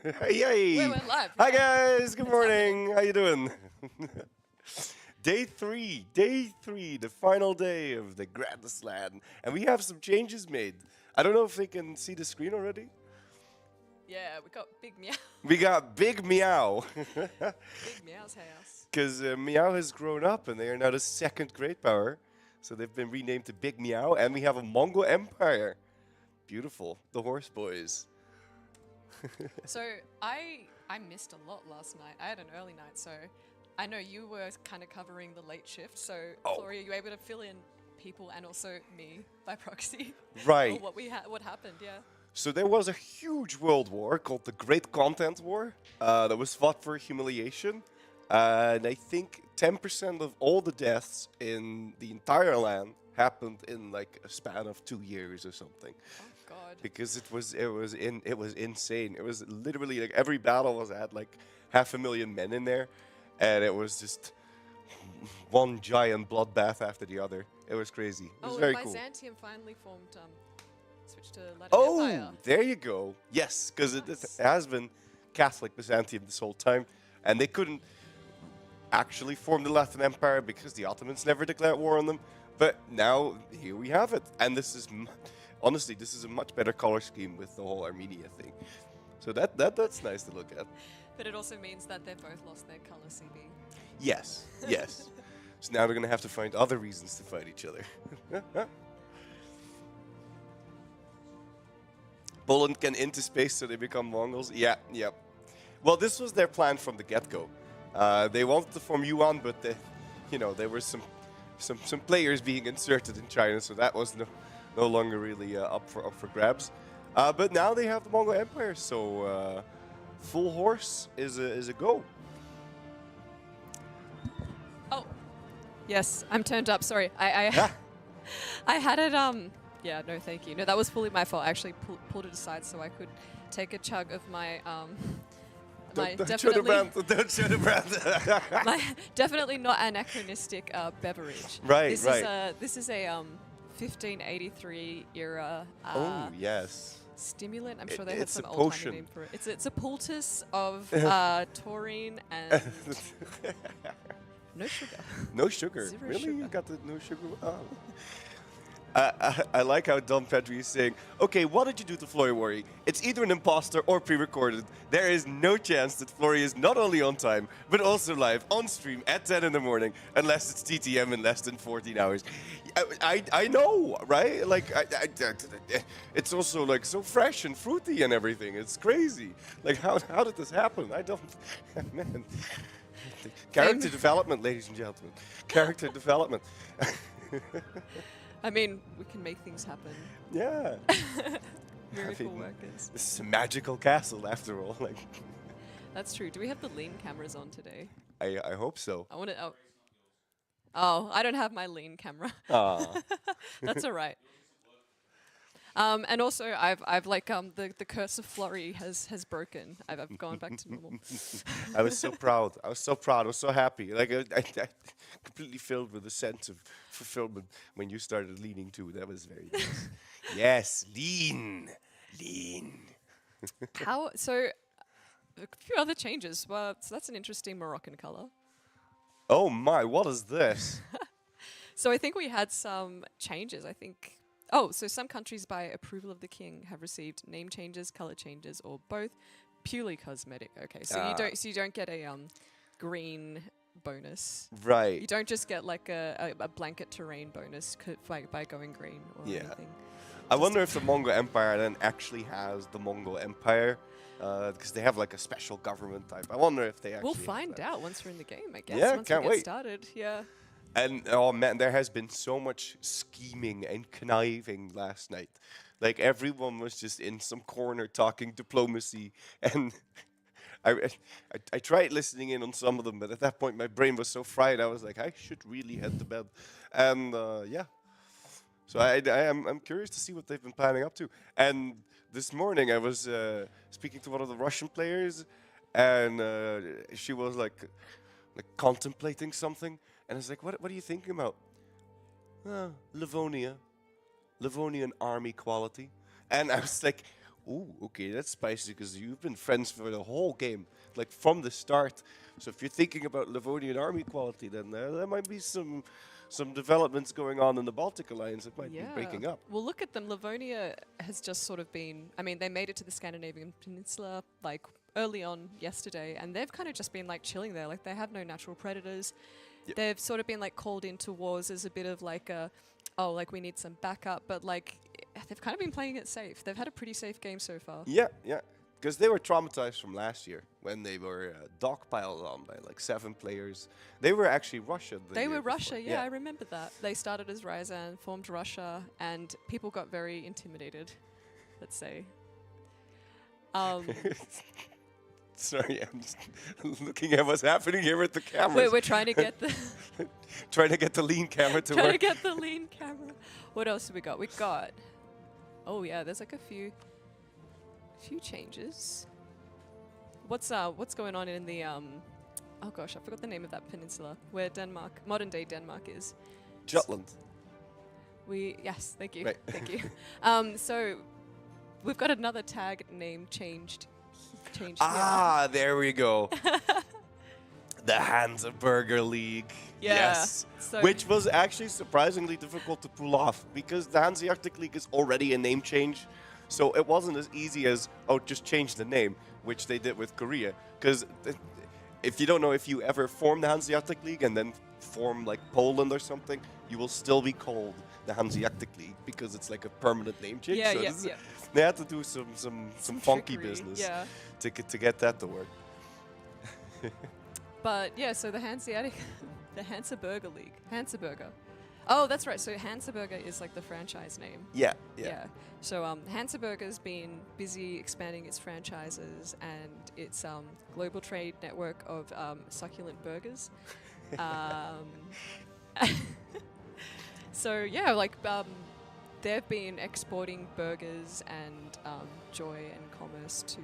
Yay! We're live. Hi Yeah. guys, good morning. How you doing? Day three, the final day of the Grandest Lan, and we have some changes made. I don't know if they can see the screen already. Yeah, we got Big Meow. We got Big Meow, Big Meow's house. because Meow has grown up and they are now the second great power. So they've been renamed to Big Meow, and we have a Mongol Empire. Beautiful, the horse boys. So I missed a lot last night. I had an early night, so I know you were kind of covering the late shift. So Oh. Floria, you were able to fill in people and also me by proxy. Right. Or what happened? Yeah. So there was a huge world war called the Great Content War that was fought for humiliation. And I think 10% of all the deaths in the entire land happened in like a span of 2 years or something. Oh God. Because it was insane. It was literally like every battle had like 500,000 men in there, and it was just one giant bloodbath after the other. It was crazy. It was Oh, very and cool. Byzantium finally formed, switched to Latin Oh, Empire. there you go. Yes, because it Nice. has been Catholic Byzantium this whole time, and they couldn't actually form the Latin Empire because the Ottomans never declared war on them. But now here we have it, and this is honestly this is a much better color scheme with the whole Armenia thing. So that's nice to look at. But it also means that they've both lost their color CB. Yes, yes. So now they're gonna have to find other reasons to fight each other. Poland can into space so they become Mongols. Yeah, yep. Well, this was their plan from the get-go. They wanted to form Yuan, but there were some players being inserted in China, so that was no longer really up for grabs. But now they have the Mongol Empire, so full horse is a go. Oh, yes, I'm turned up. Sorry, I had it. Yeah, no, thank you. No, that was fully my fault. I actually pulled it aside so I could take a chug of my my Don't show the definitely brand. Don't show the brand. my definitely not anachronistic beverage. Right, This right. This is a 1583 era. Oh yes. Stimulant. I'm sure they It's had a some old potion. timey name for it. It's a poultice of taurine and no sugar. No sugar. Zero Really? You sugar. got the no sugar? Oh. I like how Don Pedri is saying, okay, what did you do to Flory Worry? It's either an imposter or pre-recorded. There is no chance that Flory is not only on time, but also live on stream at 10 in the morning, unless it's TTM in less than 14 hours. I know, right? Like, it's also like so fresh and fruity and everything. It's crazy. Like, how did this happen? I don't, man. Character development, ladies and gentlemen. Character development. I mean, we can make things happen. Yeah. Miracle mean, workers. This is a magical castle, after all. Like, That's true. Do we have the lean cameras on today? I hope so. I want to. Oh, I don't have my lean camera. Aw. That's all right. And also, I've like the curse of Flory has broken. I've gone back to normal. I was so proud. I was so proud. I was so happy. Like I completely filled with a sense of fulfillment when you started leaning too. That was very nice. Yes, lean. How so? A few other changes. Well, so that's an interesting Moroccan color. Oh my, what is this? So I think we had some changes. I think. Oh, so some countries, by approval of the king, have received name changes, color changes, or both, purely cosmetic. Okay, so you don't get a green bonus. Right. You don't just get like a blanket terrain bonus by going green or Yeah. anything. I wonder if the Mongol Empire then actually has the Mongol Empire, because they have like a special government type. I wonder if they actually. We'll have find that. out once we're in the game, I guess. Yeah, once can't we get wait. started. Yeah. And oh man, there has been so much scheming and conniving last night. Like everyone was just in some corner talking diplomacy, and I tried listening in on some of them, but at that point my brain was so fried. I was like, I should really head to bed, and yeah. So I'm curious to see what they've been planning up to. And this morning I was speaking to one of the Russian players, and she was like contemplating something. And I was like, what are you thinking about? Livonia. Livonian army quality. And I was like, Ooh, okay, that's spicy because you've been friends for the whole game, like from the start. So if you're thinking about Livonian army quality, then there might be some developments going on in the Baltic Alliance. It might be breaking up. Well, look at them. Livonia has just sort of been. I mean, they made it to the Scandinavian Peninsula like early on yesterday, and they've kind of just been like chilling there. Like they have no natural predators. Yep. They've sort of been like called into wars as a bit of like a, oh, like we need some backup, but like they've kind of been playing it safe. They've had a pretty safe game so far. Yeah, yeah. Because they were traumatized from last year when they were dogpiled on by like 7 players. They were actually Russia. They were Russia, before. yeah, I remember that. They started as Ryazan, formed Russia, and people got very intimidated, let's say. Sorry, I'm just looking at what's happening here with the cameras. We're trying to get the trying to get the lean camera to trying work. to get the lean camera. What else have we got? We got. Oh yeah, there's like a few changes. What's going on in the oh gosh, I forgot the name of that peninsula where Denmark, modern day Denmark is. Jutland. Yes, thank you. Right. Thank you. So we've got another tag name changed Ah, there we go. The Hansa-Burger League. Yeah, Yes. so- Which was actually surprisingly difficult to pull off because the Hanseatic League is already a name change. So it wasn't as easy as, oh, just change the name, which they did with Korea. Because if you don't know, if you ever form the Hanseatic League and then form like Poland or something, you will still be called the Hanseatic League because it's like a permanent name change. Yeah, so yeah, this is- yeah. They had to do some funky trickery, business yeah. to get that to work. But yeah, so the the Hansa-Burger League. Hansa-Burger. Oh, that's right. So Hansa-Burger is like the franchise name. Yeah. So Hansa-Burger's been busy expanding its franchises and its global trade network of succulent burgers. So yeah, like they've been exporting burgers and joy and commerce to.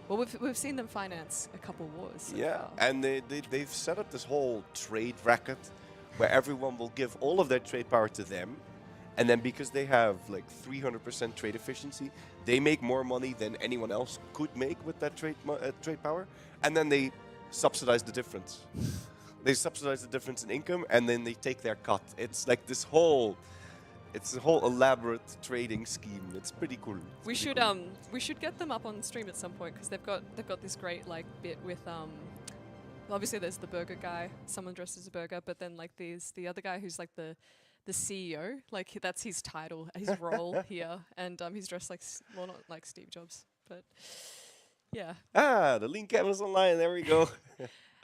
Well, we've seen them finance a couple wars. So far. And they've set up this whole trade racket where everyone will give all of their trade power to them. And then because they have like 300% trade efficiency, they make more money than anyone else could make with that trade power. And then they subsidize the difference. They subsidize the difference in income and then they take their cut. It's like this whole... It's a whole elaborate trading scheme. It's pretty cool. We should get them up on stream at some point because they've got this great like bit with well, obviously there's the burger guy, someone dressed as a burger, but then like there's the other guy who's like the CEO, like that's his title, his role here, and he's dressed like well not like Steve Jobs, but yeah. Ah, the lean camera's online. There we go.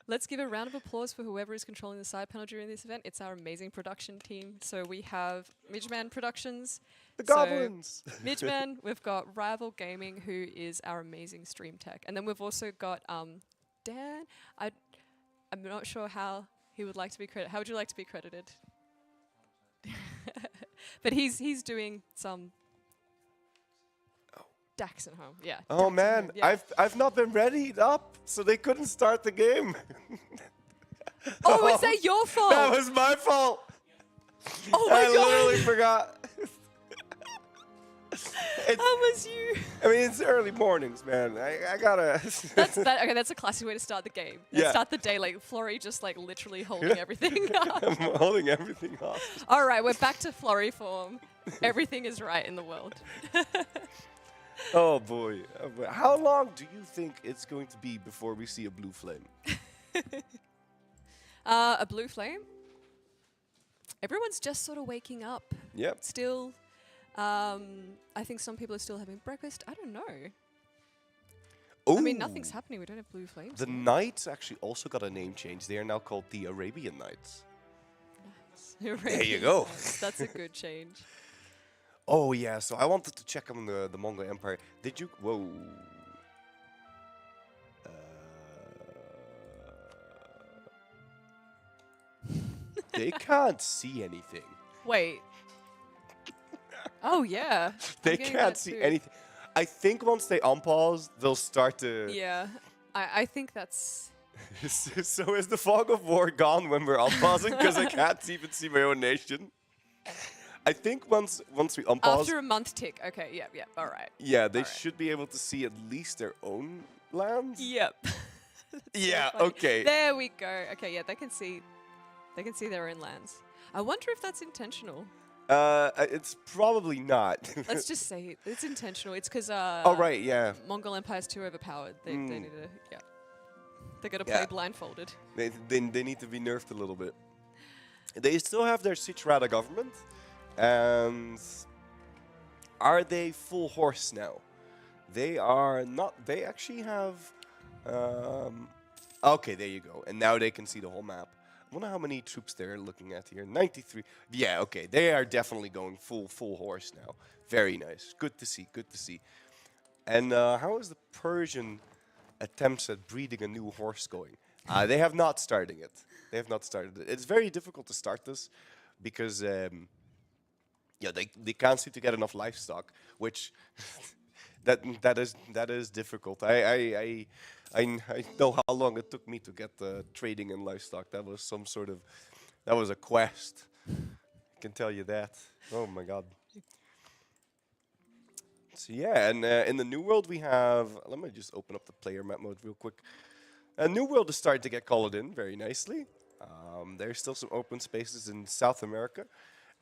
Let's give a round of applause for whoever is controlling the side panel during this event. It's our amazing production team. So we have Midgeman Productions. The goblins. Midgeman, we've got Rival Gaming, who is our amazing stream tech. And then we've also got Dan. I'm not sure how he would like to be credited. How would you like to be credited? But he's doing some... Dax at home, yeah. Oh Dax at man, home, yeah. I've not been readied up, so they couldn't start the game. Oh, is that your fault? That was my fault. Oh my I god. literally forgot. That was you. I mean, it's early mornings, man. I gotta. Okay, that's a classic way to start the game. Yeah. Start the day like Flurry just like literally holding everything up. I'm holding everything off. All right, we're back to Flurry form. Everything is right in the world. Oh boy. How long do you think it's going to be before we see a blue flame? A blue flame? Everyone's just sort of waking up. Yep. Still, I think some people are still having breakfast. I don't know. Ooh. I mean, nothing's happening. We don't have blue flames. The Knights actually also got a name change. They are now called the Arabian Knights. Nice. There you go. That's a good change. Oh yeah, so I wanted to check on the Mongol Empire. Did you? Whoa. They can't see anything. Wait. Oh yeah. They I'm getting can't that see too. anything. I think once they unpause, they'll start to. Yeah, I think that's. So is the fog of war gone when we're unpausing? Because I can't even see my own nation. I think once we unpause, After a month tick. Okay, yep. All right. yeah, they Alright. should be able to see at least their own lands. Yep. Yeah. funny. Okay. There we go. Okay, yeah, they can see their own lands. I wonder if that's intentional. It's probably not. Let's just say it's intentional. It's because Oh right, yeah. Mongol Empire's too overpowered. They need to They got to Yeah. play blindfolded. They need to be nerfed a little bit. They still have their Citrada government, and are they full horse now? They are not. They actually have. Okay, there you go. And now they can see the whole map. I wonder how many troops they're looking at here. 93. Yeah, okay. They are definitely going full horse now. Very nice. Good to see. Good to see. And how is the Persian attempts at breeding a new horse going? They have not started it. They have not started it. It's very difficult to start this because they can't seem to get enough livestock, which that is difficult. I know how long it took me to get trading in livestock. That was that was a quest. I can tell you that. Oh my god. So yeah, and in the New World we have. Let me just open up the player map mode real quick. New World is starting to get colored in very nicely. There's still some open spaces in South America,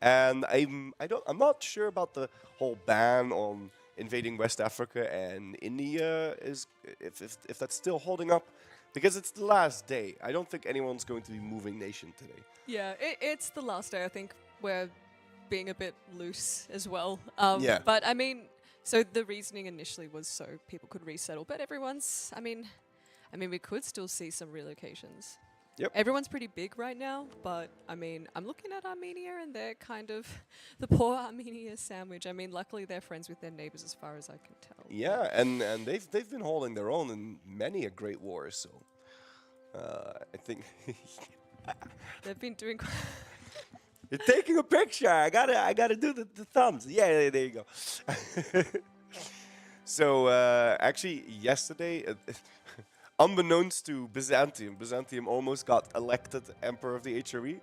and I'm not sure about the whole ban on invading West Africa and India if that's still holding up, because it's the last day. I don't think anyone's going to be moving nation today. Yeah, it's the last day. I think we're being a bit loose as well. Yeah. But I mean, so the reasoning initially was so people could resettle, but everyone's. I mean, we could still see some relocations. Yep. Everyone's pretty big right now, but I mean, I'm looking at Armenia and they're kind of the poor Armenia sandwich. I mean, luckily they're friends with their neighbors as far as I can tell. Yeah, and they've been holding their own in many a great war. So I think They've been doing. you're taking a picture. I gotta do the thumbs. Yeah, there you go. So actually, yesterday. Unbeknownst to Byzantium almost got elected emperor of the HRE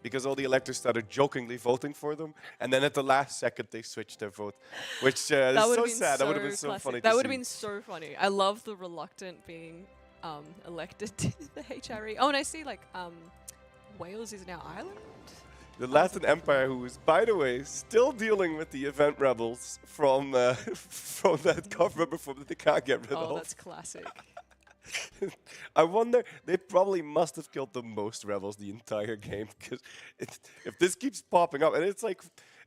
because all the electors started jokingly voting for them, and then at the last second they switched their vote, which is so sad. That would have been so funny. That would have been so funny. I love the reluctant being elected to the HRE. Oh, and I see Wales is now Ireland. The Latin Empire, who is, by the way, still dealing with the event rebels from that government before that they can't get rid of. Oh, that's classic. I wonder, they probably must have killed the most rebels the entire game, because if this keeps popping up, and it's like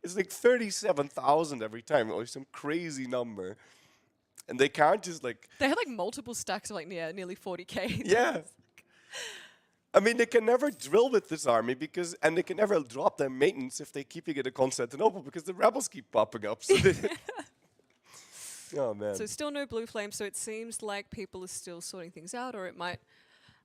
37,000 every time, or some crazy number, and they can't just They had multiple stacks of nearly 40k. Yeah. I mean, they can never drill with this army and they can never drop their maintenance if they keep it at Constantinople because the rebels keep popping up. So oh man. So still no blue flame, so it seems like people are still sorting things out, or it might,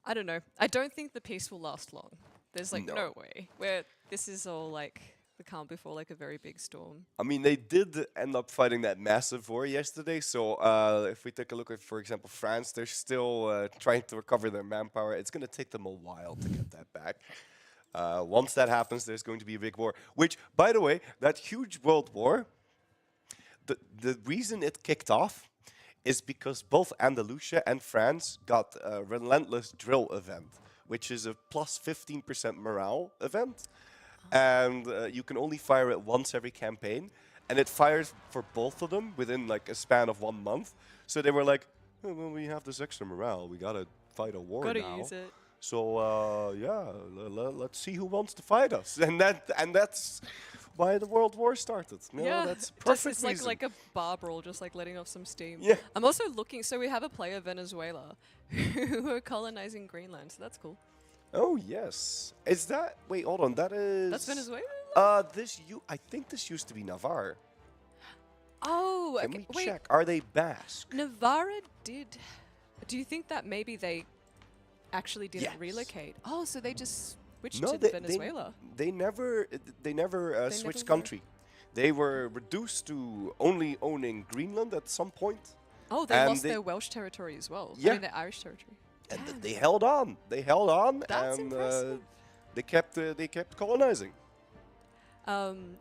I don't know. I don't think the peace will last long. There's no way. Where this is all the calm before a very big storm. I mean, they did end up fighting that massive war yesterday, so if we take a look at, for example, France, they're still trying to recover their manpower. It's going to take them a while to get that back. Once that happens, there's going to be a big war. Which, by the way, that huge world war, the reason it kicked off is because both Andalusia and France got a relentless drill event, which is a plus 15% morale event. And you can only fire it once every campaign. And it fires for both of them within a span of 1 month. So they were like, oh, well, we have this extra morale. We got to fight a war now. Gotta use it. So, let's see who wants to fight us. And that's why the World War started. Yeah, that's perfect it's reason. like a bar brawl, just letting off some steam. Yeah. I'm also looking, so we have a player, Venezuela, who are colonizing Greenland, so that's cool. Oh, yes. Is that... Wait, hold on. That's Venezuela? I think this used to be Navarre. Oh, Can okay. we check? Are they Basque? Navarre did... Do you think that maybe they actually didn't Yes. relocate? Oh, so they just switched No, to they Venezuela. They never switched never were. country. They were reduced to only owning Greenland at some point. Oh, they and lost their Welsh territory as well. Yeah. I mean, their Irish territory. And Damn. they held on. They held on. That's and impressive. they kept colonizing.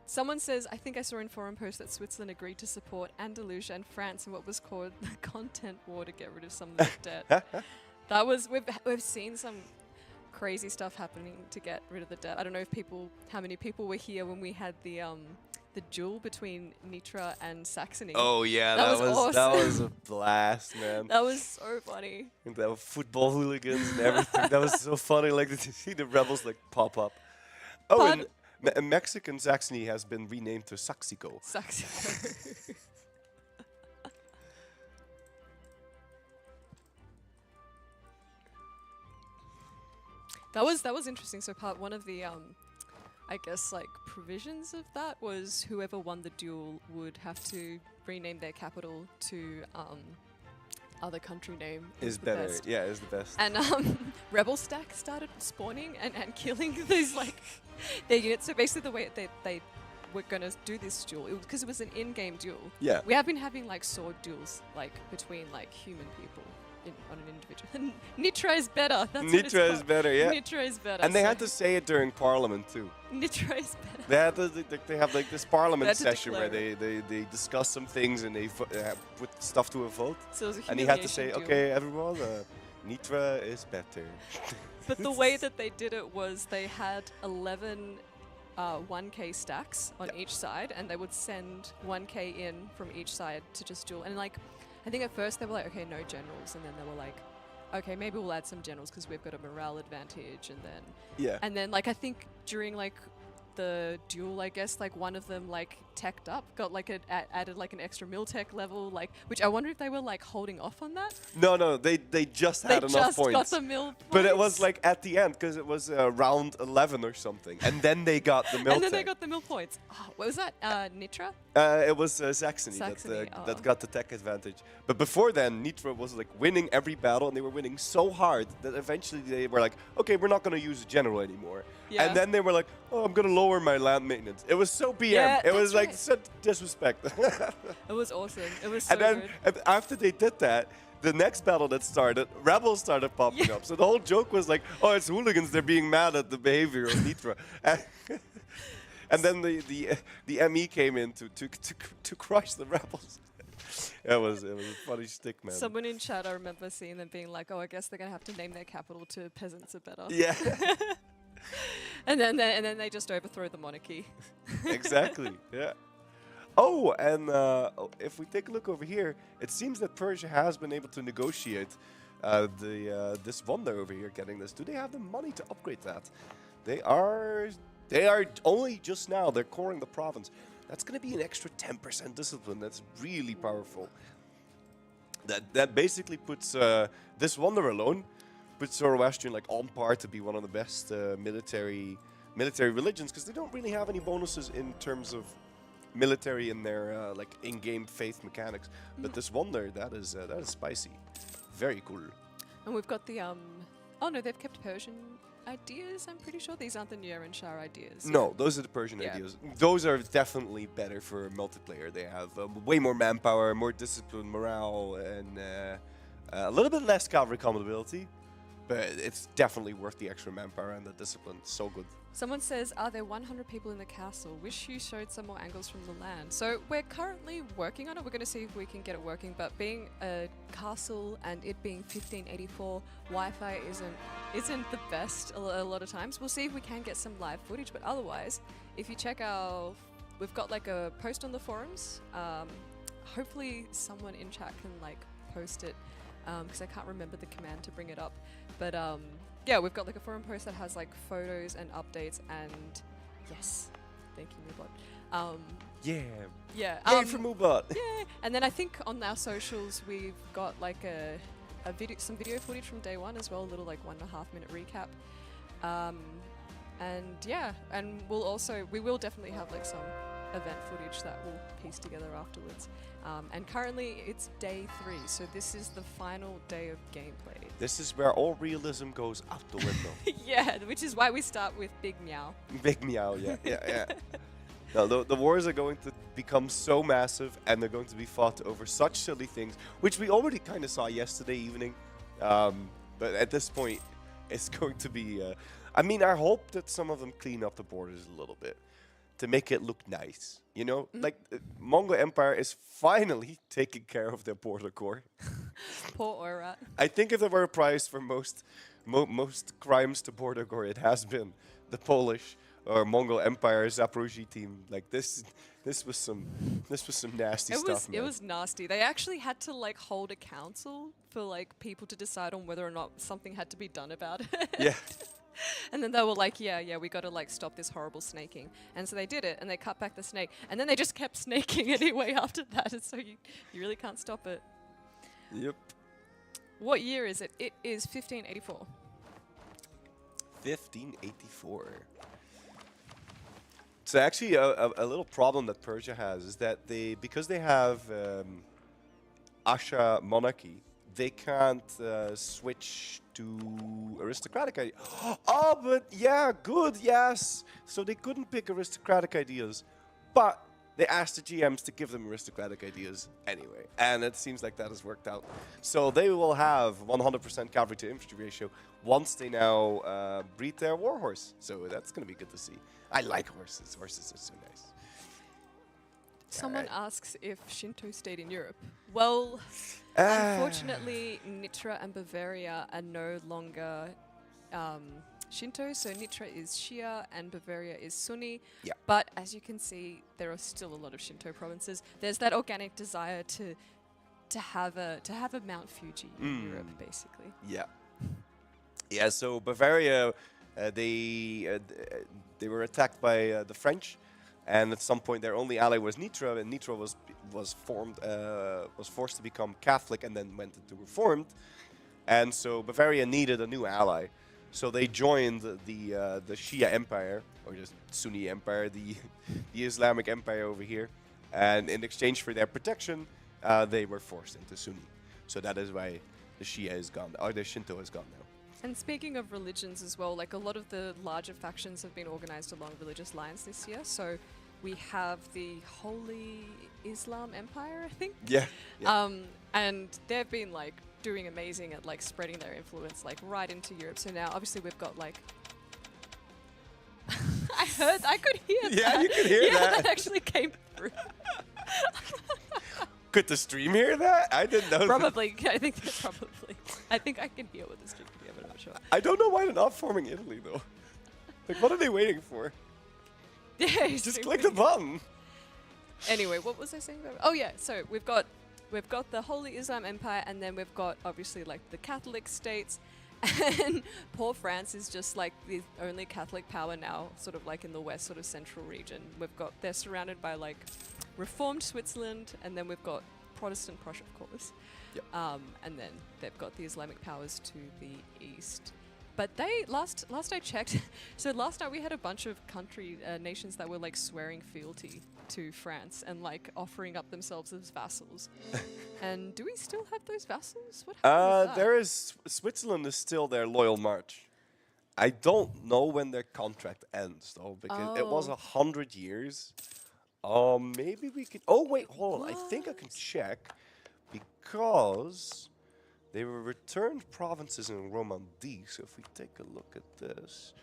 Someone says, I think I saw in forum posts that Switzerland agreed to support Andalusia and France in what was called the content war to get rid of some of the debt. That was we've seen some crazy stuff happening to get rid of the debt. I don't know how many people were here when we had the duel between Nitra and Saxony. Oh yeah, that was awesome. That was a blast, man. That was so funny. And there were football hooligans and everything. That was so funny. Like to see the rebels like pop up. Oh, and Mexican Saxony has been renamed to Saxico. Saxico. That was interesting. So one of the I guess like provisions of that was whoever won the duel would have to rename their capital to other country name is the better. best. Yeah, is the best. And rebel stack started spawning and killing these like their units. So basically the way they were going to do this duel, because it was an in-game duel. Yeah. We have been having like sword duels like between like human people. On an individual. Nitra is better. That's Nitra is better, yeah. Nitra is better. And they had to say it during Parliament too. Nitra is better. They had to, they have like this Parliament session where declare they discuss some things and they put stuff to a vote. So it was a and he had to say, humiliation okay, everyone, Nitra is better. But the way that they did it was they had 11 1k stacks on each side, and they would send 1k in from each side to just duel. And like, I think at first they were like, okay, no generals, and then they were like, okay, maybe we'll add some generals because we've got a morale advantage, and then like I think during like the duel, I guess like one of them like teched up, got like added like an extra mil tech level, like, which I wonder if they were like holding off on that. No, they just had enough points. They just got the mil points. But it was like at the end because it was round 11 or something, and then they got the mil. And then they got the mil points. Oh, what was that? Nitra? It was Saxony that got the tech advantage. But before then, Nitra was like winning every battle, and they were winning so hard that eventually they were like, okay, we're not going to use a general anymore. Yeah. And then they were like, oh, I'm going to lower my land maintenance. It was so BM. Yeah, it was like such disrespect. It was awesome. It was so good. And after they did that, the next battle that started, rebels started popping up. So the whole joke was like, oh, it's hooligans. They're being mad at the behavior of Nitra. And then the ME came in to crush the rebels. It was a funny stick, man. Someone in chat, I remember seeing them being like, oh, I guess they're going to have to name their capital to peasants are better. Yeah. and then they just overthrow the monarchy. Exactly, yeah. Oh, and if we take a look over here, it seems that Persia has been able to negotiate this wonder over here, getting this. Do they have the money to upgrade that? They are only just now, they're coring the province. That's going to be an extra 10% discipline. That's really powerful. That basically puts this wonder alone, puts Zoroastrian like on par to be one of the best military religions, because they don't really have any bonuses in terms of military in their like in-game faith mechanics. But this wonder, that is spicy. Very cool. And we've got the oh no, they've kept Persian ideas. I'm pretty sure these aren't the Nuer Shah ideas. No, those are the Persian ideas. Those are definitely better for multiplayer. They have way more manpower, more discipline, morale, and a little bit less cavalry compatibility. But it's definitely worth the extra manpower and the discipline. So good. Someone says, are there 100 people in the castle? Wish you showed some more angles from the land. So we're currently working on it. We're going to see if we can get it working. But being a castle and it being 1584, Wi-Fi isn't the best a lot of times. We'll see if we can get some live footage. But otherwise, if you check we've got like a post on the forums. Hopefully someone in chat can like post it because I can't remember the command to bring it up. But yeah, we've got like a forum post that has like photos and updates, and yes, thank you, Moobot. Yeah. Yeah. For Moobot. Yeah. And then I think on our socials we've got like some video footage from day one as well, a little like 1.5 minute recap. And yeah, and we will definitely have like some event footage that we'll piece together afterwards. And currently it's day 3, so this is the final day of gameplay. This is where all realism goes out the window. Yeah, which is why we start with Big Meow. Big Meow, yeah. No, the wars are going to become so massive, and they're going to be fought over such silly things, which we already kind of saw yesterday evening. But at this point, it's going to be... I mean, I hope that some of them clean up the borders a little bit. to make it look nice. You know, like Mongol Empire is finally taking care of their border core. Poor Oirat. I think if there were a prize for most crimes to border core, it has been the Polish or Mongol Empire Zaporozhye team. Like this was some nasty stuff. It was nasty. They actually had to like hold a council for like people to decide on whether or not something had to be done about it. Yeah. And then they were like, yeah, we got to like stop this horrible snaking. And so they did it, and they cut back the snake, and then they just kept snaking anyway after that. And so you really can't stop it. Yep. What year is it? It is 1584. 1584. So actually, a little problem that Persia has is that because they have Asha monarchy, they can't switch to aristocratic ideas. Oh, but yeah, good, yes. So they couldn't pick aristocratic ideas, but they asked the GMs to give them aristocratic ideas anyway, and it seems like that has worked out. So they will have 100% cavalry to infantry ratio once they now breed their warhorse. So that's going to be good to see. I like horses. Horses are so nice. Someone asks if Shinto stayed in Europe. Well, unfortunately, Nitra and Bavaria are no longer Shinto. So Nitra is Shia and Bavaria is Sunni. Yeah. But as you can see, there are still a lot of Shinto provinces. There's that organic desire to have a Mount Fuji in Europe, basically. Yeah. Yeah. So Bavaria, they were attacked by the French. And at some point, their only ally was Nitra, and Nitra was forced to become Catholic and then went into Reformed. And so Bavaria needed a new ally, so they joined the Shia Empire, or just Sunni Empire, the Islamic Empire over here. And in exchange for their protection, they were forced into Sunni. So that is why the Shia is gone, or the Shinto is gone now. And speaking of religions as well, like a lot of the larger factions have been organized along religious lines this year. So we have the Holy Islam Empire, I think. Yeah. And they've been like doing amazing at like spreading their influence like right into Europe. So now obviously we've got like I could hear that. Yeah, you could hear yeah, that. that actually came through. Could the stream hear that? I didn't know. Probably. I think probably. I think I can hear what the stream can hear, but I'm not sure. I don't know why they're not forming Italy though. Like, what are they waiting for? Yeah, Just click the button. Anyway, what was I saying about? Oh yeah, so we've got the Holy Islam Empire, and then we've got obviously like the Catholic states, and poor France is just like the only Catholic power now, sort of like in the west, sort of central region. They're surrounded by like Reformed Switzerland, and then we've got Protestant Prussia, of course. Yep. And then they've got the Islamic powers to the east. But they last I checked, so last night we had a bunch of nations that were like swearing fealty to France and like offering up themselves as vassals. And do we still have those vassals? What happened with that? Switzerland is still their loyal march. I don't know when their contract ends though, because it was 100 years. Maybe we can. Oh wait, hold on. I think I can check because they were returned provinces in Romandy. So if we take a look at this,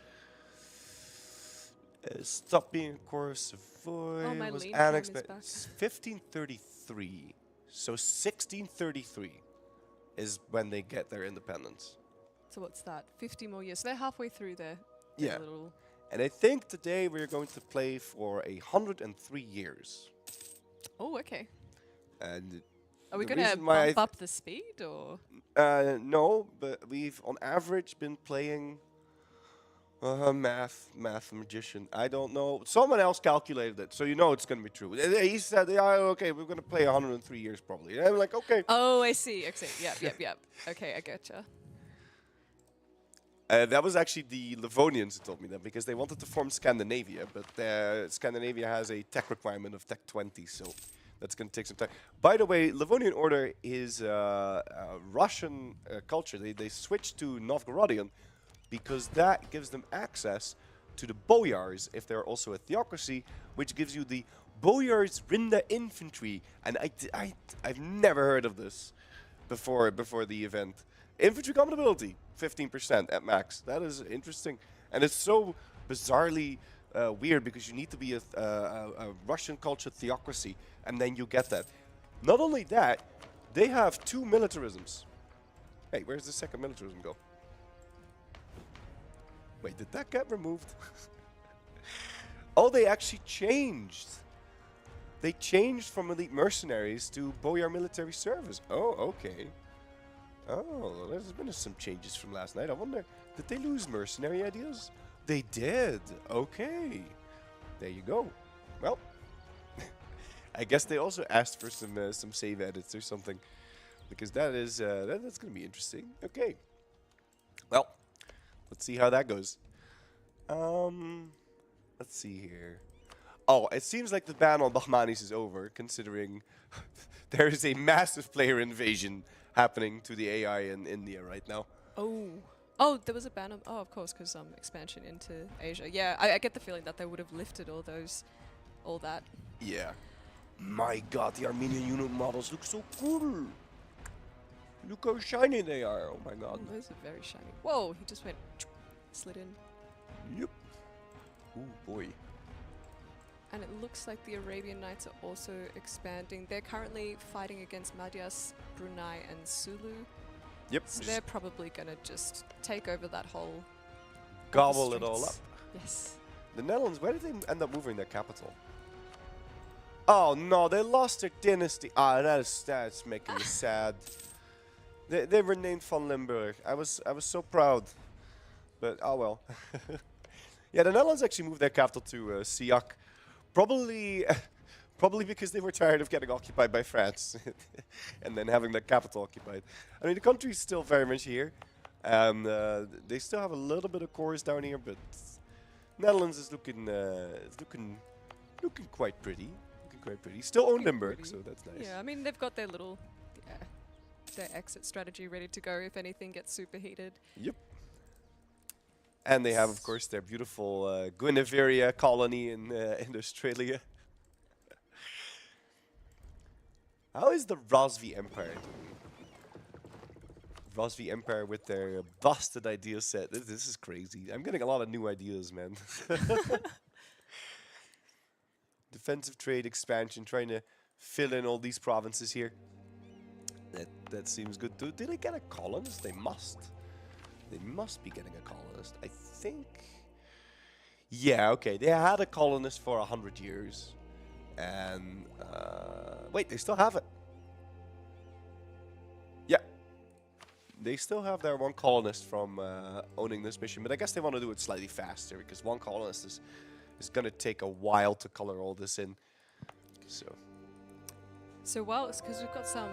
stop being a core of Savoy my was lean annexed by time is back. 1533. So 1633 is when they get their independence. So what's that? 50 more years. So they're halfway through their Yeah. little. And I think today we're going to play for 103 years. Oh, okay. And Are we the going to reason why bump up the speed or? no, but we've on average been playing math magician. I don't know. Someone else calculated it, so you know it's going to be true. He said, "Yeah, okay, we're going to play 103 years probably." And I'm like, "Okay." Oh, I see. Yep. Okay, I getcha. That was actually the Livonians who told me that because they wanted to form Scandinavia, but Scandinavia has a tech requirement of tech 20, so that's going to take some time. By the way, Livonian Order is Russian culture. They switched to Novgorodian because that gives them access to the boyars if they're also a theocracy, which gives you the boyars Rinda infantry. And I've never heard of this before the event. Infantry compatibility, 15% at max. That is interesting. And it's so bizarrely weird because you need to be a Russian cultured theocracy, and then you get that. Not only that, they have 2 militarisms. Hey, where's the second militarism go? Wait, did that get removed? Oh, they actually changed. They changed from elite mercenaries to boyar military service. Oh, okay. Oh, there's been some changes from last night. I wonder, did they lose mercenary ideas? They did. Okay. There you go. Well, I guess they also asked for some save edits or something, because that is that's going to be interesting. Okay. Well, let's see how that goes. Let's see here. Oh, it seems like the ban on Bahmanis is over, considering there is a massive player invasion happening to the AI in India right now. Oh, there was a ban on. Oh, of course, because expansion into Asia. Yeah, I get the feeling that they would have lifted all that. Yeah. My God, the Armenian unit models look so cool. Look how shiny they are. Oh my God. Oh, those are very shiny. Whoa, he just went slid in. Yep. Oh boy. And it looks like the Arabian Knights are also expanding. They're currently fighting against Madhyas, Brunei, and Sulu. Yep. So they're probably going to just take over that whole... Gobble it all up. Yes. The Netherlands, where did they end up moving their capital? Oh no, they lost their dynasty. Ah, that's making me sad. They were named Van Limburg. I was so proud. But oh well. Yeah, the Netherlands actually moved their capital to Siak. Probably because they were tired of getting occupied by France and then having the capital occupied. I mean, the country is still very much here, and they still have a little bit of cores down here, but Netherlands is looking quite pretty. Looking quite pretty. Still own Limburg, so that's nice. Yeah, I mean they've got their little their exit strategy ready to go if anything gets superheated. Yep. And they have, of course, their beautiful Guinevere colony in Australia. How is the Rosvi Empire doing? Rosvi Empire with their busted idea set. This is crazy. I'm getting a lot of new ideas, man. Defensive trade expansion, trying to fill in all these provinces here. That seems good too. Did they get a colonist? They must. They must be getting a colonist. I think... Yeah, okay. They had a colonist for 100 years. And... wait, they still have it. Yeah. They still have their one colonist from owning this mission. But I guess they want to do it slightly faster, because one colonist is going to take a while to color all this in. So well, it's because we've got some...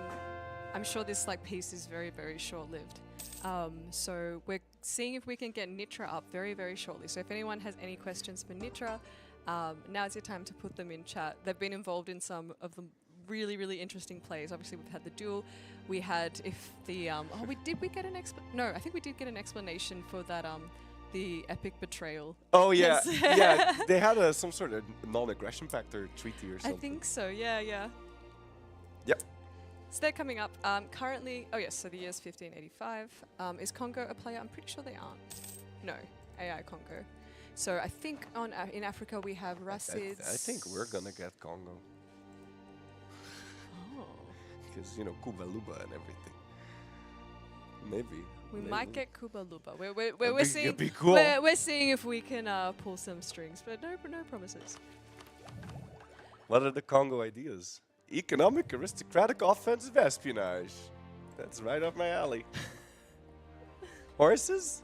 I'm sure this piece is very, very short-lived. So we're seeing if we can get Nitra up very, very shortly. So if anyone has any questions for Nitra, now's your time to put them in chat. They've been involved in some of the really, really interesting plays. Obviously, we've had the duel. We had we get an No, I think we did get an explanation for that. The epic betrayal. Oh yeah, yeah. They had some sort of non-aggression factor treaty or something. I think so. Yeah. Yep. So they're coming up. Currently, oh yes, so the year's 1585. Is Congo a player? I'm pretty sure they aren't. No, AI Congo. So I think in Africa we have Rasids. I think we're gonna get Congo. Oh. Because, Cuba Luba and everything. Maybe. We might get Cuba Luba. We're seeing. It'd be cool. We're seeing if we can pull some strings, but no promises. What are the Congo ideas? Economic, aristocratic, offensive espionage. That's right up my alley. Horses?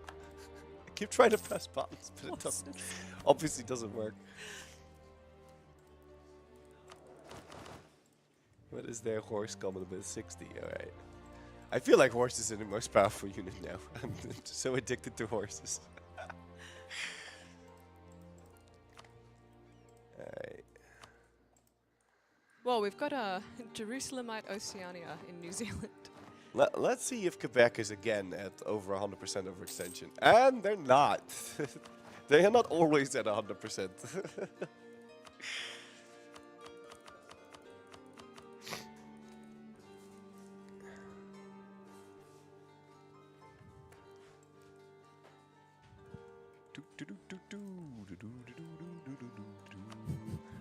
I keep trying to press buttons, but it doesn't. Obviously doesn't work. What is their horse coming with 60? Alright. I feel like horses are the most powerful unit now. I'm so addicted to horses. Alright. Well, we've got a Jerusalemite Oceania in New Zealand. Let's see if Quebec is again at over 100% overextension. And they're not. They are not always at 100%.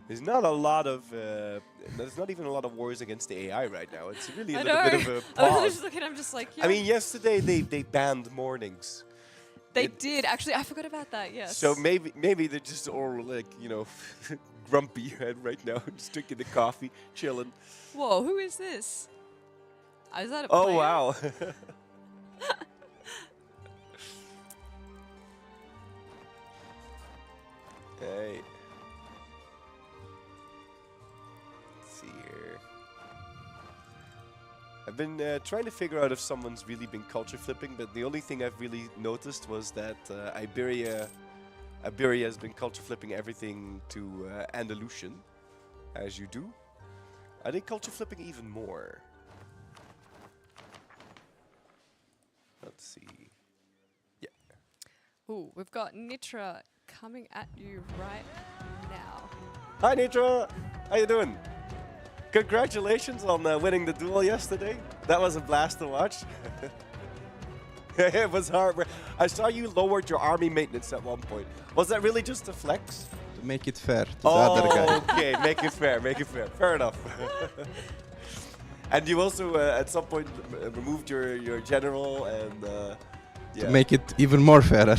There's not a lot of. There's not even a lot of wars against the AI right now. It's really a I little know. bit of a I was pause. just looking. I'm just like. I mean, yesterday they banned mornings. They did actually. I forgot about that. Yes. So maybe they're just all like grumpy right now, just drinking the coffee, chilling. Whoa, who is this? Is that a Oh player? wow. Hey. Let's see here. I've been trying to figure out if someone's really been culture flipping, but the only thing I've really noticed was that Iberia has been culture flipping everything to Andalusian, as you do. Are they culture flipping even more? Let's see. Yeah. Ooh, we've got Nitra coming at you right now. Hi Nitra, how you doing? Congratulations on winning the duel yesterday. That was a blast to watch. It was hard. I saw you lowered your army maintenance at one point. Was that really just a flex? To make it fair to the other guy. Okay, make it fair, make it fair. Fair enough. And you also at some point removed your general and yeah. To make it even more fairer.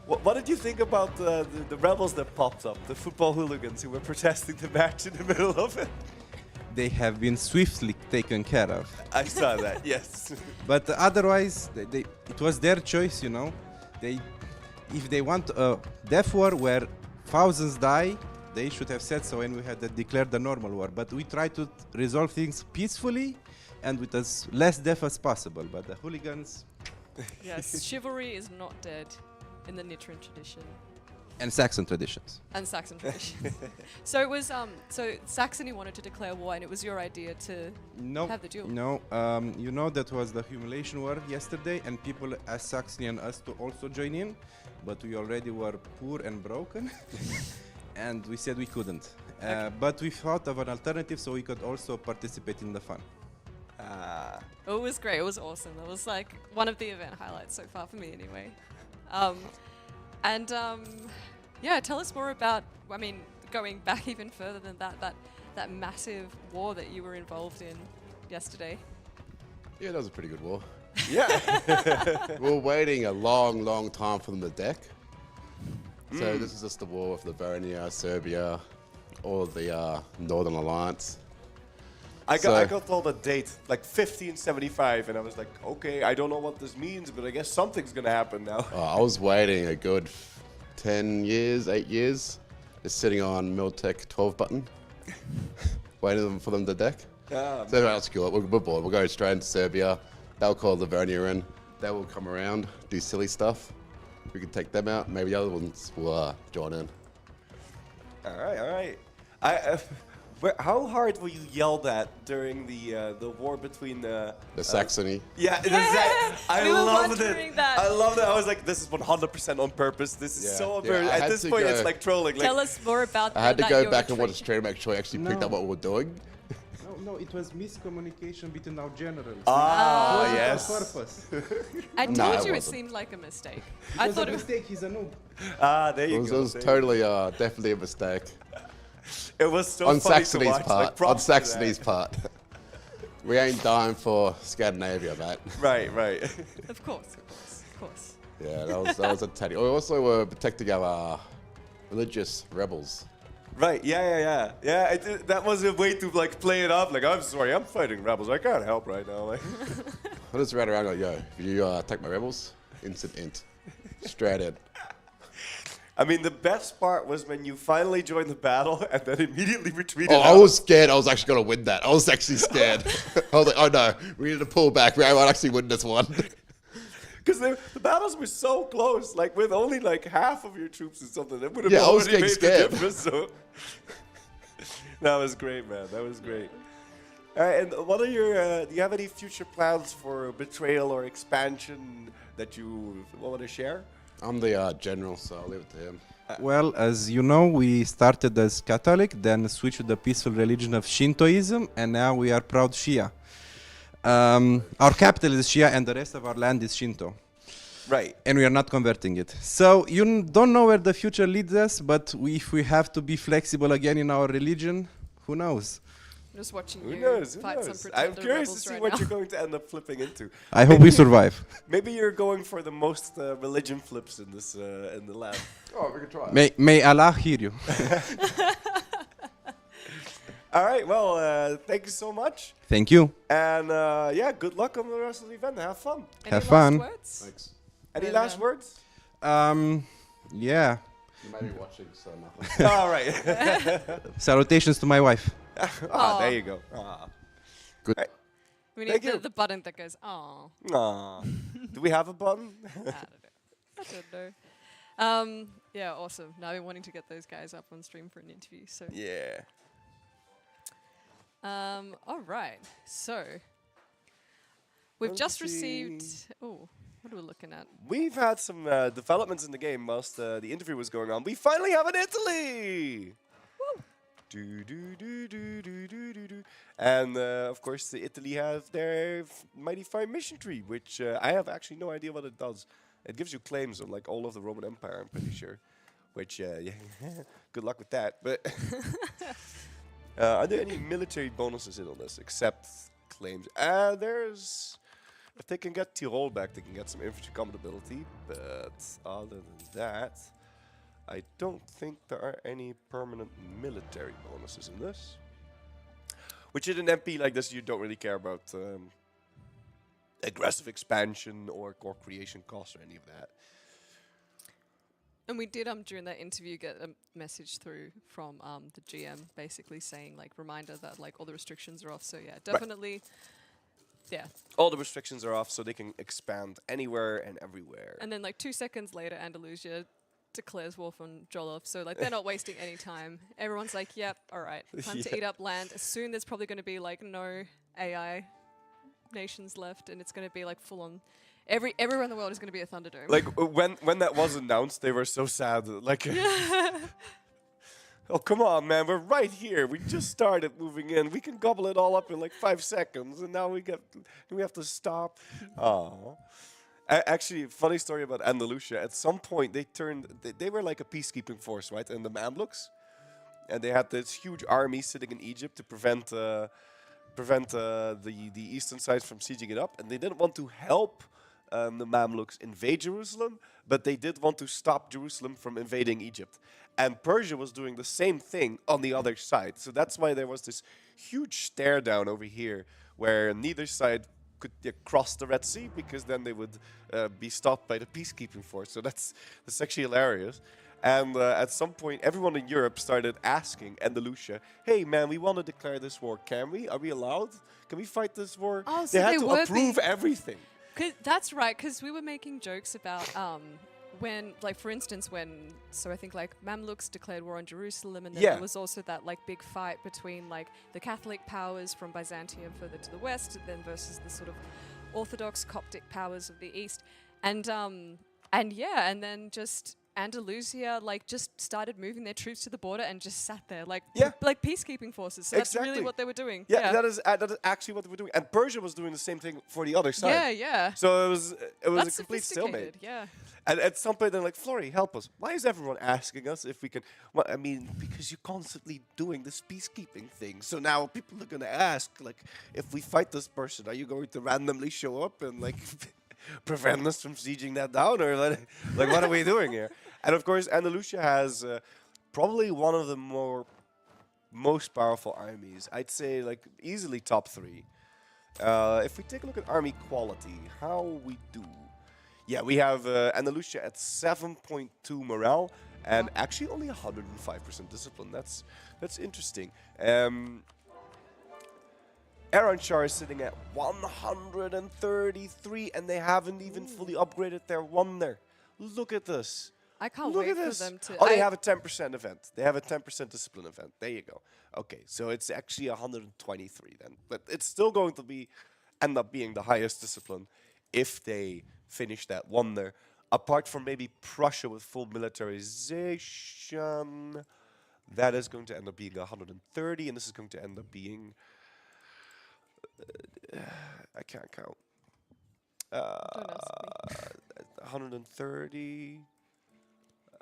What did you think about the rebels that popped up, the football hooligans who were protesting the match in the middle of it? They have been swiftly taken care of. I saw that, yes. But otherwise, it was their choice, you know. If they want a death war where thousands die, they should have said so, and we had declared the normal war. But we tried to resolve things peacefully and with as less death as possible. But the hooligans Yes, chivalry is not dead in the Nitran tradition and Saxon traditions. and Saxon tradition. So it was so Saxony wanted to declare war, and it was your idea to No, have the duel. no. You know that was the humiliation war yesterday, and people asked Saxony and us to also join in, but we already were poor and broken, and we said we couldn't. But we thought of an alternative so we could also participate in the fun. It was great. It was awesome. It was like one of the event highlights so far for me, anyway. Yeah, tell us more about. I mean, going back even further than that massive war that you were involved in yesterday. Yeah, that was a pretty good war. Yeah. We were waiting a long, long time for them to deck. So this is just the war with Livonia, Serbia, all of the Northern Alliance. I got told a date, like 1575, and I was like, okay, I don't know what this means, but I guess something's gonna happen now. I was waiting a good 10 years, 8 years, just sitting on Miltech 12 button, waiting for them to deck. So that's cool. We're bored. We'll go straight into Serbia. They'll call Livonia in. They will come around, do silly stuff. We can take them out. Maybe the other ones will join in. All right. How hard were you yelled at during the war between the Saxony. Yeah, I We were loved wondering it. that. I loved it. I was like, this is 100% on purpose. This is Yeah. so on Yeah, purpose. I At had this to point, go- it's like trolling. Tell us more about. I had to that go your back and watch the retreat. stream to make sure I actually picked No. up what we were doing. No, it was miscommunication between our generals. Ah, It wasn't yes. on purpose. I No, told it you it wasn't. seemed like a mistake. It I was thought a it was. mistake. He's a noob. There It you was, go. it was there you totally, definitely a mistake. go. It was so On funny to Saxony's watch. part. Like, props On to Saxony's that. part. We ain't dying for Scandinavia, mate. Right. Of course. Yeah, that was a teddy. We also were protecting our religious rebels. Right. Yeah. That was a way to like play it up. Like, I'm sorry, I'm fighting rebels. I can't help right now. Like, I just ran around like, yo, if you attack my rebels, instant int. Straight in. I mean, the best part was when you finally joined the battle and then immediately retreated. Oh, I out. was scared I was actually going to win that. I was actually scared. I was like, oh no, we need to pull back. We might actually win this one. Because the battles were so close, like with only like half of your troops or something, that would have Yeah, I was already getting made scared. the difference. So that was great, man. That was great. All right, and what are your? Do you have any future plans for betrayal or expansion that you want to share? I'm the general, so I'll leave it to him. Well, as you know, we started as Catholic, then switched to the peaceful religion of Shintoism, and now we are proud Shia. Our capital is Shia, and the rest of our land is Shinto. Right. and we are not converting it. So you don't know where the future leads us, but if we have to be flexible again in our religion, who knows? I'm just watching Who you knows? Who fight some knows? pretender I'm curious to rebels see right what now. you're going to end up flipping into. I hope we survive. Maybe you're going for the most religion flips in this in the lab. Oh, we could try. May Allah hear you. All right. Well, thank you so much, Thank you. and yeah, good luck on the rest of the event. Have fun. Any Have last fun. words? Thanks. Any And, last words? Yeah. You may be watching, so nothing. All right. Salutations to my wife. Ah, there you go. Ah. We Thank need you. the button that goes, oh. Aw. Do we have a button? I don't know. Yeah, awesome. Now I've been wanting to get those guys up on stream for an interview. So, Yeah. all right. So, we've Let's just see. received. Oh, what are we looking at? We've had some developments in the game whilst the interview was going on. We finally have an Italy! Woo. Do, do, do, do, do, do, do, do. And of course, the Italy have their mighty fine mission tree, which I have actually no idea what it does. It gives you claims on like all of the Roman Empire, I'm pretty sure. Which, yeah, good luck with that. But are there any military bonuses in on this except claims? There's. If they can get Tyrol back, they can get some infantry combat ability. But other than that, I don't think there are any permanent military bonuses in this. Which in an MP like this, you don't really care about aggressive expansion or core creation costs or any of that. And we did during that interview get a message through from the GM basically saying like reminder that like all the restrictions are off. So yeah, definitely, yeah. All the restrictions are off, so they can expand anywhere and everywhere. And then like 2 seconds later, Andalusia declares war on Jollof. So like they're not wasting any time. Everyone's like, yep, all right, time to eat up land. Soon there's probably going to be like no AI nations left, and it's going to be like full on. Everywhere in the world is going to be a Thunderdome. Like when that was announced, they were so sad. Like, oh come on, man, we're right here. We just started moving in. We can gobble it all up in like 5 seconds, and now we have to stop. Oh, actually, funny story about Andalusia. At some point, they were like a peacekeeping force, right? And the Mamluks, and they had this huge army sitting in Egypt to prevent the eastern side from sieging it up, and they didn't want to help the Mamluks invade Jerusalem, but they did want to stop Jerusalem from invading Egypt. And Persia was doing the same thing on the other side. So that's why there was this huge stare down over here, where neither side could cross the Red Sea, because then they would be stopped by the peacekeeping force. So that's actually hilarious. And at some point, everyone in Europe started asking Andalusia, hey, man, we want to declare this war. Can we? Are we allowed? Can we fight this war? Oh, so they had they to were approve everything. That's right, because we were making jokes about when, like, for instance, so I think, like, Mamluks declared war on Jerusalem, and then there was also that, like, big fight between, like, the Catholic powers from Byzantium further to the west, then versus the sort of Orthodox Coptic powers of the east. And then just Andalusia, like, just started moving their troops to the border and just sat there, like peacekeeping forces. So that's really what they were doing. Yeah, that is actually what they were doing. And Persia was doing the same thing for the other side. Yeah. So it was That's a complete stalemate. Yeah. And at some point, they're like, Flory, help us. Why is everyone asking us if we can? Well, I mean, because you're constantly doing this peacekeeping thing. So now people are going to ask, like, if we fight this person, are you going to randomly show up and, like, prevent us from sieging that down? Or, like what are we doing here? And, of course, Andalusia has probably one of the most powerful armies. I'd say, like, easily top 3. If we take a look at army quality, how we do. Yeah, we have Andalusia at 7.2 morale and actually only 105% discipline. That's interesting. Aranchar is sitting at 133, and they haven't even fully upgraded their wonder. Look at this. I can't Look wait at for this. them to. Oh, they have a 10% event. They have a 10% discipline event. There you go. Okay, so it's actually 123 then. But it's still going to end up being the highest discipline if they finish that wonder. Apart from maybe Prussia with full militarization, that is going to end up being 130, and this is going to end up being... I can't count. 130,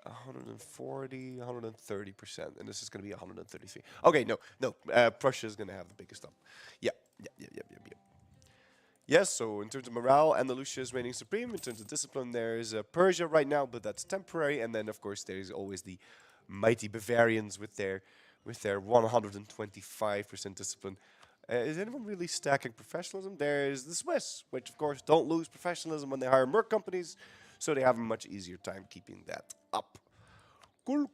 140, 130%, and this is going to be 133. Okay, no, Prussia is going to have the biggest up. Yeah. Yes, so in terms of morale, Andalusia is reigning supreme. In terms of discipline, there's Persia right now, but that's temporary. And then, of course, there's always the mighty Bavarians with their 125% discipline. Is anyone really stacking professionalism? There's the Swiss, which, of course, don't lose professionalism when they hire merc companies, so they have a much easier time keeping that up. Cool.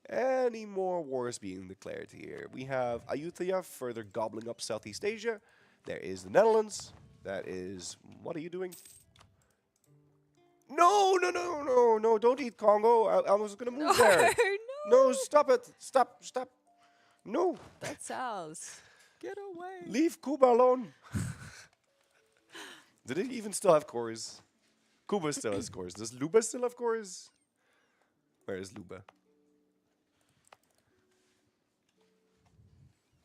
Any more wars being declared here? We have Ayutthaya further gobbling up Southeast Asia. There is the Netherlands. That is... What are you doing? No, don't eat Congo. I was going to move there. No, stop it. Stop. No. That's ours. Get away. Leave Cuba alone. Do they even still have cores? Cuba still has cores. Does Luba still have cores? Where is Luba?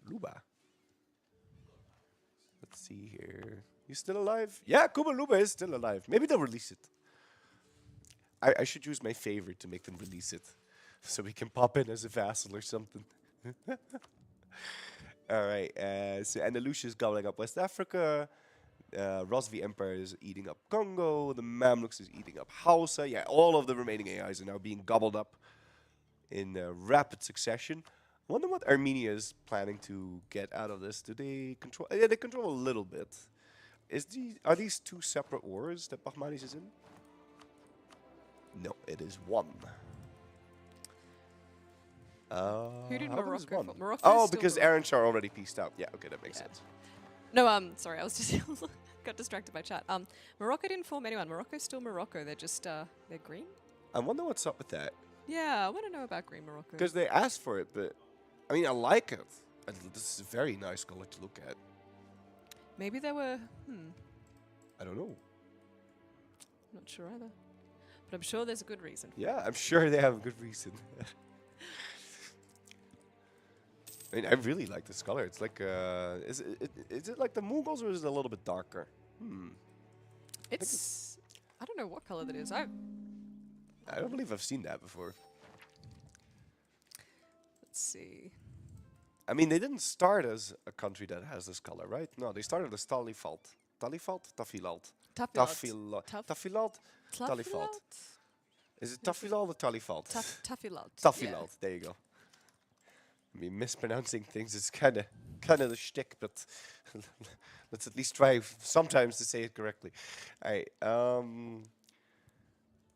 Luba. Let's see here. You still alive? Yeah, Cuba Luba is still alive. Maybe they'll release it. I should use my favorite to make them release it, so we can pop in as a vassal or something. All right. So Andalusia is gobbling up West Africa. Rosvi Empire is eating up Congo. The Mamluks is eating up Hausa. Yeah, all of the remaining AIs are now being gobbled up in rapid succession. I wonder what Armenia is planning to get out of this. Do they control? Yeah, they control a little bit. Are these two separate wars that Bahmanis is in? No, it is one. Who did how come it's Morocco? one? Morocco. Oh, because Aaron Shah already pieced out. Yeah, okay, that makes sense. No, sorry, I was just got distracted by chat. Morocco didn't form anyone. Morocco's still Morocco. They're just they're green. I wonder what's up with that. Yeah, I want to know about green Morocco. Because they asked for it, but I mean, I like it. This is a very nice color to look at. Maybe they were. I don't know. Not sure either. But I'm sure there's a good reason. Yeah, I'm sure they have a good reason. I mean, I really like this color. It's like, is it like the Mughals or is it a little bit darker? It's, I don't know what color that is. I don't believe I've seen that before. Let's see. I mean, they didn't start as a country that has this color, right? No, they started as Talifalt. Tafilalt? Tafilalt? Talifalt. Is it Tafilalt or Talifalt? Tafilalt. Tafilalt, there you go. I mean, mispronouncing things is kind of the shtick, but let's at least try sometimes to say it correctly. All right.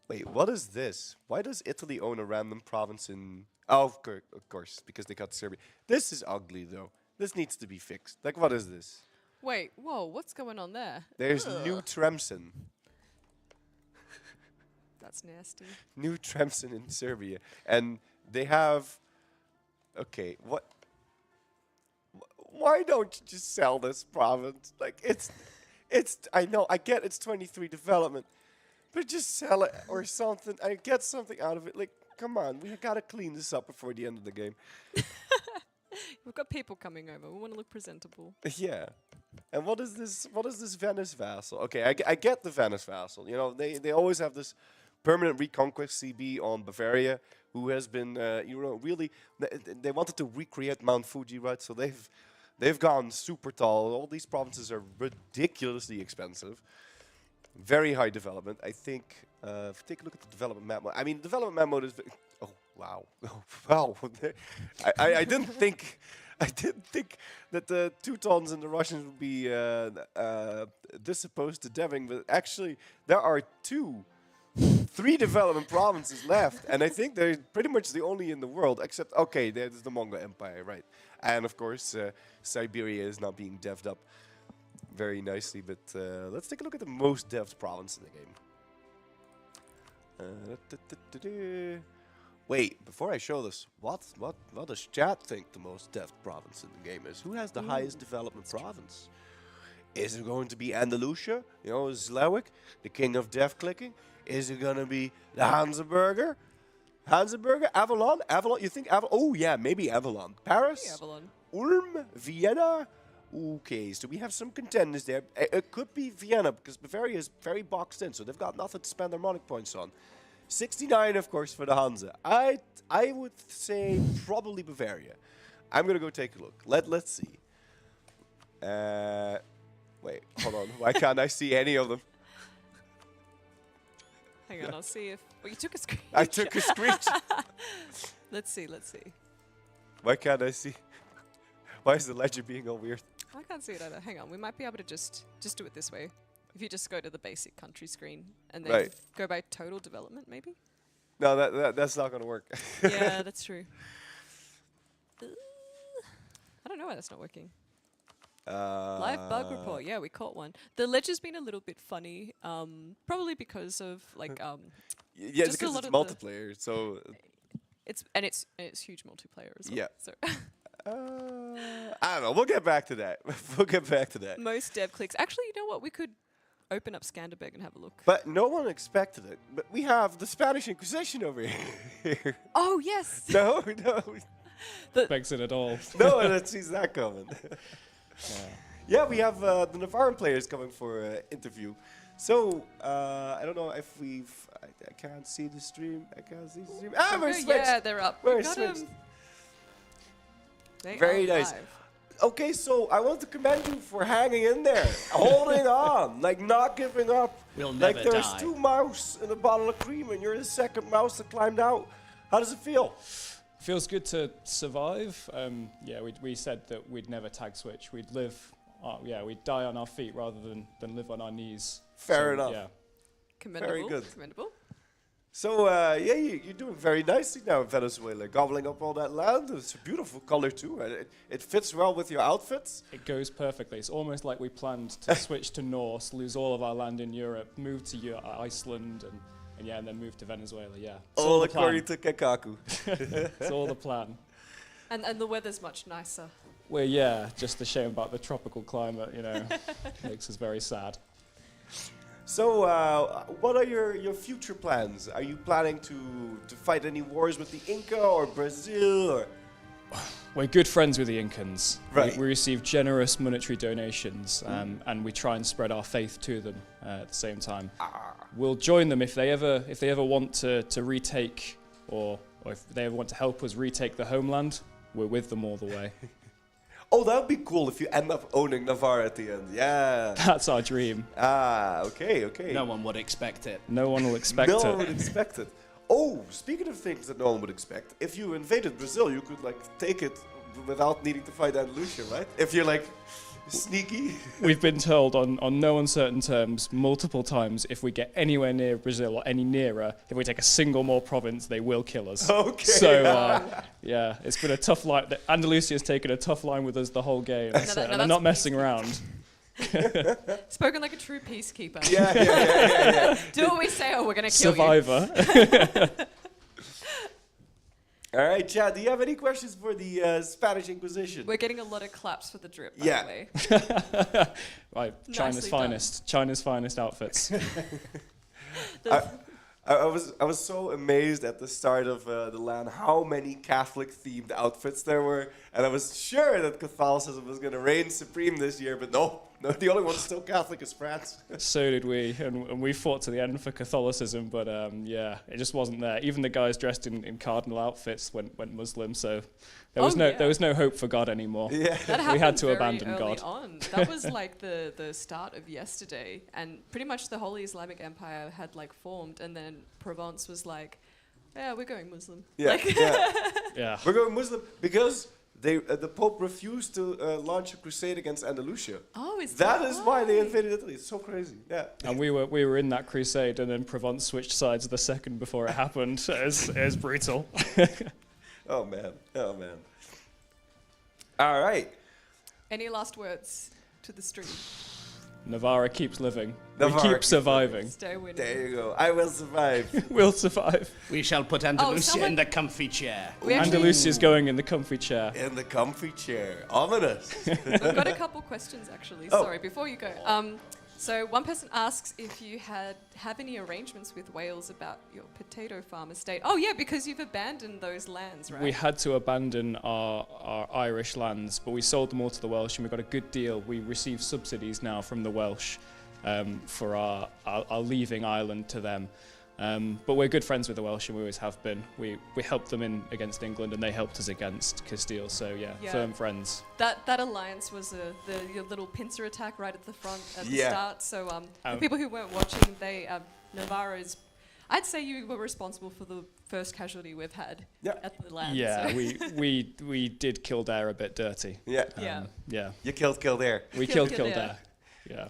Wait, what is this? Why does Italy own a random province in... Oh, of course, because they got Serbia. This is ugly, though. This needs to be fixed. Like, what is this? Wait, whoa, what's going on there? There's New Tremsin. That's nasty. New Tremsin in Serbia. And they have... Okay, what... Why don't you just sell this province? Like, it's... I know, I get it's 23 development, but just sell it or something. I get something out of it. Like, come on, we gotta clean this up before the end of the game. We've got people coming over. We want to look presentable. Yeah. And what is this? What is this Venice vassal? Okay, I get the Venice vassal. You know, they always have this permanent reconquest CB on Bavaria, who has been, really. They wanted to recreate Mount Fuji, right? So they've gone super tall. All these provinces are ridiculously expensive. Very high development. I think. If you take a look at the development map mode, I mean, development map mode is. Oh wow! Oh wow! I didn't think. I didn't think that the Teutons and the Russians would be this opposed to Deving, but actually there are 3 development provinces left, and I think they're pretty much the only in the world, except, okay, there's the Mongol Empire, right? And of course, Siberia is not being devved up very nicely, but let's take a look at the most devved province in the game. Wait, before I show this, what does chat think the most devved province in the game is? Who has the highest development province? Is it going to be Andalusia? You know, Slawic, the king of dev clicking? Is it going to be the Hansa-Burger? Hansa-Burger? Avalon? You think Avalon? Oh yeah, maybe Avalon. Paris? Avalon. Ulm? Vienna? Okay, so we have some contenders there. It could be Vienna, because Bavaria is very boxed in, so they've got nothing to spend their money points on. 69, of course, for the Hansa. I would say probably Bavaria. I'm going to go take a look. Let's see. Wait, hold on. Why can't I see any of them? Hang on, I'll see if... Well, you took a screenshot. I took a screenshot. Let's see. Why can't I see? Why is the ledger being all weird? I can't see it either. Hang on, we might be able to just do it this way. If you just go to the basic country screen and then go by total development, maybe? No, that's not going to work. Yeah, that's true. I don't know why that's not working. Live bug report. Yeah, we caught one. The ledger's been a little bit funny, probably because of like yeah, just because a lot it's of multiplayer. So it's huge multiplayer as well. Yeah. So I don't know. We'll get back to that. We'll get back to that. most dev clicks. Actually, you know what? We could open up Skanderbeg and have a look. But no one expected it. But we have the Spanish Inquisition over here. Oh yes. No. Expects it at all. No one sees that coming. Yeah, we have the Navarre players coming for an interview. So, I don't know if we've... I can't see the stream. Ah, we're switched. Yeah, they're up. We're We got 'em. switched. They Very are nice. live. Okay, so I want to commend you for hanging in there, holding on, like not giving up. We'll like never there's die. 2 mouse in a bottle of cream, and you're the second mouse that climbed out. How does it feel? Feels good to survive. Yeah, we said that we'd never tag switch. We'd live, we'd die on our feet rather than live on our knees. Fair enough. Yeah. Commendable. Very good. Commendable. So, yeah, you're doing very nicely now in Venezuela, gobbling up all that land. It's a beautiful color, too. And it fits well with your outfits. It goes perfectly. It's almost like we planned to switch to Norse, lose all of our land in Europe, move to Iceland, and then move to Venezuela. Yeah. It's All the plan. according to Kakaku. It's all the plan. And the weather's much nicer. Well, just a shame about the tropical climate, makes us very sad. So, what are your future plans? Are you planning to fight any wars with the Inca or Brazil? Or We're good friends with the Incans. Right. We receive generous monetary donations, and we try and spread our faith to them at the same time. We'll join them if they ever want to retake, or if they ever want to help us retake the homeland. We're with them all the way. Oh, that would be cool if you end up owning Navarre at the end. Yeah. That's our dream. Okay. No one would expect it. No one will expect No it. one would expect it. Oh, speaking of things that no one would expect, if you invaded Brazil, you could take it without needing to fight Andalusia, right? If you're sneaky. We've been told on no uncertain terms multiple times, if we get anywhere near Brazil or any nearer, if we take a single more province, they will kill us. Okay. So, it's been a tough line. Andalusia's taken a tough line with us the whole game, and they're not messing around. Spoken like a true peacekeeper. Yeah. Do what we say or we're going to kill Survivor. All right, Chad, do you have any questions for the Spanish Inquisition? you. We're getting a lot of claps for the drip, by Yeah. the way. Right, Nicely done. China's finest outfits. I was so amazed at the start of the LAN how many Catholic-themed outfits there were, and I was sure that Catholicism was going to reign supreme this year, but no, the only one still Catholic is France. So did we, and we fought to the end for Catholicism, but it just wasn't there. Even the guys dressed in cardinal outfits went Muslim, so there was no hope for God anymore. Yeah. That We had happened to very abandon early God. on. That was like the start of yesterday, and pretty much the Holy Islamic Empire had formed, and then Provence was like, yeah, we're going Muslim. Yeah, Yeah. We're going Muslim because the Pope refused to launch a crusade against Andalusia. Oh, is That is why they why? invaded Italy. It's so crazy. Yeah. And we were in that crusade, and then Provence switched sides the second before it happened. It was brutal. Oh man. All right. Any last words to the stream? Navarre keeps living. Navarre We keep keeps surviving. Stay winning. There you go. I will survive. We'll survive. We shall put Andalusia someone- in the comfy chair. We actually Andalusia's going in the comfy chair. In the comfy chair. Ominous. we've got a couple questions actually. Oh. Sorry, before you go. So one person asks if you have any arrangements with Wales about your potato farm estate. Oh yeah, because you've abandoned those lands, right? We had to abandon our Irish lands, but we sold them all to the Welsh, and we got a good deal. We receive subsidies now from the Welsh for our leaving Ireland to them. But we're good friends with the Welsh, and we always have been. We helped them in against England, and they helped us against Castile. So yeah, firm friends. That alliance was your little pincer attack right at the front at the start. So for people who weren't watching, Navarre is. I'd say you were responsible for the first casualty we've had at the land. Yeah, so. we did Kildare a bit dirty. Yeah. Yeah. You killed Kildare. We killed Kildare. Yeah.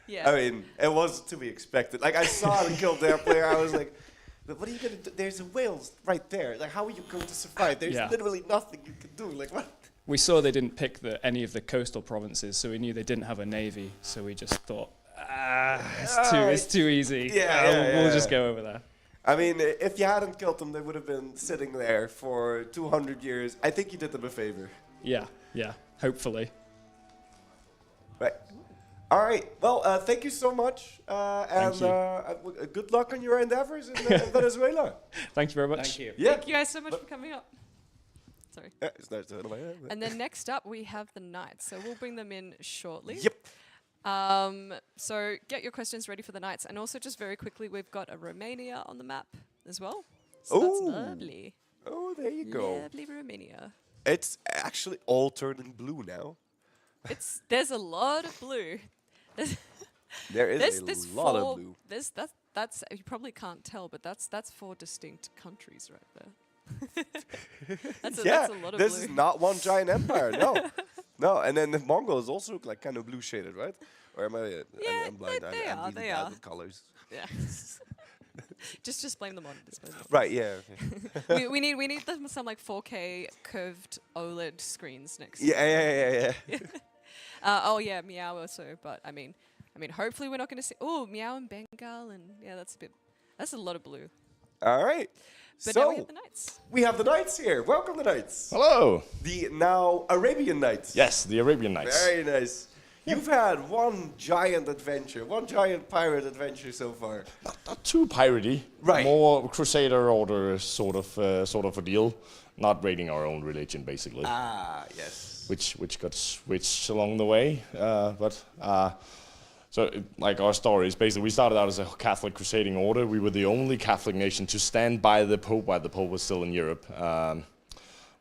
Yeah. I mean, it was to be expected. Like, I saw the Kildare player, I was like, but what are you going to do? There's a Wales right there. Like, how are you going to survive? There's literally nothing you can do. Like, what? We saw they didn't pick any of the coastal provinces, so we knew they didn't have a navy. So we just thought, it's too easy. We'll just go over there. I mean, if you hadn't killed them, they would have been sitting there for 200 years. I think you did them a favor. Yeah, hopefully. Right. All right. Well, thank you so much. And good luck on your endeavors in Venezuela. Thank you very much. Thank you. Yeah. Thank you guys so much for coming up. Sorry. It's nice to And then next up we have the Knights. So we'll bring them in shortly. Yep. So get your questions ready for the Knights. And also just very quickly, we've got a Romania on the map as well. So that's lovely. Oh, there you go. Lovely Romania. It's actually all turning blue now. There's a lot of blue. There is there's a lot four, of blue. That's you probably can't tell, but that's 4 distinct countries right there. that's a lot of this blue. is not one giant empire. No. And then the Mongols also look like kind of blue shaded, right? Or am I? I'm blind. I'm really bad with colors. Yeah. just blame them on display. Right. Yeah. Okay. we need some like 4K curved OLED screens next. Yeah. Oh yeah, Meow also, but I mean, hopefully we're not going to see. Oh, Meow and Bengal, and that's a lot of blue. All right. But so now we have the Knights. We have the Knights here. Welcome, the Knights. Hello. The now Arabian Knights. Yes, the Arabian Knights. Very nice. You've had one giant adventure, one giant pirate adventure so far. Not too piratey. Right. More Crusader order sort of a deal. Not raiding our own religion, basically. Ah, yes. Which got switched along the way, so like our story is basically we started out as a Catholic crusading order. We were the only Catholic nation to stand by the Pope while the Pope was still in Europe.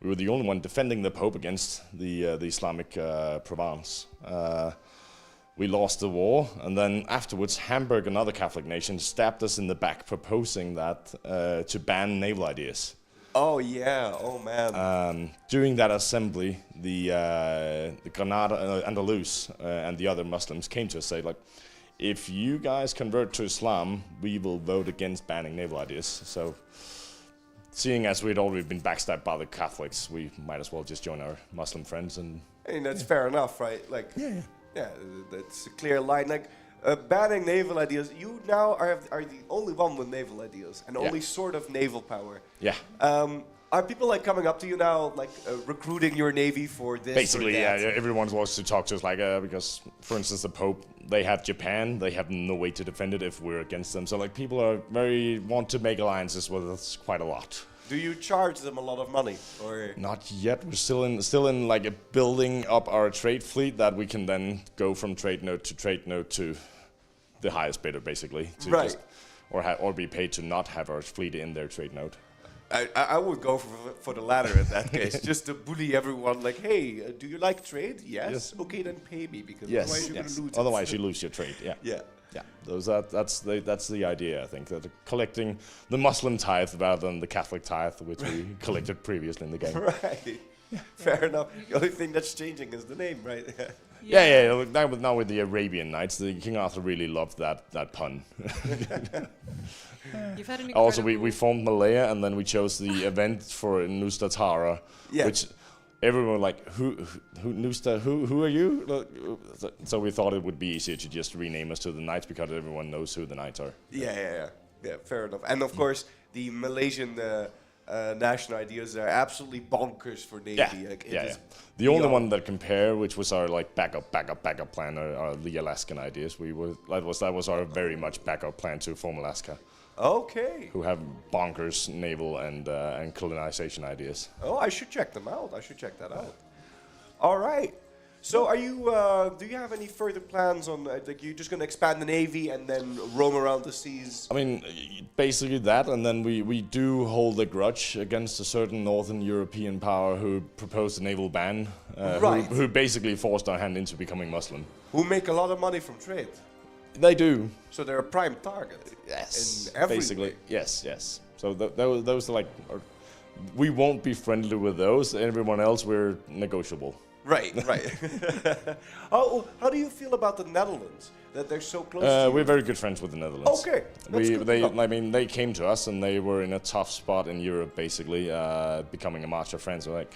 We were the only one defending the Pope against the Islamic Provence. We lost the war, and then afterwards Hamburg, another Catholic nation, stabbed us in the back, proposing that to ban naval ideas. Oh yeah! Oh man! During that assembly, the Granada, Andalus, and the other Muslims came to us say, like, if you guys convert to Islam, we will vote against banning naval ideas. So, seeing as we'd already been backstabbed by the Catholics, we might as well just join our Muslim friends. And I mean, that's fair enough, right? Like, yeah, that's a clear line. Like, banning naval ideas. You now are the only one with naval ideas and only sort of naval power. Yeah. Are people like coming up to you now, like recruiting your navy for this? Basically, or that? yeah. Everyone wants to talk to us, like, because, for instance, the Pope, they have Japan. They have no way to defend it if we're against them. So, like, people want to make alliances with us quite a lot. Do you charge them a lot of money, or not yet? We're still in like a building up our trade fleet that we can then go from trade node to the highest bidder, basically, to right? Or be paid to not have our fleet in their trade node. I would go for the latter in that case, just to bully everyone. Like, hey, do you like trade? Yes. Okay, then pay me because otherwise you're gonna lose. Otherwise you lose your trade. Yeah. Yeah. That's the idea. I think that collecting the Muslim tithe rather than the Catholic tithe, which we collected previously in the game. Right. Fair enough. The only thing that's changing is the name, right? Yeah. Now with the Arabian Knights, the King Arthur really loved that pun. You've had an also, we formed Malaya, and then we chose the event for Nustatara, which everyone like, who Nusta, who are you? So we thought it would be easier to just rename us to the Knights because everyone knows who the Knights are. Yeah. Fair enough. And of course, the Malaysian national ideas are absolutely bonkers for Navy. Yeah, Like, it yeah, is yeah. The only beyond. one that compare, which was our like backup plan, are the Alaskan ideas. That was our very much backup plan to form Alaska, Okay. who have bonkers naval and colonization ideas. Oh, I should check them out. I should check that out. All right. So, are you? Do you have any further plans on? Like, you're just gonna expand the navy and then roam around the seas? I mean, basically that, and then we do hold a grudge against a certain Northern European power who proposed a naval ban, Right. who basically forced our hand into becoming Muslim. Who make a lot of money from trade? They do. So they're a prime target. Yes. In every Basically, way. yes. So those are like, we won't be friendly with those. Everyone else, we're negotiable. Right. How do you feel about the Netherlands? That they're so close to you? We're very good friends with the Netherlands. Okay, that's good to know. I mean, they came to us and they were in a tough spot in Europe, basically, becoming a master friend. So like,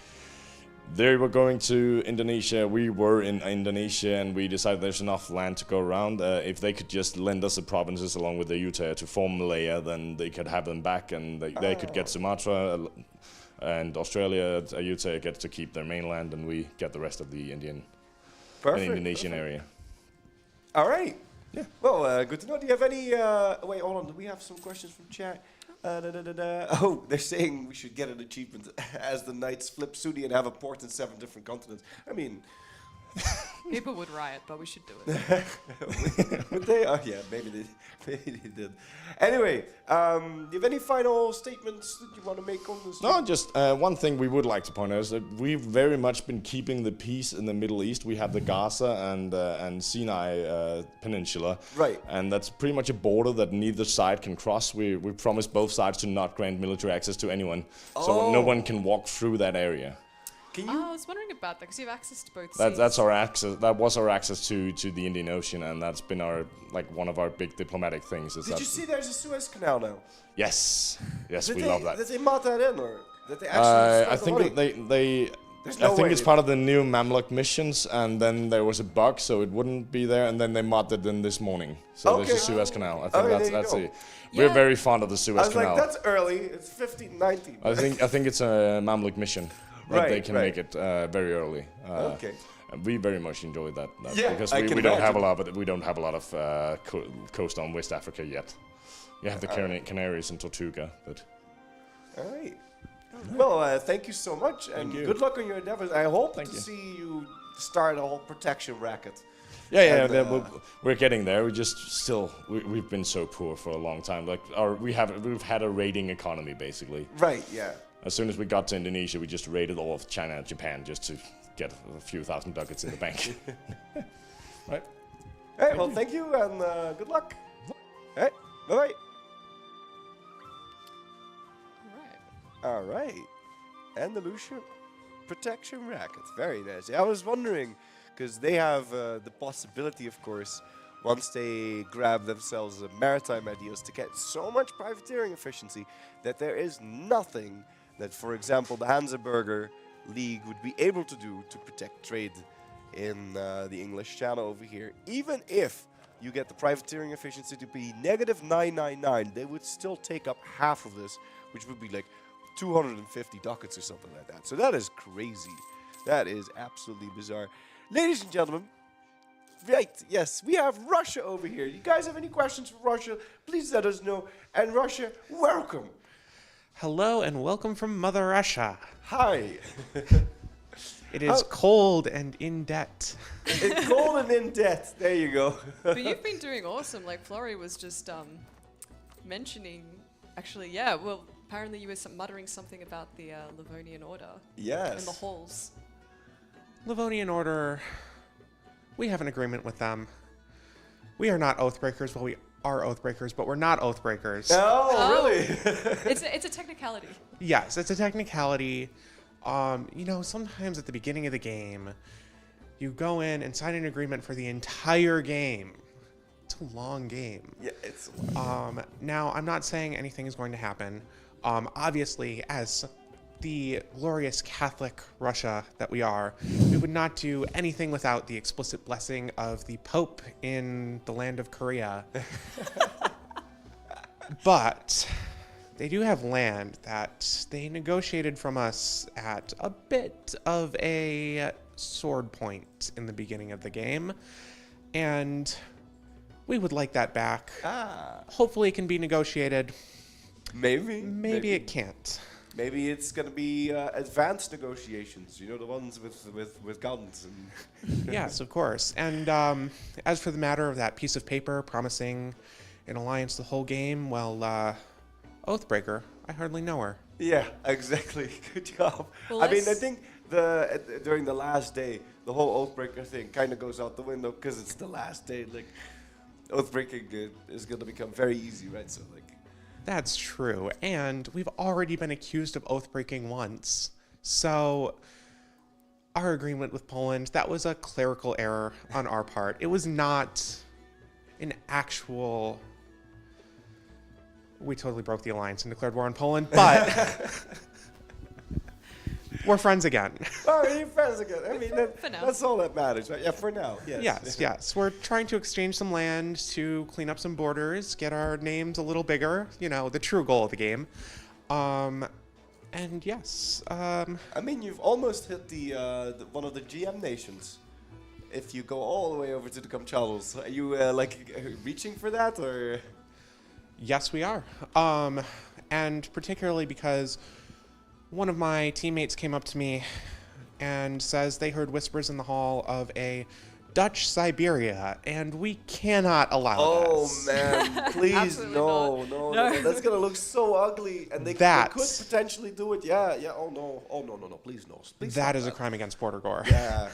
they were going to Indonesia. We were in Indonesia, and we decided there's enough land to go around. If they could just lend us the provinces along with the Utah to form Malaya, then they could have them back, and they could get Sumatra. And Australia, Utah gets to keep their mainland, and we get the rest of the Indian and Indonesian area. All right. Yeah. Well, good to know. Do you have any? Wait, hold on. Do we have some questions from chat? Oh, they're saying we should get an achievement as the Knights flip Sunni and have a port in 7 different continents. I mean, People would riot, but we should do it. would they? Oh, yeah, maybe they did. Anyway, do you have any final statements that you want to make on this? No, just one thing we would like to point out is that we've very much been keeping the peace in the Middle East. We have the Gaza and Sinai Peninsula. Right. And that's pretty much a border that neither side can cross. We promise both sides to not grant military access to anyone. So no one can walk through that area. Can I you? was wondering about that because you have access to both That's seas. our access. That was our access to the Indian Ocean, and that's been our one of our big diplomatic things. Is Did that you see there's a Suez Canal now? Yes, Did we they, love that. Did they mod that in, or did they actually? I think that they There's I no think way it's they- part of the new Mamluk missions, and then there was a bug, so it wouldn't be there, and then they modded in this morning. So there's Okay. the Suez Canal. I think Okay, there you that's go. it. We're Yeah. very fond of the Suez I was Canal. like, that's early. It's 1590. I think it's a Mamluk mission. That they Right, can right. make it very early. Okay. And we very much enjoyed that Yeah, because I we can don't have a imagine. lot, but we don't have a lot of coast on West Africa yet. You have the Canaries and Tortuga, but All right. Well, thank you so much, and you. good luck on your endeavors. I hope Thank to you. see you start a whole protection racket. yeah, And, we're getting there. We just still we've been so poor for a long time. Like we've had a raiding economy basically. Right. Yeah. As soon as we got to Indonesia, we just raided all of China and Japan just to get a few thousand ducats in the bank. Right. All right. Well, thank you, and good luck. All right. Bye bye. All right. All right. Andalusia protection racket. Very nice. I was wondering, because they have the possibility, of course, once they grab themselves maritime ideas, to get so much privateering efficiency that there is nothing that, for example, the Hansa-Burger League would be able to do to protect trade in the English Channel over here. Even if you get the privateering efficiency to be negative 999, they would still take up half of this, which would be like 250 ducats or something like that. So that is crazy. That is absolutely bizarre. Ladies and gentlemen, right, yes, we have Russia over here. You guys have any questions for Russia? Please let us know. And Russia, welcome. Hello and welcome from Mother Russia. Hi. It is cold and in debt. It's cold and in debt. There you go. But you've been doing awesome. Like Flory was just mentioning, actually, yeah. Well, apparently you were muttering something about the Livonian Order Yes. and the halls. Livonian Order, we have an agreement with them. We are not Oathbreakers. Well, we are Oathbreakers, but we're not Oathbreakers. Oh, really? It's a technicality. Yes, it's a technicality. You know, sometimes at the beginning of the game, you go in and sign an agreement for the entire game. It's a long game. Yeah, it's. Now, I'm not saying anything is going to happen. Obviously, as the glorious Catholic Russia that we are, we would not do anything without the explicit blessing of the Pope in the land of Korea. But they do have land that they negotiated from us at a bit of a sword point in the beginning of the game. And we would like that back. Hopefully it can be negotiated. Maybe it can't. Maybe it's gonna be advanced negotiations. You know, the ones with guns and. Yes, of course. And as for the matter of that piece of paper promising an alliance the whole game, well, Oathbreaker, I hardly know her. Yeah, exactly. Good job. Well, I mean, I let's- think during the last day, the whole Oathbreaker thing kind of goes out the window because it's the last day. Like, Oathbreaking is gonna become very easy, right? So like. That's true. And we've already been accused of oath-breaking once. So our agreement with Poland, that was a clerical error on our part. It was not an actual... We totally broke the alliance and declared war on Poland, but we're friends again. Oh, you're friends again. I mean, For now. that's all that matters, right? Yeah, for now. Yes. We're trying to exchange some land to clean up some borders, get our names a little bigger, you know, the true goal of the game. And yes, I mean, you've almost hit the one of the GM nations. If you go all the way over to the Kamchalos, are you reaching for that, or? yes, we are. And particularly because one of my teammates came up to me and says they heard whispers in the hall of a Dutch Siberia, and we cannot allow this. Oh man, please Absolutely no, not. no, No. no, that's gonna look so ugly, and they could That's- potentially do it. Yeah. Oh no, please no. Please That stop is a crime against border gore. Yeah.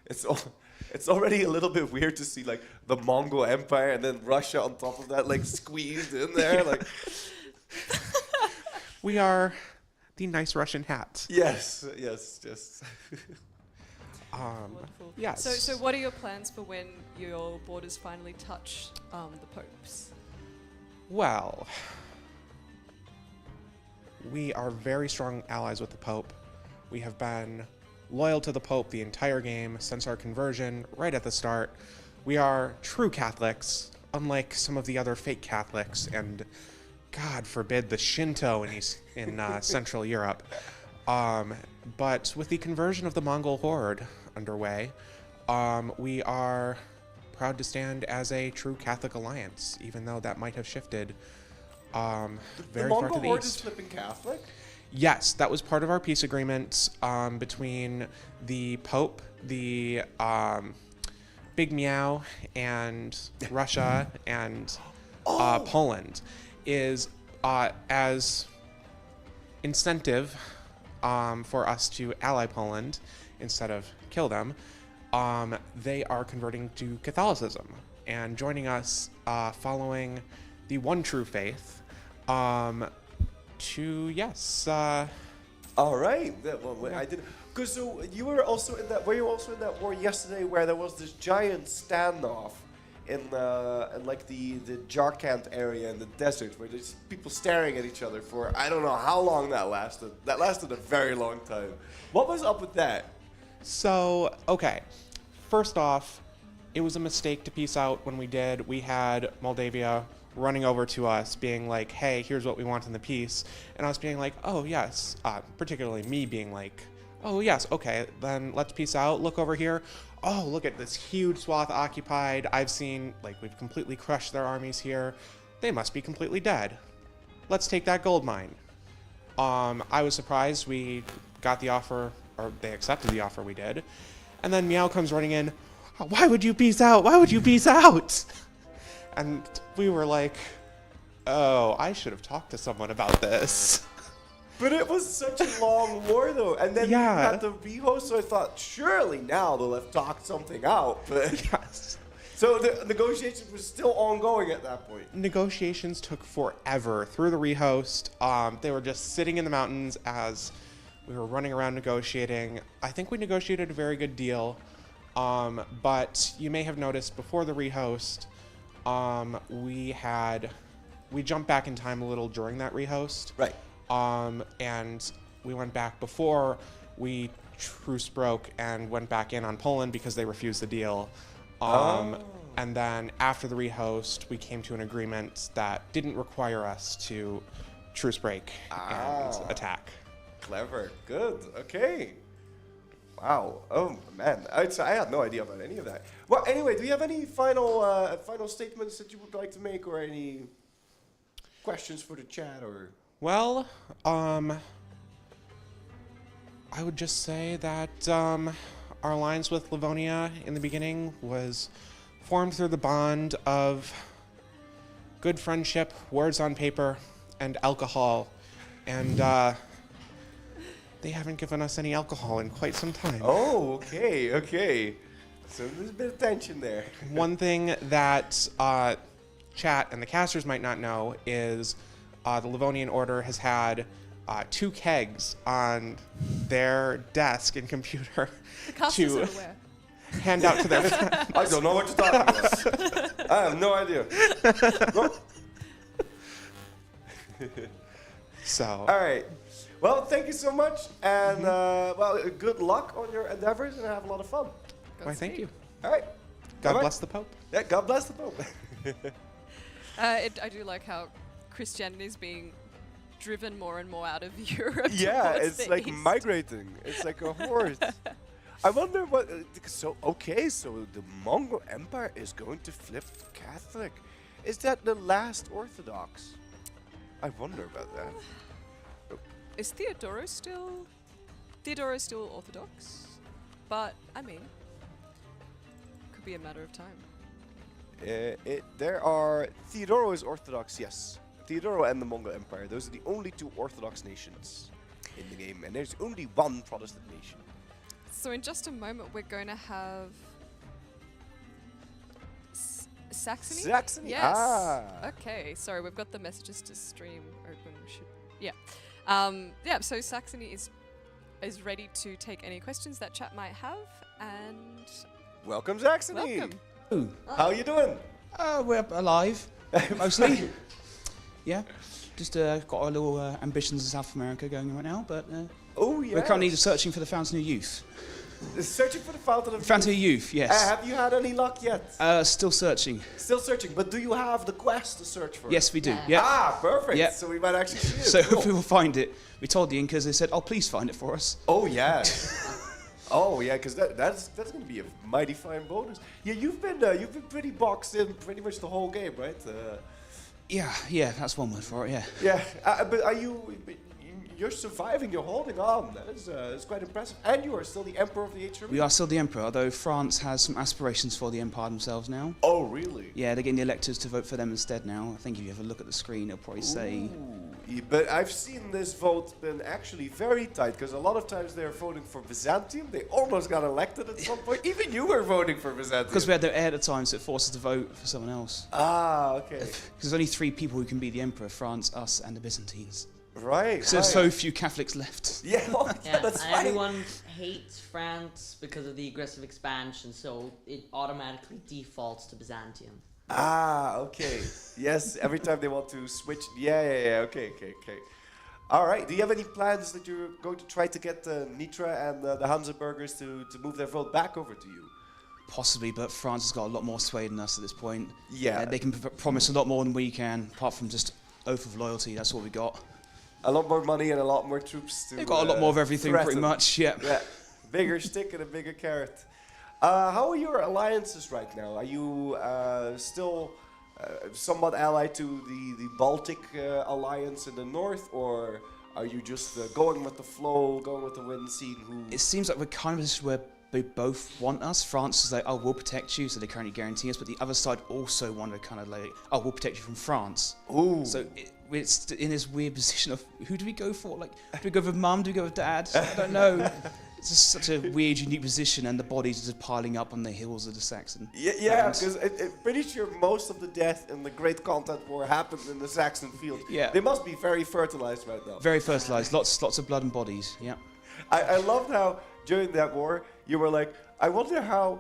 It's already a little bit weird to see like the Mongol Empire and then Russia on top of that, like squeezed in there. Like, We are the nice Russian hat. yes. Wonderful. Yes. So what are your plans for when your borders finally touch the popes? Well, we are very strong allies with the Pope. We have been loyal to the Pope the entire game since our conversion, right at the start. We are true Catholics, unlike some of the other fake Catholics, and God forbid the Shinto in Central Europe. But with the conversion of the Mongol horde underway, we are proud to stand as a true Catholic alliance, even though that might have shifted The very far to Mongol the horde is east. flipping Catholic. Yes, that was part of our peace agreement between the Pope, the Big Meow, and Russia and Poland, is as incentive for us to ally Poland instead of kill them. They are converting to Catholicism and joining us, following the one true faith. All right. I didn't. Cause so you were also in that. Were you also in that war yesterday where there was this giant standoff in like the Jarkant area in the desert where there's people staring at each other for I don't know how long that lasted. That lasted a very long time. What was up with that? So, okay. First off, it was a mistake to peace out when we did. We had Moldavia running over to us being like, hey, here's what we want in the peace. And I was being like, oh, yes. Particularly me being like, oh, yes, okay, then let's peace out. Look over here. Oh, look at this huge swath occupied. I've seen, like, we've completely crushed their armies here. They must be completely dead. Let's take that gold mine. I was surprised we got the offer, or they accepted the offer we did. And then Meow comes running in. Why would you peace out? Why would you peace out? And we were like, oh, I should have talked to someone about this. But it was such a long war though, and then Yeah. you had the Rehost, so I thought surely now they'll have talked something out. But Yes. so the negotiations were still ongoing at that point. Negotiations took forever through the Rehost. They were just sitting in the mountains as we were running around negotiating. I think we negotiated a very good deal. But you may have noticed before the Rehost, we jumped back in time a little during that Rehost. Right. And we went back before we truce broke and went back in on Poland because they refused the deal. And then after the Rehost, we came to an agreement that didn't require us to truce break and attack. Clever. Good. Okay. Wow. Oh man, I had no idea about any of that. Well, anyway, do you have any final statements that you would like to make, or any questions for the chat, or? Well, I would just say that our alliance with Livonia in the beginning was formed through the bond of good friendship, words on paper, and alcohol, and they haven't given us any alcohol in quite some time. Oh, okay. So there's a bit of tension there. One thing that chat and the casters might not know is the Livonian Order has had 2 kegs on their desk and computer The casters to are aware. hand out to their friends. I don't know what you're talking about. I have no idea. So, All right. Well, thank you so much, and well, good luck on your endeavors, and have a lot of fun. why, thank you. All right. God Bye-bye. bless the Pope. Yeah, God bless the Pope. I do like how Christianity is being driven more and more out of Europe. Yeah, towards it's the like east. migrating. It's like a horse. I wonder what. So the Mongol Empire is going to flip Catholic. Is that the last Orthodox? I wonder about that. Is Theodoro still Orthodox? But I mean, could be a matter of time. Theodoro is Orthodox, yes. Theodoro and the Mongol Empire. Those are the only 2 Orthodox nations in the game, and there's only 1 Protestant nation. So in just a moment, we're going to have Saxony. Saxony. Yes. Ah. Okay. Sorry, we've got the messages to stream open. Yeah. Yeah. So Saxony is ready to take any questions that chat might have, and Welcome, Saxony. welcome. How you doing? We're alive, mostly. Yeah, just got our little ambitions in South America going right now, but Oh yeah. we're currently searching for the Fountain of Youth. Searching for the Fountain of Fountain of Youth. Youth, yes. Have you had any luck yet? Still searching. Still searching, but do you have the quest to search for? Yes, we do. Yeah. Ah, perfect. Yeah. So we might actually see it. So Cool. if we will find it, we told the Incas. They said, "Oh, please find it for us." Oh yeah. Oh yeah, because that's going to be a mighty fine bonus. Yeah, you've been pretty boxed in pretty much the whole game, right? Yeah, that's one word for it. Yeah. Yeah, but you're surviving. You're holding on. That is quite impressive. And you are still the Emperor of the H. We are still the Emperor, although France has some aspirations for the Empire themselves now. Oh really? Yeah, they're getting the electors to vote for them instead now. I think if you have a look at the screen, it'll probably say. Yeah, but I've seen this vote been actually very tight, because a lot of times they're voting for Byzantium. They almost got elected at some point. Even you were voting for Byzantium. Because we had their heir at the time, so it forced us to vote for someone else. Ah, okay. Because there's only 3 people who can be the Emperor: France, us, and the Byzantines. Right. So there's right. so few Catholics left. Yeah, well, Yeah, that's and fine. everyone hates France because of the aggressive expansion, so it automatically defaults to Byzantium. Ah, okay. Yes, every time they want to switch. Yeah. Okay. All right. Do you have any plans that you're going to try to get Nitra and the Hansa-Burgers to move their vote back over to you? Possibly, but France has got a lot more sway than us at this point. Yeah. They can promise a lot more than we can, apart from just oath of loyalty. That's what we got. A lot more money and a lot more troops to. They've got a lot more of everything, pretty threaten. much. Yeah. Yeah. Bigger stick and a bigger carrot. How are your alliances right now? Are you still somewhat allied to the Baltic alliance in the north, or are you just going with the flow, going with the wind, seeing who? It seems like we're kind of where they both want us. France is like, "Oh, we'll protect you," so they currently guarantee us. But the other side also want to kind of like, "Oh, we'll protect you from France." Ooh. So we're in this weird position of who do we go for? Like, do we go with mum? Do we go with dad? I don't know. It's just such a weird, unique position, and the bodies are just piling up on the hills of the Saxon. Yeah, because I'm pretty sure most of the death in the Great Content War happened in the Saxon field. Yeah. They must be very fertilized right now. Very fertilized, lots of blood and bodies. Yeah. I loved how during that war you were like, I wonder how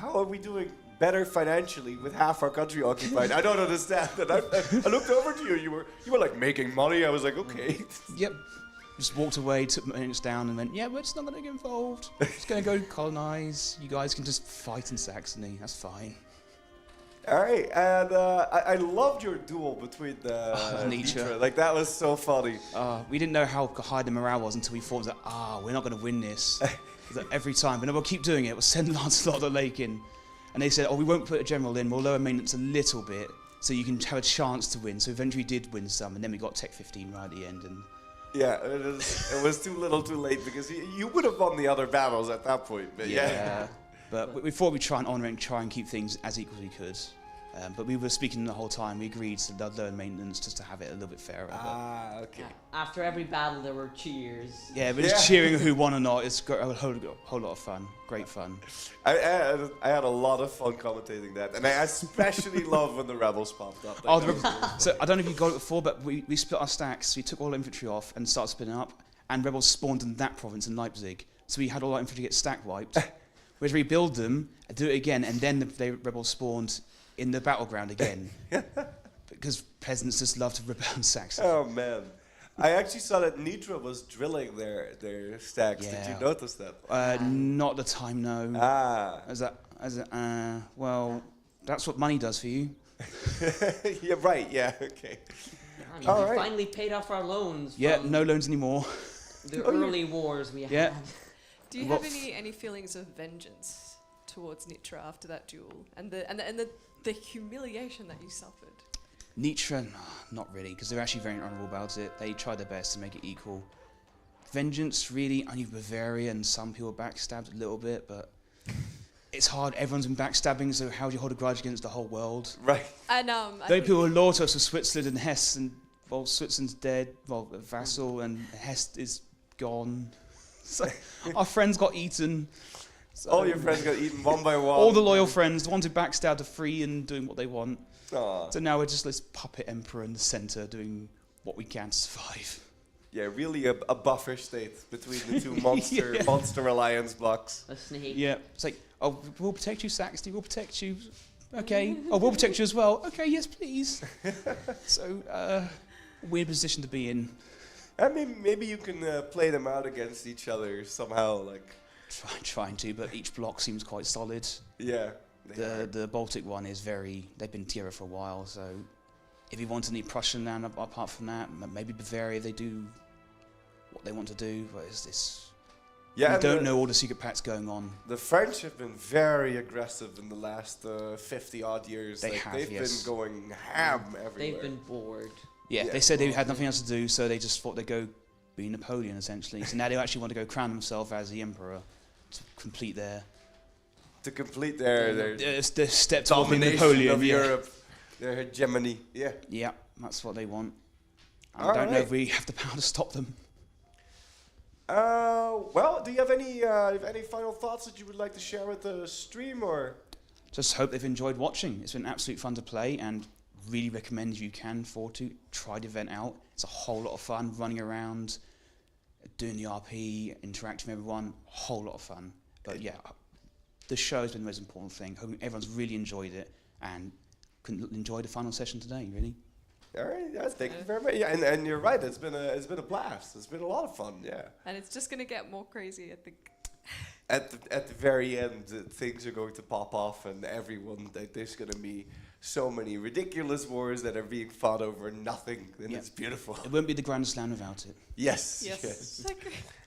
are we doing better financially with half our country occupied? I don't understand. And I looked over to you. You were like making money. I was like, okay. Yep. Just walked away, took my minutes down, and went, yeah, we're just not going to get involved. Just going to go colonize. You guys can just fight in Saxony. That's fine. All right, and I loved your duel between the Nitra. Like that was so funny. We didn't know how high the morale was until we thought that, we're not going to win this. That every time, but no, we'll keep doing it. We'll send Lancelot the Lake in. And they said, we won't put a general in, we'll lower maintenance a little bit so you can have a chance to win. So eventually we did win some, and then we got Tech 15 right at the end. And Yeah, it was too little too late because you would have won the other battles at that point. But yeah. But we thought we'd try and honour it and try and keep things as equal as we could. But we were speaking the whole time. We agreed to lower maintenance just to have it a little bit fairer. Okay. After every battle, there were cheers. Yeah, but just cheering who won or not, it's a whole lot of fun. Great fun. I had a lot of fun commentating that, and I especially love when the rebels popped up. So I don't know if you got it before, but we split our stacks. We took all our infantry off and started splitting up, and rebels spawned in that province in Leipzig. So we had all our infantry get stack wiped. We had to rebuild them, do it again, and then the rebels spawned in the battleground again. Because peasants just love to rebel on Saxony. Oh man. I actually saw that Nitra was drilling their stacks. Yeah. Did you notice that? Not the time, no. Well, that's what money does for you. Yeah, right, yeah, okay. I mean, we finally paid off our loans. Yeah, from no loans anymore. the early wars we had. Do you have any feelings of vengeance towards Nitra after that duel and the humiliation that you suffered? Nitra, no, not really, because they're actually very honourable about it. They tried their best to make it equal. Vengeance, really, only Bavaria and some people backstabbed a little bit, but it's hard. Everyone's been backstabbing, so how do you hold a grudge against the whole world? Right. And the only people who are loyal to us are Switzerland and Hesse, and well, Switzerland's dead, well, a vassal, and Hesse is gone. So our friends got eaten. So all your friends got eaten one by one. All the loyal friends, the ones who backstabbed are free and doing what they want. Aww. So now we're just this puppet emperor in the centre doing what we can to survive. Yeah, really a buffer state between the two monster alliance blocks. A snake. Yeah, it's like, we'll protect you, Saxony, we'll protect you. Okay. We'll protect you as well. Okay, yes, please. So, weird position to be in. I mean, maybe you can play them out against each other somehow, like. Trying to, but each block seems quite solid. Yeah. The Baltic one is they've been Tira for a while, so if you want any Prussian land apart from that, maybe Bavaria, they do what they want to do, but it's this. Yeah, we don't know all the secret pacts going on. The French have been very aggressive in the last 50 odd years. They've been going ham everywhere. They've been bored. Yeah, they said they had nothing else to do, so they just thought they'd go be Napoleon, essentially. So now they actually want to go crown themselves as the emperor to complete their step domination Napoleon of Europe, their hegemony. Yeah. Yeah, that's what they want. I don't know if we have the power to stop them. Well, do you have any final thoughts that you would like to share with the stream, or? Just hope they've enjoyed watching. It's been absolute fun to play, and really recommend if you can try the event out. It's a whole lot of fun running around, doing the RP, interacting with everyone. A whole lot of fun. But yeah, the show has been the most important thing. Hope everyone's really enjoyed it and can enjoy the final session today. Really. All right. Yes. Thank you very much. Yeah, and you're right. It's been a blast. It's been a lot of fun. Yeah. And it's just gonna get more crazy, I think. At the very end, things are going to pop off, and there's going to be so many ridiculous wars that are being fought over nothing, and it's beautiful. It won't be the Grandest Lan without it. Yes.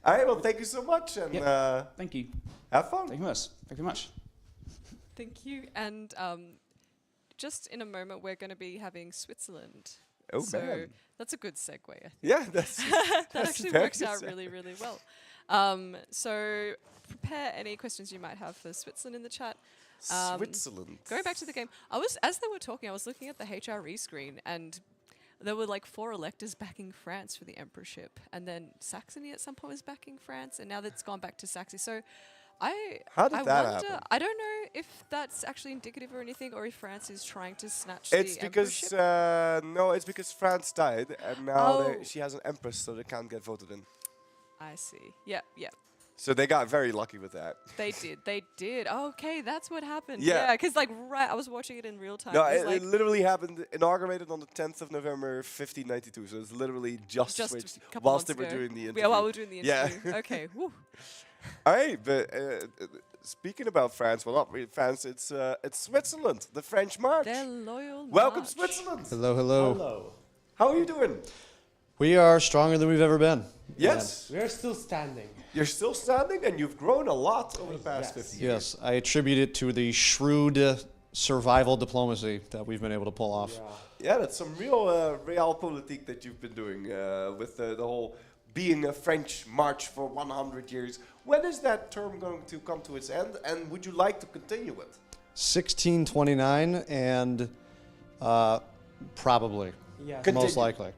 All right. Well, thank you so much, and thank you. Have fun. Thank you very much. Thank you. And just in a moment, we're going to be having Switzerland. Oh, so man. That's a good segue, I think. Yeah, that actually works out really, really well. So prepare any questions you might have for Switzerland in the chat. Switzerland. Going back to the game, as they were talking, I was looking at the HRE screen, and there were like 4 electors backing France for the emperorship, and then Saxony at some point was backing France, and now that's gone back to Saxony. So How did that happen? I don't know if that's actually indicative or anything, or if France is trying to snatch the emperorship. It's because France died, and now she has an empress, so they can't get voted in. I see. Yeah. So they got very lucky with that. They did. Okay, that's what happened. Yeah, because I was watching it in real time. No, it literally happened, inaugurated on the 10th of November, 1592. So it's literally just switched whilst they were doing the interview. Yeah, while we were doing the interview. Yeah. Okay. Woo. All right, but speaking about France, well, not really France. It's Switzerland, the French March. Their loyal Welcome, march. Switzerland. Hello, hello. Hello. How are you doing? We are stronger than we've ever been. Yes, We are still standing. you're still standing, and you've grown a lot over the past Yes. 50 years. Yes, I attribute it to the shrewd survival diplomacy that we've been able to pull off. Yeah, that's some real realpolitik that you've been doing with the whole being a French march for 100 years. When is that term going to come to its end, and would you like to continue it? 1629 and probably, Yeah, most likely.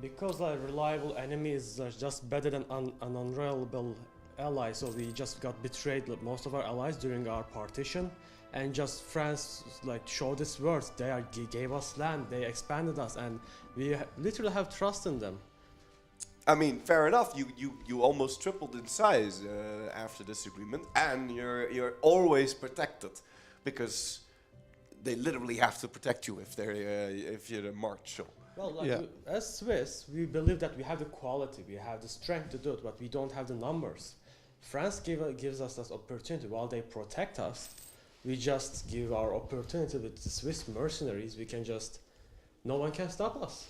because a reliable enemy is just better than an unreliable ally. So we just got betrayed, like, most of our allies during our partition, and just France like showed its worth. They gave us land, they expanded us, and we literally have trust in them. I mean, fair enough. You almost tripled in size after this agreement, and you're always protected because they literally have to protect you if you're a march. So. Well, like Yeah. as Swiss, we believe that we have the quality, we have the strength to do it, but we don't have the numbers. France gives us that opportunity. While they protect us, we just give our opportunity with the Swiss mercenaries. We can just, no one can stop us.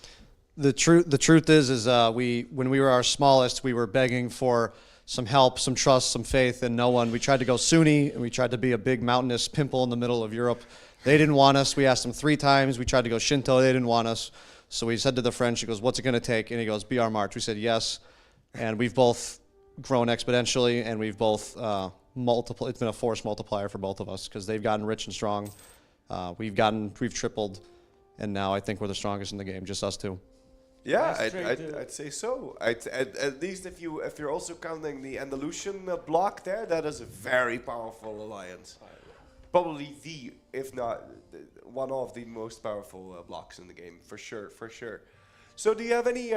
The truth is when we were our smallest, we were begging for some help, some trust, some faith, and no one. We tried to go Sunni, and we tried to be a big mountainous pimple in the middle of Europe. They didn't want us. We asked them 3 times. We tried to go Shinto. They didn't want us. So we said to the French, he goes, "What's it going to take?" And he goes, "Be our march." We said yes, and we've both grown exponentially, and we've both it's been a force multiplier for both of us because they've gotten rich and strong. We've tripled, and now I think we're the strongest in the game, just us two. Yeah, That's true, too. I'd say so. At least if you're also counting the Andalusian bloc there, that is a very powerful alliance. Probably if not one of the most powerful blocks in the game, for sure. So do you have any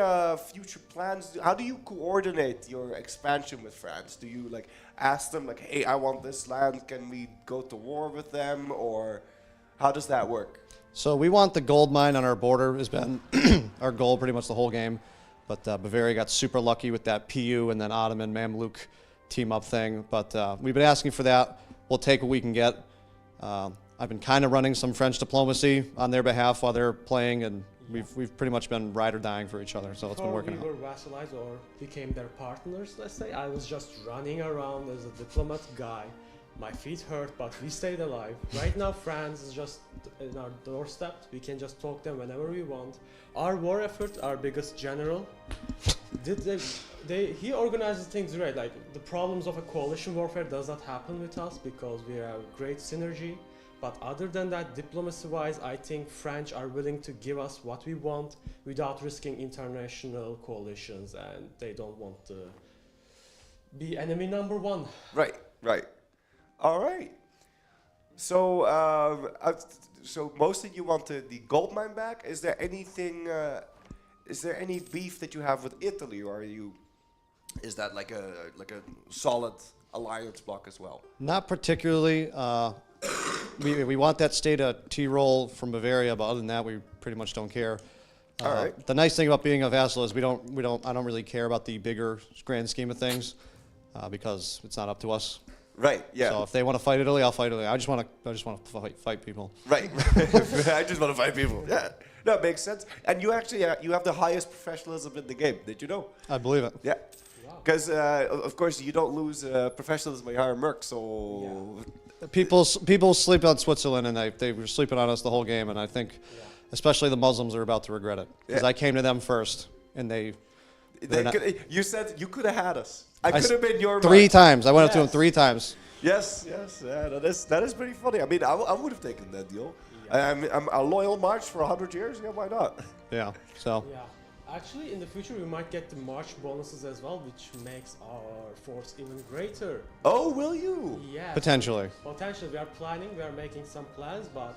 future plans? How do you coordinate your expansion with France? Do you like ask them like, "Hey, I want this land. Can we go to war with them?" Or how does that work? So we want the gold mine on our border has been our goal pretty much the whole game. But Bavaria got super lucky with that PU and then Ottoman Mamluk team up thing. But we've been asking for that. We'll take what we can get. I've been kind of running some French diplomacy on their behalf while they're playing, and we've pretty much been ride or dying for each other. So it's been working out. Before we were vassalized or became their partners, let's say, I was just running around as a diplomat guy. My feet hurt, but we stayed alive. Right now, France is just in our doorstep. We can just talk them whenever we want. Our war effort, our biggest general, he organizes things right. Like the problems of a coalition warfare does not happen with us because we have great synergy. But other than that, diplomacy-wise, I think French are willing to give us what we want without risking international coalitions, and they don't want to be enemy number 1. Right. All right. So, so mostly you want the gold mine back. Is there anything? Is there any beef that you have with Italy, or is that like a solid alliance block as well? Not particularly. We want that state of Tyrol from Bavaria, but other than that, we pretty much don't care. All right. The nice thing about being a vassal is I don't really care about the bigger grand scheme of things because it's not up to us. Right. Yeah. So if they want to fight Italy, I'll fight Italy. I just want to fight people. Right. I just want to fight people. Yeah. No, it makes sense. And you actually you have the highest professionalism in the game. Did you know? I believe it. Yeah. Because of course you don't lose professionalism by hiring mercs. So. Yeah. People sleep on Switzerland, and they were sleeping on us the whole game. And I think, especially the Muslims, are about to regret it because I came to them first, and you said you could have had us. I could have been your 3 times. I went up to him 3 times. Yes. Yeah, that is pretty funny. I mean, I would have taken that deal. Yeah. I'm a loyal march for 100 years. Yeah, why not? Yeah. So. Yeah. Actually, in the future, we might get the march bonuses as well, which makes our force even greater. Oh, will you? Yeah. Potentially. Potentially, we are planning. We are making some plans, but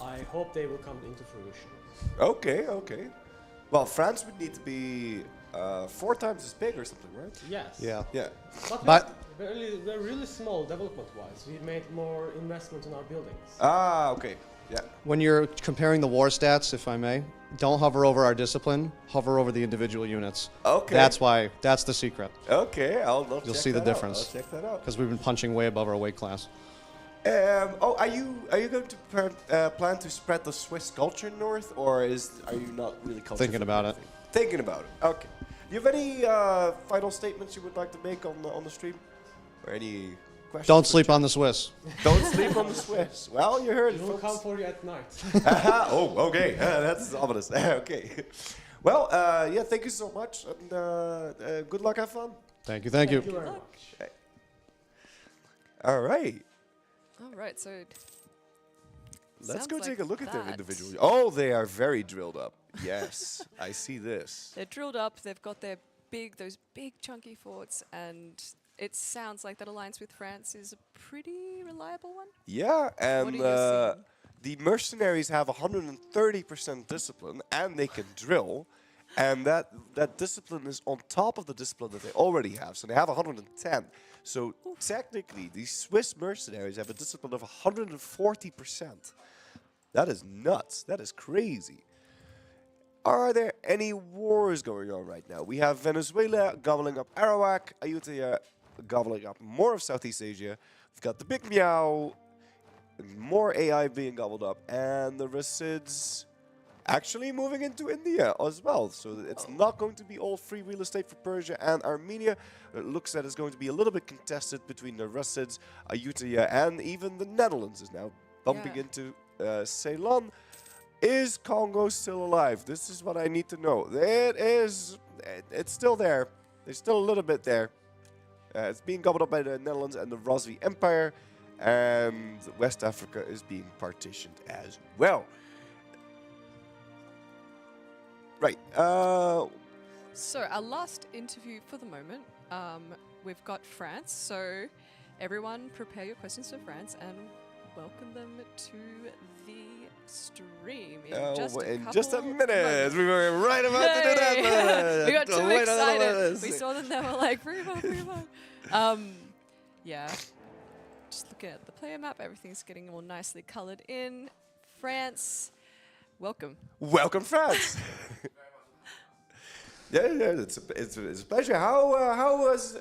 I hope they will come into fruition. Okay. Well, France would need to be 4 times as big or something, right? Yes. Yeah. But we're really small development-wise. We made more investment in our buildings. Ah, okay. Yeah. When you're comparing the war stats, if I may, don't hover over our discipline. Hover over the individual units. Okay. That's the secret. Okay, I'll You'll check see the that difference. I'll check that out. Because we've been punching way above our weight class. Are you going to plan to spread the Swiss culture north, or are you not really culture? Thinking about it. Thinking about it. Okay. Do you have any final statements you would like to make on the stream, or any questions? Don't sleep on the Swiss. Don't sleep on the Swiss. Well, you heard it, We'll folks. come for you at night. Oh, okay. That's ominous. Okay. Well, yeah. Thank you so much, and good luck. Have fun. Thank you. Thank you very much. All right. All right, so Let's sounds go like take a look at them that. individually. Oh, they are very drilled up. Yes, I see this. They're drilled up. They've got those big chunky forts, and it sounds like that alliance with France is a pretty reliable one. Yeah, and What are you the mercenaries have 130% discipline, and they can drill, and that discipline is on top of the discipline that they already have. So they have 110. So technically, these Swiss mercenaries have a discipline of 140%. That is nuts. That is crazy. Are there any wars going on right now? We have Venezuela gobbling up Arawak, Ayutthaya gobbling up more of Southeast Asia. We've got the Big Meow, more AI being gobbled up, and the Rasids actually moving into India as well. So it's not going to be all free real estate for Persia and Armenia. It looks that it's going to be a little bit contested between the Rasids, Ayutthaya, and even the Netherlands is now bumping into Ceylon. Is Congo still alive? This is what I need to know. It is. It's still there. There's still a little bit there. It's being gobbled up by the Netherlands and the Rosvi Empire. And West Africa is being partitioned as well. Right. So our last interview for the moment, we've got France. So everyone prepare your questions for France and welcome them to the stream in just a minute. We were right about to do that. We got too Wait a excited. minute. We saw them. They were like, bring them on. Yeah. Just looking at the player map, everything's getting all nicely colored in. France, welcome. Welcome, France. Yeah, it's a pleasure. How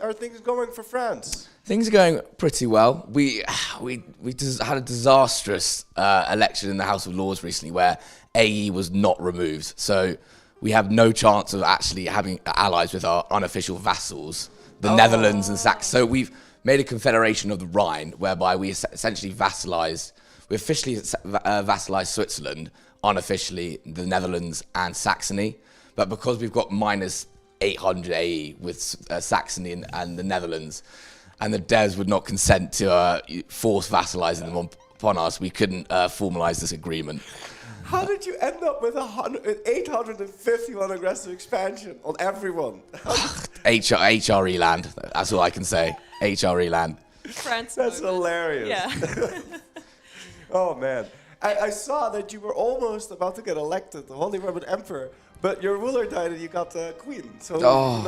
are things going for France? Things are going pretty well. We had a disastrous election in the House of Lords recently where AE was not removed. So we have no chance of actually having allies with our unofficial vassals, the Netherlands and Saxony. So we've made a confederation of the Rhine whereby we essentially vassalized. We officially vassalized Switzerland, unofficially the Netherlands and Saxony. But because we've got minus 800 AE with Saxony and the Netherlands, and the devs would not consent to force vassalizing them upon us, we couldn't formalize this agreement. How did you end up with 851 aggressive expansion on everyone? HRE land, that's all I can say. HRE land. France. That's hilarious. Yeah. Oh, man. I saw that you were almost about to get elected, the Holy Roman Emperor. But your ruler died and you got the queen. So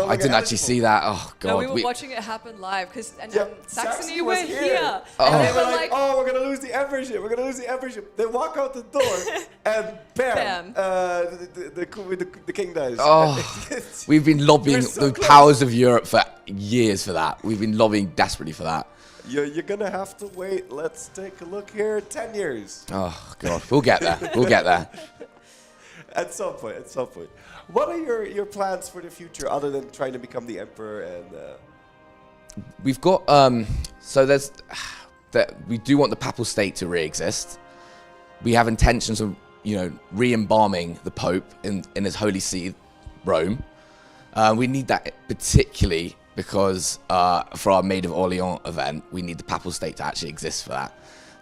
I didn't actually see that. Oh, God. No, we were watching it happen live because Saxony were was here. And And they they were were like, oh, we're going to lose the emperorship. We're going to lose the emperorship. They walk out the door and bam, the king dies. Oh, we've been lobbying so the powers of Europe for years for that. We've been lobbying desperately for that. You're going to have to wait. Let's take a look here. 10 years. Oh, God. We'll get there. We'll get there. At some point. What are your plans for the future other than trying to become the emperor and... We've got... so there's... we do want the papal state to re-exist. We have intentions of, re-embalming the Pope in his holy see, Rome. We need that particularly because for our Maid of Orleans event, we need the papal state to actually exist for that.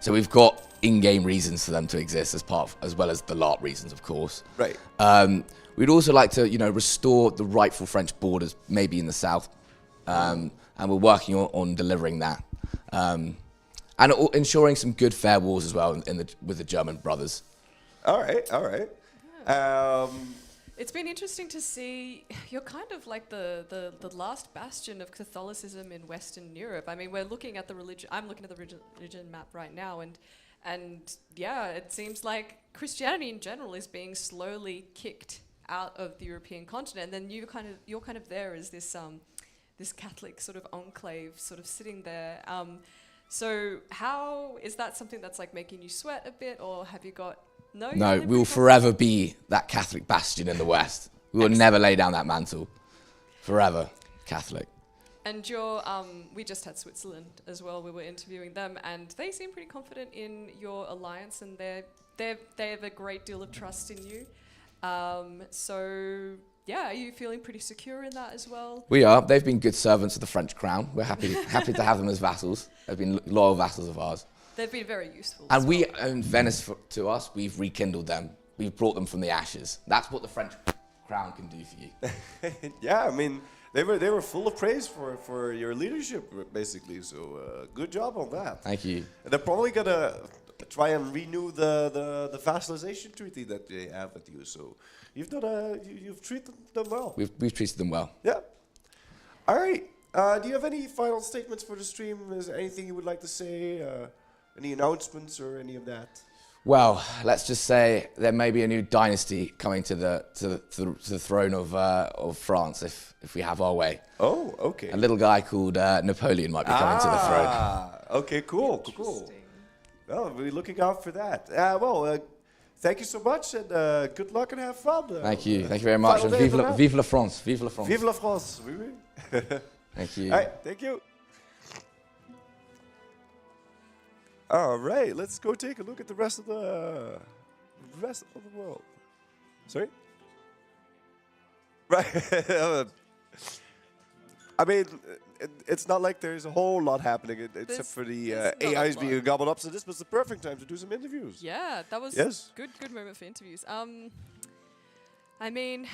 So we've got in-game reasons for them to exist as well as the LARP reasons, of course. Right. We'd also like to, restore the rightful French borders, maybe in the south, and we're working on delivering that, and ensuring some good fair wars as well with the German brothers. All right. It's been interesting to see. You're kind of like the last bastion of Catholicism in Western Europe. I mean, we're looking at the religion. I'm looking at the religion map right now, and And yeah, it seems like Christianity in general is being slowly kicked out of the European continent. And then you're kind of there as this this Catholic sort of enclave, sort of sitting there. So how is that something that's like making you sweat a bit, or have you got no? No, we will forever be that Catholic bastion in the West. We will never lay down that mantle. Forever Catholic. And we just had Switzerland as well. We were interviewing them, and they seem pretty confident in your alliance, and they have a great deal of trust in you. So yeah, are you feeling pretty secure in that as well? We are. They've been good servants of the French crown. We're happy to have them as vassals. They've been loyal vassals of ours. They've been very useful. And we own Venice to us. We've rekindled them. We've brought them from the ashes. That's what the French crown can do for you. Yeah, I mean, they were full of praise for your leadership, basically. So good job on that. Thank you. And they're probably gonna try and renew the vassalization treaty that they have with you. So you've treated them well. We've treated them well. Yeah. All right. Do you have any final statements for the stream? Is there anything you would like to say? Any announcements or any of that? Well, let's just say there may be a new dynasty coming to the throne of France if we have our way. Oh, okay. A little guy called Napoleon might be coming to the throne. Okay, cool. Well, we're looking out for that. Thank you so much, and good luck and have fun. Thank you very much. And vive la France. Vive la France. Vive la France. Oui, oui. Thank you. All right, thank you. All right, let's go take a look at the rest of the world. Sorry? Right. I mean, it's not like there's a whole lot happening except for the AIs being gobbled up. So this was the perfect time to do some interviews. Yeah, that was good moment for interviews. I mean,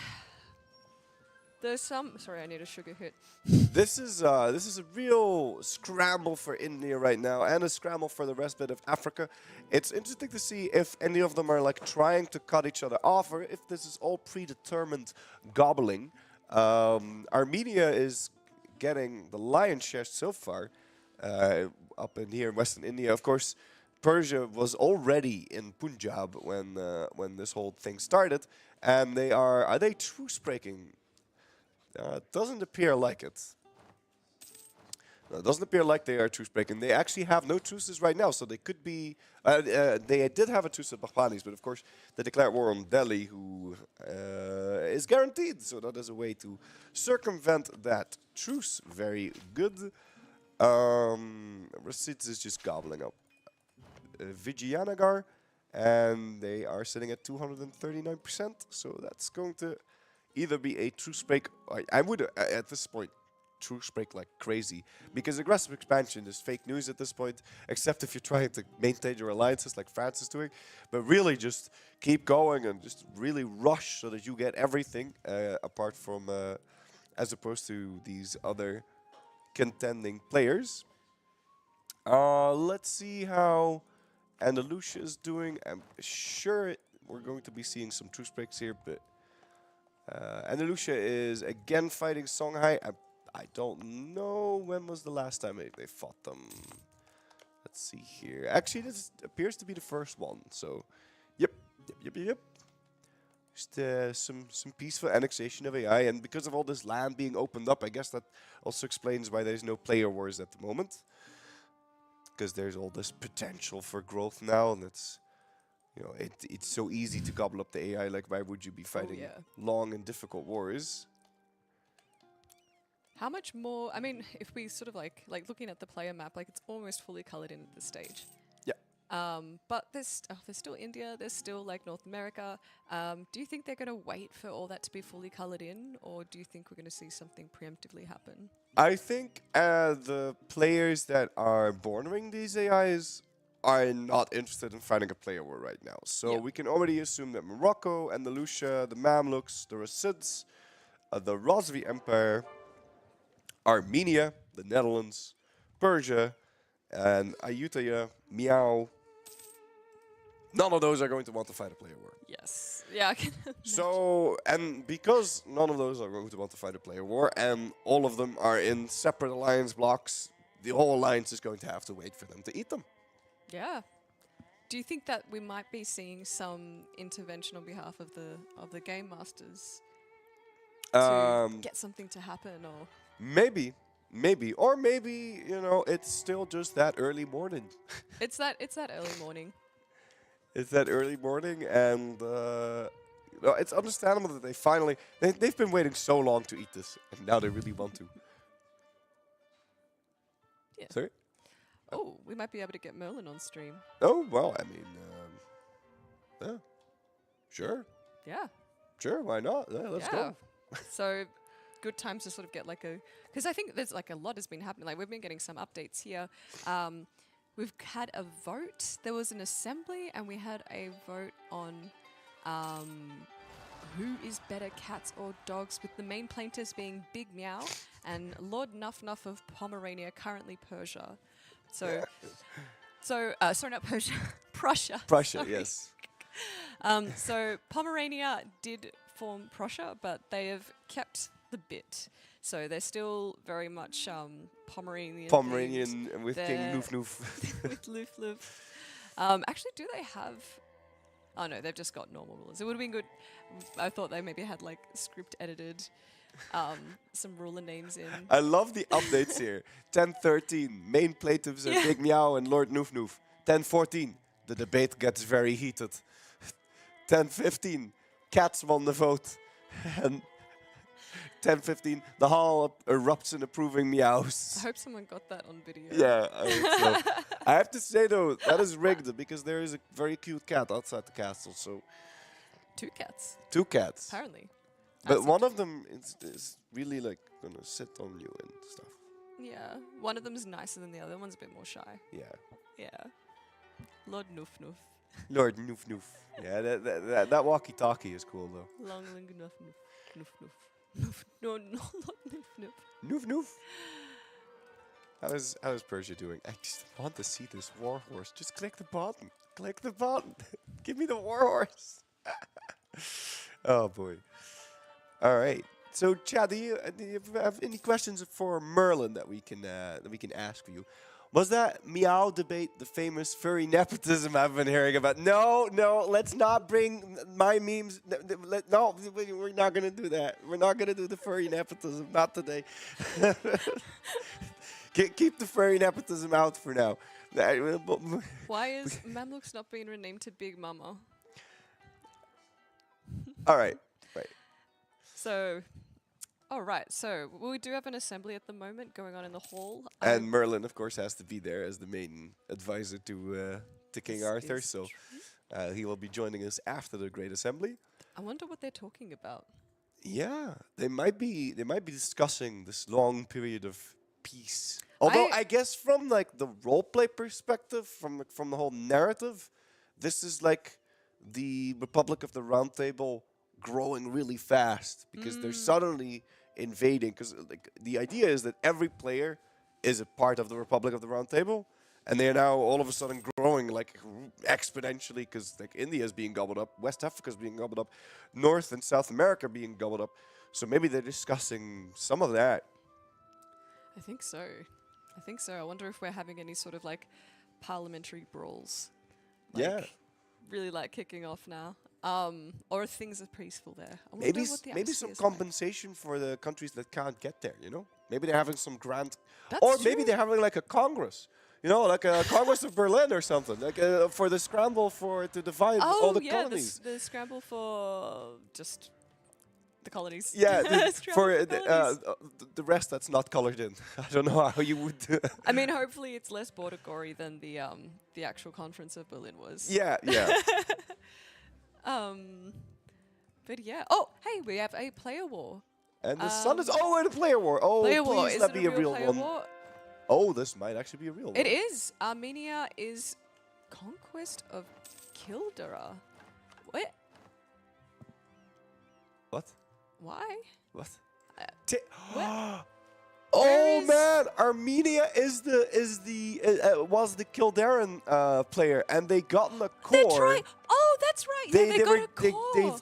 there's some. Sorry, I need a sugar hit. This is a real scramble for India right now, and a scramble for the rest of Africa. It's interesting to see if any of them are like trying to cut each other off, or if this is all predetermined gobbling. Armenia is getting the lion's share so far, up in here in Western India. Of course, Persia was already in Punjab when this whole thing started, and are they truce breaking? Doesn't appear like it. No, it doesn't appear like they are truce breaking. They actually have no truces right now, so they could be. They did have a truce at Bahmanis, but of course they declared war on Delhi, who is guaranteed. So that is a way to circumvent that truce. Very good. Rasids is just gobbling up Vijayanagar, and they are sitting at 239%. So that's going to either be a truce break. I would at this point truce break like crazy, because aggressive expansion is fake news at this point, except if you're trying to maintain your alliances like France is doing. But really just keep going and just really rush so that you get everything, apart from as opposed to these other contending players. Let's see how Andalusia is doing. I'm sure we're going to be seeing some truce breaks here, but Andalusia is again fighting Songhai. I don't know when was the last time they fought them. Let's see here. Actually, this appears to be the first one. So, yep. Just some peaceful annexation of AI, and because of all this land being opened up, I guess that also explains why there's no player wars at the moment. Because there's all this potential for growth now, and it's so easy to gobble up the AI. Like, why would you be fighting long and difficult wars? How much more? I mean, if we sort of like looking at the player map, like it's almost fully colored in at this stage. Yeah. But there's still India. There's still like North America. Do you think they're going to wait for all that to be fully colored in, or do you think we're going to see something preemptively happen? I think the players that are bordering these AIs are not interested in fighting a player war right now. So we can already assume that Morocco, Andalusia, the Mamluks, the Rasids, the Rosvi Empire, Armenia, the Netherlands, Persia, and Ayutthaya, Miao. None of those are going to want to fight a player war. Yes. Yeah, I can imagine. So, and because none of those are going to want to fight a player war, and all of them are in separate alliance blocks, the whole alliance is going to have to wait for them to eat them. Yeah. Do you think that we might be seeing some intervention on behalf of the game masters to get something to happen, or Maybe, or maybe it's still just that early morning. it's that early morning? It's that early morning, and it's understandable that they've been waiting so long to eat this, and now they really want to. Yeah. Sorry? Oh, we might be able to get Merlin on stream. Oh, well, I mean, yeah. Sure. Yeah. Sure, why not? Yeah, let's go. So, good times to sort of get because I think there's a lot has been happening. Like, we've been getting some updates here. We've had a vote. There was an assembly, and we had a vote on who is better, cats or dogs, with the main plaintiffs being Big Meow and Lord Nuff Nuff of Pomerania, currently Persia. So, sorry, not Persia, Prussia. Prussia, sorry. yes. So Pomerania did form Prussia, but they have kept the bit. So they're still very much Pomeranian. Pomeranian with King Noof Noof. With Loof Loof. Actually, do they have... Oh no, they've just got normal rulers. It would have been good. I thought they maybe had script edited some ruler names in. I love the updates here. 10:13, main plaintiffs are Big Meow and Lord Noof Noof. 10:14, the debate gets very heated. 10:15, cats won the vote. And 10:15, the hall erupts in approving meows. I hope someone got that on video. Yeah, I hope so. I have to say though, that is rigged because there is a very cute cat outside the castle. So 2 cats. 2 cats. Apparently. But one of them is really gonna sit on you and stuff. Yeah, one of them is nicer than the other. One's a bit more shy. Yeah. Yeah. Lord Noof Noof. Lord Noof Noof. Yeah, that walkie-talkie is cool though. Long Ling Noof Noof. Noof Noof. Noof. No, Lord Noof Noof. Noof Noof. How is Persia doing? I just want to see this war horse. Just click the button. Click the button. Give me the war horse. Oh boy. All right. So, Chad, do you have any questions for Merlin that we can ask you? Was that meow debate the famous furry nepotism I've been hearing about? No, let's not bring my memes. No, we're not gonna do that. We're not gonna do the furry nepotism. Not today. Keep the furry nepotism out for now. Why is Mamluks not being renamed to Big Mama? All right. Right. So, so we do have an assembly at the moment going on in the hall. And Merlin, of course, has to be there as the main advisor to King Arthur. So he will be joining us after the Great Assembly. I wonder what they're talking about. Yeah, they might be discussing this long period of peace. Although I guess from the roleplay perspective, from the whole narrative, this is the Republic of the Round Table growing really fast because they're suddenly invading. Because the idea is that every player is a part of the Republic of the Round Table, and they are now all of a sudden growing exponentially because India is being gobbled up, West Africa is being gobbled up, North and South America being gobbled up. So maybe they're discussing some of that. I think so. I wonder if we're having any sort of parliamentary brawls. Really kicking off now. Or if things are peaceful there. I wonder what the maybe some atmosphere's compensation for the countries that can't get there, Maybe they're having some grand... That's or true. maybe they're having a congress, like a Congress of Berlin or something, for the scramble to divide all the colonies. The scramble for just the colonies. Yeah, Scramble the rest that's not colored in. I don't know how you would... I mean, hopefully it's less border gory than the actual conference of Berlin was. Yeah. But yeah. Oh, hey, we have a player war. And the sun is... Oh, and a player war. Oh, player please war. let be a real one. War? Oh, this might actually be a real one. It is. Armenia is conquest of Kildara. What? What? Why? What? What? Oh man, Armenia was the Kildaran player, and they got in a core. Oh, that's right. Yeah, they got a core.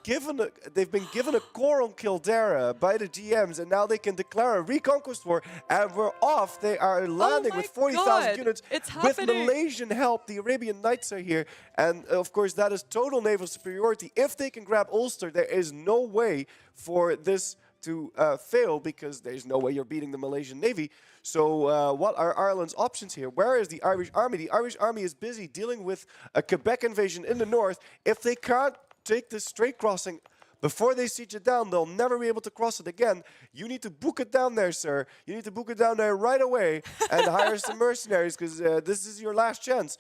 They've been given a core on Kildare by the GMs, and now they can declare a reconquest war, and we're off. They are landing with 40,000 units. It's with happening. Malaysian help. The Arabian Knights are here, and of course that is total naval superiority. If they can grab Ulster, there is no way for this to fail, because there's no way you're beating the Malaysian Navy. So what are Ireland's options here? Where is the Irish army? The Irish army is busy dealing with a Quebec invasion in the north. If they can't take this strait crossing before they siege it down, they'll never be able to cross it again. You need to book it down there, sir. You need to book it down there right away and hire some mercenaries, because this is your last chance.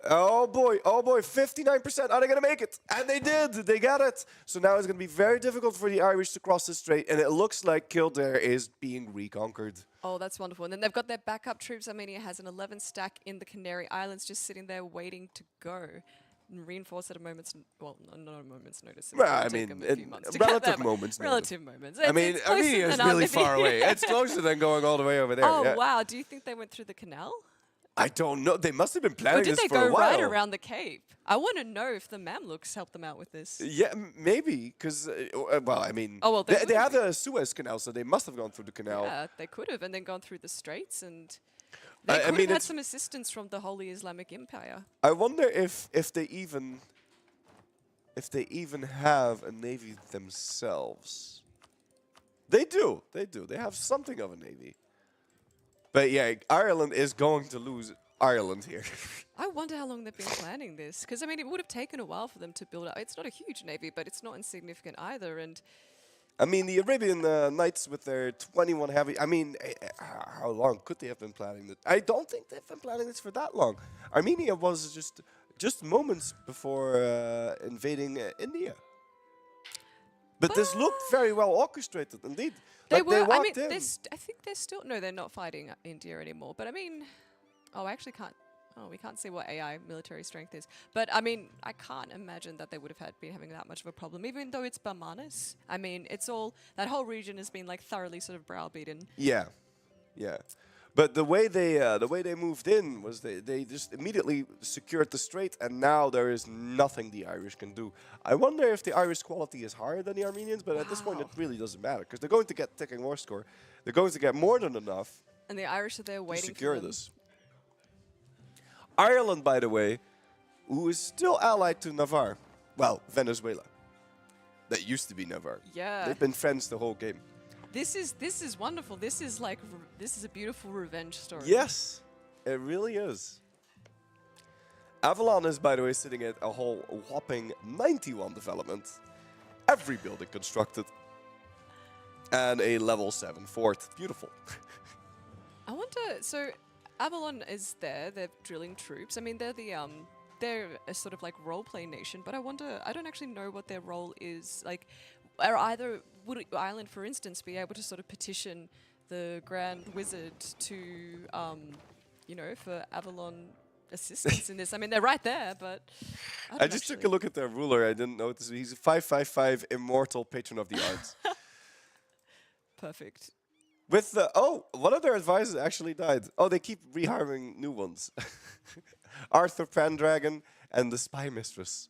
Oh boy, 59%. Are they going to make it? And they did. They got it. So now it's going to be very difficult for the Irish to cross the strait, and it looks like Kildare is being reconquered. Oh, that's wonderful. And then they've got their backup troops. Armenia has an 11 stack in the Canary Islands just sitting there waiting to go. And reinforce at a moment's, well, not a moment's notice. Well, I mean, relative moments. Relative moments. I mean, Armenia is really far away. It's closer than going all the way over there. Oh, yeah. wow. Do you think they went through the canal? I don't know. They must have been planning this for a while. Or did they go right around the Cape? I want to know if the Mamluks helped them out with this. Yeah, maybe, because, well, I mean, they have a Suez Canal, so they must have gone through the canal. Yeah, they could have, and then gone through the straits, and they could have had some assistance from the Holy Islamic Empire. I wonder if they even have a navy themselves. They do. They have something of a navy. But yeah, Ireland is going to lose Ireland here. I wonder how long they've been planning this. Because, I mean, it would have taken a while for them to build up. It's not a huge navy, but it's not insignificant either. And I mean, the Arabian Knights with their 21 heavy... I mean, how long could they have been planning this? I don't think they've been planning this for that long. Armenia was just moments before invading India. But this looked very well orchestrated, indeed. They like were. They I walked mean, in. I think they're still. No, they're not fighting India anymore. But I mean, I actually can't. Oh, we can't see what AI military strength is. But I mean, I can't imagine that they would have been having that much of a problem, even though it's Bamanas. I mean, it's all that whole region has been like thoroughly sort of browbeaten. Yeah. But the way they moved in was they just immediately secured the strait, and now there is nothing the Irish can do. I wonder if the Irish quality is higher than the Armenians, but at this point it really doesn't matter, because they're going to get ticking war score. They're going to get more than enough. And the Irish are there waiting to secure for them. this. Ireland, by the way, who is still allied to Navarre. Well, Venezuela. That used to be Navarre. Yeah. They've been friends the whole game. This is wonderful. This is like this is a beautiful revenge story. Yes, it really is. Avalon is, by the way, sitting at a whole whopping 91 development. Every building constructed. And a level 7 fort. Beautiful. I wonder, so Avalon is there, they're drilling troops. I mean, they're a sort of like role-play nation, but I wonder, I don't actually know what their role is. Like, would Ireland, for instance, be able to sort of petition the Grand Wizard to, for Avalon assistance in this? I mean, they're right there, but I just took a look at their ruler. I didn't notice. He's a 555 immortal patron of the arts. Perfect. With one of their advisors actually died. Oh, they keep rehiring new ones. Arthur Pendragon and the Spy Mistress.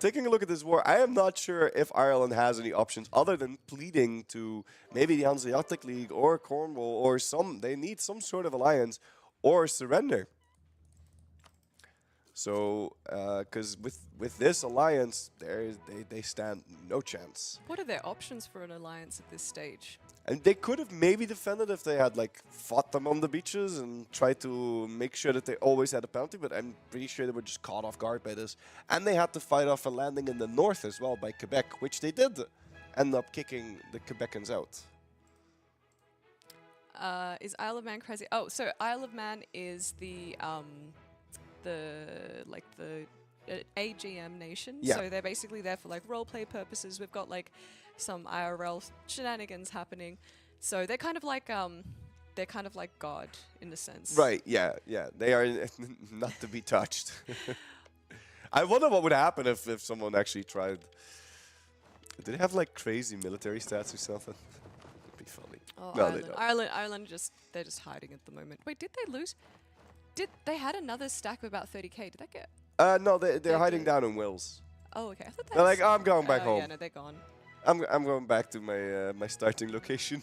Taking a look at this war, I am not sure if Ireland has any options other than pleading to maybe the Hanseatic League or Cornwall or they need some sort of alliance or surrender. So, because with this alliance, they stand no chance. What are their options for an alliance at this stage? And they could have maybe defended if they had fought them on the beaches and tried to make sure that they always had a penalty, but I'm pretty sure they were just caught off guard by this. And they had to fight off a landing in the north as well by Quebec, which they did end up kicking the Quebecans out. Is Isle of Man crazy? Oh, so Isle of Man is the AGM nation. Yeah. So they're basically there for role-play purposes. We've got some IRL shenanigans happening. So they're kind of like God in a sense. Right, yeah. They are not to be touched. I wonder what would happen if someone actually tried. Did they have crazy military stats or something? It'd be funny. Oh, no, Ireland. they don't. Ireland they're just hiding at the moment. Wait, did they lose? They had another stack of about 30k. Did that get? No, they're hiding down in Wales. Oh, okay. I thought They're like, I'm going back Oh, home. yeah, no, they're gone. I'm going back to my my starting location.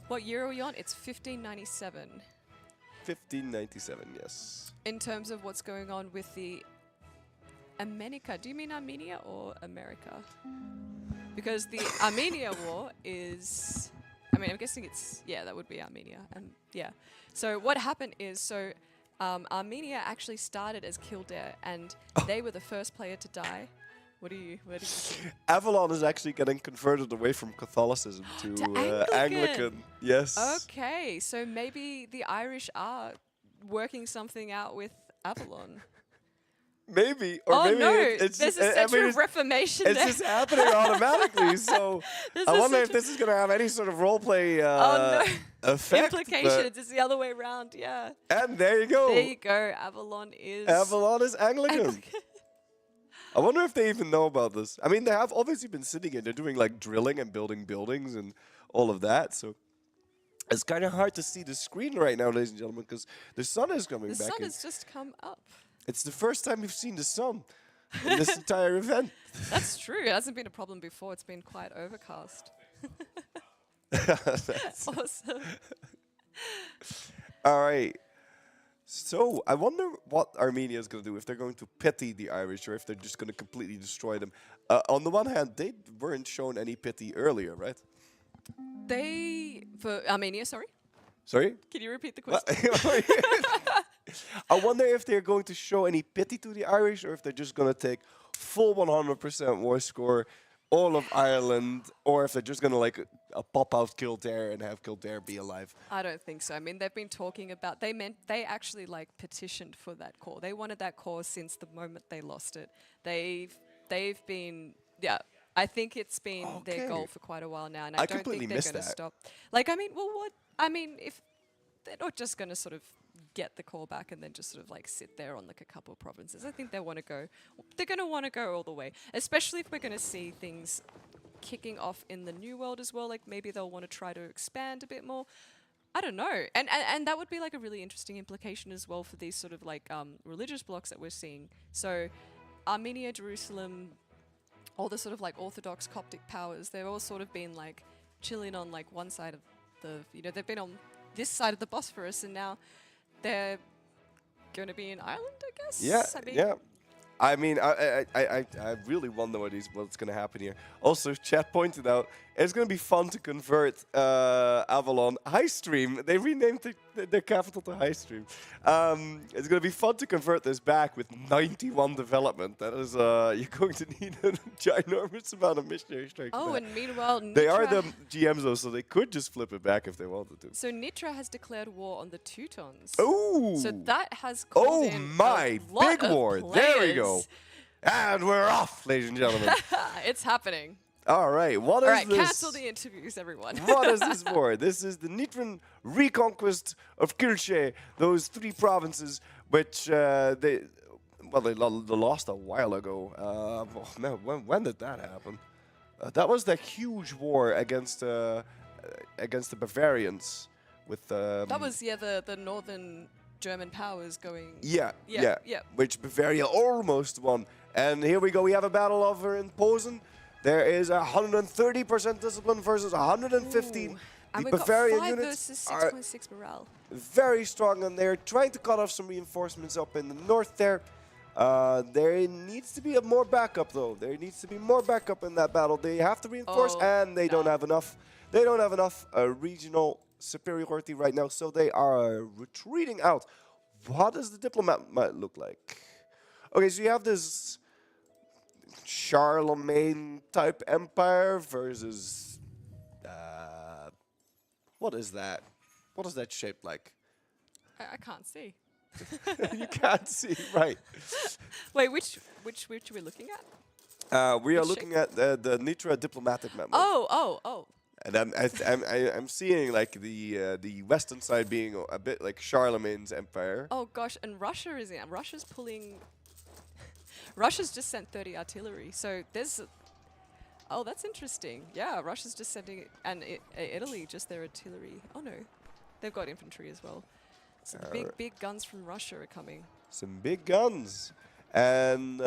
What year are we on? It's 1597. 1597, yes. In terms of what's going on with the Armenica, do you mean Armenia or America? Because the Armenia War is, I mean, I'm guessing it's, yeah, that would be Armenia. Yeah. So what happened is, Armenia actually started as Kildare, and they were the first player to die. What did you see? Avalon is actually getting converted away from Catholicism to Anglican. Yes. Okay, so maybe the Irish are working something out with Avalon. Maybe, or maybe no, it's there's just, a central reformation It's there. just happening automatically. So I wonder if this is going to have any sort of roleplay effect. Implications. It's the other way around. Yeah. And there you go. There you go. Avalon is Anglican. I wonder if they even know about this. I mean, they have obviously been sitting in. They're doing like drilling and building buildings and all of that. So it's kind of hard to see the screen right now, ladies and gentlemen, because the sun is coming back. The sun in. has just come up. It's the first time we've seen the sun in this entire event. That's true. It hasn't been a problem before. It's been quite overcast. That's awesome. All right. So I wonder what Armenia is going to do, if they're going to pity the Irish or if they're just going to completely destroy them. On the one hand, they weren't shown any pity earlier, right? For Armenia, sorry? Sorry? Can you repeat the question? I wonder if they're going to show any pity to the Irish or if they're just going to take full 100% war score, all of Ireland, or if they're just going to like pop out Kildare and have Kildare be alive. I don't think so. I mean, they've been talking about, they actually like petitioned for that core. They wanted that core since the moment they lost it. They've been, yeah, I think it's been their goal for quite a while now, and I don't think they're going to stop. Like, I mean, well, what, I mean, if they're not just going to sort of get the core back and then just sort of like sit there on like a couple of provinces. I think they want to go, they're going to want to go all the way, especially if we're going to see things kicking off in the New World as well. Like maybe they'll want to try to expand a bit more. I don't know. And that would be like a really interesting implication as well for these sort of like religious blocks that we're seeing. So Armenia, Jerusalem, all the sort of like Orthodox Coptic powers, they've all sort of been like chilling on like one side of the, you know, they've been on this side of the Bosphorus, and now they're going to be in Ireland, I guess? Yeah, I mean, yeah. I mean, I really wonder what's going to happen here. Also, chat pointed out, it's going to be fun to convert Avalon High Stream. They renamed their capital to High Stream. It's going to be fun to convert this back with 91 development. That is, you're going to need a ginormous amount of missionary strength. Oh, and meanwhile, Nitra, they are the GMs though, so they could just flip it back if they wanted to. So Nitra has declared war on the Teutons. Oh! So that has caused my big war! There we go. And we're off, ladies and gentlemen. It's happening. All right, what is this? Cancel the interviews, everyone. What is this for? This is the Nitran reconquest of Kilche, those 3 provinces which they lost a while ago. When did that happen? That was the huge war against the Bavarians with. That was the northern German powers going. Yeah. Which Bavaria almost won. And here we go. We have a battle over in Posen. There is 130% discipline versus 115. And the we've Bavarian got 5 units versus are 6.6 morale. very strong, and they're trying to cut off some reinforcements up in the north there. There needs to be more backup, though. There needs to be more backup in that battle. They have to reinforce, and they don't have enough. They don't have enough regional superiority right now, so they are retreating out. What does the diplomat might look like? Okay, so you have this Charlemagne type empire versus what is that? What is that shaped like? I can't see. You can't see, right? Wait, which are we looking at? We are looking at the Nitra diplomatic memo. Oh. And I'm seeing like the western side being a bit like Charlemagne's empire. Oh gosh, and Russia is in. Russia's pulling. Russia's just sent 30 artillery, so there's. Oh, that's interesting. Yeah, Russia's just sending, and Italy just their artillery. Oh no, they've got infantry as well. So the big guns from Russia are coming. Some big guns. And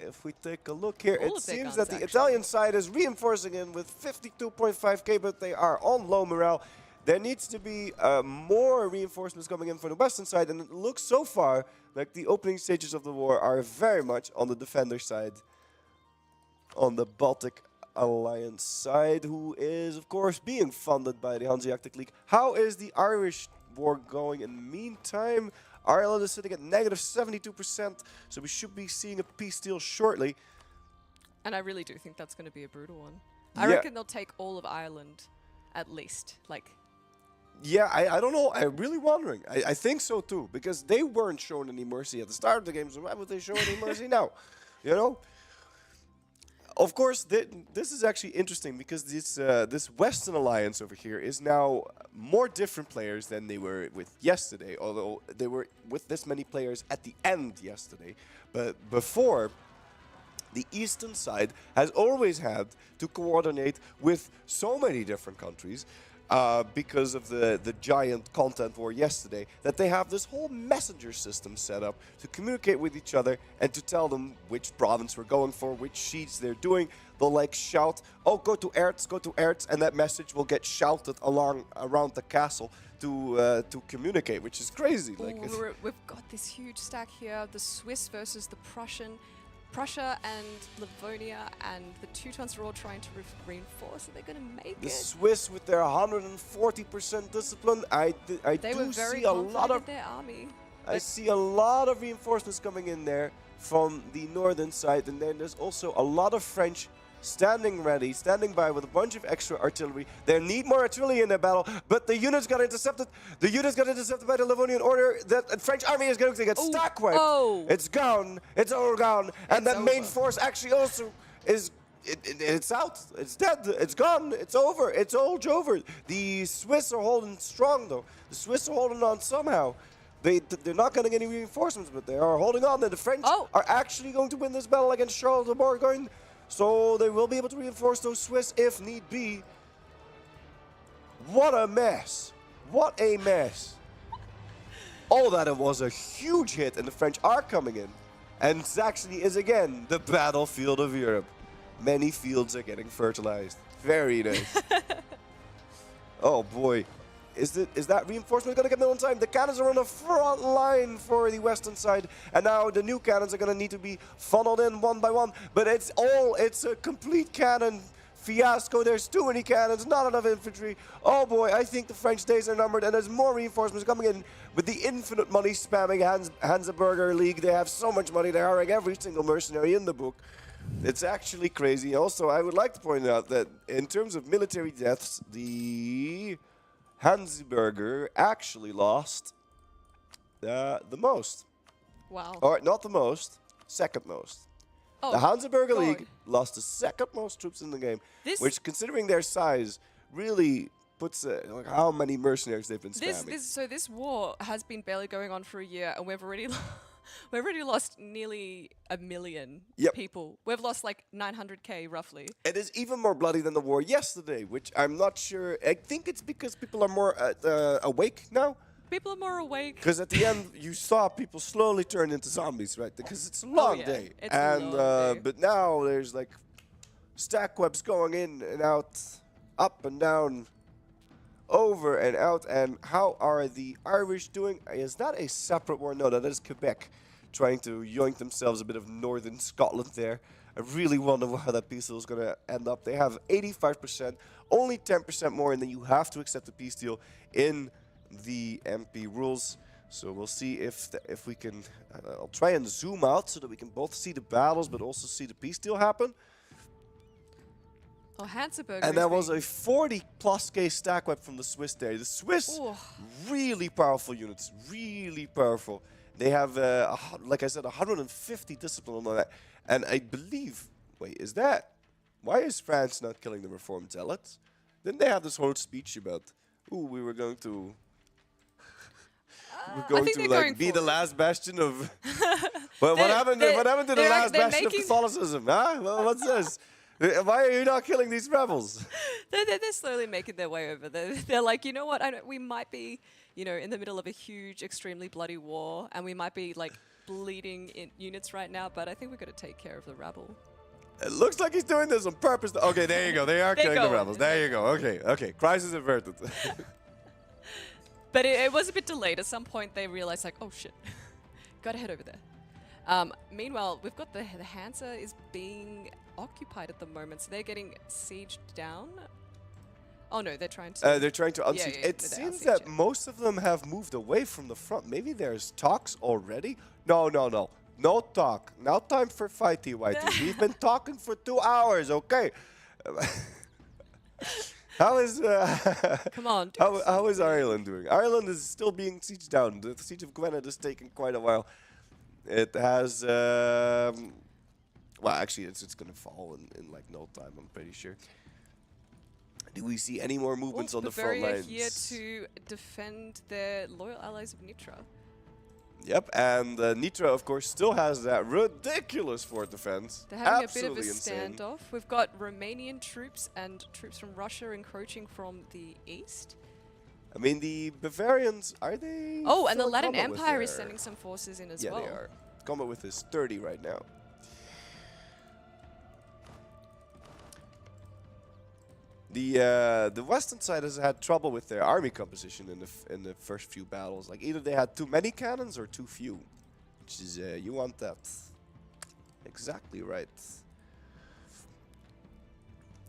if we take a look here, All it of their seems guns, that the actually. Italian side is reinforcing in with 52.5k, but they are on low morale. There needs to be more reinforcements coming in from the western side, and it looks so far like the opening stages of the war are very much on the defender side. On the Baltic Alliance side, who is, of course, being funded by the Hanseatic League. How is the Irish war going in the meantime? Ireland is sitting at negative 72%, so we should be seeing a peace deal shortly. And I really do think that's going to be a brutal one. Yeah. I reckon they'll take all of Ireland, at least. Like, Yeah, I don't know. I'm really wondering. I think so too, because they weren't shown any mercy at the start of the game, so why would they show any mercy now? You know? Of course, this is actually interesting because this Western Alliance over here is now more different players than they were with yesterday, although they were with this many players at the end yesterday. But before, the Eastern side has always had to coordinate with so many different countries because of the giant content war yesterday, that they have this whole messenger system set up to communicate with each other and to tell them which province we're going for, which sheets they're doing. They'll like shout, oh, go to Erz, and that message will get shouted around the castle to communicate, which is crazy. Like, we've got this huge stack here, the Swiss versus the Prussia and Livonia, and the Teutons are all trying to reinforce. Are they going to make the it? Swiss with their 140% discipline, I They were do very see a lot confident of in their army. I see a lot of reinforcements coming in there from the northern side, and then there's also a lot of French standing ready, standing by with a bunch of extra artillery. They need more artillery in their battle, but the units got intercepted. The units got intercepted by the Livonian order. The French army is going to get stack wiped. Oh. It's gone. It's all gone. And It's that main over. force actually also is... It's out. It's dead. It's gone. It's over. It's all over. The Swiss are holding strong, though. The Swiss are holding on somehow. They're not getting any reinforcements, but they are holding on. And the French are actually going to win this battle against Charles de Bourgogne. So they will be able to reinforce those Swiss if need be. What a mess. What a mess. Oh, that it was a huge hit, and the French are coming in. And Saxony is again the battlefield of Europe. Many fields are getting fertilized. Very nice. Oh boy. Is that reinforcement going to get there on time? The cannons are on the front line for the western side, and now the new cannons are going to need to be funneled in one by one. But it's a complete cannon fiasco. There's too many cannons, not enough infantry. Oh boy, I think the French days are numbered, and there's more reinforcements coming in with the infinite money spamming Hansa-Burger League. They have so much money, they're hiring every single mercenary in the book. It's actually crazy. Also, I would like to point out that in terms of military deaths, the Hansa-Burger actually lost the most. Wow. Or not the most, second most. Oh, the Hansa-Burger God. League lost the second most troops in the game, This- which, considering their size, really puts like how many mercenaries they've been spamming. So this war has been barely going on for a year, and we've already lost nearly 1 million Yep. people. We've lost like 900k roughly. It is even more bloody than the war yesterday, which I'm not sure. I think it's because people are more awake now. People are more awake. Because at the end, you saw people slowly turn into zombies, right? Because it's a long yeah, day. it's a long day. But now there's like stack webs going in and out, up and down, over and out. And how are the Irish doing? Is that a separate war? No, that is Quebec trying to yoink themselves a bit of northern Scotland there. I really wonder how that peace deal is going to end up. They have 85%, only 10% more, and then you have to accept the peace deal in the MP rules. So we'll see if we can. I'll try and zoom out so that we can both see the battles, but also see the peace deal happen. Oh, Hansa-Burger. And that was a 40+K stack web from the Swiss there. The Swiss, really powerful units, really powerful. They have, like I said, 150 discipline on that. And I believe, wait, is that? Why is France not killing the Reformed Zealots? Didn't they have this whole speech about, ooh, we were going to... We're going to like be the last bastion of. Well, what happened to the last bastion of Catholicism? Huh? Well, what's this? Why are you not killing these rebels? They're slowly making their way over. They're like, you know what? We might be, in the middle of a huge, extremely bloody war, and we might be like bleeding in units right now, but I think we've got to take care of the rabble. It looks like he's doing this on purpose. Okay, there you go. They are killing the rebels. There you go. Okay. Crisis averted. But it was a bit delayed. At some point, they realized, like, oh shit, gotta head over there. Meanwhile, we've got the Hansa is being occupied at the moment, so they're getting sieged down. Oh no, they're trying to. They're trying to unsiege. It seems that most of them have moved away from the front. Maybe there's talks already. No. No talk. Now time for fighty whitey. We've been talking for 2 hours, okay? How is Come on. How is Ireland doing? Ireland is still being sieged down. The siege of Gwynedd has taken quite a while. It has well, actually it's gonna fall in like no time, I'm pretty sure. Do we see any more movements on the front Bavaria lines? here to defend their loyal allies of Nitra. Yep, and Nitra, of course, still has that ridiculous fort defense. They're having Absolutely a bit of a insane. standoff. We've got Romanian troops and troops from Russia encroaching from the east. I mean, the Bavarians, are they? Oh, and the full Latin combat with Empire is their- sending some forces in as Yeah, well. they are. Combat with is 30 right now. The western side has had trouble with their army composition in the first few battles. Like either they had too many cannons or too few, which is you want that exactly right.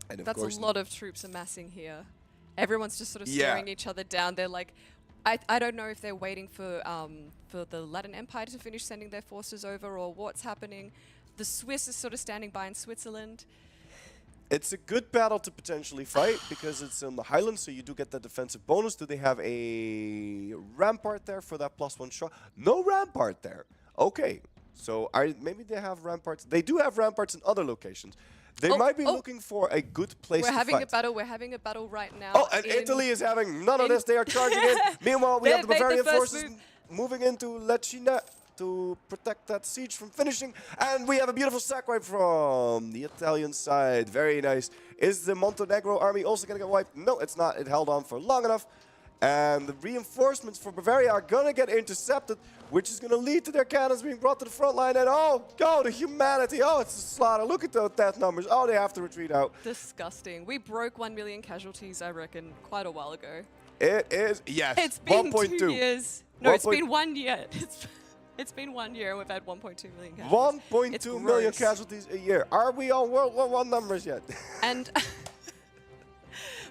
And of That's course a lot of troops amassing here. Everyone's just sort of Yeah. staring each other down. They're like, I don't know if they're waiting for the Latin Empire to finish sending their forces over or what's happening. The Swiss is sort of standing by in Switzerland. It's a good battle to potentially fight because it's in the Highlands, so you do get that defensive bonus. Do they have a rampart there for that +1 shot? No rampart there. Okay, so maybe they have ramparts. They do have ramparts in other locations. They might be looking for a good place We're to having fight. a battle. We're having a battle right now. Oh, and Italy is having none of this. They are charging in. Meanwhile, we have the They've made the Bavarian first forces move. moving into Lecina to protect that siege from finishing. And we have a beautiful sack wipe from the Italian side. Very nice. Is the Montenegro army also going to get wiped? No, it's not. It held on for long enough. And the reinforcements for Bavaria are going to get intercepted, which is going to lead to their cannons being brought to the front line. And oh, go to humanity. Oh, it's a slaughter. Look at those death numbers. Oh, they have to retreat out. Disgusting. We broke 1 million casualties, I reckon, quite a while ago. It is, yes. It's been 1.2. 2 years. No, it's 1.2. been 1 year. It's been 1 year and we've had 1.2 million casualties. 1.2 million gross. casualties a year. Are we on World War I numbers yet? And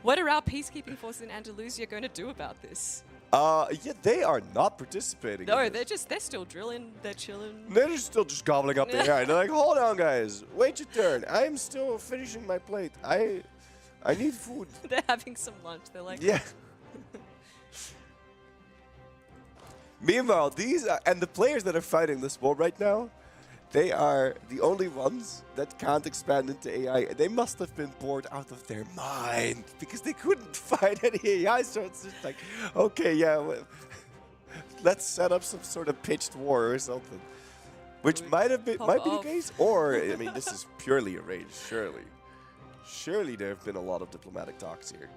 what are our peacekeeping forces in Andalusia going to do about this? Yeah, they are not participating. No, in this. they're still drilling, they're chilling. They're still just gobbling up the air. They're like, hold on, guys. Wait your turn. I'm still finishing my plate. I need food. They're having some lunch. They're like, Yeah. Meanwhile, and the players that are fighting this war right now, they are the only ones that can't expand into AI. They must have been bored out of their mind because they couldn't find any AI. So it's just like, okay, yeah, let's set up some sort of pitched war or something, which might be the case. Or I mean, this is purely arranged. Surely there have been a lot of diplomatic talks here.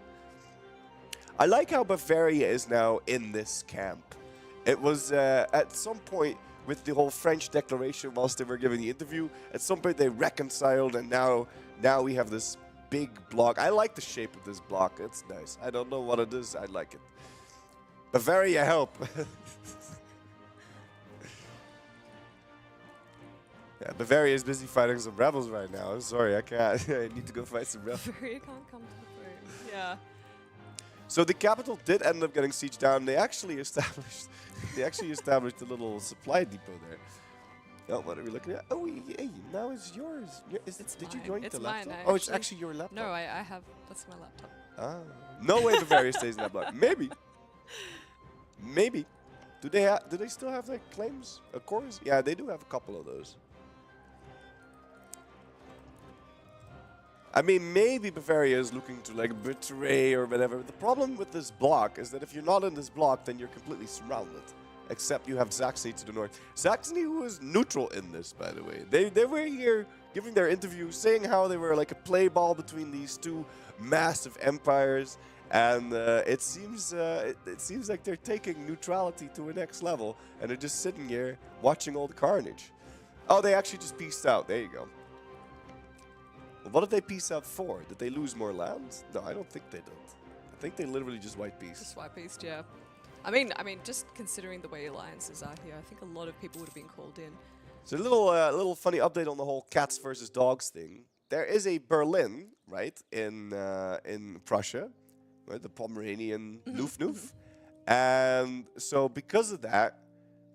I like how Bavaria is now in this camp. It was at some point with the whole French declaration whilst they were giving the interview. At some point they reconciled, and now we have this big block. I like the shape of this block. It's nice. I don't know what it is. I like it. Bavaria, help. Yeah, Bavaria is busy fighting some rebels right now. I'm sorry, I can't. I need to go fight some rebels. Bavaria can't come to the phone. Yeah. So the capital did end up getting sieged down. They actually established a little supply depot there. Oh, what are we looking at? Oh, hey, now it's yours. Did you join the laptop? Oh, it's actually your laptop. No, I have. That's my laptop. Ah, no way Bavaria stays in that block. Maybe. Do they still have their claims? Of course. Yeah, they do have a couple of those. I mean, maybe Bavaria is looking to like betray or whatever. The problem with this block is that if you're not in this block, then you're completely surrounded. Except you have Saxony to the north. Saxony, who is neutral in this, by the way. They were here giving their interview, saying how they were like a play ball between these two massive empires. And it seems like they're taking neutrality to a next level, and they're just sitting here watching all the carnage. Oh, they actually just peaced out. There you go. What did they peace out for? Did they lose more lands? No, I don't think they did. I think they literally just white peace. Just white peaced, yeah. I mean, just considering the way alliances are here, I think a lot of people would have been called in. So a little funny update on the whole cats versus dogs thing. There is a Berlin, right, in Prussia, right, the Pomeranian Nuf. And so because of that,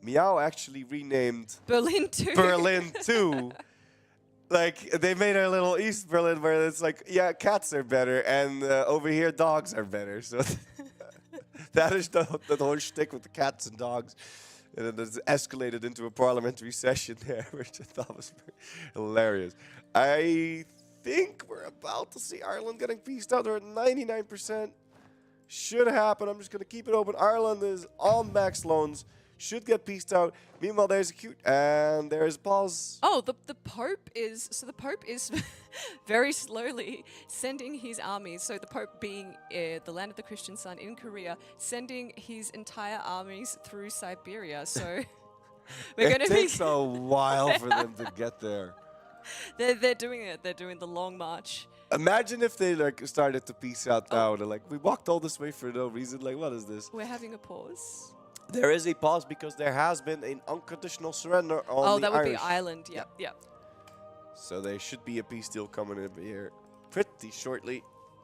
Meow actually renamed Berlin 2. Berlin 2. Like, they made a little East Berlin where it's like, yeah, cats are better, and over here, dogs are better. So that is the whole shtick with the cats and dogs. And then it's escalated into a parliamentary session there, which I thought was hilarious. I think we're about to see Ireland getting pieced out. They're at 99%. Should happen. I'm just going to keep it open. Ireland is on max loans. Should get pieced out. Meanwhile, there's a cute, and there's pause. Oh, the Pope is very slowly sending his armies. So the Pope, being the land of the Christian sun in Korea, sending his entire armies through Siberia. So we're going to be. It takes a while for them to get there. They're doing it. They're doing the long march. Imagine if they started to piece out now. They're like, we walked all this way for no reason. Like, what is this? We're having a pause. There is a pause because there has been an unconditional surrender on the Oh, that would Irish. be Ireland. Yep, yep. So there should be a peace deal coming in here pretty shortly.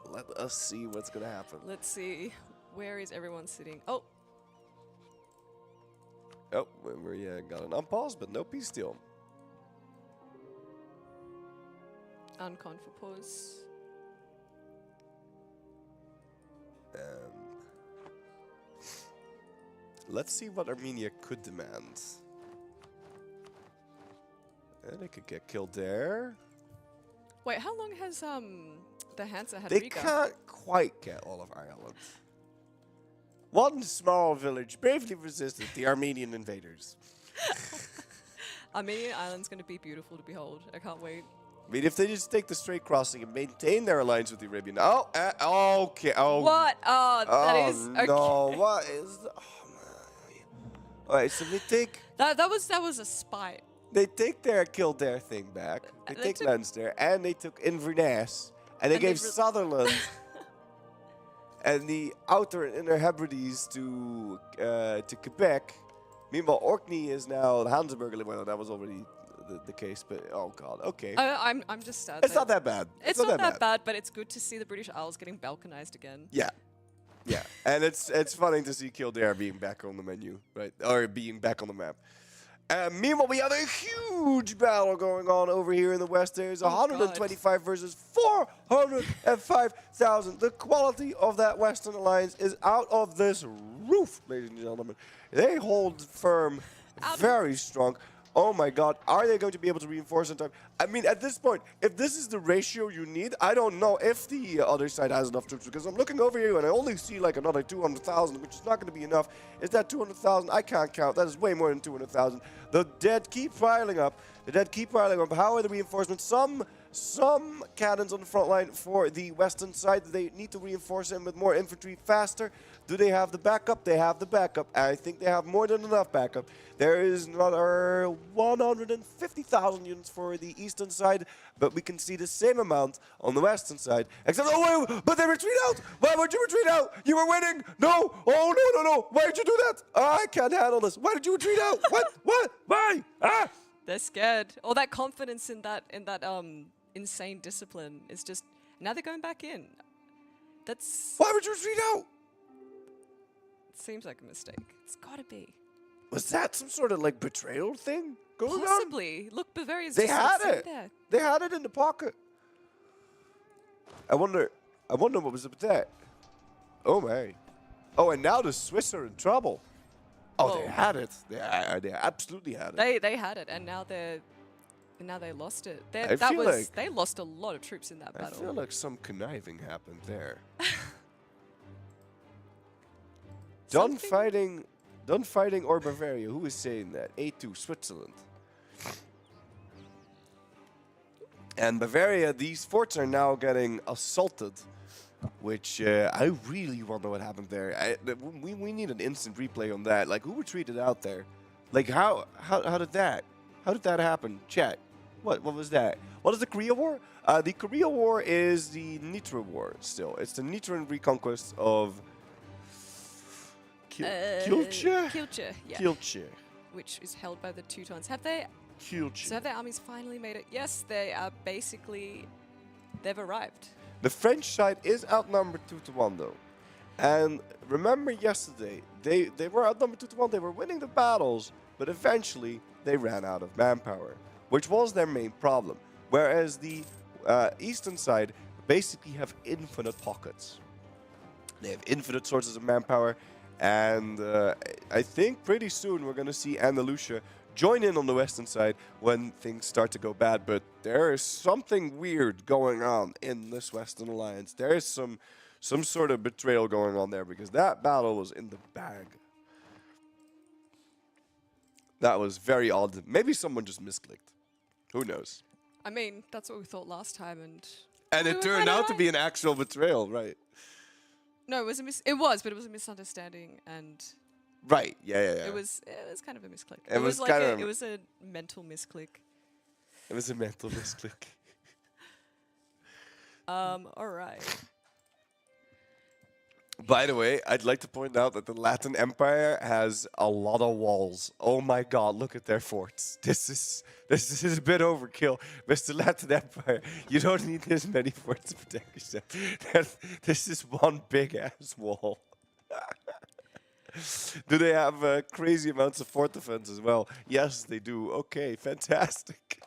Let us see what's going to happen. Let's see. Where is everyone sitting? Oh. Oh, we got an unpause, but no peace deal. Uncon for pause. Let's see what Armenia could demand. And they could get killed there. Wait, how long has the Hansa had They Riga? can't quite get all of Ireland. One small village bravely resisted the Armenian invaders. Armenian Island's going to be beautiful to behold. I can't wait. I mean, if they just take the straight crossing and maintain their alliance with the Arabian... Oh, okay. Oh, What? Oh, that is... Okay. no. What is... Oh, man. All right, so they take... That was a spite. They take their Kildare thing back. They take took- Leinster, and they took Inverness, and they gave Sutherland and the outer and inner Hebrides to Quebec. Meanwhile, Orkney is now the Hansa-Burger. Well, that was already the case, but oh god, okay. I'm just sad. It's not that bad. It's not that bad, but it's good to see the British Isles getting balkanized again. Yeah. Yeah, and it's funny to see Kildare being back on the menu, right? Or being back on the map. Meanwhile, we have a huge battle going on over here in the west. There's 125 versus 405,000. The quality of that Western Alliance is out of this roof, ladies and gentlemen. They hold firm, very strong. Oh my god, are they going to be able to reinforce in time? I mean, at this point, if this is the ratio you need, I don't know if the other side has enough troops, because I'm looking over here and I only see like another 200,000, which is not going to be enough. Is that 200,000? I can't count. That is way more than 200,000. The dead keep piling up. How are the reinforcements? Some cannons on the front line for the western side. They need to reinforce them with more infantry faster. Do they have the backup? They have the backup. I think they have more than enough backup. There is another 150,000 units for the eastern side, but we can see the same amount on the western side. Except, oh, wait, but they retreat out. Why would you retreat out? You were winning. No. Oh, no. Why did you do that? I can't handle this. Why did you retreat out? What? Why? Ah! They're scared. All that confidence in that insane discipline is just now they're going back in. That's why would you retreat out? Seems like a mistake. It's gotta be. Was that some sort of like betrayal thing going on? Possibly. Look, Bavaria's They just had sitting it. there. They had it in the pocket. I wonder what was up with that. Oh my. Oh, and now the Swiss are in trouble. Oh, they had it. They absolutely had it. They had it, and now they lost it. They lost a lot of troops in that battle. I feel like some conniving happened there. Done fighting or Bavaria? Who is saying that? A2 Switzerland. And Bavaria, these forts are now getting assaulted which I really wonder what happened there. We need an instant replay on that. Like, who retreated out there? Like, how did that happen? Chat. What was that? What is the Korea War? The Korea War is the Nitra War. Still, it's the Nitran reconquest of Kielce. Kielce, yeah. Kielce. Which is held by the Teutons. Have their armies finally made it? Yes, they are basically. They've arrived. The French side is outnumbered 2-1 though. And remember yesterday, they were outnumbered 2-1. They were winning the battles, but eventually they ran out of manpower, which was their main problem. Whereas the eastern side basically have infinite pockets. They have infinite sources of manpower, and I think pretty soon we're going to see Andalusia join in on the western side when things start to go bad. But there is something weird going on in this Western Alliance. There is some sort of betrayal going on there, because that battle was in the bag. That was very odd. Maybe someone just misclicked. Who knows? I mean, that's what we thought last time, and it turned out to be an actual betrayal, right? No, it was but it was a misunderstanding, and right, yeah. It was kind of a misclick. It was like it was a mental misclick. It was a mental misclick. All right. By the way, I'd like to point out that the Latin Empire has a lot of walls. Oh my God, look at their forts. This is a bit overkill. Mr. Latin Empire, you don't need this many forts to protect yourself. This is one big ass wall. Do they have crazy amounts of fort defense as well? Yes, they do. Okay, fantastic.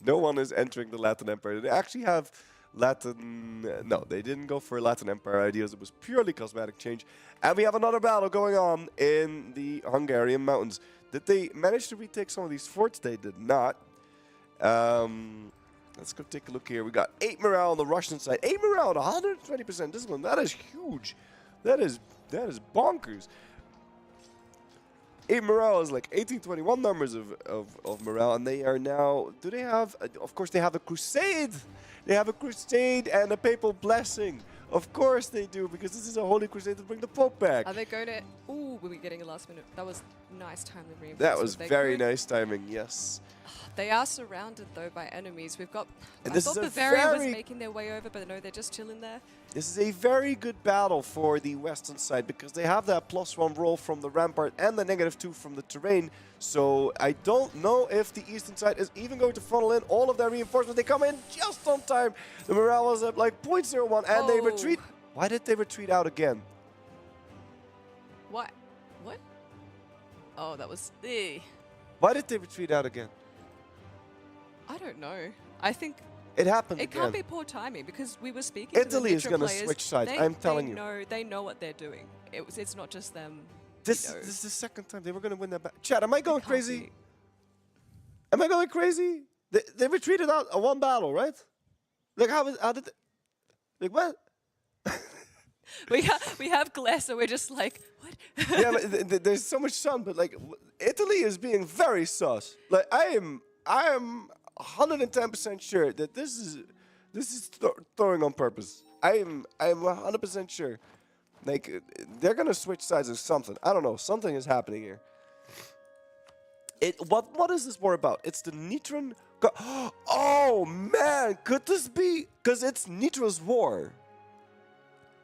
No one is entering the Latin Empire. They actually have Latin... No, they didn't go for Latin Empire ideas. It was purely cosmetic change. And we have another battle going on in the Hungarian mountains. Did they manage to retake some of these forts? They did not. Let's go take a look here. We got 8 morale on the Russian side. 8 morale, 120% discipline. That is huge. That is bonkers. 8 morale is like 1821 numbers of morale, and they are now... Do they have... of course, they have a crusade. They have a crusade and a papal blessing. Of course they do, because this is a holy crusade to bring the Pope back. Are they going to... Ooh, we'll be getting a last minute. That was nice timely reinforcement. That was very nice timing, yes. They are surrounded, though, by enemies. We've got... And I thought Bavaria was making their way over, but no, they're just chilling there. This is a very good battle for the western side, because they have that +1 roll from the rampart and the -2 from the terrain. So I don't know if the eastern side is even going to funnel in all of their reinforcements. They come in just on time. The morale was at like 0.01, and they retreat. Why did they retreat out again? What? What? Oh, that was... Why did they retreat out again? I don't know. I think... It happened It again. can't be poor timing, because we were speaking Italy to the is going to players. switch sides, I'm telling you. They know what they're doing. It's not just them. This is the second time they were going to win that battle. Chad, am I going crazy? Am I going crazy? They retreated out of one battle, right? Like, how did they... Like, what? we have glass, so we're just like, what? Yeah, but there's so much sun, but like, Italy is being very sus. Like, I am 110% sure that this is throwing on purpose. I am 100% sure. Like, they're gonna switch sides or something. I don't know. Something is happening here. What is this war about? It's the Nitran. Oh man, could this be? Because it's Nitra's war.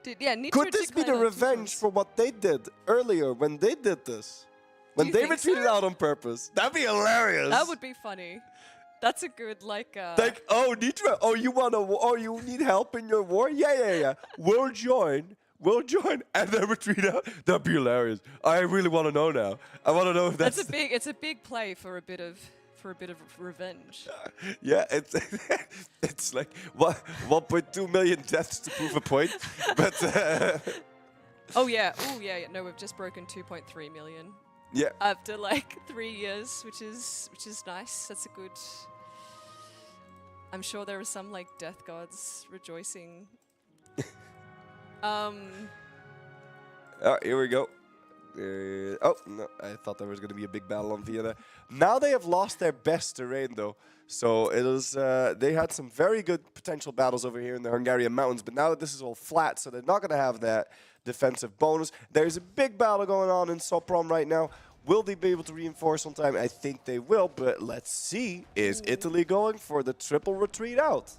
Nitra could this be the revenge for what they did earlier when they did this? When they retreated out on purpose? That'd be hilarious. That would be funny. That's a good, like... oh, Nitra, you need help in your war? Yeah. We'll join, and then retreat out. That'd be hilarious. I really want to know now. I want to know if that's... It's a big play for a bit of revenge. Yeah, it's like 1.2 million deaths to prove a point, but... Oh yeah, no, we've just broken 2.3 million. Yeah. After like 3 years, which is nice. That's a good... I'm sure there are some like death gods rejoicing. Oh, here we go. Oh, no, I thought there was going to be a big battle on Vienna. Now they have lost their best terrain, though. So it was. They had some very good potential battles over here in the Hungarian mountains, but now that this is all flat, so they're not going to have that defensive bonus. There's a big battle going on in Sopron right now. Will they be able to reinforce on time? I think they will, but let's see. Is Italy going for the triple retreat out?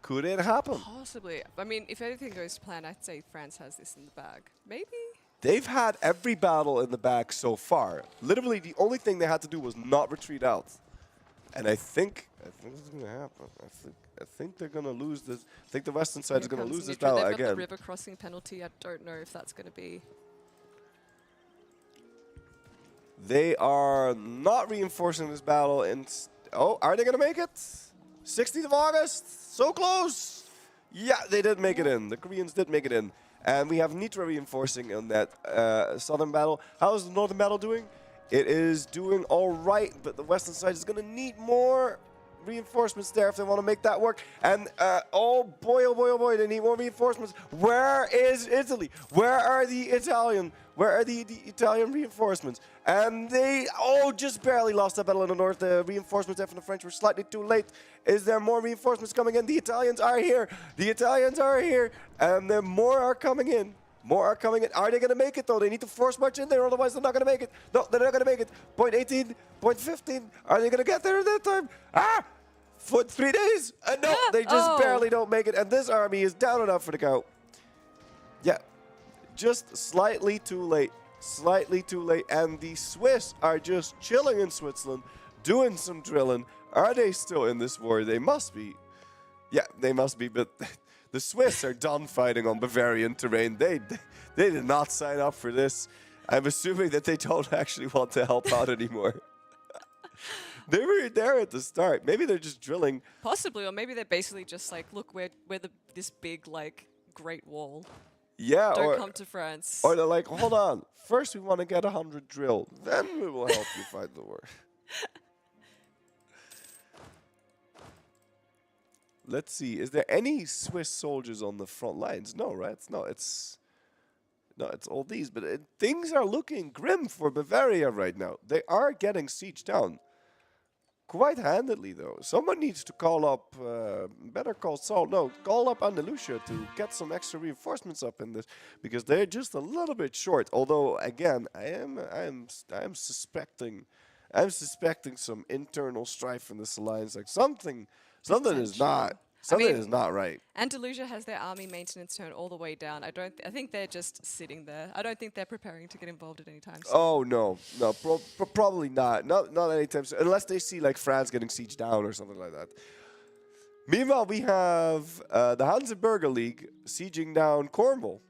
Could it happen? Possibly. I mean, if everything goes to plan, I'd say France has this in the bag. Maybe? They've had every battle in the bag so far. Literally, the only thing they had to do was not retreat out. And I think it's going to happen. I think they're going to lose this. I think the Western side is going to lose this battle They've again. got the river crossing penalty. I don't know if that's going to be... They are not reinforcing this battle. Oh, are they going to make it? 16th of August. So close. Yeah, they did make it in. The Koreans did make it in. And we have Nitra reinforcing on that southern battle. How is the northern battle doing? It is doing all right, but the western side is going to need more reinforcements there if they want to make that work. And oh boy, they need more reinforcements. Where is Italy? Where are the Italian? Where are the Italian reinforcements? And they just barely lost that battle in the north. The reinforcements there from the French were slightly too late. Is there more reinforcements coming in? The Italians are here. The Italians are here, and there more are coming in. More are coming in. Are they going to make it, though? They need to force march in there, otherwise they're not going to make it. No, they're not going to make it. Point 18, point 15. Are they going to get there at that time? For 3 days? No, they just barely don't make it. And this army is down and out for the count. Yeah, just slightly too late. Slightly too late. And the Swiss are just chilling in Switzerland, doing some drilling. Are they still in this war? They must be. Yeah, they must be, but... The Swiss are done fighting on Bavarian terrain. They did not sign up for this. I'm assuming that they don't actually want to help out anymore. They were there at the start. Maybe they're just drilling. Possibly, or maybe they're basically just like, look, we're this big, like, Great Wall. Yeah, Don't come to France. Or they're like, hold on. First we want to get 100 drilled. Then we will help you fight the war. Let's see. Is there any Swiss soldiers on the front lines? No, right? It's all these. But things are looking grim for Bavaria right now. They are getting sieged down. Quite handedly, though. Someone needs to call up, better call Saul. No, call up Andalusia to get some extra reinforcements up in this, because they're just a little bit short. Although, again, I am suspecting some internal strife in this alliance. Like something is not right. Andalusia has their army maintenance turned all the way down. I think they're just sitting there. I don't think they're preparing to get involved at any time soon. Oh no, probably not. Not anytime soon, unless they see like France getting sieged down or something like that. Meanwhile, we have the Hansa-Burger League sieging down Cornwall,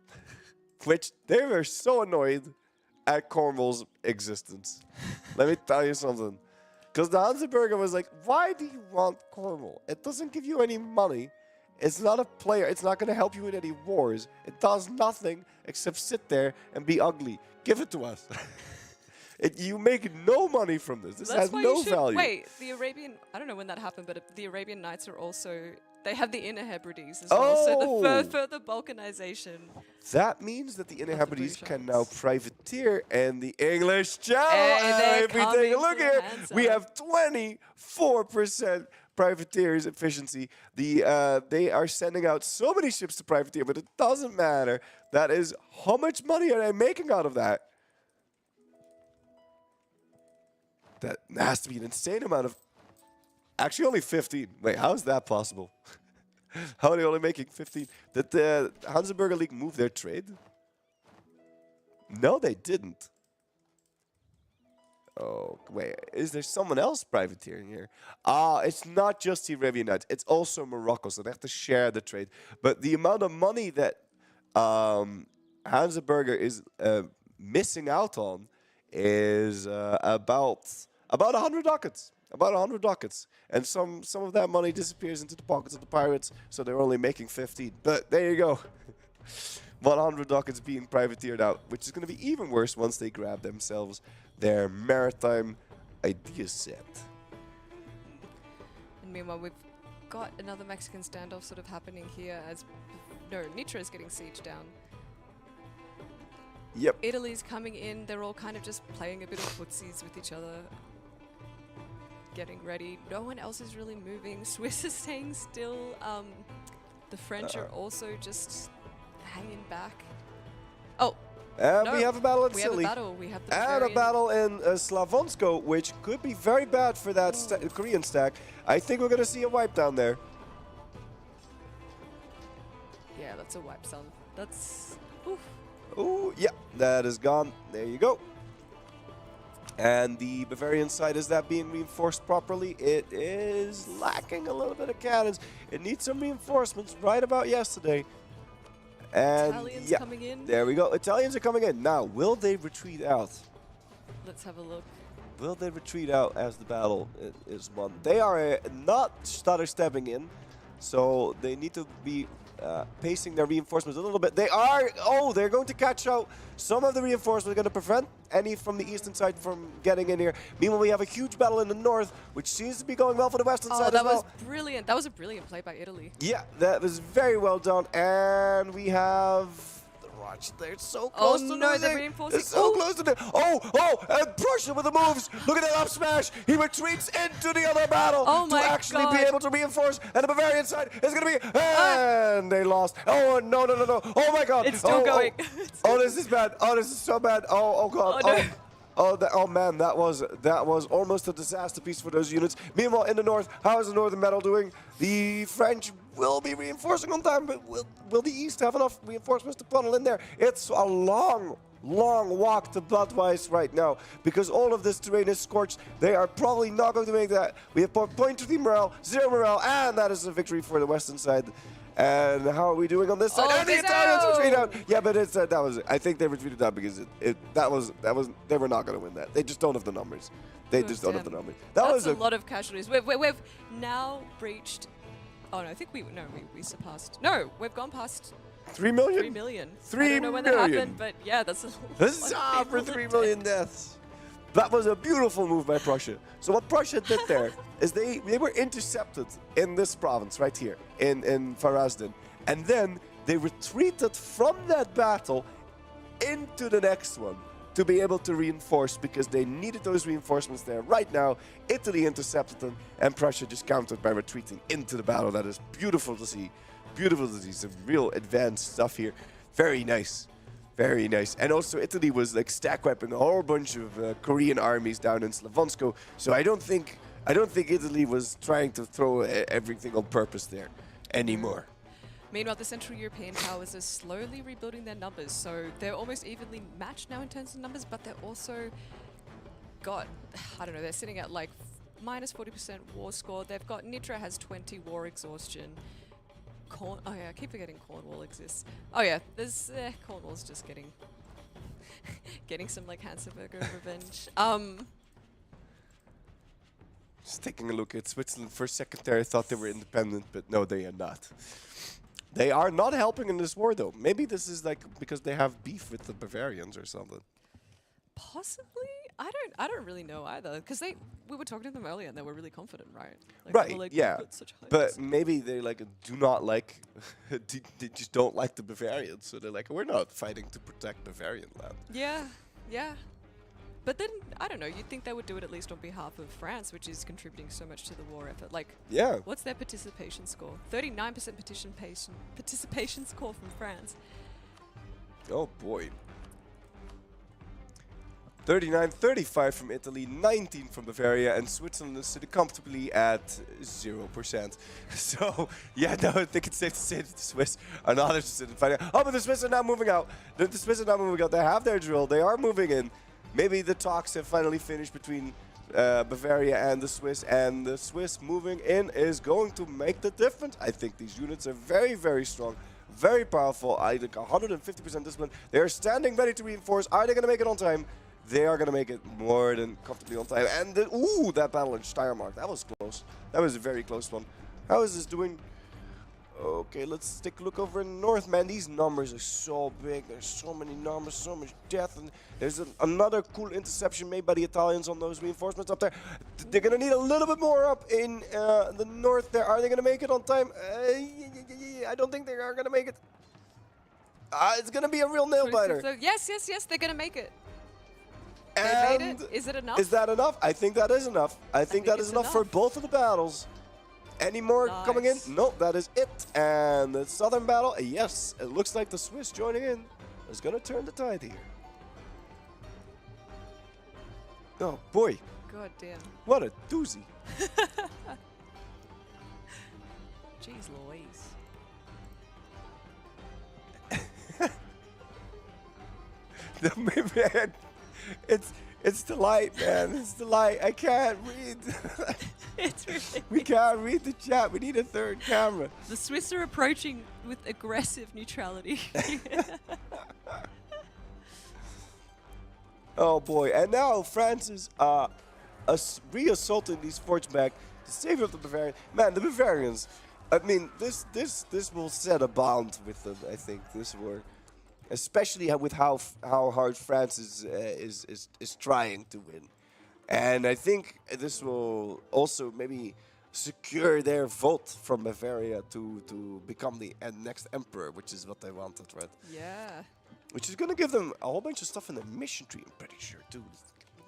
which they were so annoyed at Cornwall's existence. Let me tell you something. Because the Hansa-Burger was like, why do you want Cornwall? It doesn't give you any money. It's not a player. It's not going to help you in any wars. It does nothing except sit there and be ugly. Give it to us. You make no money from this. This has no value. Wait, the Arabian... I don't know when that happened, but the Arabian Knights are also... They have the Inner Hebrides as well, so the further Balkanization. That means that the Inner Hebrides can now privateer, and the English Channel. If we take a look here, we have 24% privateers efficiency. They are sending out so many ships to privateer, but it doesn't matter. That is, how much money are they making out of that? That has to be an insane amount of... Actually, only 15. Wait, how is that possible? How are they only making 15? Did the Hansa-Burger League move their trade? No, they didn't. Oh, wait. Is there someone else privateering here? It's not just the Arabian Knights. It's also Morocco, so they have to share the trade. But the amount of money that Hansa-Burger is missing out on is about 100 ducats. About 100 ducats. And some of that money disappears into the pockets of the pirates, so they're only making 15. But there you go. 100 ducats being privateered out, which is going to be even worse once they grab themselves their maritime idea set. And meanwhile, we've got another Mexican standoff sort of happening here as... No, Nitra is getting sieged down. Yep. Italy's coming in. They're all kind of just playing a bit of footsies with each other. getting ready. No one else is really moving. Swiss is staying still. The French are also just hanging back. Oh. And no, we have a battle in we Silly. have a battle. We have the And a Bavarian. battle in Slavonsko, which could be very bad for that Korean stack. I think we're going to see a wipe down there. Yeah, that's a wipe, son. That's... Oof. Ooh, yeah, that is gone. There you go. And the Bavarian side, is that being reinforced properly? It is lacking a little bit of cannons. It needs some reinforcements right about yesterday. And Italians yeah, coming in. there we go. Italians are coming in. Now, will they retreat out? Let's have a look. Will they retreat out as the battle is won? They are not stutter stepping in, so they need to be pacing their reinforcements a little bit. They are, they're going to catch out. Some of the reinforcements are going to prevent any from the eastern side from getting in here. Meanwhile, we have a huge battle in the north, which seems to be going well for the western side as well. That was brilliant. That was a brilliant play by Italy. Yeah, that was very well done. And we have the Rush. They're so close to no, losing. they're reinforcing. They're so close to it. And Persia with the moves. Look at that up smash. He retreats into the other battle to actually be able to reinforce. And the Bavarian side is going to be... And they lost. Oh, no. Oh, my God. It's still going. Oh, this is bad. Oh, this is so bad. Oh God. Oh, no. Oh man, that was almost a disaster piece for those units. Meanwhile, in the north, how is the northern battle doing? The French will be reinforcing on time, but will the east have enough reinforcements to funnel in there? It's a long walk to Bloodwise right now because all of this terrain is scorched. They are probably not going to make that. We have 0.3 morale, 0 morale, and that is a victory for the western side. And how are we doing on this side? And the Italians retreat out. Yeah, but it's that was. I think they retreated out because that was. They were not going to win that. They just don't have the numbers. They just don't have the numbers. That's a lot of casualties. We've now breached. Oh no, I think we surpassed. No, we've gone past 3 million. 3 million. 3 I don't know when that million. happened, but yeah, that's a Huzzah for 3 million deaths. That was a beautiful move by Prussia. So what Prussia did there is they were intercepted in this province right here in Farazden. And then they retreated from that battle into the next one to be able to reinforce because they needed those reinforcements there right now. Italy intercepted them and Prussia just countered by retreating into the battle. That is beautiful to see. Beautiful to see. Some real advanced stuff here. Very nice. Very nice. And also Italy was like stack wiping a whole bunch of Korean armies down in Slavonsko. So I don't think Italy was trying to throw everything on purpose there anymore. Meanwhile, the Central European powers are slowly rebuilding their numbers, so they're almost evenly matched now in terms of numbers, but they're also got, I don't know, they're sitting at like minus 40% war score. They've got, Nitra has 20 war exhaustion. Oh yeah, I keep forgetting Cornwall exists. Oh yeah, there's Cornwall's just getting some like Hansa-Burger revenge. Just taking a look at Switzerland for a second there, I thought they were independent, but no, they are not. They are not helping in this war though. Maybe this is like because they have beef with the Bavarians or something. Possibly? I don't really know either, because we were talking to them earlier and they were really confident, right? Like, Right, they were like, yeah. "We've got such high But percent." maybe they like do not like, they just don't like the Bavarians. So they're like, we're not fighting to protect Bavarian land. Yeah. But then, I don't know, you'd think they would do it at least on behalf of France, which is contributing so much to the war effort. Like, yeah. What's their participation score? 39% participation score from France. Oh boy. 39-35 from Italy, 19 from Bavaria, and Switzerland is sitting comfortably at 0%. So, yeah, no, I think it's safe to say that the Swiss are not interested in fighting. Oh, but the Swiss are now moving out. The Swiss are now moving out. They have their drill. They are moving in. Maybe the talks have finally finished between Bavaria and the Swiss moving in is going to make the difference. I think these units are very, very strong, very powerful. I think 150% discipline. They are standing ready to reinforce. Are they going to make it on time? They are going to make it more than comfortably on time. And that battle in Steiermark, that was close. That was a very close one. How is this doing? Okay, let's take a look over in north, man. These numbers are so big. There's so many numbers, so much death. And there's another cool interception made by the Italians on those reinforcements up there. They're going to need a little bit more up in the north there. Are they going to make it on time? I don't think they are going to make it. It's going to be a real nail biter. Yes, they're going to make it. They made And it. Is it enough? is that enough? I think that is enough. I think that is enough for both of the battles. Any more coming in? Nope, that is it. And the southern battle, yes, it looks like the Swiss joining in is going to turn the tide here. Oh, boy. God damn. What a doozy. Jeez Louise. Man, it's the light, man. It's the light. I can't read. It's really We can't read the chat. We need a third camera. The Swiss are approaching with aggressive neutrality. Oh boy! And now France is reassaulting these forts back to save up the Bavarians. Man, the Bavarians. I mean, this will set a bond with them. I think this war, especially with how hard France is trying to win, and I think this will also maybe secure their vote from Bavaria to become the next emperor, which is what they wanted, right? Yeah. Which is going to give them a whole bunch of stuff in the mission tree, I'm pretty sure, too.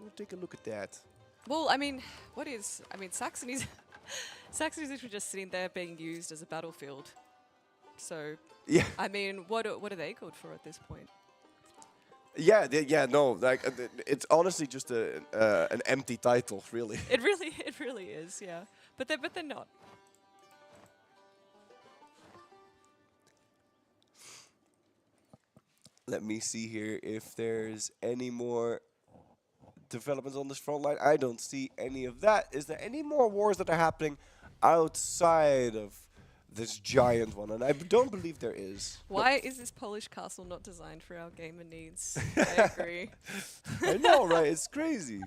We'll take a look at that. Well, I mean, Saxony's literally just sitting there being used as a battlefield. So, yeah. I mean, what are they good for at this point? Yeah, no, like it's honestly just an empty title, really. It really is, yeah. But they're not. Let me see here if there's any more developments on this front line. I don't see any of that. Is there any more wars that are happening outside of this giant one? And I don't believe there is. Why is this Polish castle not designed for our gamer needs? I agree. I know, right? It's crazy.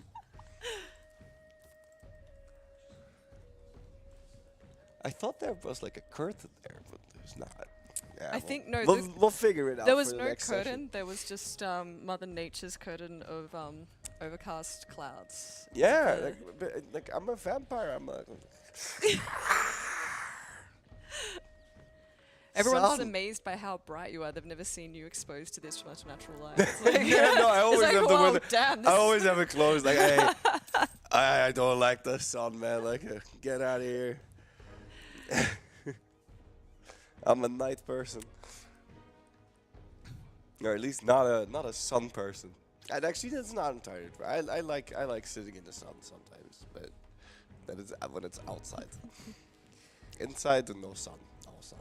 I thought there was like a curtain there, but there's not. Yeah, I think no. We'll figure it out. There was for the no next curtain. session. There was just Mother Nature's curtain of overcast clouds. Yeah, like I'm a vampire. Everyone's Sun. amazed by how bright you are. They've never seen you exposed to this much natural light. It's like, Yeah, no, I always it's like, have the whoa, window. damn, I always have it closed. Like, hey, I don't like the sun, man. Like, get out of here. I'm a night person, or at least not a sun person. And actually, that's not entirely true. I like sitting in the sun sometimes, but that is when it's outside. Inside, no sun. No sun.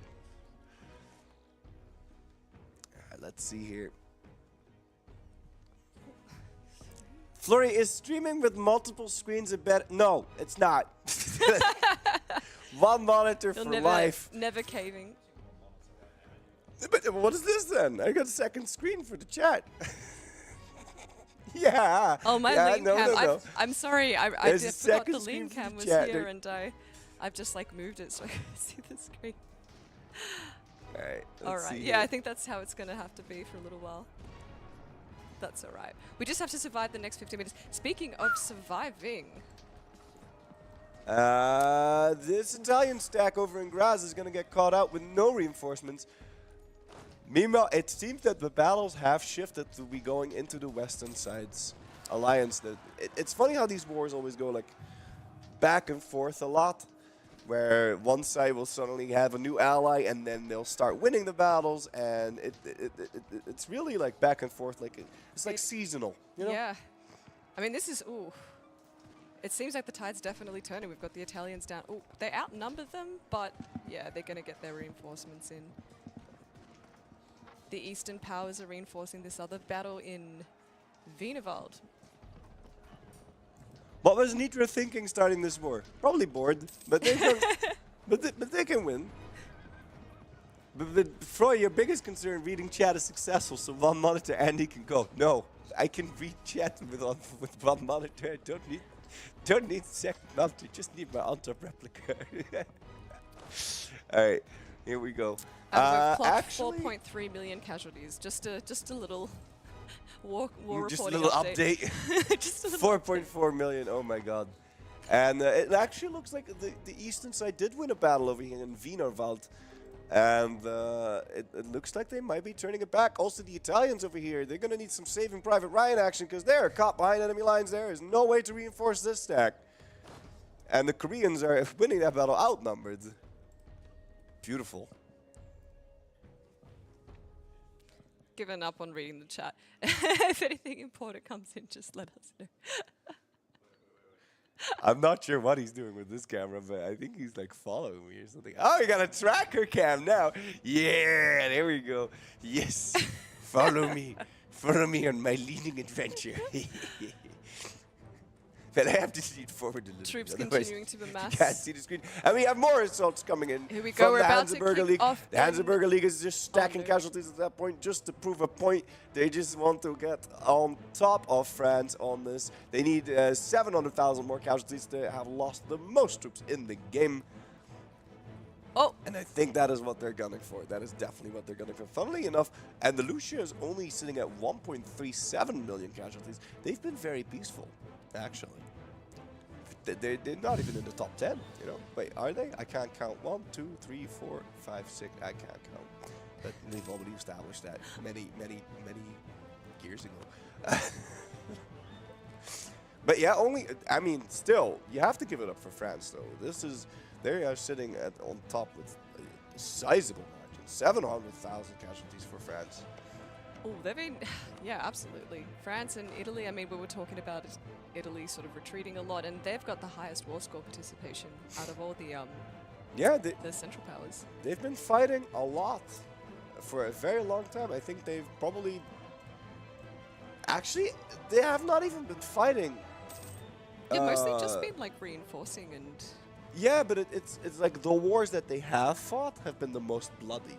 Let's see here. Flurry is streaming with multiple screens. No, it's not. One monitor for life. Never caving. But what is this then? I got a second screen for the chat. Yeah. Oh, my yeah, lean no, cam. no, no. I'm sorry. I There's a just forgot the second screen lean for cam the was chat. here, There- and I've just like moved it so I can see the screen. All right. All let's right. see Yeah, here. I think that's how it's gonna have to be for a little while. That's all right. We just have to survive the next 15 minutes. Speaking of surviving. This Italian stack over in Graz is going to get caught out with no reinforcements. Meanwhile, it seems that the battles have shifted to be going into the western side's alliance. It's funny how these wars always go like back and forth a lot, where one side will suddenly have a new ally and then they'll start winning the battles, and it's really like back and forth. Like it's like seasonal, you know? Yeah. I mean, this is ooh. It seems like the tide's definitely turning. We've got the Italians down. Oh, they outnumber them, but yeah, they're going to get their reinforcements in. The Eastern powers are reinforcing this other battle in Wienerwald. What was Nitra thinking starting this war? Probably bored, but they can, but they can win. But Froy, your biggest concern reading chat is successful, so one monitor Andy can go. No, I can read chat with one monitor. I don't need second monitor. Just need my on-top replica. All right, here we go. We've clocked Actually, 4.3 million casualties. Just a little war just a reporting little update. Just a little 4.4 million. Oh my god. And it actually looks like the eastern side did win a battle over here in Wienerwald. And it looks like they might be turning it back. Also, the Italians over here, they're going to need some Saving Private Ryan action because they're caught behind enemy lines. There is no way to reinforce this stack. And the Koreans are winning that battle outnumbered. Beautiful. Given up on reading the chat. If anything important comes in, just let us know. I'm not sure what he's doing with this camera, but I think he's like following me or something. Oh, you got a tracker cam now. Yeah, there we go. Yes, follow me. Follow me on my leading adventure. But I have to see it forward a little Troops bit. continuing to amass. You can't see the screen. And we have more assaults coming in. Here we go. From We're the about to Hansa-Burger kick League. off The Hansa-Burger League is just stacking casualties at that point just to prove a point. They just want to get on top of France on this. They need 700,000 more casualties to have lost the most troops in the game. Oh. And I think that is what they're gunning for. That is definitely what they're gunning for. Funnily enough, Andalusia is only sitting at 1.37 million casualties. They've been very peaceful, actually. They're not even in the top 10, you know. Wait, are they? I can't count. 1, 2, 3, 4, 5, 6. I can't count. But they've already established that many years ago. But yeah, I mean, still, you have to give it up for France, though. They are sitting on top with a sizable margin. 700,000 casualties for France. Oh, they've been, yeah, absolutely. France and Italy, I mean, we were talking about Italy sort of retreating a lot, and they've got the highest war score participation out of all the the Central Powers. They've been fighting a lot for a very long time. I think they've probably... Actually, they have not even been fighting. Yeah, mostly just been, like, reinforcing and... Yeah, but it's like the wars that they have fought have been the most bloody.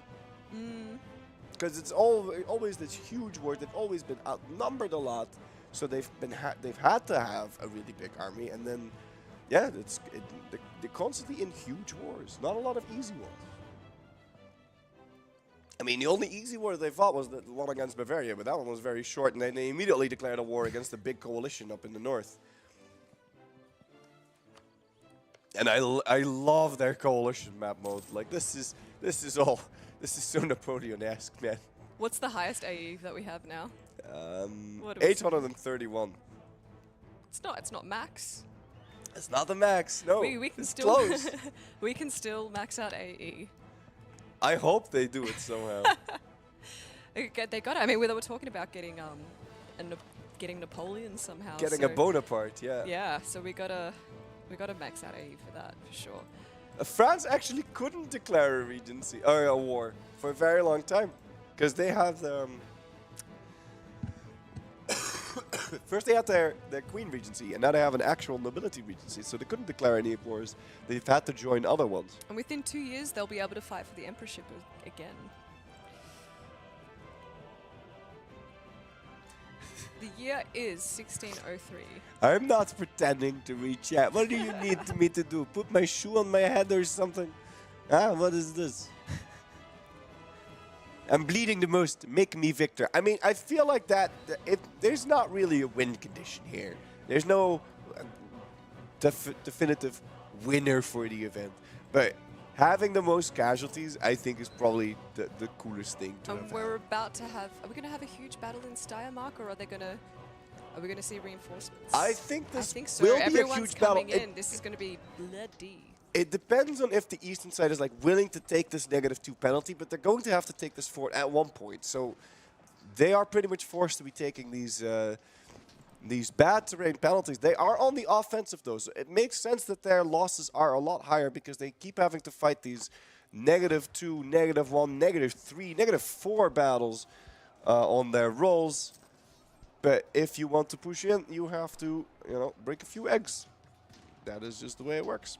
Because it's always this huge war. They've always been outnumbered a lot, so they've had to have a really big army, and then, yeah, they're constantly in huge wars. Not a lot of easy ones. I mean, the only easy war they fought was the one against Bavaria, but that one was very short, and then they immediately declared a war against the big coalition up in the north. And I love their coalition map mode. Like this is so Napoleon-esque, man. What's the highest AE that we have now? 831. It's not max. It's not the max. No, we can it's still close. we can still max out AE. I hope they do it somehow. They got it. I mean, we were talking about getting getting Napoleon somehow. Getting a Bonaparte, yeah. Yeah, so we gotta max out AE for that for sure. France actually couldn't declare a regency or a war for a very long time because they have the first they had their queen regency, and now they have an actual nobility regency, so they couldn't declare any wars. They've had to join other ones. And within 2 years, they'll be able to fight for the emperorship again. The year is 1603. I'm not pretending to read chat. What do you need me to do? Put my shoe on my head or something? Ah, what is this? I'm bleeding the most. Make me victor. I mean, I feel like that. There's not really a win condition here. There's no definitive winner for the event. But having the most casualties, I think, is probably the coolest thing to have. We're about to have. Are we going to have a huge battle in Steiermark, or are we going to see reinforcements? I think this so. will be Everyone's a huge battle. coming in. This is going to be bloody. It depends on if the eastern side is like willing to take this -2 penalty, but they're going to have to take this fort at one point. So they are pretty much forced to be taking these bad terrain penalties. They are on the offensive though, so it makes sense that their losses are a lot higher because they keep having to fight these -2, -1, -3, -4 battles on their rolls. But if you want to push in, you have to, break a few eggs. That is just the way it works.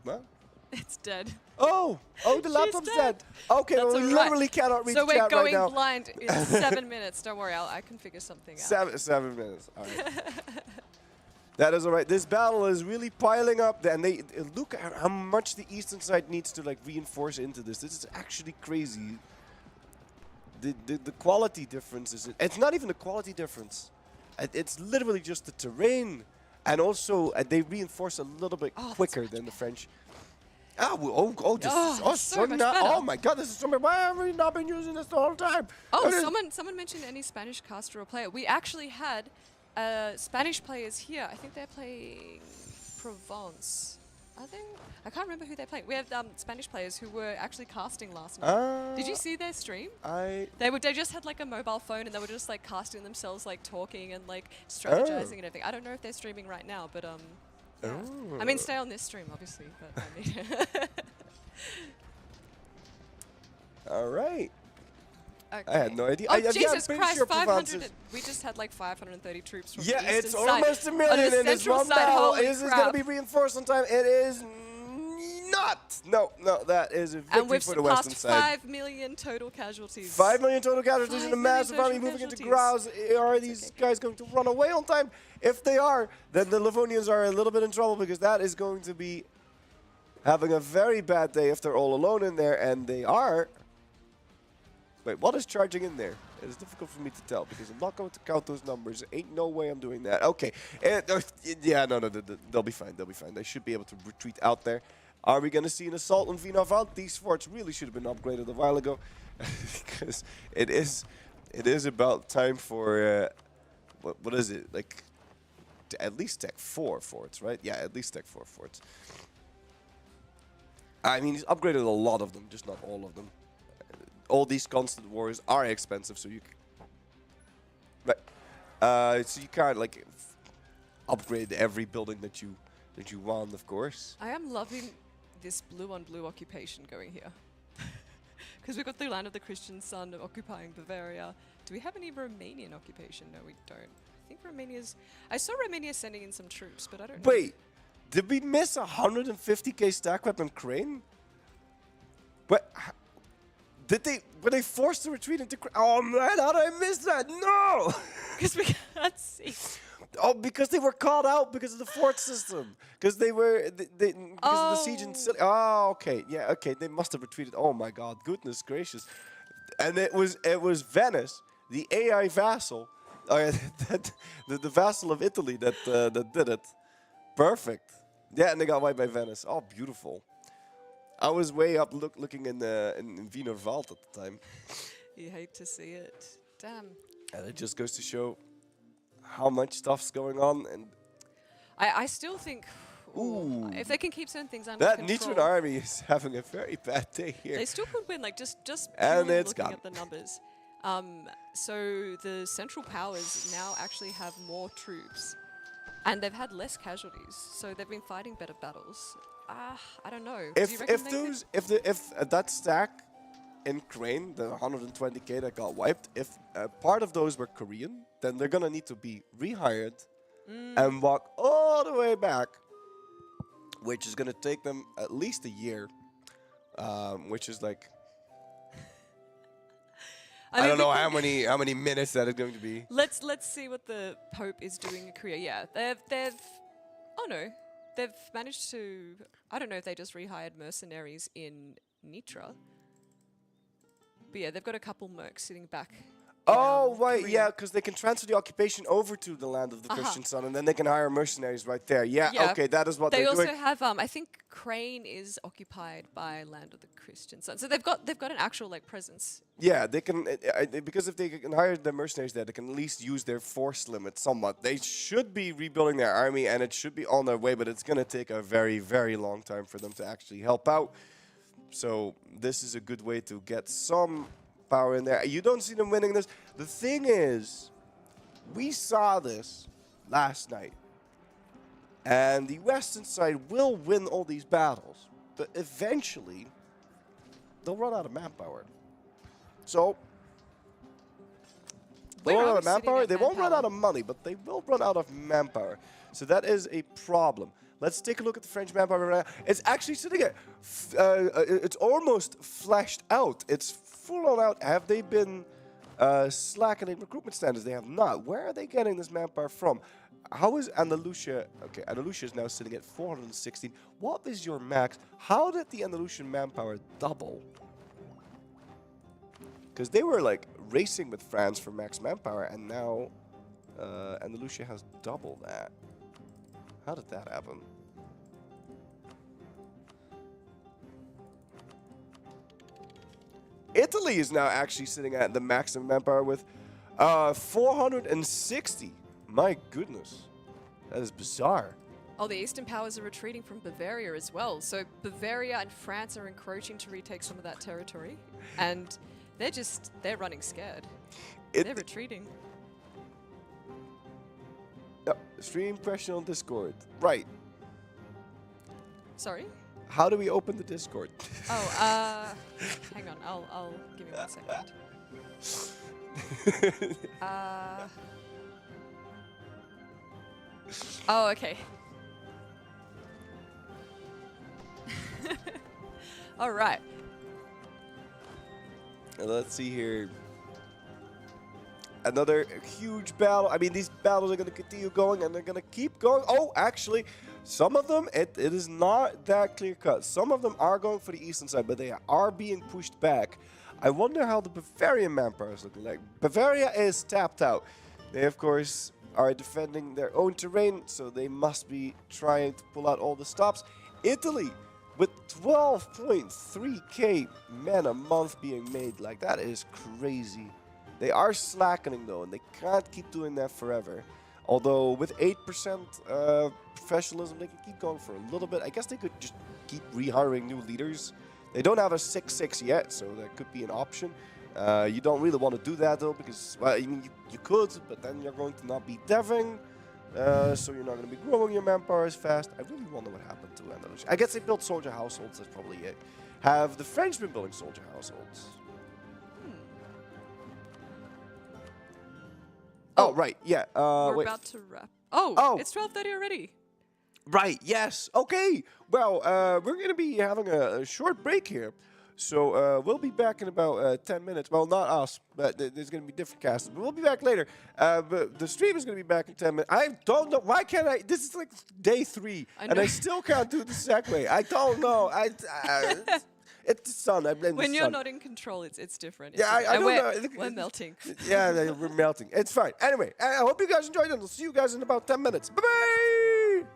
What? It's dead. Oh, the laptop's dead. Okay, That's well, we all literally cannot read so the chat right now. So we're going blind in 7 minutes. Don't worry, I can figure something out. 7 minutes. All right. That is all right. This battle is really piling up, and they look at how much the eastern side needs to reinforce into this. This is actually crazy. The quality difference is. It's not even a quality difference. It's literally just the terrain And also, they reinforce a little bit quicker than the French. So much better. Oh my God, this is so much. Why have we not been using this the whole time? Oh, someone mentioned any Spanish caster or player. We actually had Spanish players here. I think they're playing Provence. Are they? I can't remember who they're playing. We have Spanish players who were actually casting last night. Did you see their stream? They just had like a mobile phone and they were just like casting themselves, like talking and like strategizing and everything. I don't know if they're streaming right now, but yeah. I mean, stay on this stream, obviously. But I mean All right. Okay. I had no idea. Oh, I'm Jesus pretty Christ, sure 500. We just had like 530 troops from the Yeah, eastern it's side. almost a On million the in this central one side, battle. holy Is this crap. going to be reinforced on time? It is not. No, that is a victory And we've for the western surpassed side. 5 million total casualties. 5 million total casualties and a 5 million massive army total moving into casualties. Graz. Are these guys going to run away on time? If they are, then the Livonians are a little bit in trouble because that is going to be having a very bad day if they're all alone in there, and they are. Wait, what is charging in there? It is difficult for me to tell because I'm not going to count those numbers. Ain't no way I'm doing that. Okay. Yeah, no, they'll be fine. They'll be fine. They should be able to retreat out there. Are we going to see an assault on Wienerwald? These forts really should have been upgraded a while ago because it is about time for, what is it? Like, at least Tech 4 forts, right? Yeah, at least Tech 4 forts. I mean, he's upgraded a lot of them, just not all of them. All these constant wars are expensive, so you so you can't like upgrade every building that you want, of course. I am loving this blue on blue occupation going here. Because we've got the land of the Christian sun occupying Bavaria. Do we have any Romanian occupation? No, we don't. I think Romania's... I saw Romania sending in some troops, but I don't know. Wait, did we miss 150k stack weapon crane? What? Were they forced to retreat into... Oh man, how did I miss that? No! Because we can't see. Oh, because they were caught out because of the fort system. Because they were... because of the siege in... Oh, okay. Yeah, okay. They must have retreated. Oh my god. Goodness gracious. And it was Venice, the AI vassal, the vassal of Italy that did it. Perfect. Yeah, and they got wiped by Venice. Oh, beautiful. I was way up looking in Wienerwald at the time. You hate to see it. Damn. And it just goes to show how much stuff's going on. And I still think if they can keep certain things under that control. Nitra army is having a very bad day here. They still could win, like just And purely it's looking gone. at the numbers. So the Central Powers now actually have more troops, and they've had less casualties. So they've been fighting better battles. I don't know. Do you reckon If that stack in Crane, the 120k that got wiped, if part of those were Korean, then they're gonna need to be rehired and walk all the way back, which is gonna take them at least a year, which is like I don't know how many minutes that is going to be. Let's see what the Pope is doing in Korea. Yeah, they've managed to. I don't know if they just rehired mercenaries in Nitra, but yeah, they've got a couple mercs sitting back. Oh, right, yeah, because they can transfer the occupation over to the land of the Christian sun, and then they can hire mercenaries right there. Yeah, okay, that is what they they're doing. also have. I think Crane is occupied by land of the Christian sun, so they've got an actual like presence. Yeah, they can because if they can hire the mercenaries there, they can at least use their force limit somewhat. They should be rebuilding their army, and it should be on their way, but it's going to take a very, very long time for them to actually help out. So this is a good way to get some power in there. You don't see them winning this. The thing is, we saw this last night, and the western side will win all these battles, but eventually they'll run out of manpower. So they'll run out of manpower. They won't run out of money, but they will run out of manpower. So that is a problem. Let's take a look at the French manpower right now. It's actually sitting at, it's almost fleshed out. It's full on out. Have they been slackening recruitment standards? They have not. Where are they getting this manpower from? How is Andalusia? Okay, Andalusia is now sitting at 416. What is your max? How did the Andalusian manpower double? Because they were like racing with France for max manpower, and now Andalusia has double that. How did that happen? Italy is now actually sitting at the maximum manpower with 460. My goodness. That is bizarre. Oh, the Eastern powers are retreating from Bavaria as well. So Bavaria and France are encroaching to retake some of that territory. And they're running scared. They're retreating. Stream question on Discord. Right. Sorry? How do we open the Discord? Oh, hang on. I'll give you 1 second. Oh, okay. All right. Let's see here. Another huge battle. I mean, these battles are going to continue going, and they're going to keep going. Oh, actually, some of them, it is not that clear-cut. Some of them are going for the eastern side, but they are being pushed back. I wonder how the Bavarian manpower is looking like. Bavaria is tapped out. They, of course, are defending their own terrain, so they must be trying to pull out all the stops. Italy, with 12.3k men a month being made. Like, that is crazy. They are slackening, though, and they can't keep doing that forever. Although, with 8% professionalism, they can keep going for a little bit. I guess they could just keep rehiring new leaders. They don't have a 6-6 yet, so that could be an option. You don't really want to do that, though, because, well, I mean, you could, but then you're going to not be deving. So you're not going to be growing your manpower as fast. I really wonder what happened to Andalusia. I guess they built soldier households, that's probably it. Have the French been building soldier households? Oh, right, yeah. We're about to wrap. Oh, it's 12:30 already. Right, yes. Okay. Well, we're going to be having a short break here. So we'll be back in about 10 minutes. Well, not us, but there's going to be different casts. But we'll be back later. But the stream is going to be back in 10 minutes. I don't know. Why can't I? This is like day 3. And I still can't do the segue. I don't know. It's the sun. I blame the sun. When you're not in control, it's different. Yeah, I don't know. We're melting. Yeah, we're melting. It's fine. Anyway, I hope you guys enjoyed it. I'll see you guys in about 10 minutes. Bye-bye!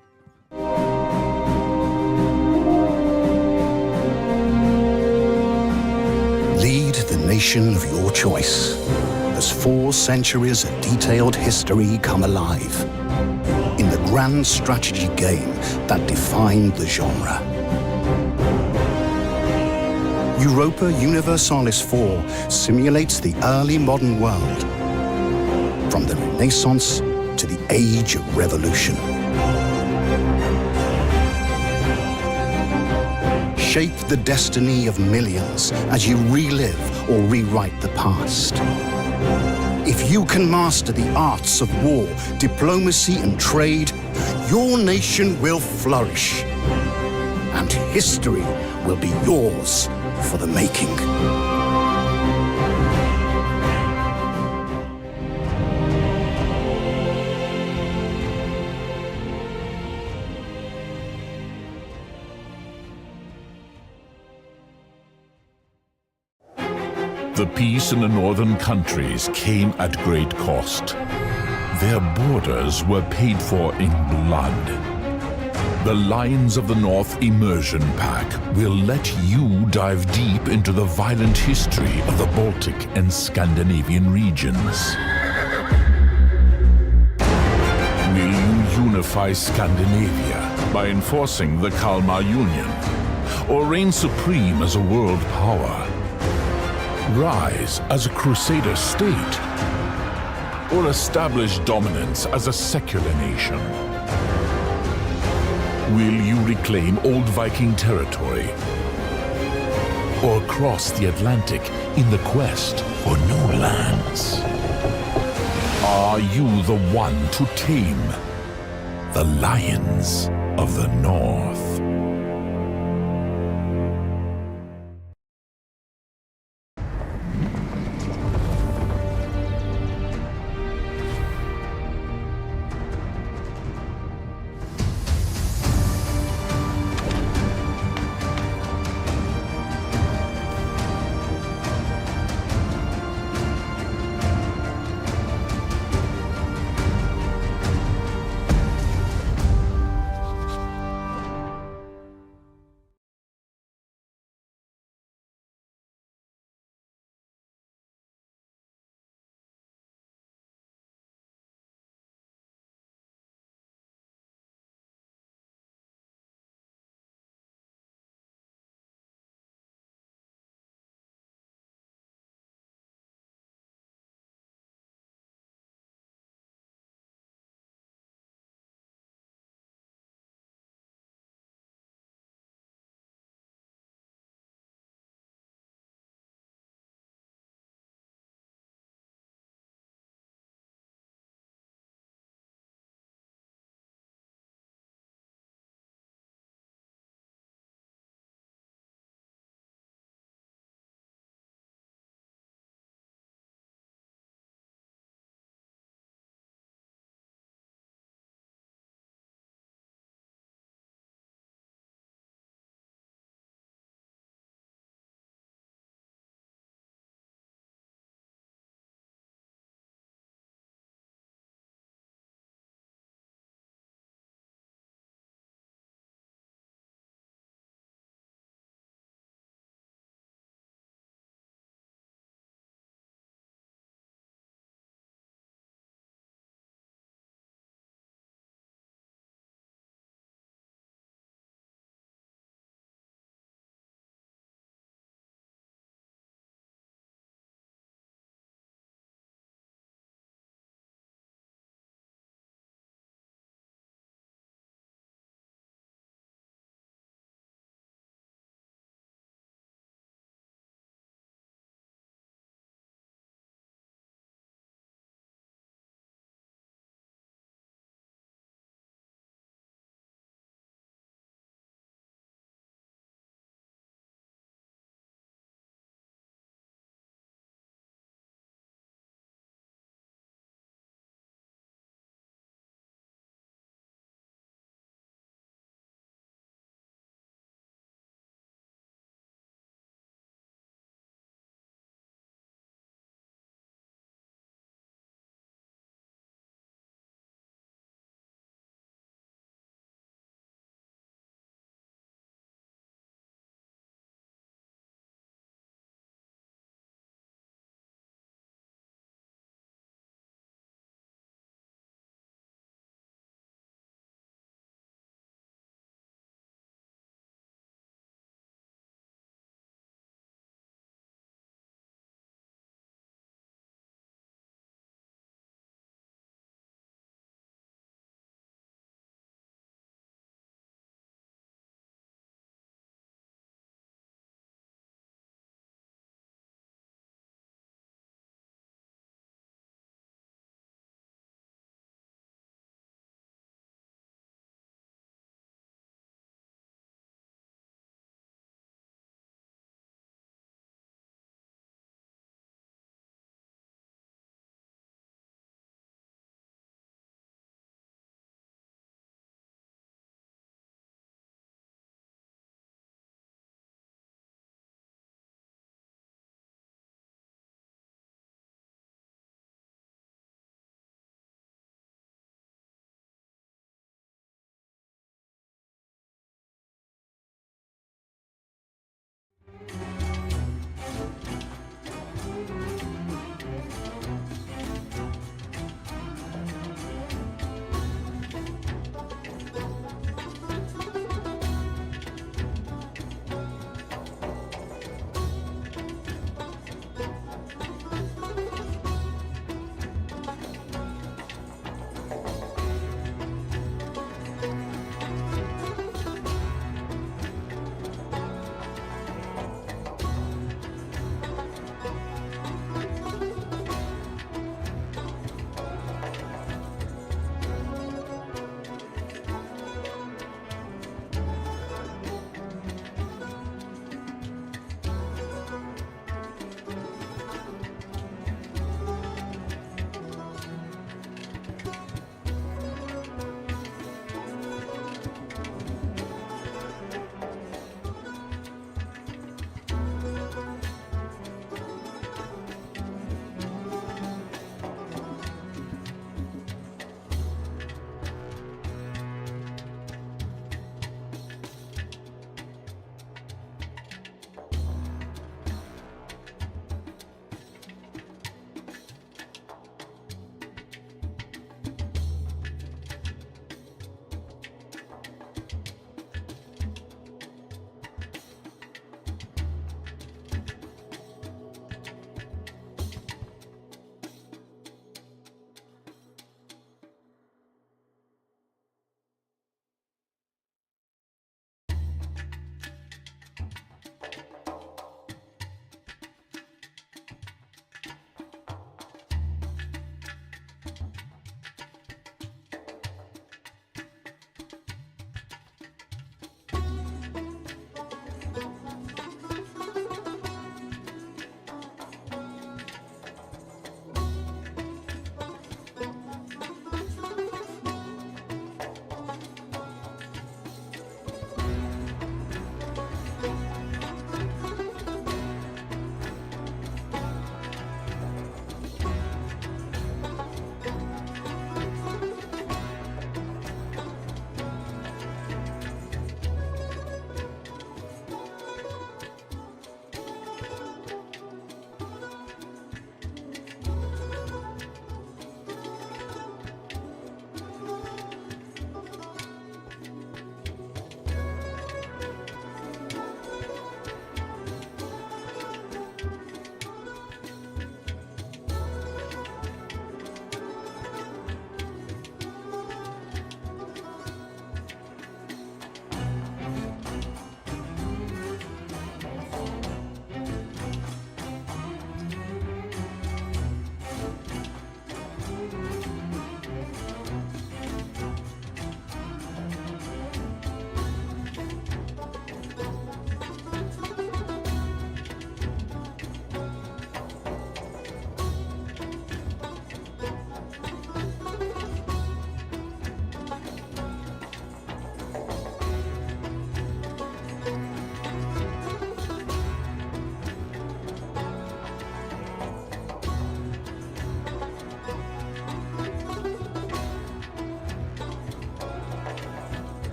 Lead the nation of your choice as 4 centuries of detailed history come alive in the grand strategy game that defined the genre. Europa Universalis 4 simulates the early modern world, from the Renaissance to the Age of Revolution. Shape the destiny of millions as you relive or rewrite the past. If you can master the arts of war, diplomacy, and trade, your nation will flourish, and history will be yours for the making. The peace in the northern countries came at great cost. Their borders were paid for in blood. The Lions of the North Immersion Pack will let you dive deep into the violent history of the Baltic and Scandinavian regions. Will you unify Scandinavia by enforcing the Kalmar Union, or reign supreme as a world power? Rise as a Crusader state, or establish dominance as a secular nation? Will you reclaim old Viking territory, or cross the Atlantic in the quest for new lands? Are you the one to tame the Lions of the North?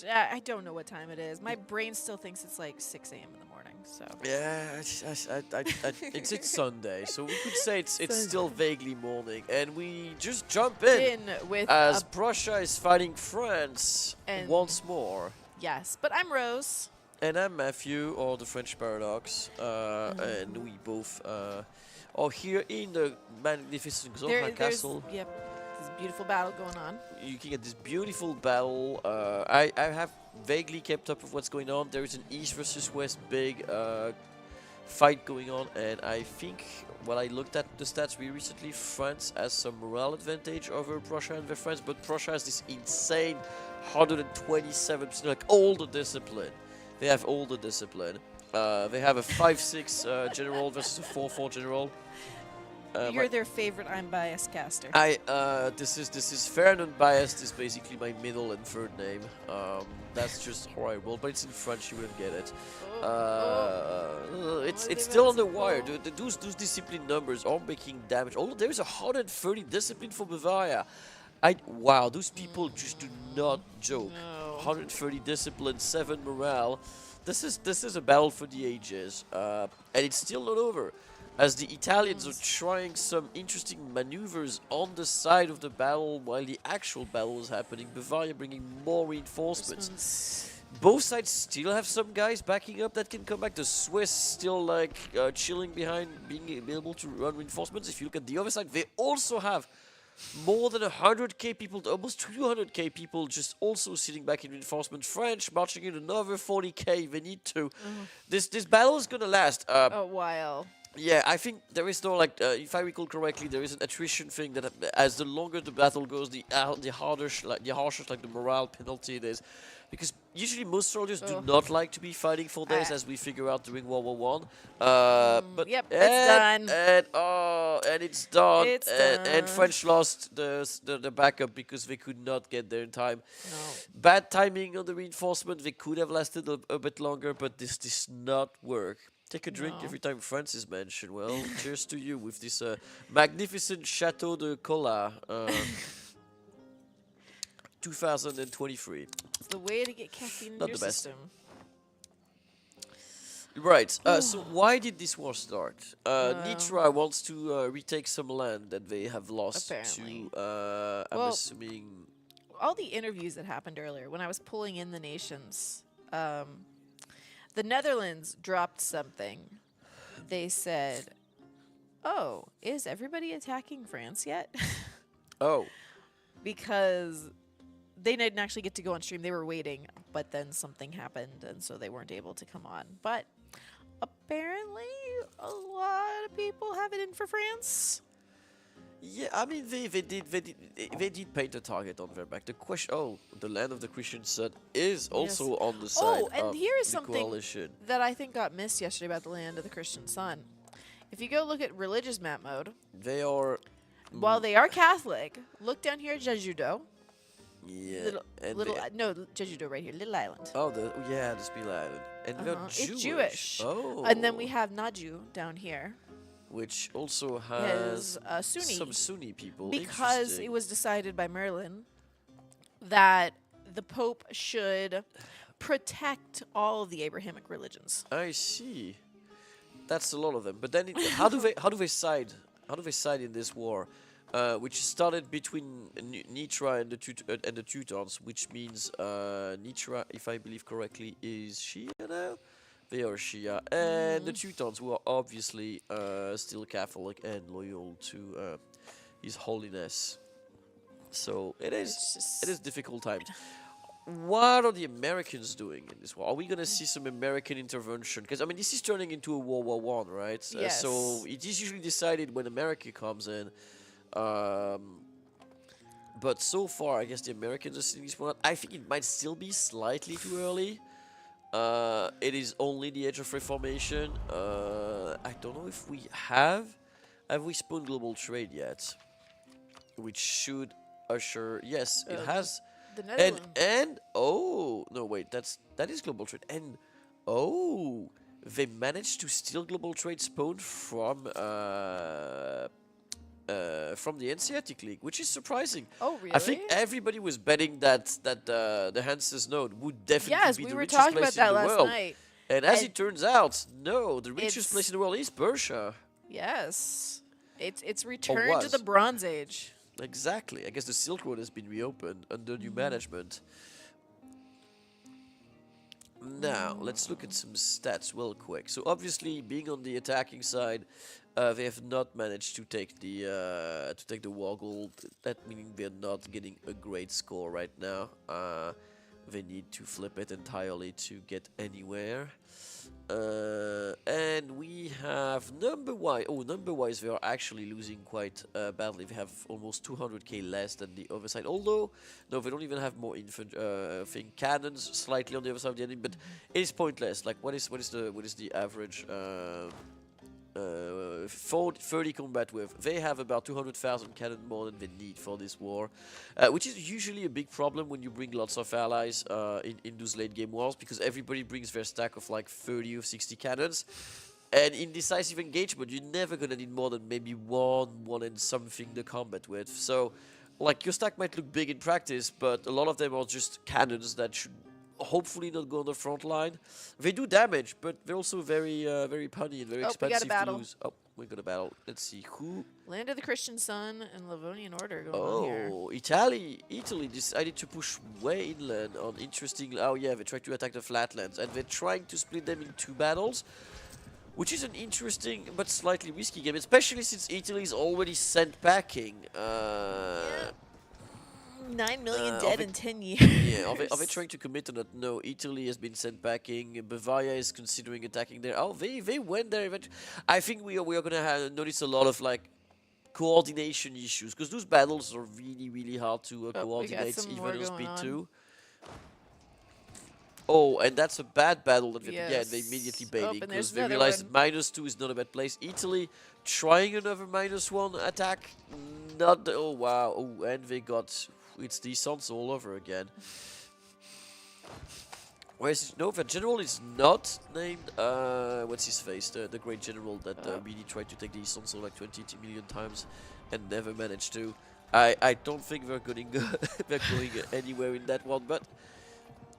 I don't know what time it is. My brain still thinks it's like 6 a.m. in the morning. So Yeah, it's Sunday, so we could say it's still vaguely morning, and we just jump in with as Prussia is fighting France And- once more. yes, but I'm Rose. And I'm Matthew, or the French Paradox, and we both are here in the magnificent Zorha Castle. Yep, this beautiful battle going on. You can get this beautiful battle. I have vaguely kept up with what's going on. There is an East versus West big fight going on, and I think when I looked at the stats recently, France has some morale advantage over Prussia and their friends, but Prussia has this insane 127%, like all the discipline. They have all the discipline. They have a 5-6 general versus a 4-4 general. You're their favorite I'm biased caster. This is fair and unbiased is basically my middle and third name. That's just how I roll, but it's in French, you wouldn't get it. It's still on the wire. Those discipline numbers are making damage. Although there is 130 discipline for Bavaria. Wow, those people just do not joke. 130 discipline, 7 morale. This is a battle for the ages, and it's still not over, as the Italians are trying some interesting maneuvers on the side of the battle while the actual battle is happening. Bavaria bringing more reinforcements. Both sides still have some guys backing up that can come back. The Swiss still like chilling behind, being able to run reinforcements. If you look at the other side, they also have more than 100k people, almost 200k people just also sitting back in reinforcement. French marching in another 40k. They need to. This battle is gonna last a while. Yeah, I think there is no if I recall correctly, there is an attrition thing that as the longer the battle goes, the harsher the morale penalty it is, because usually most soldiers do not like to be fighting for days, as we figure out during World War One. But yep, it's done. And it's done. It's and French lost the backup because they could not get there in time. Bad timing on the reinforcement. They could have lasted a bit longer, but this does not work. Take a drink every time France is mentioned. Well, cheers to you with this magnificent Chateau de Cola 2023. It's the way to get caffeine in Not your the best. system. Right, so why did this war start? Nitra wants to retake some land that they have lost Apparently. to, I'm Well, assuming... all the interviews that happened earlier, when I was pulling in the nations, the Netherlands dropped something. They said, "Oh, is everybody attacking France yet?" Oh. Because they didn't actually get to go on stream. They were waiting, but then something happened, and so they weren't able to come on. But apparently, a lot of people have it in for France. Yeah, I mean, they did paint a target on their back. The question, the land of the Christian sun is also on the side and of here is the something coalition. that I think got missed yesterday about the land of the Christian sun. If you go look at religious map mode, They are... while they are Catholic, look down here at Jeju-do. Yeah. No, Jeju-do right here, little island. Oh, the Spiel Island. And they're Jewish. It's Jewish. Oh. And then we have Naju down here. Which also has Sunni. some Sunni people. Because it was decided by Merlin that the Pope should protect all of the Abrahamic religions. I see. That's a lot of them. But then, how do they side? How do they side in this war, which started between Nitra and the Teutons, which means Nitra, if I believe correctly, is Shia now. They are Shia, and the Teutons, who are obviously still Catholic and loyal to His Holiness. So it is a difficult time. What are the Americans doing in this war? Are we going to see some American intervention? Because, I mean, this is turning into a World War One, right? Yes. So it is usually decided when America comes in. But so far, I guess the Americans are seeing this one. I think it might still be slightly too early. It is only the Age of Reformation. I don't know if we have we spun global trade yet? Which should assure, yes, it has. The Netherlands. And no, wait, that is global trade. And they managed to steal global trade spawn from from the Hanseatic League, which is surprising. Oh, really? I think everybody was betting that the Hanse's node would definitely Yes, be we the were richest talking place about in that the last world. night. And as And it turns out, no, the richest it's- place in the world is Persia. Yes. It's returned to was. the Bronze Age. Exactly. I guess the Silk Road has been reopened under new management. Now, let's look at some stats real quick. So obviously, being on the attacking side, they have not managed to take the war gold. That meaning they're not getting a great score right now. They need to flip it entirely to get anywhere. And we have number-wise, they are actually losing quite badly. They have almost 200k less than the other side. Although, no, they don't even have more cannons slightly on the other side of the enemy. But it is pointless. Like, what is the average? 30 combat with. They have about 200,000 cannon more than they need for this war, which is usually a big problem when you bring lots of allies in those late game wars, because everybody brings their stack of like 30 or 60 cannons, and in decisive engagement you're never gonna need more than maybe one and something to combat with. So like your stack might look big in practice, but a lot of them are just cannons that should hopefully not go on the front line. They do damage, but they're also very very punny and very expensive to lose. Oh, we got a battle. Let's see who. Land of the Christian Sun and Livonian Order going on here. Oh, Italy decided to push way inland on interesting. Oh yeah, they tried to attack the flatlands, and they're trying to split them in 2 battles, which is an interesting but slightly risky game, especially since Italy is already sent packing. 9 million dead in 10 years. Yeah, are they trying to commit on that? No, Italy has been sent packing. Bavaria is considering attacking there. Oh, they went there eventually. I think we are gonna notice a lot of like coordination issues, because those battles are really hard to coordinate even on speed 2. Oh, and that's a bad battle that they immediately baiting, because they realized that -2 is not a bad place. Italy trying another -1 attack. Not oh wow. Oh, and they got it's descents all over again. Whereas no, the general is not named. What's his face? The great general that really tried to take the descents like 20 million times and never managed to. I don't think they're going they're going anywhere in that one, but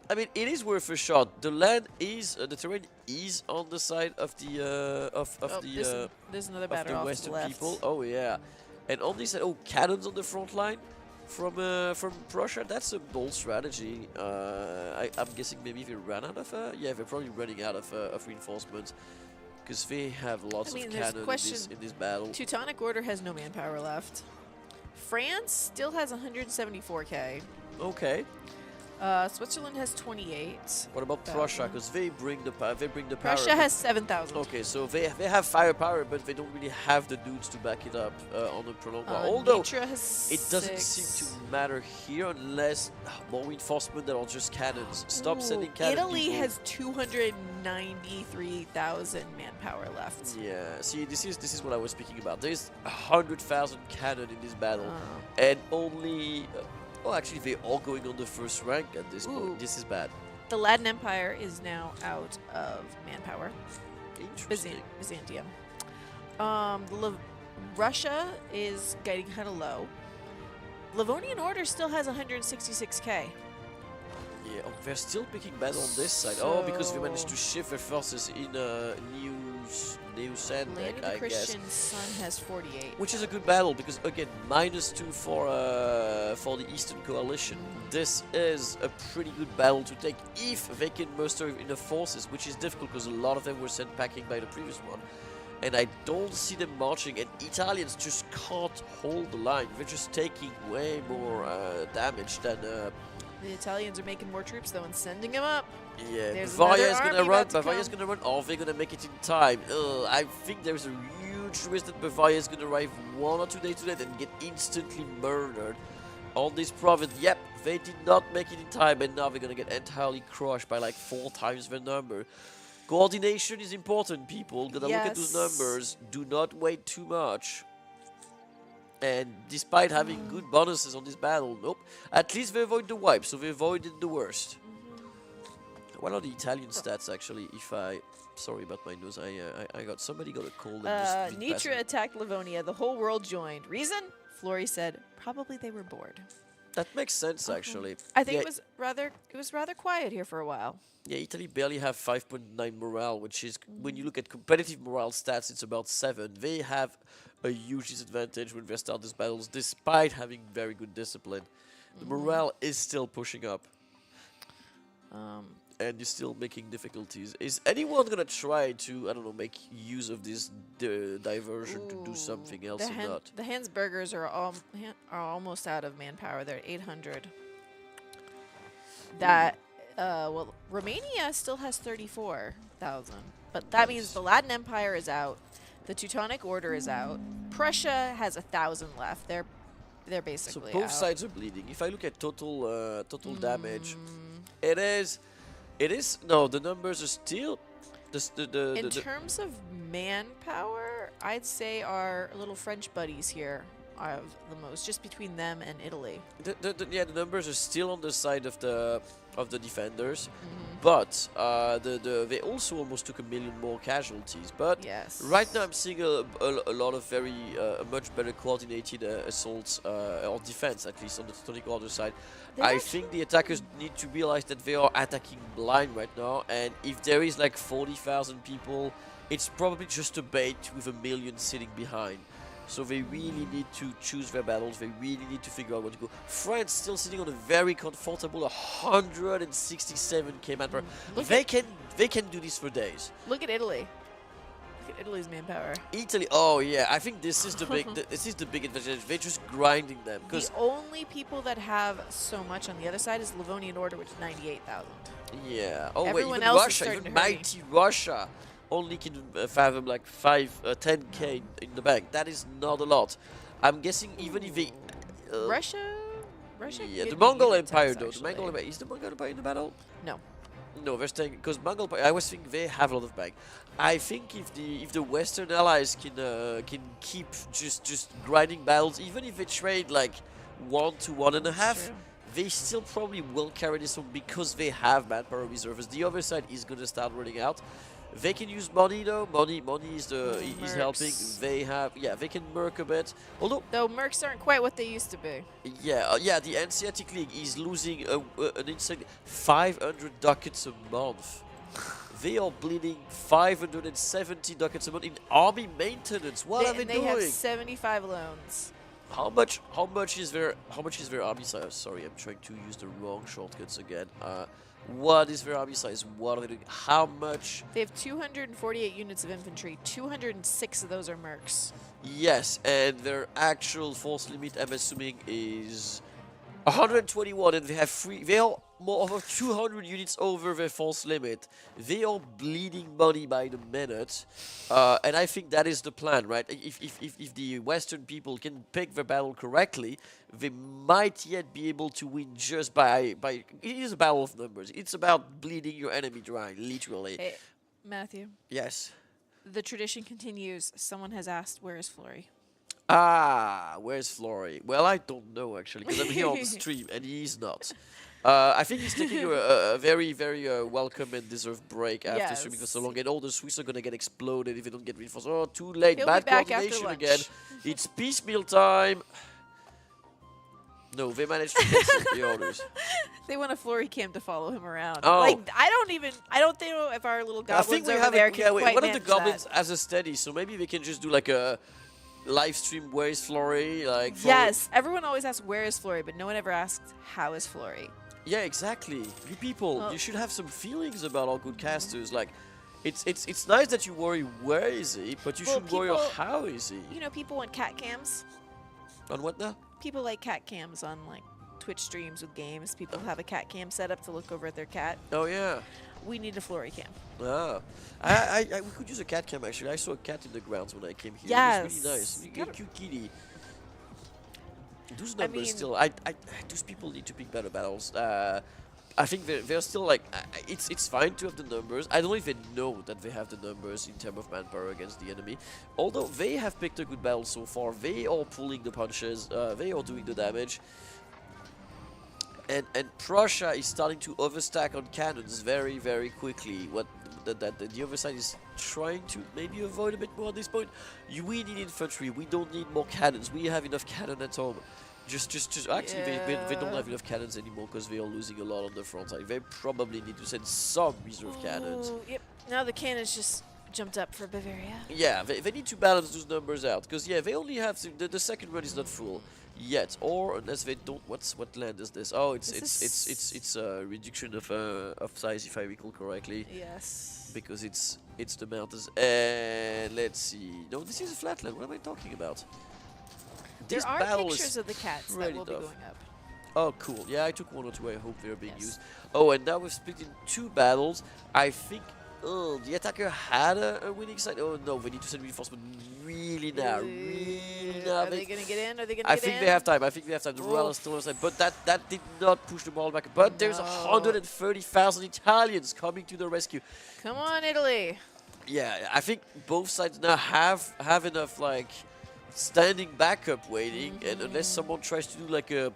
I mean it is worth a shot. The land is the terrain is on the side of the there's another battle the off Western to the left. people. Oh yeah, and on this side, cannons on the front line from Prussia. That's a bold strategy. I'm guessing maybe they ran out of yeah, they're probably running out of reinforcements, because they have lots of cannons in this battle. Teutonic Order has no manpower left. France still has 174k. Okay. Switzerland has 28. What about Prussia? Because they bring the power. Prussia has 7,000. Okay, so they have firepower, but they don't really have the dudes to back it up on a prolonged war. Although Nitra has it doesn't 6. seem to matter here unless more reinforcement that are just cannons. Stop sending cannons. Italy has 293,000 manpower left. Yeah, see, this is what I was speaking about. There's 100,000 cannon in this battle, and only. Oh, actually, they're all going on the first rank at this point. This is bad. The Latin Empire is now out of manpower. Interesting. Byzantium. Russia is getting kind of low. Livonian Order still has 166k. Yeah, they're still picking battle on this side. Oh, because they managed to shift their forces in new Sandek, Land of the I guess. Christian Sun has 48. Which is a good battle, because again, -2 for the Eastern Coalition. This is a pretty good battle to take if they can muster enough forces, which is difficult because a lot of them were sent packing by the previous one. And I don't see them marching, and Italians just can't hold the line. They're just taking way more damage than... The Italians are making more troops though and sending them up. Yeah, There's Bavaria is another gonna army run. about to Bavaria's come. gonna run. Oh, they're gonna make it in time. I think there's a huge risk that Bavaria is gonna arrive 1 or 2 days too late and get instantly murdered on this province. Yep, they did not make it in time, and now they're gonna get entirely crushed by like 4 times the number. Coordination is important, people. Gotta look at those numbers. Do not wait too much. And despite having good bonuses on this battle, nope. At least they avoid the wipe, so they avoided the worst. What are the Italian stats, actually, if I Sorry about my nose. I got somebody got a cold. And just been passing. Nitra attacked Livonia. The whole world joined. Reason? Flory said, probably they were bored. That makes sense, actually. I think Yeah, it was rather quiet here for a while. Yeah, Italy barely have 5.9 morale, which is, when you look at competitive morale stats, it's about 7. They have a huge disadvantage when they start these battles, despite having very good discipline. The morale is still pushing up. And you're still making difficulties. Is anyone gonna try to, I don't know, make use of this diversion to do something else or not? The Hansa-Burgers are almost out of manpower. They're at 800. That, well, Romania still has 34,000. But that means the Latin Empire is out. The Teutonic Order is out. Prussia has 1,000 left. They're basically So both out. sides are bleeding. If I look at total damage, it is. No, the numbers are still. In terms of manpower, I'd say our little French buddies here are the most, just between them and Italy. Yeah, the numbers are still on the side of the defenders, but they also almost took 1 million more casualties. But right now I'm seeing a lot of very much better coordinated assaults or defense, at least on the Teutonic Order side. I think the attackers need to realize that they are attacking blind right now, and if there is like 40,000 people, it's probably just a bait with 1 million sitting behind. So they really need to choose their battles. They really need to figure out where to go. France still sitting on a very comfortable 167k manpower. They can do this for days. Look at Italy. Look at Italy's manpower. Italy, oh yeah, I think this is the big advantage. They're just grinding them because The only people that have so much on the other side is Livonian Order, which is 98,000. yeah. Oh Everyone wait, even else is Russia, starting even to hurry. mighty Russia, only can fathom like 10k in the bank. That is not a lot. I'm guessing even if they Russia. Yeah, could the be Mongol even Empire tense, though. The Mongol actually. Empire, is the Mongol Empire in the battle? No. No, they're staying because Mongol Empire. I was thinking they have a lot of bank. I think if the Western allies can keep just grinding battles, even if they trade like 1 to 1.5, they still probably will carry this one because they have manpower reserves. The other side is gonna start running out. They can use money though. Money is helping. They have they can merc a bit. Although mercs aren't quite what they used to be. yeah, the Hanseatic League is losing an insane 500 ducats a month. They are bleeding 570 ducats a month in army maintenance. What are they and doing? They have 75 loans. How much is their army size? Sorry, I'm trying to use the wrong shortcuts again. What is their army size? What are they doing? How much? They have 248 units of infantry. 206 of those are mercs. Yes, and their actual force limit, I'm assuming, is 121, and they have they are more over 200 units over their force limit. They are bleeding money by the minute, and I think that is the plan, right? If the Western people can pick their battle correctly, they might yet be able to win just by. It is a battle of numbers. It's about bleeding your enemy dry, literally. Hey, Matthew. Yes. The tradition continues. Someone has asked, where is Flory? Where's Flory? Well, I don't know actually, because I'm here on the stream and he's not. I think he's taking a very, very welcome and deserved break after streaming for so long, and all the Swiss are gonna get exploded if they don't get reinforced. Oh, too late! He'll Bad be back coordination after again. It's piecemeal time. No, they managed to cancel the orders. They want a Flory cam to follow him around. Oh. Like, I don't think if our little I think goblins we over have there can quite one of the manage goblins that. has a steady, so maybe we can just do like a live stream. Where is Flory? Like Yes, everyone always asks, where is Flory? But no one ever asks, how is Flory? Yeah, exactly. You people, Well- you should have some feelings about our good casters. Like, it's nice that you worry where is he, but you Well, should worry people- how is he. You know, people want cat cams. On what now? People like cat cams on, like, Twitch streams with games. People have a cat cam set up to look over at their cat. Oh yeah. We need a Flory cam. Ah, we could use a cat cam actually. I saw a cat in the grounds when I came here. It was really nice. You get a cute kitty. Those numbers still. Those people need to pick better battles. I think they're still like. It's fine to have the numbers. I don't even know that they have the numbers in terms of manpower against the enemy. Although they have picked a good battle so far. They are pulling the punches. They are doing the damage. And Prussia is starting to overstack on cannons very, very quickly. that the other side is trying to maybe avoid a bit more at this point. We need infantry. We don't need more cannons. We have enough cannon at home. Just actually, they don't have enough cannons anymore because they are losing a lot on the front side. They probably need to send some reserve cannons. Yep. Now the cannons just jumped up for Bavaria. Yeah, they need to balance those numbers out because yeah, they only have to, the second run is not full yet, or unless they don't. What land is this? Oh, it's a reduction of size if I recall correctly. Yes. Because it's the mountains. And let's see. No, this is a flatland. What am I talking about? There This are battle pictures is of the cats that pretty will be tough. going up. Oh, cool. Yeah, I took 1 or 2. I hope they're being used. Oh, and now we've split in 2 battles. I think the attacker had a winning side. Oh, no, they need to send reinforcement really now. Really now. Are they going to get in? Are they going to get in? I think they have time. I think they have time. The morale is still on side. But that did not push the morale back. But there's 130,000 Italians coming to the rescue. Come on, Italy. Yeah, I think both sides now have enough, like, standing backup waiting, and unless someone tries to do like a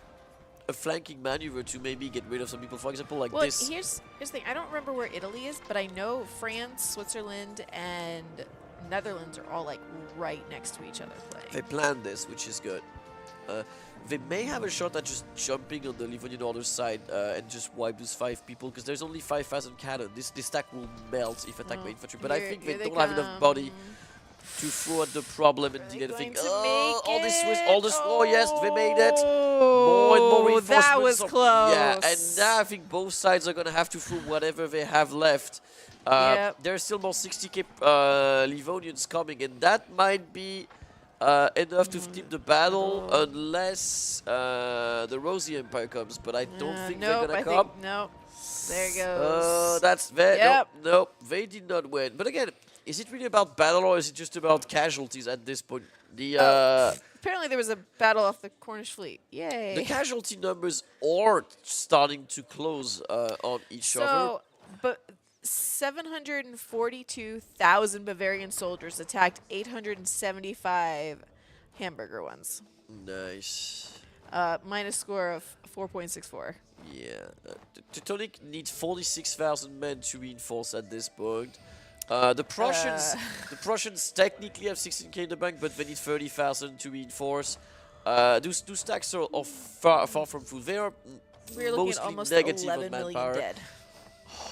flanking maneuver to maybe get rid of some people, for example, like this. Here's the thing. I don't remember where Italy is, but I know France, Switzerland, and Netherlands are all like right next to each other playing. They planned this, which is good. They may have a shot at just jumping on the Livonian Order side and just wipe those 5 people, because there's only 5,000 cannon. This stack will melt if attacked by infantry, but I think they don't have enough body to throw at the problem and deal anything. All this Swiss, oh yes, they made it. More and more reinforcements. That was close. Yeah, and now I think both sides are gonna have to throw whatever they have left. There's still more 60k Livonians coming, and that might be enough to tip the battle unless the Rosy Empire comes. But I don't think they're gonna come. Nope. There it goes. That's very nope. They did not win. But again, is it really about battle or is it just about casualties at this point? Apparently there was a battle off the Cornish fleet. Yay. The casualty numbers are starting to close on each other. But 742,000 Bavarian soldiers attacked 875 hamburger ones. Nice. Minus score of 4.64. Yeah. Teutonic needs 46,000 men to reinforce at this point. The Prussians technically have 16k in the bank, but they need 30,000 to reinforce. Those stacks are far from full. They are We're looking at mostly almost negative 11 on million manpower. dead.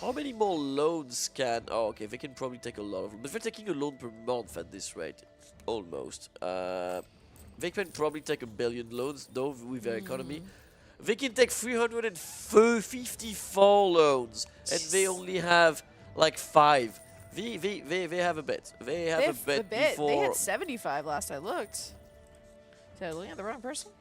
How many more loans can... Oh, okay, they can probably take a lot of them. But they're taking a loan per month at this rate. Almost. They can probably take 1 billion loans, though, with their economy. They can take 354 loans, and they only have, like, 5. They have a bit. They have a bit before... They had 75 last I looked. Did I look at the wrong person?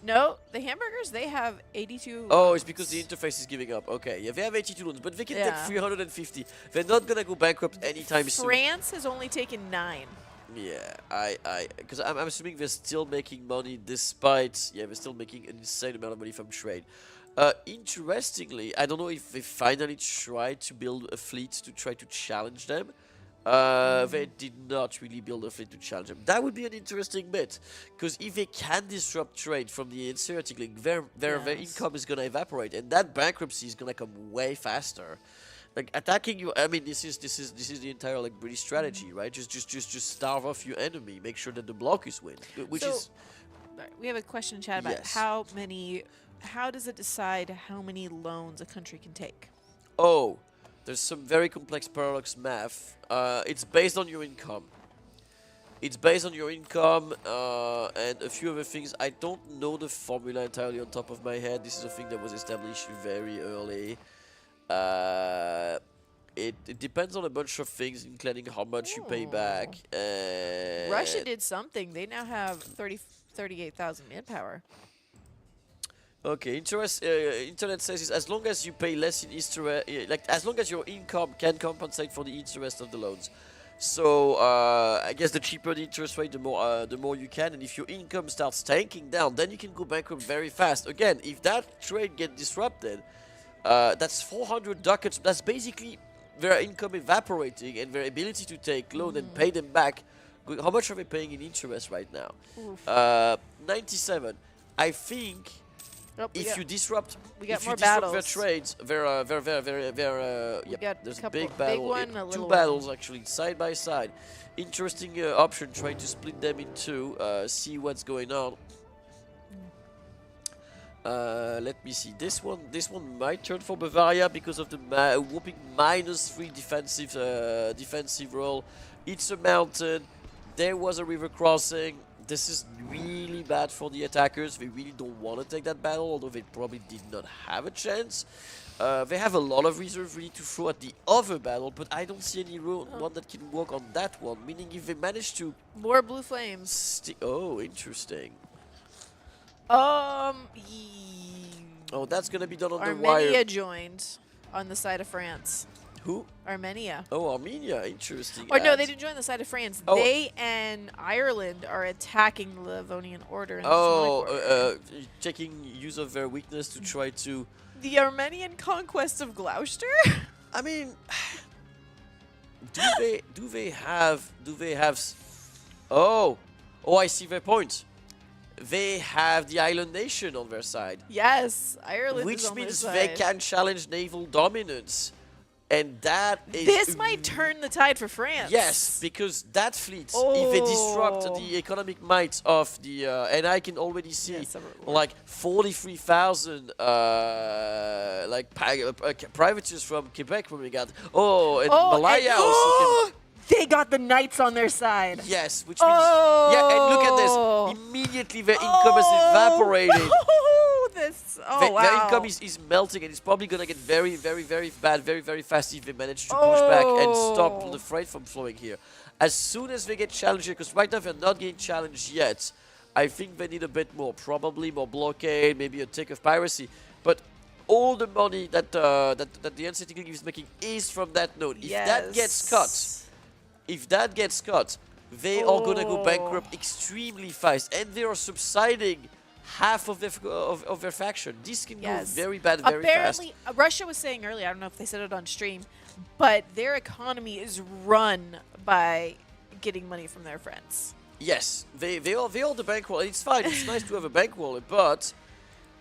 No, the hamburgers, they have 82 Oh, loans. it's because the interface is giving up. Okay, yeah, they have 82 loans, but they can take 350. They're not gonna go bankrupt anytime soon. France has only taken 9. Yeah, because I'm assuming they're still making money despite... Yeah, they're still making an insane amount of money from trade. Interestingly, I don't know if they finally tried to build a fleet to try to challenge them. They did not really build a fleet to challenge them. That would be an interesting bit, because if they can disrupt trade from the Hanseatic League, their income is gonna evaporate, and that bankruptcy is gonna come way faster. Like attacking you, I mean, this is the entire like British strategy, right? Just starve off your enemy, make sure that the blockers win, which is. We have a question in chat about how does it decide how many loans a country can take? Oh. There's some very complex paradox math. It's based on your income. It's based on your income and a few other things. I don't know the formula entirely on top of my head. This is a thing that was established very early. It depends on a bunch of things, including how much you pay back. Russia did something. They now have 38,000 manpower. Okay, internet says is as long as you pay less in interest, like as long as your income can compensate for the interest of the loans. So I guess the cheaper the interest rate, the more you can, and if your income starts tanking down, then you can go bankrupt very fast. Again, if that trade gets disrupted, that's 400 ducats. That's basically their income evaporating and their ability to take loan and pay them back. How much are they paying in interest right now? 97. I think. Nope, if you disrupt, we got if you more disrupt their battles. trades, got there's a a couple- big big battle, one, a two little battles actually side by side. Interesting option, trying to split them in two, see what's going on. Let me see. This one might turn for Bavaria because of the whopping -3 defensive roll. It's a mountain. There was a river crossing. This is really bad for the attackers. They really don't want to take that battle, although they probably did not have a chance. They have a lot of reserve ready to throw at the other battle, but I don't see any one that can work on that one. Meaning, if they manage to more blue flames. Oh, interesting. Um. Oh, that's gonna be done on the Armenia wire. joined on the side of France. Who? Armenia. Oh, Armenia. Interesting. Or no, ads. they didn't join the side of France. Oh. They and Ireland are attacking the Livonian Order. In the Oh, Germanic Order. checking use of their weakness to try to. The Armenian conquest of Gloucester. I mean, do they have? Oh, I see their point. They have the island nation on their side. Yes, Ireland Which is on means their they side. can challenge naval dominance. And that is... This might turn the tide for France. Yes, because that fleet, if they disrupt the economic might of the... and I can already see, like, 43,000 privateers from Quebec when we got... Oh, and Malaya also can... They got the knights on their side. Yes, which means... Yeah, and look at this. Immediately their income is evaporated. Their income is melting, and it's probably going to get very, very, very bad very, very fast if they manage to push back and stop the freight from flowing here. As soon as they get challenged here, because right now they're not getting challenged yet, I think they need a bit more. Probably more blockade, maybe a tick of piracy. But all the money that the NCT League is making is from that node. If that gets cut, they are going to go bankrupt extremely fast, and they are subsiding half of their faction. This can go very bad very fast. Apparently, Russia was saying earlier, I don't know if they said it on stream, but their economy is run by getting money from their friends. Yes, they are the bankroll. It's fine. It's nice to have a bankroll, but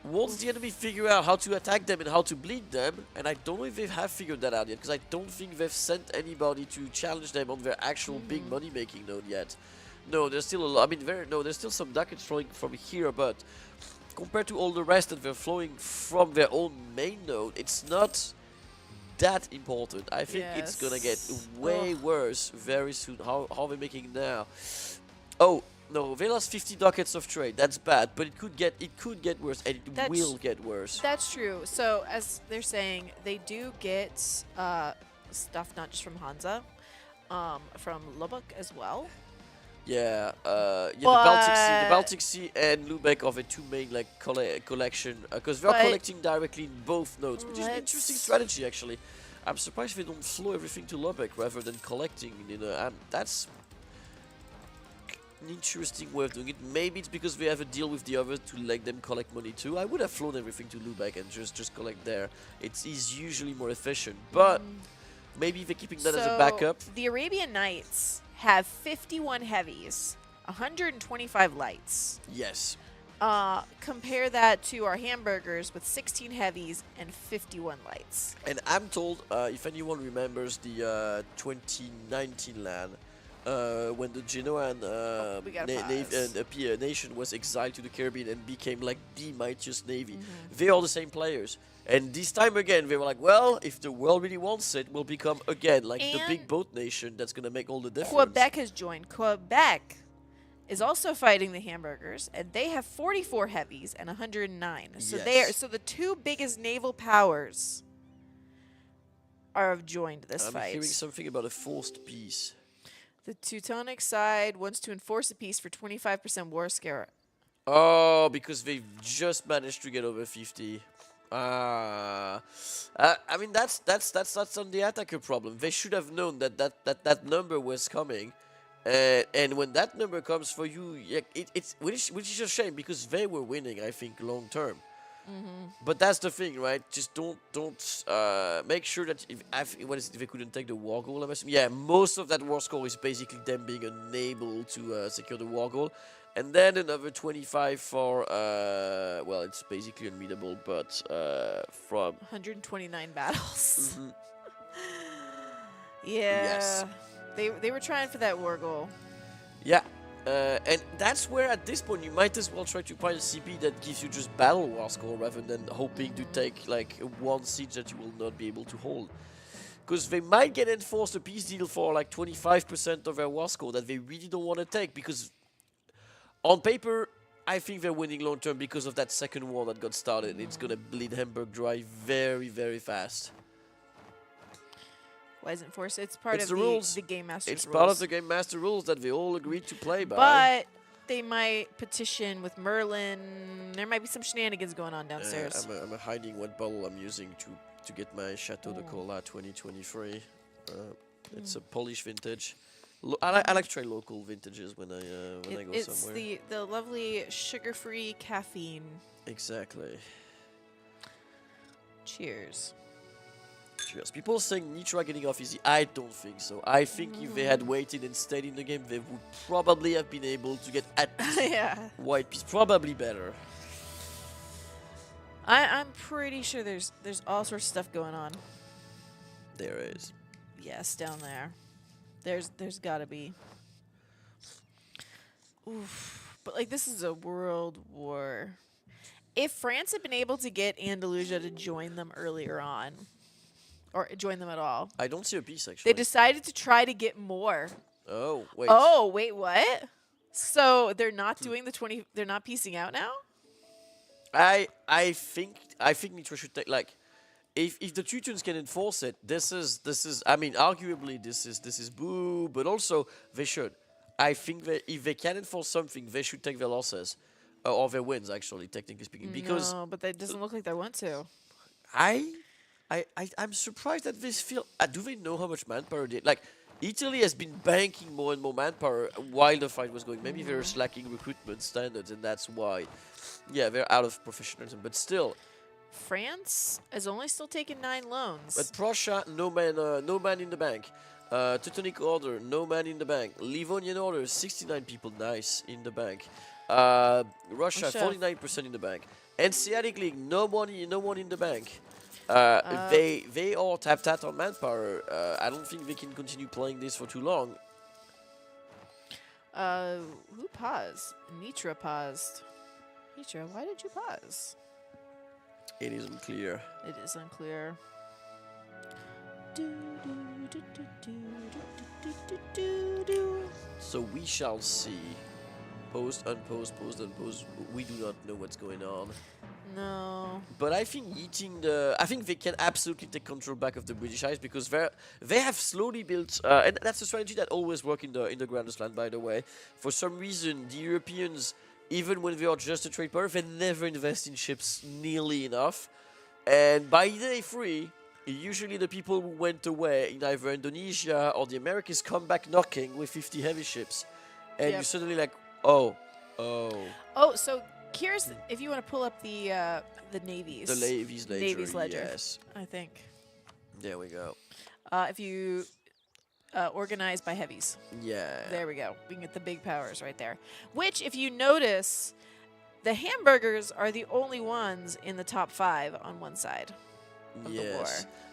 once the enemy figure out how to attack them and how to bleed them, and I don't know if they have figured that out yet, because I don't think they've sent anybody to challenge them on their actual big money-making node yet. No, there's still a lot. I mean, there's still some ducats flowing from here, but compared to all the rest that they're flowing from their own main node, it's not that important. I think it's gonna get way worse very soon. How are they making now? Oh no, they lost 50 ducats of trade. That's bad, but it could get worse, and it will get worse. That's true. So as they're saying, they do get stuff not just from Hansa, from Lubbock as well. Yeah, the Baltic Sea and Lubeck are the two main collection, because they're collecting directly in both nodes, which is an interesting strategy actually. I'm surprised they don't flow everything to Lubeck rather than collecting. That's an interesting way of doing it. Maybe it's because we have a deal with the others to let them collect money too. I would have flown everything to Lubeck and just collect there. It is usually more efficient, but maybe they're keeping that as a backup. The Arabian Knights have 51 heavies, 125 lights. Yes. Compare that to our hamburgers with 16 heavies and 51 lights. And I'm told, if anyone remembers the 2019 LAN, when the Genoan nation was exiled to the Caribbean and became like the mightiest navy, they are the same players. And this time again, they were like, well, if the world really wants it, we'll become again like the big boat nation that's going to make all the difference. Quebec has joined. Quebec is also fighting the hamburgers, and they have 44 heavies and 109. So so the two biggest naval powers have joined this fight. I'm hearing something about a forced peace. The Teutonic side wants to enforce a peace for 25% war scare. Oh, because they've just managed to get over 50. I mean that's on the attacker problem. They should have known that number was coming, and when that number comes for you, it's which is a shame because they were winning, I think, long term. But that's the thing, right? Just don't make sure that if they couldn't take the war goal, most of that war score is basically them being unable to secure the war goal. And then another 25 for, well, it's basically unbeatable, but from... 129 battles. Mhm. Yeah. Yes. They were trying for that war goal. Yeah. And that's where at this point you might as well try to find a CP that gives you just battle war score rather than hoping to take like one siege that you will not be able to hold. Because they might get enforced a peace deal for like 25% of their war score that they really don't want to take, because on paper I think they're winning long term because of that second war that got started. It's gonna bleed Hamburg dry very, very fast. Why isn't forced? It's part It's of the rules. the Game Master's It's rules. part of the Game Master rules that we all agreed to play by. But they might petition with Merlin. There might be some shenanigans going on downstairs. I'm hiding what bottle I'm using to get my Chateau de Cola 2023. It's a Polish vintage. I like to try local vintages when I go it's somewhere. It's the lovely sugar-free caffeine. Exactly. Cheers. Cheers. People are saying Nitra getting off easy. I don't think so. I think if they had waited and stayed in the game, they would probably have been able to get at least Yeah. white piece. Probably better. I'm pretty sure there's all sorts of stuff going on. There is. Yes, down there. There's gotta be. Oof. But like, this is a world war. If France had been able to get Andalusia to join them earlier on, or join them at all, I don't see a piece actually. they decided to try to get more. Oh wait. Oh wait, what? So they're not doing the 20. They're not piecing out now. I think Nitra should take, like, if the Teutons can enforce it, this is I mean, arguably this is boo, but also they should. I think that if they can enforce something, they should take their losses or their wins, actually, technically speaking, because No, but that doesn't look like they want to. I'm surprised that this feel. Do they know how much manpower they like? Italy has been banking more and more manpower while the fight was going. Maybe they're slacking recruitment standards, and that's why. Yeah, they're out of professionalism, but still. France has only still taken 9 loans. But Prussia, no man in the bank. Teutonic Order, no man in the bank. Livonian Order, 69 people, nice, in the bank. Russia, 49% in the bank. Hanseatic League, no one in the bank. They all tapped on manpower. I don't think they can continue playing this for too long. Who paused? Nitra paused. Nitra, why did you pause? It is unclear. It is unclear. So we shall see. Post, unpost, post, unpost. We do not know what's going on. No. But I think I think they can absolutely take control back of the British Isles, because they have slowly built, and that's a strategy that always works in the Grandest Lan, by the way. For some reason, the Europeans, even when they are just a trade power, they never invest in ships nearly enough. And by day 3, usually the people who went away in either Indonesia or the Americas come back knocking with 50 heavy ships, and you're suddenly like, oh. Oh, so here's, if you want to pull up the navies. The Navy's ledger. Navy's ledger. Yes. I think. There we go. If you organize by heavies. Yeah. There we go. We can get the big powers right there. Which, if you notice, the Hamburgers are the only ones in the top 5 on one side of the war.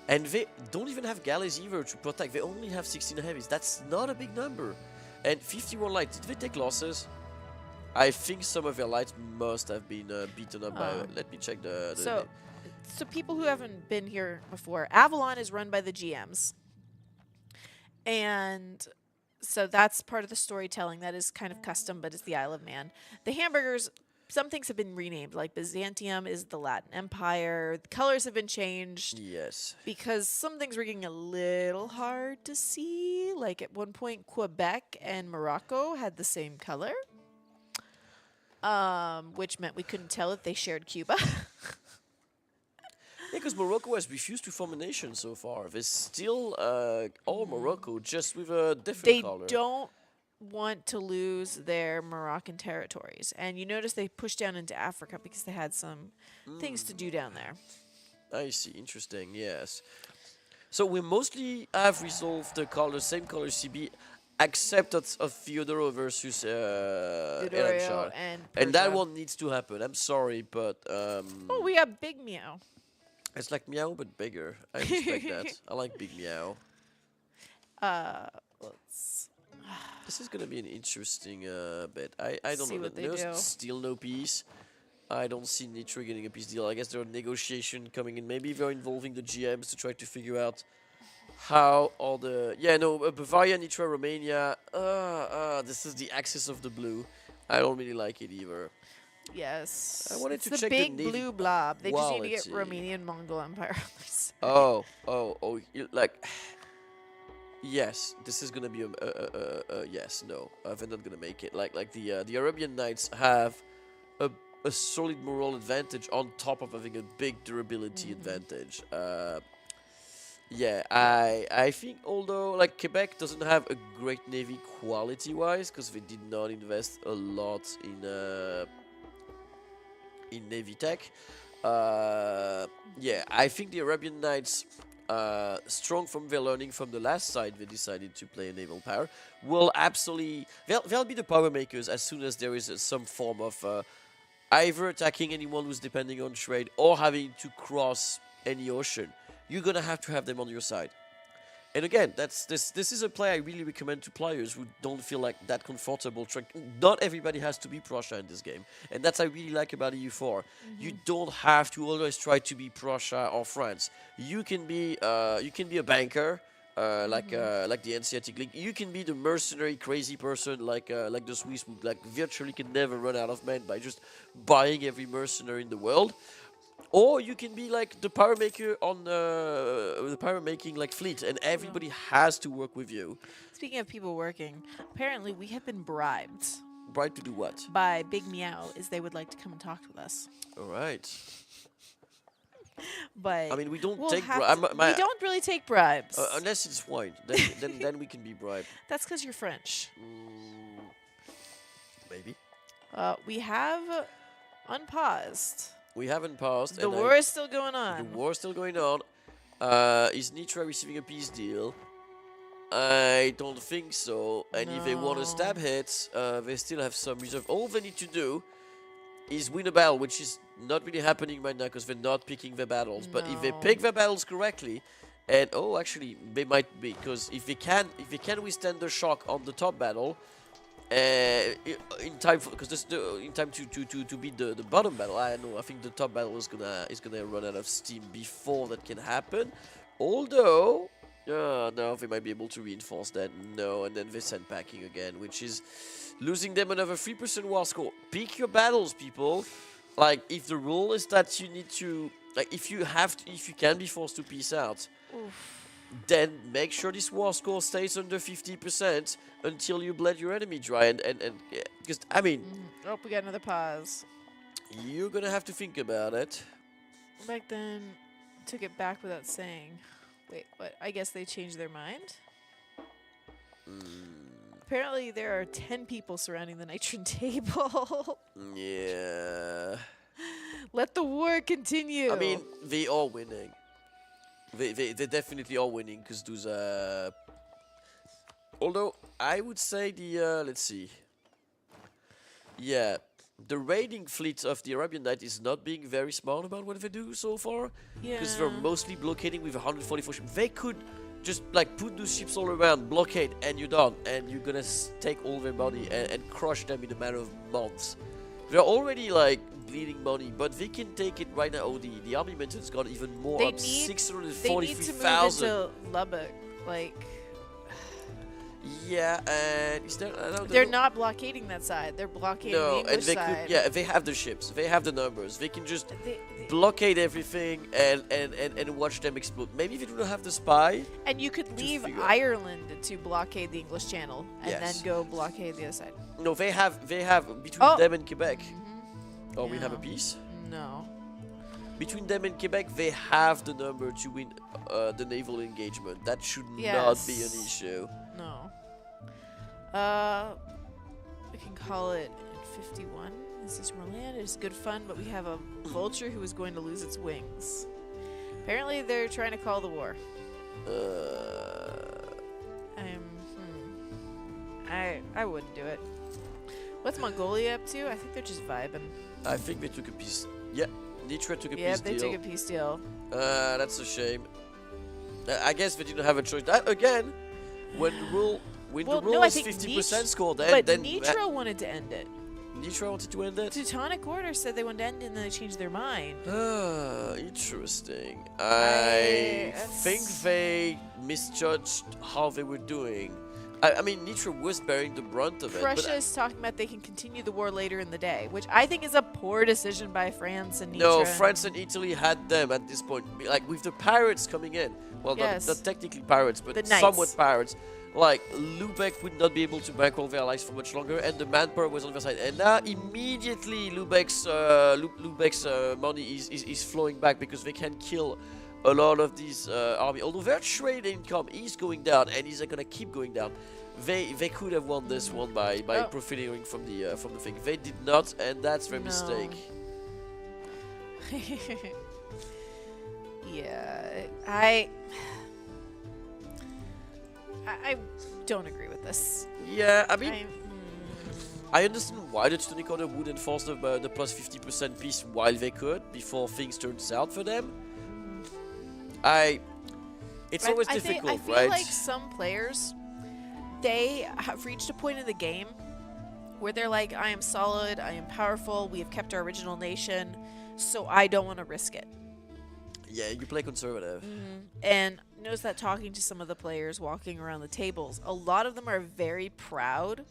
And they don't even have galleys either to protect. They only have 16 heavies. That's not a big number. And 51 light. Did they take losses? I think some of their lights must have been beaten up by... Let me check the... So people who haven't been here before, Avalon is run by the GMs. And so that's part of the storytelling. That is kind of custom, but it's the Isle of Man. The Hamburgers, some things have been renamed. Like Byzantium is the Latin Empire. The colors have been changed. Yes. Because some things were getting a little hard to see. Like at one point, Quebec and Morocco had the same color. Which meant we couldn't tell if they shared Cuba. Yeah, because Morocco has refused to form a nation so far. There's still all Morocco, just with a different color. They don't want to lose their Moroccan territories. And you notice they pushed down into Africa because they had some things to do down there. I see. Interesting. Yes. So we mostly have resolved the color, same color CB. except of Theodoro versus Vidorio and and that Persia. one needs to happen. I'm sorry, but Oh, we got Big Meow. it's like Meow but bigger. I respect that. I like Big Meow. Let's This is gonna be an interesting bit. I don't See know. what they do. Still no peace. I don't see Nitra getting a peace deal. I guess there are negotiations coming in. Maybe they're involving the GMs to try to figure out how all the Bavaria, Nitra, Romania. This is the axis of the blue. I don't really like it either. Yes. I wanted It's to the check the big navy blue blob. They just need to get quality. Romanian Mongol Empire on their side. Oh, like, yes, this is gonna be a yes, no. They're not gonna make it. Like the Arabian Knights have a solid moral advantage on top of having a big durability advantage. Yeah, I think although like Quebec doesn't have a great navy quality wise because they did not invest a lot in navy tech. Yeah, I think the Arabian Knights, strong from their learning from the last side they decided to play a naval power, will absolutely they'll be the power makers as soon as there is some form of either attacking anyone who's depending on trade or having to cross any ocean. You're gonna have to have them on your side. And again, this is a play I really recommend to players who don't feel like that comfortable. Not everybody has to be Prussia in this game, and that's what I really like about EU4. You don't have to always try to be Prussia or France. You can be a banker, like the Hanseatic League. You can be the mercenary crazy person like the Swiss who like virtually can never run out of men by just buying every mercenary in the world. Or you can be like the power maker on the power making like fleet, and everybody has to work with you. Speaking of people working, apparently we have been bribed. Bribed to do what? By Big Meow, is they would like to come and talk with us. All right. But I mean, we don't we'll take have to- we don't really take bribes. Unless it's wine. Then we can be bribed. That's because you're French. Maybe. We have unpaused. We haven't passed. The and war is still going The on. war is still going on. Is Nitra receiving a peace deal? I don't think so. And if they want to stab hits, they still have some reserve. All they need to do is win a battle, which is not really happening right now because they're not picking their battles. But if they pick their battles correctly, and actually they might be, because if they can withstand the shock on the top battle, in time to beat the bottom battle. I know. I think the top battle is gonna run out of steam before that can happen. Although, no, they might be able to reinforce that. No, and then they send packing again, which is losing them another 3% war score. Pick your battles, people. Like if the rule is that you need to, like if you can be forced to peace out. Then make sure this war score stays under 50% until you bled your enemy dry, and because I mean, Oh, we got another pause. you're gonna have to think about it. Back then, took it back without saying. Wait, what? I guess they changed their mind? Apparently, there are 10 people surrounding the Nitron table. Yeah. Let the war continue. I mean, they are winning. They definitely are winning because those. Although I would say the let's see. Yeah, the raiding fleet of the Arabian Knights is not being very smart about what they do so far. Because they're mostly blockading with 144 ships. They could just like put those ships all around, blockade, and you're done. And you're gonna take all their money and crush them in a matter of months. They're already like bleeding money, but they can take it right now. Oh, the army maintenance got even more up, 643,000. They need to move into Lubbock, like. Yeah, and is there, They're not blockading that side. They're blockading the English and they side. could. Yeah, they have the ships. They have the numbers. They can just blockade everything and watch them explode. Maybe they don't have the spy. And you could leave Ireland to blockade the English Channel and Yes. then go blockade the other side. No, they have between them and Quebec. Oh, we have a peace? No. Between them and Quebec, they have the number to win the naval engagement. That should not Yes. be an issue. No. We can call it 51. This is more land. It's good fun, but we have a vulture who is going to lose its wings. Apparently, they're trying to call the war. I wouldn't do it. What's Mongolia up to? I think they're just vibing. I think they took a peace. Yeah, Nitra took a Yeah, peace they deal. took a peace deal. That's a shame. I guess they didn't have a choice. That again, when the rule is 50% scored, but then Nitra wanted to end it. Nitra wanted to end it. Teutonic Order said they wanted to end it, and then they changed their mind. Interesting. I think they misjudged how they were doing. I mean, Nitra was bearing the brunt of it. Prussia is talking about they can continue the war later in the day, which I think is a poor decision by France and Nitra. No, France and Italy had them at this point. Like, with the pirates coming in. Well, Yes. not technically pirates, but The knights. somewhat pirates. Like, Lubeck would not be able to bankroll their allies for much longer, and the manpower was on their side. And now, immediately, Lubeck's money is flowing back because they can kill a lot of these army. Although their trade income is going down, and is going to keep going down. They could have won this one by profiting from the thing. They did not, and that's their mistake. Yeah, I don't agree with this. Yeah, I mean, I understand why the Teutonic Order would enforce the plus 50% peace while they could, before things turned south for them. It's always difficult, I feel right? like some players, they have reached a point in the game where they're like, I am solid, I am powerful, we have kept our original nation, so I don't want to risk it. Yeah, you play conservative. And notice that talking to some of the players walking around the tables, a lot of them are very proud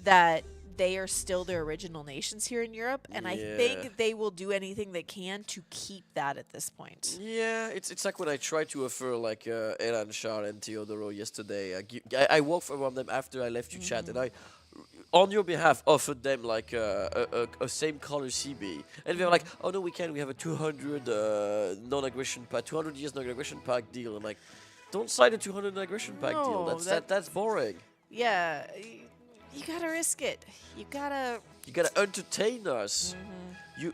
that they are still their original nations here in Europe, and I think they will do anything they can to keep that at this point. Yeah, it's like when I tried to offer like Eran Shah and Teodoro yesterday. I walked around them after I left you chat, and I, on your behalf, offered them like a same color CB, and they were like, "Oh no, we can't. We have a 200 non-aggression pack, 200 years non-aggression pack deal." I'm like, "Don't sign a 200 non-aggression pack deal. That's boring." Yeah, you gotta risk it. You gotta entertain us.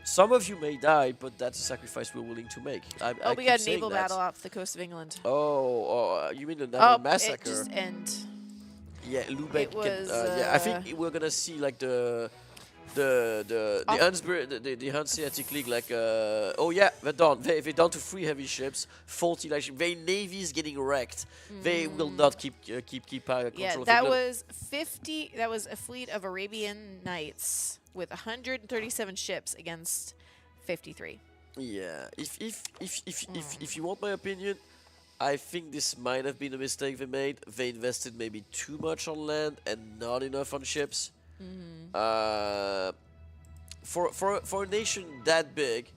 Some of you may die, but that's a sacrifice we're willing to make. I we keep got a saying naval that. battle off the coast of England. Oh, you mean the naval massacre? It just end. Yeah, Lubeck. It was, yeah, I think we're gonna see like the Hanseatic League, like oh yeah, they're done. They're down to 3 heavy ships, 40 light ships. Their navy is getting wrecked. They will not keep control of Yeah, England. that was 50. That was a fleet of Arabian Knights with 137 ships against 53. Yeah, if you want my opinion, I think this might have been a mistake they made. They invested maybe too much on land and not enough on ships. For a nation that big,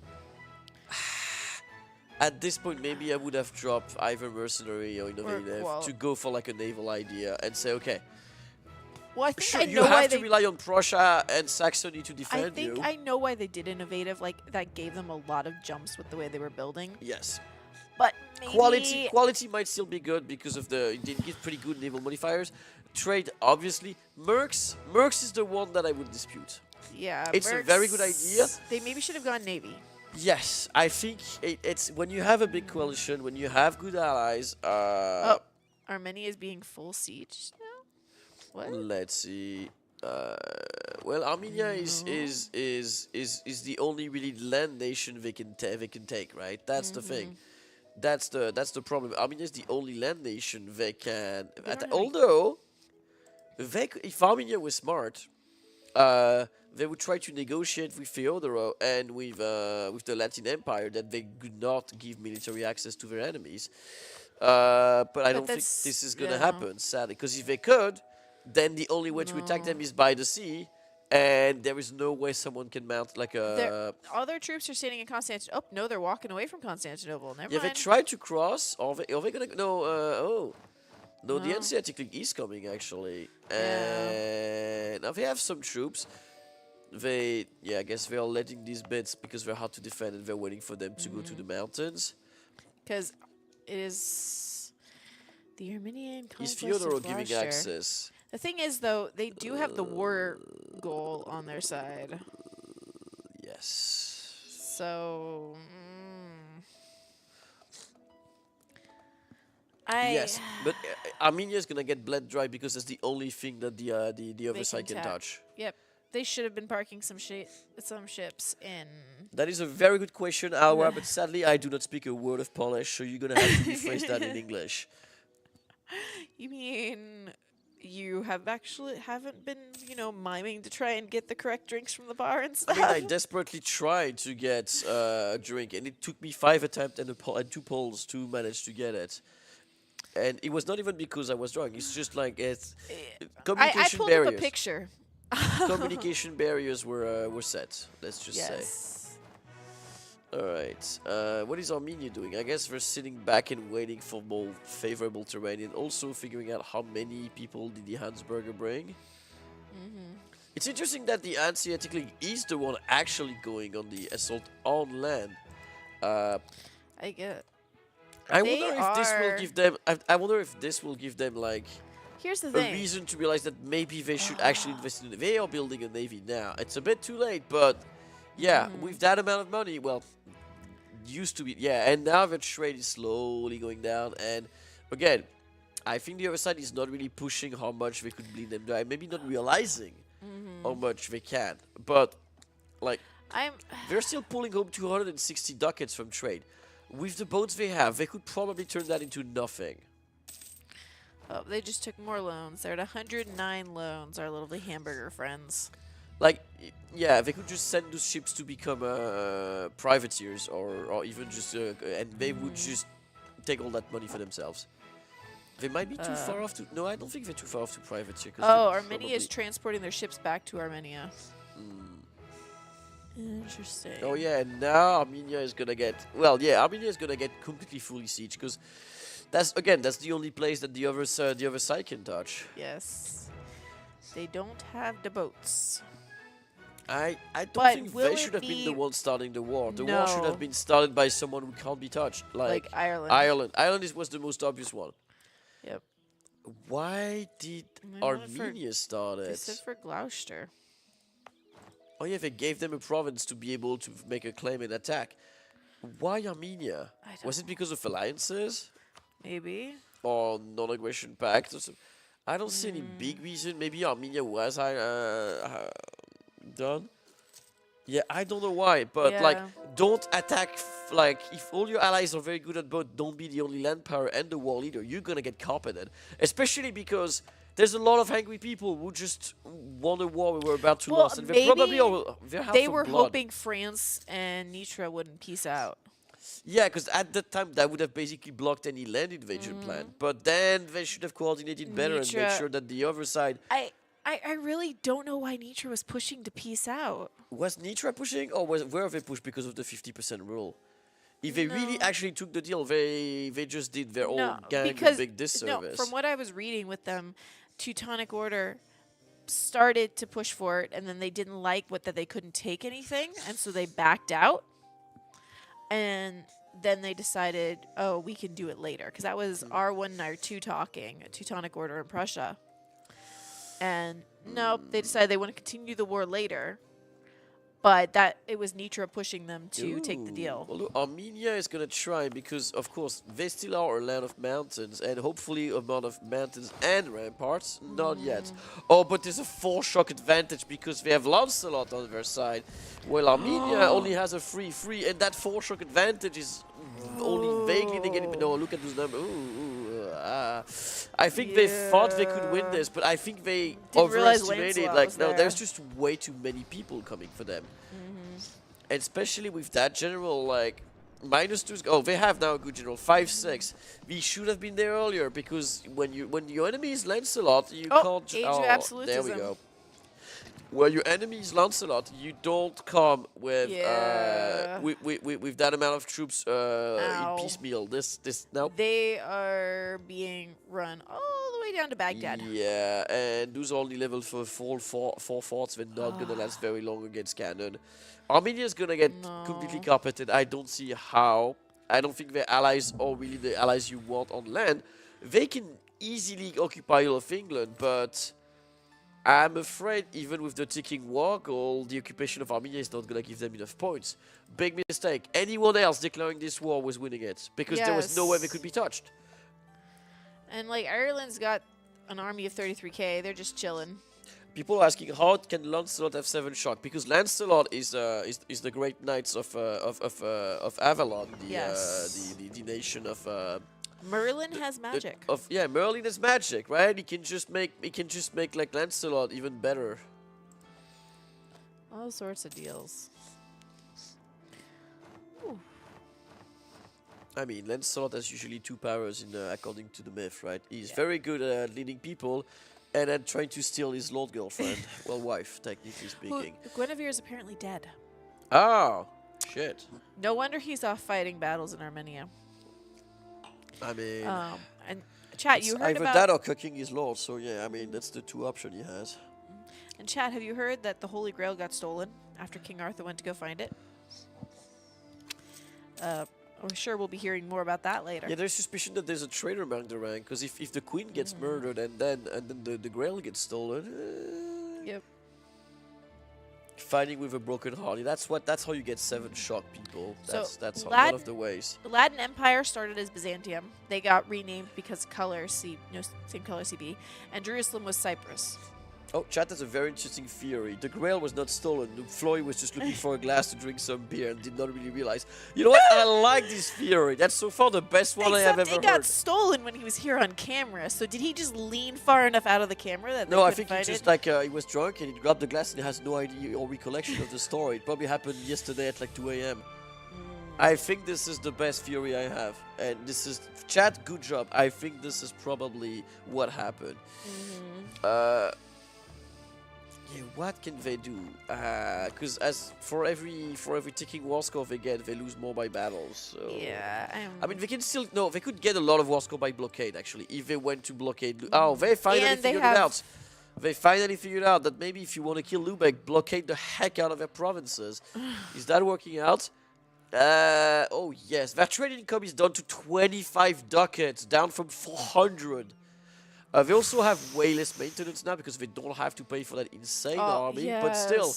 at this point maybe I would have dropped either mercenary or innovative to go for like a naval idea and say, okay, well, I think sure, I know you why have to they rely on Prussia and Saxony to I defend think you. I know why they did innovative. Like that gave them a lot of jumps with the way they were building. Yes. But maybe Quality might still be good because of they get pretty good naval modifiers. Trade, obviously. Mercs is the one that I would dispute. Yeah, It's a very good idea. They maybe should have gone Navy. Yes, I think it's when you have a big coalition, when you have good allies. Armenia is being full siege now. What? Let's see. Well, Armenia is the only really land nation they can take, right? That's the thing. That's the problem. Armenia is the only land nation they can. Although, if Armenia was smart, they would try to negotiate with Theodoro and with the Latin Empire that they could not give military access to their enemies. But I don't think this is gonna happen, sadly. Because if they could, then the only way to attack them is by the sea, and there is no way someone can mount like a. All their troops are standing in Constantinople. Oh no, they're walking away from Constantinople. Never Yeah, mind. they tried to cross. Are they gonna no? No, the Hanseatic League is coming actually, and now they have some troops. I guess they are letting these bits because they're hard to defend, and they're waiting for them to go to the mountains. Because it is the Armenian Is conquest Theodoro of giving Gloucester. access? The thing is, though, they do have the war goal on their side. Yes. So, Yes, but Armenia is gonna get bled dry because that's the only thing that the other side can touch. Yep. They should have been parking some ships in. That is a very good question, Alwa, but sadly I do not speak a word of Polish, so you're gonna have to rephrase that in English. You mean you haven't been, miming to try and get the correct drinks from the bar and stuff? I mean, I desperately tried to get a drink, and it took me 5 attempts and 2 pulls to manage to get it. And it was not even because I was drunk. It's just like it's communication I pulled barriers. up a picture. Communication barriers were set. Let's just say. All right. What is Armenia doing? I guess they're sitting back and waiting for more favorable terrain, and also figuring out how many people did the Hansa-Burger bring. It's interesting that the Hanseatic League is the one actually going on the assault on land. I get. I wonder if this will give them. I wonder if this will give them like. Here's the a thing. reason to realize that maybe they should actually invest in it. They are building a navy now. It's a bit too late, but yeah, with that amount of money, well, used to be, yeah, and now the trade is slowly going down. And again, I think the other side is not really pushing how much they could bleed them dry. Maybe not realizing how much they can, but like they're still pulling home 260 ducats from trade. With the boats they have, they could probably turn that into nothing. Oh, they just took more loans. They're at 109 loans, our lovely hamburger friends. Like, yeah, they could just send those ships to become privateers, or even just, and they would just take all that money for themselves. They might be too far off to. No, I don't think they're too far off to privateer. Oh, Armenia is transporting their ships back to Armenia. Interesting. Oh yeah, and now Armenia is gonna get. Well, yeah, Armenia is gonna get completely fully sieged because. That's the only place that the other side can touch. Yes, they don't have the boats. I don't think they should have been the ones starting the war. The war should have been started by someone who can't be touched, like Ireland. Ireland was the most obvious one. Yep. Why did Armenia start it? They said for Gloucester. Oh yeah, they gave them a province to be able to make a claim and attack. Why Armenia? Was it because of alliances? Maybe. Or non-aggression pact or something. I don't see any big reason. Maybe Armenia was done. Yeah, I don't know why, but like, don't attack. Like, if all your allies are very good at both, don't be the only land power and the war leader. You're gonna get carpeted, especially because there's a lot of angry people who just won a war we were about to lose, and they're probably they were hoping France and Nitra wouldn't peace out. Yeah, because at that time that would have basically blocked any land invasion plan. But then they should have coordinated better and make sure that the other side. I really don't know why Nitra was pushing to peace out. Was Nitra pushing, or were they pushed because of the 50% rule? If they really actually took the deal, they just did their own gang a big disservice. No, from what I was reading with them, Teutonic Order started to push for it, and then they didn't like that they couldn't take anything, and so they backed out. And then they decided, oh, we can do it later. Because that was R1 and R2 talking, Teutonic Order in Prussia. And no, they decided they want to continue the war later. But it was Nitra pushing them to take the deal. Well, look, Armenia is going to try because, of course, they still are a land of mountains and hopefully a lot of mountains and ramparts. Not yet. Oh, but there's a 4-shock advantage because they have Lancelot on their side. Well, Armenia only has a 3-3, and that 4-shock advantage is only vaguely negative. No, look at those numbers. I think they thought they could win this, but I think they overestimated. Like, no, there's just way too many people coming for them. And especially with that general, like, -2. Oh, they have now a good general. 5-6. We should have been there earlier because when your enemy is Lancelot, you can't. Age of absolutism. There we go. Where your enemy is Lancelot, you don't come with with that amount of troops in piecemeal. No. They are being run all the way down to Baghdad. Yeah, and those are only level for four forts. They're not gonna last very long against cannon. Armenia is gonna get completely carpeted. I don't see how. I don't think their allies are really the allies you want on land. They can easily occupy all of England, but I'm afraid even with the ticking war goal, the occupation of Armenia is not going to give them enough points. Big mistake. Anyone else declaring this war was winning it because there was no way they could be touched. And like Ireland's got an army of 33k. They're just chilling. People are asking how can Lancelot have 7 shock? Because Lancelot is the great knights of Avalon, the nation of. Merlin has magic. Merlin has magic, right? He can just make like Lancelot even better. All sorts of deals. Ooh. I mean, Lancelot has usually 2 powers according to the myth, right? He's very good at leading people, and then trying to steal his lord girlfriend, well, wife, technically speaking. Guinevere is apparently dead. Oh, shit. No wonder he's off fighting battles in Armenia. I mean, and chat, you heard either about that or cooking his lord. So yeah, I mean that's the 2 options he has. And chat, have you heard that the Holy Grail got stolen after King Arthur went to go find it? I'm sure we'll be hearing more about that later. Yeah, there's suspicion that there's a traitor among the rank, because if the queen gets murdered and then the Grail gets stolen. Yep. Fighting with a broken heart. That's how you get 7 shock people. That's one of the ways. The Latin Empire started as Byzantium. They got renamed because same color CB, and Jerusalem was Cyprus. Oh, chat has a very interesting theory. The Grail was not stolen. Floyd was just looking for a glass to drink some beer and did not really realize. You know what? I like this theory. That's so far the best one I have ever heard. It got stolen when he was here on camera. So did he just lean far enough out of the camera that No, I think he just he was drunk and he grabbed the glass and he has no idea or recollection of the story. It probably happened yesterday at like 2 a.m. I think this is the best theory I have. And this is... Chat, good job. I think this is probably what happened. Yeah, what can they do? Because as for every ticking war score they get, they lose more by battles. So yeah, I mean, they can still they could get a lot of war score by blockade actually if they went to blockade. Oh, they finally figured it out. They finally figured out that maybe if you want to kill Lubeck, blockade the heck out of their provinces. Is that working out? Oh yes, their trade income is down to 25 ducats, down from 400. They also have way less maintenance now because they don't have to pay for that insane army. Yes. But still,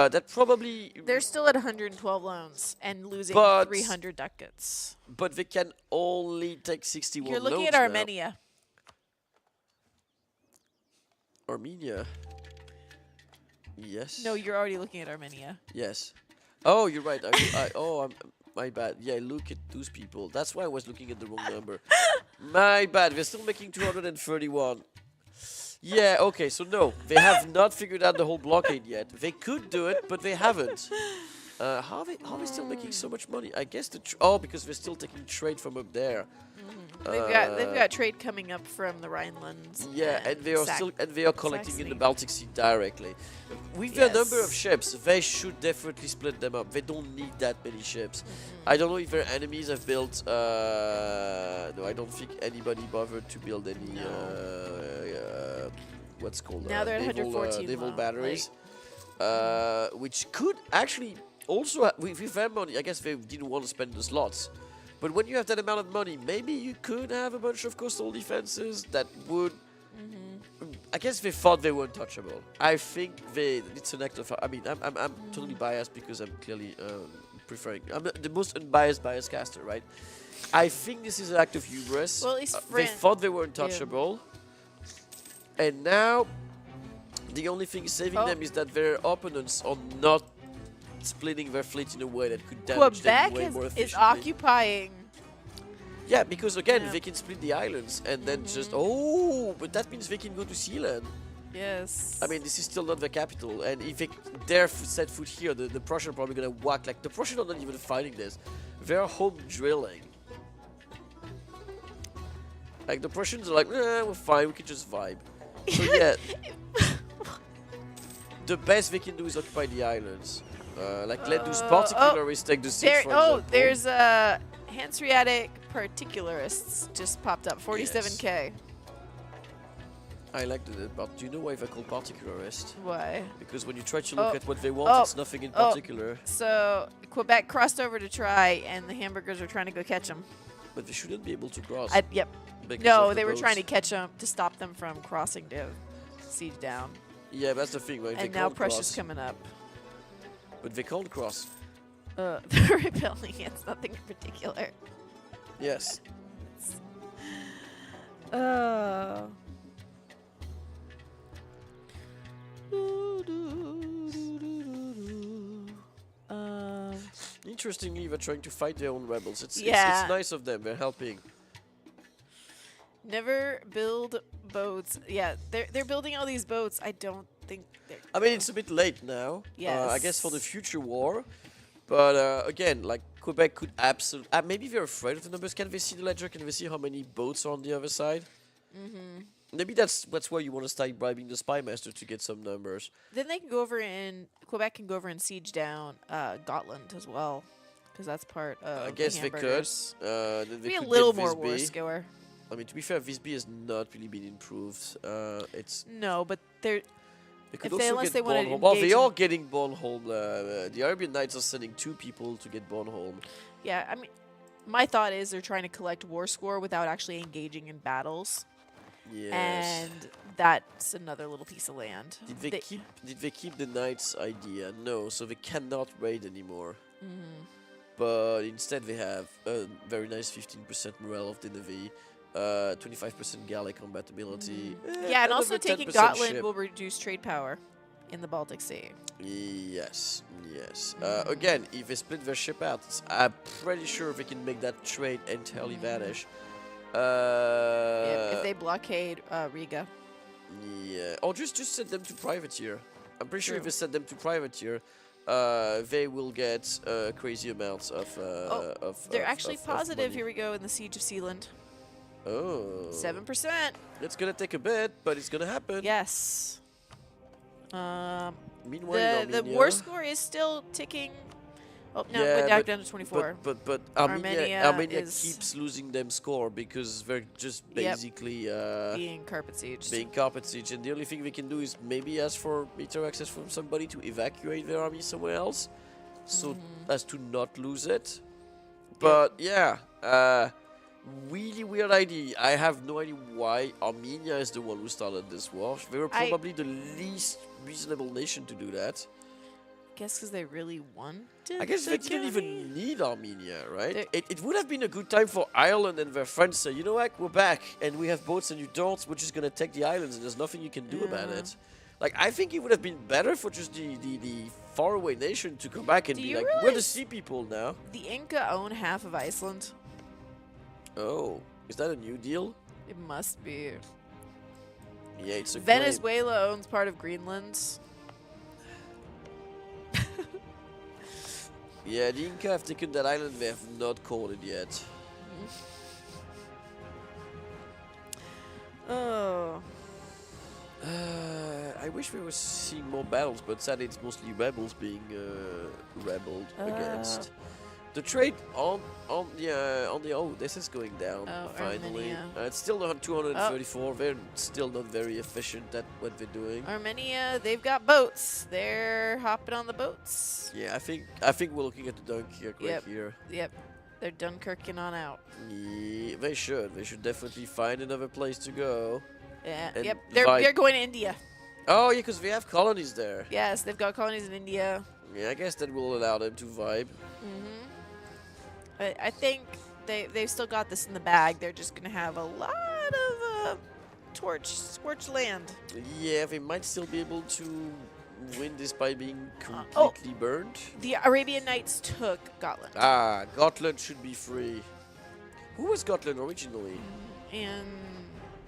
that probably... They're still at 112 loans and losing 300 ducats. But they can only take 61 You're looking loans at Armenia. Now. Armenia? Yes. No, you're already looking at Armenia. Yes. Oh, you're right. My bad. Yeah, look at those people. That's why I was looking at the wrong number. My bad. We're still making 231. Yeah, okay, so no. They have not figured out the whole blockade yet. They could do it, but they haven't. How are they still making so much money? I guess because they're still taking trade from up there. They've got trade coming up from the Rhinelands. Yeah, and they are collecting in the Baltic Sea directly. With their number of ships, they should definitely split them up. They don't need that many ships. I don't know if their enemies have built. No, I don't think anybody bothered to build any. What's called? Now they're at 114 naval batteries, which could actually also with their money. I guess they didn't want to spend the slots. But when you have that amount of money, maybe you could have a bunch of coastal defenses that would... I guess they thought they were untouchable. I think it's an act of... I mean, I'm totally biased because I'm clearly preferring... I'm the most unbiased caster, right? I think this is an act of hubris. Well, at least they thought they were untouchable. Yeah. And now, the only thing saving them is that their opponents are not splitting their fleet in a way that could damage them way more efficiently. Is occupying. Yeah, because again, they can split the islands and then just... Oh, but that means they can go to Sealand. Yes. I mean, this is still not the capital. And if they dare set foot here, the Prussians are probably going to whack... Like, the Prussians are not even fighting this. They're home drilling. Like, the Prussians are like, we're fine, we can just vibe. So yeah, the best they can do is occupy the islands. Like let those particularists take the siege, for example. There's Hanseatic particularists just popped up, 47k. Yes. I like that, but do you know why they're called particularists? Why? Because when you try to look at what they want, it's nothing in particular. So Quebec crossed over to try, and the hamburgers are trying to go catch them. But they shouldn't be able to cross. Yep. No, they were trying to catch them to stop them from crossing to siege down. Yeah, that's the thing, right? And now Prussia's coming up. But they can't cross. They're rebelling. It's nothing in particular. Yes. Uh. Interestingly, they're trying to fight their own rebels. It's nice of them. They're helping. Never build boats. Yeah, they're building all these boats. I don't think they're. I mean, it's a bit late now. Yes. I guess for the future war. But again, like Quebec could absolutely. Maybe they're afraid of the numbers. Can they see the ledger? Can they see how many boats are on the other side? Mm-hmm. Maybe that's where you want to start bribing the spy master to get some numbers. Then they can go over and Quebec can go over and siege down Gotland as well, because that's part of. I guess the they could. hamburgers. Then they Be a could little get more Visby. war scorer. I mean, to be fair, Visby has not really been improved. It's No, but they're. They could If they, also unless get they want to Bornholm. Well, engage they are in- getting Bornholm. The Arabian Knights are sending 2 people to get Bornholm. Yeah, I mean, my thought is they're trying to collect war score without actually engaging in battles. Yes. And that's another little piece of land. Did they keep the Knights idea? No, so they cannot raid anymore. Mhm. But instead they have a very nice 15% morale of the navy, 25% galley combatability. Yeah, and also another taking 10% Gotland ship. will reduce trade power in the Baltic Sea. Yes, yes. Again, if they split their ship out, I'm pretty sure they can make that trade entirely vanish. If they blockade Riga. Yeah, or just send them to privateer. I'm pretty sure if True. they send them to privateer, they will get crazy amounts of. They're actually of positive. money. Here we go in the Siege of Sealand. Oh. 7%. It's gonna take a bit, but it's gonna happen. Yes. Meanwhile, the war score is still ticking. Oh no, it went back down to 24. But Armenia Armenia is keeps losing them score because they're just basically being carpet sieged. Being carpet siege, and the only thing we can do is maybe ask for meter access from somebody to evacuate their army somewhere else, so as to not lose it. But yeah, really weird idea. I have no idea why Armenia is the one who started this war. They were probably the least reasonable nation to do that. Guess because they really wanted. I guess the they didn't even colony. need Armenia, right? It would have been a good time for Ireland and their friends say, you know what, we're back and we have boats and you don't. We're just gonna take the islands and there's nothing you can do about it. Like I think it would have been better for just the faraway nation to come back and Do be you like, we're the realize sea people now. The Inca own half of Iceland. Oh, is that a new deal? It must be. Yeah, it's a Venezuela owns part of Greenland. Yeah, the Inca have taken that island. They have not caught it yet. Oh. I wish we were seeing more battles, but sadly it's mostly rebels being rebelled against. The trade on the oh, this is going down finally. Armenia. It's still on 234. They're still not very efficient at what they're doing. Armenia, they've got boats. They're hopping on the boats. Yeah, I think we're looking at the Dunkirk right here. Yep. They're Dunkirking on out. Yeah, they should. They should definitely find another place to go. Yeah. And Yep. They're going to India. Oh, yeah, because we have colonies there. Yes, they've got colonies in India. Yeah, I guess that will allow them to vibe. I think they've still got this in the bag. They're just going to have a lot of scorched land. Yeah, they might still be able to win this by being completely burned. The Arabian Knights took Gotland. Ah, Gotland should be free. Who was Gotland originally? And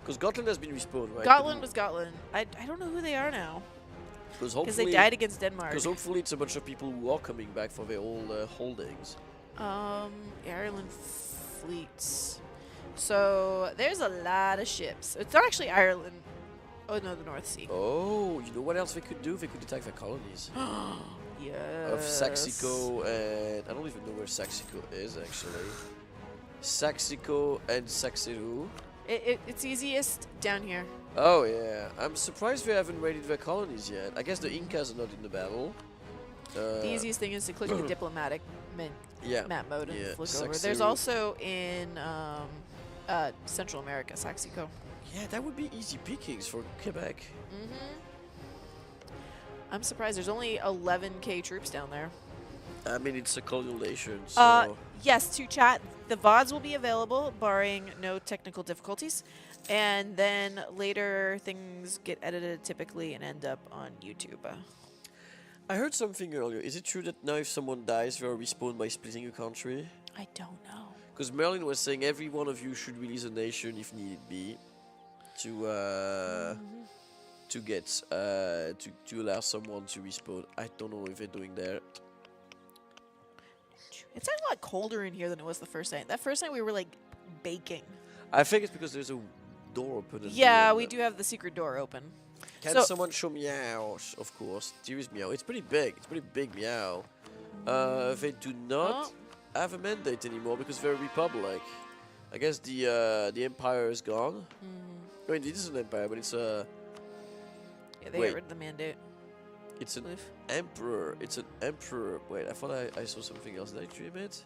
because Gotland has been respawned, right? Gotland was Gotland. I don't know who they are now. Because they died against Denmark. Because hopefully it's a bunch of people who are coming back for their old holdings. Ireland fleets. So there's a lot of ships. It's not actually Ireland. Oh no, the North Sea. Oh, you know what else they could do? They could attack the colonies. Yes. Of Saxico and I don't even know where Saxico is actually. Saxico and Saxiru. It's easiest down here. Oh yeah, I'm surprised they haven't raided their colonies yet. I guess the Incas are not in the battle. The easiest thing is to click the diplomatic map mode and flick over. There's also in Central America, Saxico. Yeah, that would be easy pickings for Quebec. I'm surprised there's only 11k troops down there. I mean, it's a colonial nation, so... Yes, to chat, the VODs will be available, barring no technical difficulties. And then later things get edited typically and end up on YouTube. I heard something earlier. Is it true that now if someone dies, they are respawned by splitting a country? I don't know. Because Merlin was saying every one of you should release a nation if needed be, to get to allow someone to respawn. I don't know if they're doing that. It's a lot colder in here than it was the first night. That first night we were like baking. I think it's because there's a door open. Yeah, we do have the secret door open. Can someone show meow? Of course, there is meow. It's pretty big. It's pretty big meow. They do not have a mandate anymore because they're a republic. I guess the empire is gone. I mean, it is an empire, but it's a. Yeah, they got rid of the mandate. It's an emperor. It's an emperor. Wait, I thought I saw something else. Did I dream it?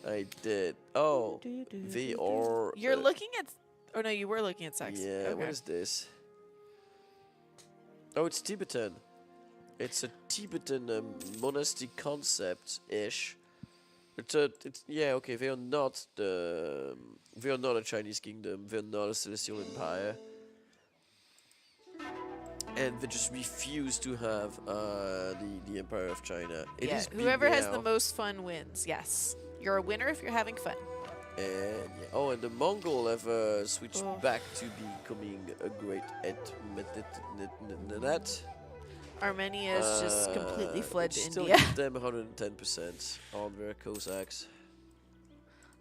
I did. Oh, they are. You're looking at. Oh no, you were looking at Saxony. Yeah. Okay. What is this? Oh, it's Tibetan. It's a Tibetan monastic concept-ish. It's yeah, okay. They are not a Chinese kingdom. They're not a celestial empire, and they just refuse to have the Empire of China. It is whoever has the now. most fun wins. Yes, you're a winner if you're having fun. And oh, and the Mongol have switched back to becoming a great that. Armenia is just completely fled to still India. give them 110% on their Cossacks.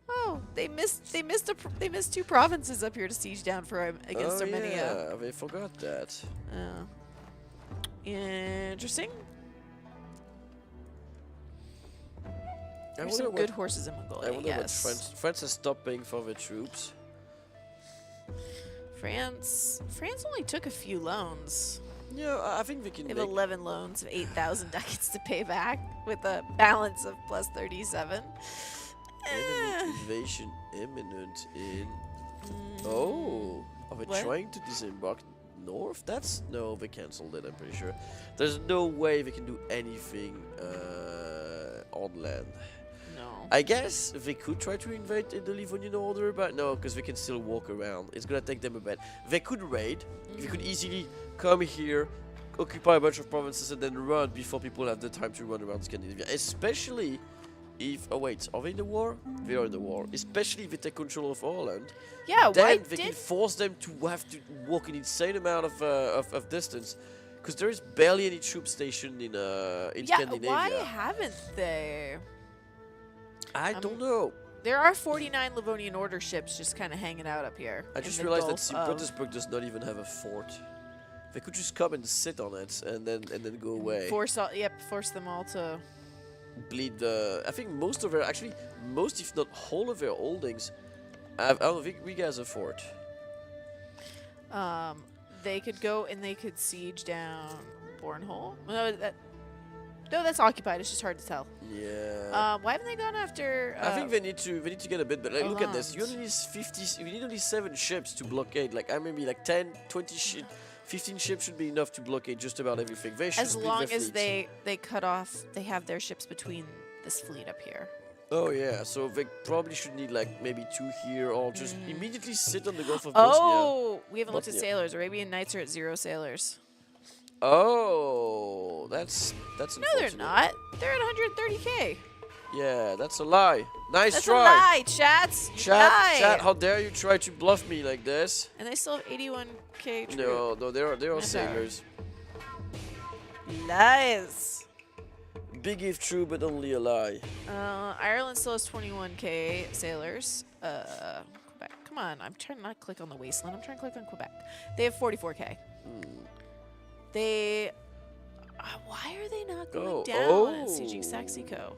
Oh, they missed 2 provinces up here to siege down for against Armenia. Yeah, they forgot that. Interesting. I There's wonder some good horses in Mongolia. I wonder Yes. what France has stopped paying for their troops. France only took a few loans. Yeah, I think they can. They have 11 loans of 8,000 ducats to pay back with a balance of plus 37. Enemy invasion imminent in. Oh, are they trying to disembark north? No, they cancelled it. I'm pretty sure. There's no way they can do anything on land. No. I guess they could try to invade in the Livonian Order, but no, because they can still walk around. It's gonna take them a bit. They could raid. They could easily come here, occupy a bunch of provinces, and then run before people have the time to run around Scandinavia. Especially if... Oh wait, are they in the war? They are in the war. Especially if they take control of Ireland. Yeah, then they can force them to have to walk an insane amount of distance. Because there is barely any troops stationed in Scandinavia. Why haven't they? I don't know. There are 49 Livonian Order ships just kind of hanging out up here. I just realized that St. Petersburg does not even have a fort. They could just come and sit on it and then go away. Force them all to bleed the. I think most of their, actually most if not whole of their holdings, I don't think Riga has a fort. They could go and they could siege down Bornholm. No, that's occupied. It's just hard to tell. Yeah. Why haven't they gone after? I think they need to get a bit, but like, look at this. You only need 50. You need only 7 ships to blockade. Like maybe like 10, 20 15 ships should be enough to blockade just about everything. They should as long as they cut off, they have their ships between this fleet up here. Oh yeah, so they probably should need like maybe 2 here, or just immediately sit on the Gulf of Bosnia. Oh, we haven't looked at sailors. Arabian Knights are at 0 sailors. Oh, that's No, unfortunate. they're not. They're at 130k. Yeah, that's a lie. Nice That's try. a lie, chats. You lie. Chat, how dare you try to bluff me like this? And they still have 81k troops. No, they are sailors. Lies. Big if true, but only a lie. Ireland still has 21k sailors. Quebec. Come on, I'm trying to not click on the wasteland. I'm trying to click on Quebec. They have 44k. They. Why are they not going down at sieging Saxico?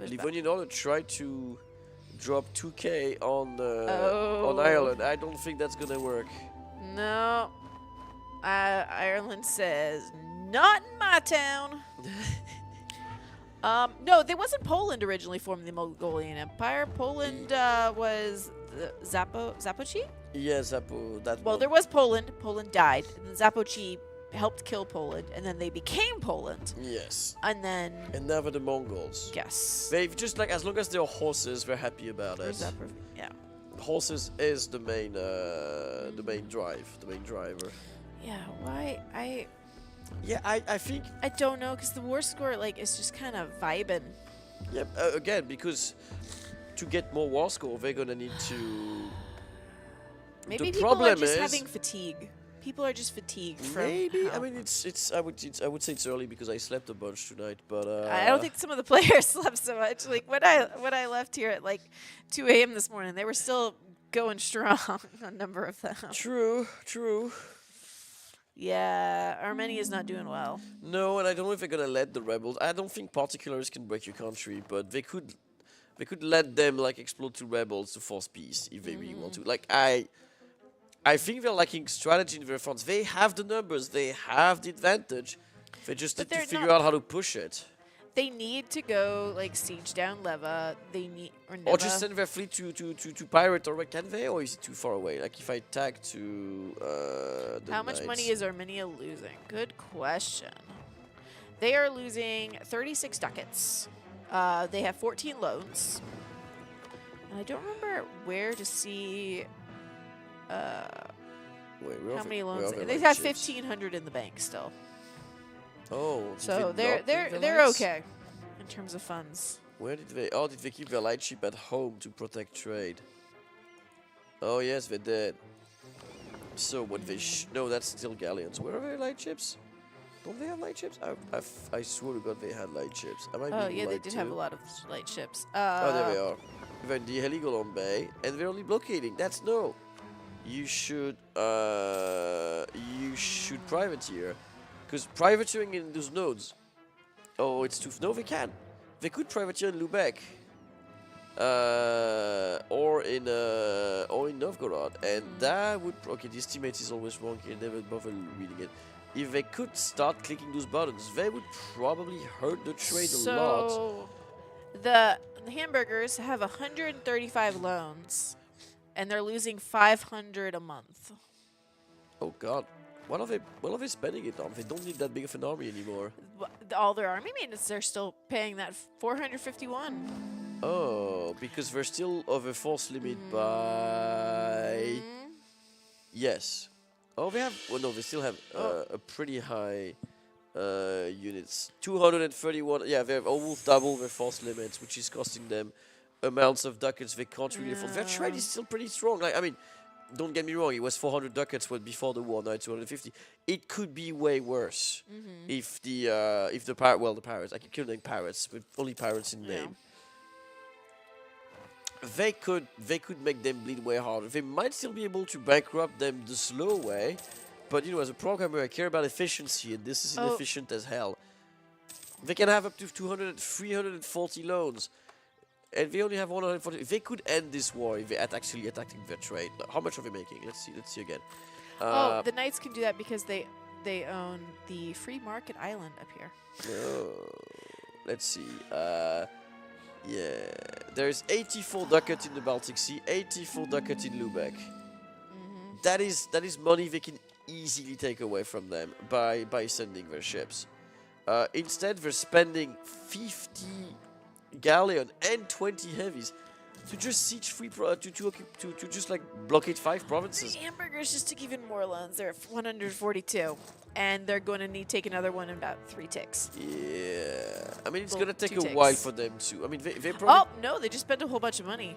Livonian Order tried to drop 2k on Ireland. I don't think that's gonna work. No. Ireland says, not in my town. No, there wasn't Poland originally formed the Mongolian Empire. Poland was Zapochi? Yeah, Zapo. Well, there was Poland. Poland died. And then Zapochi helped kill Poland, and then they became Poland. Yes. And then. And never the Mongols. Yes. They've just like, as long as they're horses, we're happy about it. Where's that perfect? Yeah. Horses is the main driver. Yeah. Why I think. I don't know, because the war score like is just kind of vibing. Yeah. Again, because to get more war score, they're gonna need to. Maybe the people problem are just is having fatigue. People are just fatigued from. Maybe. how- I mean, I would say it's early because I slept a bunch tonight, but. I don't think some of the players slept so much. Like when I left here at like 2 a.m. this morning, they were still going strong. A number of them. True. Yeah, Armenia's not doing well. No, and I don't know if they're gonna let the rebels. I don't think particulars can break your country, but they could let them like explode to rebels to force peace if they really want to. Like I think they're lacking strategy in their fronts. They have the numbers, they have the advantage. They just need to figure out how to push it. They need to go like siege down Leva. They need Or just send their fleet to pirate, or can they? Or is it too far away? Like if I tag to the How much Knights. money is Armenia losing? Good question. They are losing 36 ducats. They have 14 loans. And I don't remember where to see how many loans. They have 1,500 in the bank still. Oh, So did they not bring they're their lights? okay in terms of funds. Where did they? Oh, did they keep their light ship at home to protect trade? Oh yes, they did. So what they? No, that's still galleons. Where are their light ships? Don't they have light ships? I swear to God they had light ships. Am I Oh being yeah, they lied did to? have a lot of light ships. Oh, there they are. They're in the Heligoland Bay, and they're only blockading. That's no. You should privateer, because privateering in those nodes. Oh, it's too. No, they can. They could privateer in Lubeck, or in Novgorod, and that would. Okay, the estimate is always wrong here. Never bother reading it. If they could start clicking those buttons, they would probably hurt the trade a lot. So the hamburgers have 135 loans, and they're losing 500 a month. Oh God, what are they spending it on? They don't need that big of an army anymore. All their army maintenance, they're still paying that 451. Oh, because they're still over force limit by. Yes. Oh, they have. Well, no, they still have a pretty high units. 231. Yeah, they've almost double their force limits, which is costing them amounts of ducats they can't really afford. Their trade is still pretty strong. Like, I mean, don't get me wrong. It was 400 ducats before the war. Now it's 250. It could be way worse if the pirates. I keep killing pirates with only pirates in name. They could make them bleed way harder. They might still be able to bankrupt them the slow way, but you know, as a programmer, I care about efficiency, and this is inefficient as hell. They can have up to 340 loans, and they only have 140. They could end this war if they actually attacking their trade. How much are they making? Let's see again. The Knights can do that because they own the free market island up here. Let's see. Yeah, there's 84 ducat in the Baltic Sea, 84 ducat in Lubeck. That is money they can easily take away from them by sending their ships. Instead, they're spending 50 galleon and 20 heavies to just siege to just like blockade 5 provinces. The hamburgers just took even more loans. They're at 142, and they're going to need to take another one in about 3 ticks. Yeah, I mean it's Well, gonna take 2 a while ticks. for them to. I mean they probably. Oh no, they just spent a whole bunch of money.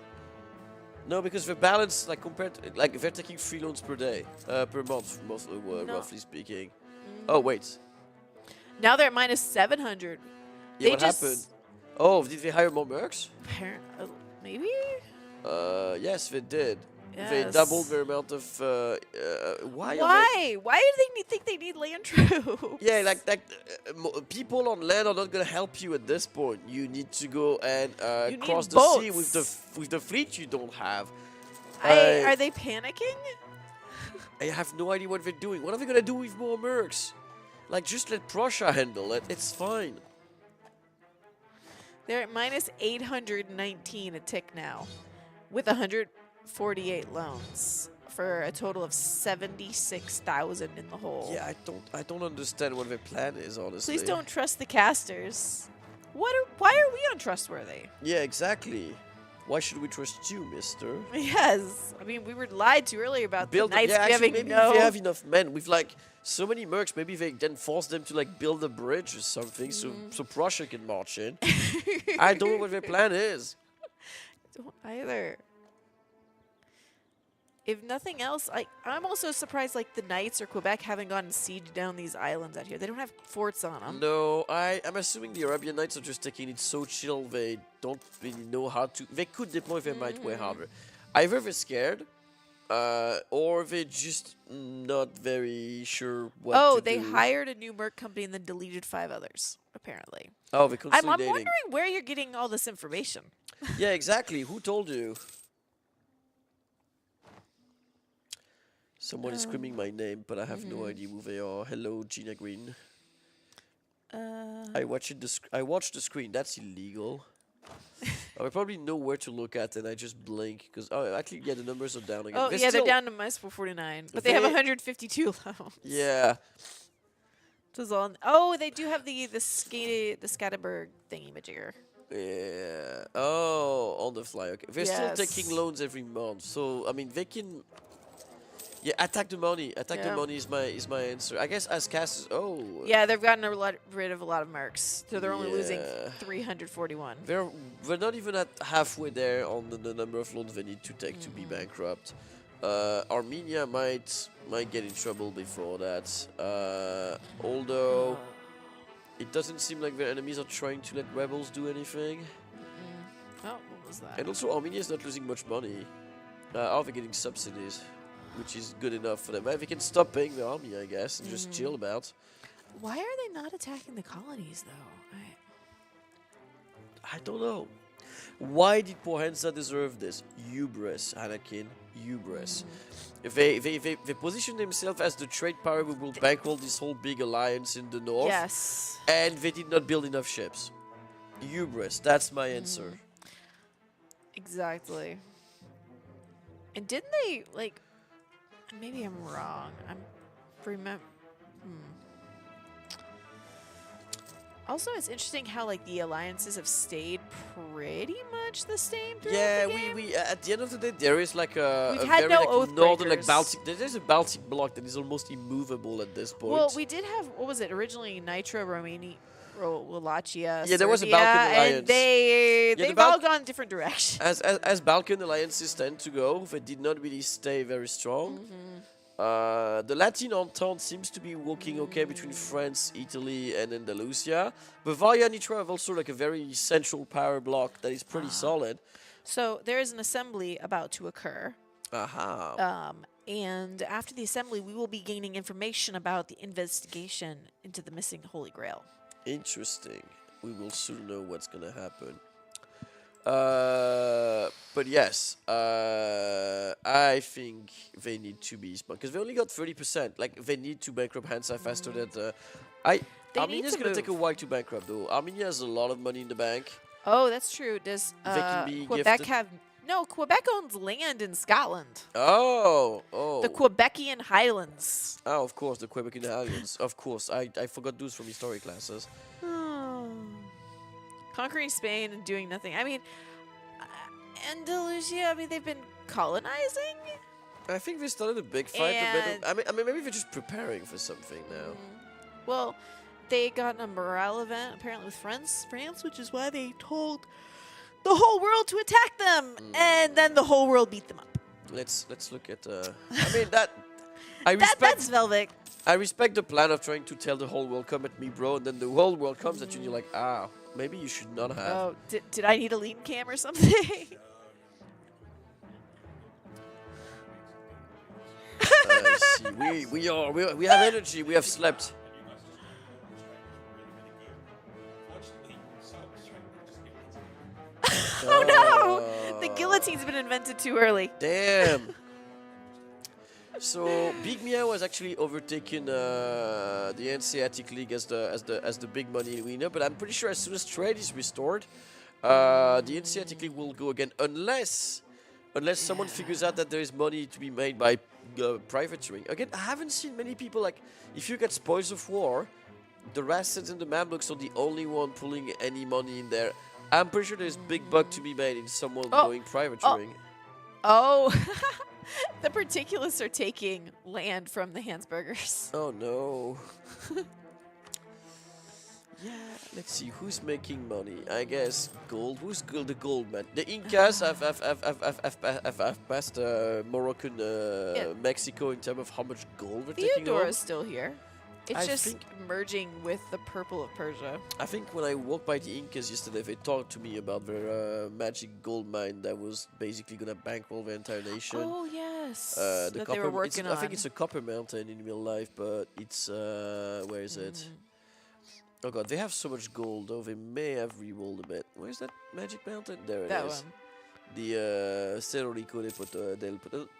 No, because they're balanced, like compared to, like they're taking 3 loans per day, per month, roughly speaking. Oh wait. Now they're at minus 700. Yeah, what happened? Oh, did they hire more mercs? Maybe. Yes, they did. Yes. They doubled their amount of. Why? Why do they think they need land troops? Yeah, like people on land are not gonna help you at this point. You need to go and You cross need the sea boats. with the fleet you don't have. Are they panicking? I have no idea what they're doing. What are they gonna do with more mercs? Like, just let Prussia handle it. It's fine. They're at minus 819 a tick now, with 148 loans. for a total of 76,000 in the hole. Yeah, I don't understand what their plan is, honestly. Please don't trust the casters. Why are we untrustworthy? Yeah, exactly. Why should we trust you, mister? Yes. I mean, we were lied to earlier about the Knights yeah, actually, giving maybe no... if they have enough men with like so many mercs, maybe they then force them to like build a bridge or something so Prussia can march in. I don't know what their plan is. Don't either. If nothing else, I'm also surprised like the Knights or Quebec haven't gone and sieged down these islands out here. They don't have forts on them. No, I'm assuming the Arabian Knights are just taking it so chill they don't really know how to... They could deploy their might way harder. Either they're scared, or they're just not very sure what to do. Oh, they hired a new merc company and then deleted 5 others, apparently. Oh, they're I'm consolidating. wondering where you're getting all this information. Yeah, exactly. Who told you? Someone is screaming my name, but I have no idea who they are. Hello, Gina Green. I watched the screen. That's illegal. I probably know where to look at, and I just blink because actually, yeah, the numbers are down again. Oh, yeah, they're down to -449, but they have 152 levels. Yeah. This is all. Oh, they do have the Scatterberg thingy-majigger. Yeah. Oh, on the fly. Okay. They're still taking loans every month, so I mean they can. Yeah, attack the money. Attack the money is my answer. I guess as casters. Oh. Yeah, they've gotten rid of a lot of mercs, so they're only losing 341. We're not even at halfway there on the number of loans they need to take to be bankrupt. Armenia might get in trouble before that. Although it doesn't seem like their enemies are trying to let rebels do anything. Oh, what was that? And also Armenia is not losing much money. They're getting subsidies, which is good enough for them. They can stop paying the army, I guess, and just chill about. Why are they not attacking the colonies, though? I don't know. Why did poor Hansa deserve this? Hubris, Anakin. Hubris. They position themselves as the trade power who will bankroll this whole big alliance in the north. Yes. And they did not build enough ships. Hubris. That's my answer. Exactly. And didn't they, like... Maybe I'm wrong. Also, it's interesting how like the alliances have stayed pretty much the same. Yeah, we at the end of the day there is like a We've had very no like oath northern like breakers. Baltic. There's a Baltic bloc that is almost immovable at this point. Well, we did have, what was it originally? Nitra, Romania, Wallachia, Yeah, there was a Serbia, Balkan alliance. and they've all gone different directions. As Balkan alliances tend to go, they did not really stay very strong. The Latin Entente seems to be working okay between France, Italy, and Andalusia. Bavaria and Nitra have also like a very central power block that is pretty solid. So there is an assembly about to occur. Aha. And after the assembly, we will be gaining information about the investigation into the missing Holy Grail. Interesting. We will soon know what's gonna happen. But yes, I think they need to be smart because they only got 30%. Like they need to bankrupt Hansa faster than Armenia's gonna take a while to bankrupt though. Armenia has a lot of money in the bank. Oh, that's true. Does They can be Quebec gifted. have... No, Quebec owns land in Scotland. Oh. The Quebecian Highlands. Oh, of course, the Quebecian Highlands. Of course, I forgot those from history classes. Conquering Spain and doing nothing. I mean, Andalusia, I mean, they've been colonizing. I think they started a big fight. And- I mean, maybe they're just preparing for something now. Well, they got in a morale event, apparently with France, which is why they told the whole world to attack them. And then the whole world beat them up. Let's look at. I mean that. I respect. That's Velvet. I respect the plan of trying to tell the whole world, come at me, bro, and then the whole world comes at you, and you're like, maybe you should not have. Oh, did I need a lean cam or something? See, we have energy. We have slept. Oh no! The guillotine's been invented too early. Damn. So Big Meow has actually overtaken the Hanseatic League as the big money winner, but I'm pretty sure as soon as trade is restored, the Hanseatic League will go again, unless unless someone figures out that there is money to be made by privateering. Again, I haven't seen many people like, if you get spoils of war, the Rassids and the Mamluks are the only one pulling any money in there. I'm pretty sure there's big buck to be made in someone going privateering. Oh, the Particulars are taking land from the Hansa-Burgers. Oh no. Yeah, let's see who's making money. I guess gold. Who's gold? The gold man. The Incas have passed Moroccan Mexico in terms of how much gold they're taking Theodora home. is still here. It's I just think- merging with the purple of Persia. I think when I walked by the Incas yesterday, they talked to me about their magic gold mine that was basically gonna bankroll the entire nation. Oh yes, The that copper. they were working on. I think it's a copper mountain in real life, but it's where is it? Oh god, they have so much gold. Oh, they may have re-rolled a bit. Where's that magic mountain? There it is. That one. The Cerro Rico del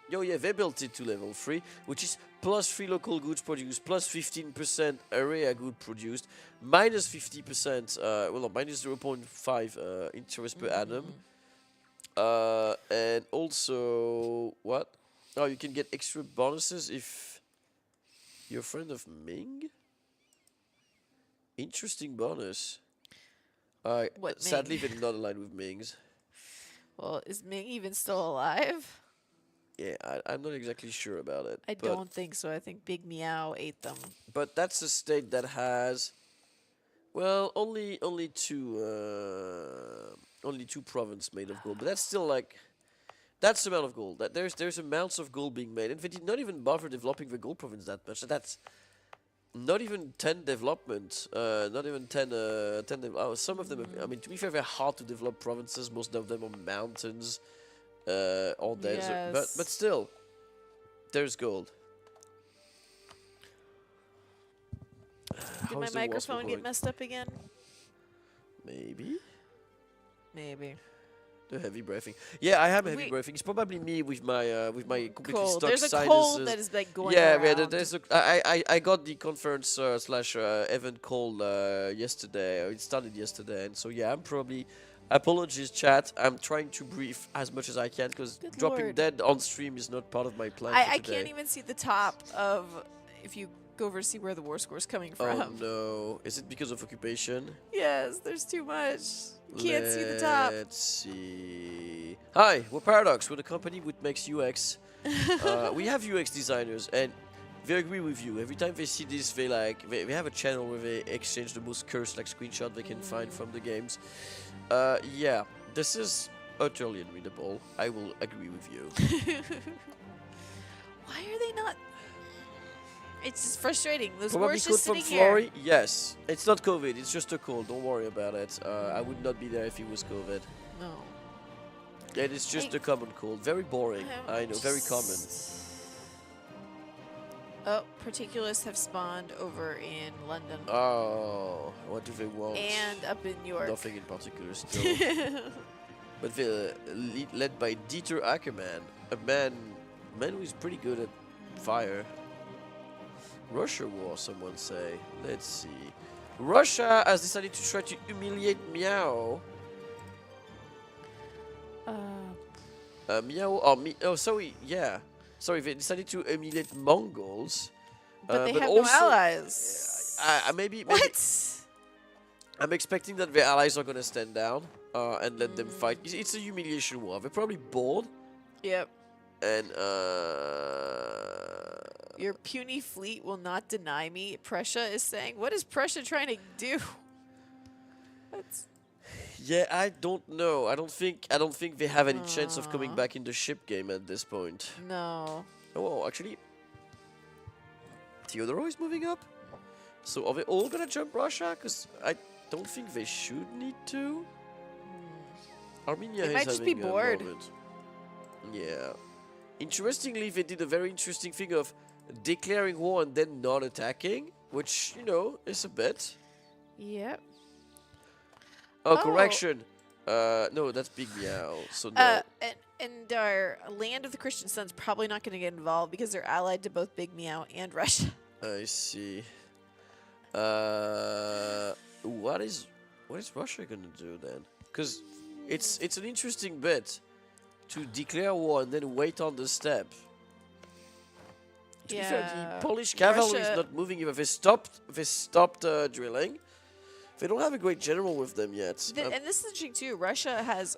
Yo, yeah, they built it to level 3, which is plus 3 local goods produced, plus 15% area good produced, minus 50%, well, no, minus 0.5 interest per annum. And also, what? Oh, you can get extra bonuses if you're a friend of Ming? Interesting bonus. What Sadly, Ming? they're not aligned with Mings. Well, is Ming even still alive? Yeah, I'm not exactly sure about it. I but, don't think so. I think Big Meow ate them. But that's a state that has, well, only two provinces made of gold. But that's still like, that's the amount of gold. That there's amounts of gold being made, and they did not even bother developing the gold province that much. That's not even 10 development. Not even 10. Some of them. I mean, to be fair, they're hard to develop provinces. Most of them are mountains, or desert. Yes. But still, there's gold. Did my microphone get messed up again? Maybe. Maybe. The heavy breathing. Yeah, I have heavy Wait. breathing. It's probably me with my completely Cold. stuck There's a sinuses. cold that is like going yeah, around. there's a, I got the conference slash event call yesterday. It started yesterday, and so yeah, I'm probably. Apologies, chat. I'm trying to breathe as much as I can because Good dropping Lord. dead on stream is not part of my plan. for I today. can't even see the top of if you go over to see where the war score is coming from. Oh no! Is it because of occupation? Yes, there's too much. Can't see the top. Let's see. Hi, we're Paradox. We're the company which makes UX. We have UX designers, and they agree with you. Every time they see this, they have a channel where they exchange the most cursed screenshot they can find from the games. Yeah, this is utterly unreadable. I will agree with you. Why are they not? It's just frustrating. Those Probably words code just from sitting here. Flory? Yes. It's not COVID, it's just a cold. Don't worry about it. I would not be there if it was COVID. No. Yeah, it's just a common cold. Very boring. I know, very common. Oh, Particulars have spawned over in London. Oh, what do they want? And up in New York. Nothing in particular still. But they're led by Dieter Ackermann, a man who is pretty good at fire. Russia war, someone say. Let's see. Russia has decided to try to humiliate Meow. Meow. Oh, sorry. Yeah. Sorry, they decided to emulate Mongols. But they have also, no allies. Maybe. What? I'm expecting that their allies are going to stand down and let them fight. It's a humiliation war. They're probably bored. Yep. And, Your puny fleet will not deny me, Prussia is saying. What is Prussia trying to do? That's... Yeah, I don't know. I don't think they have any chance of coming back in the ship game at this point. No. Oh, actually, Theodoro is moving up. So are they all gonna jump Russia? Because I don't think they should need to. Armenia They is might just be having a bored. moment. Yeah. Interestingly, they did a very interesting thing of declaring war and then not attacking, which, you know, is a bit. Yep. Oh, correction. No, that's Big Meow. So no. And our Land of the Christian Sun's probably not going to get involved because they're allied to both Big Meow and Russia. I see. What is Russia gonna do then? Because it's an interesting bit. to declare war and then wait on the step. To be fair, the Polish cavalry is not moving even. They stopped drilling. They don't have a great general with them yet. And this is interesting too. Russia has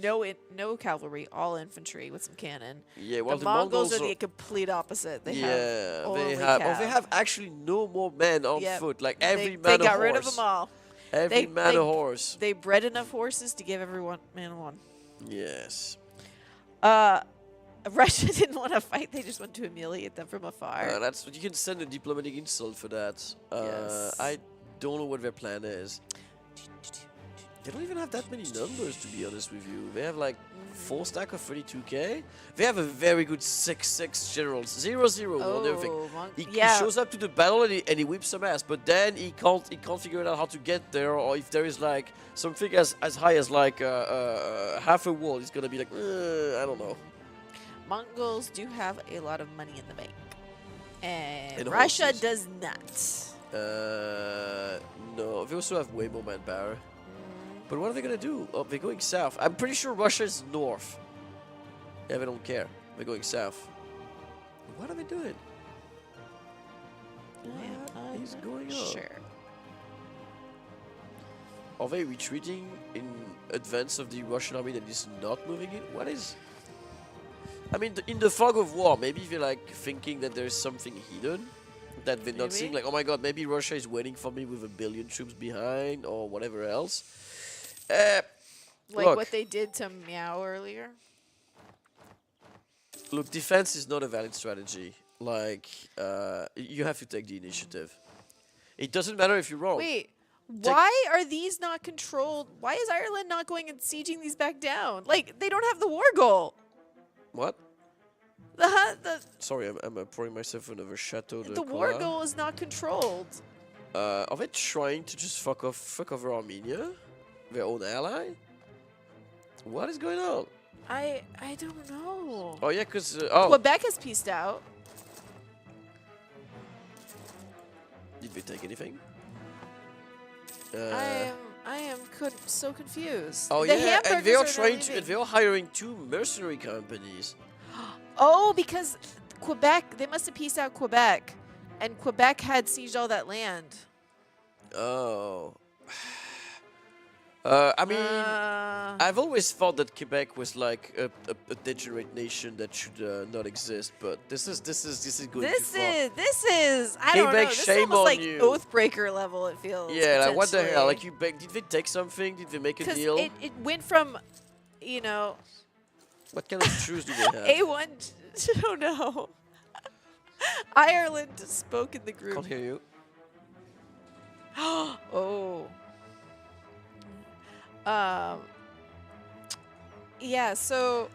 no cavalry, all infantry with some cannon. Yeah, well, the Mongols are the complete opposite. They have actually no more men on foot. Like every man they a got horse. rid of them all. Every man a horse. They bred enough horses to give everyone man one. Yes. Russia didn't want to fight. They just wanted to humiliate them from afar. That's you can send a diplomatic insult for that. Yes. I don't know what their plan is. They don't even have that many numbers, to be honest with you. They have like 4 stack of 32k. They have a very good 6-6 general, 0-0 on everything. He shows up to the battle and he whips some ass, but then he can't figure out how to get there, or if there is like something as high as like half a wall, he's gonna be like, I don't know. Mongols do have a lot of money in the bank, and Russia horses. Does not. No, they also have way more manpower. But what are they gonna do? Oh, they're going south. I'm pretty sure Russia is north. Yeah, they don't care. They're going south. What are they doing? What is going on? Sure. Are they retreating in advance of the Russian army that is not moving in? What is... I mean, in the fog of war, maybe they're like thinking that there's something hidden that they're not seeing. Like, oh my god, maybe Russia is waiting for me with 1 billion troops behind or whatever else. Like look, what they did to Meow earlier? Look, defense is not a valid strategy. Like, you have to take the initiative. It doesn't matter if you're wrong. Wait, why are these not controlled? Why is Ireland not going and sieging these back down? Like, they don't have the war goal. What? The Sorry, I'm pouring myself another chateau. the war goal is not controlled. Are they trying to just fuck over Armenia? Their own ally? What is going on? I don't know. Oh yeah, because Quebec has pieced out. Did they take anything? I am so confused. Oh The yeah, and hamburgers they are are trying not to. leaving. They are hiring 2 mercenary companies. Oh, because Quebec, they must have pieced out Quebec, and Quebec had sieged all that land. Oh. I mean, I've always thought that Quebec was like a degenerate nation that should not exist, but this is going too far. This is I don't know. Quebec, This is shame almost on like you. Oathbreaker level. It feels. Yeah, like what the hell? Like potentially. did they take something? Did they make a 'Cause deal? it went from, you know, What kind of truce do they have? A1. I don't know. Ireland spoke in the group. Can't hear you. Oh. Yeah, so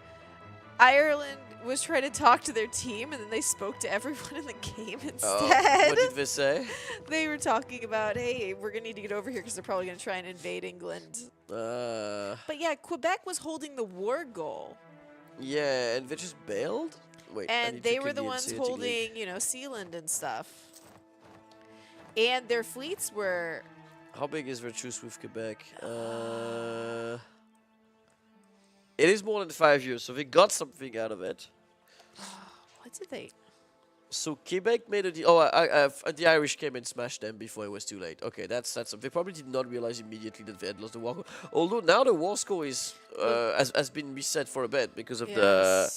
Ireland was trying to talk to their team, and then they spoke to everyone in the game instead. What did they say? They were talking about, hey, we're going to need to get over here because they're probably going to try and invade England. But yeah, Quebec was holding the war goal. Yeah, and they just bailed? Wait, I And need to they were click the the ones initiative link. holding, you know, Sealand and stuff. And their fleets were... How big is their truce with Quebec? It is more than 5 years, so they got something out of it. What did they... So Quebec made a deal. Oh, the Irish came and smashed them before it was too late. Okay, that's they probably did not realize immediately that they had lost the war. Although now the war score is has been reset for a bit because of the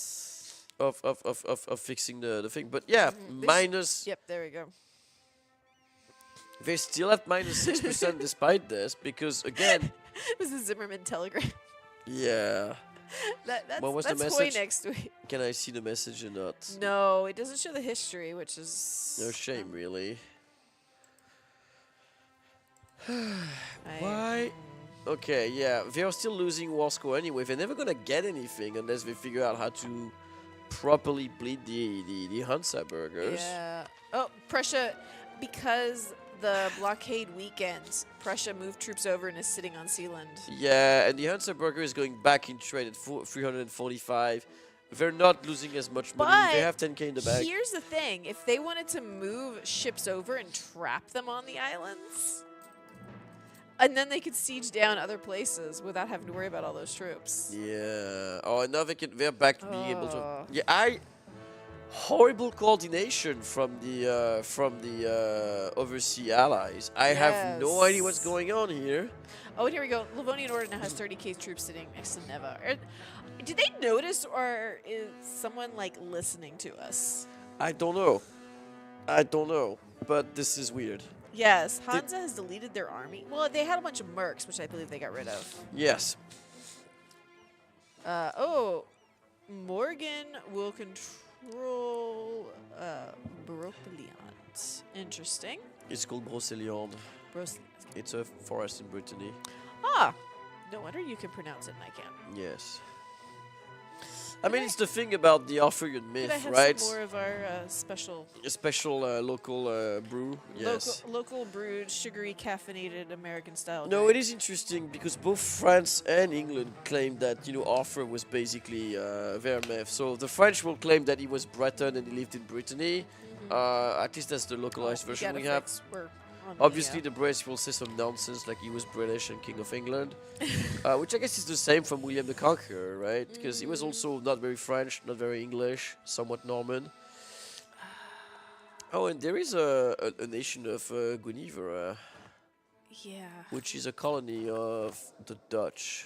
of fixing the thing. But yeah, minus. Yep, there we go. They still at minus 6% despite this because again. It was a Zimmerman telegram. Yeah. What was the message? Next week. Can I see the message or not? No, it doesn't show the history, which is... No shame, really. Why? Okay, yeah. They are still losing war score anyway. They're never going to get anything unless they figure out how to properly bleed the Hansa-Burgers. Yeah. Oh, Prussia, because the blockade weekend, Prussia moved troops over and is sitting on Sealand. Yeah, and the Hansa-Burger is going back in trade at 345. They're not losing as much money. They have 10k in the bag. Here's the thing. If they wanted to move ships over and trap them on the islands, And then they could siege down other places without having to worry about all those troops. Yeah. Oh, and now they're back to being able to. Yeah, horrible coordination from the overseas allies. I have no idea what's going on here. Oh, and here we go. Livonian Order now has 30k troops sitting next to Navarre. Did they notice, or is someone like listening to us? I don't know. But this is weird. Yes, Hansa has deleted their army. Well, they had a bunch of mercs, which I believe they got rid of. Yes. Morgan will control Broceliande. Interesting. It's called Broceliande. It's a forest in Brittany. Ah, no wonder you can pronounce it and I can't. Yes. I mean, it's the thing about the Arthurian myth, Could I have right? some more of our special... A special local brew, yes. Local brewed, sugary, caffeinated American style. No, it is interesting because both France and England claim that, Arthur was basically their myth. So the French will claim that he was Breton and he lived in Brittany. At least that's the localized version we have. Obviously, the British will say some nonsense like he was British and King of England, which I guess is the same from William the Conqueror, right? Because he was also not very French, not very English, somewhat Norman. Oh, and there is a nation of Guinevere, which is a colony of the Dutch.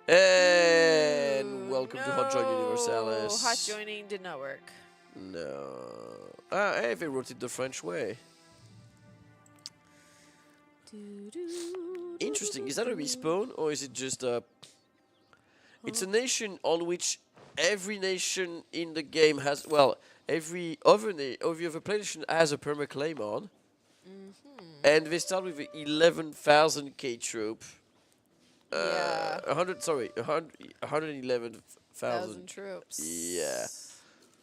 And welcome to Hot Join Universalis. Hot joining did not work. No. Hey, they wrote it the French way. Interesting. Is that a respawn or is it just a... It's a nation on which every nation in the game has... Well, every other player nation has a perma-claim on. And they start with 11,000k troop. 111,000 troops. Yeah.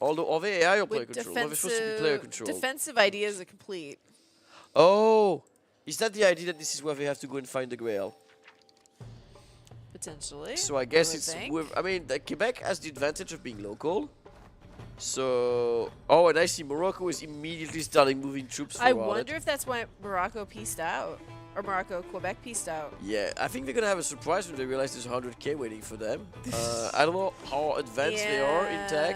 Although, are they AI or player control? Are they supposed to be player control? Defensive ideas are complete. Oh! Is that the idea that this is where they have to go and find the Grail? Potentially. So I guess it's... Quebec has the advantage of being local. So... Oh, and I see Morocco is immediately starting moving troops forward. I wonder if that's why Morocco pieced out. Or Quebec pieced out. Yeah, I think they're going to have a surprise when they realize there's 100k waiting for them. I don't know how advanced they are in tech.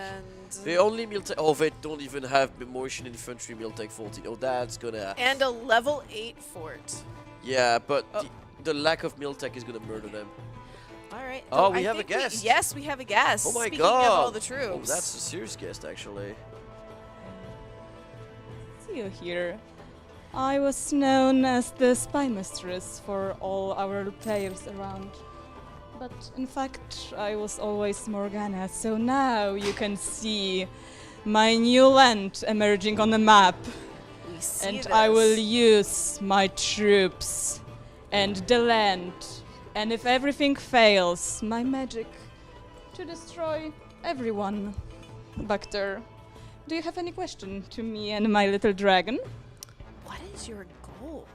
They only Miltech... Oh, they don't even have Motion Infantry Miltech 14. Oh, that's gonna... And a level 8 fort. Yeah, but the lack of Miltech is gonna murder them. Alright. Oh, we have a guest. Yes, we have a guest. Oh my Speaking god. of all the troops. Oh, that's a serious guest, actually. See you here. I was known as the spy mistress for all our players around. But in fact, I was always Morgana, so now you can see my new land emerging on the map. We see and this. I will use my troops and the land, and if everything fails, my magic to destroy everyone back there. Do you have any question to me and my little dragon? What is your goal?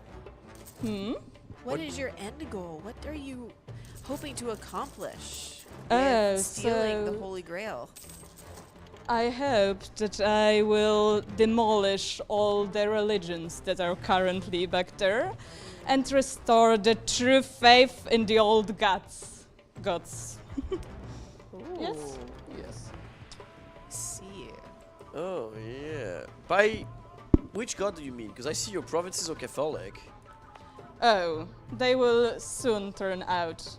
What is your end goal? What are you hoping to accomplish with stealing the Holy Grail? I hope that I will demolish all the religions that are currently back there and restore the true faith in the old gods. Yes? Yes. See. Oh, yeah. By which god do you mean? Because I see your provinces are Catholic. Oh, they will soon turn out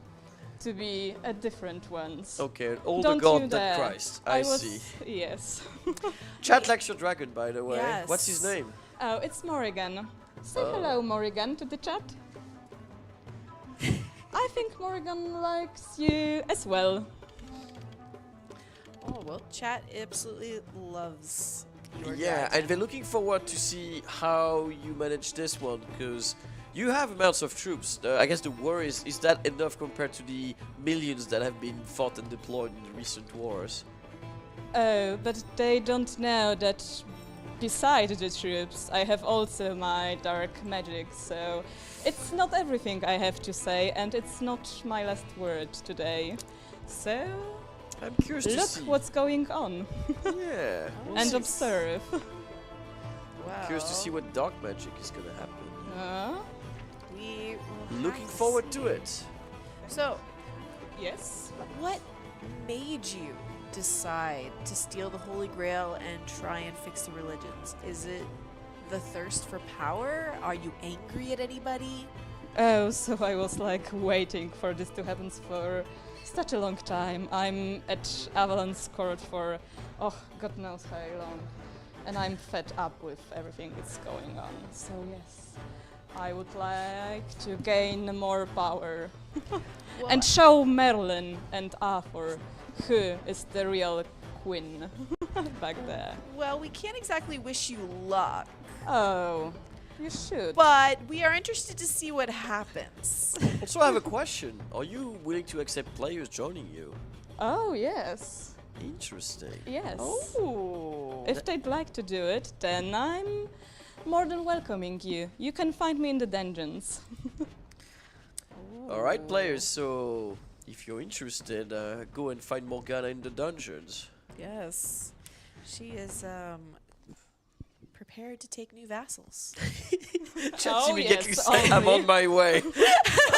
to be a different ones. Okay, older Don't god you than dare. Christ. I see. Yes. Chat likes your dragon, by the way. Yes. What's his name? Oh, it's Morrigan. Say hello, Morrigan, to the chat. I think Morrigan likes you as well. Oh, well, chat absolutely loves your Yeah, dragon. and we're looking forward to see how you manage this one, because you have amounts of troops. I guess the worry is that enough compared to the millions that have been fought and deployed in the recent wars? Oh, but they don't know that beside the troops, I have also my dark magic, so it's not everything I have to say, and it's not my last word today. So, I'm curious to look see. what's going on. Yeah. And observe. Wow. curious to see what dark magic is gonna happen. We will Looking have to forward see. to it. So, Yes. what made you decide to steal the Holy Grail and try and fix the religions? Is it the thirst for power? Are you angry at anybody? Oh, so I was like waiting for this to happen for such a long time. I'm at Avalon's court for, God knows how long. And I'm fed up with everything that's going on. So yes, I would like to gain more power. And show Merlin and Arthur who is the real queen back there. Well, we can't exactly wish you luck. Oh, you should. But we are interested to see what happens. Also, I have a question. Are you willing to accept players joining you? Oh, yes. Interesting. Yes. Oh. If they'd like to do it, then I'm more than welcoming you. You can find me in the dungeons. All right, players. So, if you're interested, go and find Morgana in the dungeons. Yes. She is prepared to take new vassals. Chat immediately say, I'm on my way.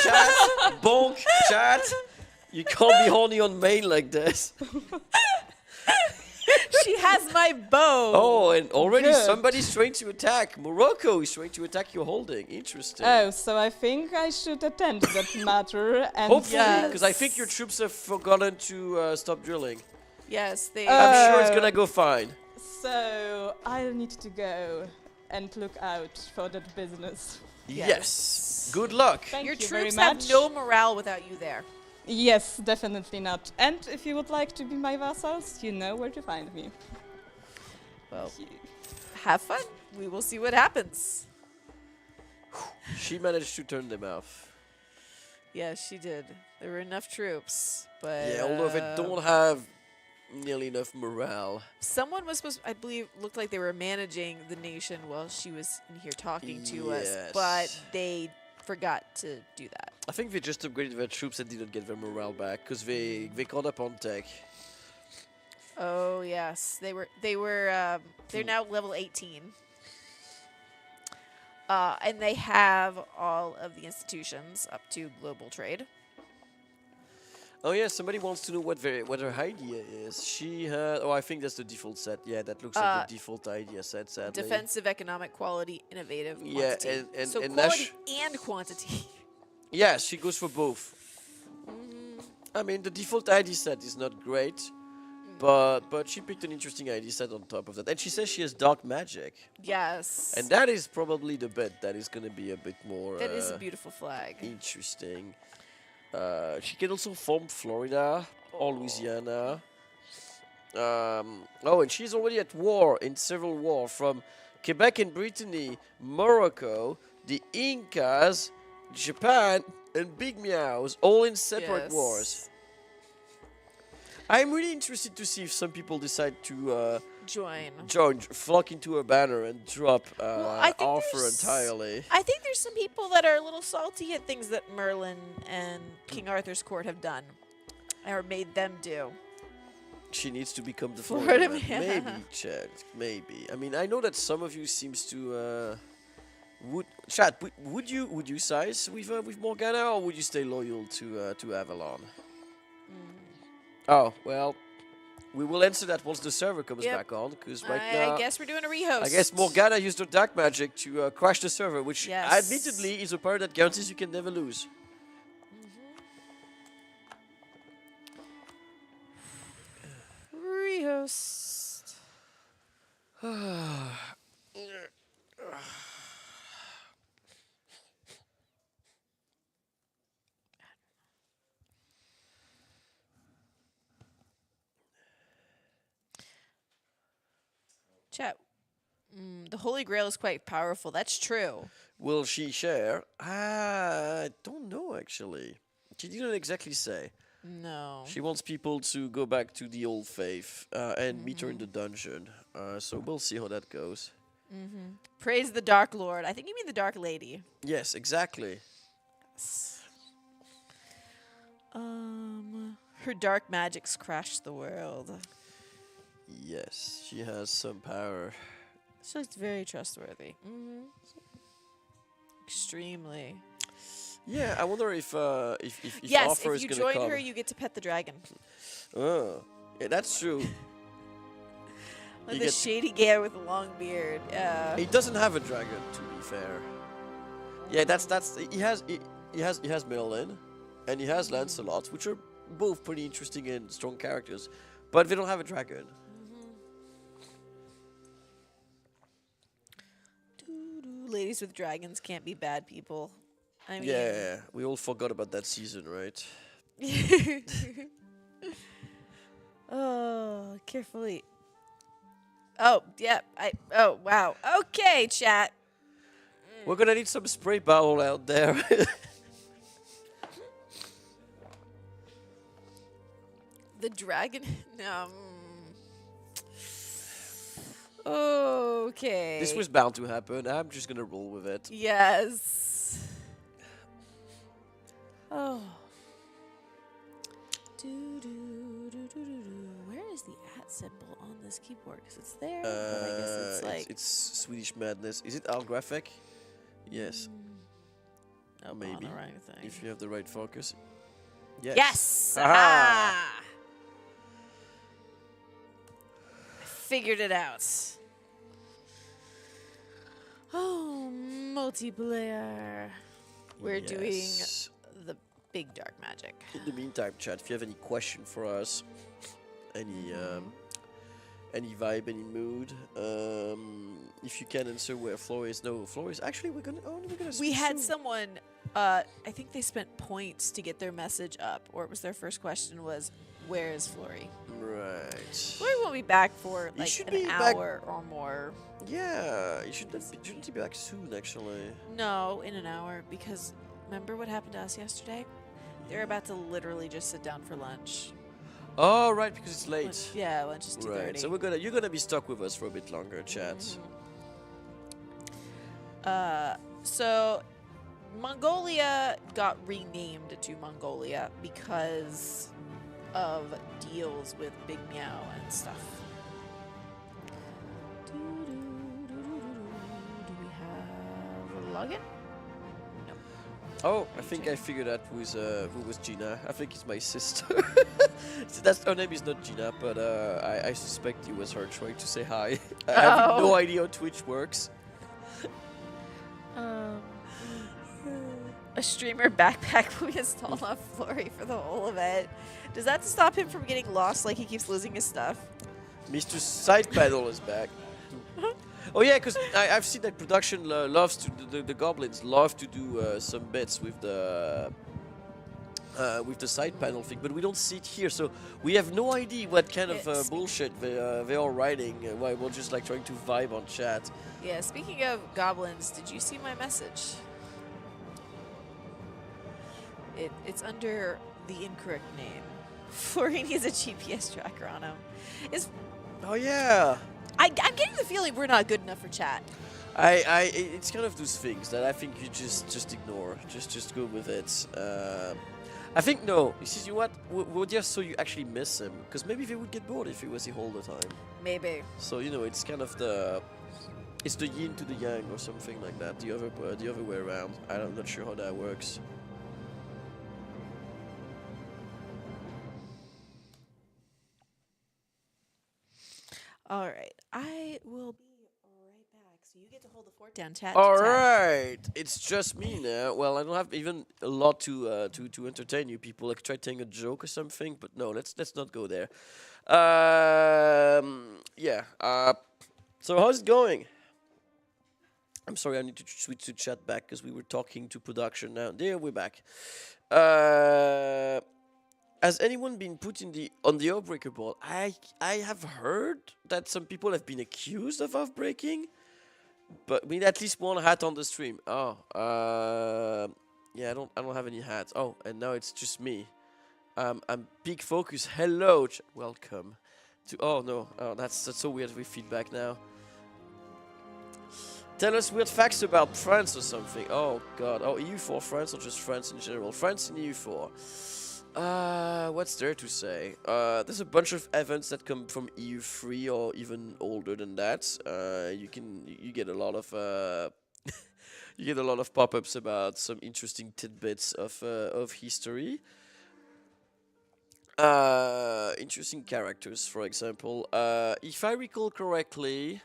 Chat, bonk, chat. You can't be horny on main like this. She has my bow. Oh, and already Good. somebody's trying to attack. Morocco is trying to attack your holding. Interesting. Oh, so I think I should attend to that matter. And Hopefully, because I think your troops have forgotten to stop drilling. Yes, they. I'm sure it's gonna go fine. So I'll need to go and look out for that business. Yes. Good luck. Thank Your you very troops have much. no morale without you there. Yes, definitely not. And if you would like to be my vassals, you know where to find me. Well, have fun. We will see what happens. She managed to turn them off. Yes, she did. There were enough troops, but Yeah, although they don't have nearly enough morale. someone was supposed, I believe, looked like they were managing the nation while she was in here talking to us, Yes. but they forgot to do that. I think they just upgraded their troops and didn't get their morale back because they caught up on tech. Oh yes, they're now level 18. And they have all of the institutions up to global trade. Oh yeah, somebody wants to know what her idea is. She had, I think that's the default set. Yeah, that looks like the default idea set, sadly. Defensive, economic, quality, innovative, Yeah, quantity. and so and quality and quantity. Yeah, she goes for both. I mean, the default ID set is not great, but she picked an interesting ID set on top of that. And she says she has dark magic. Yes. And that is probably the bit that is going to be a bit more... That is a beautiful flag. Interesting. She can also form Florida or Louisiana. And she's already at war, in civil war, from Quebec and Brittany, Morocco, the Incas, Japan, and Big Meows, all in separate wars. I'm really interested to see if some people decide to join, flock into a banner and drop Arthur entirely. I think there's some people that are a little salty at things that Merlin and King Arthur's court have done, or made them do. She needs to become the Florida Florida man. man. Maybe, Chad. Maybe. I mean, I know that some of you seems to Chad. Would you size with Morgana, or would you stay loyal to Avalon? Oh well, we will answer that once the server comes back on. Because right now, I guess we're doing a rehost. I guess Morgana used her dark magic to crash the server, which admittedly is a power that guarantees you can never lose. Rehost. Chat. The Holy Grail is quite powerful. That's true. Will she share? I don't know, actually. She didn't exactly say. No. She wants people to go back to the old faith and meet her in the dungeon. So we'll see how that goes. Praise the Dark Lord. I think you mean the Dark Lady. Yes, exactly. Her dark magics crashed the world. Yes, she has some power. She looks very trustworthy. Extremely. Yeah, I wonder if Yes, offer if is you gonna join come. her, you get to pet the dragon. Oh, yeah, that's true. Like You the get- shady guy with a long beard. Yeah. He doesn't have a dragon, to be fair. Yeah, that's he has Merlin, and he has Lancelot, which are both pretty interesting and strong characters, but they don't have a dragon. Ladies with dragons can't be bad people. I mean, Yeah, we all forgot about that season, right? Oh, carefully. Oh, yeah. Oh, wow. Okay, chat. We're gonna need some spray bottle out there. The dragon. No. Okay. This was bound to happen. I'm just gonna roll with it. Yes. Oh. Where is the @ symbol on this keyboard? Because it's there, but I guess it's like. It's Swedish madness. Is it graphic? Yes. Nope, Maybe. on the right thing. If you have the right focus. Yes. Yes! Aha! Aha! I figured it out. Oh, multiplayer. We're doing Yes. the big dark magic. In the meantime, chat, if you have any question for us, any vibe, any mood, if you can answer where Floor is. No, Floor is actually we're gonna We had soon. someone, I think they spent points to get their message up, or it was their first question was, where is Flory? Right. Flory won't be back for He like should an be back- hour or more. Yeah, you shouldn't be back soon, actually. No, in an hour, because remember what happened to us yesterday? They're about to literally just sit down for lunch. Oh, right, because it's late. Lunch, yeah, lunch is 2:30. Right, so you're gonna be stuck with us for a bit longer, chat. So Mongolia got renamed to Mongolia because of deals with Big Meow and stuff. Do we have a login? Oh, I think I figured out who was Gina. I think it's my sister. So her name is not Gina, but I suspect it was her trying to say hi. I have no idea how Twitch works. A streamer backpack we installed on Flory for the whole event. Does that stop him from getting lost like he keeps losing his stuff? Mr. Side Panel is back. Oh yeah, because I've seen that production loves to the goblins love to do some bits with the side panel thing, but we don't see it here, so we have no idea what kind of bullshit they are writing. While we're just like trying to vibe on chat. Yeah, speaking of goblins, did you see my message? It's under the incorrect name. Flory needs a GPS tracker on him. Oh yeah. I'm getting the feeling we're not good enough for chat. It's kind of those things that I think you just ignore. Just go with it. I think no. You see what? We're just so you actually miss him, because maybe they would get bored if he was here all the time. Maybe. So it's kind of it's the yin to the yang or something like that. The other way around. I'm not sure how that works. All right, I will be right back. So you get to hold the fort down, chat. All right, it's just me now. Well, I don't have even a lot to entertain you people. Like try telling a joke or something, but no, let's not go there. Yeah. So how's it going? I'm sorry, I need to switch to chat back because we were talking to production now. There, we're back. Has anyone been put on the Outbreaker board? I have heard that some people have been accused of outbreaking, but we need at least one hat on the stream. Oh, yeah, I don't have any hats. Oh, and now it's just me. I'm Big Focus. Hello, welcome to. Oh no, that's so weird with feedback now. Tell us weird facts about France or something. Oh god. Oh, EU4 France or just France in general? France in EU4. What's there to say? There's a bunch of events that come from EU3 or even older than that. You get a lot of you get a lot of pop-ups about some interesting tidbits of history. Interesting characters, for example. If I recall correctly,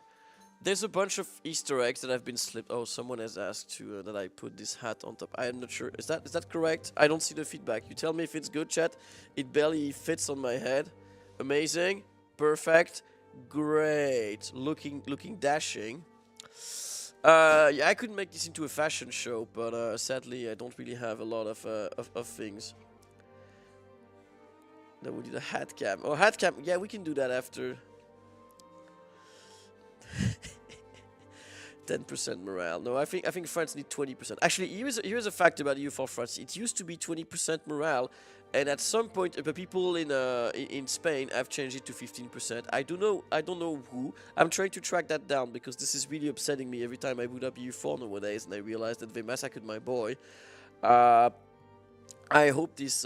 there's a bunch of Easter eggs that have been slipped. Oh, someone has asked to that I put this hat on top. I am not sure. Is that correct? I don't see the feedback. You tell me if it's good, chat. It barely fits on my head. Amazing. Perfect. Great. Looking dashing. Yeah, I could make this into a fashion show, but sadly, I don't really have a lot of things. Then we did a hat cam. Oh, hat cam. Yeah, we can do that after. 10% morale. No, I think France need 20%. Actually, here's a fact about EU for France. It used to be 20% morale, and at some point, the people in Spain have changed it to 15%. I don't know who. I'm trying to track that down because this is really upsetting me every time I boot up EU4 nowadays, and I realize that they massacred my boy. I hope this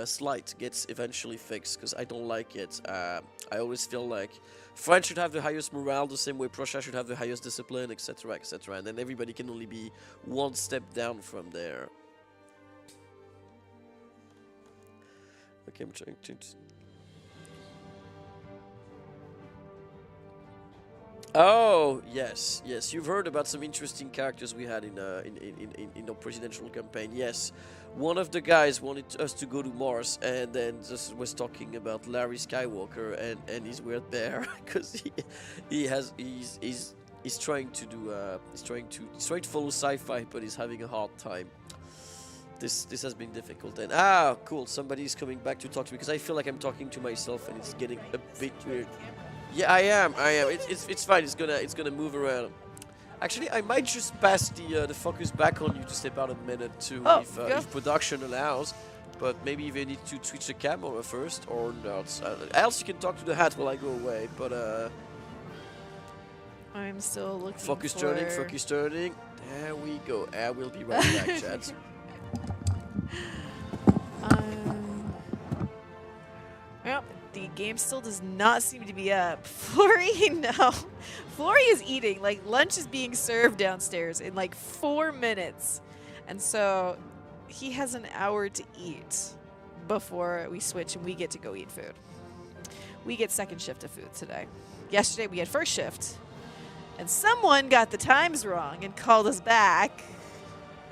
slight gets eventually fixed because I don't like it. I always feel like France should have the highest morale, the same way Prussia should have the highest discipline, etc., etc. And then everybody can only be one step down from there. Okay, I'm trying to. Oh yes, yes. You've heard about some interesting characters we had in our presidential campaign. Yes, one of the guys wanted us to go to Mars, and then just was talking about Larry Skywalker and his weird bear because he's trying to do he's trying to follow sci-fi, but he's having a hard time. This has been difficult. And cool, somebody's coming back to talk to me because I feel like I'm talking to myself, and it's getting a bit weird. Yeah, I am. It's fine. It's gonna move around. Actually, I might just pass the focus back on you to step out a minute too, if production allows. But maybe they need to switch the camera first or not. Else you can talk to the hat while I go away. But I'm still looking. Focus turning. Focus turning. There we go. We'll be right back, chat. Yep. The game still does not seem to be up. Flory, no. Flory is eating. Like, lunch is being served downstairs in like 4 minutes. And so he has an hour to eat before we switch and we get to go eat food. We get second shift of food today. Yesterday we had first shift. And someone got the times wrong and called us back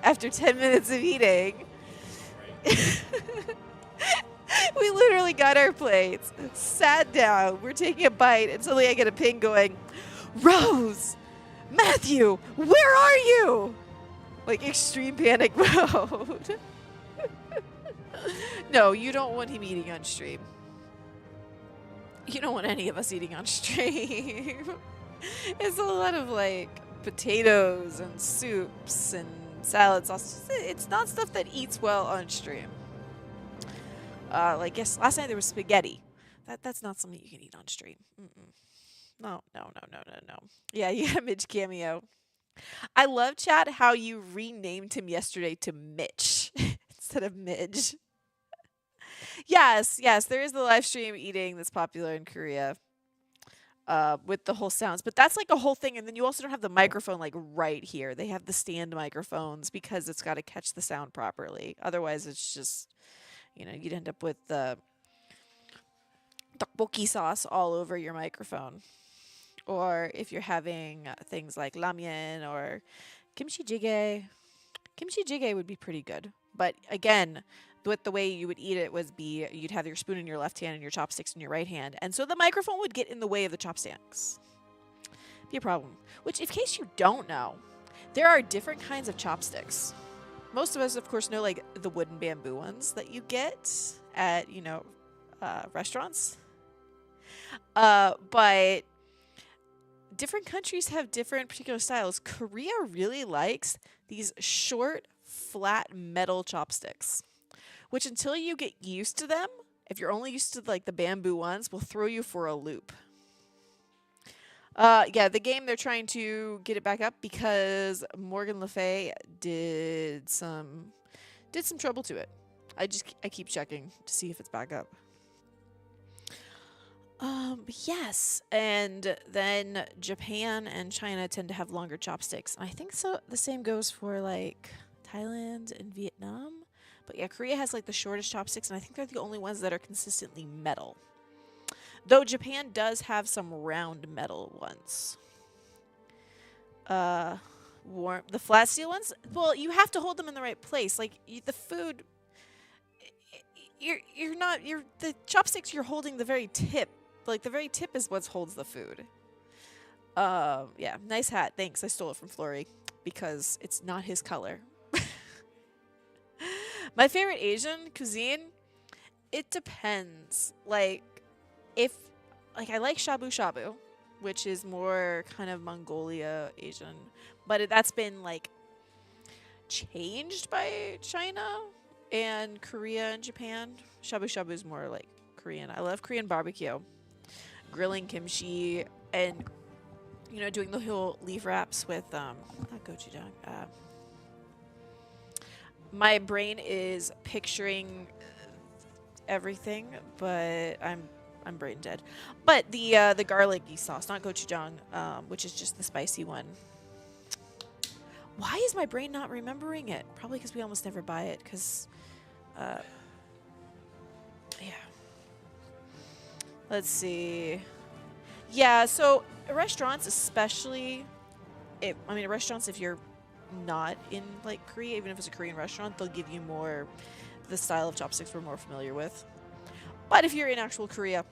after 10 minutes of eating. We literally got our plates, sat down, we're taking a bite, and suddenly I get a ping going, Rose! Matthew! Where are you? Like extreme panic mode. No, you don't want him eating on stream. You don't want any of us eating on stream. It's a lot of like potatoes and soups and salad sauce. It's not stuff that eats well on stream. Like yes, last night there was spaghetti. That's not something you can eat on stream. No. Yeah, you got Midge cameo. I love, chat, how you renamed him yesterday to Mitch instead of Midge. Yes, there is the live stream eating that's popular in Korea. With the whole sounds, but that's like a whole thing, and then you also don't have the microphone like right here. They have the stand microphones because it's got to catch the sound properly. Otherwise, it's just, you'd end up with the tteokbokki sauce all over your microphone. Or if you're having things like ramyun or kimchi jjigae. Kimchi jjigae would be pretty good, but again, with the way you would eat it you'd have your spoon in your left hand and your chopsticks in your right hand. And so the microphone would get in the way of the chopsticks. Be a problem. Which, in case you don't know, there are different kinds of chopsticks. Most of us, of course, know like the wooden bamboo ones that you get at, restaurants. But different countries have different particular styles. Korea really likes these short, flat metal chopsticks, which until you get used to them, if you're only used to like the bamboo ones, will throw you for a loop. Yeah, the game, they're trying to get it back up because Morgan Le Fay did some trouble to it. I keep checking to see if it's back up. Yes, and then Japan and China tend to have longer chopsticks. And I think so. The same goes for like Thailand and Vietnam. But yeah, Korea has like the shortest chopsticks, and I think they're the only ones that are consistently metal. Though Japan does have some round metal ones. The flat steel ones. Well, you have to hold them in the right place. Like the food. The chopsticks. You're holding the very tip. Like the very tip is what holds the food. Yeah, nice hat. Thanks. I stole it from Flory because it's not his color. My favorite Asian cuisine, it depends. Like I like shabu shabu, which is more kind of Mongolia Asian, but that's been like changed by China and Korea and Japan. Shabu shabu is more like Korean. I love Korean barbecue. Grilling kimchi and doing the whole leaf wraps with not gochujang. My brain is picturing everything, but I'm brain dead. But the garlicky sauce, not gochujang, which is just the spicy one. Why is my brain not remembering it? Probably because we almost never buy it. Because yeah. Let's see. Yeah, so restaurants, especially, restaurants, if you're not in like Korea, even if it's a Korean restaurant, they'll give you more the style of chopsticks we're more familiar with. But if you're in actual Korea,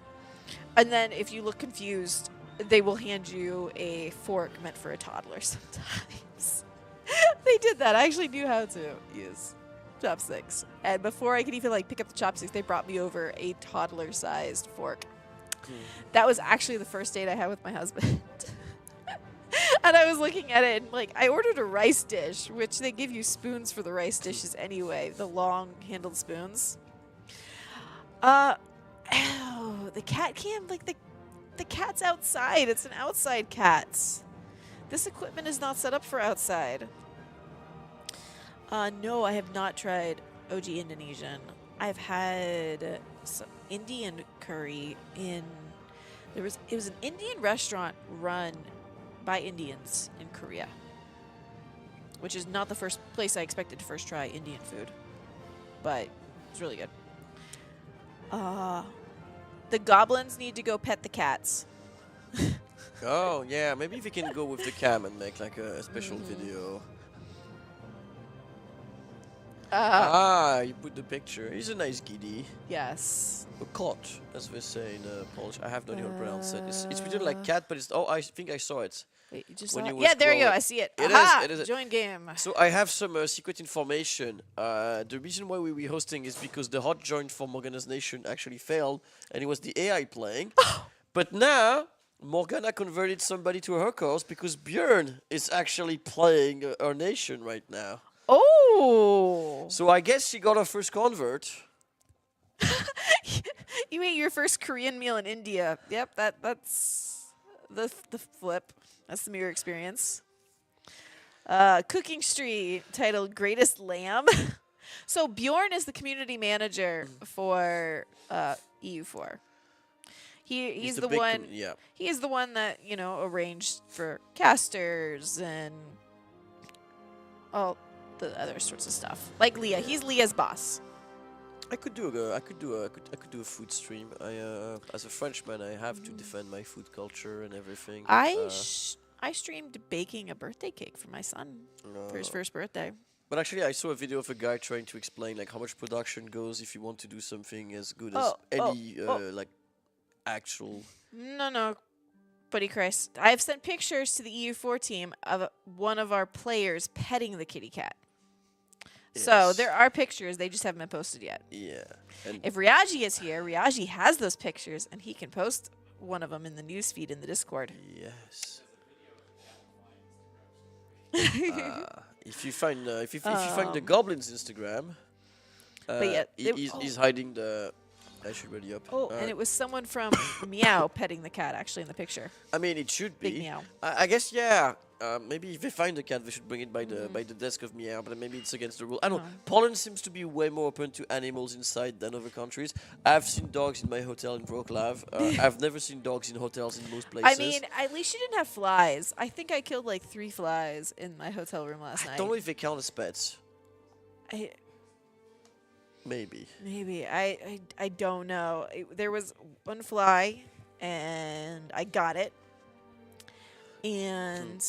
and then if you look confused, they will hand you a fork meant for a toddler sometimes. They did that. I actually knew how to use chopsticks. And before I could even pick up the chopsticks, they brought me over a toddler-sized fork. That was actually the first date I had with my husband. And I was looking at it and I ordered a rice dish, which they give you spoons for the rice dishes anyway, the long handled spoons. The cat cam, the cat's outside. It's an outside cat. This equipment is not set up for outside. No, I have not tried OG Indonesian. I've had some Indian curry it was an Indian restaurant run by Indians in Korea, which is not the first place I expected to first try Indian food, but it's really good. The goblins need to go pet the cats. Oh yeah, maybe we can go with the cam and make a special video. You put the picture. He's a nice giddy. Yes. A kot, as we say in Polish. I have no idea how to pronounce it. It's written like cat, but it's... Oh, I think I saw it. Wait, you just when saw you it? Yeah, there you go. I see it. Aha! It is. Join game. So I have some secret information. The reason why we were hosting is because the hot join for Morgana's Nation actually failed, and it was the AI playing. But now... Morgana converted somebody to her cause because Björn is actually playing her nation right now. Oh! So I guess she got her first convert. You ate your first Korean meal in India. Yep, that's the flip. That's the mirror experience. Cooking Street titled Greatest Lamb. So Bjorn is the community manager for EU4. He's the one. Yeah. He is the one that arranged for casters and all the other sorts of stuff. Like Leah, he's Leah's boss. I could do a food stream. As a Frenchman, I have to defend my food culture and everything. I streamed baking a birthday cake for my son for his first birthday. But actually, I saw a video of a guy trying to explain how much production goes if you want to do something as good as any actual. No, buddy Christ. I've sent pictures to the EU4 team of one of our players petting the kitty cat. Yes. So there are pictures, they just haven't been posted yet. Yeah. And if Ryaji is here, Ryaji has those pictures and he can post one of them in the newsfeed in the Discord. Yes. If you find the Goblin's Instagram, but yeah, he's hiding the I should ready up. Oh, and it was someone from Meow petting the cat, actually, in the picture. I mean, it should be. Big Meow. I guess, yeah. Maybe if they find the cat, they should bring it by the desk of Meow, but maybe it's against the rule. I don't know. Poland seems to be way more open to animals inside than other countries. I've seen dogs in my hotel in Wroclaw. I've never seen dogs in hotels in most places. I mean, at least you didn't have flies. I think I killed like 3 flies in my hotel room last night. I don't know if they count as pets. Maybe. I don't know. There was one fly, and I got it. And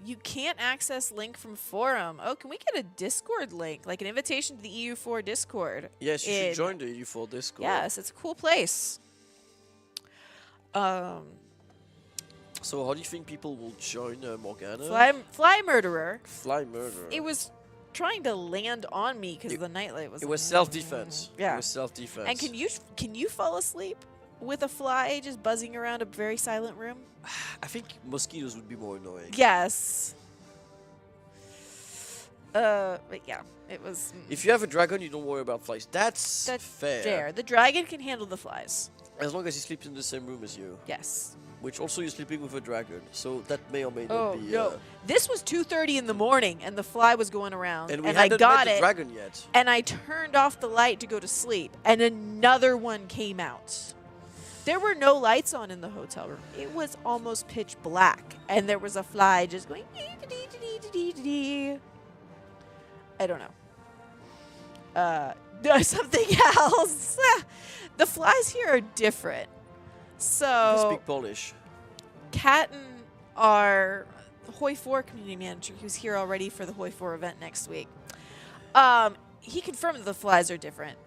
you can't access link from forum. Oh, can we get a Discord link? Like an invitation to the EU4 Discord? Yes, you should join the EU4 Discord. Yes, it's a cool place. So how do you think people will join Morgana? Fly Murderer. Fly Murderer. It was trying to land on me because the nightlight was. It was self-defense. Yeah. It was self-defense. And can you fall asleep with a fly just buzzing around a very silent room? I think mosquitoes would be more annoying. Yes. But yeah, it was. If you have a dragon, you don't worry about flies. That's fair. The dragon can handle the flies. As long as he sleeps in the same room as you. Yes. Which also you're sleeping with a dragon, so that may or may not be. No. This was 2:30 in the morning, and the fly was going around, and we I hadn't got met the it. dragon yet. And I turned off the light to go to sleep, and another one came out. There were no lights on in the hotel room. It was almost pitch black, and there was a fly just going. I don't know. Something else. The flies here are different. So. You speak Polish. Catton, our Hoi 4 community manager, who's here already for the Hoi 4 event next week, he confirmed that the flies are different.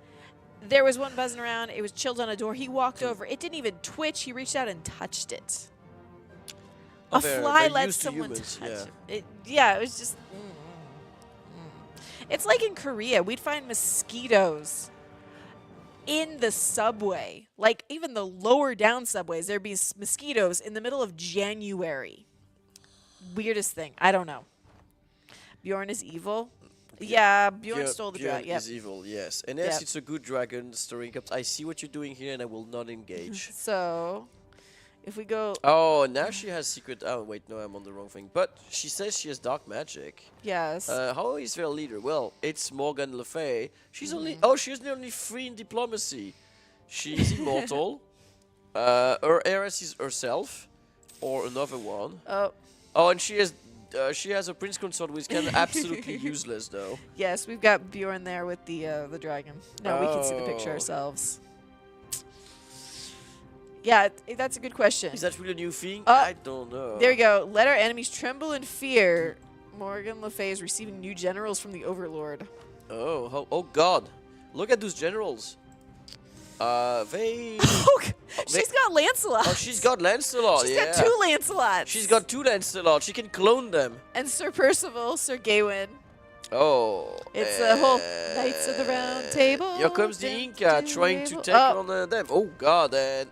There was one buzzing around. It was chilled on a door. He walked over. It didn't even twitch. He reached out and touched it. Oh, a fly they're lets used to someone humans, touch yeah. it. Yeah, it was just. It's like in Korea. We'd find mosquitoes in the subway. Like, even the lower down subways, there'd be mosquitoes in the middle of January. Weirdest thing. I don't know. Bjorn is evil. Yeah, Bjorn stole the dragon. Bjorn is evil, yes. And yes, it's a good dragon stirring up. I see what you're doing here, and I will not engage. So, if we go... Oh, now she has secret... Oh, wait, no, I'm on the wrong thing. But she says she has dark magic. Yes. How is their leader? Well, it's Morgan Le Fay. She's only... Oh, she's only 3 in diplomacy. She's immortal. Her heiress is herself. Or another one. Oh, and she has a prince consort, which is kind of absolutely useless, though. Yes, we've got Bjorn there with the dragon. No, we can see the picture ourselves. Yeah, that's a good question. Is that really a new thing? I don't know. There we go. Let our enemies tremble in fear. Morgan Le Fay is receiving new generals from the Overlord. Oh God. Look at those generals. She's got Lancelot. Oh, she's got Lancelot, She's got 2 Lancelots. She's got 2 Lancelots. She can clone them. And Sir Percival, Sir Gawain. Oh. It's a whole Knights of the Round Table. Here comes the Inca trying to take on them. Oh, God. And,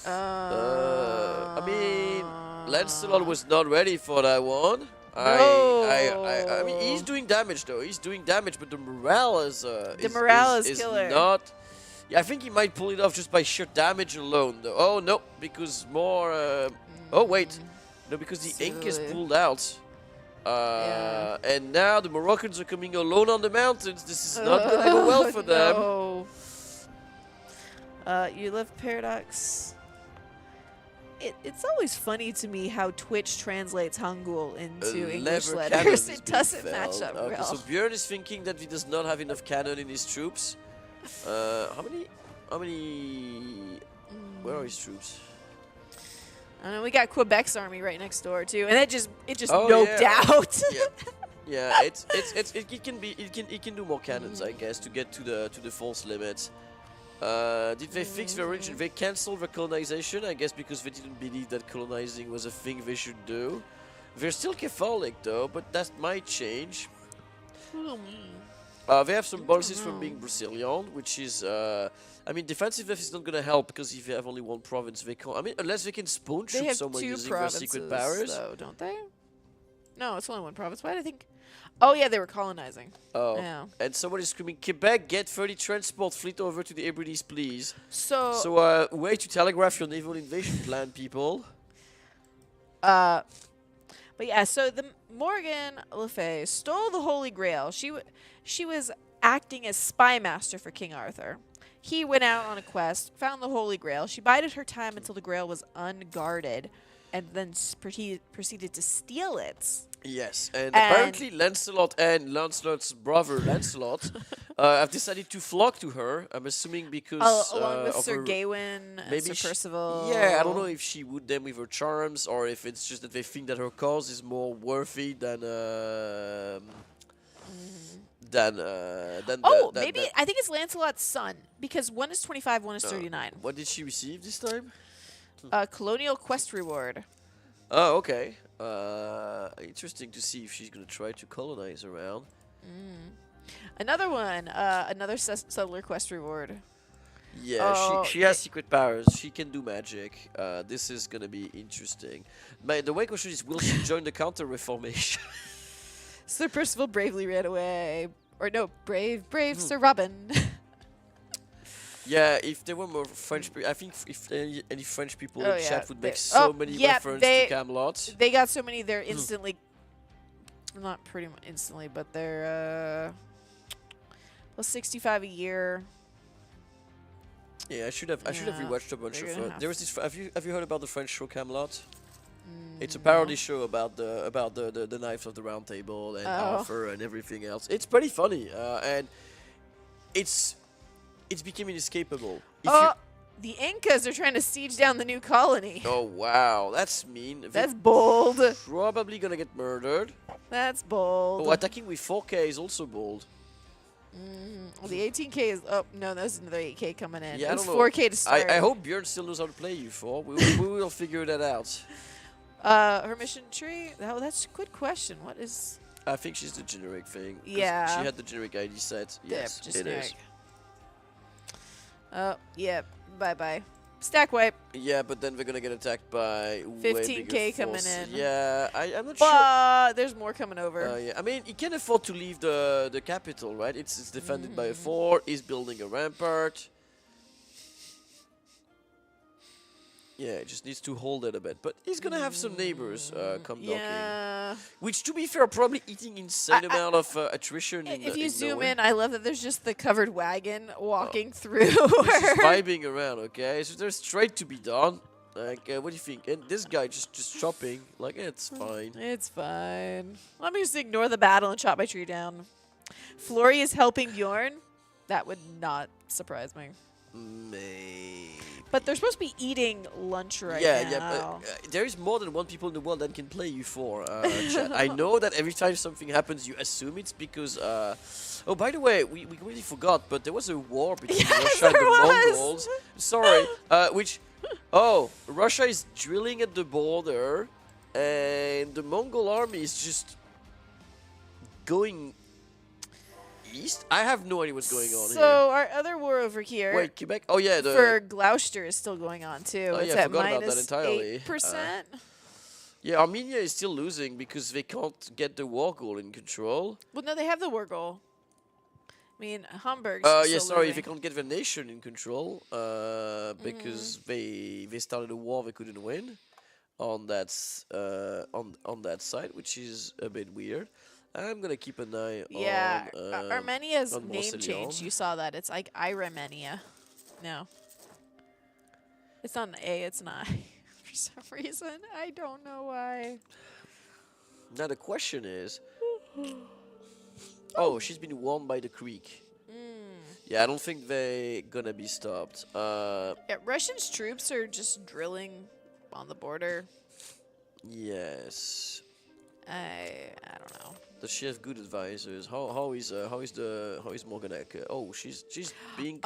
I mean, Lancelot was not ready for that one. I mean, he's doing damage, though. He's doing damage, but the morale is... is killer. Not... Yeah, I think he might pull it off just by sheer damage alone, though. Oh, no, because more... Oh, wait. No, because the ink is pulled out. And now the Moroccans are coming alone on the mountains. This is not going to go well for them. No. You left Paradox. It's always funny to me how Twitch translates Hangul into English letters. It doesn't match up well. So Björn is thinking that he does not have enough cannon in his troops. How many? Where are his troops? I know we got Quebec's army right next door too, and it just noped out. Yeah, it can do more cannons, I guess, to get to the false limit. Did they fix their origin? They cancelled the colonization, I guess, because they didn't believe that colonizing was a thing they should do. They're still Catholic though, but that might change. They have some bonuses from being Brazilian, which is, I mean, defensiveness is not going to help because if you have only one province, they can't. I mean, unless they can spawn shoot someone using their secret powers. Though, don't they? No, it's only one province. Why did I think? Oh yeah, they were colonizing. Oh. Yeah. And somebody's screaming, Quebec, get 30 transport fleet over to the Hebrides, please. So way to telegraph your naval invasion plan, people. But yeah, so the Morgan Le Fay stole the Holy Grail. She was acting as spy master for King Arthur. He went out on a quest, found the Holy Grail. She bided her time until the Grail was unguarded, and then proceeded to steal it. Yes, and apparently Lancelot and Lancelot's brother Lancelot have decided to flock to her. I'm assuming because along with of Sir her Gawain and Sir Percival. Yeah, I don't know if she wooed them with her charms or if it's just that they think that her cause is more worthy than maybe I think it's Lancelot's son because one is 25, one is 39. What did she receive this time? Colonial quest reward. Oh, okay. Interesting to see if she's gonna try to colonize around. Another one, another settler quest reward. Yeah, she has secret powers. She can do magic. This is gonna be interesting. The main question is, will she join the counter-reformation? Sir Percival bravely ran away. Or no, brave Sir Robin. Yeah, if there were more French people, I think if any French people in chat would make many references to Camelot. They got so many, they're instantly, not pretty much instantly, but they're plus 65 a year. Yeah, I should have rewatched a bunch of. There was this. Have you heard about the French show Camelot? It's a parody show about the Knights of the Round Table and Arthur and everything else. It's pretty funny, and it's became inescapable. The Incas are trying to siege down the new colony. Oh wow, that's mean. That's bold. Probably gonna get murdered. That's bold. Oh, attacking with 4K is also bold. Well, the 18K is no, there's another 8K coming in. Yeah, it's 4K to start. I hope Björn still knows how to play U4. We will figure that out. Her mission tree? Oh, that's a good question. What is... I think she's the generic thing. Yeah. She had the generic ID set. Yes, just it generic. is. Oh, yeah. Bye-bye. Stack wipe. Yeah, but then we're gonna get attacked by 15K coming in. Yeah, I'm not sure. There's more coming over. Yeah, I mean, he can afford to leave the capital, right? It's defended by a fort. He's building a rampart. Yeah, it just needs to hold it a bit. But he's going to have some neighbors come knocking. Which, to be fair, are probably eating insane amount of attrition If you zoom Norway. in, I love that there's just the covered wagon walking through. Just vibing around, okay? So there's trade to be done. Like, what do you think? And this guy just chopping. Like, it's fine. It's fine. Let me just ignore the battle and chop my tree down. Flory is helping Bjorn. That would not surprise me. Maybe. But they're supposed to be eating lunch right now. Yeah, but there is more than one people in the world that can play U4. Chat. I know that every time something happens, you assume it's because... oh, by the way, we completely forgot, but there was a war between Russia and the Mongols. Sorry, Oh, Russia is drilling at the border, and the Mongol army is just going... east? I have no idea what's going on here. So our other war over here. Wait, Quebec? Oh yeah, for Gloucester is still going on too. Oh, it's yeah, I at forgot about that entirely. 8%. Yeah, Armenia is still losing because they can't get the war goal in control. Well, no, they have the war goal. I mean, Hamburg's Yeah, still sorry, losing. they can't get the nation in control because they started a war they couldn't win on that on that side, which is a bit weird. I'm gonna keep an eye on Armenia's on name Marseillon. changed. You saw that. It's like Iremenia. No. It's not an A, it's an I. For some reason. I don't know why. Now the question is... oh, she's been warned by the creek. Yeah, I don't think they're gonna be stopped. Yeah, Russian's troops are just drilling on the border. Yes. I don't know. Does she have good advisors? How is Morganek? Oh, she's being.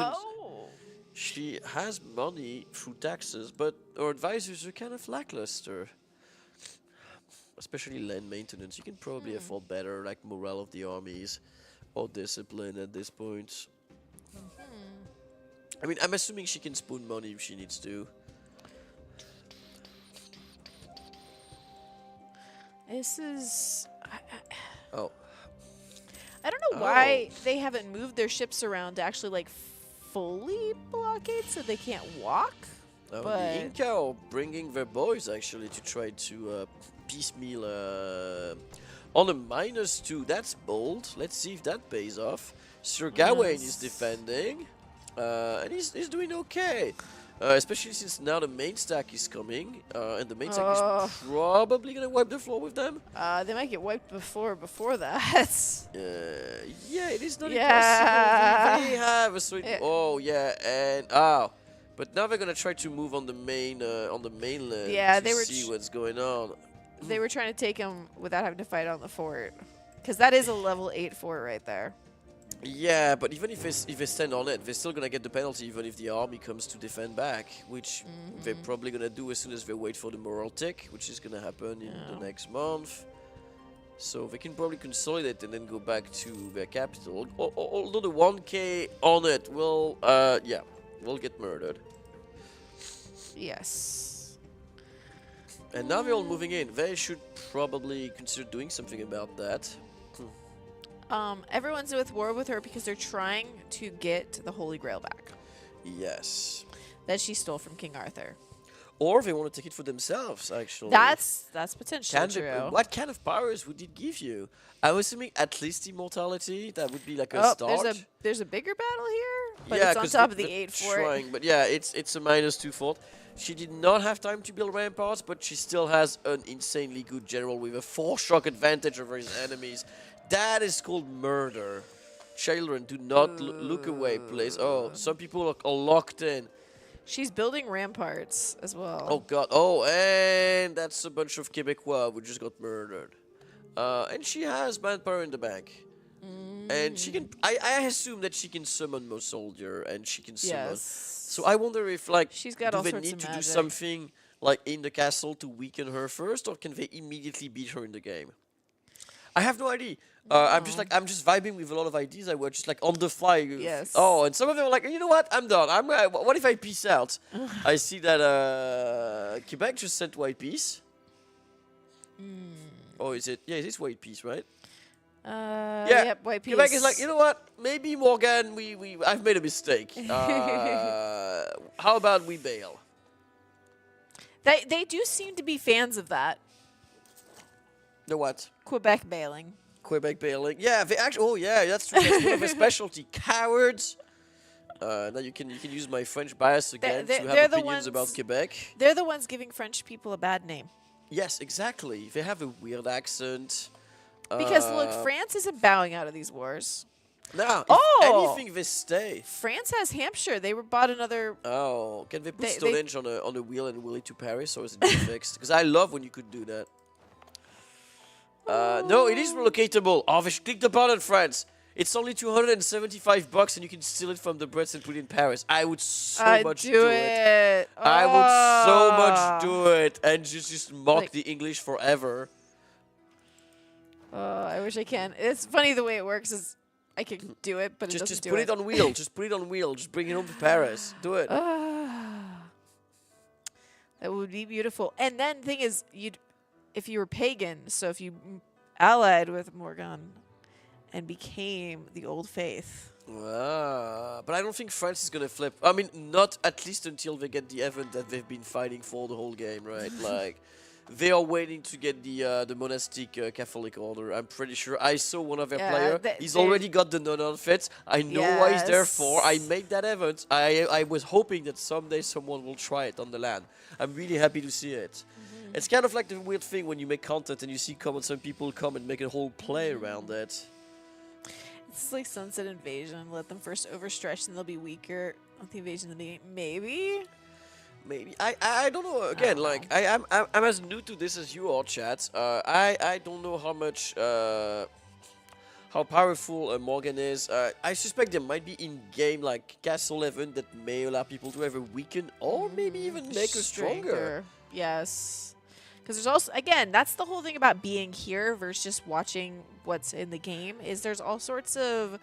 She has money through taxes, but her advisors are kind of lackluster. Especially land maintenance. You can probably afford better, like morale of the armies, or discipline at this point. I mean, I'm assuming she can spoon money if she needs to. This is. Oh. I don't know why they haven't moved their ships around to actually like fully blockade so they can't walk. Oh, but the Inca are bringing their boys actually to try to piecemeal on a -2. That's bold. Let's see if that pays off. Sir Gawain is defending, and he's doing okay. Especially since now the main stack is coming, and the main stack is probably gonna wipe the floor with them. They might get wiped before that. Yeah, it is not Yeah. impossible. They have a sweet. Oh yeah, and but now they're gonna try to move on the mainland. Yeah, to they were see what's going on. They were trying to take him without having to fight on the fort, because that is a level 8 fort right there. Yeah, but even if they stand on it, they're still gonna get the penalty even if the army comes to defend back, which they're probably gonna do as soon as they wait for the moral tick, which is gonna happen in the next month. So they can probably consolidate and then go back to their capital. Although the 1K on it will get murdered. Yes. And now they're all moving in. They should probably consider doing something about that. Everyone's with war with her because they're trying to get the Holy Grail back. Yes. That she stole from King Arthur. Or they want to take it for themselves, actually. That's potentially true. What kind of powers would it give you? I'm assuming at least immortality. That would be like a start. There's a bigger battle here, but yeah, it's on top of the 8 fort. Trying, but yeah, it's a -2 fort. She did not have time to build ramparts, but she still has an insanely good general with a 4-shock advantage over his enemies. That is called murder. Children, do not look away, please. Oh, some people are locked in. She's building ramparts as well. Oh god. Oh, and that's a bunch of Quebecois who just got murdered. And she has manpower in the bank. And she can. I assume that she can summon more soldier, and she can summon. Yes. So I wonder if like she's got do all they sorts need of to do magic. something like in the castle to weaken her first, or can they immediately beat her in the game? I have no idea. I'm just vibing with a lot of ideas. I were just like on the fly. Yes. Oh, and some of them are like, you know what? I'm done. What if I peace out? I see that Quebec just sent white peace. Oh, is it? Yeah, it is white peace, right? Yep, white peace. Quebec is like, you know what? Maybe Morgan, I've made a mistake. How about we bail? They do seem to be fans of that. The what? Quebec bailing. Quebec bailing. Yeah, they actually. Oh yeah, that's true. That's one of their specialty. Cowards. Now you can use my French bias again to have opinions about Quebec. They're the ones giving French people a bad name. Yes, exactly. They have a weird accent. Because look, France isn't bowing out of these wars. No. If anything, they stay. France has Hampshire. They bought another. Oh, can they put Stonehenge on a wheel and wheel it to Paris, or is it just fixed? Because I love when you could do that. No, it is relocatable. Oh, they should click the button, France. It's only $275 and you can steal it from the Brits and put it in Paris. I would so much do it. I would so much do it and just mock the English forever. I wish I can. It's funny the way it works is I can do it, but it doesn't do it. Just put it on wheel. Just put it on wheel. Just bring it home to Paris. Do it. That would be beautiful. And then the thing is, if you were pagan, so if you allied with Morgan and became the old faith. But I don't think France is gonna flip. I mean, not at least until they get the event that they've been fighting for the whole game, right? Like, they are waiting to get the monastic Catholic order. I'm pretty sure. I saw one of their players. He's already got the nun outfits. I know what he's there for. I made that event. I was hoping that someday someone will try it on the land. I'm really happy to see it. It's kind of like the weird thing when you make content and you see some people come and make a whole play around it. It's like Sunset Invasion. Let them first overstretch and they'll be weaker on the invasion of the game. Maybe. I don't know. Again, like I'm as new to this as you are, chat. I don't know how much how powerful Morgan is. I suspect there might be in-game like Castle 11 that may allow people to have a weaken or maybe even make her stronger. Yes. Because there's also, again, that's the whole thing about being here versus just watching what's in the game, is there's all sorts of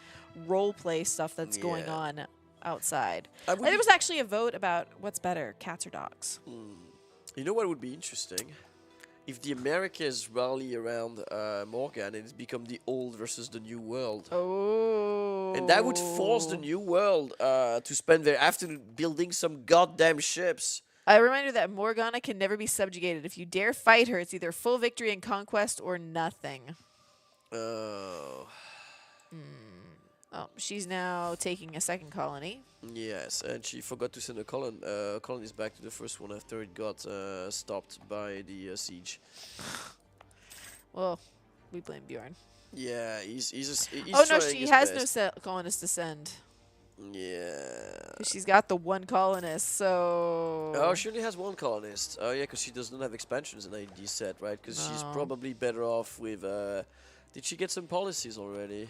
role play stuff that's going on outside. And there was actually a vote about what's better, cats or dogs. You know what would be interesting? if the Americas rally around Morgan, it's become the old versus the new world. Oh. And that would force the new world to spend their afternoon building some goddamn ships. A reminder that Morgana can never be subjugated. If you dare fight her, it's either full victory and conquest or nothing. Oh. Oh, she's now taking a second colony. Yes, and she forgot to send a colonies back to the first one after it got stopped by the siege. Well, we blame Bjorn. Yeah, he's oh no, trying she his has best. no colonists to send. Yeah. 'Cause she's got the one colonist, so... Oh, she only has one colonist. Oh, yeah, because she does not have expansions in AD set, right? Because she's No. probably better off with... did she get some policies already?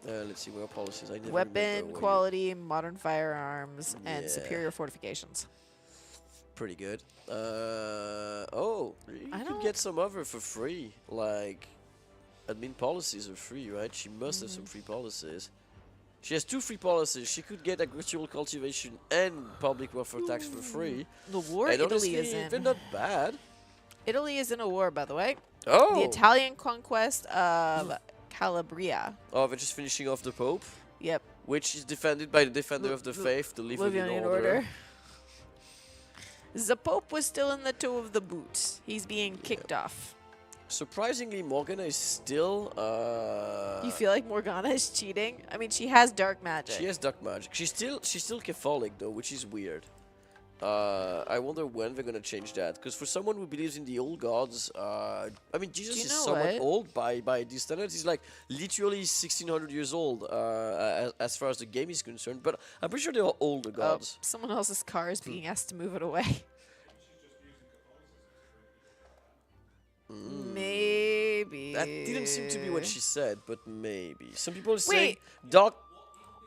Let's see, where are policies? I never remember Weapon, where quality, modern firearms, and superior fortifications. Pretty good. Oh, you could get some other for free. Like, admin policies are free, right? She must have some free policies. She has 2 free policies. She could get agricultural cultivation and public welfare tax for free. The war and Italy honestly, is in. they're not bad. Italy is in a war, by the way. Oh. The Italian conquest of Calabria. Oh, they're just finishing off the Pope. Yep. Which is defended by the defender of the faith, the Livonian Order. The Pope was still in the toe of the boot. He's being kicked off. Surprisingly, Morgana is still... You feel like Morgana is cheating? I mean, she has dark magic. She has dark magic. She's still Catholic, though, which is weird. I wonder when they're gonna change that. Because for someone who believes in the old gods, I mean, Jesus is somewhat old by these standards. He's like literally 1600 years old as far as the game is concerned. But I'm pretty sure they are older gods. Someone else's car is being asked to move it away. Maybe. That didn't seem to be what she said, but maybe. Some people are saying Wait. Doc.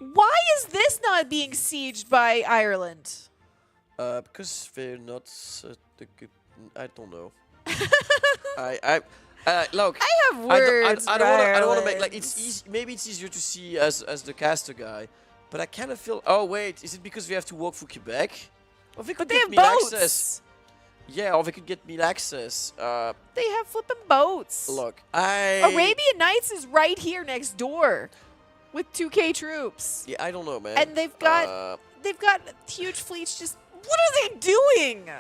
Why is this not being sieged by Ireland? Because they're not the good. I don't know. Look. I have words. I don't want to make like it's easy. Maybe it's easier to see as the caster guy, but I kind of feel. Oh wait, is it because we have to walk through Quebec? Or they could they get have meal boats. access. Yeah, or they could get meal access. They have flipping boats. Look, Arabian Knights is right here next door, with 2K troops. Yeah, I don't know, man. And they've got huge fleets. Just what are they doing?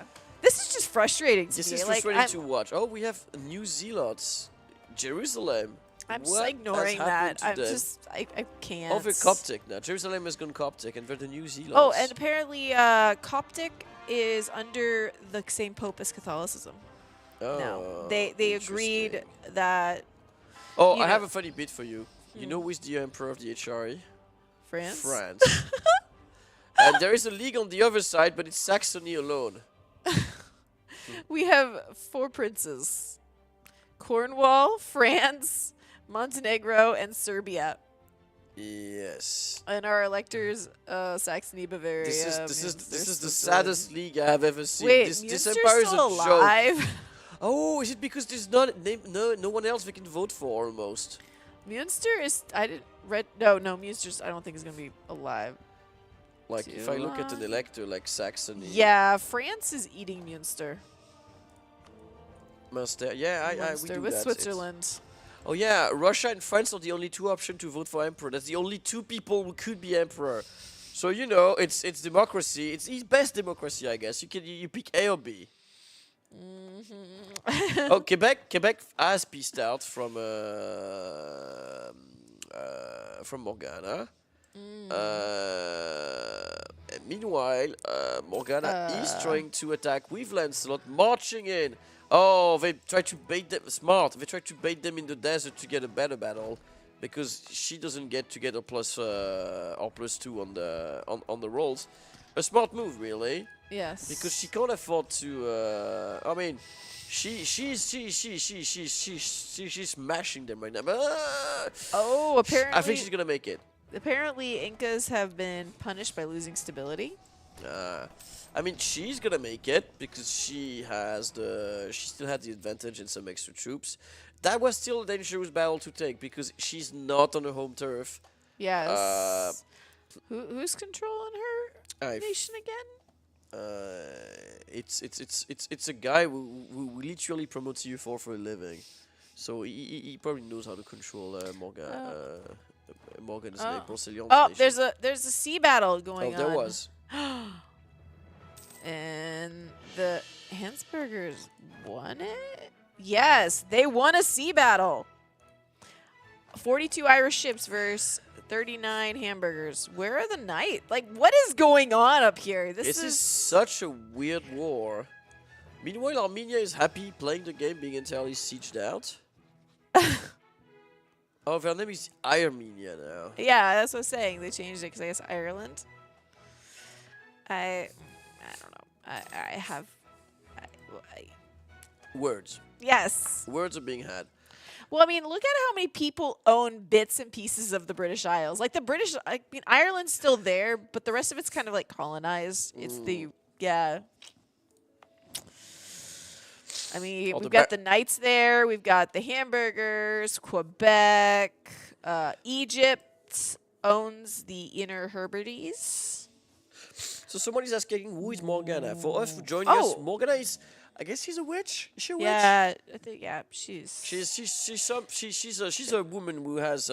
This is just frustrating to This me. is frustrating to watch. Oh, we have New Zealots, Jerusalem. I'm just What ignoring has happened that. to them? I can't. Oh, they're Coptic now. Jerusalem has gone Coptic, and they're the New Zealots. Oh, and apparently Coptic is under the same Pope as Catholicism. Oh, they agreed that. Oh, I have a funny bit for you. You know who is the emperor of the HRE? France. France. And there is a league on the other side, but it's Saxony alone. We have 4 princes: Cornwall, France, Montenegro, and Serbia. Yes. And our electors, Saxony, Bavaria. This is the saddest league I have ever seen. Wait, this Munster's empire is a still alive? joke. Oh, is it because there's no one else we can vote for almost? Munster is Munster's I don't think is gonna be alive. Like if I look at an elector like Saxony. Yeah, France is eating Munster. Munster. Yeah, we Munster do with that. Switzerland. Oh yeah, Russia and France are the only 2 options to vote for emperor. That's the only 2 people who could be emperor. So you know, it's democracy. It's best democracy, I guess. You pick A or B. Oh, Quebec has peaced out from Morgana. Meanwhile, Morgana is trying to attack with Lancelot, marching in. Oh, they try to bait them. Smart. They try to bait them in the desert to get a better battle, because she doesn't get to get a +2 on the rolls. A smart move, really. Yes. Because she can't afford to. I mean, she's smashing them right now. Oh, apparently. I think she's gonna make it. Apparently, Incas have been punished by losing stability. I mean, she's gonna make it because she still had the advantage and some extra troops. That was still a dangerous battle to take because she's not on her home turf. Yes. Who's controlling her nation again? it's a guy who literally promotes you for a living, so he probably knows how to control Morgan's name, Brocelion. Oh, there's a sea battle going on. Oh, there was. And the Hansa-Burgers won it? Yes, they won a sea battle. 42 Irish ships versus 39 hamburgers. Where are the knights? Like, what is going on up here? This is such a weird war. Meanwhile, Armenia is happy playing the game, being entirely sieged out. Oh, their name is Armenia now. Yeah, that's what I'm saying. They changed it because I guess Ireland. I don't know. I have... Words. Yes. Words are being had. Well, I mean, look at how many people own bits and pieces of the British Isles. Like the British, I mean, Ireland's still there, but the rest of it's kind of like colonized. It's the, yeah. I mean, we've got the Knights there. We've got the Hamburgers, Quebec. Egypt owns the Inner Hebrides. So somebody's asking, who is Morgana? For us, for joining us, Morgana is... I guess she's a witch. Is she a witch? Yeah, I think she's a woman who has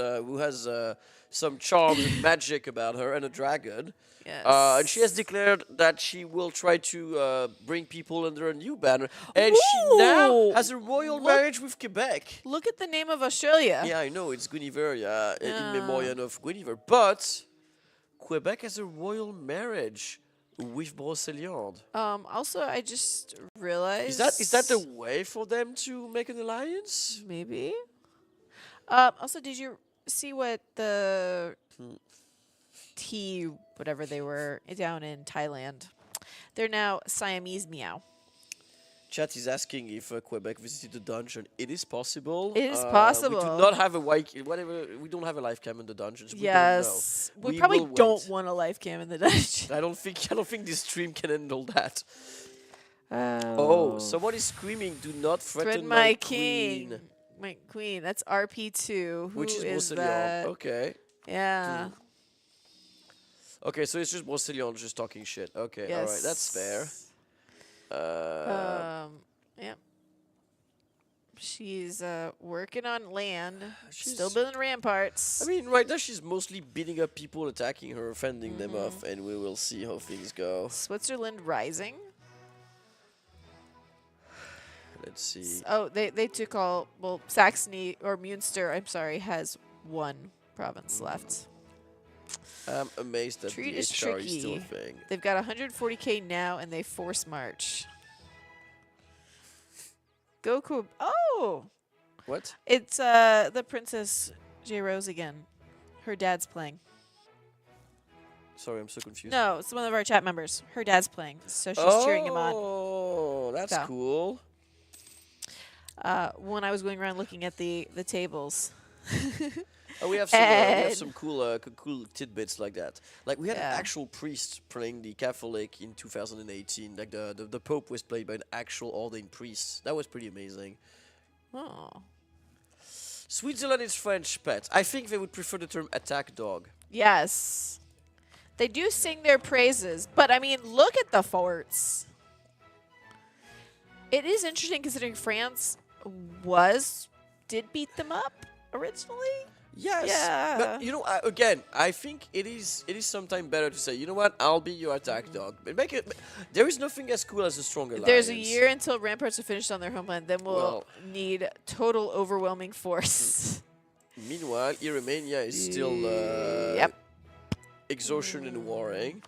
some charms and magic about her and a dragon. Yes. And she has declared that she will try to bring people under a new banner. And she now has a royal marriage with Quebec. Look at the name of Australia. Yeah, I know, it's Guinevere, in memoriam of Guinevere. But Quebec has a royal marriage with Broceliande. Also, I just realized... Is that the way for them to make an alliance? Maybe. Also, did you see what the tea, whatever they were, down in Thailand? They're now Siamese meow. Chat is asking if Quebec visited the dungeon. It is possible. It is possible. We do not have we don't have a life cam in the dungeons. Yes. We We probably will don't wait. want a life cam in the dungeon. I don't think this stream can handle that. Someone is screaming, "Do not threaten my queen." king. My queen. That's RP2. Which is is Broceliande. that? Okay. Yeah. Okay, so it's just Broceliande just talking shit. Okay, all right, that's fair. Yeah. She's working on land. Still building ramparts. I mean, right now she's mostly beating up people, attacking her, fending them off, and we will see how things go. Switzerland rising. Let's see. Oh, they took all. Well, Saxony or Munster, I'm sorry, has one province left. I'm amazed that Treat the is HR is still a tricky. thing. They've got 140k now, and they force march. Goku. Oh. What? It's the Princess J Rose again. Her dad's playing. Sorry, I'm so confused. No, it's one of our chat members. Her dad's playing, so she's cheering him on. Oh, that's cool. When I was going around looking at the tables. Oh, we have some cool tidbits like that. Like we had an actual priest playing the Catholic in 2018. Like the Pope was played by an actual ordained priest. That was pretty amazing. Oh. Switzerland is French pet. I think they would prefer the term attack dog. Yes. They do sing their praises, but I mean, look at the forts. It is interesting considering France did beat them up originally. Yes. Yeah. But you know, again, I think it is sometimes better to say, you know what, I'll be your attack dog. But there is nothing as cool as a strong alliance. There's a year until ramparts are finished on their homeland. Then we'll need total overwhelming force. Meanwhile, Armenia is still exhaustion and warring.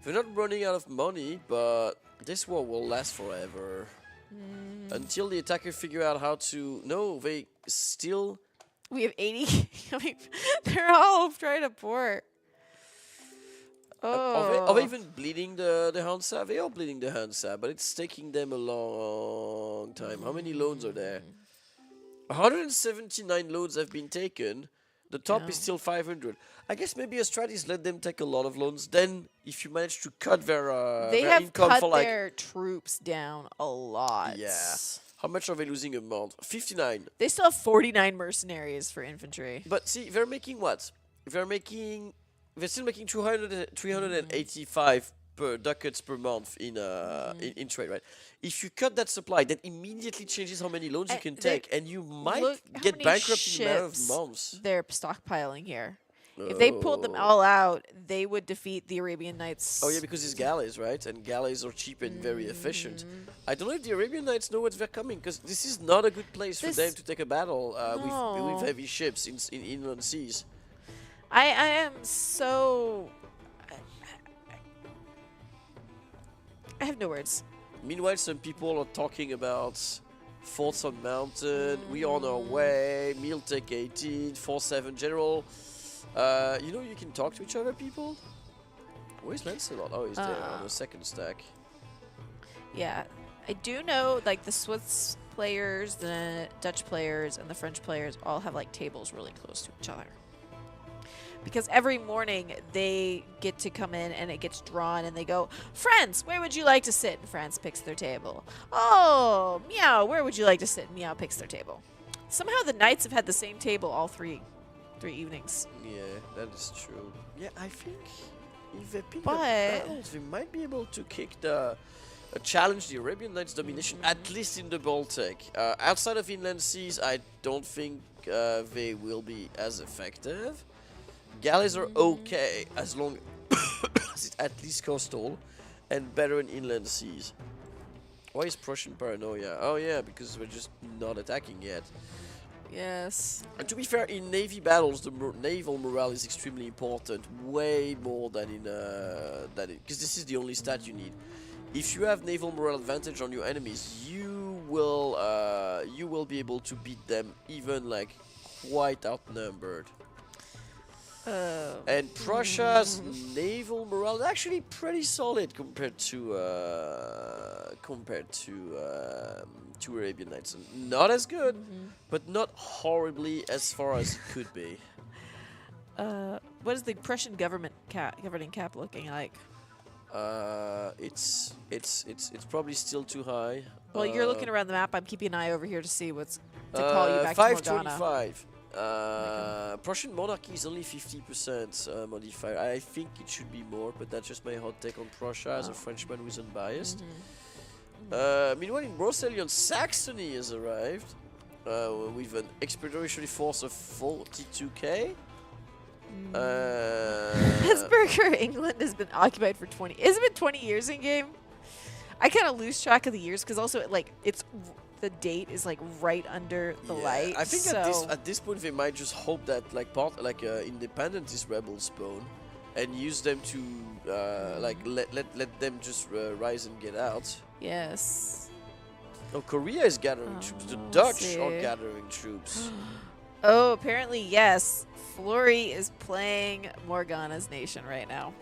They're not running out of money, but this war will last forever. Until the attacker figure out how to... No, they still... We have 80. I mean, they're all trying to port. Are they even bleeding the Hansa? They are bleeding the Hansa, but it's taking them a long time. How many loans are there? 179 loans have been taken. The top is still 500. I guess maybe a strategy is let them take a lot of loans. Then, if you manage to cut their income cut for like... their troops down a lot. Yeah. How much are they losing a month? 59. They still have 49 mercenaries for infantry. But see, they're making what? They're still making 385 ducats per month in trade, right? If you cut that supply, that immediately changes how many loans you can take, and you might get bankrupt in a matter of months. They're stockpiling here. If they pulled them all out, they would defeat the Arabian Knights. Oh yeah, because it's galleys, right? And galleys are cheap and very efficient. I don't know if the Arabian Knights know what's coming, because this is not a good place for them to take a battle with heavy ships in inland seas. I am so... I have no words. Meanwhile, some people are talking about forts on mountain. We on our way. Miltech 18, 4-7 general. You know, you can talk to each other, people. Where's Lancelot? Oh, he's there on the second stack. Yeah, I do know, like, the Swiss players, the Dutch players, and the French players all have, like, tables really close to each other. Because every morning they get to come in and it gets drawn and they go, France, where would you like to sit? And France picks their table. Oh, Meow, where would you like to sit? And Meow picks their table. Somehow the Knights have had the same table all three evenings. Yeah, that is true. Yeah, I think if they pick up battles, they might be able to challenge the Arabian Knights' domination, at least in the Baltic. Outside of inland seas, I don't think they will be as effective. Galleys are okay as long as it's at least coastal and better in inland seas. Why is Prussian paranoia? Oh yeah, because we're just not attacking yet. Yes. And to be fair, in navy battles, the naval morale is extremely important, way more than in because this is the only stat you need. If you have naval morale advantage on your enemies, you will be able to beat them even like quite outnumbered. And Prussia's naval morale is actually pretty solid compared to Arabian Knights. Not as good, but not horribly as far as it could be. What is the Prussian governing cap looking like? It's probably still too high. Well, you're looking around the map. I'm keeping an eye over here to see what's to call you back to Morgana. 525. Prussian monarchy is only 50% modifier. I think it should be more, but that's just my hot take on Prussia as a Frenchman who's unbiased. Meanwhile, in Roussillon, Saxony has arrived with an expeditionary force of 42k. Hansa-Burger, England has been occupied for 20. Has it been 20 years in game? I kind of lose track of the years because also the date is like right under the light. I think at this point they might just hope that independentist rebels spawn and use them to let them just rise and get out. Yes. Oh, Korea is gathering troops. The Dutch are gathering troops. Oh, apparently yes. Flory is playing Morgana's nation right now.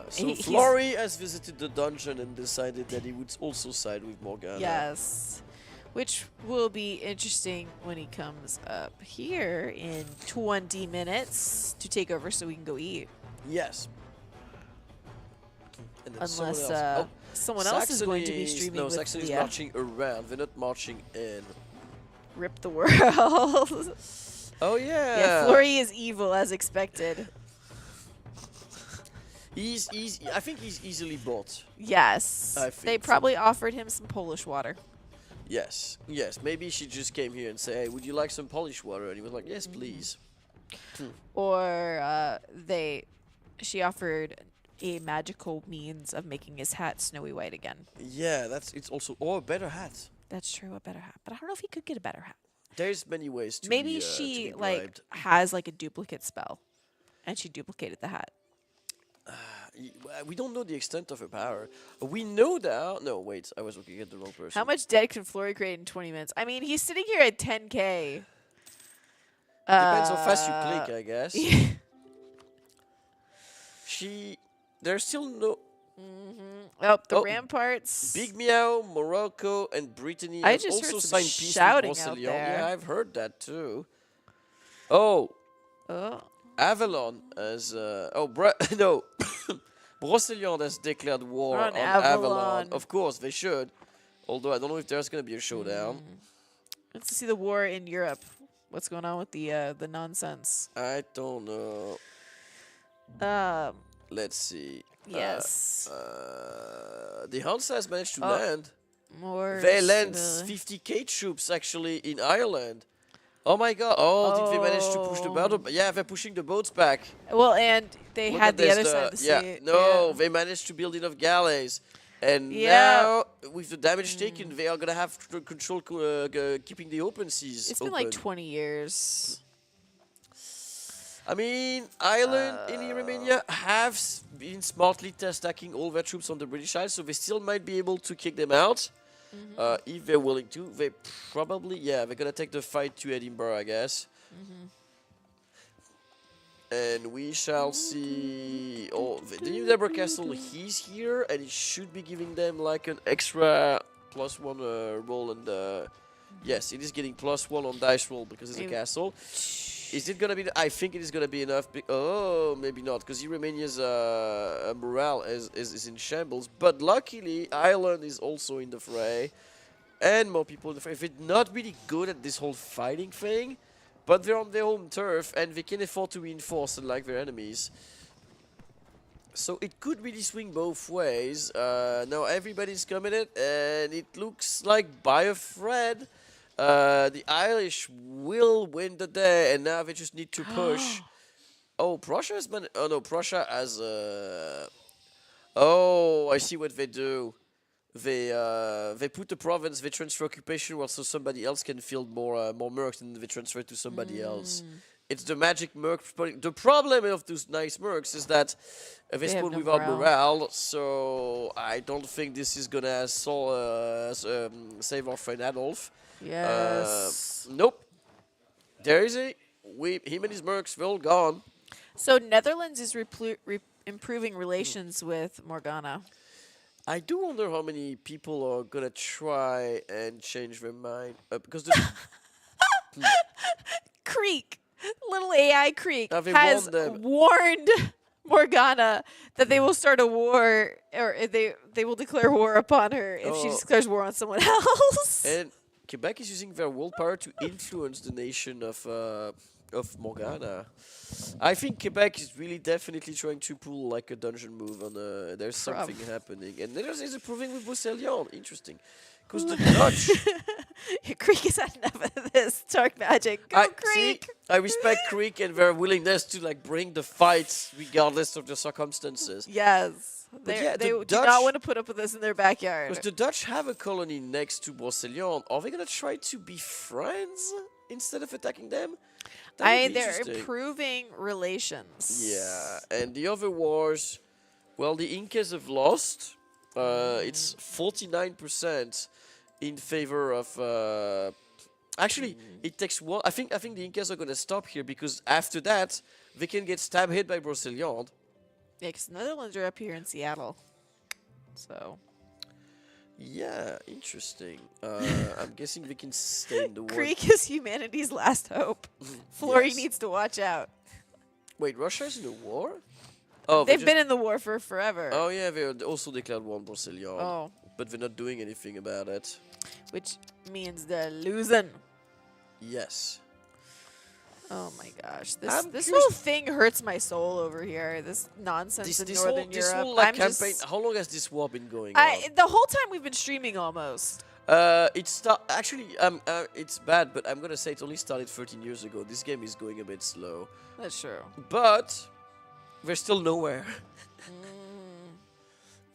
So Flory has visited the dungeon and decided that he would also side with Morgana. Yes. Which will be interesting when he comes up here in 20 minutes to take over so we can go eat. Yes. And unless someone else is going to be streaming with Saxony is marching around. They're not marching in. Rip the world. Oh yeah. Yeah, Flory is evil as expected. I think he's easily bought. Yes. They probably offered him some Polish water. Yes. Yes. Maybe she just came here and said, "Hey, would you like some Polish water?" And he was like, "Yes, please." Or she offered a magical means of making his hat snowy white again. Yeah, it's also a better hat. That's true, a better hat. But I don't know if he could get a better hat. There's many ways to maybe be, she to be bribed. has like a duplicate spell, and she duplicated the hat. We don't know the extent of her power. We know that. No, wait, I was looking at the wrong person. How much debt can Flory create in 20 minutes? I mean, he's sitting here at 10k. Depends how fast you click, I guess. There's still no. Oh, the ramparts. Big Meow, Morocco, and Brittany I have just also heard some signed peace shouting with out Roussillon. there. Yeah, I've heard that too. Oh. Oh. Avalon has Roussillon has declared war on Avalon. Of course, they should. Although I don't know if there's going to be a showdown. Let's see the war in Europe. What's going on with the nonsense? I don't know. Let's see. Yes. The Hansa has managed to Oh, land. more. They land civilian- 50k troops actually in Ireland. Oh my god. Oh, did they manage to push the battle? Yeah, they're pushing the boats back. Well, and they Look had at the this, other side of the yeah, sea. no, they managed to build enough galleys. And Yeah. now, with the damage taken, they are going to have to control keeping the open seas It's open. been like 20 years. I mean, Ireland and Romania have been smartly stacking all their troops on the British side, so they still might be able to kick them out. If they're willing to. They probably, yeah, they're going to take the fight to Edinburgh, I guess. And we shall see. Oh, the New Edinburgh Castle, he's here, and it should be giving them like an extra +1 roll. And yes, it is getting +1 on dice roll because it's a castle. Is it gonna be? I think it is gonna be enough. Oh, maybe not, because Romania's morale is in shambles. But luckily, Ireland is also in the fray, and more people in the fray. They're not really good at this whole fighting thing, but they're on their home turf and they can afford to reinforce unlike their enemies. So it could really swing both ways. Now everybody's committed, and it looks like by a thread. The Irish will win the day, and now they just need to push. Oh, Prussia has been. Oh no, Prussia has. Oh, I see what they do. They put the province. They transfer occupation, well, so somebody else can field more mercs, and they transfer it to somebody else. It's the magic merc. The problem of those nice mercs is that they spawn no without morale. morale. So I don't think this is gonna save our friend Adolf. Yes. Nope. There is a. Him and his mercs, they're all gone. So Netherlands is improving relations with Morgana. I do wonder how many people are gonna try and change their mind because the Creek, little AI Creek, Have they has warned them? warned Morgana that they will start a war, or they will declare war upon her if she Oh. declares war on someone else. And Quebec is using their world power to influence the nation of Morgana. I think Quebec is really definitely trying to pull like a dungeon move on. There's something happening, and there's improving with Bruxelles. Interesting, because the Dutch. Creek has had enough of this dark magic. Go Creek! I respect Creek and their willingness to like bring the fights regardless of the circumstances. Yes, But they yeah, they the do not Dutch- want to put up with this in their backyard. Because the Dutch have a colony next to Bruxelles. Are they gonna try to be friends instead of attacking them? That would be They're interesting. improving relations. Yeah, and the other wars, well, the Incas have lost. It's 49% in favor of. Actually, it takes one. I think the Incas are gonna stop here because after that they can get stab hit by Bruxelles. Yeah, because Netherlands are up here in Seattle. So. Yeah, interesting. I'm guessing we can stay in the war. Creek is humanity's last hope. Flory Yes. needs to watch out. Wait, Russia is in a war? Oh, They've been in the war for forever. Oh yeah, they also declared war on Bruxelles. Oh. But they're not doing anything about it. Which means they're losing. Yes. Oh my gosh. I'm This curious- whole thing hurts my soul over here. This nonsense in Northern this Europe. whole like, I'm campaign. just, How long has this war been going on? the whole time we've been streaming almost. Actually, it's bad, but I'm gonna say it only started 13 years ago. This game is going a bit slow. That's true. But we're still nowhere.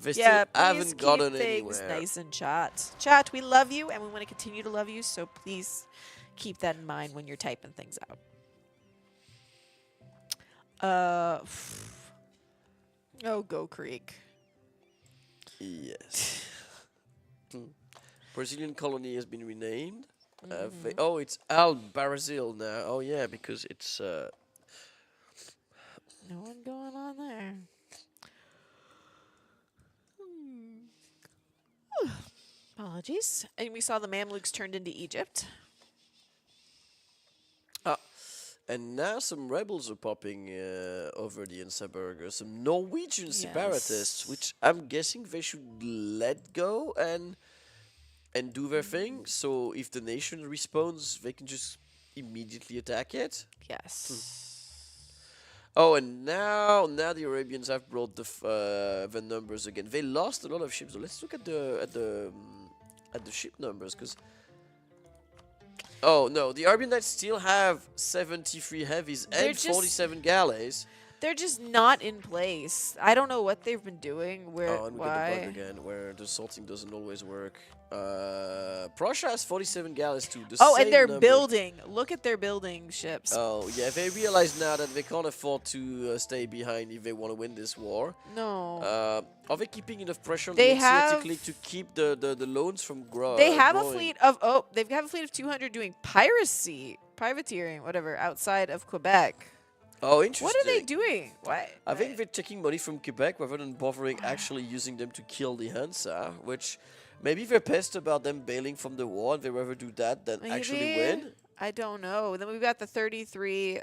They Yeah, still please haven't keep gotten things anywhere. nice in chat. Chat, we love you and we want to continue to love you, so please keep that in mind when you're typing things out. Oh, go Creek. Yes. Brazilian colony has been renamed. Oh, it's Al-Barazil now. Oh yeah, because it's No one going on there. Apologies. And we saw the Mamluks turned into Egypt. and now some rebels are popping over the Hansa-Burger. Some Norwegian separatists, which I'm guessing they should let go and do their thing. So if the nation responds, they can just immediately attack it. Yes. Oh, and now the Arabians have brought the numbers again. They lost a lot of ships. So let's look at the ship numbers, because. Oh no, the Arabian Knights still have 73 heavies and 47 galleys. They're just not in place. I don't know what they've been doing. Where? Oh, and we get the bug again, where the sorting doesn't always work. Prussia has 47 galleys too. And they're building. Look at their building ships. Oh yeah, they realize now that they can't afford to stay behind if they want to win this war. No. Are they keeping enough pressure on They them have- theoretically to keep the loans from growing? They have a fleet of they have a fleet of 200 doing privateering, whatever, outside of Quebec. Oh, interesting. What are they doing? What? I think they're taking money from Quebec rather than bothering actually using them to kill the Hansa, which maybe they're pissed about them bailing from the war and they rather do that than actually win. I don't know. Then we've got the 33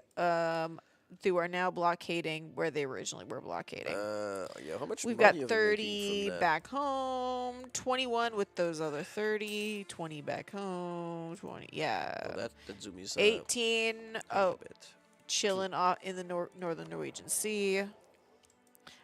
who are now blockading where they originally were blockading. Yeah, how much We've money got are they making 30 from that? back home, 21 with those other 30, 20 back home, 20, yeah. Oh, that zoomies 18, chilling in the northern Norwegian Sea.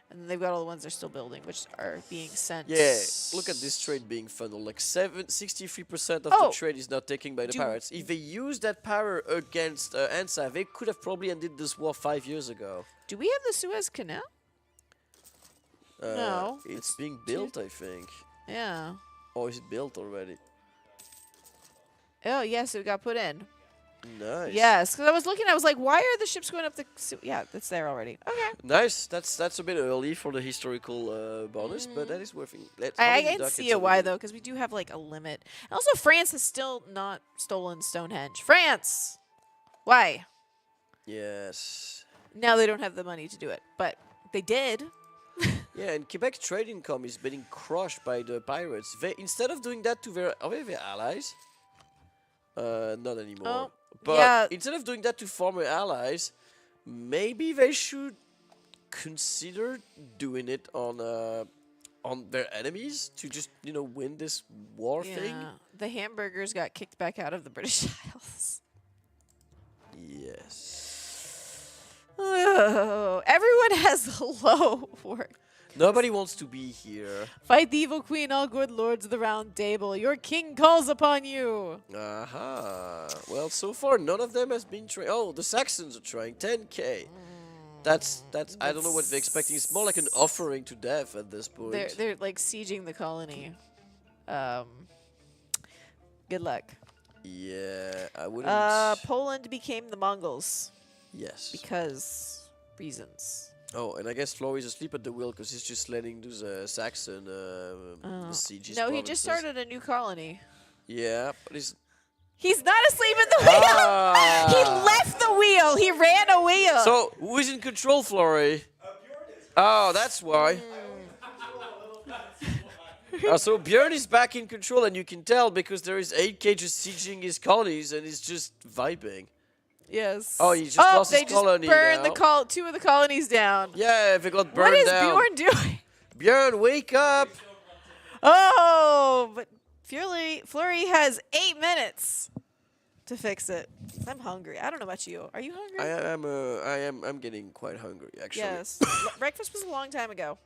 And then they've got all the ones they're still building, which are being sent. Yeah, look at this trade being funneled. Like 63% of the trade is now taken by the pirates. If they use that power against Hansa, they could have probably ended this war 5 years ago. Do we have the Suez Canal? No. It's being built, I think. Yeah. Or is it built already? Oh, yes, it got put in. Nice. Yes, because I was looking, I was like, why are the ships going up the... Yeah, it's there already. Okay. Nice. That's a bit early for the historical bonus, but that is worth it. I can see it why, though, because we do have, like, a limit. And also, France has still not stolen Stonehenge. France! Why? Yes. Now they don't have the money to do it, but they did. Yeah, and Quebec trade income is being crushed by the pirates. They, instead of doing that to their... Are they their allies? Not anymore. Oh, but yeah. instead of doing that to former allies, maybe they should consider doing it on their enemies to just, win this war thing. The hamburgers got kicked back out of the British Isles. Yes. Oh, everyone has low work. Nobody wants to be here. Fight the evil queen, all good lords of the round table. Your king calls upon you. Aha. Well, so far none of them has been trying. Oh, the Saxons are trying 10k. That's. I don't know what they're expecting. It's more like an offering to death at this point. They're like sieging the colony. Good luck. Yeah, I wouldn't. Poland became the Mongols. Yes. Because reasons. Oh, and I guess Flory's asleep at the wheel because he's just letting those Saxon siege his No, he provinces. just started a new colony. Yeah, but He's not asleep at the wheel. He left the wheel. He ran a wheel. So, who is in control, Flory? Oh, that's why. So Björn is back in control, and you can tell because there is 8k just sieging his colonies, and he's just vibing. Yes. Oh, he just lost they his colony just burned now. two of the colonies down. Yeah, they got What burned is down. Bjorn doing? Björn, wake up! Oh, but Flurry has 8 minutes to fix it. I'm hungry. I don't know about you. Are you hungry? I'm getting quite hungry actually. Yes. Breakfast was a long time ago.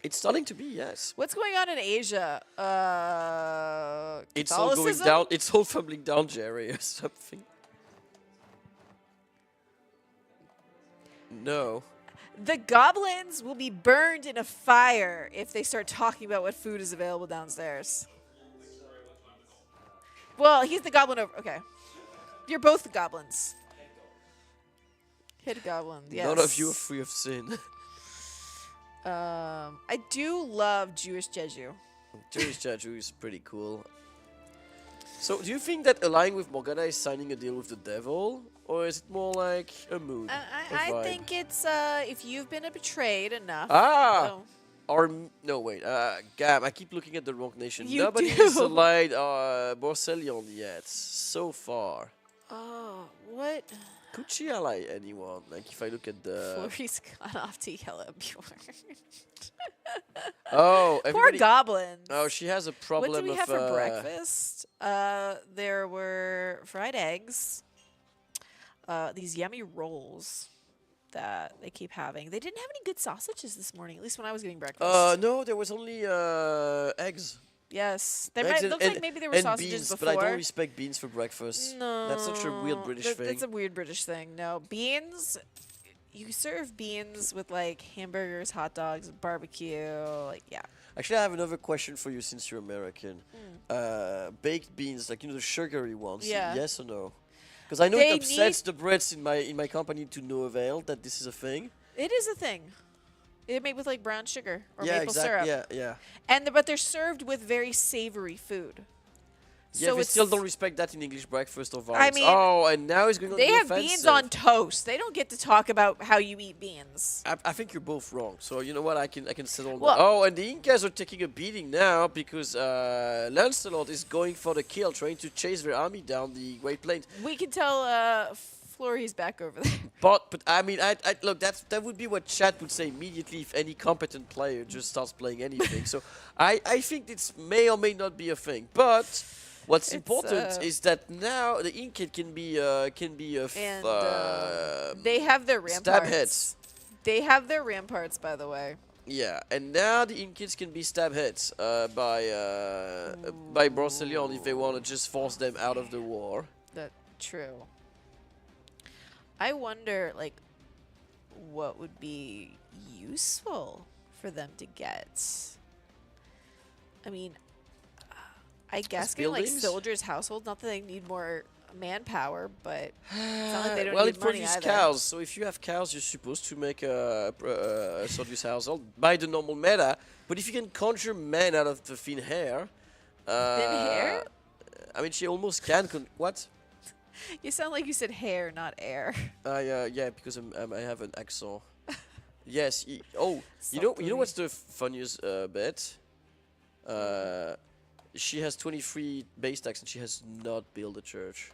It's starting to be, yes. What's going on in Asia? It's all going Catholicism? down. It's all fumbling down, Jerry, or something. No. The goblins will be burned in a fire if they start talking about what food is available downstairs. Well, he's the goblin over. Okay. You're both the goblins. Hit goblin, yes. None of you are free of sin. I do love Jewish Jeju. Jewish Jeju is pretty cool. So, do you think that allying with Morgana is signing a deal with the devil? Or is it more like a mood? I think it's if you've been betrayed enough. Ah! Oh. Or, no, wait. Gab, I keep looking at the wrong nation. You Nobody do. is allied Borsellion yet, so far. Oh, what? Could she ally anyone? Like, if I look at the... Flurry's gone off to yell at Bjorn. Oh, Poor everybody... goblins. Oh, she has a problem What did we have of, for breakfast? There were fried eggs, these yummy rolls, that they keep having. They didn't have any good sausages this morning, at least when I was getting breakfast. No, there was only eggs. Yes, there Eggs looks like maybe there were and sausages beans, before. but I don't respect beans for breakfast. No, That's such a weird British thing. That's a weird British thing. No, beans. You serve beans with like hamburgers, hot dogs, barbecue. Like, yeah. Actually, I have another question for you since you're American. Baked beans, like the sugary ones. Yeah. Yes or no? Because I know They it upsets the Brits in my company to no avail that this is a thing. It is a thing. They're made with like brown sugar or Yeah, maple exactly. syrup. Yeah. But they're served with very savory food. Yeah, So they it's still don't respect that in English breakfast or vibes. I mean, and now it's going on They the have offensive. beans on toast. They don't get to talk about how you eat beans. I think you're both wrong. So you know what? I can settle Well- that. Oh, and the Incas are taking a beating now because Lancelot is going for the kill, trying to chase their army down the Great Plains. We can tell Flory's back over there. But I mean, I look, that would be what chat would say immediately if any competent player just starts playing anything. So I think it may or may not be a thing. But what's important is that now the Inca can be And they have their ramparts. stab heads. They have their ramparts, by the way. Yeah, and now the Incans can be stab hits by Brocelion if they want to just force them out of the war. That's true. I wonder, like, what would be useful for them to get. I mean, I guess getting like buildings? soldiers' households. Not that they need more manpower, but it's not like they don't Well, need it money produces either. cows, so if you have cows, you're supposed to make a soldier's household by the normal meta. But if you can conjure men out of the thin hair, hair? I mean, she almost can. What? You sound like you said hair, not air. Yeah, because I have an accent. Yes. You know what's the funniest bit? She has 23 base stacks and she has not built a church.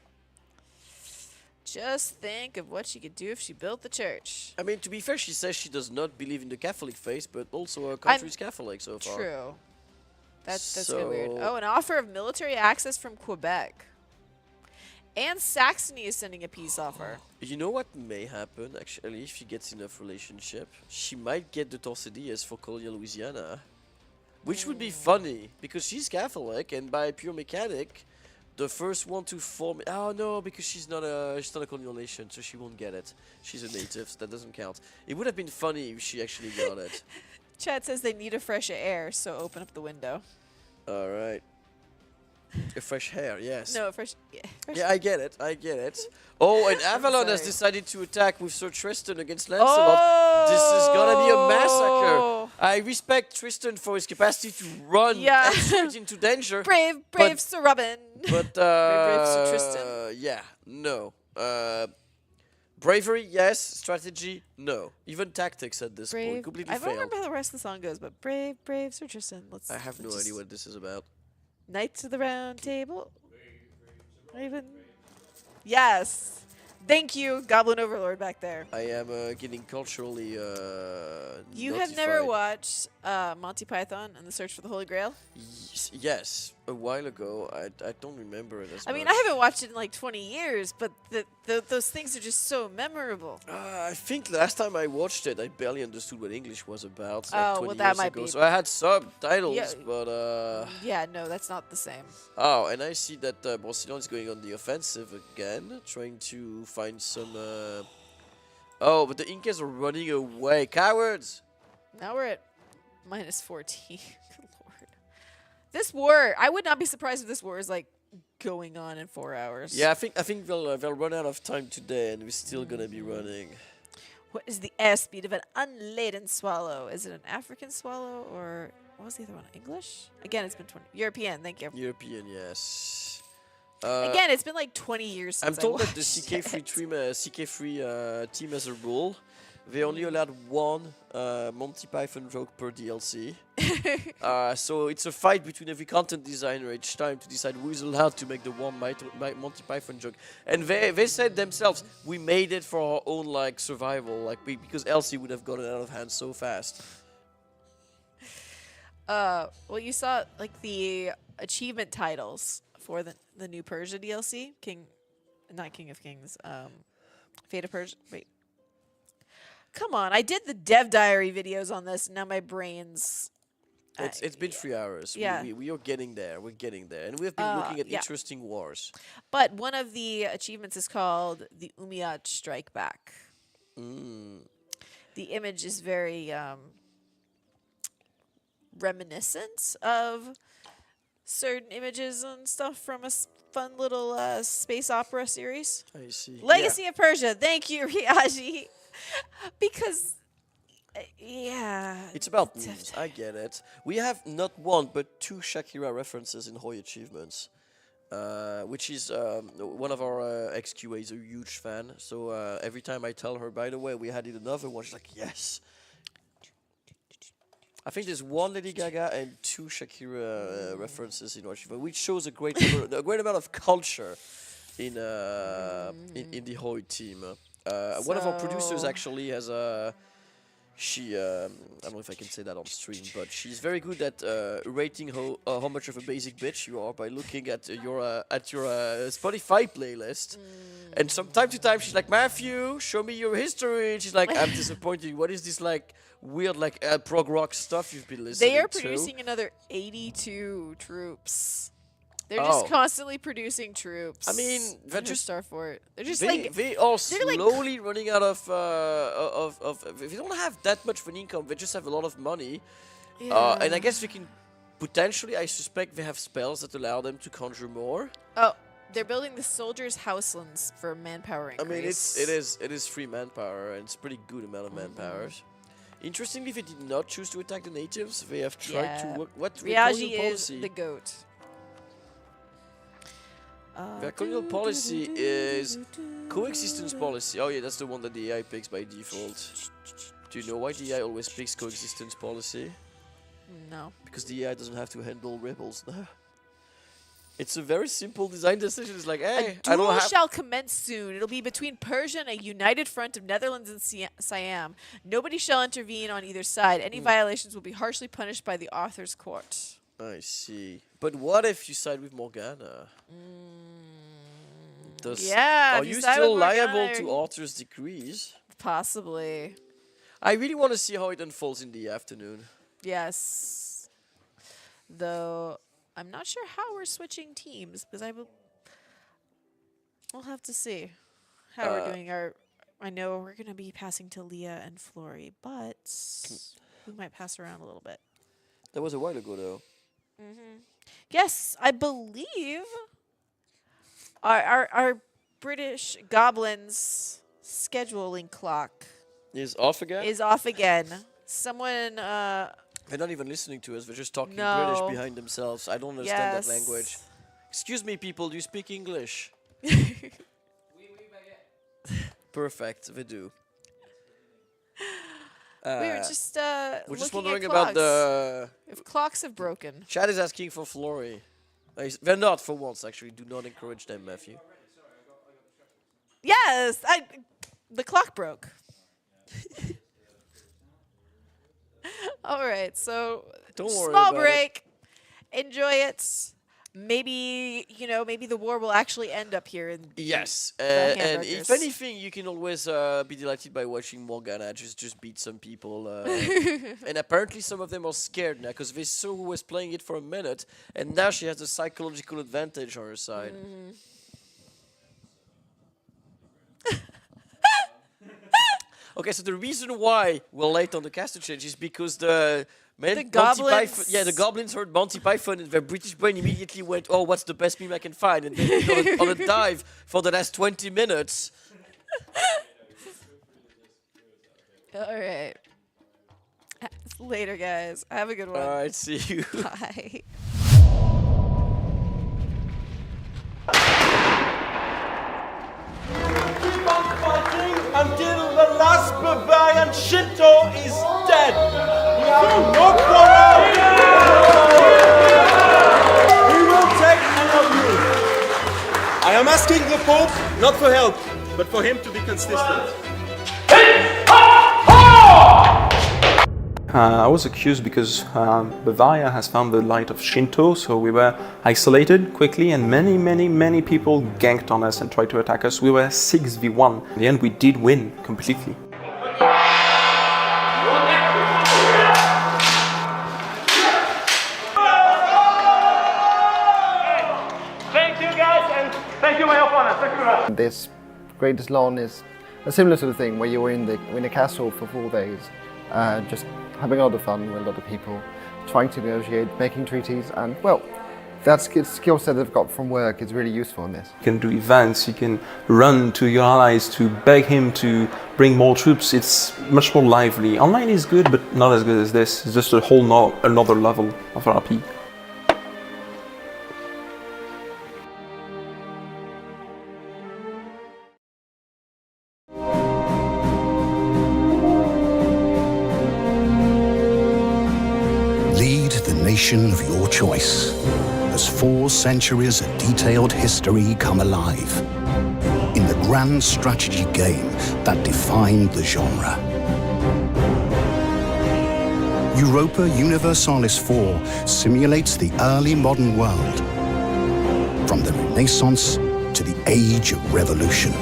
Just think of what she could do if she built the church. I mean, to be fair, she says she does not believe in the Catholic faith, but also her country's Catholic so far. True. That's kind of weird. So- Oh, an offer of military access from Quebec. And Saxony is sending a peace offer. You know what may happen, actually, if she gets enough relationship? She might get the Torcedillas for colonial Louisiana. Which would be funny, because she's Catholic, and by pure mechanic, the first one to form... Oh, no, because she's not a colonial nation, so she won't get it. She's a native, so that doesn't count. It would have been funny if she actually got it. Chad says they need a fresh air, so open up the window. All right. A fresh hair, yes. No, fresh... Yeah, I get it. Oh, and Avalon has sorry. decided to attack with Sir Tristan against Lancelot. This is gonna be a massacre. I respect Tristan for his capacity to run and shoot into danger. Brave Sir Robin. But brave Sir Tristan. yeah, no. Bravery, yes. Strategy, no. Even tactics at this point completely I don't failed. remember how the rest of the song goes, but brave Sir Tristan. I have no idea what this is about. Knights of the Round Table. Raven. Yes. Thank you, Goblin Overlord back there. I am getting culturally You have never watched Monty Python and the Search for the Holy Grail? Yes, a while ago. I don't remember it as I mean, much. I haven't watched it in like 20 years, but those things are just so memorable. I think last time I watched it, I barely understood what English was about. Like Oh, 20 well, that years might ago. be- So I had subtitles, Yeah. but Yeah, no, that's not the same. Oh, and I see that Brocelion is going on the offensive again, trying to find some. Oh, but the Incas are running away, cowards! Now we're at minus 14. Good lord. This war, I would not be surprised if this war is like going on in 4 hours. Yeah, I think they'll run out of time today, and we're still gonna be running. What is the airspeed of an unladen swallow? Is it an African swallow or what was the other one? English? Again, it's been 20. European, thank you. European, yes. Again, it's been like 20 years since I'm told I that the watched CK3 team has a rule. They only allowed one Monty Python joke per DLC. So it's a fight between every content designer each time to decide who is allowed to make the one Monty Python joke. And they said themselves, we made it for our own like survival, like because else it would have gotten out of hand so fast. Well, you saw like the achievement titles for the new Persia DLC, not King of Kings, Fate of Persia. Wait, Come on, I did the dev diary videos on this. Now my brain's. It's been 3 hours. Yeah. We are getting there. We're getting there. And we have been looking at interesting wars. But one of the achievements is called the Umayyad Strike Back. The image is very reminiscent of certain images and stuff from a fun little space opera series. I see. Legacy of Persia. Thank you, Riyaji. Because... It's about memes, I get it. We have not one, but 2 Shakira references in Hoi achievements. Which is one of our ex-QA is a huge fan. So every time I tell her, by the way, we had it another one, she's like, yes. I think there's 1 Lady Gaga and 2 Shakira references in our achievement, which shows a great amount of culture in the Hoi team. One of our producers actually has a... She, I don't know if I can say that on stream, but she's very good at rating how much of a basic bitch you are by looking at your Spotify playlist. And from time to time, she's like, Matthew, show me your history. And she's like, I'm disappointed. What is this like weird like prog rock stuff you've been listening to? They are producing another 82 troops. They're just constantly producing troops. I mean, they're just Starfort. They're just they are slowly running out of if you don't have that much of an income, they just have a lot of money. Yeah. And I guess we can potentially, I suspect they have spells that allow them to conjure more. Oh, they're building the soldiers' houselands for manpower increase. I mean, it is free manpower, and it's a pretty good amount of manpower. Interestingly, they did not choose to attack the natives. They have tried to work. What Riyaji is the goat. Their colonial policy is coexistence policy. Oh yeah, that's the one that the AI picks by default. Do you know why the AI always picks coexistence policy? No. Because the AI doesn't have to handle rebels now. It's a very simple design decision. It's like, hey, a duel shall commence soon. It'll be between Persia and a united front of Netherlands and Siam. Nobody shall intervene on either side. Any violations will be harshly punished by the author's court. I see. But what if you side with Morgana? Are you still liable to author's decrees? Possibly. I really want to see how it unfolds in the afternoon. Yes. Though I'm not sure how we're switching teams because we'll have to see how we're doing. I know we're gonna be passing to Leah and Flory, but we might pass around a little bit. That was a while ago, though. Yes, I believe our British goblins scheduling clock is off again. Someone they're not even listening to us. They're just talking British behind themselves. I don't understand that language. Excuse me, people. Do you speak English? Perfect. They do. We were just we're just wondering about if clocks have broken. Chad is asking for Flory. They're not for once. Actually, do not encourage them, Matthew. Yes, the clock broke. All right, so don't worry small about break. Enjoy it. Maybe the war will actually end up here in yes. And if anything, you can always be delighted by watching Morgana just beat some people. And apparently, some of them are scared now because they saw who was playing it for a minute, and now she has a psychological advantage on her side. Okay, so the reason why we're late on the caster change is because the goblins heard Monty Python and their British brain immediately went, oh, what's the best meme I can find? And they've been on a dive for the last 20 minutes. All right. Later, guys. Have a good one. All right, see you. Bye. Keep on fighting until the last barbarian Shinto is dead. We have no quarrel. We will take care of you. I am asking the Pope not for help, but for him to be consistent. I was accused because Bavaria has found the light of Shinto, so we were isolated quickly and many people ganked on us and tried to attack us. We were 6v1. In the end, we did win completely. Nitra! This Grandest Lan is a similar sort of thing where you're in a castle for 4 days, just having a lot of fun with a lot of people, trying to negotiate, making treaties, and well, that skill set they've got from work is really useful in this. You can do events, you can run to your allies to beg him to bring more troops. It's much more lively. Online is good, but not as good as this. It's just a whole another level of RP. Lead the nation of your choice, as 4 centuries of detailed history come alive in the grand strategy game that defined the genre. Europa Universalis 4 simulates the early modern world, from the Renaissance to the Age of Revolution.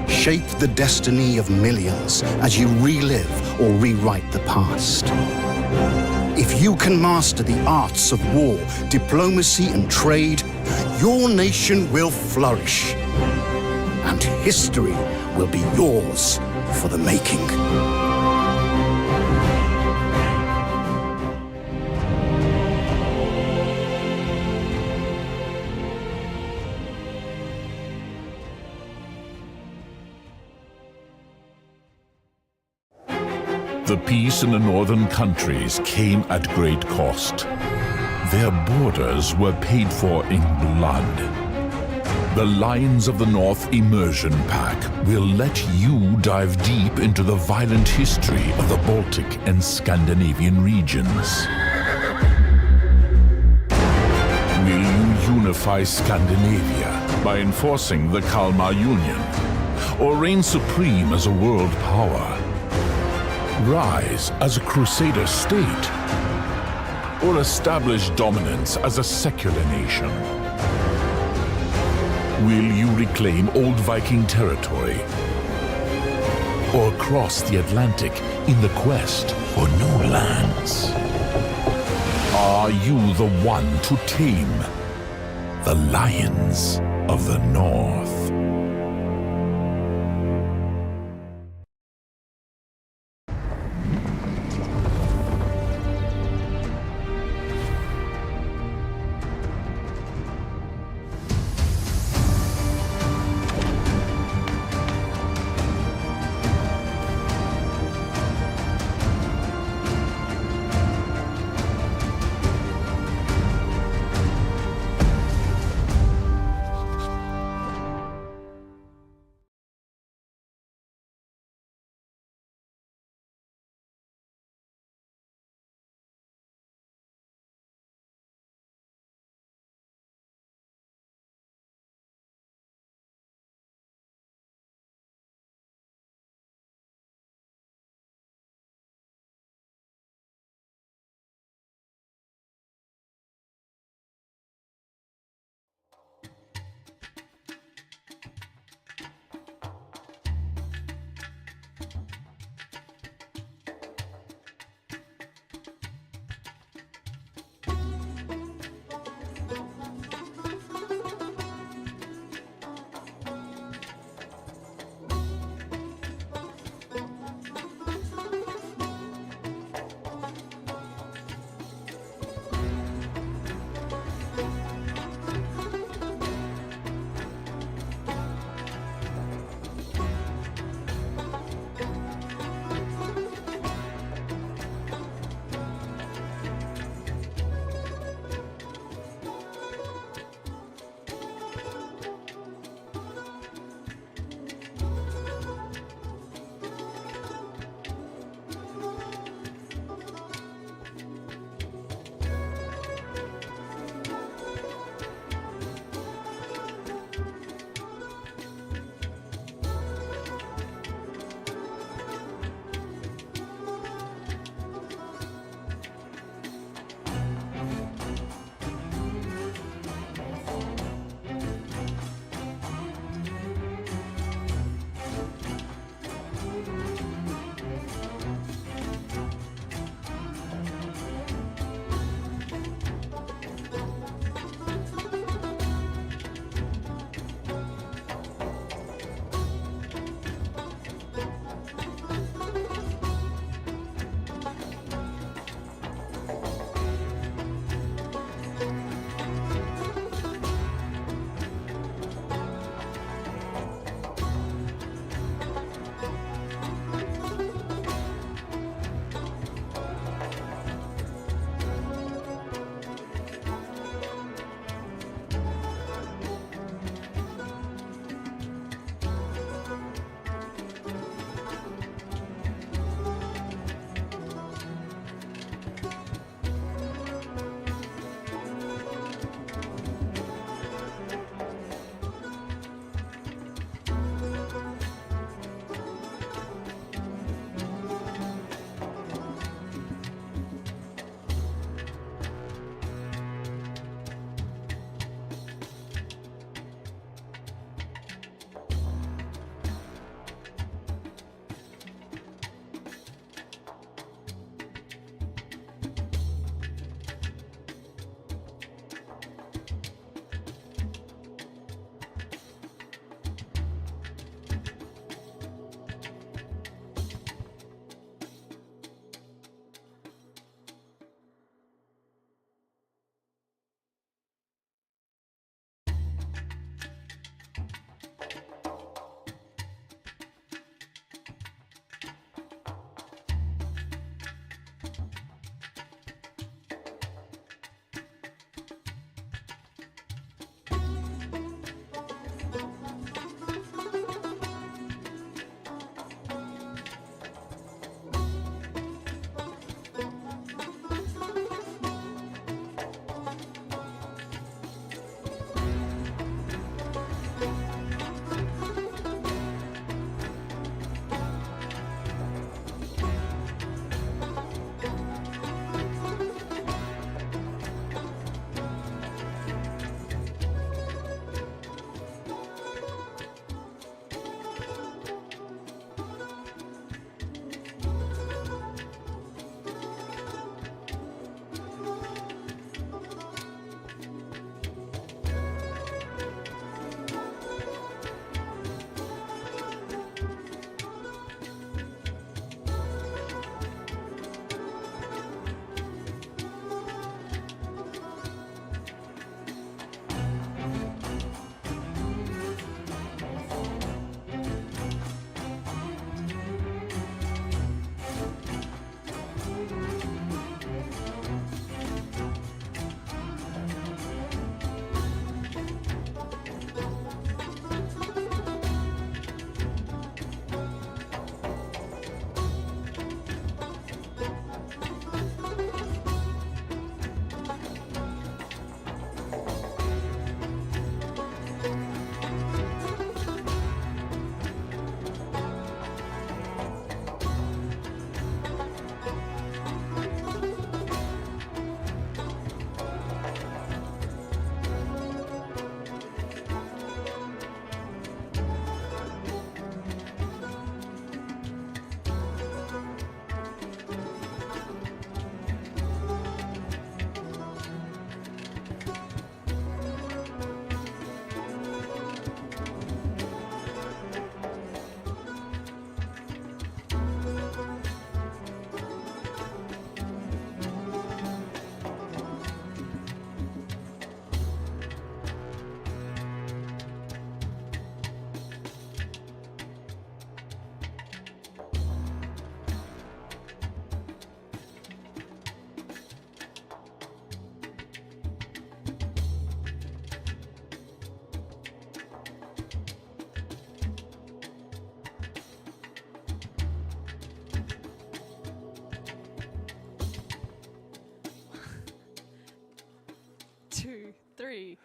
Shape the destiny of millions as you relive or rewrite the past. If you can master the arts of war, diplomacy and trade, your nation will flourish. And history will be yours for the making. The peace in the northern countries came at great cost. Their borders were paid for in blood. The Lions of the North Immersion Pack will let you dive deep into the violent history of the Baltic and Scandinavian regions. Will you unify Scandinavia by enforcing the Kalmar Union, or reign supreme as a world power? Rise as a Crusader state, or establish dominance as a secular nation? Will you reclaim old Viking territory, or cross the Atlantic in the quest for new lands? Are you the one to tame the Lions of the North?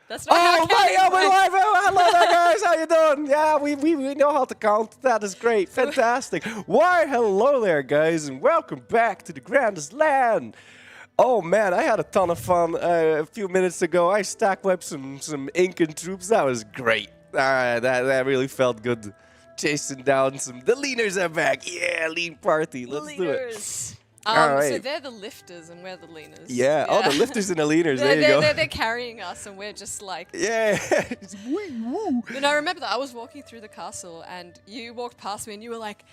That's not how counting we're works. live! Oh, hello there, guys. How you doing? Yeah, we know how to count. That is great. Fantastic. Why, hello there, guys, and welcome back to the Grandest Lan. Oh, man, I had a ton of fun a few minutes ago. I stack wiped some Incan troops. That was great. That really felt good. Chasing down the leaners are back. Yeah, lean party. Let's do it. All right. So they're the lifters and we're the leaners. Yeah. Oh, the lifters and the leaners. There you go. They're carrying us and we're just like... Yeah. And I remember that I was walking through the castle and you walked past me and you were like...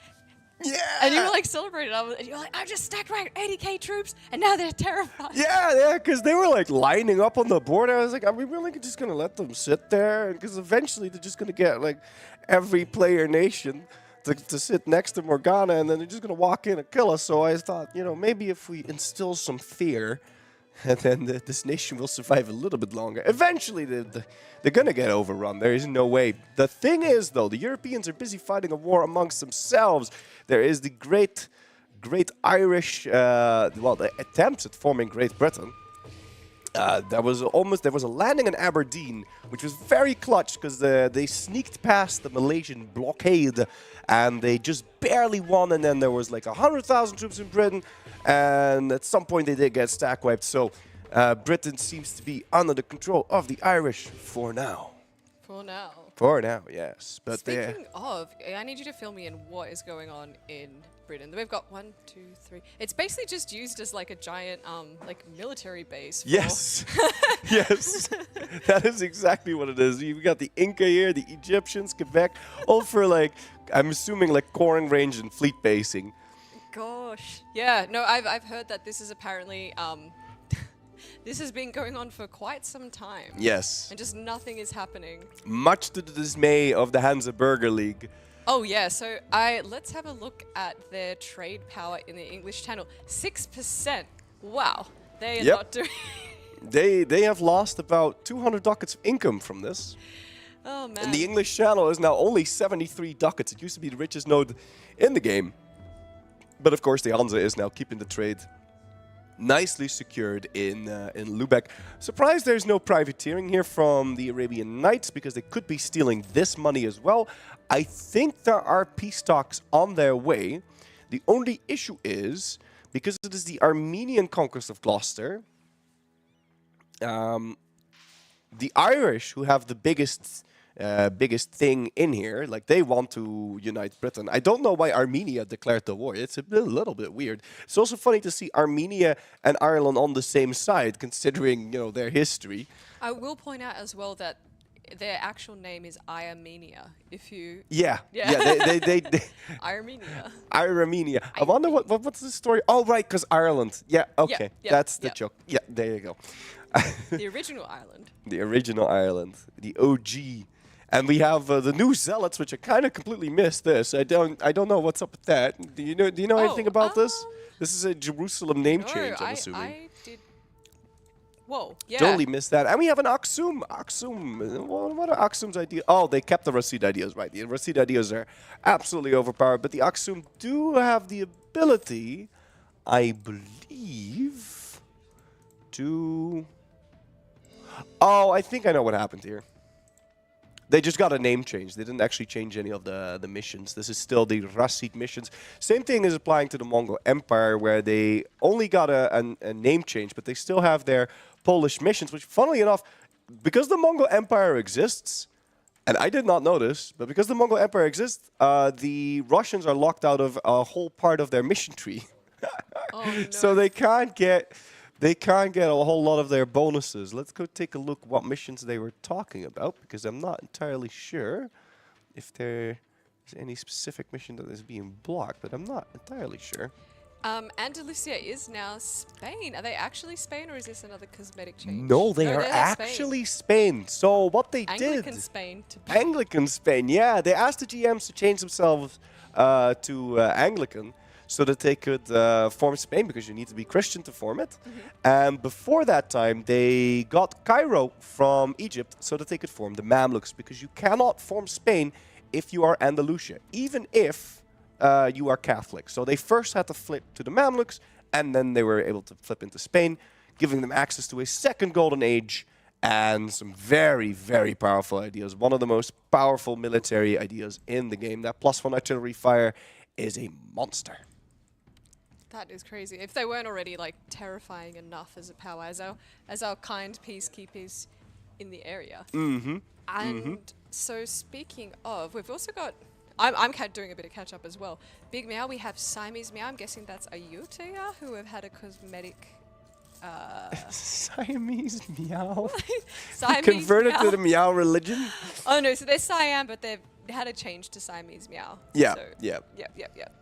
Yeah. And you were like celebrating. And you were like, I just stacked right 80k troops and now they're terrified. Yeah, because they were like lining up on the board. I was like, are we really just going to let them sit there? Because eventually they're just going to get like every player nation to sit next to Morgana and then they're just going to walk in and kill us. So I thought, maybe if we instill some fear, and then this nation will survive a little bit longer. Eventually, they're going to get overrun. There is no way. The thing is, though, the Europeans are busy fighting a war amongst themselves. There is the great Irish, the attempts at forming Great Britain. There was a landing in Aberdeen, which was very clutch because they sneaked past the Malaysian blockade and they just barely won. And then there was like 100,000 troops in Britain, and at some point they did get stack wiped. So Britain seems to be under the control of the Irish for now. For now. For now, yes. But speaking of, I need you to fill me in what is going on in Britain. We've got 1, 2, 3. It's basically just used as like a giant like military base. Yes. Yes. That is exactly what it is. You've got the Inca here, the Egyptians, Quebec, all for like, I'm assuming like coring range and fleet basing. Gosh. Yeah, no, I've heard that this is apparently this has been going on for quite some time. Yes. And just nothing is happening. Much to the dismay of the Hansa-Burger League. Oh yeah, so let's have a look at their trade power in the English Channel. 6%. Wow. They are not doing They have lost about 200 ducats of income from this. Oh man. And the English Channel is now only 73 ducats. It used to be the richest node in the game. But of course the Hansa is now keeping the trade nicely secured in Lubeck. Surprised there's no privateering here from the Arabian Knights because they could be stealing this money as well. I think there are peace talks on their way. The only issue is, because it is the Armenian conquest of Gloucester, the Irish, who have the biggest thing in here, like they want to unite Britain. I don't know why Armenia declared the war. It's a little bit weird. It's also funny to see Armenia and Ireland on the same side, considering their history. I will point out as well that their actual name is Armenia. If you they Armenia. Armenia. I wonder what's the story. Oh right, because Ireland. Yeah, okay, that's the joke. Yeah, there you go. The original Ireland. The original Ireland, the OG. And we have the new zealots, which I kind of completely missed this. I don't know what's up with that. Do you know anything about this? This is a Jerusalem name change, I'm assuming. I did. Whoa, yeah. Totally missed that. And we have an Aksum. Aksum. What are Aksum's ideas? Oh, they kept the Rashid ideas, right. The Rashid ideas are absolutely overpowered. But the Aksum do have the ability, I believe, to... Oh, I think I know what happened here. They just got a name change. They didn't actually change any of the missions. This is still the Rashid missions. Same thing is applying to the Mongol Empire, where they only got a name change, but they still have their Polish missions, which, funnily enough, because the Mongol Empire exists, and I did not know this, but because the Mongol Empire exists, the Russians are locked out of a whole part of their mission tree. Oh, no. So they can't get a whole lot of their bonuses. Let's go take a look what missions they were talking about, because I'm not entirely sure if there is any specific mission that is being blocked, but I'm not entirely sure. Andalusia is now Spain. Are they actually Spain, or is this another cosmetic change? No, they are actually Spain. So what they Anglican did... Spain. Anglican Spain, yeah. They asked the GMs to change themselves to Anglican, so that they could form Spain, because you need to be Christian to form it. And before that time, they got Cairo from Egypt so that they could form the Mamluks, because you cannot form Spain if you are Andalusia, even if you are Catholic. So they first had to flip to the Mamluks, and then they were able to flip into Spain, giving them access to a second golden age and some very, very powerful ideas. One of the most powerful military ideas in the game. That +1 artillery fire is a monster. That is crazy. If they weren't already like terrifying enough as a power, as our kind peacekeepers in the area. Mm-hmm. And so speaking of, we've also got. I'm doing a bit of catch up as well. Big Meow, we have Siamese Meow. I'm guessing that's Ayutthaya, who have had a cosmetic. Siamese Meow. Siamese Converted Meow. to the Meow religion. Oh no, so they're Siam, but they've had a change to Siamese Meow. Yeah, So, yeah. Yep.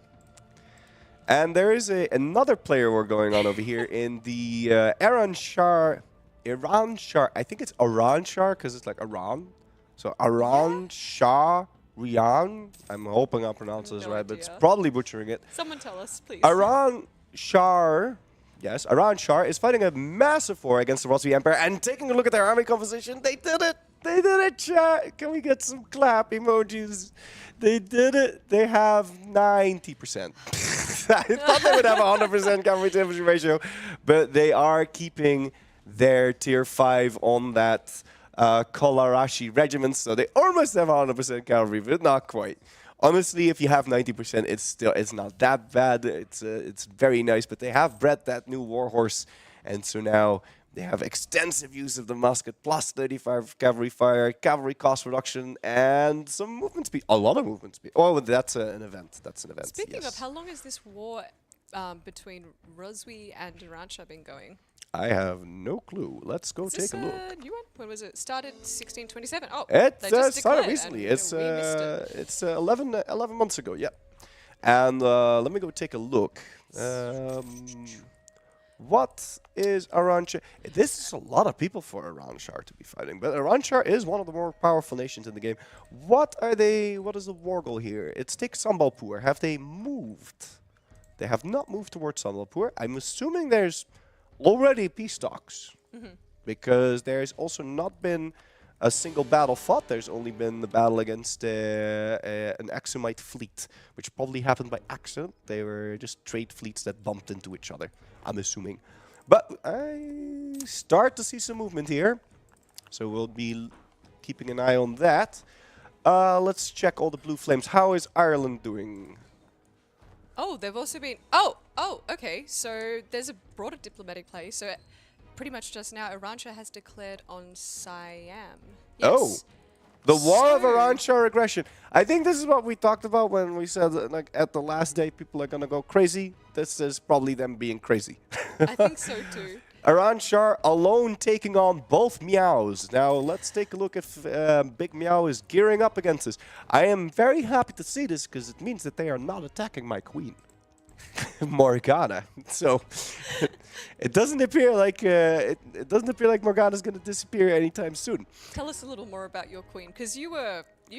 And there is another player war going on over here in the Iran Shah. I think it's Iran Shah because it's like Iran. So Iran Shah Rian. I'm hoping I pronounce this right, but it's probably butchering it. Someone tell us, please. Iran Shah. Yes, Iran Shah is fighting a massive war against the Rossi Empire, and taking a look at their army composition, they did it. They did it, chat. Can we get some clap emojis? They did it. They have 90%. I thought they would have 100% cavalry to infantry ratio, but they are keeping their tier 5 on that Kolarashi regiment, so they almost have 100% cavalry, but not quite. Honestly, if you have 90%, it's not that bad. It's very nice, but they have bred that new warhorse, and so now they have extensive use of the musket, +35 cavalry fire, cavalry cost reduction, and some movement speed. A lot of movement speed. Oh, that's an event. That's an event. Speaking yes. of, how long has this war between Roswi and Iransha been going? I have no clue. Let's go take a look. New one? When was it? Started 1627. Oh, It they just started declared, recently. and, It's we missed it. it's 11 months ago. Yeah. And let me go take a look. What is Iransha? This is a lot of people for Iransha to be fighting, but Iransha is one of the more powerful nations in the game. What are they? What is the war goal here? It's take Sambalpur. Have they moved? They have not moved towards Sambalpur. I'm assuming there's already peace talks, because there's also not been a single battle fought. There's only been the battle against an Axumite fleet, which probably happened by accident. They were just trade fleets that bumped into each other, I'm assuming. But I start to see some movement here, so we'll be keeping an eye on that. Let's check all the blue flames. How is Ireland doing? Oh, they've also been. Oh, okay. So there's a broader diplomatic play. So pretty much just now, Iransha has declared on Siam. Yes. Oh, the war of Iransha aggression. I think this is what we talked about when we said that, like, at the last day people are gonna go crazy. This is probably them being crazy. I think so too. Iransha alone taking on both Meows. Now let's take a look if Big Meow is gearing up against this. I am very happy to see this because it means that they are not attacking my queen, Morgana. So it doesn't appear like Morgana's going to disappear anytime soon. Tell us a little more about your queen, because you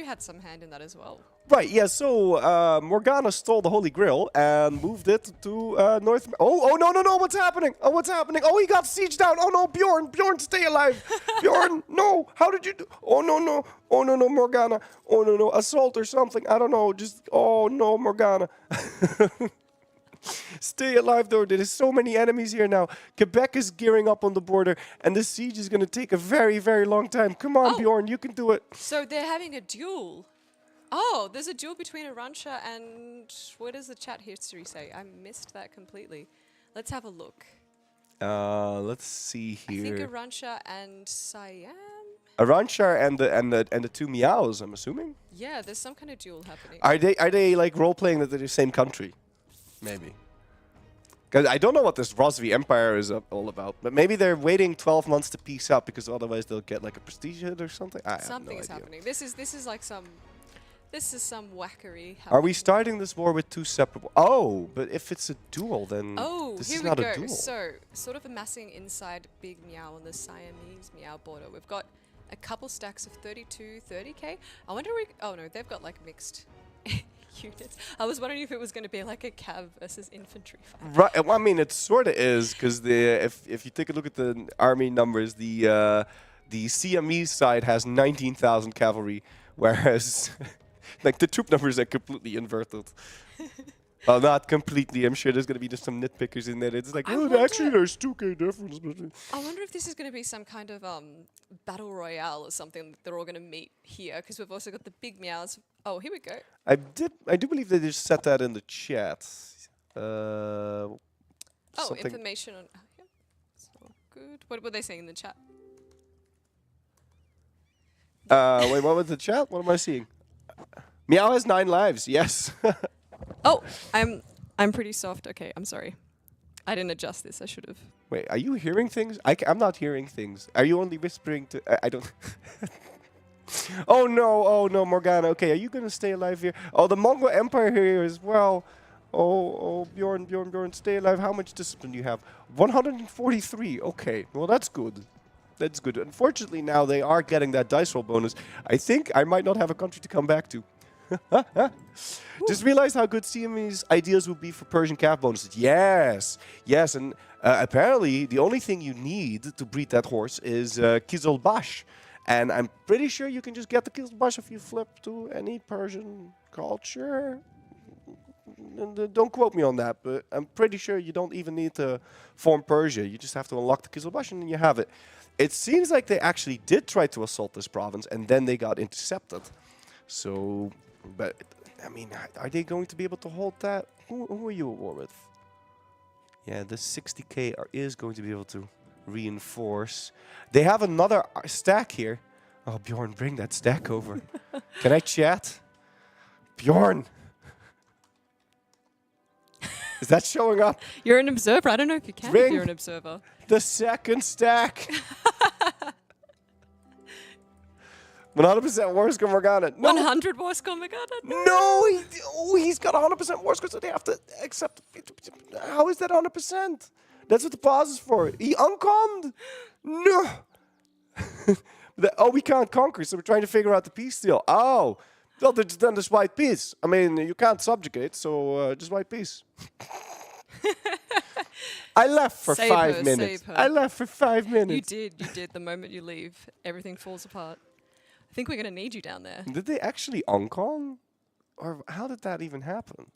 had some hand in that as well. Right, yeah, so Morgana stole the Holy Grail and moved it to North... Oh, no, what's happening? Oh, he got sieged down. Oh, no, Bjorn, stay alive. Bjorn, no, how did you do... Oh, no, Morgana. Oh, no, assault or something. I don't know, oh, no, Morgana. Stay alive, though. There is so many enemies here now. Quebec is gearing up on the border, and the siege is going to take a very, very long time. Come on, Bjorn, you can do it. So they're having a duel. Oh, there's a duel between Iransha and... What does the chat history say? I missed that completely. Let's have a look. Let's see here. I think Iransha and Siam? Iransha and the two Meows, I'm assuming? Yeah, there's some kind of duel happening. Are they like role-playing that they're the same country? Maybe. Because I don't know what this Rosvi Empire is all about, but maybe they're waiting 12 months to peace out because otherwise they'll get like a prestige hit or something. Something's happening. This is like some... This is some whackery. Are we starting this war with two separate... Oh, but if it's a duel, then this is not a duel. So, sort of amassing inside Big Meow on the Siamese Meow border. We've got a couple stacks of 32, 30k. I wonder oh no, they've got like mixed units. I was wondering if it was going to be like a cav versus infantry fight. Right, well, I mean, it sort of is, because if you take a look at the army numbers, the Siamese side has 19,000 cavalry, whereas... Like, the troop numbers are completely inverted. Well, not completely. I'm sure there's going to be just some nitpickers in there. It's like, actually, there's 2K difference. I wonder if this is going to be some kind of battle royale or something that they're all going to meet here, because we've also got the big meows. Oh, here we go. I do believe they just set that in the chat. Information on... yeah, so good. What were they saying in the chat? Wait, what was the chat? What am I seeing? Meow has 9 lives. Yes. Oh, I'm pretty soft. Okay, I'm sorry. I didn't adjust this. I should have. Wait, are you hearing things? I'm not hearing things. Are you only whispering to... I don't... Oh no, Morgana. Okay, are you going to stay alive here? Oh, the Mongol Empire here as well. Oh, Bjorn, stay alive. How much discipline do you have? 143. Okay, well, that's good. That's good. Unfortunately, now they are getting that dice roll bonus. I think I might not have a country to come back to. Just realized how good CME's ideas would be for Persian calf bonuses. Yes, and apparently the only thing you need to breed that horse is Kizilbash. And I'm pretty sure you can just get the Kizilbash if you flip to any Persian culture. Don't quote me on that, but I'm pretty sure you don't even need to form Persia. You just have to unlock the Kizilbash and then you have it. It seems like they actually did try to assault this province and then they got intercepted. So, but, I mean, are they going to be able to hold that? Who are you at war with? Yeah, the 60k is going to be able to reinforce. They have another stack here. Oh, Bjorn, bring that stack over. Can I chat? Bjorn! Is that showing up? You're an observer. I don't know if you can if you're an observer. The second stack. 100% Warska Morgana. No. 100 Warska Morgana. No, he's got 100% Warska, so they have to accept. How is that 100%? That's what the pause is for. He uncommed. No. We can't conquer, so we're trying to figure out the peace deal. Oh. Well, then just white peace. I mean, you can't subjugate, so just white peace. I left for 5 minutes. I left for 5 minutes. You did. The moment you leave, everything falls apart. I think we're going to need you down there. Did they actually uncon? Or how did that even happen?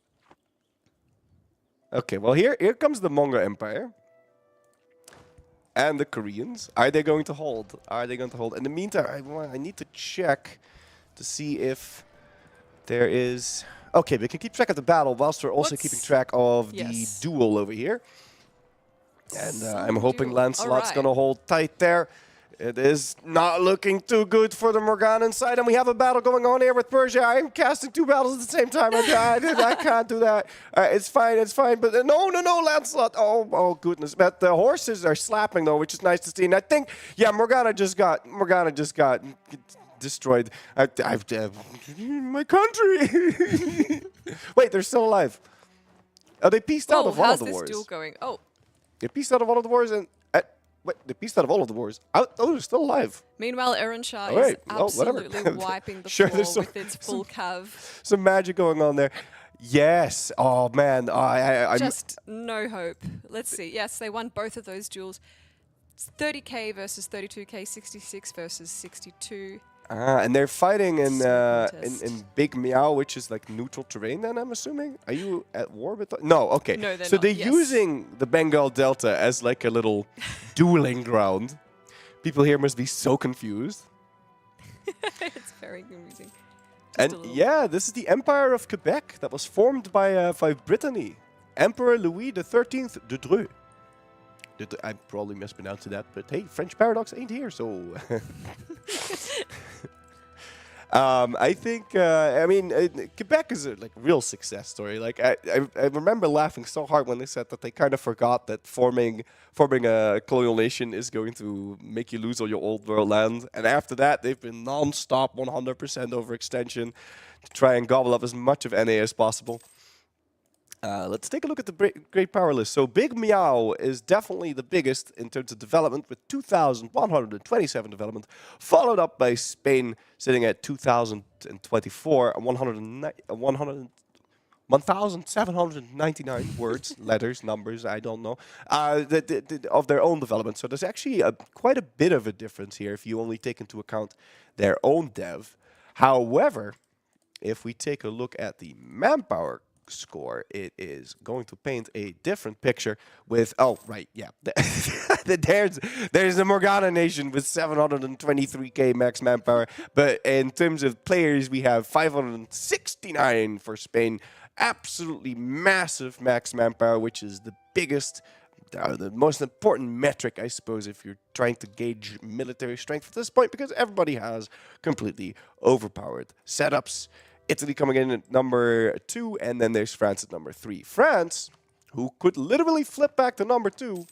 Okay, well, here comes the Mongol Empire. And the Koreans. Are they going to hold? In the meantime, I need to check to see if there is... Okay, we can keep track of the battle whilst we're also keeping track of the duel over here. And I'm hoping Lancelot's going to hold tight there. It is not looking too good for the Morganan side, and we have a battle going on here with Persia. I'm casting 2 battles at the same time. I can't do that. It's fine, but no, Lancelot. Oh, goodness. But the horses are slapping, though, which is nice to see. And I think, Morgana just got destroyed. My country. Wait, they're still alive. Oh, they pieced out of one of the wars. How's this duel going? Oh. They pieced out of one of the wars and... Wait, they pieced out of all of the wars. Oh, they're still alive. Meanwhile, Erenshah is absolutely wiping the floor with its full cav. Some magic going on there. Yes. Oh, man. I'm just no hope. Let's see. Yes, they won both of those duels. It's 30k versus 32k, 66 versus 62. And they're fighting in Big Meow, which is like neutral terrain then, I'm assuming? Are you at war with... No, okay. No, they're so not, they're using the Bengal Delta as like a little dueling ground. People here must be so confused. It's very confusing. And yeah, this is the Empire of Quebec that was formed by Brittany. Emperor Louis XIII de Dreux. I probably mispronounced that, but hey, French Paradox ain't here, so... I think, Quebec is a real success story. Like, I remember laughing so hard when they said that they kind of forgot that forming a colonial nation is going to make you lose all your old world land. And after that, they've been non-stop 100% overextension to try and gobble up as much of NA as possible. Let's take a look at the Great Power list. So Big Meow is definitely the biggest in terms of development with 2,127 development, followed up by Spain sitting at 2,024 and 1,799 words, letters, numbers, I don't know, of their own development. So there's actually quite a bit of a difference here if you only take into account their own dev. However, if we take a look at the manpower score, it is going to paint a different picture with, oh, right, yeah. There's the Morgana Nation with 723k max manpower, but in terms of players, we have 569 for Spain. Absolutely massive max manpower, which is the biggest, the most important metric, I suppose, if you're trying to gauge military strength at this point, because everybody has completely overpowered setups. Italy coming in at number 2, and then there's France at number 3. France, who could literally flip back to number 2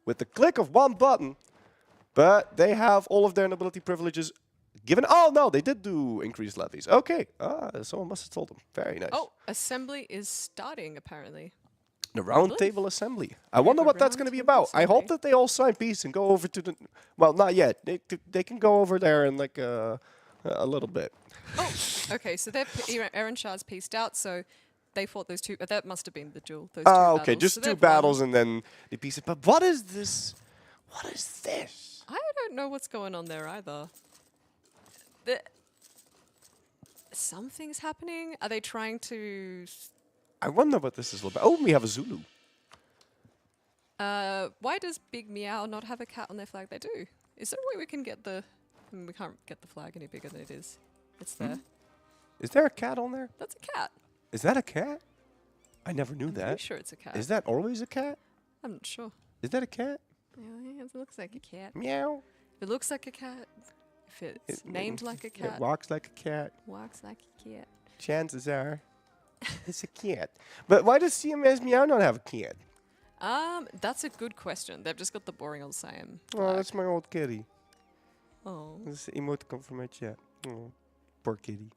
with the click of one button, but they have all of their nobility privileges given. Oh, no, they did do increased levies. Okay, someone must have told them. Very nice. Oh, assembly is starting, apparently. The Round Table Assembly. I wonder what that's going to be about. I hope that they all sign peace and go over to the... Well, not yet. They can go over there in like a little bit. Oh, okay. So Aaron Shah's pieced out, so they fought those two. That must have been the duel. Those two okay. battles. Just so 2 battles and then they piece it. But what is this? What is this? I don't know what's going on there either. Something's happening. Are they trying to... I wonder what this is all about. Oh, we have a Zulu. Why does Big Meow not have a cat on their flag? They do. Is there a way we can get the... we can't get the flag any bigger than it is. It's there. Is there a cat on there? That's a cat. Is that a cat? I never knew that. I'm pretty sure it's a cat. Is that always a cat? I'm not sure. Is that a cat? Yeah, it looks like a cat. Meow. If it looks like a cat, if it's named like a cat. It walks like a cat. Walks like a cat. Chances are it's a cat. But why does CMS Meow not have a cat? That's a good question. They've just got the boring old Siam. Oh, that's my old kitty. Oh. This is an emoticon from my chat. Oh, poor kitty.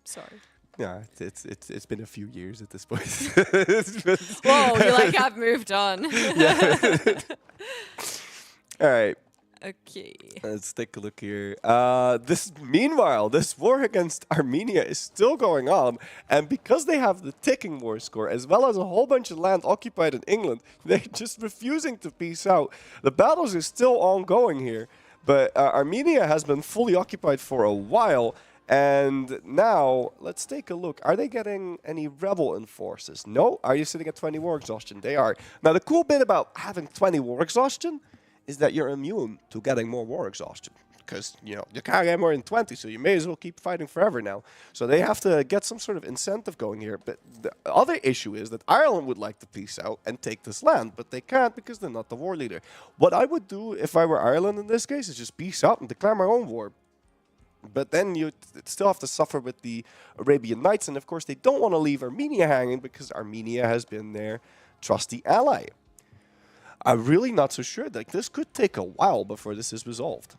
Sorry. Yeah, it's been a few years at this point. Whoa, you're like, I've moved on. Yeah. All right. Okay. Let's take a look here. Meanwhile, this war against Armenia is still going on, and because they have the ticking war score, as well as a whole bunch of land occupied in England, they're just refusing to peace out. The battles are still ongoing here, but Armenia has been fully occupied for a while, and now, let's take a look. Are they getting any rebel enforcers? No. Are you sitting at 20 war exhaustion? They are. Now, the cool bit about having 20 war exhaustion is that you're immune to getting more war exhaustion. Because, you can't get more than 20, so you may as well keep fighting forever now. So they have to get some sort of incentive going here. But the other issue is that Ireland would like to peace out and take this land, but they can't because they're not the war leader. What I would do if I were Ireland in this case is just peace out and declare my own war. But then you still have to suffer with the Arabian Knights, and of course they don't want to leave Armenia hanging because Armenia has been their trusty ally. I'm really not so sure. Like, this could take a while before this is resolved.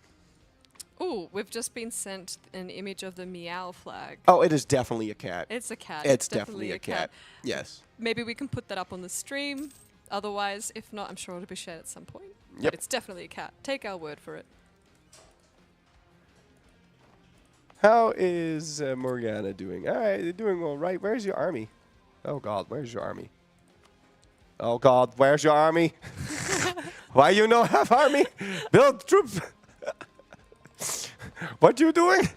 Oh, we've just been sent an image of the Meow flag. Oh, it is definitely a cat. It's a cat. It's definitely a cat. Yes. Maybe we can put that up on the stream. Otherwise, if not, I'm sure it'll be shared at some point. Yep. But it's definitely a cat. Take our word for it. How is Morgana doing? All right, they're doing all right. Where's your army? Oh, God, where's your army? Oh, God, where's your army? Why you not have army? Build troops. What you doing?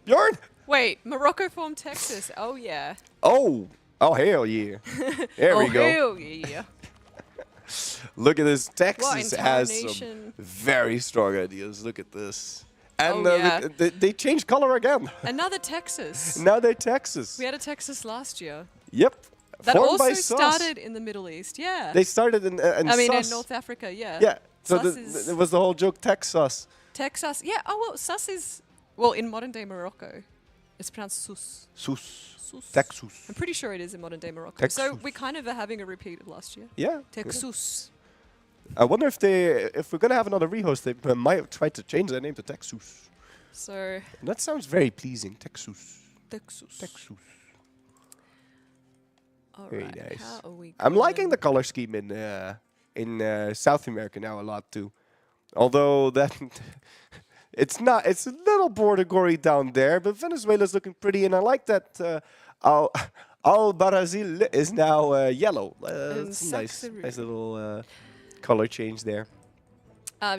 Bjorn? Wait, Morocco formed Texas. Oh, yeah. Oh, hell yeah. There we go. Oh, hell yeah. Look at this. Texas has some very strong ideas. Look at this. And they changed color again. Another Texas. Now they're Texas. We had a Texas last year. Yep. That Formed also by Sus. started in the Middle East, yeah. They started in I mean, in Sus. North Africa, yeah. Yeah. So Sus it was the whole joke, Texas. Texas, yeah. Oh, well, Sus is, well, in modern-day Morocco, it's pronounced Sus. Sus. Sus. Texas. I'm pretty sure it is in modern-day Morocco. Texas. So we kind of are having a repeat of last year. Yeah. Texas. I wonder if we're going to have another rehost, they might try to change their name to Texas. So... That sounds very pleasing, Texas. Texas. Texas. All Very right, nice. how are we I'm liking going? the color scheme in South America now a lot too. Although that it's a little border gory down there, but Venezuela's looking pretty, and I like that Al Brazil is now yellow. It's a nice little color change there.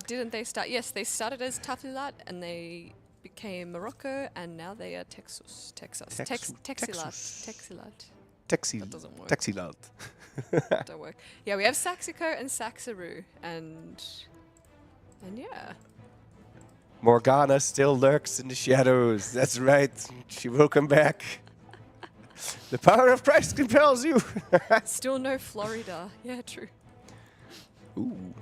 Didn't they start? Yes, they started as Taflilat, and they came Morocco, and now they are Texas. Texas. Texilat. That doesn't work. Texilat. Don't work. Yeah, we have Saxico and Saxaru, and yeah. Morgana still lurks in the shadows. That's right. She will come back. The power of Christ compels you. Still no Florida. Yeah, true. Ooh,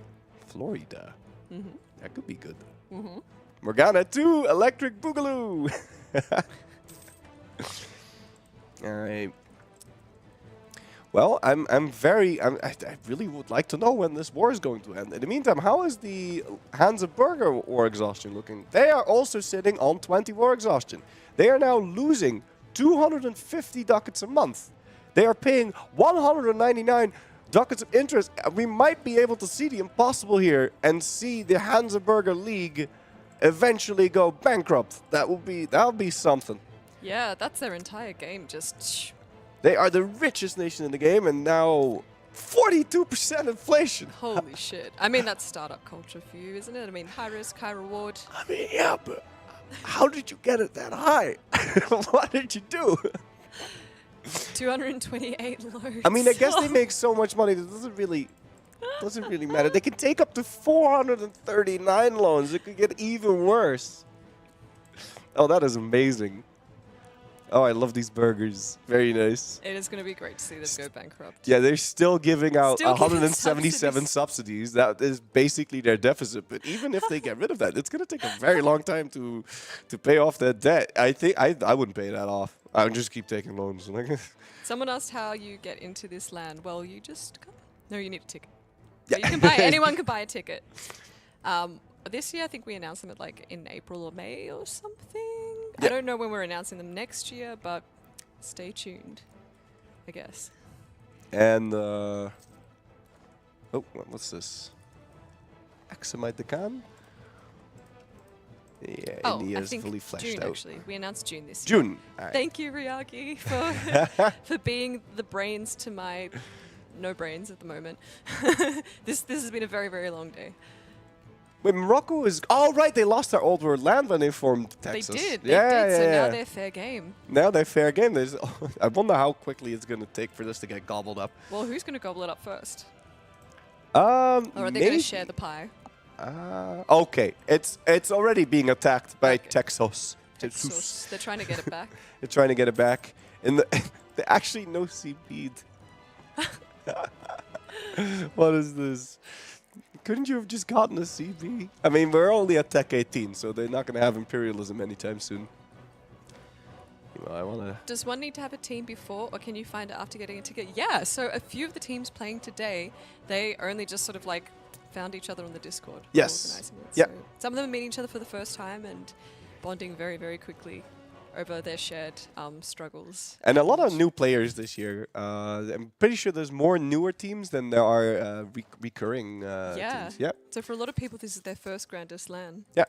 Florida. Mm-hmm. That could be good. Mm-hmm. Morgana 2, Electric Boogaloo. All right. Well, I really would like to know when this war is going to end. In the meantime, how is the Hansa-Burger war exhaustion looking? They are also sitting on 20 war exhaustion. They are now losing 250 ducats a month. They are paying 199 ducats of interest. We might be able to see the impossible here and see the Hansa-Burger League eventually go bankrupt. That would be something. Yeah, that's their entire game. Just. They are the richest nation in the game, and now 42% inflation. Holy shit. I mean, that's startup culture for you, isn't it? I mean, high risk, high reward. I mean, yeah, but how did you get it that high? What did you do? 228 loads. I mean, I guess they make so much money that doesn't really matter. They can take up to 439 loans. It could get even worse. Oh, that is amazing. Oh, I love these burgers. Very nice. It is going to be great to see them go bankrupt. Yeah, they're still giving out Still giving 177 subsidies. That is basically their deficit. But even if they get rid of that, it's going to take a very long time to pay off that debt. I think I wouldn't pay that off. I would just keep taking loans. Someone asked how you get into this land. Well, you just come. No, you need a ticket. Yeah. So you can buy. Anyone can buy a ticket. This year, I think we announced them at like in April or May or something. Yeah. I don't know when we're announcing them next year, but stay tuned, I guess. And what's this? Axamite Decan? Yeah, Oh, India I is think fully fleshed June out. actually. We announced June this June. year. All right. Thank you, Ryagi, for being the brains to my no brains at the moment. This has been a very, very long day. Wait, Morocco is... Oh, right, they lost their old world land when they formed Texas. They did. Yeah, So yeah. now they're fair game. Now they're fair game. I wonder how quickly it's going to take for this to get gobbled up. Well, who's going to gobble it up first? Or Or are they going to share the pie? Okay, it's already being attacked by Texas. Texas. They're trying to get it back. They're trying to get it back. And they actually no sea bead. What is this? Couldn't you have just gotten a CB? I mean, we're only at Tech 18, so they're not going to have imperialism anytime soon. Well, I want to... Does one need to have a team before, or can you find it after getting a ticket? Yeah, so a few of the teams playing today, they only just sort of like found each other on the Discord. Yes. Organising it. Yep. So some of them are meeting each other for the first time and bonding very, very quickly over their shared struggles. And a lot of new players this year. I'm pretty sure there's more newer teams than there are recurring teams. Yeah. So for a lot of people, this is their first Grandest Lan. Yeah.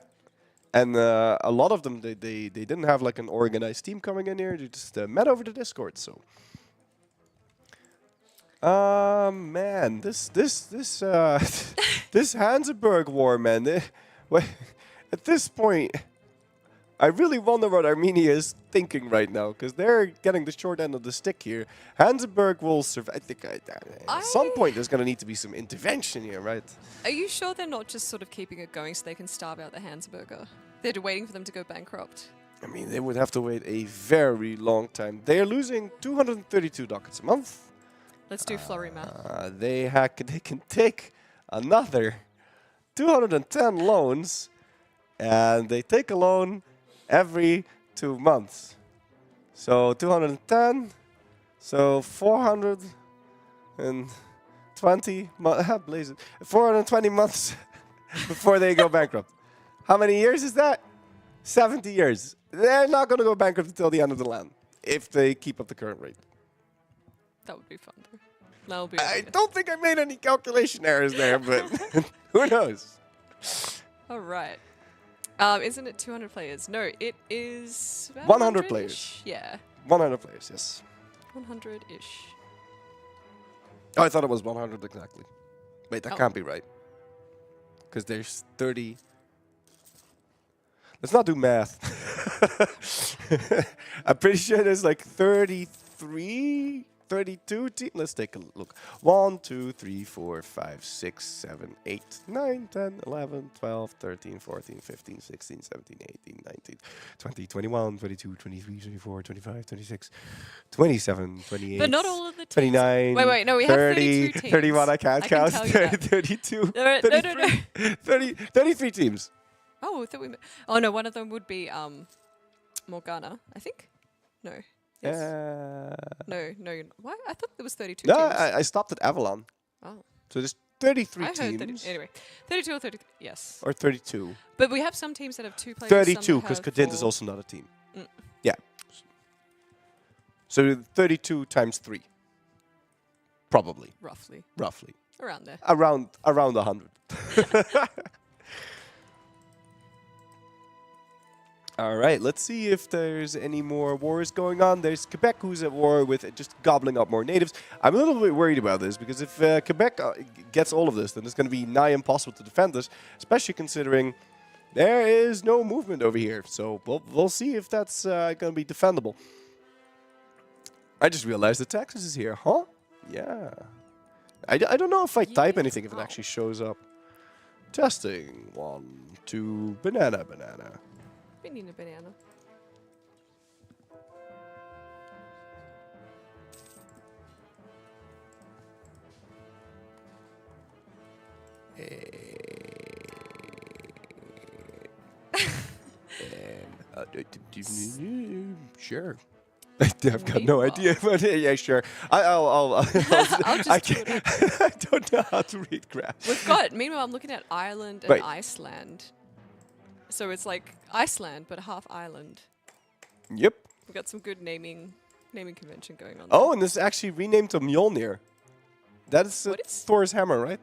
And a lot of them, they didn't have like an organized team coming in here. They just met over the Discord. So, man, this this Hansa-Burger war, man. At this point, I really wonder what Armenia is thinking right now, because they're getting the short end of the stick here. Hansa-Burger will survive. I think at some point there's going to need to be some intervention here, right? Are you sure they're not just sort of keeping it going so they can starve out the Hansa-Burger? They're waiting for them to go bankrupt. I mean, they would have to wait a very long time. They're losing 232 ducats a month. Let's do flurry math. They can take another 210 loans, and they take a loan every 2 months. So 210, so 420 blaze it, 420 months before they go bankrupt. How many years is that? 70 years. They're not going to go bankrupt until the end of the land if they keep up the current rate. That would be fun, though. That would be. I don't think I made any calculation errors there, but who knows? All right. Isn't it 200 players? No, it is 100 players. Yeah. 100 players, yes. 100-ish. Oh, I thought it was 100 exactly. Wait, that Oh. can't be right. Because there's 30. Let's not do math. I'm pretty sure there's like 33, 32 teams. Let's take a look. 1, 2, 3, 4, 5, 6, 7, 8, 9, 10, 11, 12, 13, 14, 15, 16, 17, 18, 19, 20, 21, 22, 23, 24, 25, 26, 27, 28. But not all of the teams. 29. Wait, no, we have 32 teams. 31, I can't count. Tell you that. 32. No. 33 teams. Oh, I thought we. Oh no, one of them would be Morgana, I think. No. Yes. No. What? I thought there was 32 No, teams. I stopped at Avalon. Oh. So there's 33 I heard teams. anyway, 32 or 33. Yes. Or 32. But we have some teams that have 2 players. 32, because Cadent is 4. also not a team. Mm. Yeah. So 32 times 3. Probably. Roughly. Around there. Around 100. All right, let's see if there's any more wars going on. There's Quebec, who's at war with just gobbling up more natives. I'm a little bit worried about this, because if Quebec gets all of this, then it's going to be nigh impossible to defend us, especially considering there is no movement over here. So we'll see if that's going to be defendable. I just realized that Texas is here, huh? Yeah. I don't know if I type anything, if it actually shows up. Testing. 1, 2, banana. We need a banana. Sure. I've got no idea, but yeah, sure. I'll just I don't know how to read graphs. Meanwhile, I'm looking at Ireland and Right. Iceland. So it's like Iceland, but half island. Yep. We've got some good naming convention going on. Oh, and this is actually renamed to Mjolnir. That is Thor's hammer, right?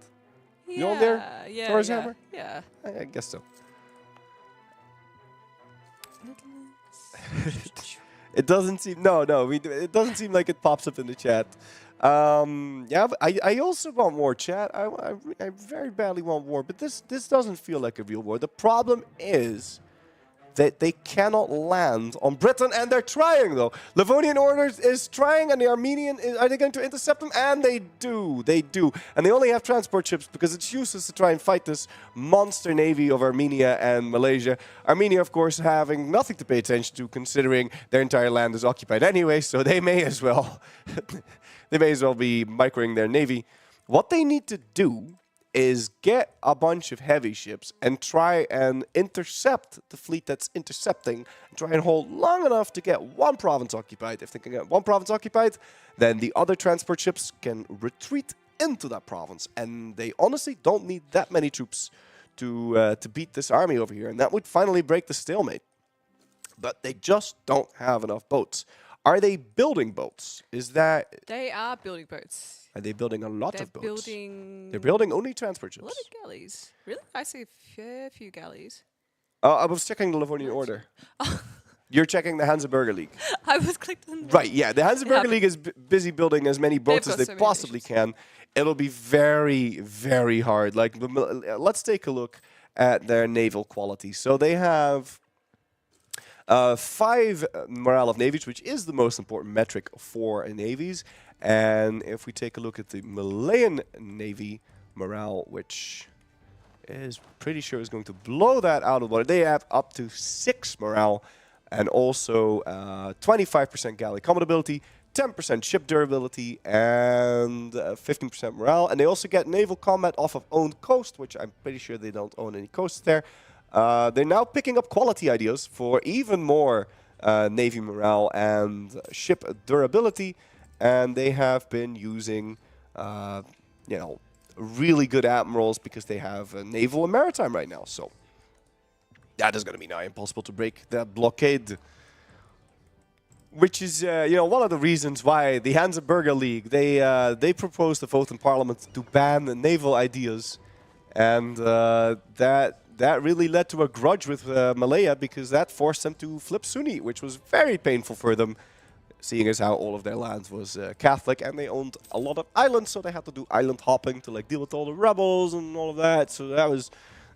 Mjolnir? Yeah, Thor's yeah, hammer? yeah. I guess so. It doesn't seem it doesn't seem like it pops up in the chat. Yeah, but I also want war, chat. I very badly want war, but this doesn't feel like a real war. The problem is that they cannot land on Britain, and they're trying, though. Livonian Order is trying, and the Armenian, are they going to intercept them? And they do. And they only have transport ships because it's useless to try and fight this monster navy of Armenia and Malaysia. Armenia, of course, having nothing to pay attention to, considering their entire land is occupied anyway, so they may as well be microing their navy. What they need to do is get a bunch of heavy ships and try and intercept the fleet that's intercepting, and try and hold long enough to get one province occupied. If they can get one province occupied, then the other transport ships can retreat into that province, and they honestly don't need that many troops to beat this army over here, and that would finally break the stalemate. But they just don't have enough boats. Are they building boats? They are building boats. Are they building a lot of boats? They're building only transport ships. a lot of galleys. Really? I see a fair few galleys. I was checking the Livonian Order. You're checking the Hansa-Burger League. I was clicked on that. Right, yeah. The Hansa-Burger League is busy building as many boats as they possibly can. It'll be very, very hard. Like, let's take a look at their naval quality. So they have 5 morale of navies, which is the most important metric for navies. And if we take a look at the Malayan Navy morale, which is pretty sure is going to blow that out of the water, they have up to 6 morale, and also 25% galley combat ability, 10% ship durability, and 15% morale. And they also get naval combat off of owned coast, which I'm pretty sure they don't own any coasts there. They're now picking up quality ideas for even more navy morale and ship durability. And they have been using, really good admirals because they have naval and maritime right now. So that is going to be nigh impossible to break that blockade. Which is, one of the reasons why the Hansa-Burger League, they proposed a vote in Parliament to ban the naval ideas. And that really led to a grudge with Malaya, because that forced them to flip Sunni, which was very painful for them, seeing as how all of their land was Catholic, and they owned a lot of islands, so they had to do island hopping to deal with all the rebels and all of that. So that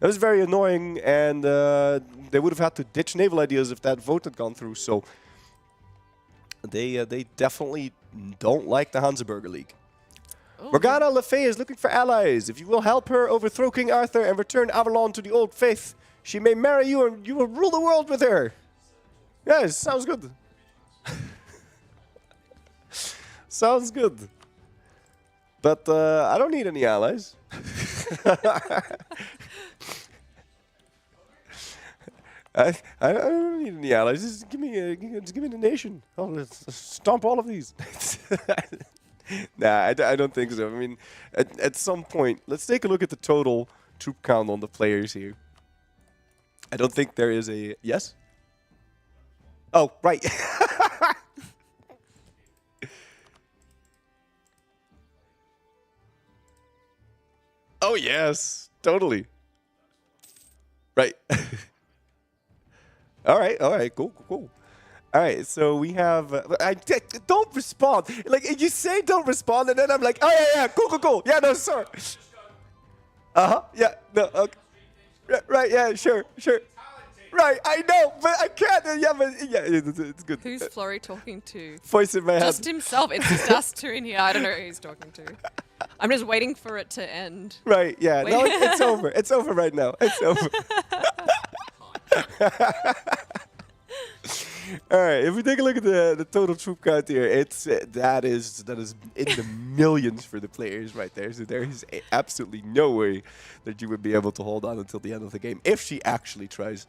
That was very annoying, and they would have had to ditch naval ideas if that vote had gone through. So they definitely don't like the Hansa-Burger League. Morgana Le Fay is looking for allies. If you will help her overthrow King Arthur and return Avalon to the old faith, she may marry you and you will rule the world with her. Yes, sounds good. Sounds good. But I don't need any allies. I don't need any allies. Just give me the nation. Oh, let's stomp all of these. Nah, I don't think so. I mean, at some point, let's take a look at the total troop count on the players here. I don't think there is a... Yes? Oh, right. Oh, yes. Totally. Right. All right. Cool. All right, so we have... don't respond. Like, you say don't respond, and then I'm like, oh, yeah, cool. Yeah, no, sorry. Yeah, no, okay. Right, yeah, sure. Right, I know, but I can't. Yeah, it's good. Who's Flurry talking to? Voice in my head. Just himself. It's just us two in here. I don't know who he's talking to. I'm just waiting for it to end. Right, yeah. No, it's over. It's over right now. It's over. All right, if we take a look at the total troop count here, it's that is in the millions for the players right there. So there is absolutely no way that you would be able to hold on until the end of the game if she actually tries.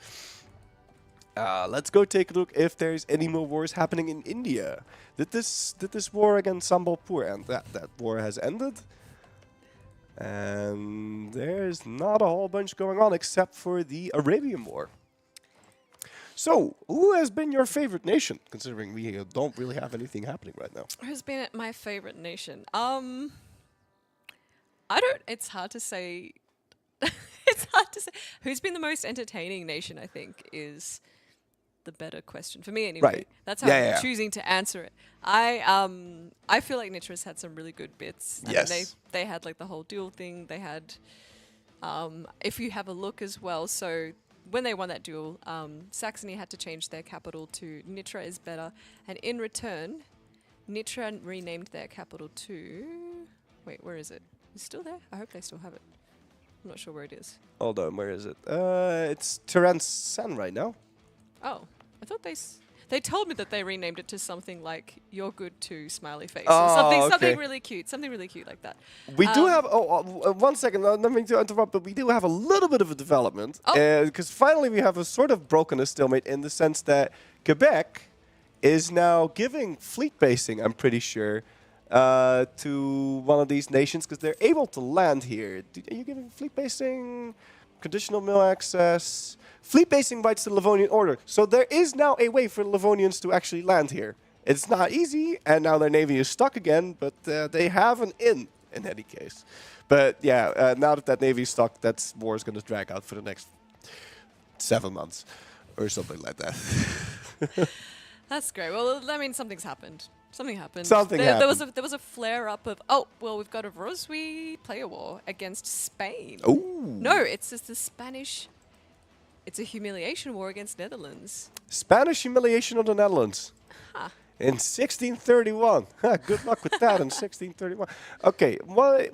Let's go take a look if there's any more wars happening in India. Did this war against Sambalpur end? That war has ended. And there's not a whole bunch going on except for the Arabian War. So, who has been your favorite nation, considering we don't really have anything happening right now? Who's been my favorite nation? It's hard to say. It's hard to say. Who's been the most entertaining nation, I think, is the better question. For me, anyway. Right. That's how I'm choosing to answer it. I feel like Nitra's had some really good bits. Yes. I mean, they had like the whole duel thing. They had, if you have a look as well, so when they won that duel, Saxony had to change their capital to Nitra is better. And in return, Nitra renamed their capital to... Wait, where is it? Is it still there? I hope they still have it. I'm not sure where it is. Hold on, where is it? It's Tiran right now. Oh, I thought they told me that they renamed it to something like "You're good too" smiley face. Oh, or something okay. really cute, something really cute like that. We do have... one second, not meaning to interrupt, but we do have a little bit of a development. Because finally we have a sort of broken a stalemate in the sense that Quebec is now giving fleet basing, I'm pretty sure, to one of these nations because they're able to land here. Are you giving fleet basing, conditional mill access... Fleet basing rights to the Livonian Order. So there is now a way for the Livonians to actually land here. It's not easy, and now their navy is stuck again, but they have an in any case. But yeah, now that navy is stuck, that war is going to drag out for the next 7 months or something like that. That's great. Well, I mean, something's happened. Something happened. There was a flare up of we've got a Roswy player war against Spain. Ooh. No, it's just the Spanish. It's a humiliation war against Netherlands. Spanish humiliation of the Netherlands. Huh. In 1631. Good luck with that in 1631. Okay, what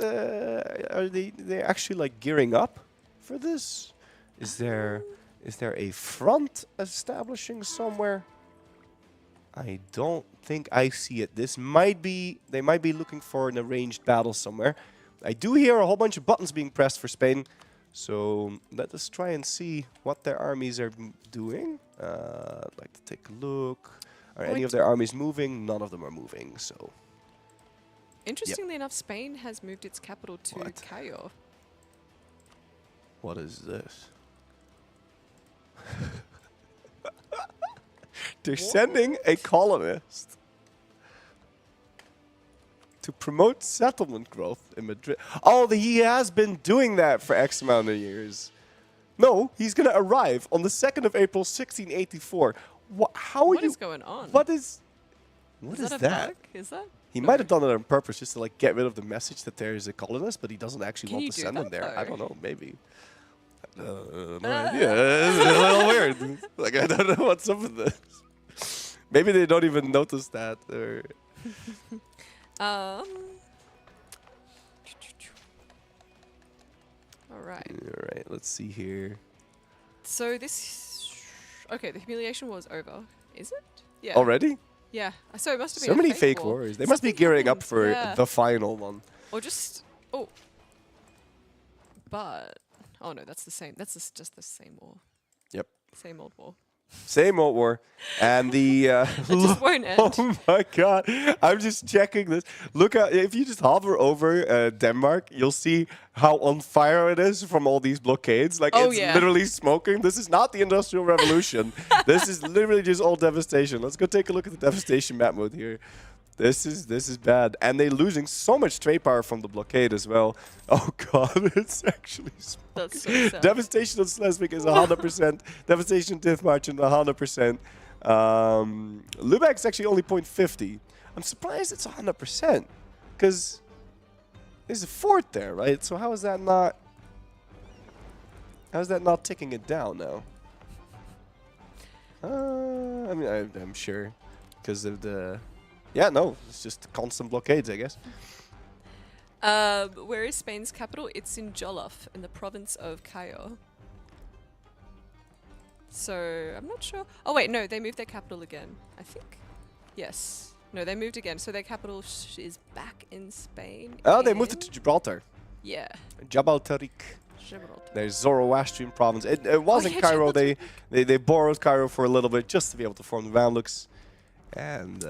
are they actually like gearing up for this? Is there a front establishing somewhere? I don't think I see it. They might be looking for an arranged battle somewhere. I do hear a whole bunch of buttons being pressed for Spain. So let us try and see what their armies are doing. I'd like to take a look. Are any of their armies moving? None of them are moving, so... Interestingly enough, Spain has moved its capital to Cayo. What is this? They're sending a colonist to promote settlement growth in Madrid. Oh, he has been doing that for X amount of years. No, he's going to arrive on the 2nd of April, 1684. What is going on? What is that? that? Is that? He might have done it on purpose just to like get rid of the message that there is a colonist, but he doesn't actually want to do send him that, there. I though? don't know, maybe. No idea. It's a little weird. Like, I don't know what's up with this. Maybe they don't even notice that. Or All right. All right, let's see here. So this... Okay, the humiliation war's over. Is it? Yeah. Already? Yeah. So it must have been So a many fake fake war. wars. They must be gearing up for Yeah. the final one. Or just... Oh. But... Oh no, that's the same. That's just the same war. Yep. Same old war. Same old war. And the... just won't end. Oh my god. I'm just checking this. Look at... If you just hover over Denmark, you'll see how on fire it is from all these blockades. Like, Oh, it's yeah. literally smoking. This is not the Industrial Revolution. This is literally just all devastation. Let's go take a look at the devastation map mode here. This is bad. And they're losing so much trade power from the blockade as well. Oh god, it's actually smoking. That's so sad. Devastation on Schleswig is 100%. Devastation on Dithmarschen 100%. Lübeck's actually only 0.50. I'm surprised it's 100%. Because there's a fort there, right? So how is that not... How is that not ticking it down now? I mean, I'm sure. Because of the... Yeah, no, it's just constant blockades, I guess. Where is Spain's capital? It's in Jolof, in the province of Cayo. So, I'm not sure. Oh, wait, no, they moved their capital again, I think. Yes. No, they moved again, so their capital is back in Spain. Oh, they moved it to Gibraltar. Yeah. Gibraltar. Gibraltar. There's Zoroastrian province. It was in yeah, Cairo. They borrowed Cairo for a little bit just to be able to form the Mamluks. And...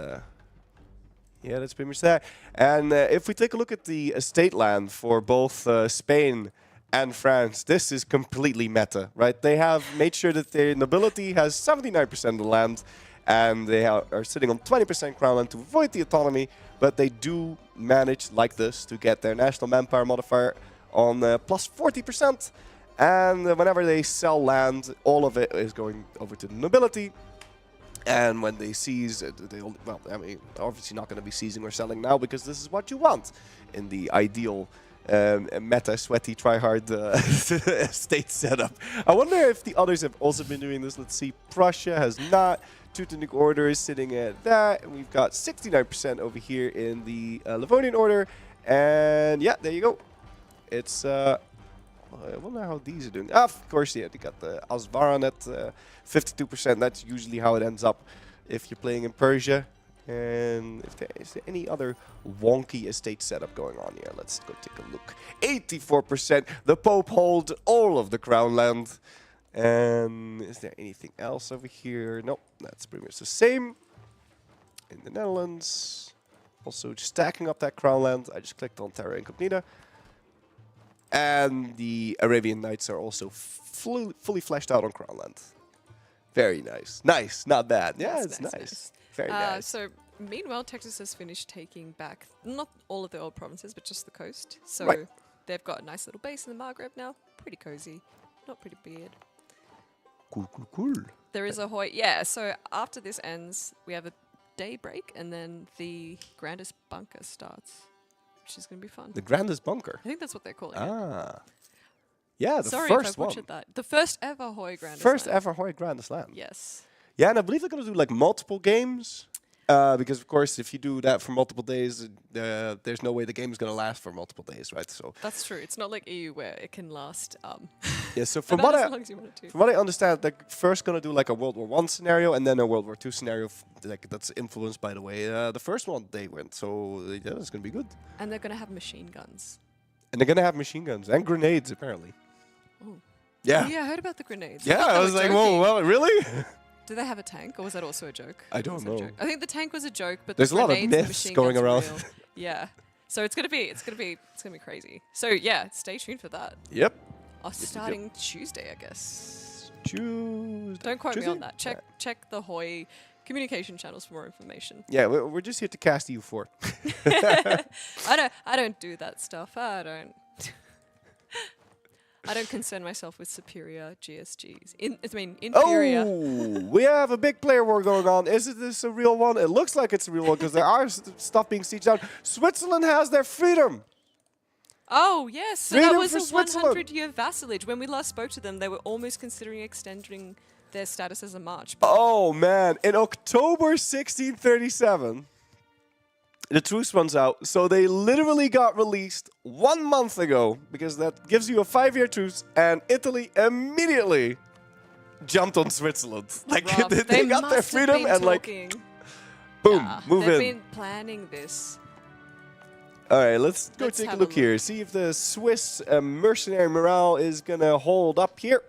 yeah, that's pretty much that. And if we take a look at the estate land for both Spain and France, this is completely meta, right? They have made sure that their nobility has 79% of the land, and they are sitting on 20% crown land to avoid the autonomy, but they do manage, like this, to get their national manpower modifier on plus 40%. And whenever they sell land, all of it is going over to the nobility. And when they seize, well, I mean, obviously not going to be seizing or selling now because this is what you want in the ideal meta, sweaty, try-hard state setup. I wonder if the others have also been doing this. Let's see. Prussia has not. Teutonic Order is sitting at that. And we've got 69% over here in the Livonian Order. And yeah, there you go. It's... I wonder how these are doing. Of course, yeah, they got the Asvaran at 52%. That's usually how it ends up if you're playing in Persia. And if there is any other wonky estate setup going on here, let's go take a look. 84%. The Pope holds all of the crown land. And is there anything else over here? Nope, that's pretty much the same. In the Netherlands, also just stacking up that crown land. I just clicked on Terra Incognita. And the Arabian Knights are also fully fleshed out on crown land. Very nice. Nice, not bad. Yeah, it's nice. Very nice. So, meanwhile, Texas has finished taking back not all of the old provinces, but just the coast. So, Right. they've got a nice little base in the Maghreb now. Pretty cozy. Not pretty weird. Cool. There is a Hoy. Yeah, so after this ends, we have a day break, and then the Grandest Bunker starts, which is going to be fun. The Grandest Bunker? I think that's what they're calling it. Ah. Yeah, the Sorry first if I one. butchered that. The first ever Hoy Grandest First Lan. ever Hoy Grandest Lan. Yes. Yeah, and I believe they're going to do like multiple games. Because, of course, if you do that for multiple days, there's no way the game is going to last for multiple days, right? So That's true. It's not like EU where it can last. yeah, so from about what as long as you want it to. from what I understand, they're first going to do like a World War I scenario and then a World War II scenario that's influenced by the way the first one they went. So yeah, it's going to be good. And they're going to have machine guns. And they're going to have machine guns and grenades, apparently. Oh. Yeah. Oh, yeah, I heard about the grenades. Yeah, thought I they was were like, joking. whoa, well, really? Do they have a tank, or was that also a joke? I don't Was that a know. joke? I think the tank was a joke, but There's the a lot of grenades and myths machine going guns are around. real. Yeah. So it's gonna be crazy. So yeah, stay tuned for that. Yep. Starting Tuesday, I guess. Tuesday. Don't quote me Tuesday? on that. Check the Hoy communication channels for more information. Yeah, we're just here to cast EU4. I don't do that stuff. I don't concern myself with superior GSGs. Inferior. Oh, we have a big player war going on. Is this a real one? It looks like it's a real one because there are stuff being sieged down. Switzerland has their freedom. Oh, yes. So that Freedom was for a Switzerland. 100-year vassalage. When we last spoke to them, they were almost considering extending their status as a march. Oh, man. In October 1637, the truce runs out. So they literally got released 1 month ago because that gives you a 5-year truce. And Italy immediately jumped on Switzerland. Like, Rough. they got their must have freedom been and, like, talking. boom, move They've in. been planning this. All right, let's go Let's take a have look here. See if the Swiss mercenary morale is going to hold up here.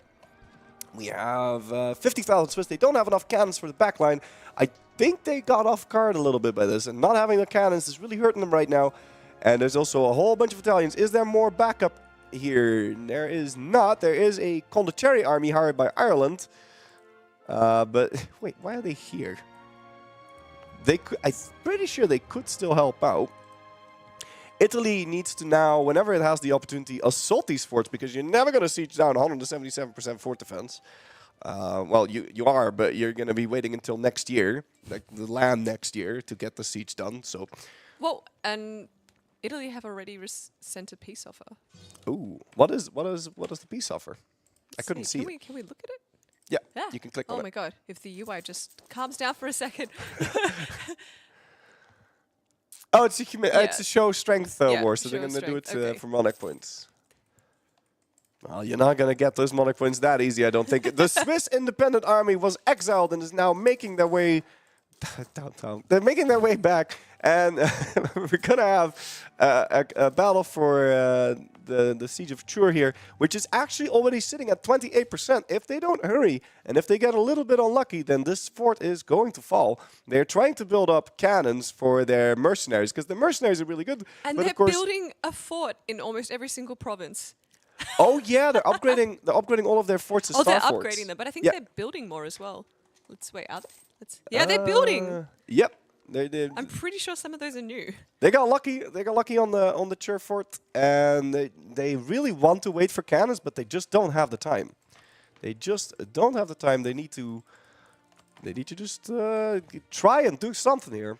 We have 50,000 Swiss. They don't have enough cannons for the back line. I think they got off guard a little bit by this. And not having the cannons is really hurting them right now. And there's also a whole bunch of battalions. Is there more backup here? There is not. There is a Condottieri army hired by Ireland. But wait, why are they here? I'm pretty sure they could still help out. Italy needs to now, whenever it has the opportunity, assault these forts because you're never going to siege down 177% fort defense. Well, you are, but you're going to be waiting until next year, like the land next year, to get the siege done. So, Well, and Italy have already sent a peace offer. ooh, what is the peace offer? I couldn't see it. Can we look at it? Yeah, you can click on it. Oh my god! If the UI just calms down for a second. Oh, it's a show strength Yeah, war, so they're show going to do it strength, okay. for monarch points. Well, you're not going to get those monarch points that easy, I don't think. The Swiss independent army was exiled and is now making their way downtown. They're making their way back, and we're going to have a battle for the siege of Chur here, which is actually already sitting at 28%. If they don't hurry, and if they get a little bit unlucky, then this fort is going to fall. They're trying to build up cannons for their mercenaries, because the mercenaries are really good. And but they're of course, building a fort in almost every single province. oh yeah, they're upgrading. They're upgrading all of their forts as Oh, star they're forts. upgrading them, but I think Yeah. they're building more as well. Let's wait. Are they? Yeah, they're building. Yep. They I'm pretty sure some of those are new. They got lucky. They got lucky on the Chur fort, and they really want to wait for cannons, but they just don't have the time. They just don't have the time. They need to just try and do something here.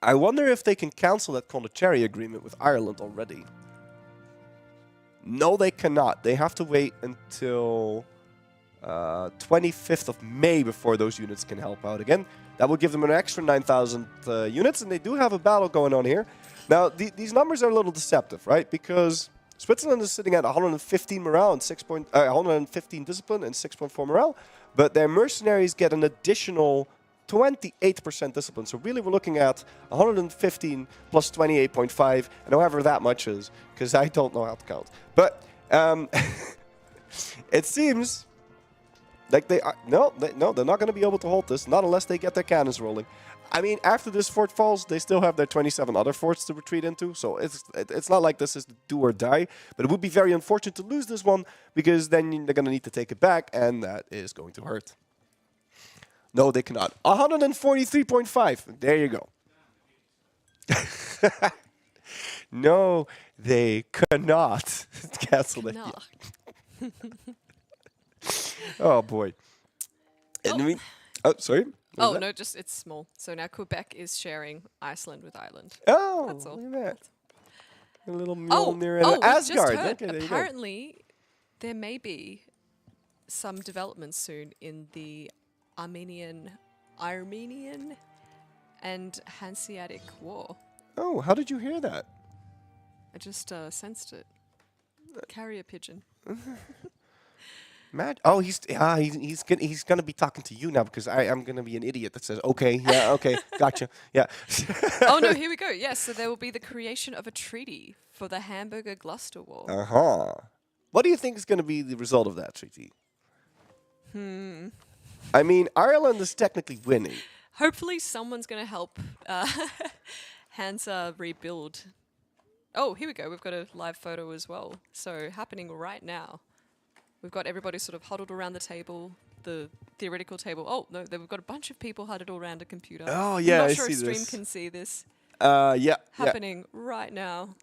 I wonder if they can cancel that Condottieri agreement with Ireland already. No, they cannot. They have to wait until 25th of May before those units can help out again. That will give them an extra 9,000 units, and they do have a battle going on here. Now, these numbers are a little deceptive, right? Because Switzerland is sitting at 115 morale and 115 discipline and 6.4 morale, but their mercenaries get an additional 28% discipline. So really we're looking at 115 plus 28.5, and however that much is, because I don't know how to count. But it seems like they are, no, they're not going to be able to hold this, not unless they get their cannons rolling. I mean, after this fort falls, they still have their 27 other forts to retreat into, so it's not like this is do or die, but it would be very unfortunate to lose this one, because then they're going to need to take it back, and that is going to hurt. No, they cannot. 143.5. There you go. No, they cannot. Cancel it. Yeah. Oh, boy. And sorry? What was that? No, just it's small. So now Quebec is sharing Iceland with Ireland. Oh, that's all. Look at that. A little Oh, Mjolnir and we an just Asgard. heard, Okay, there you go. apparently, there may be some developments soon in the Armenian and Hanseatic War. Oh, how did you hear that? I just sensed it. Carrier pigeon. Oh, he's gonna be talking to you now, because I'm gonna be an idiot that says okay, yeah, okay, gotcha, yeah. Oh no, here we go. Yes, so there will be the creation of a treaty for the Hamburger-Gloucester War. What do you think is gonna be the result of that treaty? I mean, Ireland is technically winning. Hopefully, someone's going to help Hansa rebuild. Oh, here we go. We've got a live photo as well. So happening right now. We've got everybody sort of huddled around the table, the theoretical table. Oh, no, we've got a bunch of people huddled around a computer. Oh, yeah, I'm I not sure see if stream this. can see this. Yeah. Happening right now.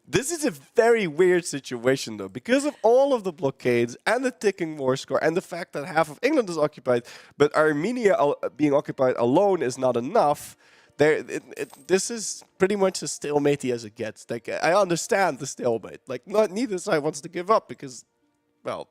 This is a very weird situation, though, because of all of the blockades and the ticking war score and the fact that half of England is occupied, but Armenia being occupied alone is not enough. This is pretty much as stalemate as it gets. Like, I understand the stalemate. Like, neither side wants to give up because, well,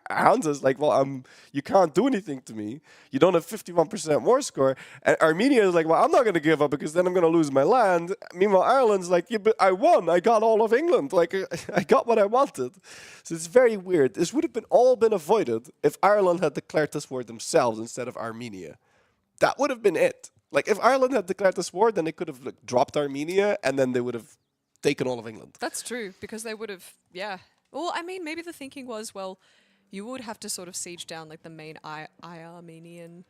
Hansa's like, well, you can't do anything to me. You don't have 51% war score. And Armenia is like, well, I'm not going to give up because then I'm going to lose my land. Meanwhile, Ireland's like, yeah, but I won. I got all of England. Like, I got what I wanted. So it's very weird. This would have all been avoided if Ireland had declared this war themselves instead of Armenia. That would have been it. Like, if Ireland had declared this war, then they could have dropped Armenia and then they would have taken all of England. That's true, because they would have, yeah. Well, I mean, maybe the thinking was, well, you would have to sort of siege down like the main Armenian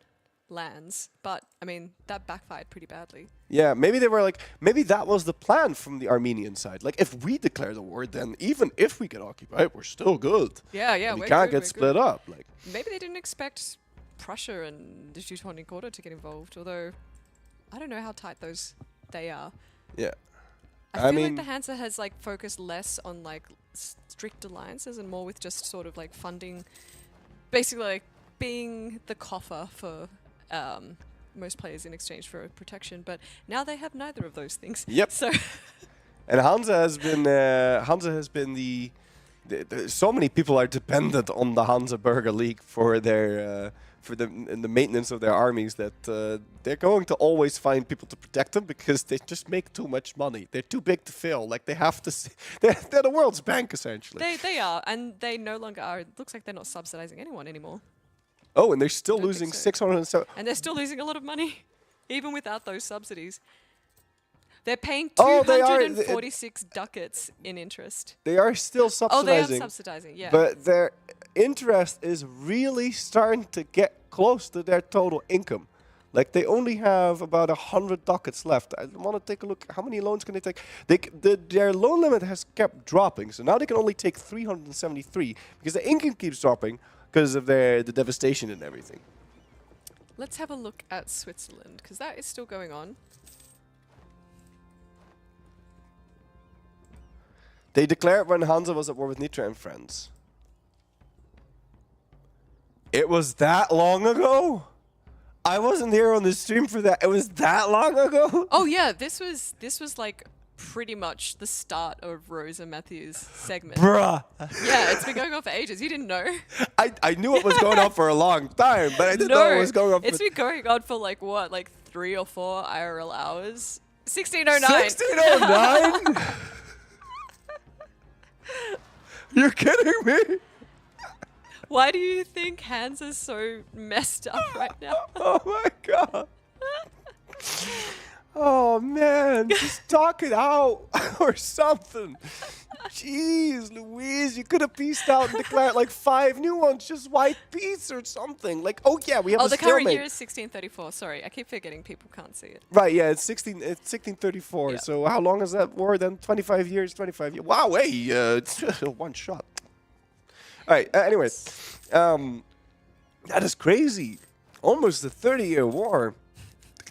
lands. But, I mean, that backfired pretty badly. Yeah, maybe they were like, maybe that was the plan from the Armenian side. Like, if we declare the war, then even if we get occupied, we're still good. Yeah, yeah. We can't get split up. Like, maybe they didn't expect Prussia and the Teutonic Order to get involved, although I don't know how tight they are. Yeah. I feel like the Hansa has like focused less on like strict alliances and more with just sort of like funding, basically like being the coffer for most players in exchange for protection. But now they have neither of those things. Yep. So and Hansa has been the so many people are dependent on the Hansa-Burger League for their for the maintenance of their armies that they're going to always find people to protect them because they just make too much money. They're too big to fail. Like, they have to. They're the world's bank, essentially. they are, and they no longer are. It looks like they're not subsidizing anyone anymore. Oh, and they're still losing 607. And they're still losing a lot of money, even without those subsidies. They're paying Oh, they are- 246 ducats in interest. They are still subsidizing. Oh, they are subsidizing, yeah. But their interest is really starting to get close to their total income. Like, they only have about 100 ducats left. I want to take a look. How many loans can they take? Their loan limit has kept dropping, so now they can only take 373 because the income keeps dropping because of the devastation and everything. Let's have a look at Switzerland, because that is still going on. They declared when Hansa was at war with Nitra and friends. It was that long ago? I wasn't here on the stream for that. It was that long ago? Oh yeah, this was like pretty much the start of Rosa Matthews' segment. Bruh. Yeah, it's been going on for ages. You didn't know? I knew it was going on for a long time, but I didn't know it was going on for... It's been going on for like what, like 3 or 4 IRL hours? 1609. 1609? You're kidding me? Why do you think Hans is so messed up right now? Oh my god. Oh man, just talk it out or something. Jeez Louise, you could have pieced out and declared like 5 new ones, just white peace or something. Like, oh yeah, we have the a current stalemate. year is 1634. Sorry, I keep forgetting people can't see it. Right, yeah, it's 1634. Yeah. So how long is that war then? 25 years, 25 years. Wow, hey, it's one shot. All right, anyway, that is crazy. Almost a 30-year war.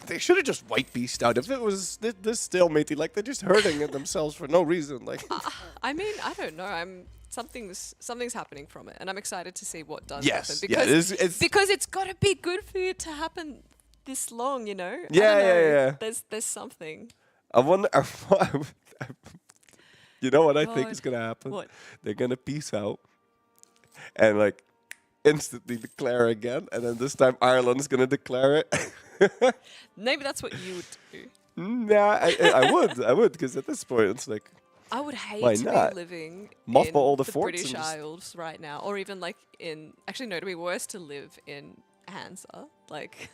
They should have just white beast out. If it was this stalemate, like, they're just hurting themselves for no reason. Like, I mean, I don't know. Something's happening from it, and I'm excited to see what does Yes, happen. yeah, Because because it's got to be good for it to happen this long, you know. I Yeah, don't know. yeah. There's something. I wonder. You know what I think God. is gonna happen? What? They're gonna peace out, and instantly declare again, and then this time Ireland is gonna declare it. Maybe that's what you would do. Nah, I would, because at this point it's like, I would hate why to not? be living Mothball in all the the forts British and just- Isles right now, or even like in. Actually, no, it'd be worse to live in Hansa. Like,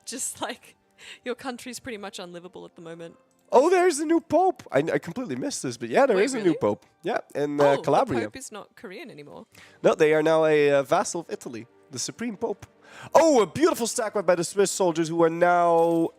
just like your country's pretty much unlivable at the moment. oh, there's a new pope. I completely missed this, but yeah, there is Wait, a new really? pope. Yeah, in The Calabria. Pope is not Korean anymore. No, they are now a vassal of Italy, the supreme pope. Oh, a beautiful stack by the Swiss soldiers who are now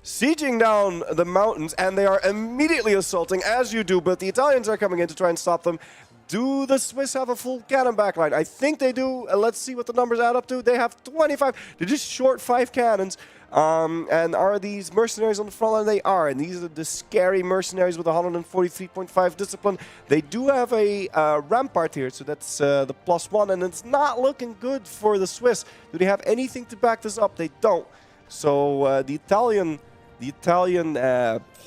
sieging down the mountains, and they are immediately assaulting, as you do, but the Italians are coming in to try and stop them. Do the Swiss have a full cannon backline? I think they do. Let's see what the numbers add up to. They have 25. They're just short 5 cannons. And are these mercenaries on the front line? They are. And these are the scary mercenaries with 143.5 discipline. They do have a rampart here, so that's the +1. And it's not looking good for the Swiss. Do they have anything to back this up? They don't. So the Italian the Italian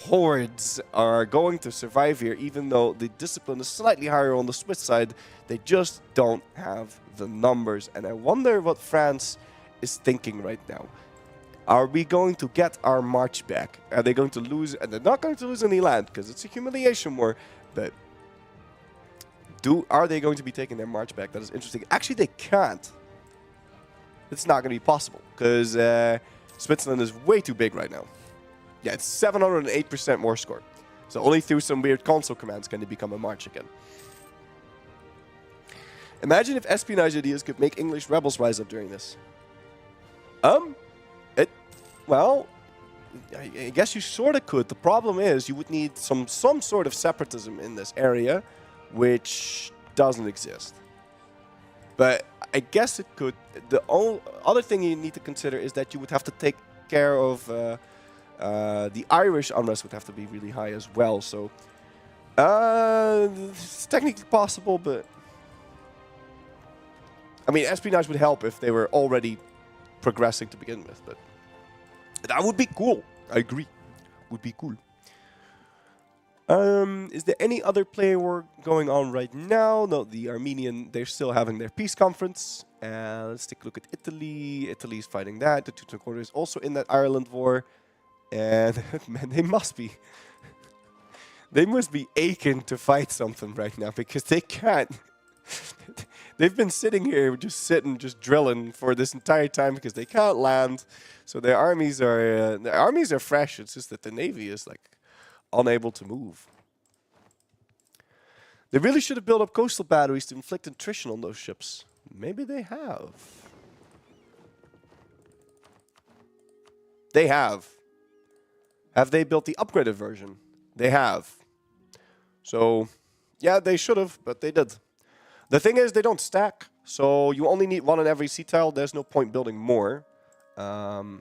hordes are going to survive here, even though the discipline is slightly higher on the Swiss side. They just don't have the numbers. And I wonder what France is thinking right now. Are we going to get our march back? Are they going to lose? And they're not going to lose any land because it's a humiliation war. But are they going to be taking their march back? That is interesting. Actually, they can't. It's not going to be possible because Switzerland is way too big right now. Yeah, it's 708% more score. So only through some weird console commands can they become a march again. Imagine if espionage ideas could make English rebels rise up during this. Well, I guess you sort of could. The problem is you would need some sort of separatism in this area, which doesn't exist. But I guess it could. The other thing you need to consider is that you would have to take care of the Irish unrest would have to be really high as well. So it's technically possible, but I mean, espionage would help if they were already progressing to begin with, but that would be cool. I agree. Would be cool. Is there any other player war going on right now? No, the Armenian, they're still having their peace conference. Let's take a look at Italy. Italy's fighting that. The Teuton Quarter is also in that Ireland war. And man, they must be aching to fight something right now because they can't. They've been sitting here, just drilling for this entire time because they can't land. So their armies are fresh. It's just that the navy is like unable to move. They really should have built up coastal batteries to inflict attrition on those ships. Maybe they have. They have. Have they built the upgraded version? They have. So, yeah, they should have, but they did. The thing is, they don't stack, so you only need one in every sea tile. There's no point building more. Yeah,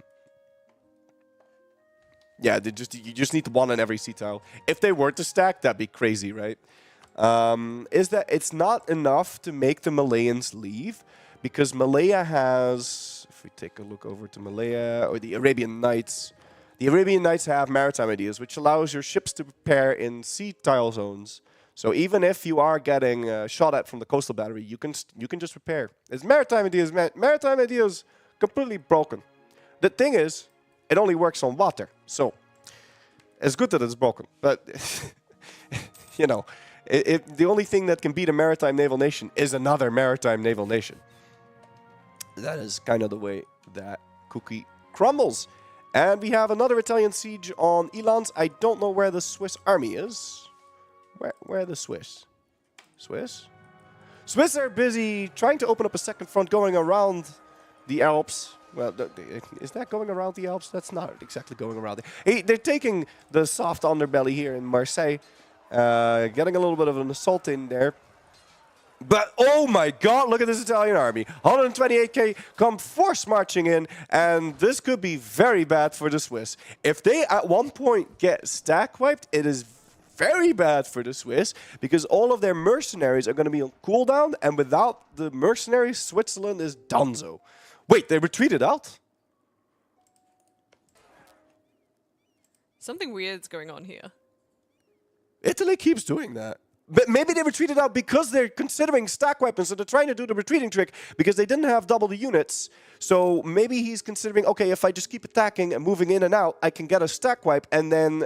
you just need one in every sea tile. If they were to stack, that'd be crazy, right? Is that it's not enough to make the Malayans leave, because Malaya has, if we take a look over to Malaya, or the Arabian Knights have maritime ideas, which allows your ships to prepare in sea tile zones. So even if you are getting shot at from the coastal battery, you can just repair. It's maritime ideas completely broken. The thing is, it only works on water. So it's good that it's broken, but you know, the only thing that can beat a maritime naval nation is another maritime naval nation. That is kind of the way that cookie crumbles. And we have another Italian siege on Elans. I don't know where the Swiss army is. Where are the Swiss? Swiss are busy trying to open up a second front going around the Alps. Well, is that going around the Alps? That's not exactly going around. They're taking the soft underbelly here in Marseille. Getting a little bit of an assault in there. But, oh my god, look at this Italian army. 128k come force marching in, and this could be very bad for the Swiss. If they at one point get stack wiped, it is very bad for the Swiss, because all of their mercenaries are going to be on cooldown, and without the mercenaries, Switzerland is donezo. Wait, they retreated out? Something weird's going on here. Italy keeps doing that. But maybe they retreated out because they're considering stack weapons, so they're trying to do the retreating trick because they didn't have double the units. So maybe he's considering, okay, if I just keep attacking and moving in and out, I can get a stack wipe, and then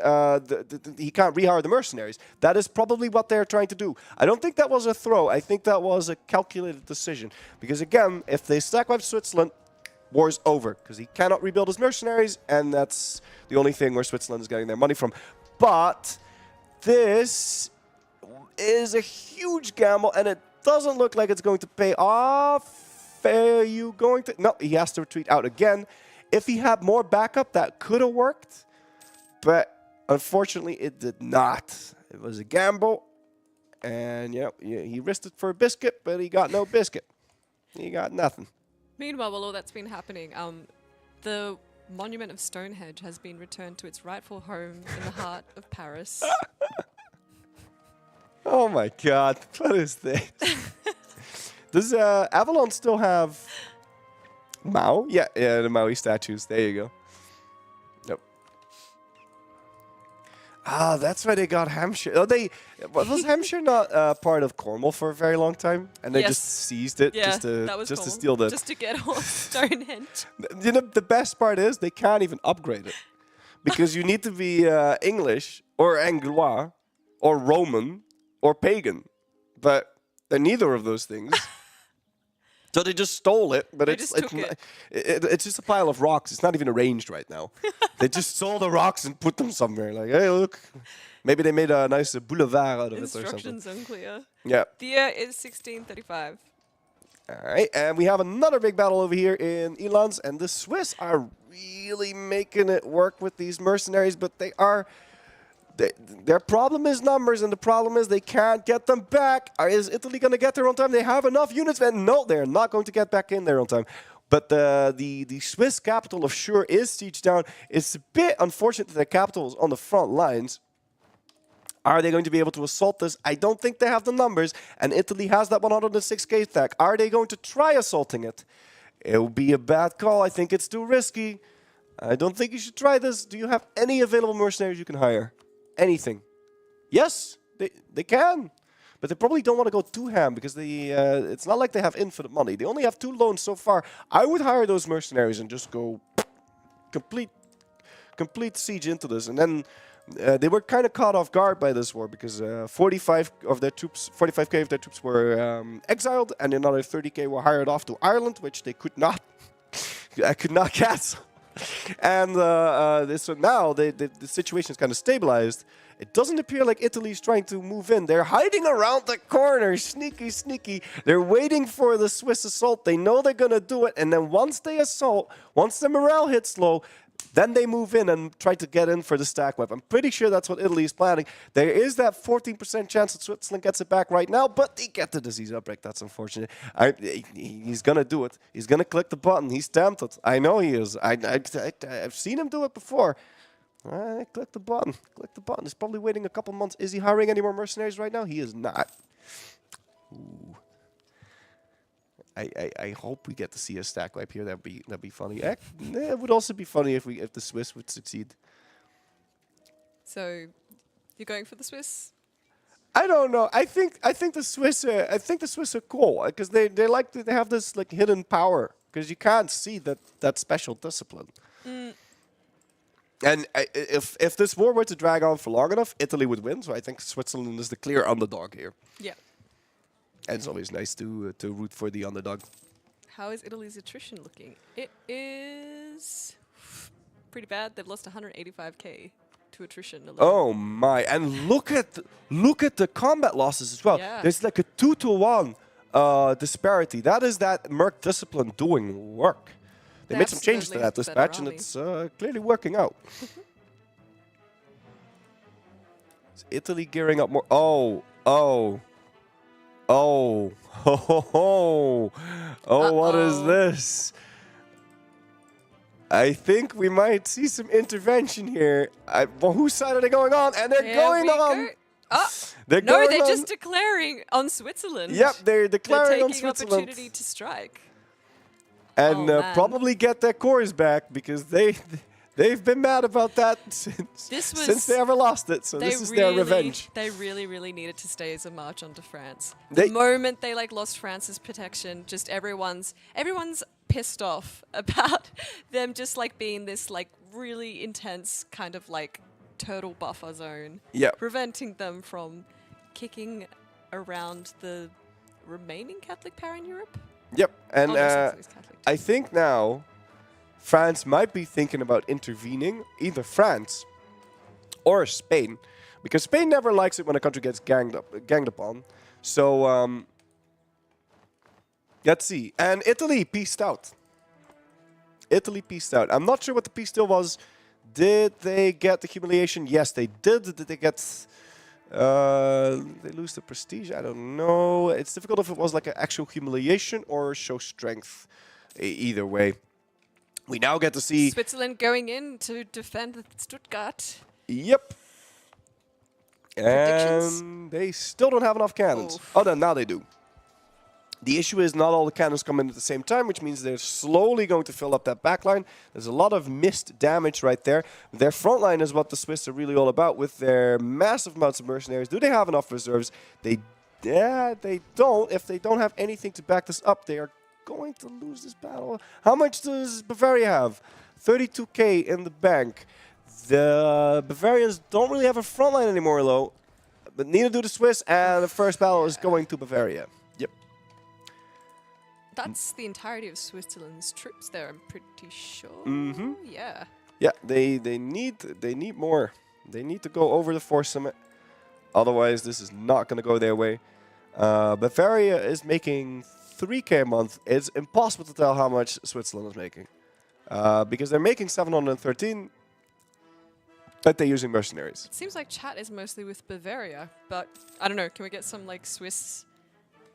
he can't rehire the mercenaries. That is probably what they're trying to do. I don't think that was a throw. I think that was a calculated decision. Because again, if they stack wipe Switzerland, war's over. Because he cannot rebuild his mercenaries, and that's the only thing where Switzerland is getting their money from. But this is a huge gamble, and it doesn't look like it's going to pay off. Are you going to? No, he has to retreat out again. If he had more backup, that could have worked, but unfortunately it did not. It was a gamble, and yeah, he risked it for a biscuit, but he got no biscuit. He got nothing. Meanwhile, while all that's been happening, the monument of Stonehenge has been returned to its rightful home in the heart of Paris. Oh my god, what is this? Does Avalon still have Mao? Yeah, the Maui statues. There you go. Nope. Ah, that's why they got Hampshire. Oh, was Hampshire not part of Cornwall for a very long time, and they just seized it Yeah, just to that was to steal the. just to get on Stonehenge. You know, the best part is they can't even upgrade it because you need to be English or Anglois or Roman or pagan, but they're neither of those things. So they just stole it, but it's just a pile of rocks. It's not even arranged right now. They just stole the rocks and put them somewhere. Like, hey, look. Maybe they made a nice boulevard out of it or something. Instructions unclear. Yeah. The year is 1635. All right, and we have another big battle over here in Elands, and the Swiss are really making it work with these mercenaries, but they are... Their problem is numbers, and the problem is they can't get them back. Is Italy going to get there on time? They have enough units, and no, they're not going to get back in there on time. But the Swiss capital of Schur is sieged down. It's a bit unfortunate that the capital is on the front lines. Are they going to be able to assault this? I don't think they have the numbers, and Italy has that 106k attack. Are they going to try assaulting it? It will be a bad call. I think it's too risky. I don't think you should try this. Do you have any available mercenaries you can hire? Anything? Yes, they can, but they probably don't want to go too ham because it's not like they have infinite money. They only have 2 loans so far. I would hire those mercenaries and just go complete siege into this, and then they were kind of caught off guard by this war because 45k of their troops were exiled, and another 30k were hired off to Ireland, which they could not. I could not cancel. And so now the situation is kind of stabilized. It doesn't appear like Italy is trying to move in. They're hiding around the corner, sneaky, sneaky. They're waiting for the Swiss assault. They know they're going to do it. And then once they assault, once the morale hits low, then they move in and try to get in for the stack wipe. I'm pretty sure that's what Italy is planning. There is that 14% chance that Switzerland gets it back right now, but they get the disease outbreak. That's unfortunate. He's going to do it. He's going to click the button. He's tempted. I know he is. I've seen him do it before. Click the button. Click the button. He's probably waiting a couple months. Is he hiring any more mercenaries right now? He is not. Ooh. I hope we get to see a stack wipe here. That'd be funny. It would also be funny if the Swiss would succeed. So, you're going for the Swiss? I don't know. I think the Swiss are cool because they have this like hidden power because you can't see that special discipline. Mm. And if this war were to drag on for long enough, Italy would win. So I think Switzerland is the clear underdog here. Yeah. And it's always nice to root for the underdog. How is Italy's attrition looking? It is pretty bad. They've lost 185k to attrition alone. Oh my! And look at the combat losses as well. Yeah. There's like a 2-to-1 disparity. That is that Merc discipline doing work. They made some changes to that dispatch, and it's clearly working out. Is Italy gearing up more? Oh, what is this? I think we might see some intervention here. Well, whose side are they going on? And they're going on. They're just declaring on Switzerland. Yep, they're declaring on taking Switzerland. Opportunity to strike. And probably get their cores back because they've been mad about that since they ever lost it. So this is their revenge. They really, really needed to stay as a march onto France. The moment they lost France's protection, just everyone's pissed off about them just being this really intense kind of turtle buffer zone. Yeah. Preventing them from kicking around the remaining Catholic power in Europe. Yep, and Saxony's Catholic. I think now France might be thinking about intervening, either France or Spain, because Spain never likes it when a country gets ganged upon. So let's see. And Italy peaced out. I'm not sure what the peace deal was. Did they get the humiliation? Yes, they did. Did they get... they lose the prestige? I don't know. It's difficult if it was an actual humiliation or show strength. Either way. We now get to see... Switzerland going in to defend Stuttgart. Yep. And they still don't have enough cannons. Oof. Oh, then now they do. The issue is not all the cannons come in at the same time, which means they're slowly going to fill up that back line. There's a lot of missed damage right there. Their front line is what the Swiss are really all about with their massive amounts of mercenaries. Do they have enough reserves? They don't. If they don't have anything to back this up, they are going to lose this battle. How much does Bavaria have? 32k in the bank. The Bavarians don't really have a front line anymore, though. But neither do the Swiss, and the first battle is going to Bavaria. Yep. That's the entirety of Switzerland's troops there, I'm pretty sure. Mm-hmm. Yeah. Yeah, they need more. They need to go over the force summit. Otherwise, this is not going to go their way. Bavaria is making 3k a month. It's impossible to tell how much Switzerland is making. Because they're making 713, but they're using mercenaries. It seems like chat is mostly with Bavaria, but I don't know. Can we get some like Swiss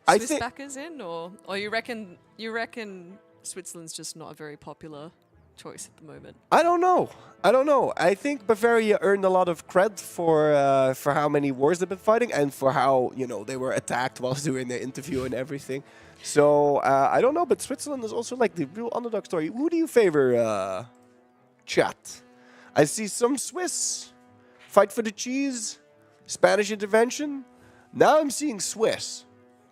backers in, or you reckon Switzerland's just not a very popular choice at the moment? I don't know. I think Bavaria earned a lot of cred for how many wars they've been fighting and for how they were attacked while doing their interview and everything. So I don't know, but Switzerland is also like the real underdog story. Who do you favor, chat? I see some Swiss fight for the cheese, Spanish intervention. Now I'm seeing Swiss.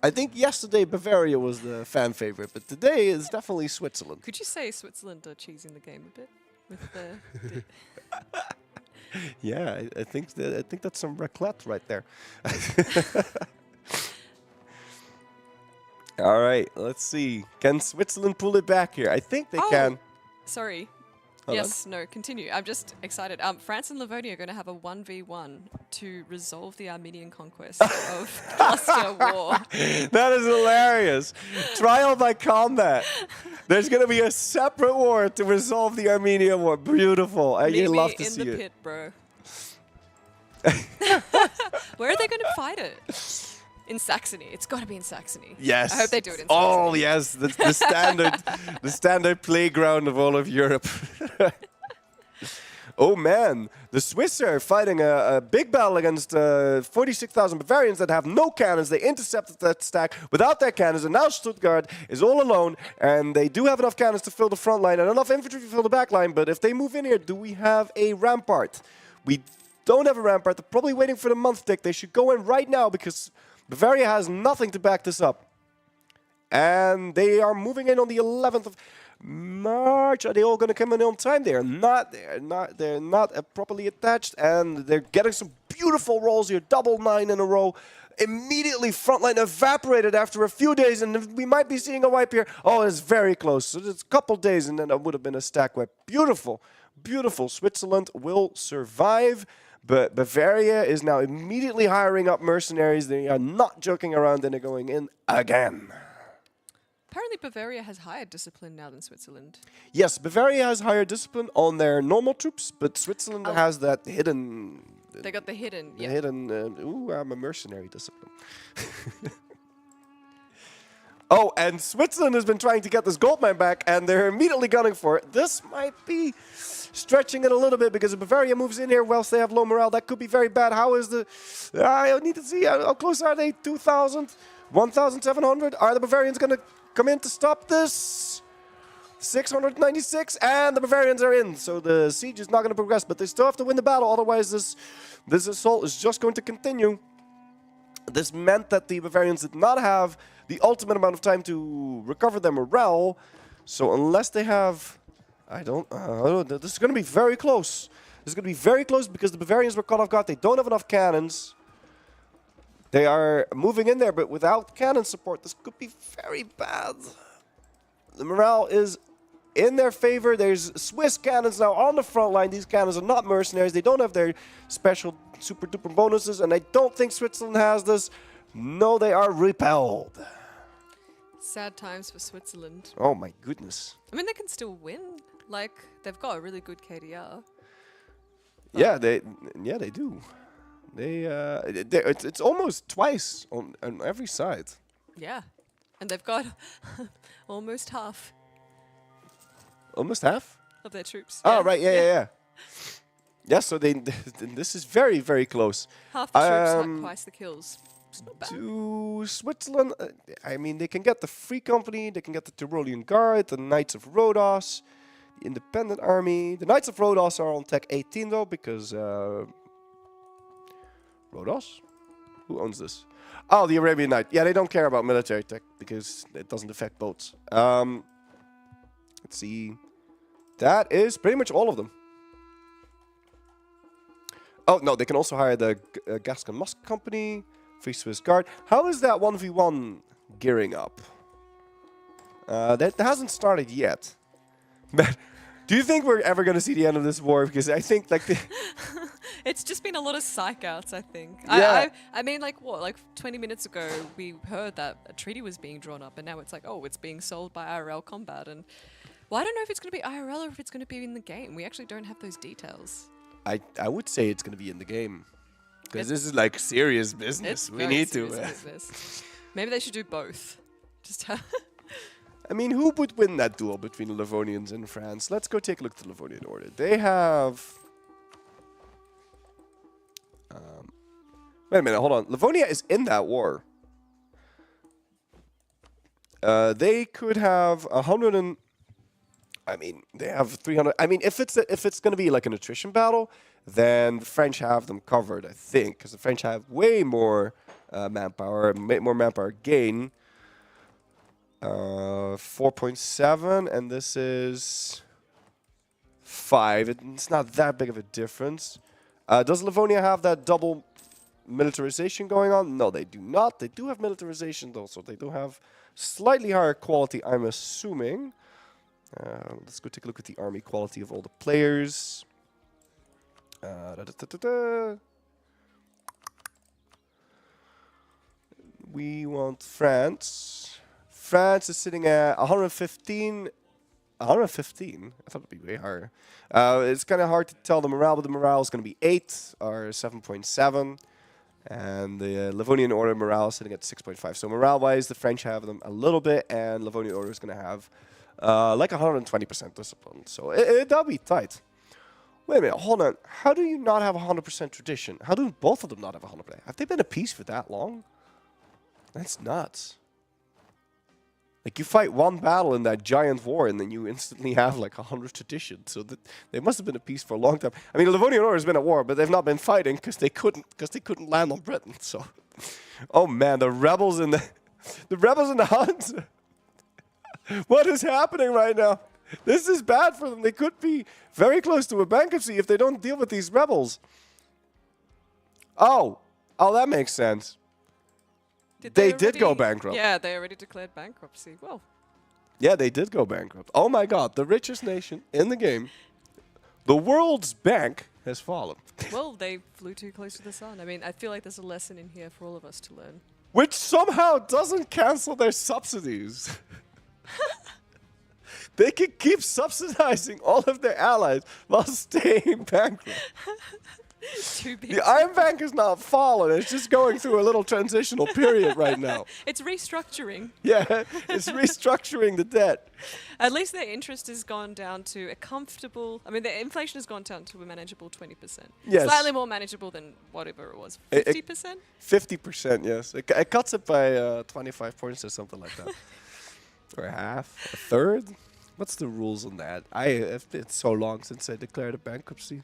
I think yesterday Bavaria was the fan favorite, but today it's definitely Switzerland. Could you say Switzerland are cheesing the game a bit with the? Yeah, I think that's some raclette right there. All right, let's see. Can Switzerland pull it back here? I think they can. Sorry. Hold yes, no, continue. I'm just excited. France and Livonia are going to have a 1v1 to resolve the Armenian conquest of Cluster War. That is hilarious. Trial by combat. There's going to be a separate war to resolve the Armenian war. Beautiful. I love to see it. In the pit, bro. Where are they going to fight it? In Saxony. It's got to be in Saxony. Yes. I hope they do it in Saxony. Oh, yes. The standard, the standard playground of all of Europe. Oh, man. The Swiss are fighting a big battle against 46,000 Bavarians that have no cannons. They intercepted that stack without their cannons, and now Stuttgart is all alone, and they do have enough cannons to fill the front line and enough infantry to fill the back line, but if they move in here, do we have a rampart? We don't have a rampart. They're probably waiting for the month tick. They should go in right now because Bavaria has nothing to back this up. And they are moving in on the 11th of March. Are they all going to come in on time? They're not. They're not properly attached, and they're getting some beautiful rolls here. Double 9 in a row. Immediately frontline evaporated after a few days, and we might be seeing a wipe here. Oh, it's very close. So it's a couple days, and then it would have been a stack wipe. Beautiful, beautiful. Switzerland will survive. But Bavaria is now immediately hiring up mercenaries. They are not joking around, and they're going in again. Apparently Bavaria has higher discipline now than Switzerland. Yes, Bavaria has higher discipline on their normal troops, but Switzerland has that hidden... They got the hidden, The hidden, I'm a mercenary discipline. Oh, and Switzerland has been trying to get this gold mine back, and they're immediately gunning for it. This might be stretching it a little bit, because if Bavaria moves in here whilst they have low morale, that could be very bad. How is the... I need to see, how close are they? 2,000? 1,700? Are the Bavarians going to come in to stop this? 696, and the Bavarians are in. So the siege is not going to progress, but they still have to win the battle. Otherwise, this assault is just going to continue. This meant that the Bavarians did not have the ultimate amount of time to recover their morale. So unless they have... I don't know. This is going to be very close. This is going to be very close because the Bavarians were caught off guard. They don't have enough cannons. They are moving in there, but without cannon support, this could be very bad. The morale is in their favor. There's Swiss cannons now on the front line. These cannons are not mercenaries. They don't have their special super duper bonuses, and I don't think Switzerland has this. No, they are repelled. Sad times for Switzerland. Oh my goodness. I mean, they can still win. Like, they've got a really good KDR. Yeah, they do. It's almost twice on every side. Yeah, and they've got almost half. Almost half? Of their troops. Oh, right, yeah. Yeah, so this is very, very close. Half the troops have twice the kills. to Switzerland. I mean, they can get the Free Company, they can get the Tyrolean Guard, the Knights of Rhodos, the Independent Army. The Knights of Rhodos are on tech 18 though, because Rhodos? Who owns this? Oh, the Arabian Knights. Yeah, they don't care about military tech because it doesn't affect boats. Let's see. That is pretty much all of them. Oh, no, they can also hire the Gascon Musk Company, Free Swiss Guard. How is that 1v1 gearing up? That hasn't started yet. But do you think we're ever going to see the end of this war? Because I think, like... It's just been a lot of psych outs, I think. Yeah. I mean, like, what? Like, 20 minutes ago, we heard that a treaty was being drawn up, and now it's like, oh, it's being sold by IRL combat. And, well, I don't know if it's going to be IRL or if it's going to be in the game. We actually don't have those details. I would say it's going to be in the game. Because this is, like, serious business. We need to. Business. Maybe they should do both. Just have... I mean, who would win that duel between the Livonians and France? Let's go take a look at the Livonian Order. They have... wait a minute, hold on. Livonia is in that war. They could have 100 and... I mean, they have 300... I mean, if it's going to be like an attrition battle, then the French have them covered, I think. Because the French have way more manpower, more manpower gain. 4.7, and this is 5. It's not that big of a difference. Does Livonia have that double militarization going on? No, they do not. They do have militarization, though, so they do have slightly higher quality, I'm assuming. Let's go take a look at the army quality of all the players. We want France. France is sitting at 115. 115? I thought it would be way higher. It's kind of hard to tell the morale, but the morale is going to be 8 or 7.7. And the Livonian Order morale is sitting at 6.5. So morale-wise, the French have them a little bit, and Livonian Order is going to have like 120% discipline. So that'll be tight. Wait a minute, hold on. How do you not have 100% tradition? How do both of them not have 100%? Have they been at peace for that long? That's nuts. Like, you fight one battle in that giant war, and then you instantly have, like, 100 traditions. So that they must have been at peace for a long time. I mean, the Livonian Order has been at war, but they've not been fighting because they couldn't land on Britain. So, oh man, the rebels in the Hansa. What is happening right now? This is bad for them. They could be very close to a bankruptcy if they don't deal with these rebels. Oh, that makes sense. They did go bankrupt. Yeah, they already declared bankruptcy. Well. Yeah, they did go bankrupt. Oh my god, the richest nation in the game. The world's bank has fallen. Well, they flew too close to the sun. I mean, I feel like there's a lesson in here for all of us to learn. Which somehow doesn't cancel their subsidies. They can keep subsidizing all of their allies while staying bankrupt. The Iron Bank is not fallen. It's just going through a little transitional period right now. It's restructuring. Yeah, it's restructuring the debt. At least their interest has gone down to a comfortable... I mean, their inflation has gone down to a manageable 20%. Yes. Slightly more manageable than whatever it was. 50%? 50%, yes. It cuts it by 25 points or something like that. Or half, a third. What's the rules on that? It's so long since I declared a bankruptcy.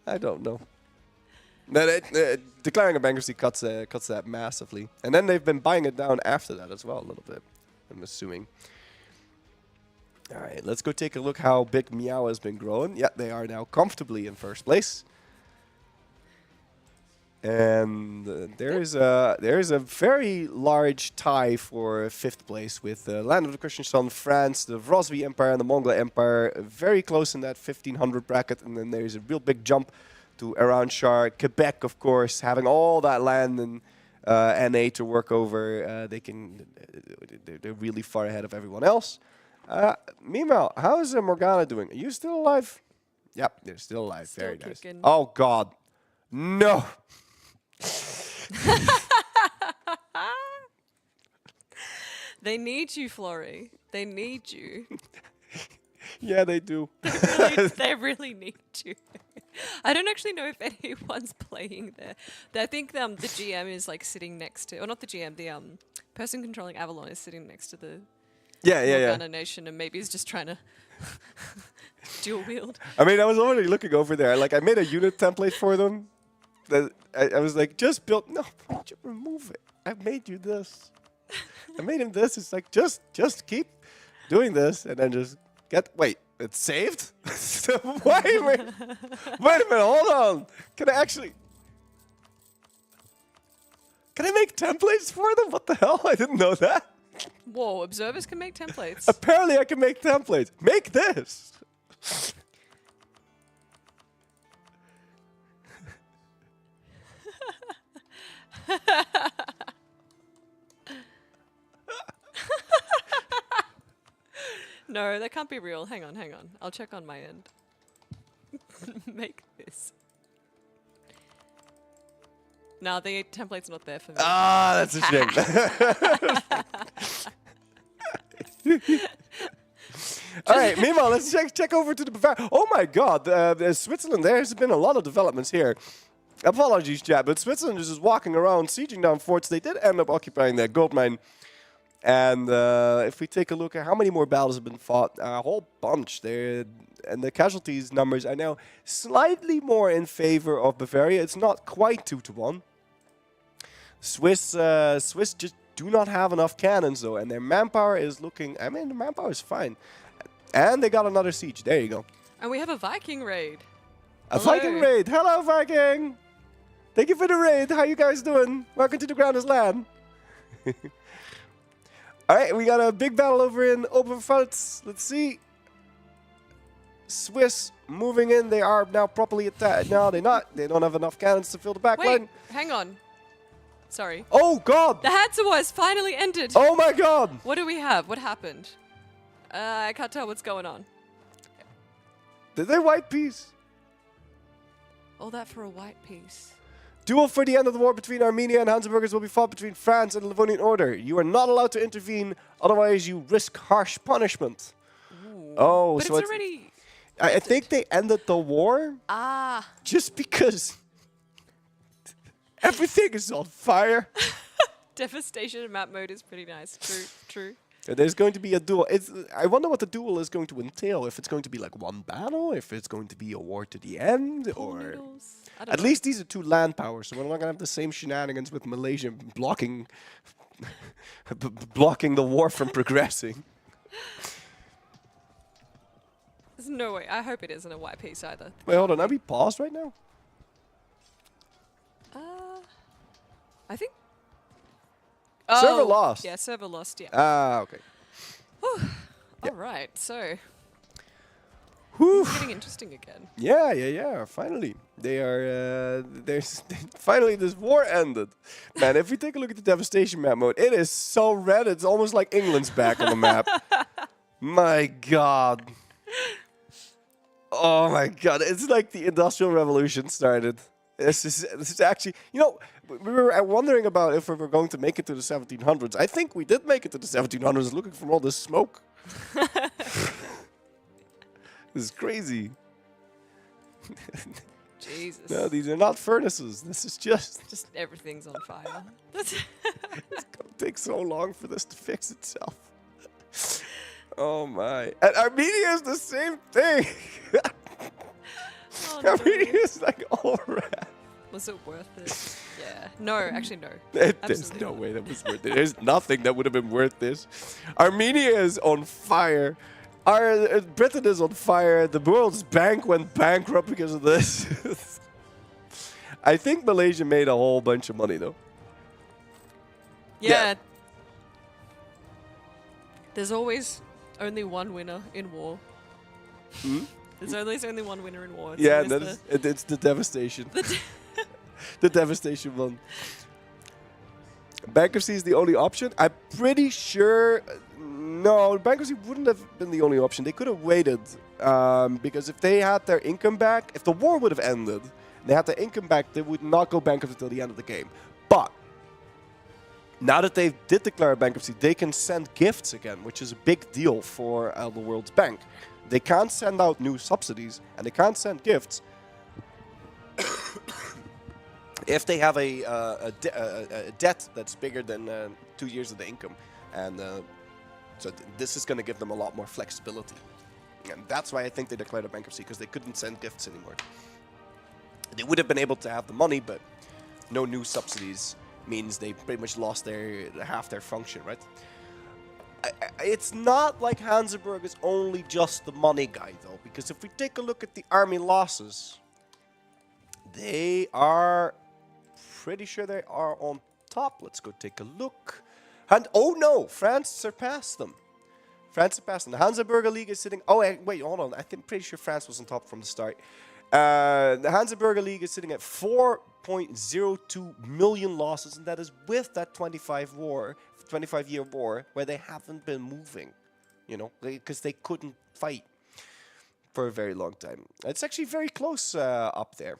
I don't know. Declaring a bankruptcy cuts that massively. And then they've been buying it down after that as well a little bit, I'm assuming. All right, let's go take a look how big Meow has been growing. Yeah, they are now comfortably in first place. And there is a very large tie for 5th place with the Land of the Christian Sun, France, the Vrosvi Empire, and the Mongol Empire, very close in that 1500 bracket. And then there's a real big jump to Iran-Shar, Quebec, of course, having all that land and NA to work over. They're really far ahead of everyone else. Meanwhile, how is Morgana doing? Are you still alive? Yep, they're still alive. Still very nice. kicking. Oh God, no. They need you, Flory. They need you. Yeah, they do. They really need you. I don't actually know if anyone's playing there. I think the GM is like sitting next to, or not the GM, the person controlling Avalon is sitting next to the Morgana Nation, and maybe he's just trying to dual wield. I mean, I was already looking over there. Like, I made a unit template for them. That I was like, just build. No, remove it. I made you this. I made him this. It's like, just keep doing this, and then just wait. It's saved? Wait a minute, hold on. Can I make templates for them? What the hell? I didn't know that. Whoa, observers can make templates. Apparently I can make templates. Make this. No, that can't be real. Hang on. I'll check on my end. Make this. No, the template's not there for me. Ah, that's a shame. All right, meanwhile, let's check over to the Bavaria. Oh my God, Switzerland, there's been a lot of developments here. Apologies, chat, but Switzerland is just walking around, sieging down forts. They did end up occupying that gold mine. And if we take a look at how many more battles have been fought, a whole bunch there. And the casualties numbers are now slightly more in favor of Bavaria. It's not quite 2-1. Swiss just do not have enough cannons, though. And their manpower is looking... I mean, the manpower is fine. And they got another siege. There you go. And we have a Viking raid. A Viking raid. Hello, Viking. Thank you for the raid. How you guys doing? Welcome to the Grandest Lan. All right, we got a big battle over in Oberpfalz. Let's see. Swiss moving in. They are now properly attacked. No, they're not. They don't have enough cannons to fill the back line. Wait, hang on. Sorry. Oh, God. The Hansa Wars finally ended. Oh, my God. What do we have? What happened? I can't tell what's going on. Did they white peace? All that for a white peace. Duel for the end of the war between Armenia and Hansa-Burgers will be fought between France and the Livonian Order. You are not allowed to intervene, otherwise you risk harsh punishment. Ooh. Oh, but so it's already... I think they ended the war just because everything is on fire. Devastation in map mode is pretty nice. True. There's going to be a duel. I wonder what the duel is going to entail. If it's going to be like one battle, if it's going to be a war to the end, or... At least these are two land powers, so we're not going to have the same shenanigans with Malaysia blocking the war from progressing. There's no way. I hope it isn't a white piece either. Wait, hold on. Are we paused right now? I think... Server lost. Yeah, server lost, yeah. Ah, okay. All right, so... It's getting interesting again. Yeah. Finally, they are. Finally, this war ended. Man, if we take a look at the devastation map mode, it is so red. It's almost like England's back on the map. My God. Oh my God! It's like the Industrial Revolution started. This is actually. You know, we were wondering about if we were going to make it to the 1700s. I think we did make it to the 1700s. Looking for all this smoke. This is crazy. Jesus. No, these are not furnaces. This is just everything's on fire. It's gonna take so long for this to fix itself. Oh my. And Armenia is the same thing. Armenia is like all red. Was it worth it? Yeah. No, actually no. There's no way that was worth it. There's nothing that would have been worth this. Armenia is on fire. Britain is on fire. The world's bank went bankrupt because of this. I think Malaysia made a whole bunch of money, though. Yeah. There's always only one winner in war. There's always only one winner in war. It's the devastation. The devastation one. Bankruptcy is the only option. I'm pretty sure... No, bankruptcy wouldn't have been the only option. They could have waited. Because if they had their income back... If the war would have ended, and they had their income back, they would not go bankrupt until the end of the game. But... now that they did declare bankruptcy, they can send gifts again, which is a big deal for the world's bank. They can't send out new subsidies, and they can't send gifts. if they have a debt that's bigger than 2 years of the income, and so this is going to give them a lot more flexibility. And that's why I think they declared a bankruptcy, because they couldn't send gifts anymore. They would have been able to have the money, but no new subsidies means they pretty much lost half their function, right? It's not like Hansa-Burger is only just the money guy, though, because if we take a look at the army losses, they are pretty sure they are on top. Let's go take a look. And oh no, France surpassed them. France surpassed them. The Hansa-Burger League is sitting... Oh, wait, hold on. I'm pretty sure France was on top from the start. The Hansa-Burger League is sitting at 4.02 million losses, and that is with that 25-year war where they haven't been moving, you know, because they couldn't fight for a very long time. It's actually very close up there.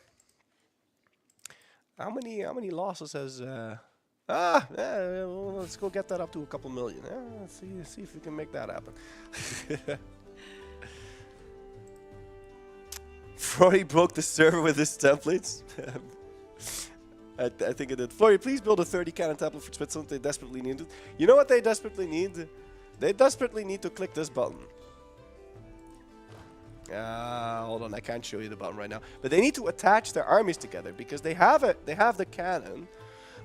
How many losses has... let's go get that up to a couple million. Let's see if we can make that happen. Flory broke the server with his templates. I think it did. Flory, please build a 30 cannon template for Switzerland. They desperately need it. You know what they desperately need? They desperately need to click this button. Hold on, I can't show you the button right now. But they need to attach their armies together, because they have it. They have the cannon,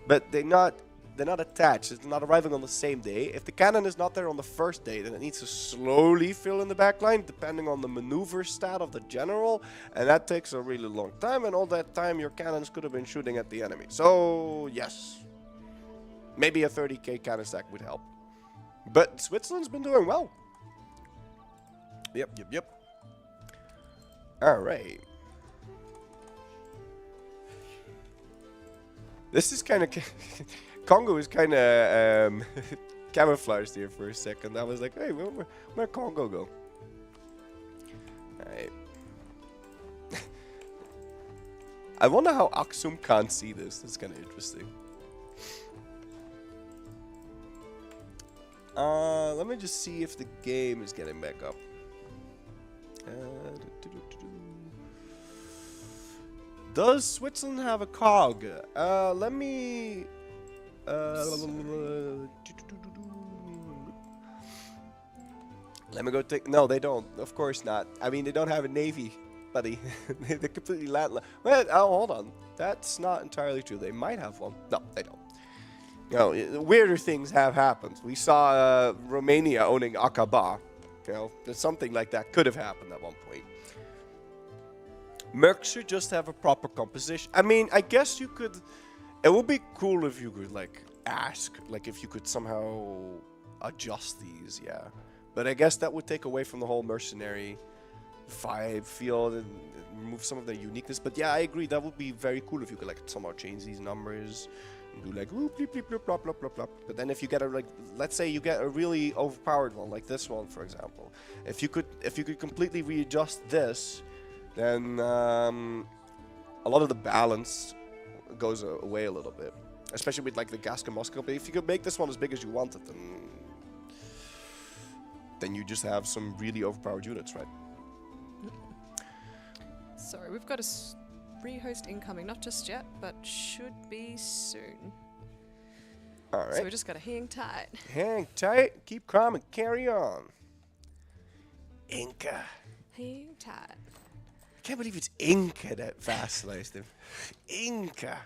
but they're not attached. It's not arriving on the same day. If the cannon is not there on the first day, then it needs to slowly fill in the back line, depending on the maneuver stat of the general, and that takes a really long time, and all that time your cannons could have been shooting at the enemy. So, yes. Maybe a 30k cannon stack would help. But Switzerland's been doing well. Yep. Alright. This is kind of... Congo is kind of camouflaged here for a second. I was like, hey, where'd Congo go? Alright. I wonder how Aksum can't see this. That's kind of interesting. Let me just see if the game is getting back up. Does Switzerland have a cog? Let me... let me go take... No, they don't. Of course not. I mean, they don't have a navy, buddy. They're completely landlocked. Wait, oh, hold on. That's not entirely true. They might have one. No, they don't. You know, weirder things have happened. We saw Romania owning Aqaba. You know, something like that could have happened at one point. Merc should just have a proper composition. I mean, I guess you could... It would be cool if you could, like, ask, like, if you could somehow adjust these, yeah. But I guess that would take away from the whole mercenary vibe field and remove some of their uniqueness. But yeah, I agree, that would be very cool if you could, like, somehow change these numbers and do, like, whoop, bleep, bleep, bloop, blop, blop, blop, blop. But then if you get a, like, let's say you get a really overpowered one, like this one, for example. If you could completely readjust this, then a lot of the balance goes away a little bit, especially with like the Gascon Moscow. But if you could make this one as big as you want it, then you just have some really overpowered units, right? Sorry, we've got a rehost incoming, not just yet, but should be soon. All right. So we just gotta hang tight. Hang tight, keep calm, and carry on. Inca. Hang tight. I can't believe it's Inca that vacillates them. Inca.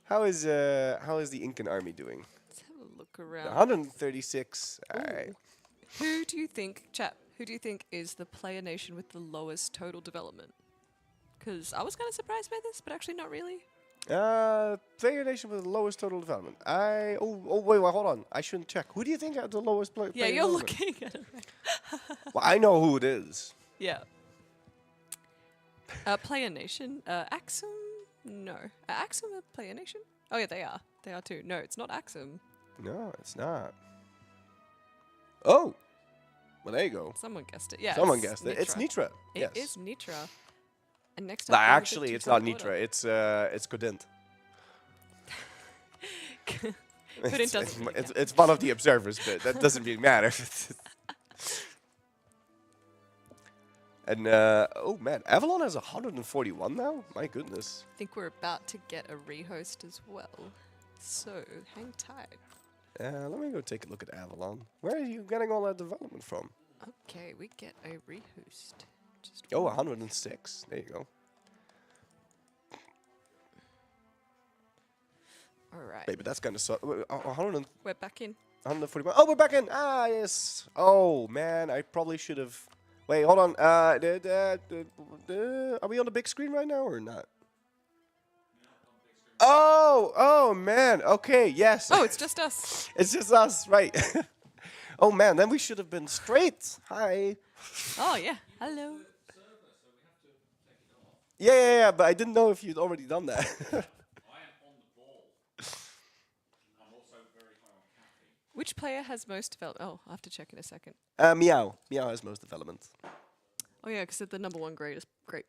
How is the Incan army doing? Let's have a look around. 136. All right. Who do you think, chat? Who do you think is the player nation with the lowest total development? Because I was kind of surprised by this, but actually not really. Player nation with the lowest total development. Wait, hold on. I shouldn't check. Who do you think had the lowest player Yeah, you're development? looking at it right. Well, I know who it is. Yeah. Player nation. Axum? No. Axum a player nation? Oh yeah, they are. They are too. No, it's not Axum. No, it's not. Oh. Well, there you go. Someone guessed it. Yeah. Someone guessed it. It's Nitra. It Yes. is Nitra. And next Nah, up, actually, it's not Nitra. It's Codent. Codent doesn't. It's one of the observers, but that doesn't really matter. And oh man, Avalon has 141 now. My goodness. I think we're about to get a rehost as well. So hang tight. Let me go take a look at Avalon. Where are you getting all that development from? Okay, we get a rehost. Oh, 106. There you go. All right. Wait, but that's kind of 100. We're back in. 141. Oh, we're back in. Ah, yes. Oh man, I probably should have. Wait, hold on. Are we on the big screen right now or not? Oh man. Okay, yes. Oh, it's just us. It's just us, right? Oh man, then we should have been straight. Hi. Oh yeah. Hello. Yeah, but I didn't know if you'd already done that. Which player has most development? Oh, I'll have to check in a second. Meow. Meow has most development. Oh yeah, because the number one greatest power.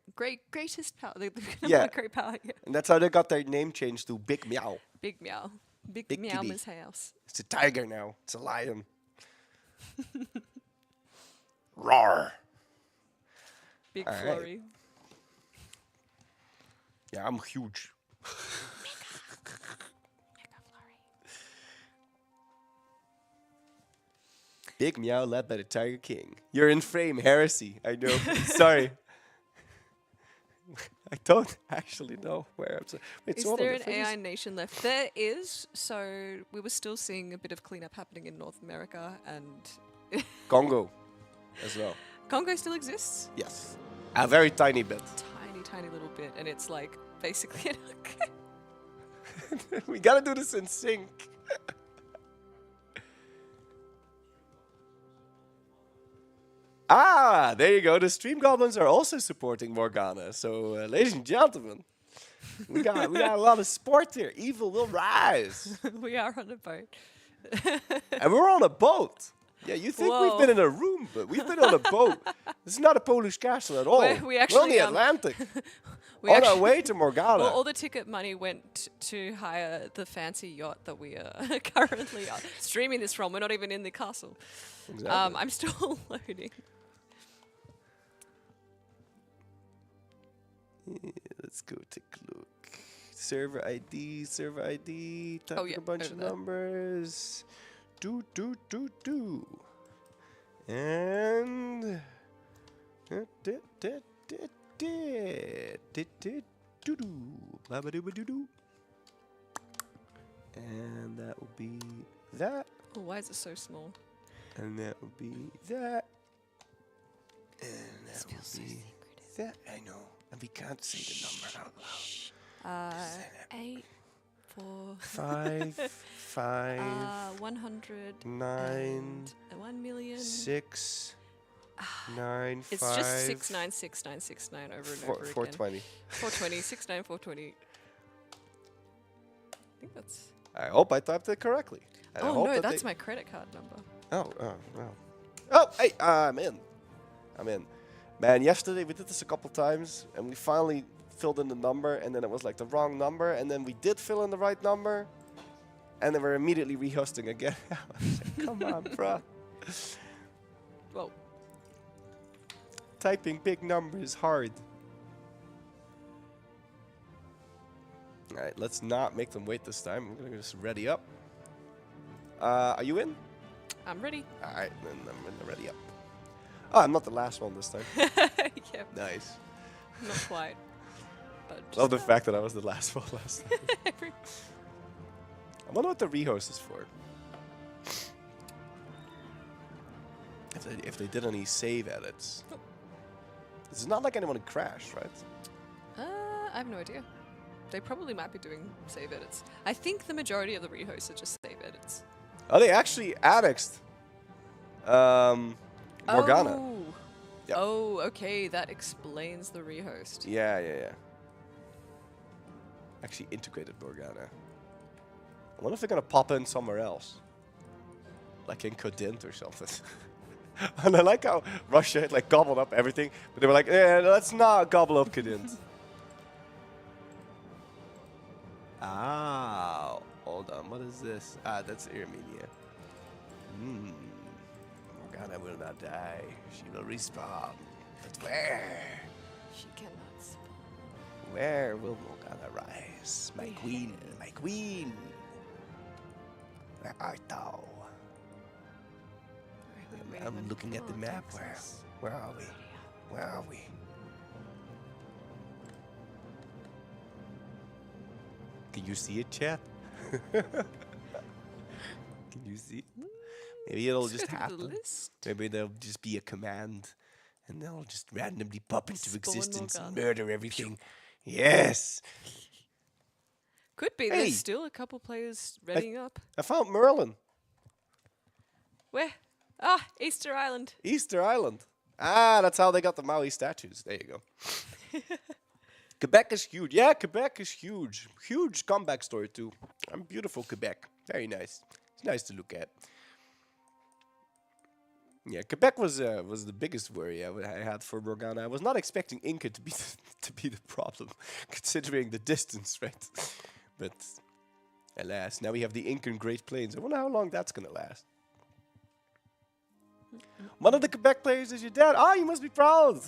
The number Yeah. one great power. Yeah. And that's how they got their name changed to Big Meow. Big Meow. Big Big Meow kitty. Miss House. It's a tiger now. It's a lion. Roar. Big All right. flurry. Yeah, I'm huge. Big Meow led by the Tiger King. You're in frame, heresy. I know. Sorry. I don't actually know where I'm. Wait, Is so hold on, there if an I just- AI nation left? There is. So we were still seeing a bit of cleanup happening in North America, and Congo as well. Congo still exists. Yes. A very tiny bit. Tiny little bit, and it's like basically. We gotta do this in sync. Ah, there you go. The stream goblins are also supporting Morgana. So, ladies and gentlemen, we got a lot of support here. Evil will rise, We are on a boat. and we're on a boat. Yeah, you think we've Whoa. been in a room, but we've been on a boat. This is not a Polish castle at all. We We're on actually, the Atlantic. we on our actually- way to Morgana. Well, all the ticket money went to hire the fancy yacht that we are currently streaming this from. We're not even in the castle. Exactly. I'm still loading. Yeah, let's go take a look. Server ID. Type Oh, in yeah, a bunch over of there. numbers. Do. And. And that will be that. Oh, why is it so small? And that will be that. And that will be that. I know. And we can't say the number out loud. 8, 4, 5, 100, 9, 1 million. 6, 9, 5. It's just 696969 over and over again. 420. 420, 69, 420. I think that's. I hope I typed it correctly. And I Oh hope no, that that's they- my credit card number. Oh, well. Oh, hey, I'm in. Man, yesterday we did this a couple times, and we finally filled in the number, and then it was like the wrong number, and then we did fill in the right number, and then we're immediately rehosting again. I was like, come on, bruh. Well, typing big numbers is hard. All right, let's not make them wait this time. I'm gonna just ready up. Are you in? I'm ready. All right, then I'm gonna ready up. Oh, I'm not the last one this time. Yep. Nice. Not quite. But Love the fact that I was the last one last time. I wonder what the rehost is for. If they did any save edits. It's not like anyone crashed, right? I have no idea. They probably might be doing save edits. I think the majority of the rehosts are just save edits. Oh, they actually annexed Morgana. Oh. Yep. Oh, okay. That explains the rehost. Yeah. Actually integrated Morgana. I wonder if they're gonna pop in somewhere else. Like in Codint or something. And I like how Russia had like gobbled up everything, but they were like, yeah, let's not gobble up Codint. Ah, hold on, what is this? Ah, that's Armenia. Morgana will not die. She will respawn. But where? She cannot spawn. Where will Morgana rise? My queen, my queen. Where art thou? I'm looking at the map. Where are we? Where are we? Can you see it, chat? Can you see? Maybe it'll just happen. Maybe there'll just be a command, and they'll just randomly pop into existence and murder everything. Yes. Could be. Hey. There's still a couple players readying up. I found Merlin. Where? Ah, Easter Island. Easter Island. Ah, that's how they got the Maui statues. There you go. Quebec is huge. Yeah, Quebec is huge. Huge comeback story too. Beautiful Quebec. Very nice. It's nice to look at. Yeah, Quebec was the biggest worry I had for Morgana. I was not expecting Inca to be to be the problem, considering the distance, right? But alas, now we have the Incan Great Plains. I wonder how long that's gonna last. One of the Quebec players is your dad. Ah, you must be proud.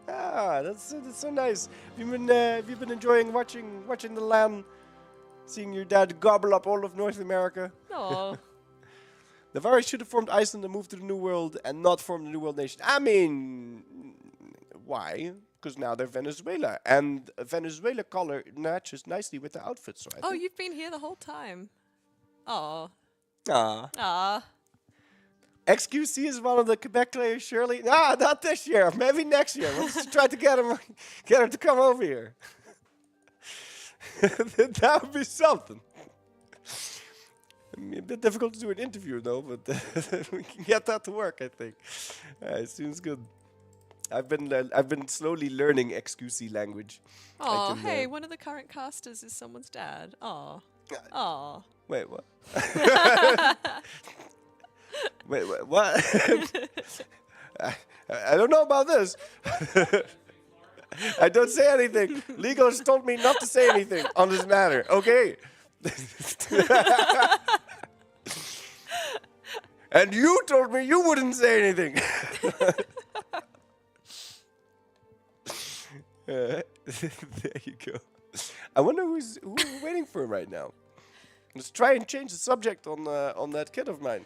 Ah, that's so nice. Have you been enjoying watching the Lan, seeing your dad gobble up all of North America? No. Navarre should have formed Iceland and moved to the New World and not formed the New World nation. I mean, why? Because now they're Venezuela, and Venezuela color matches nicely with the outfit. So I think You've been here the whole time. Oh. Ah. XQC is one of the Quebec players, surely. Nah, not this year. Maybe next year. Let's try to get him to come over here. That would be something. I mean, a bit difficult to do an interview though, but we can get that to work, I think. It seems good. I've been slowly learning XQC language. Oh, hey, one of the current casters is someone's dad. Oh. Oh. Wait, what? Wait, what? I don't know about this. I don't say anything. Legal has told me not to say anything on this matter. Okay. And you told me you wouldn't say anything. There you go. I wonder who we're waiting for right now. Let's try and change the subject on that kid of mine.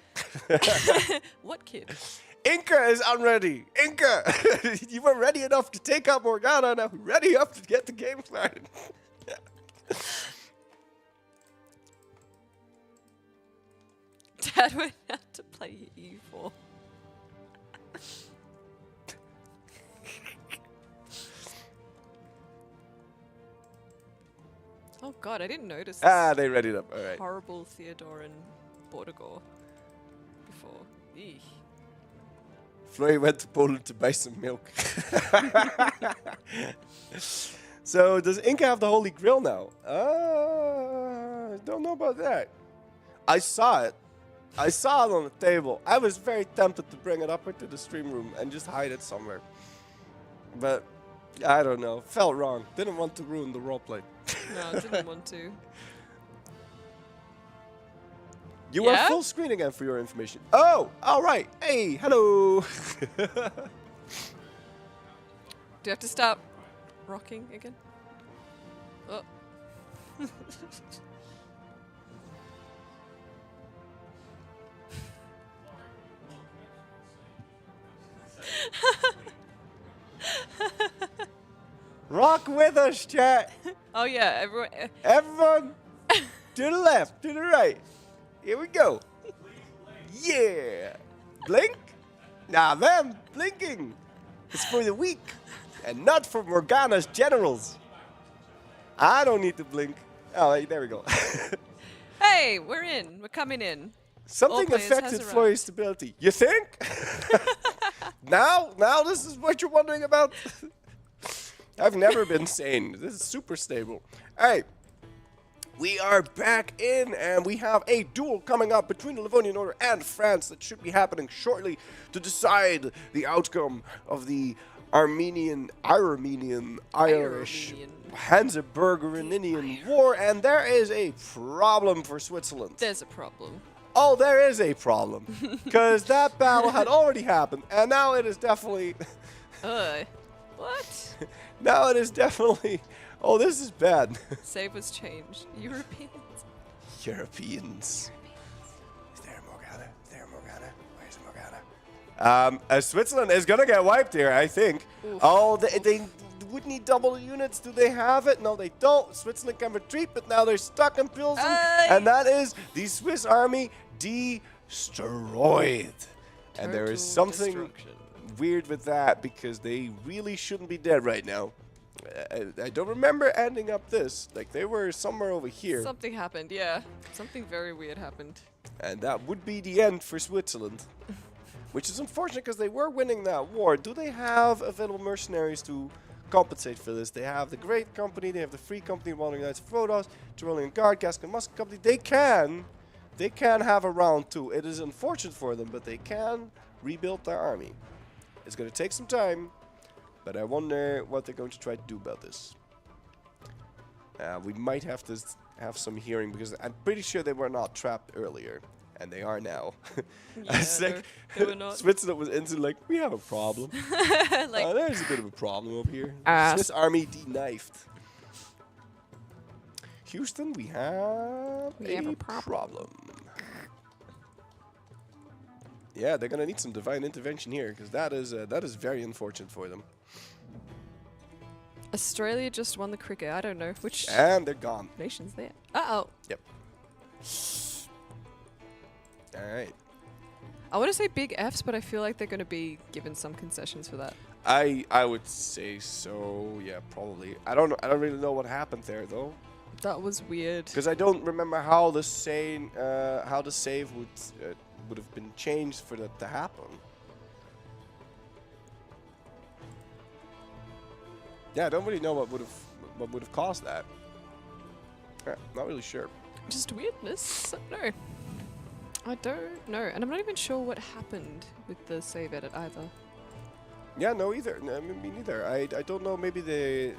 What kid? Inca is unready. Inca, you were ready enough to take out Morgana. Now ready enough to get the game started. Dad went out to play E4. Oh god, I didn't notice this. They readied up. All right. Horrible Theodoran Bordegaard before. Eesh. Floy went to Poland to buy some milk. So does Inca have the Holy Grail now? I don't know about that. I saw it. I saw it on the table. I was very tempted to bring it up into the stream room and just hide it somewhere. But I don't know. Felt wrong. Didn't want to ruin the roleplay. No, didn't want to. You are full screen again for your information. Oh, all right. Hey, hello. Do you have to stop rocking again? Oh. Rock with us, chat. Oh yeah, Everyone to the left, to the right. Here we go. Yeah. Blink? Nah, them blinking. It's for the weak and not for Morgana's generals. I don't need to blink. Oh, there we go. Hey, we're in. We're coming in. Something affected Flurry's stability. You think? Now this is what you're wondering about? I've never been sane. This is super stable. All right. We are back in, and we have a duel coming up between the Livonian Order and France that should be happening shortly to decide the outcome of the Irish, Hansa-Burger war, and there is a problem for Switzerland. There's a problem. Oh, there is a problem. Because that battle had already happened, and now it is definitely What? Now it is definitely. Oh, this is bad. Save was changed. Europeans. Europeans. Is there Morgana? Is there Morgana? Where's Morgana? Switzerland is gonna get wiped here, I think. Oof. Oh, they would need double units. Do they have it? No, they don't. Switzerland can retreat, but now they're stuck in Pilsen. And that is the Swiss army destroyed. And there is something weird with that because they really shouldn't be dead right now. I don't remember ending up this. Like, they were somewhere over here. Something happened, yeah. Something very weird happened. And that would be the end for Switzerland. Which is unfortunate because they were winning that war. Do they have available mercenaries to compensate for this? They have the Great Company, they have the Free Company, Wandering Knights of Rhodos, Tyrolean Guard, Gascon Musket Company. They can have a round 2. It is unfortunate for them, but they can rebuild their army. It's going to take some time, but I wonder what they're going to try to do about this. We might have to have some hearing because I'm pretty sure they were not trapped earlier, and they are now. Yeah, they were not. Switzerland was instantly like, we have a problem. Like, there's a bit of a problem over here. Swiss army de-knifed. Houston, we have a problem. Yeah, they're gonna need some divine intervention here because that is very unfortunate for them. Australia just won the cricket. I don't know which. And they're gone. Nation's there. Uh-oh. Yep. All right. I want to say big Fs, but I feel like they're going to be given some concessions for that. I would say so. Yeah, probably. I don't really know what happened there though. That was weird. Because I don't remember how the save would have been changed for that to happen. Yeah, I don't really know what would have caused that. Yeah, not really sure. Just weirdness. No. I don't know. And I'm not even sure what happened with the save edit either. Yeah, no either. No, me neither. I don't know. Maybe they...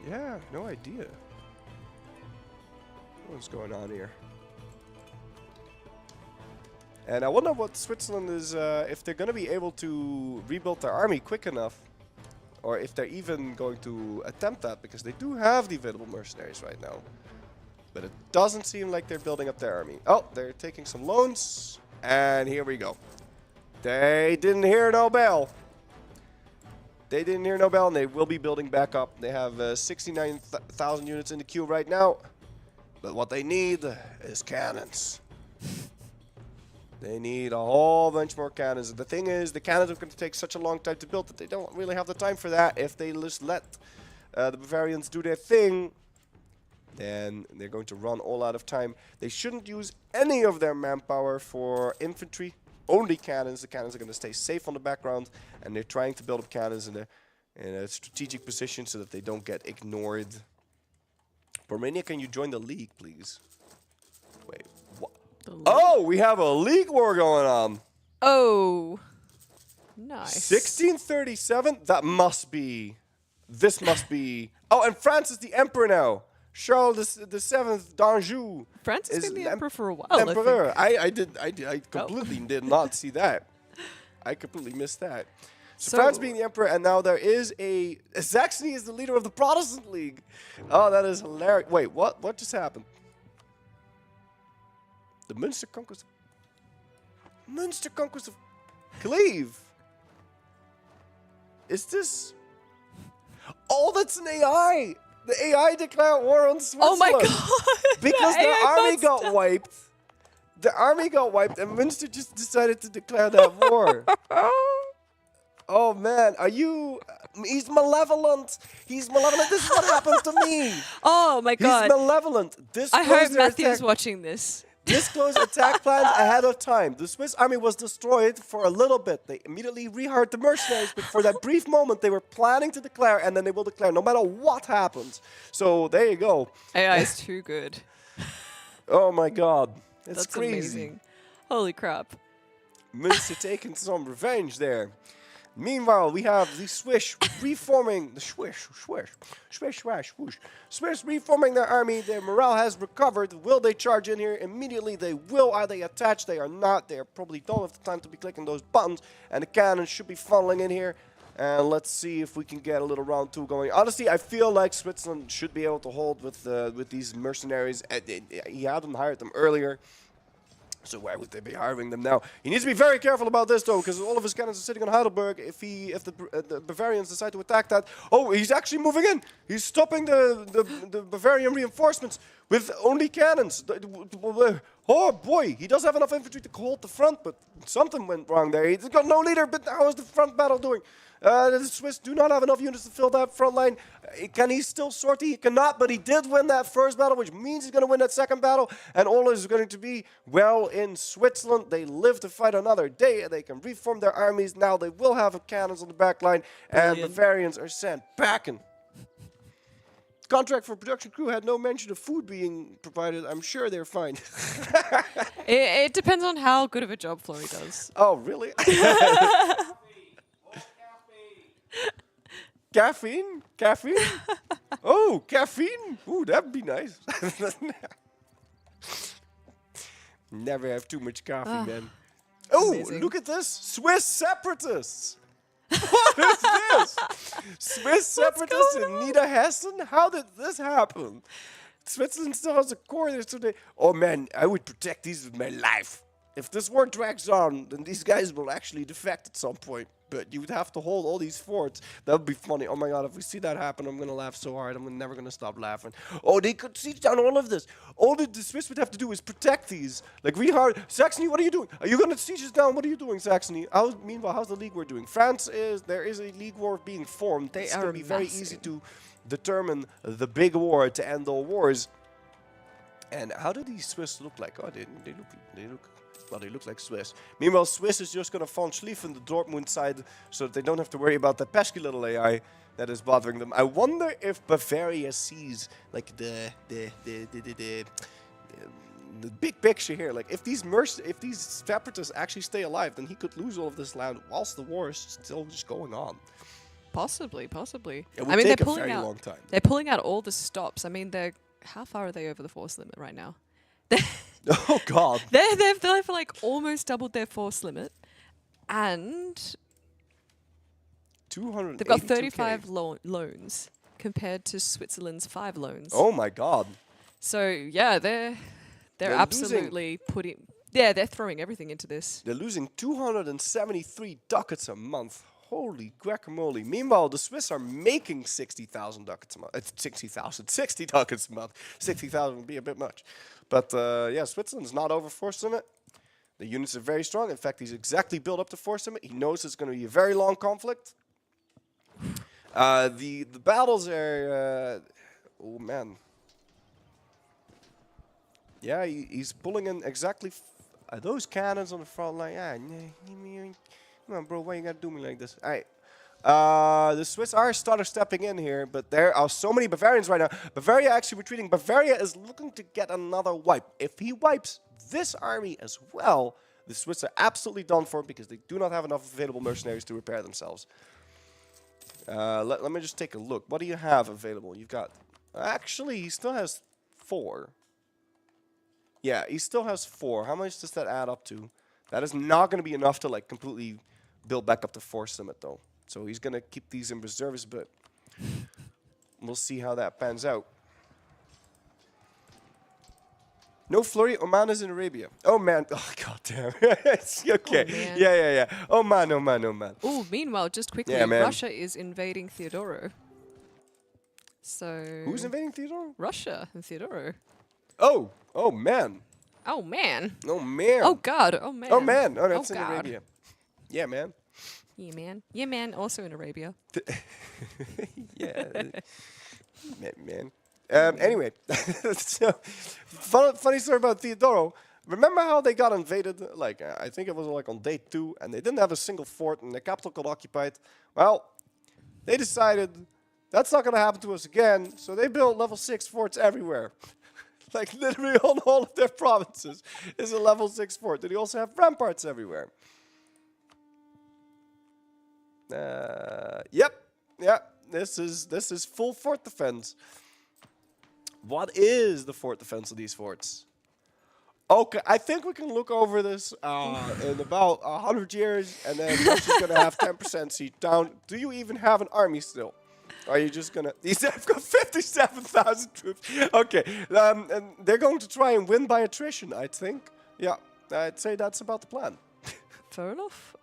yeah, no idea. What's going on here? And I wonder what Switzerland is... if they're going to be able to rebuild their army quick enough. Or if they're even going to attempt that. Because they do have the available mercenaries right now. But it doesn't seem like they're building up their army. Oh, they're taking some loans. And here we go. They didn't hear no bell. They didn't hear no bell, and they will be building back up. They have 69,000 units in the queue right now. But what they need is cannons. They need a whole bunch more cannons. And the thing is, the cannons are going to take such a long time to build that they don't really have the time for that. If they just let the Bavarians do their thing, then they're going to run all out of time. They shouldn't use any of their manpower for infantry. Only cannons. The cannons are going to stay safe on the background, and they're trying to build up cannons in a strategic position so that they don't get ignored. Romania, can you join the league, please? Wait, what? Oh, we have a league war going on. Oh, nice. 1637. That must be. This must be. Oh, and France is the emperor now. Charles the Seventh d'Anjou. France has been the emperor for a while. Emperor. I completely did not see that. I completely missed that. So France being the emperor, and now there is a Saxony is the leader of the Protestant League. Oh, that is hilarious. Wait, what? What just happened? The Munster conquest. Munster conquest of Cleve. Is this? Oh, that's an AI. The AI declared war on Switzerland. Oh my god! Because their army got wiped. The army got wiped, and Münster just decided to declare that war. Oh man, are you? He's malevolent. He's malevolent. This is what happened to me. Oh my god. He's malevolent. I hope Matthew's watching this. Disclose attack plans ahead of time. The Swiss army was destroyed for a little bit. They immediately rehired the mercenaries, but for that brief moment, they were planning to declare, and then they will declare no matter what happens. So there you go. AI is too good. Oh my god. It's That's crazy. amazing. Holy crap. Münster taking some revenge there. Meanwhile, we have the Swiss reforming the Swiss reforming their army. Their morale has recovered. Will they charge in here? Immediately they will. Are they attached? They are not. They probably don't have the time to be clicking those buttons. And the cannons should be funneling in here. And let's see if we can get a little round 2 going. Honestly, I feel like Switzerland should be able to hold with these mercenaries. He hadn't hired them earlier. So why would they be hiring them now? He needs to be very careful about this, though, because all of his cannons are sitting on Heidelberg. If the Bavarians decide to attack that... Oh, he's actually moving in! He's stopping the Bavarian reinforcements with only cannons. Oh, boy! He does have enough infantry to hold the front, but something went wrong there. He's got no leader, but how is the front battle doing? The Swiss do not have enough units to fill that front line. Can he still sortie? He cannot, but he did win that first battle, which means he's going to win that second battle. And all is going to be well in Switzerland. They live to fight another day. They can reform their armies. Now they will have cannons on the back line. And Bavarians are sent packing. Contract for production crew had no mention of food being provided. I'm sure they're fine. It depends on how good of a job Flory does. Oh, really? Caffeine? Caffeine? Oh, caffeine? Ooh, that'd be nice. Never have too much coffee, man. Oh, look at this. Swiss separatists. What is this? Swiss separatists in Niederhessen? How did this happen? Switzerland still has a core there today. Oh, man, I would protect these with my life. If this war drags on, then these guys will actually defect at some point. But you would have to hold all these forts. That would be funny. Oh my god, if we see that happen, I'm going to laugh so hard. I'm never going to stop laughing. Oh, they could siege down all of this. All the Swiss would have to do is protect these. Like, really hard. Saxony, what are you doing? Are you going to siege us down? What are you doing, Saxony? Meanwhile, how's the League War doing? There is a League War being formed. It's going to be very easy to determine the big war to end all wars. And how do these Swiss look like? Oh, they look like Swiss. Meanwhile, Swiss is just going to von Schlieffen the Dortmund side so that they don't have to worry about that pesky little AI that is bothering them. I wonder if Bavaria sees like the big picture here. Like if these separatists actually stay alive, then he could lose all of this land whilst the war is still just going on. Possibly. It would take a very long time. They're pulling out all the stops. I mean, how far are they over the force limit right now? Oh god! They've like almost doubled their force limit, and 200. They've got 35 loans compared to Switzerland's 5 loans. Oh my god! So yeah, they're absolutely they're throwing everything into this. They're losing 273 ducats a month. Holy guacamole. Meanwhile, the Swiss are making 60,000 ducats a month. 60 ducats a month. 60,000 would be a bit much. But yeah, Switzerland's not over force limit. The units are very strong. In fact, he's exactly built up to force limit. He knows it's going to be a very long conflict. The battles are... oh, man. Yeah, he's pulling in exactly... those cannons on the front line. Yeah, come on, bro, why you gotta do me like this? All right. The Swiss are stepping in here, but there are so many Bavarians right now. Bavaria actually retreating. Bavaria is looking to get another wipe. If he wipes this army as well, the Swiss are absolutely done for because they do not have enough available mercenaries to repair themselves. Let me just take a look. What do you have available? You've got... Actually, he still has 4. Yeah, he still has 4. How much does that add up to? That is not going to be enough to like completely build back up the force limit, though. So he's going to keep these in reserves, but we'll see how that pans out. No flurry. Oman is in Arabia. Oh, man. Oh, goddamn. It's okay. Oh, yeah. Oh, man. Oh, meanwhile, just quickly, Russia is invading Theodoro. So... Who's invading Theodoro? Russia and Theodoro. Oh, man. Oh, man. Oh, man. Oh, God. Oh, man. Oh, man. Oh, that's in Arabia. Yeah, man. Yeah, man. Also in Arabia. Yeah. man. Anyway, so, funny story about Theodoro. Remember how they got invaded? Like, I think it was like on day 2, and they didn't have a single fort, and the capital got occupied. Well, they decided that's not going to happen to us again, so they built level 6 forts everywhere. Like, literally on all of their provinces is a level 6 fort. They also have ramparts everywhere. Yep. This is full fort defense. What is the fort defense of these forts? Okay, I think we can look over this in about 100 years, and then Russia's going to have 10% siege down. Do you even have an army still? Or are you just going to... These have got 57,000 troops. Okay, and they're going to try and win by attrition, I think. Yeah, I'd say that's about the plan. Fair enough.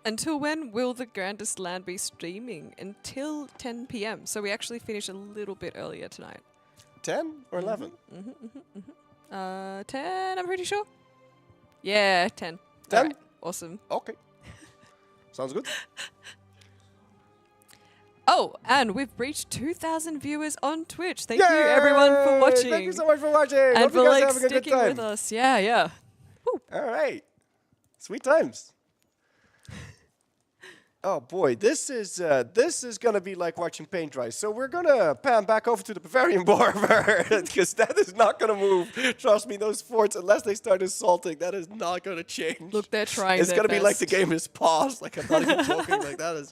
Until when will the Grandest Lan be streaming? Until 10 p.m. So we actually finish a little bit earlier tonight. 10 or 11? 10, I'm pretty sure. Yeah, 10. 10? Alright, awesome. Okay. Sounds good. Oh, and we've reached 2,000 viewers on Twitch. Thank you, everyone, for watching. Thank you so much for watching. And Hope for you guys like are having a good sticking time. with us. Yeah. All right. Sweet times. Oh boy, this is gonna be like watching paint dry. So we're gonna pan back over to the Bavarian border because that is not gonna move. Trust me, those forts, unless they start assaulting, that is not gonna change. Look, they're trying. It's gonna be like the game is paused. Like I'm not even joking. Like that is.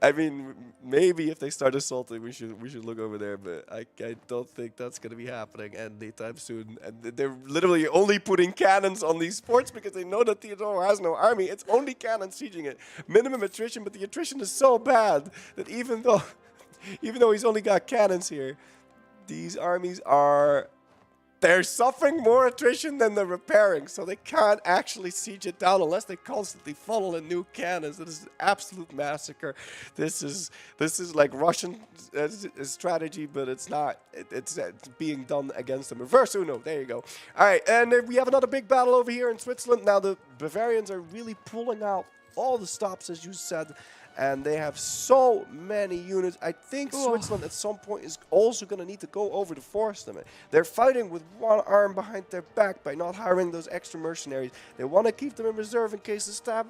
I mean, maybe if they start assaulting, we should look over there. But I don't think that's gonna be happening anytime soon. And they're literally only putting cannons on these forts because they know that Theodore has no army. It's only cannons sieging it. Minimum attrition, but the attrition is so bad that even though he's only got cannons here, these armies they're suffering more attrition than they're repairing, so they can't actually siege it down unless they constantly funnel in new cannons. This is an absolute massacre. This is like Russian strategy, but it's not. It's being done against them. Reverse Uno. There you go. All right, and we have another big battle over here in Switzerland. Now the Bavarians are really pulling out all the stops, as you said, and they have so many units. I think Switzerland at some point is also going to need to go over to force them. They're fighting with one arm behind their back by not hiring those extra mercenaries. They want to keep them in reserve in case the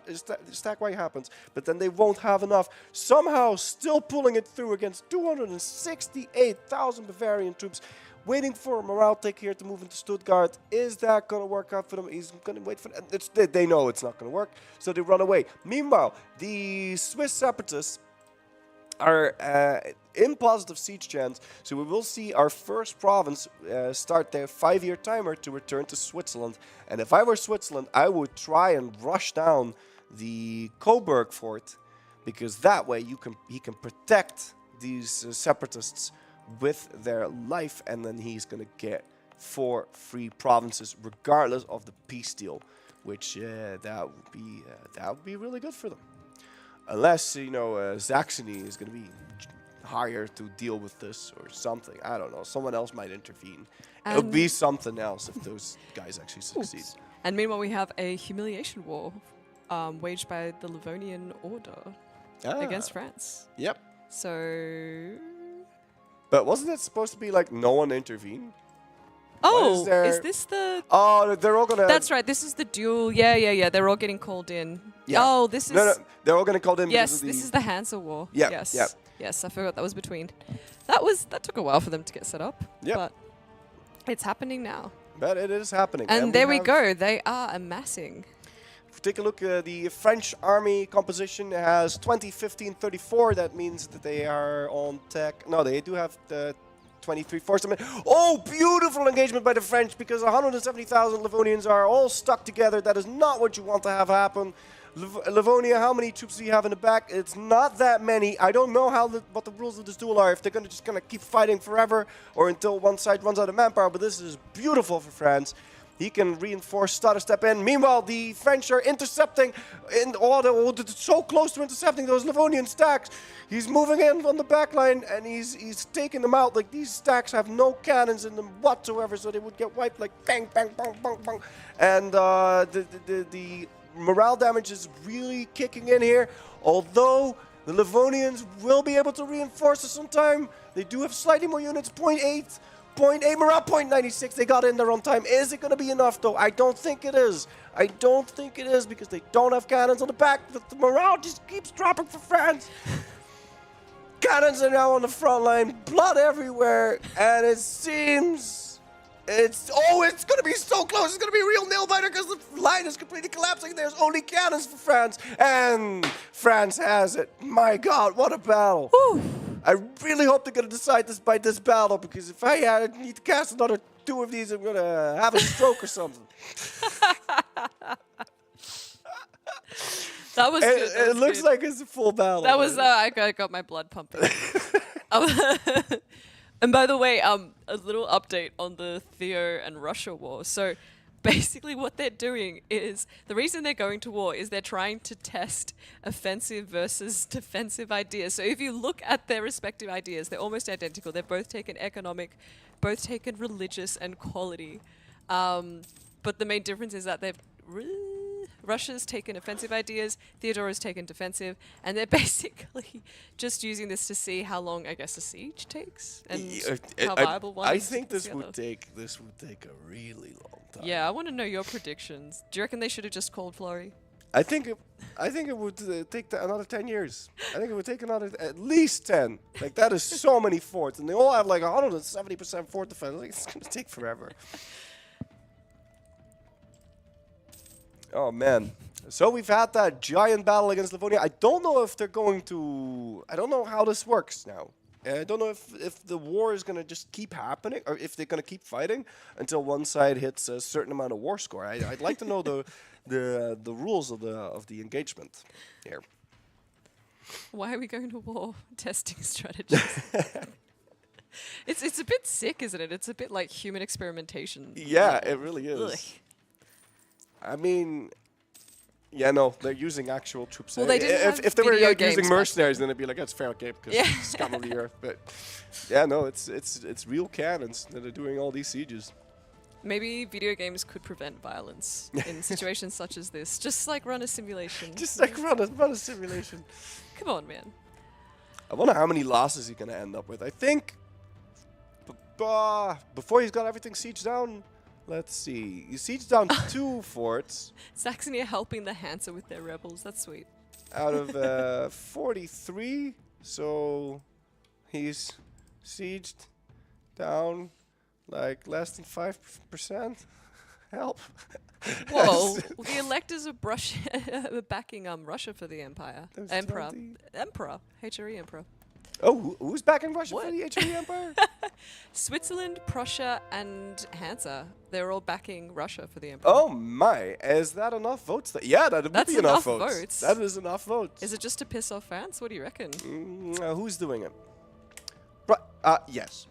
stack wipe happens, but then they won't have enough. Somehow still pulling it through against 268,000 Bavarian troops. Waiting for a morale tick here to move into Stuttgart. Is that going to work out for them? He's going to wait for it. They know it's not going to work, so they run away. Meanwhile, the Swiss separatists are in positive siege chance, so we will see our first province start their 5-year timer to return to Switzerland. And if I were Switzerland, I would try and rush down the Coburg fort, because that way he can protect these separatists with their life, and then he's going to get 4 free provinces regardless of the peace deal, which that would be really good for them. Unless Saxony is going to be hired to deal with this or something. I don't know. Someone else might intervene. It'll be something else if those guys actually succeed. And meanwhile, we have a humiliation war waged by the Livonian Order against France. Yep. So... But wasn't it supposed to be like no one intervened? Oh, is this the... Oh, they're all going to... That's right, this is the duel. Yeah. They're all getting called in. Yeah. Oh, this is... No, they're all going to call in yes, because of this is the Hansa War. Yeah, yes. yeah. Yes, I forgot that was between. That took a while for them to get set up. Yep. But it's happening now. But it is happening. And there we go. They are amassing. If we take a look at the French army composition, it has 20, 15, 34. That means that they are on tech. No, they do have the 23 force. Oh, beautiful engagement by the French, because 170,000 Livonians are all stuck together. That is not what you want to have happen. Livonia, how many troops do you have in the back? It's not that many. I don't know what the rules of this duel are, if they're just going to keep fighting forever or until one side runs out of manpower, but this is beautiful for France. He can reinforce, start a step in. Meanwhile, the French are intercepting. They're so close to intercepting those Livonian stacks. He's moving in from the back line, and he's taking them out. Like, these stacks have no cannons in them whatsoever, so they would get wiped like bang, bang, bang, bang, bang. And the morale damage is really kicking in here. Although the Livonians will be able to reinforce us on time. They do have slightly more units, 0.8 morale, 0.96. They got in there on time. Is it going to be enough, though? I don't think it is. I don't think it is, because they don't have cannons on the back, but the morale just keeps dropping for France. Cannons are now on the front line, blood everywhere, and it seems It's going to be so close. It's going to be a real nail-biter because the line is completely collapsing. There's only cannons for France, and France has it. My God, what a battle. Whew. I really hope they're going to decide this by this battle, because if I need to cast another 2 of these, I'm going to have a stroke or something. That was good. It looks like it's a full battle. That was, I got my blood pumping. And by the way, a little update on the Theo and Russia war. So basically what they're doing is, the reason they're going to war is they're trying to test offensive versus defensive ideas. So if you look at their respective ideas, they're almost identical. They've both taken economic, both taken religious and quality. But the main difference is that they've... Russia's taken offensive ideas, Theodora's taken defensive, and they're basically just using this to see how long, I guess, a siege takes and how viable one I is. think this would take a really long time. Yeah, I want to know your predictions. Do you reckon they should have just called Florey? I think it would take another 10 years. I think it would take at least 10. Like, that is so many forts, and they all have like 170% fort defense. Like, it's going to take forever. Oh, man. So we've had that giant battle against Livonia. I don't know if they're going to... I don't know how this works now. I don't know if the war is going to just keep happening, or if they're going to keep fighting until one side hits a certain amount of war score. I'd like to know the rules of the engagement here. Why are we going to war? Testing strategies. It's a bit sick, isn't it? It's a bit like human experimentation. Yeah, it really is. Ugh. I mean, yeah, no, they're using actual troops. Well, they didn't if they were like, using mercenaries, then it'd be like, that's fair game because it's scum of the earth. But yeah, no, it's real cannons that are doing all these sieges. Maybe video games could prevent violence in situations such as this. Just like run a simulation. Just like run a simulation. Come on, man. I wonder how many losses he's gonna end up with. I think before he's got everything sieged down. Let's see. You siege down 2 forts. Saxony are helping the Hansa with their rebels. That's sweet. Out of 43, so he's sieged down like less than 5%. Help. Whoa. The electors of Russia are backing Russia for the empire. Emperor. HRE Emperor. Oh, who's backing Russia for the HRE Empire? Switzerland, Prussia, and Hansa. They're all backing Russia for the empire. Oh my! Is that enough votes? Yeah, that would be enough votes. That is enough votes. Is it just to piss off France? What do you reckon? Who's doing it? Yes.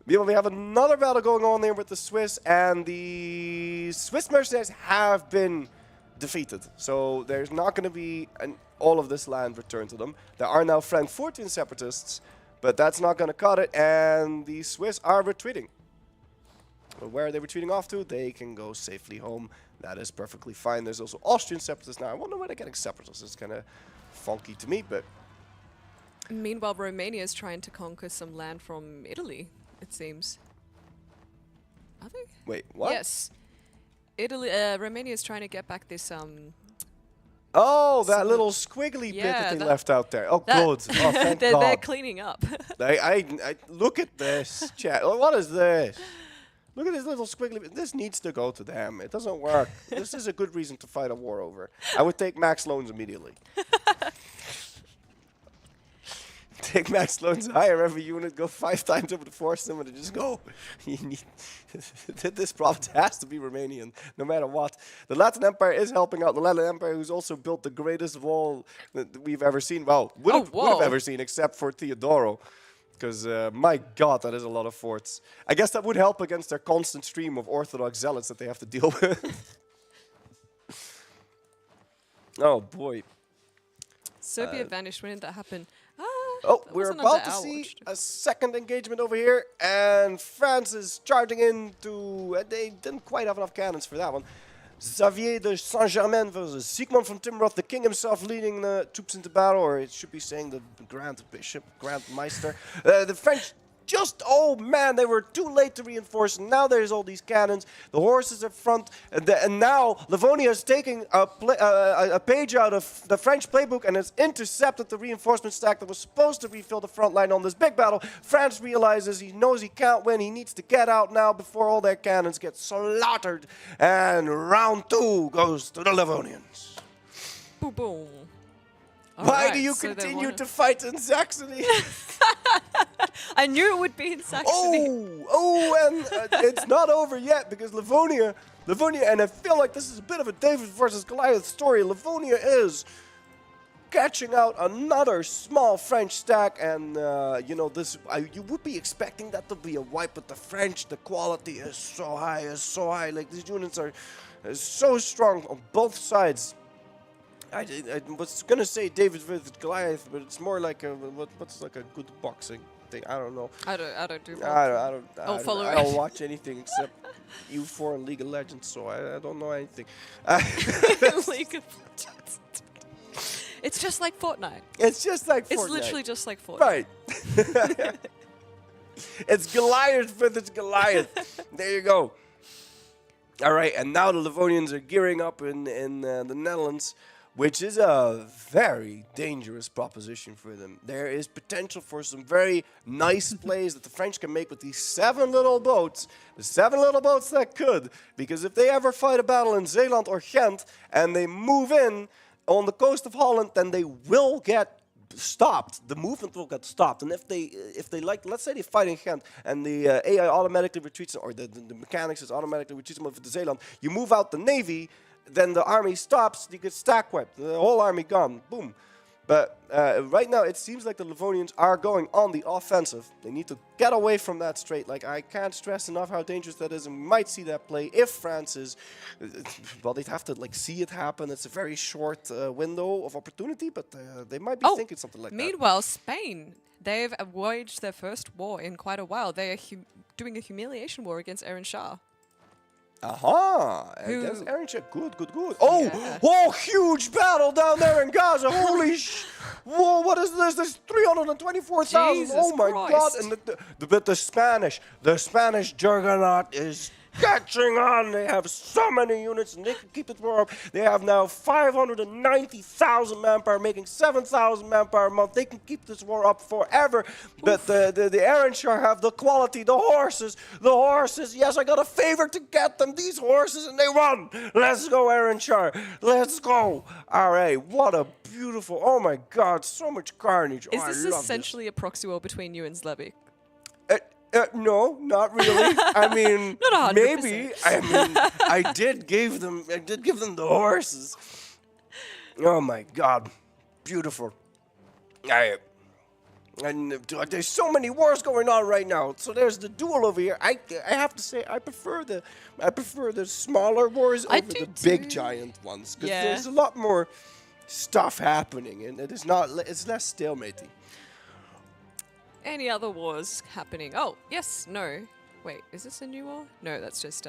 We have another battle going on there with the Swiss, and the Swiss mercenaries have been defeated. So there's not going to be all of this land returned to them. There are now Frankfurtian separatists, but that's not going to cut it, and the Swiss are retreating. But where are they retreating off to? They can go safely home. That is perfectly fine. There's also Austrian separatists now. I wonder where they're getting separatists. It's kind of funky to me, but... Meanwhile, Romania is trying to conquer some land from Italy, it seems. Are they? Wait, what? Yes. Romania is trying to get back this... Oh, that little squiggly bit that they left out there. Oh, good. Oh, thank God. They're cleaning up. I look at this, chat. What is this? Look at this little squiggly bit. This needs to go to them. It doesn't work. This is a good reason to fight a war over. I would take max loans immediately. Take max loans, hire every unit, go 5 times over to force them, and just go. This province has to be Romanian, no matter what. The Latin Empire is helping out. The Latin Empire, who's also built the greatest wall that we've ever seen. Well, would have ever seen, except for Theodoro. Because, my God, that is a lot of forts. I guess that would help against their constant stream of Orthodox zealots that they have to deal with. Oh, boy. Serbia vanished. When did that happen? Oh, we're about to see a second engagement over here, and France is charging into... they didn't quite have enough cannons for that one. Xavier de Saint-Germain versus Sigmund from Timroth, the king himself leading the troops into battle, or it should be saying the Grand Bishop, Grand Meister. The French oh man, they were too late to reinforce. And now there's all these cannons. The horses are front. And now Livonia is taking a page out of the French playbook and has intercepted the reinforcement stack that was supposed to refill the front line on this big battle. France realizes he knows he can't win. He needs to get out now before all their cannons get slaughtered. And round 2 goes to the Livonians. Boom, boom. Why do you continue to fight in Saxony? I knew it would be in Saxony. And it's not over yet because Livonia, and I feel like this is a bit of a David versus Goliath story. Livonia is catching out another small French stack, and you would be expecting that to be a wipe, but the French, the quality is so high. Like these units are so strong on both sides. I was gonna say David versus Goliath, but it's more like what's like a good boxing thing. I don't know. I don't do boxing. I don't watch anything except EU4 and League of Legends, so I don't know anything. League of Legends. It's just like Fortnite. It's literally just like Fortnite. Right. It's Goliath versus Goliath. There you go. All right, and now the Livonians are gearing up in the Netherlands, which is a very dangerous proposition for them. There is potential for some very nice plays that the French can make with these 7 little boats. The 7 little boats that could, because if they ever fight a battle in Zeeland or Ghent and they move in on the coast of Holland, then they will get stopped. The movement will get stopped. And if they like, let's say they fight in Ghent and the AI automatically retreats, or the mechanics is automatically retreats them over to Zeeland, you move out the navy, then the army stops, you get stack wiped. The whole army gone. Boom. But right now, it seems like the Livonians are going on the offensive. They need to get away from that strait. Like, I can't stress enough how dangerous that is, and we might see that play if France is... Well, they'd have to, like, see it happen. It's a very short window of opportunity, but they might be thinking something like Meanwhile, Spain, they've waged their first war in quite a while. They are doing a humiliation war against Aaron Shah. Against Aaron Shah. Good. Oh, huge battle down there in Gaza. Holy whoa, what is this? There's 324,000. Oh my God. And the Spanish juggernaut is catching on. They have so many units and they can keep the war up. They have now 590,000 manpower, making 7,000 manpower a month. They can keep this war up forever. But the Aaron Shah have the quality, the horses. Yes, I got a favor to get them, these horses, and they run. Let's go, Aaron Shah. Let's go. All right, what a beautiful, oh my God, so much carnage. Is this essentially a proxy war between you and Zlevik? No, not really. I mean, not 100%. maybe. I mean, I did give them the horses. Oh my God, beautiful. And there's so many wars going on right now. So there's the duel over here. I have to say I prefer the smaller wars over the big giant ones because there's a lot more stuff happening and it's less stalemating. Any other wars happening? Oh, yes, no. Wait, is this a new war? No, that's just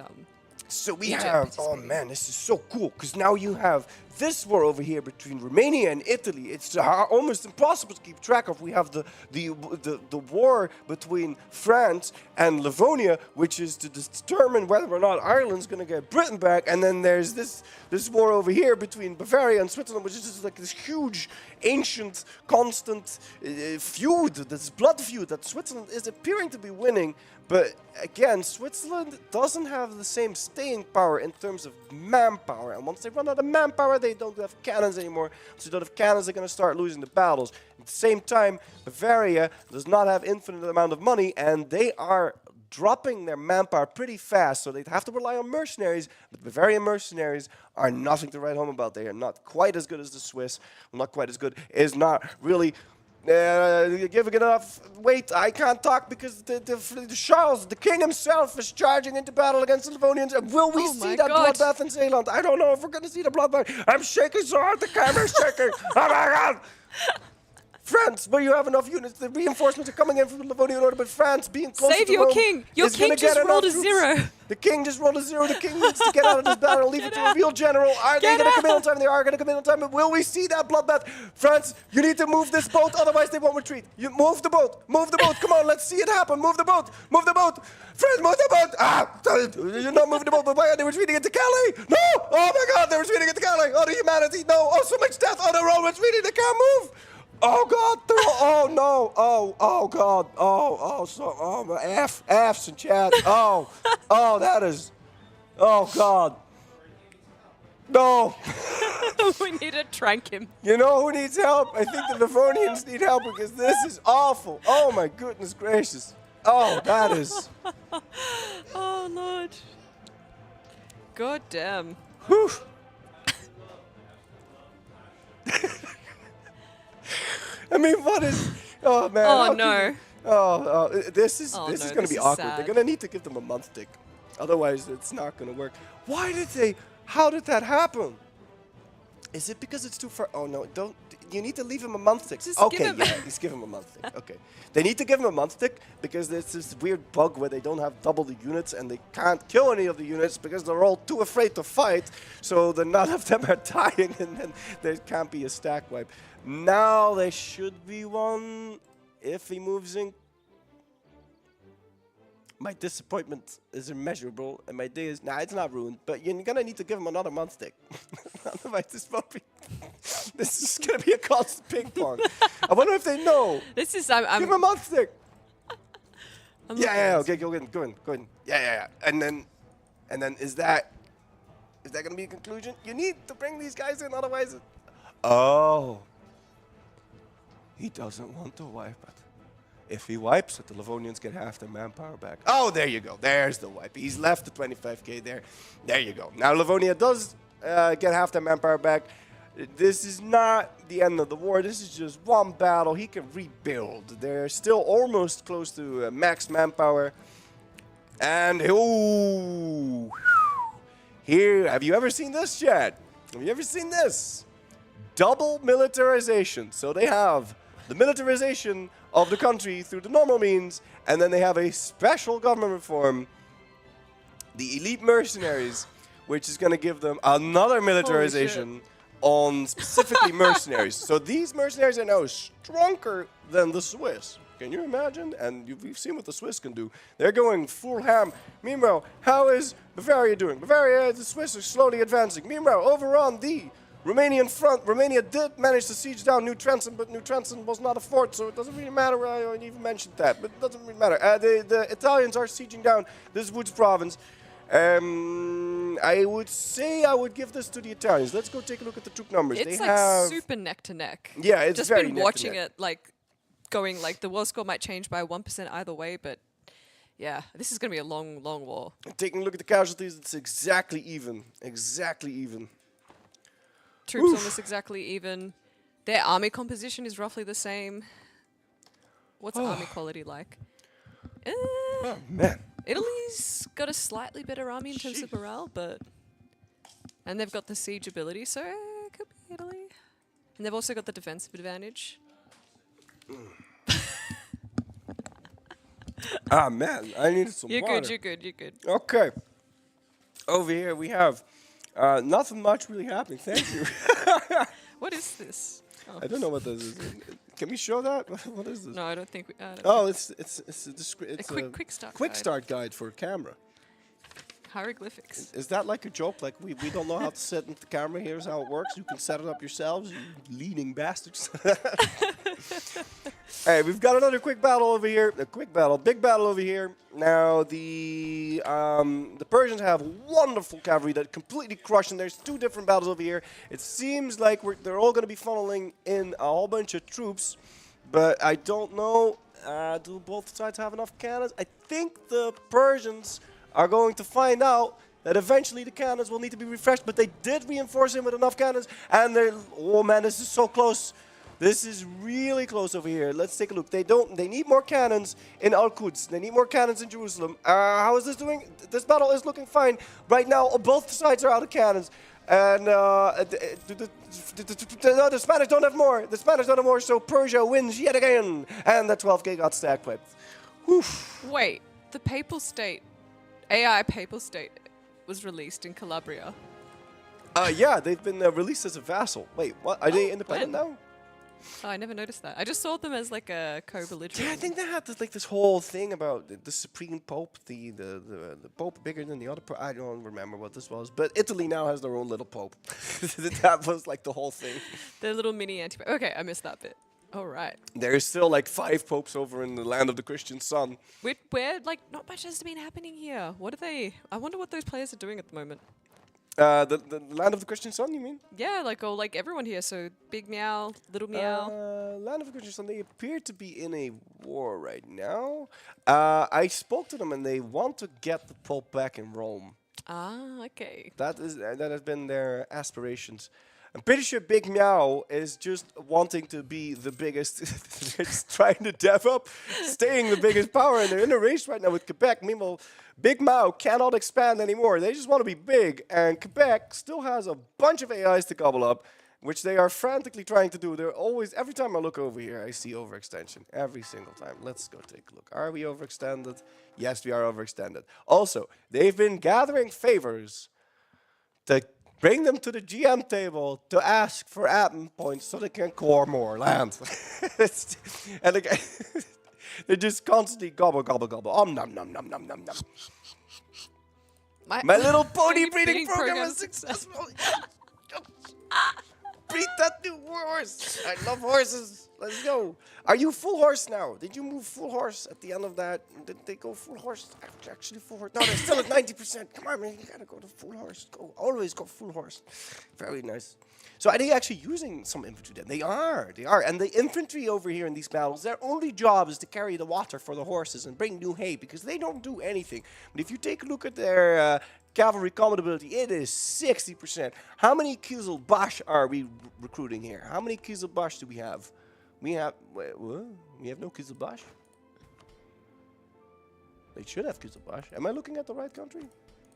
So we have, oh man, this is so cool, because now you have this war over here between Romania and Italy. It's almost impossible to keep track of. We have the war between France and Livonia, which is to determine whether or not Ireland's going to get Britain back. And then there's this war over here between Bavaria and Switzerland, which is just like this huge, ancient, constant feud, this blood feud that Switzerland is appearing to be winning. But again, Switzerland doesn't have the same staying power in terms of manpower. And once they run out of manpower, they don't have cannons anymore. So they don't have cannons, they're going to start losing the battles. At the same time, Bavaria does not have infinite amount of money, and they are dropping their manpower pretty fast. So they'd have to rely on mercenaries, but Bavarian mercenaries are nothing to write home about. They are not quite as good as the Swiss. Well, not quite as good. Is not really... giving enough weight. I can't talk because the Charles, the king himself, is charging into battle against the Livonians. And will we see that bloodbath in Zeeland? I don't know if we're going to see the bloodbath. I'm shaking so hard, the camera's shaking. Oh my God! France, where you have enough units. The reinforcements are coming in from the Livonian order, but France, being close Save to your Rome, king. Your is gonna king just get rolled a enough troops. 0. The king just rolled a 0. The king needs to get out of this battle and leave it to a real general. Are they going to come in on time? They are going to come in on time. But will we see that bloodbath? France, you need to move this boat, otherwise they won't retreat. You move the boat. Move the boat. Come on, let's see it happen. Move the boat. Move the boat. France, move the boat. You're not moving the boat, but why are they retreating into Calais? No! Oh my God, they're retreating into Calais. Oh, the humanity. No. Oh, so much death. Oh, they're all retreating. They can't move. Oh God! Oh no! Oh God! F's in chat. That is. Oh God! No! We need to trank him. You know who needs help? I think the Livonians need help because this is awful. Oh my goodness gracious! Oh, that is. Oh Lord! God damn! Whew. I mean, what is? Oh man! Oh no! This is going to be awkward. sad. They're going to need to give them a month tick, otherwise it's not going to work. Why did they? How did that happen? Is it because it's too far? Oh no! Don't. You need to leave him a month tick. Okay, yeah, he's giving him a month tick. Okay, they need to give him a month tick because there's this weird bug where they don't have double the units and they can't kill any of the units because they're all too afraid to fight. So none of them are dying, and then there can't be a stack wipe. Now there should be one if he moves in. My disappointment is immeasurable, and my day is it's not ruined. But you're gonna need to give him another month stick. Otherwise, this is gonna be a constant ping pong. I wonder if they know. This is give him a month stick. Okay, go in. Yeah. And then is that gonna be a conclusion? You need to bring these guys in, otherwise. He doesn't want to wipe it. If he wipes it, the Livonians get half their manpower back. Oh, there you go. There's the wipe. He's left the 25k there. There you go. Now Livonia does get half their manpower back. This is not the end of the war. This is just one battle. He can rebuild. They're still almost close to max manpower. And, here, have you ever seen this, Chad? Have you ever seen this? Double militarization. So they have the militarization of the country through the normal means, and then they have a special government reform, the elite mercenaries, which is going to give them another militarization on specifically mercenaries. So these mercenaries are now stronger than the Swiss. Can you imagine? And we've seen what the Swiss can do. They're going full ham. Meanwhile, how is Bavaria doing? Bavaria, the Swiss are slowly advancing. Meanwhile, over on the Romanian front, Romania did manage to siege down New Trenton, but New Trenton was not a fort, so it doesn't really matter. I even mentioned that, but it doesn't really matter. The Italians are sieging down this Woods province. I would say I would give this to the Italians. Let's go take a look at the troop numbers. It's they like have super neck to neck. Yeah, it's just very been neck to watching neck. it going the war score might change by 1% either way, but yeah, this is gonna be a long war. Taking a look at the casualties, it's exactly even. Troops almost exactly even. Their army composition is roughly the same. What's army quality like? Oh man. Italy's got a slightly better army in terms of morale, and they've got the siege ability, so it could be Italy. And they've also got the defensive advantage. Man, I needed some water. You're good. Okay. Over here we have nothing much really happening. Thank you. What is this? Oh. I don't know what this is. Can we show that? What is this? No, I don't think we. It's a quick start. Quick start guide for a camera. Hieroglyphics. Is that like a joke? Like we don't know how to set up the camera? Here's how it works. You can set it up yourselves, you leaning bastards. Hey, we've got another quick battle over here. Big battle over here. Now the Persians have wonderful cavalry that completely crush, and there's two different battles over here. It seems like they're all going to be funneling in a whole bunch of troops, but I don't know. Do both sides have enough cannons? I think the Persians are going to find out that eventually the cannons will need to be refreshed, but they did reinforce him with enough cannons, and oh man, this is so close. This is really close over here. Let's take a look. They need more cannons in Al-Quds. They need more cannons in Jerusalem. How is this doing? This battle is looking fine. Right now, both sides are out of cannons. And the Spanish don't have more. The Spanish don't have more, so Persia wins yet again. And the 12K got stack whipped. Wait, the Papal State, AI Papal State, was released in Calabria. Yeah, they've been released as a vassal. Wait, what? Are they independent now? Oh, I never noticed that. I just saw them as like a co-belligerent. Yeah, I think they had this whole thing about the supreme pope, the pope bigger than the other pope. I don't remember what this was, but Italy now has their own little pope. That was like the whole thing. Their little mini anti. Okay, I missed that bit. All right. There's still like 5 popes over in the land of the Christian sun. Where like not much has been happening here. What are they? I wonder what those players are doing at the moment. The land of the Christian sun, you mean? Yeah, like everyone here. So Big Meow, Little Meow. Land of the Christian sun. They appear to be in a war right now. I spoke to them and they want to get the Pope back in Rome. Ah, okay. That has been their aspirations. I'm pretty sure Big Meow is just wanting to be the biggest. They're just trying to dev up, staying the biggest power, and they're in a race right now with Quebec. Meanwhile, Big Meow cannot expand anymore. They just want to be big, and Quebec still has a bunch of AIs to gobble up, which they are frantically trying to do. They're always, every time I look over here, I see overextension. Every single time. Let's go take a look. Are we overextended? Yes, we are overextended. Also, they've been gathering favors to bring them to the GM table to ask for admin points so they can core more land. And they just constantly gobble, gobble, gobble. Nom, nom, nom, nom, nom, nom. My little pony breeding program is successful. Breed that new horse. I love horses. Let's go. Are you full horse now? Did you move full horse at the end of that? Did they go full horse? Actually full horse. No, they're still at 90%. Come on, man. You gotta go to full horse. Go. Always go full horse. Very nice. So are they actually using some infantry then? They are. They are. And the infantry over here in these battles, their only job is to carry the water for the horses and bring new hay because they don't do anything. But if you take a look at their cavalry combat ability, it is 60%. How many Kizilbash are we recruiting here? How many Kizilbash do we have? We have no Kizilbash? They should have Kizilbash. Am I looking at the right country?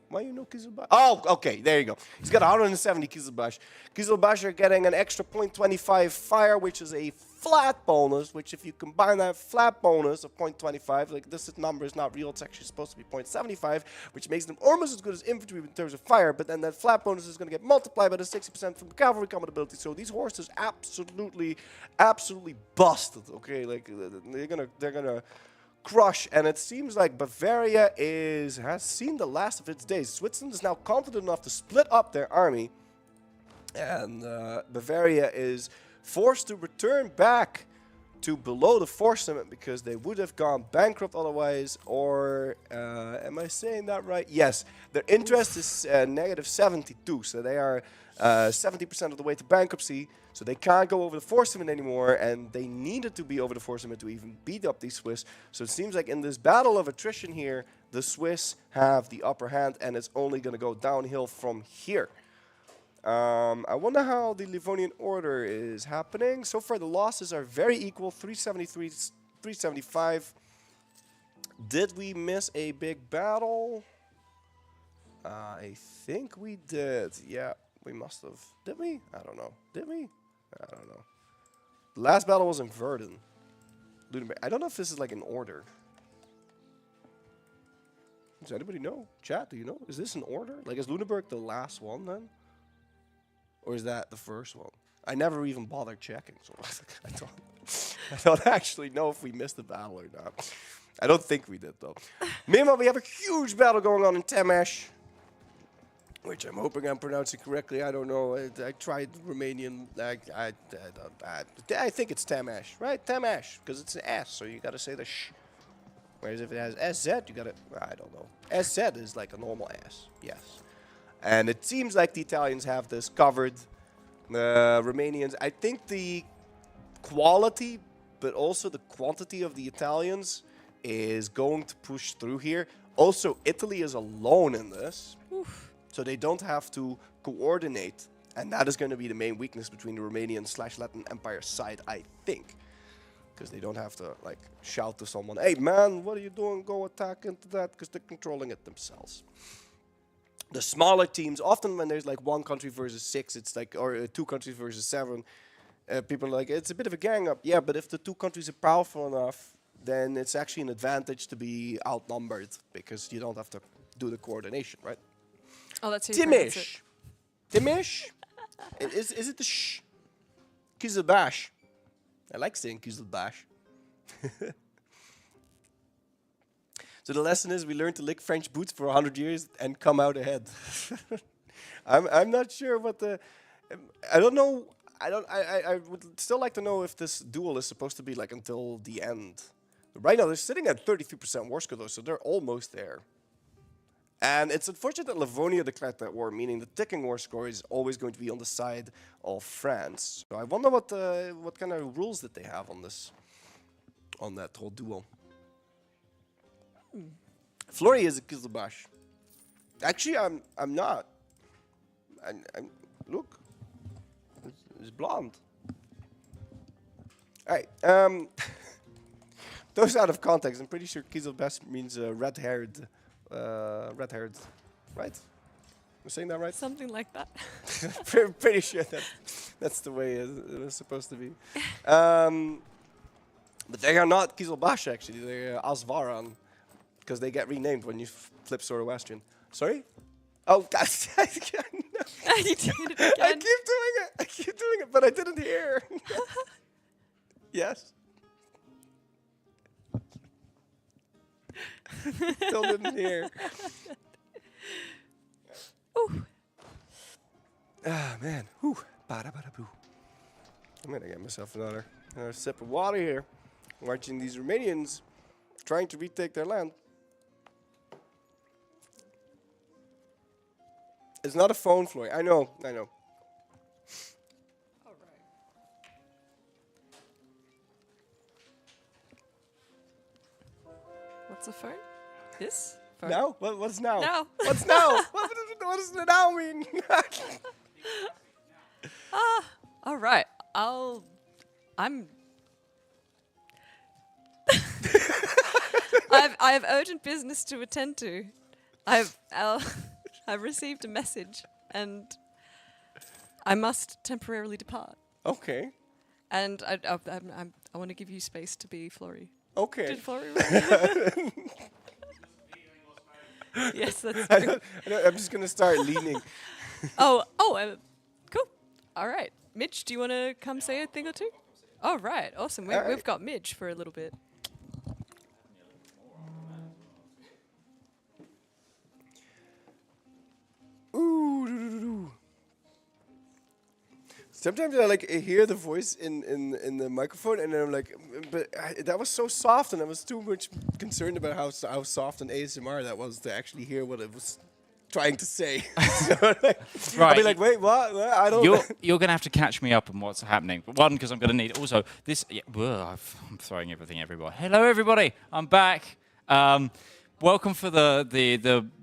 Why you know Kizilbash? Oh, okay, there you go. He's got 170 Kizilbash. Kizilbash are getting an extra 0.25 fire, which is a flat bonus, which if you combine that flat bonus of 0.25, like this number is not real, it's actually supposed to be 0.75, which makes them almost as good as infantry in terms of fire, but then that flat bonus is going to get multiplied by the 60% from the cavalry combat ability, so these horses absolutely busted, okay? Like, they're gonna crush, and it seems like Bavaria has seen the last of its days. Switzerland is now confident enough to split up their army, and Bavaria is forced to return back to below the force limit because they would have gone bankrupt otherwise, or am I saying that right? Yes, their interest is negative 72, so they are 70% of the way to bankruptcy, so they can't go over the force limit anymore, and they needed to be over the force limit to even beat up these Swiss. So it seems like in this battle of attrition here, the Swiss have the upper hand, and it's only going to go downhill from here. I wonder how the Livonian Order is happening. So far, the losses are very equal, 373, 375. Did we miss a big battle? I think we did. Yeah, we must have. Did we? I don't know. Did we? I don't know. The last battle was in Verdun. I don't know if this is like an order. Does anybody know? Chat, do you know? Is this an order? Like, is Lunenburg the last one then? Or is that the first one? I never even bothered checking, so I don't actually know if we missed the battle or not. I don't think we did, though. Meanwhile, we have a huge battle going on in Temesh, which I'm hoping I'm pronouncing correctly. I don't know. I tried Romanian. I think it's Temesh, right? Temesh, because it's an S, so you got to say the sh. Whereas if it has SZ, you got to, I don't know. SZ is like a normal S, yes. And it seems like the Italians have this covered. The Romanians, I think the quality, but also the quantity of the Italians is going to push through here. Also, Italy is alone in this. Oof. So they don't have to coordinate. And that is going to be the main weakness between the Romanian/Latin Empire side, I think. Because they don't have to, like, shout to someone, hey, man, what are you doing? Go attack into that, because they're controlling it themselves. the smaller teams, often when there's like 1 country versus 6, it's like, or 2 countries versus 7, people are like, it's a bit of a gang up. Yeah, but if the 2 countries are powerful enough, then it's actually an advantage to be outnumbered because you don't have to do the coordination, right? Oh, that's how you pronounce it. Timish? Is it the sh? Kizelbash. I like saying Kizelbash. So the lesson is we learn to lick French boots for 100 years and come out ahead. I'm not sure what the... I don't know. I would still like to know if this duel is supposed to be like until the end. Right now they're sitting at 33% war score though, so they're almost there. And it's unfortunate that Livonia declared that war, meaning the ticking war score is always going to be on the side of France. So I wonder what kind of rules that they have on this, on that whole duel. Flory is a Kizelbash. Actually, I'm not. I'm look, it's blonde. All right. Those out of context. I'm pretty sure Kizelbash means red-haired. Red-haired, right? I'm saying that right? Something like that. Pretty sure that's the way it was supposed to be. But they are not Kizelbash, actually. They're Asvaran, because they get renamed when you flip Zoroastrian. Sorry? Oh, that's... You did it again. I keep doing it, but I didn't hear. Yes? Still didn't hear. Ooh. Ah, man. Whew. Ba-da-ba-da-boo. I'm going to get myself another sip of water here. Watching these Romanians trying to retake their land. It's not a phone, Floyd. I know. What's a phone? This? Phone? Now? What's now? Now. What's now? what does the now mean? All right. I have urgent business to attend to. I've received a message and I must temporarily depart. Okay. And I want to give you space to be Flory. Okay. Did Flory write? Yes, that's true. I'm just going to start leaning. Cool. All right. Midge, do you want to come say a thing or two? All right. Awesome. We've got Midge for a little bit. Ooh. Sometimes I hear the voice in the microphone, and then I'm like, but that was so soft, and I was too much concerned about how soft an ASMR that was to actually hear what it was trying to say. So, right. I'll be like, wait, what? I don't. You're going to have to catch me up on what's happening. One, because I'm going to need also this. Yeah, I'm throwing everything everywhere. Hello, everybody. I'm back. Welcome for the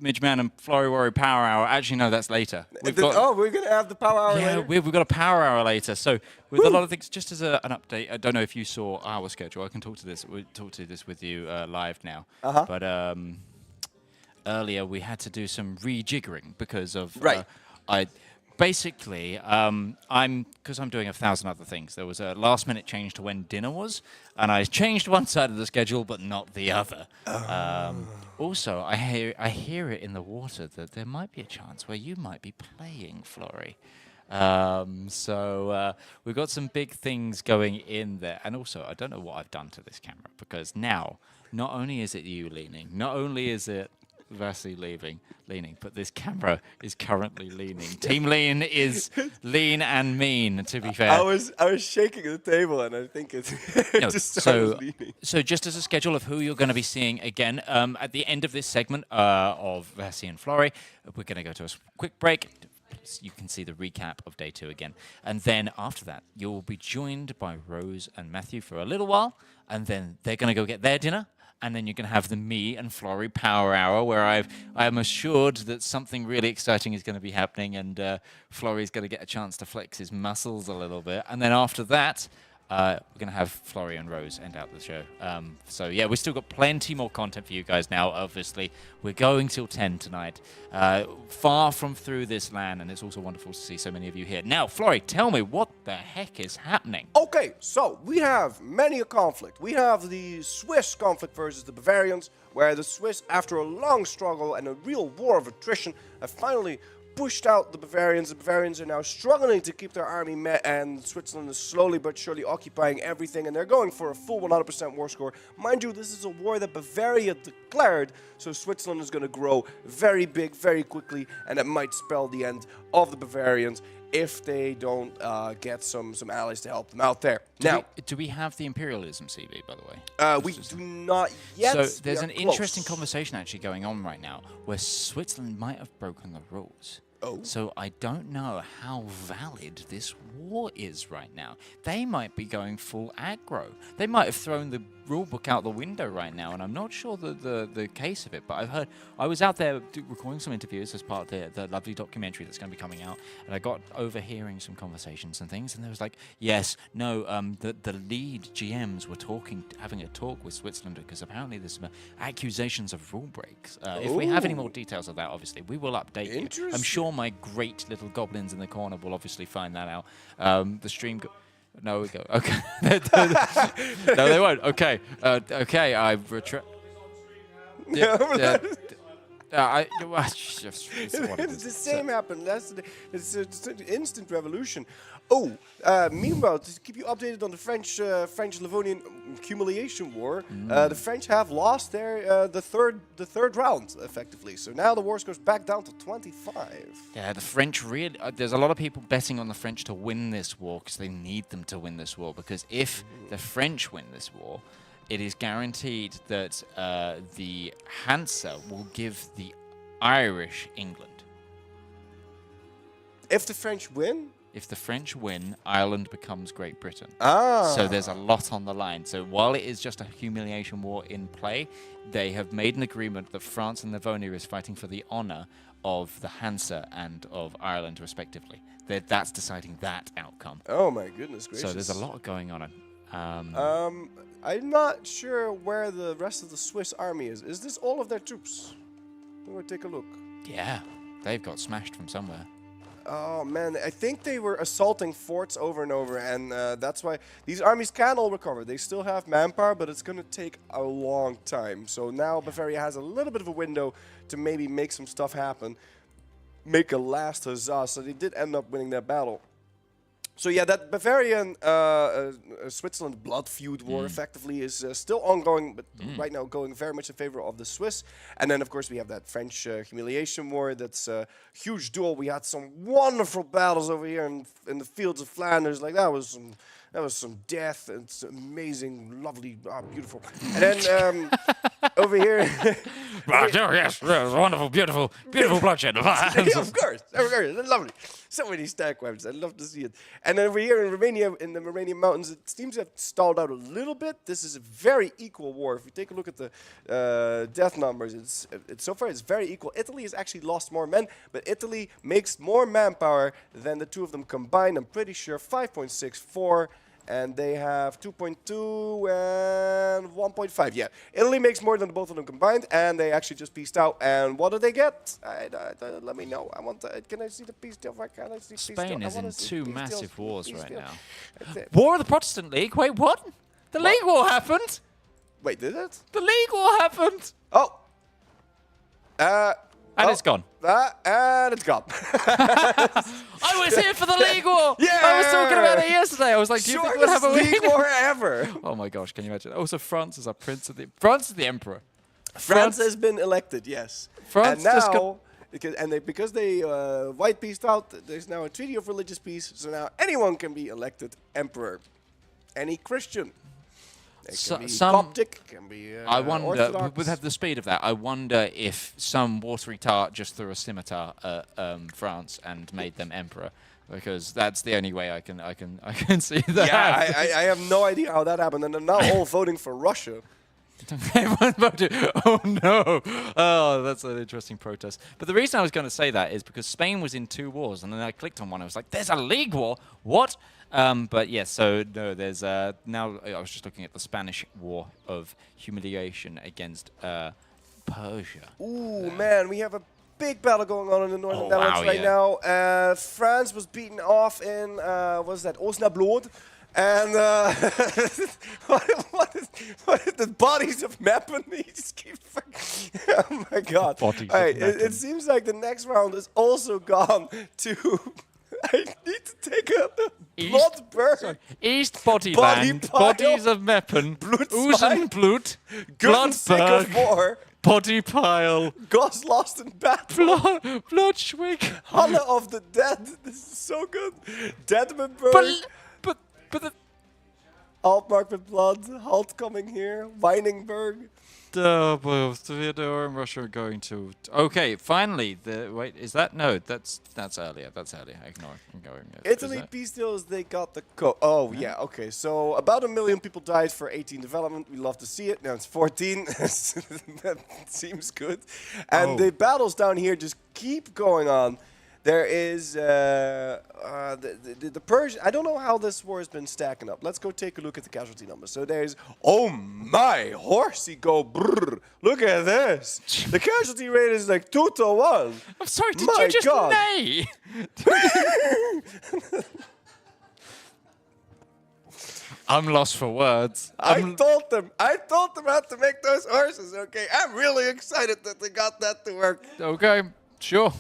Midgeman and Flory Worry Power Hour. Actually, no, that's later. We're going to have the Power Hour later? Yeah, we've got a Power Hour later. So with a lot of things, just as an update, I don't know if you saw our schedule. I can talk to this with you live now. Uh-huh. But earlier we had to do some rejiggering because of... Right. Because I'm doing 1,000 other things. There was a last-minute change to when dinner was, and I changed one side of the schedule, but not the other. Also, I hear it in the water that there might be a chance where you might be playing, Flory. So we've got some big things going in there. And also, I don't know what I've done to this camera, because now, not only is it you leaning, not only is it Vasily leaning, but this camera is currently leaning. Team Lean is lean and mean, to be fair. I was shaking the table, and I think it just started leaning. So just as a schedule of who you're going to be seeing again, at the end of this segment of Vasily and Flory, we're going to go to a quick break. You can see the recap of day 2 again. And then after that, you'll be joined by Rose and Matthew for a little while, and then they're going to go get their dinner. And then you're going to have the me and Flory Power Hour, where I am assured that something really exciting is going to be happening, and Flory's going to get a chance to flex his muscles a little bit. And then after that, we're going to have Florian and Rose end out the show. So, yeah, we've still got plenty more content for you guys now, obviously. We're going till 10 tonight. Far from through this LAN, and it's also wonderful to see so many of you here. Now, Flori, tell me, what the heck is happening? Okay, so we have many a conflict. We have the Swiss conflict versus the Bavarians, where the Swiss, after a long struggle and a real war of attrition, have finally pushed out the Bavarians. The Bavarians are now struggling to keep their army met, and Switzerland is slowly but surely occupying everything, and they're going for a full 100% war score. Mind you, this is a war that Bavaria declared, so Switzerland is going to grow very big, very quickly, and it might spell the end of the Bavarians if they don't get some allies to help them out there. Do we have the imperialism CV, by the way? We do not yet. So there's an close. interesting conversation actually going on right now where Switzerland might have broken the rules. Oh. So I don't know how valid this war is right now. They might be going full aggro. They might have thrown the rulebook out the window right now, and I'm not sure the case of it, but I've heard. I was out there recording some interviews as part of the lovely documentary that's going to be coming out, and I got overhearing some conversations and things, and there was like, yes, no, the lead GMs were having a talk with Switzerland because apparently there's some accusations of rule breaks. If we have any more details of that, obviously, we will update you. I'm sure my great little goblins in the corner will obviously find that out. The stream... No, we go. Okay. No, they won't. Okay. Okay, I retract. It's the same happened. It's an instant revolution. Oh, meanwhile, to keep you updated on the French-Livonian humiliation war, the French have lost their the third round effectively. So now the war goes back down to 25. Yeah, the French really. There's a lot of people betting on the French to win this war because they need them to win this war. Because if the French win this war, it is guaranteed that the Hansa will give the Irish England. If the French win? If the French win, Ireland becomes Great Britain. Ah. So there's a lot on the line. So while it is just a humiliation war in play, they have made an agreement that France and Livonia is fighting for the honour of the Hansa and of Ireland, respectively. That's deciding that outcome. Oh my goodness gracious. So there's a lot going on. I'm not sure where the rest of the Swiss army is. Is this all of their troops? We'll take a look. Yeah, they've got smashed from somewhere. Oh man, I think they were assaulting forts over and over, and that's why these armies can all recover. They still have manpower, but it's going to take a long time. So now Bavaria has a little bit of a window to maybe make some stuff happen, make a last huzzah. So they did end up winning that battle. So yeah, that Bavarian Switzerland blood feud war effectively is still ongoing, but right now going very much in favor of the Swiss. And then of course we have that French humiliation war. That's a huge duel. We had some wonderful battles over here in the fields of Flanders. Like that was some death. It's amazing, lovely, beautiful. And then over here, yes, wonderful, beautiful bloodshed. Yeah, of course, lovely. So many stack webs. I'd love to see it. And then over here in Romania, in the Romanian mountains, it seems to have stalled out a little bit. This is a very equal war. If you take a look at the death numbers, so far it's very equal. Italy has actually lost more men, but Italy makes more manpower than the two of them combined. I'm pretty sure 5.64. And they have 2.2 and 1.5. Yeah, Italy makes more than both of them combined, and they actually just pieced out. And what do they get? Let me know. Can I see the peace deal? Why can't I see peace deal? Spain is in two massive wars right now. That's it. War of the Protestant League? Wait, what? The League War happened? Wait, did it? The League War happened! Oh! And it's gone. And it's gone. I was here for the League War! Yeah! I was talking about it yesterday. I was like, do you think we'll have a League War ever? Oh my gosh, can you imagine? Also, France is France is the emperor. France has been elected, yes. France and just now, because they white peaced out, there's now a treaty of religious peace, so now anyone can be elected emperor. Any Christian. It can be Coptic, it can be I wonder, Orthodox. with the speed of that, I wonder if some watery tart just threw a scimitar at France and made them emperor, because that's the only way I can see that. Yeah, I have no idea how that happened, and they're now all voting for Russia. Everyone's about to. Oh no! Oh, that's an interesting protest. But the reason I was going to say that is because Spain was in 2 wars, and then I clicked on one. I was like, "There's a league war? What?" But yes, so no, there's now. I was just looking at the Spanish War of Humiliation against Persia. Ooh, man, we have a big battle going on in the northern Oh, Netherlands wow, right now. France was beaten off in what was that? Osnabrück. And what is the bodies of Meppen? He just keep oh my god! Bodies All right, of it seems like the next round is also gone to. I need to take a Bloodberg. East Bodyland, Bodies of Meppen, Ozenblut, Bloodberg, War. Body Pile, Goss lost in battle. Blutschwig, Halle of the Dead. This is so good. Deadmanberg. But the Altmark with blood. Halt coming here. Weiningberg. Theodore and Russia are going to. Okay, finally. Wait, is that no? That's earlier. That's earlier. Ignore. I'm going. Italy peace deals. They got the Oh yeah. Okay. So about 1 million people died for 18 development. We love to see it. Now it's 14. That seems good. And the battles down here just keep going on. There is the Persian. I don't know how this war has been stacking up. Let's go take a look at the casualty numbers. So there's, oh my, horsey go brrr. Look at this. The casualty rate is like 2 to 1. I'm sorry, did my you just God. neigh? I'm lost for words. I told them how to make those horses, okay? I'm really excited that they got that to work. Okay, sure.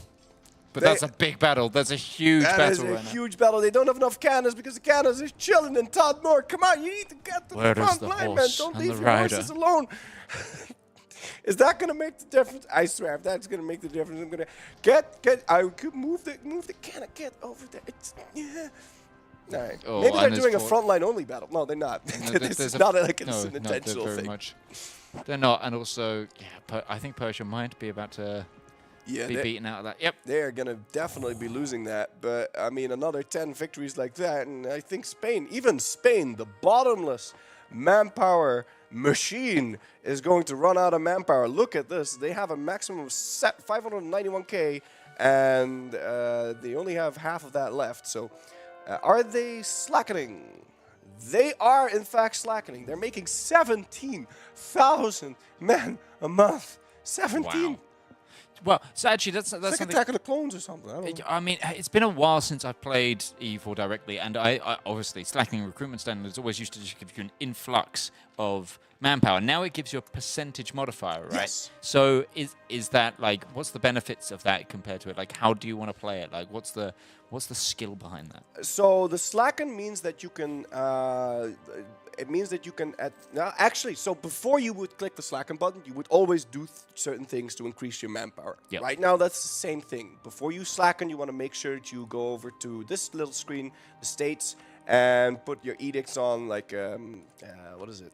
But that's a big battle. That's a huge battle. That is a huge battle. They don't have enough cannons because the cannons are chilling in Todmore. Come on, you need to get to the front line, man. Don't leave your horses alone. Is that gonna make the difference? I swear, if that's gonna make the difference, I'm gonna get. I could move the cannon. Get over there. It's yeah. All right. Oh, Maybe they're doing a frontline only battle. No, they're not. No, This is not like it's an intentional they're very thing. much. They're not, and also, yeah, I think Persia might be about to. Be beaten out of that. Yep. They're going to definitely be losing that. But, I mean, another 10 victories like that. And I think Spain, even Spain, the bottomless manpower machine, is going to run out of manpower. Look at this. They have a maximum of 591k. And they only have half of that left. So, are they slackening? They are, in fact, slackening. They're making 17,000 men a month. 17. Wow. Well, so actually, that's it's like something. Attack of the Clones or something. I don't know. I mean, it's been a while since I've played EU4 directly, and I obviously slackening recruitment standards always used to just give you an influx of manpower. Now it gives you a percentage modifier, right? Yes. So is that like what's the benefits of that compared to it? Like, how do you want to play it? Like, what's the skill behind that? So the slacken means that you can. It means that you can. Actually, so before you would click the slacken button, you would always do certain things to increase your manpower. Yep. Right now, that's the same thing. Before you slacken, you want to make sure that you go over to this little screen, the states, and put your edicts on. Like, what is it?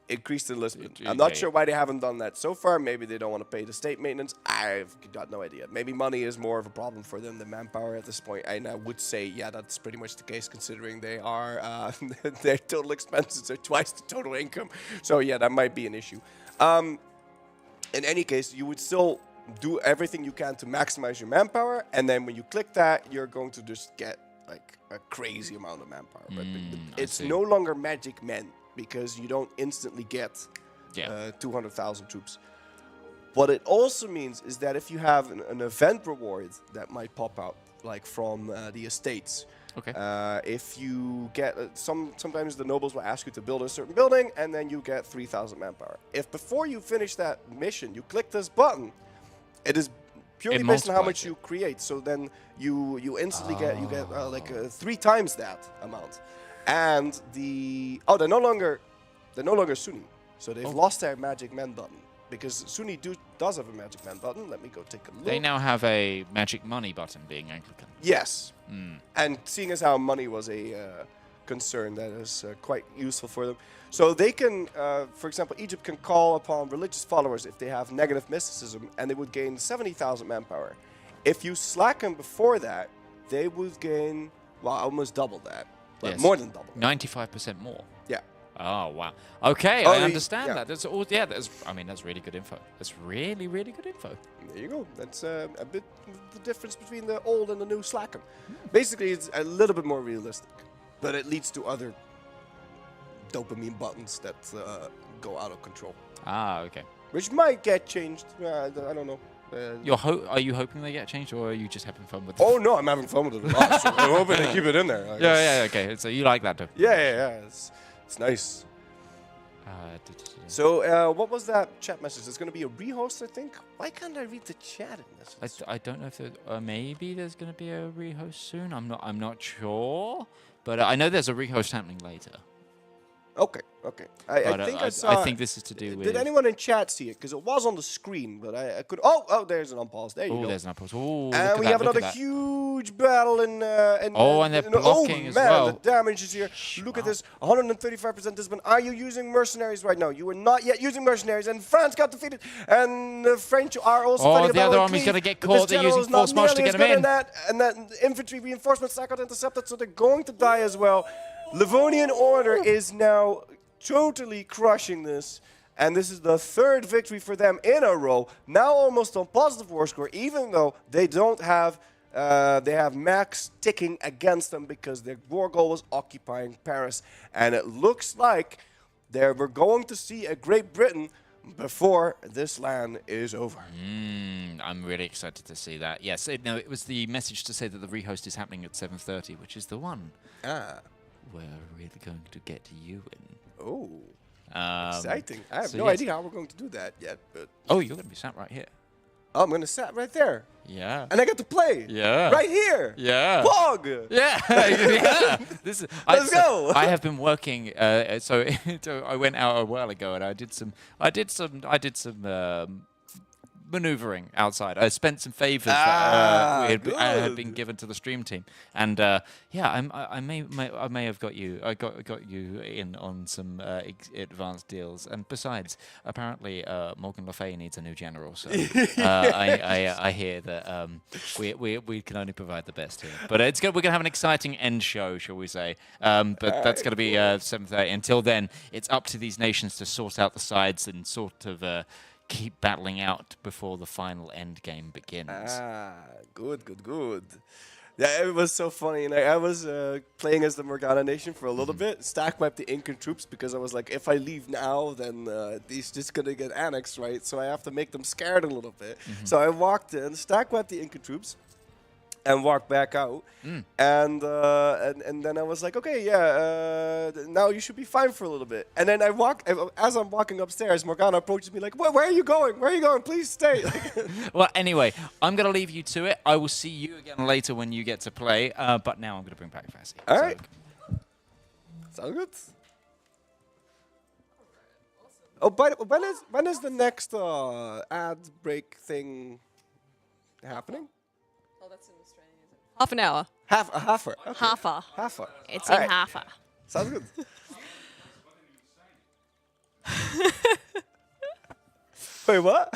Increased enlistment. I'm not sure why they haven't done that so far. Maybe they don't want to pay the state maintenance. I've got no idea. Maybe money is more of a problem for them than manpower at this point. And I would say, yeah, that's pretty much the case considering they are, their total expenses are twice the total income. So yeah, that might be an issue. In any case, you would still do everything you can to maximize your manpower. And then when you click that, you're going to just get like a crazy amount of manpower. But it's no longer magic men, because you don't instantly get 200,000 troops. What it also means is that if you have an event reward that might pop out, like from the estates, if you get sometimes the nobles will ask you to build a certain building, and then you get 3,000 manpower. If before you finish that mission, you click this button, it is purely based on how much you create. So then you instantly get 3 times that amount. And they're no longer Sunni, so they've lost their magic men button, because Sunni does have a magic man button. Let me go take a look. They now have a magic money button, being Anglican. Yes, and seeing as how money was a concern, that is quite useful for them. So they can, for example, Egypt can call upon religious followers if they have negative mysticism, and they would gain 70,000 manpower. If you slacken before that, they would gain almost double that. But more than double. 95% more. Yeah. Oh wow. Okay, Oh, I understand yeah. that. That's all. Yeah, that's really good info. That's really good info. There you go. That's a bit the difference between the old and the new Slacken. Basically, it's a little bit more realistic, but it leads to other dopamine buttons that go out of control. Ah, okay. Which might get changed. I don't know. Are you hoping they get changed, or are you just having fun with it? Oh no, I'm having fun with it a lot. So I'm hoping they keep it in there. Yeah, okay. So you like that, though? Yeah. It's nice. So what was that chat message? It's going to be a rehost, I think. Why can't I read the chat in this? I don't know if maybe there's going to be a rehost soon. I'm not sure, but I know there's a rehost happening later. Okay. I think this is to do with. Did anyone in chat see it? Because it was on the screen, but I could. Oh, there's an unpause. There you go. Oh, there's an unpause. Oh, and we have another huge battle in. And they're blocking as well. The damage is here. Look at this. 135% discipline. Are you using mercenaries right now? You are not yet using mercenaries, and France got defeated. And the French are also fighting the other army's going to get caught. They're using force march to get them in. And that infantry reinforcement stack got intercepted, so they're going to die as well. Livonian Order is now totally crushing this, and this is the third victory for them in a row. Now almost on positive war score, even though they don't have, they have max ticking against them because their war goal was occupying Paris, and it looks like we're going to see a Great Britain before this LAN is over. I'm really excited to see that. Yes, it was the message to say that the rehost is happening at 7:30, which is the one. We're really going to get you in. Oh, exciting. I have no idea how we're going to do that yet. But oh, you're going to be sat right here. Oh, I'm going to sit right there. Yeah. And I get to play. Yeah. Right here. Yeah. Pog. Yeah. Yeah. Let's go. I have been working. So I went out a while ago, and I did some maneuvering outside. I spent some favors that had been given to the stream team, and I may have got you. I got you in on some advanced deals, and besides, apparently Morgan Le Fay needs a new general. So I hear that we can only provide the best here. But it's good. We're gonna have an exciting end show, shall we say? But that's gonna be 7:30. Until then, it's up to these nations to sort out the sides and sort of. Keep battling out before the final end game begins. Good. Yeah, it was so funny. And I was playing as the Morgana Nation for a little bit, stack wiped the Incan troops because I was like, if I leave now, then he's just going to get annexed, right? So I have to make them scared a little bit. So I walked in, stack wiped the Incan troops, and walked back out. And then I was like, okay, now you should be fine for a little bit. And then as I'm walking upstairs, Morgana approaches me like, where are you going? Where are you going? Please stay. Well, anyway, I'm going to leave you to it. I will see you again later when you get to play. But now I'm going to bring back Fassi. All right. Sounds good. Oh, but when is the next ad break thing happening? Oh, that's in Australia. Half an hour. Halfer. Okay. Halfer. It's All in right. halfer. Sounds good. Wait, what?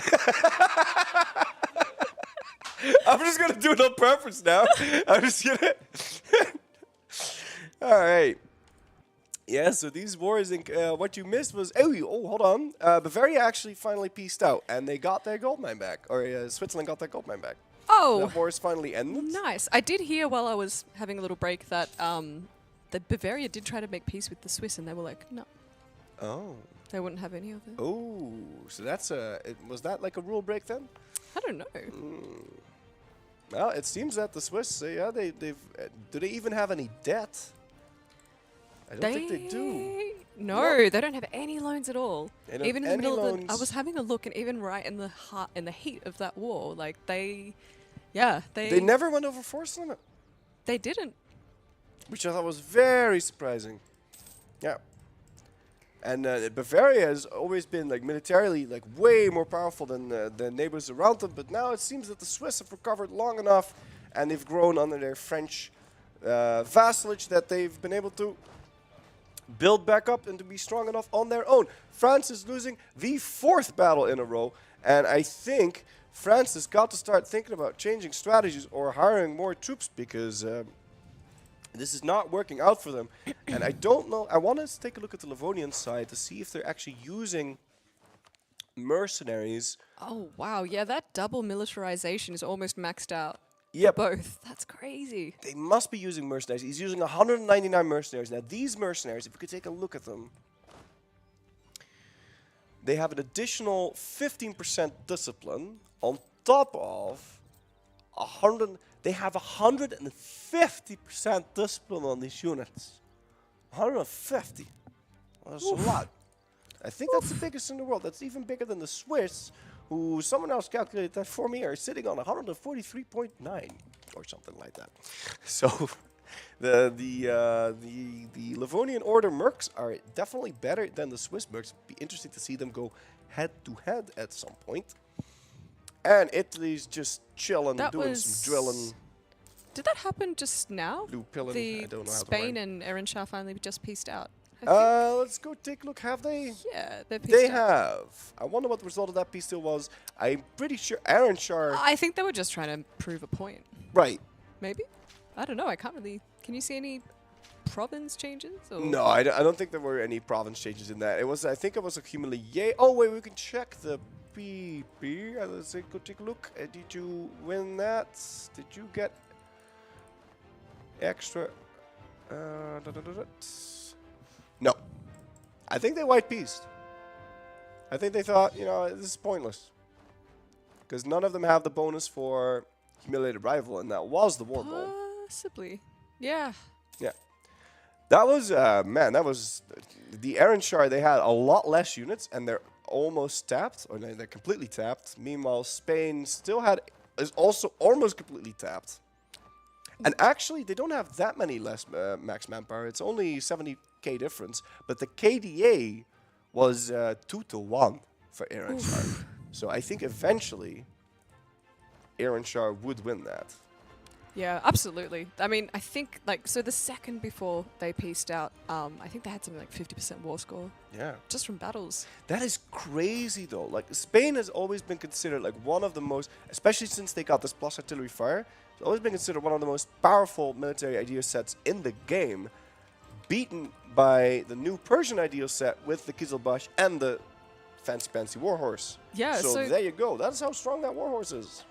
I'm just gonna do it on purpose now. I'm just gonna. All right. Yeah. So these wars, what you missed was hold on. Bavaria actually finally peaced out, and they got their gold mine back, or Switzerland got their gold mine back. Oh, the wars finally ended. Nice. I did hear while I was having a little break that that Bavaria did try to make peace with the Swiss, and they were like, no. Oh. They wouldn't have any of it. Oh, so that's was that like a rule break then? I don't know. Well, it seems that the Swiss, they've. Do they even have any debt? I don't think they do. No, they don't have any loans at all. Even in the middle loans. of I was having a look, and even right in the heat of that war, like they never went over force limit. They didn't. Which I thought was very surprising. Yeah. And Bavaria has always been like militarily like way more powerful than the neighbors around them, but now it seems that the Swiss have recovered long enough, and they've grown under their French vassalage that they've been able to build back up and to be strong enough on their own. France is losing the 4th battle in a row, and I think France has got to start thinking about changing strategies or hiring more troops because This is not working out for them. And I don't know. I want to take a look at the Livonian side to see if they're actually using mercenaries. Oh, wow. Yeah, that double militarization is almost maxed out. Yep. Both. That's crazy. They must be using mercenaries. He's using 199 mercenaries. Now, these mercenaries, if you could take a look at them, they have an additional 15% discipline on top of 100. They have 150% discipline on these units. 150. Well, that's a lot. I think that's the biggest in the world. That's even bigger than the Swiss, who someone else calculated that for me are sitting on 143.9 or something like that. So the Livonian Order mercs are definitely better than the Swiss mercs. Be interesting to see them go head to head at some point. And Italy's just chilling, doing some drilling. Did that happen just now? Blue pilling. I don't know how to Spain write. and Ehrenschau finally just pieced out. Let's go take a look. Have they? Yeah, they're pieced They out. have. I wonder what the result of that peace deal was. I'm pretty sure Ehrenschau. I think they were just trying to prove a point. Right. Maybe? I don't know. I can't really... Can you see any province changes? Or? No, I don't think there were any province changes in that. It was. I think it was a humiliate. Oh wait, we can check the PP. Let's go take a look. Did you win that? Did you get extra? No. I think they white pieced. I think they thought, you know, this is pointless. Because none of them have the bonus for humiliated rival, and that was the war goal. Possibly. Yeah. Yeah. That was, man, that was... The Ehrenschau, they had a lot less units, and they're almost tapped, or they're completely tapped. Meanwhile, Spain still is also almost completely tapped. And actually, they don't have that many less max manpower. It's only 70k difference. But the KDA was 2-1 for Ehrenschau. So I think eventually Ehrenschau would win that. Yeah, absolutely. I mean, I think, like, so the second before they pieced out, I think they had something like 50% war score. Yeah. Just from battles. That is crazy, though. Like, Spain has always been considered, like, one of the most, especially since they got this plus artillery fire, it's always been considered one of the most powerful military ideal sets in the game, beaten by the new Persian ideal set with the Kizilbash and the fancy warhorse. Yeah, so there you go. That's how strong that warhorse is.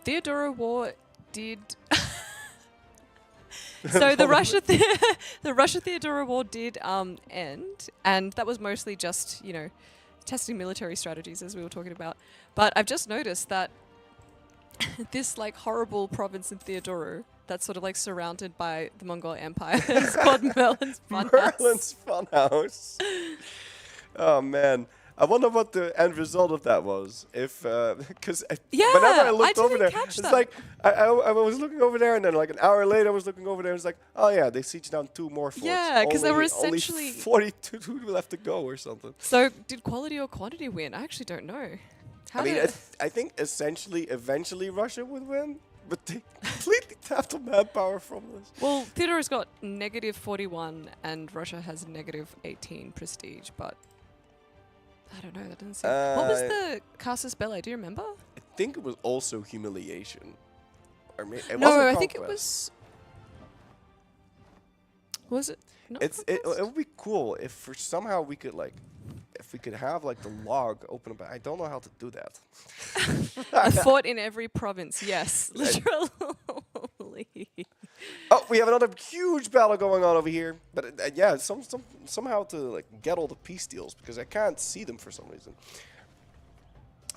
Theodora War did... So the Russia Theodora War did end, and that was mostly just, you know, testing military strategies, as we were talking about. But I've just noticed that this like horrible province in Theodora that's sort of like surrounded by the Mongol Empire is called Merlin's Funhouse. Merlin's Funhouse. Oh man. I wonder what the end result of that was. If, because whenever I looked over there, it's like, I was looking over there, and then like an hour later, I was looking over there, and it's like, oh yeah, they sieged down 2 more forts. Yeah, because there were essentially... Only 42 left to go or something. So did quality or quantity win? I actually don't know. I think eventually Russia would win, but they completely tapped on manpower from this. Well, Theodora's got -41, and Russia has -18 prestige, but... I don't know, that doesn't seem... what was the Casus Belli, do you remember? I think it was also humiliation. Or maybe it no, wasn't I think it conquest. Was it not it would be cool if for somehow we could like... If we could have like the log open up... I don't know how to do that. A fort in every province, yes. Literally. Oh, we have another huge battle going on over here. But yeah, somehow to like get all the peace deals because I can't see them for some reason.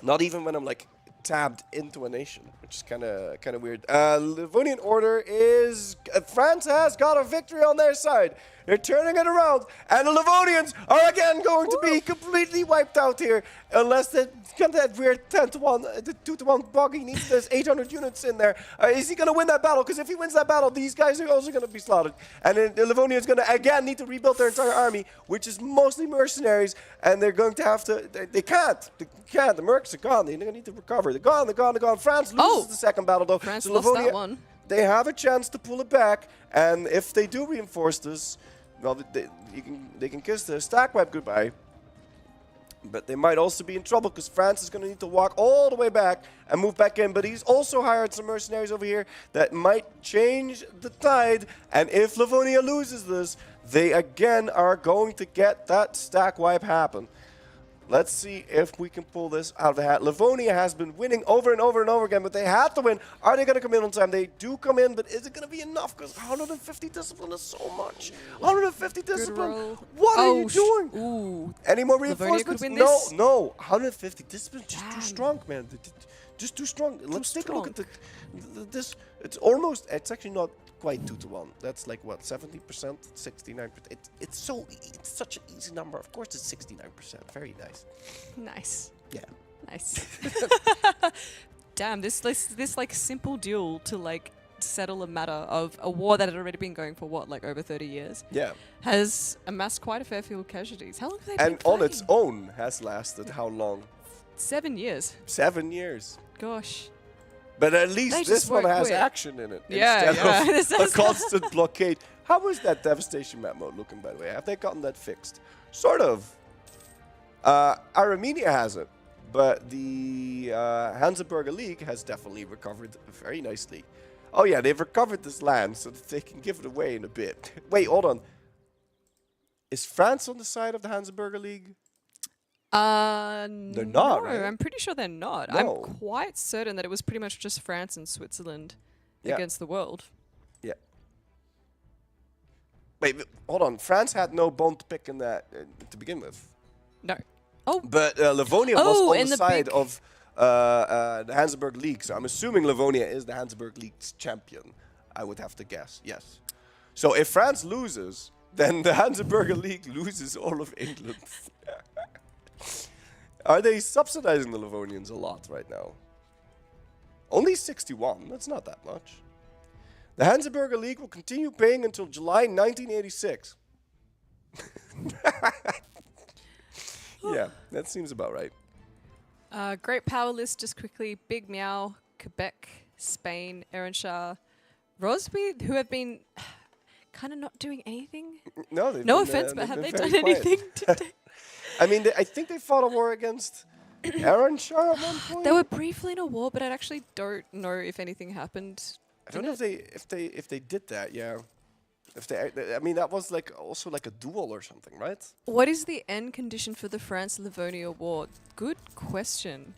Not even when I'm like tabbed into a nation, which is kind of weird. Livonian Order is France has got a victory on their side. They're turning it around, and the Livonians are again going to be completely wiped out here, unless they get that weird 10-1, the 2-1 buggy needs there's 800 units in there. Is he going to win that battle? Because if he wins that battle, these guys are also going to be slaughtered, and then the Livonians going to again need to rebuild their entire army, which is mostly mercenaries, and they're going to have to. They can't. The mercs are gone. They're going to need to recover. They're gone. France loses the second battle though. France so lost Livonia, that one. They have a chance to pull it back, and if they do reinforce this, well, they can kiss the stack wipe goodbye. But they might also be in trouble because France is going to need to walk all the way back and move back in. But he's also hired some mercenaries over here that might change the tide. And if Livonia loses this, they again are going to get that stack wipe happen. Let's see if we can pull this out of the hat. Livonia has been winning over and over and over again, but they had to win. Are they going to come in on time? They do come in, but is it going to be enough? Because 150 discipline is so much. 150 discipline. What are you doing? Ooh. Any more Livonia could reinforcements? win No, this. no. 150 discipline, just too strong, man. Just too strong. Let's take a look at this. It's almost, it's actually not quite 2-to-1. That's like what, 70%, 69%. It's such an easy number. Of course, it's 69%. Very nice. Nice. Yeah. Nice. Damn, this like simple duel to like settle a matter of a war that had already been going for what, like over 30 years. Yeah. Has amassed quite a fair few casualties. How long have they been And on fighting? its own has lasted how long? 7 years. 7 years. Gosh. But at They least just this one won't has quit. action in it Yeah, instead This of a is- constant blockade. How is that devastation map mode looking, by the way? Have they gotten that fixed? Sort of. Armenia hasn't, but the Hansa-Burger League has definitely recovered very nicely. Oh yeah, they've recovered this land so that they can give it away in a bit. Wait, hold on. Is France on the side of the Hansa-Burger League? They're not, right? I'm pretty sure they're not. No. I'm quite certain that it was pretty much just France and Switzerland Yeah. against the world. Yeah. Wait, hold on. France had no bone to pick in that to begin with. No. Oh. But Livonia was Oh, on in the the side big- of the Hansa-Burger League. So I'm assuming Livonia is the Hansa-Burger League's champion. I would have to guess. Yes. So if France loses, then the Hansa-Burger League loses all of England. Are they subsidizing the Livonians a lot right now? Only 61. That's not that much. The Hansa-Burger League will continue paying until July 1986. Yeah, that seems about right. Great power list, just quickly. Big Meow, Quebec, Spain, Erenshah, Rosby, who have been kind of not doing anything. No, they've No been, offense, but they've have been they done very quiet. anything today? I mean, I think they fought a war against Erenshah at one point. They were briefly in a war, but I actually don't know if anything happened. I don't know if they did that. Yeah, I mean, that was like also like a duel or something, right? What is the end condition for the France-Livonia war? Good question.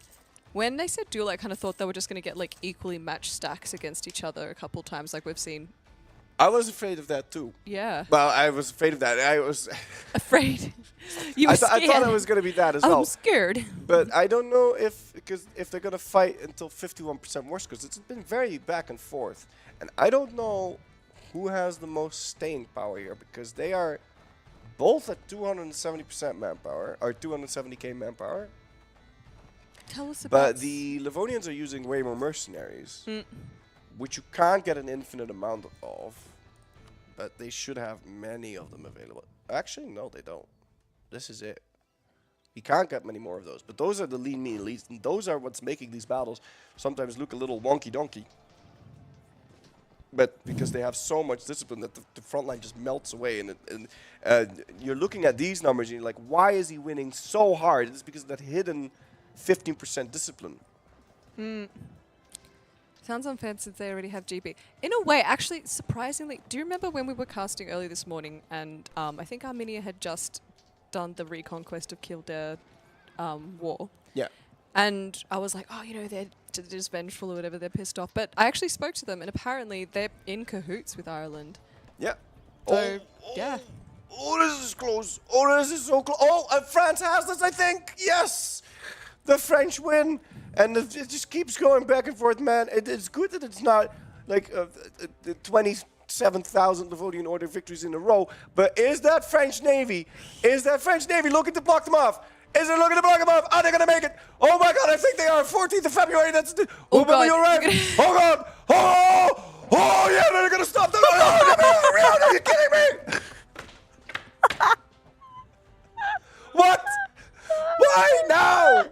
When they said duel, I kind of thought they were just going to get like equally matched stacks against each other a couple times, like we've seen. I was afraid of that too. Yeah. Well, I was afraid of that. I was afraid. You were I scared. thought it was going to be that as well. I'm scared. But I don't know if they're going to fight until 51% worse, because it's been very back and forth, and I don't know who has the most staying power here, because they are both at 270% manpower or 270k manpower. Tell us about. But the Livonians are using way more mercenaries, which you can't get an infinite amount of. But they should have many of them available. Actually, no, they don't. This is it. You can't get many more of those. But those are the lean, mean elites, and those are what's making these battles sometimes look a little wonky-donkey. But because they have so much discipline that the front line just melts away. And you're looking at these numbers and you're like, why is he winning so hard? It's because of that hidden 15% discipline. Sounds unfair since they already have GB. In a way, actually, surprisingly, do you remember when we were casting early this morning and I think Armenia had just done the reconquest of Kildare war? Yeah. And I was like, oh, you know, they're just vengeful or whatever, they're pissed off. But I actually spoke to them and apparently they're in cahoots with Ireland. Yeah. So, yeah. Oh, this is close. Oh, this is so close. Oh, France has this, I think. Yes. The French win. And it just keeps going back and forth, man. It's good that it's not like 27,000 Livonian Order victories in a row. But is that French Navy looking to block them off? Is it looking to block them off? Are they going to make it? Oh, my God, I think they are. 14th of February. That's the... Oh, God. You're right. Oh, God. Oh, yeah, they're going to stop them. Oh, are you kidding me? What? Why now?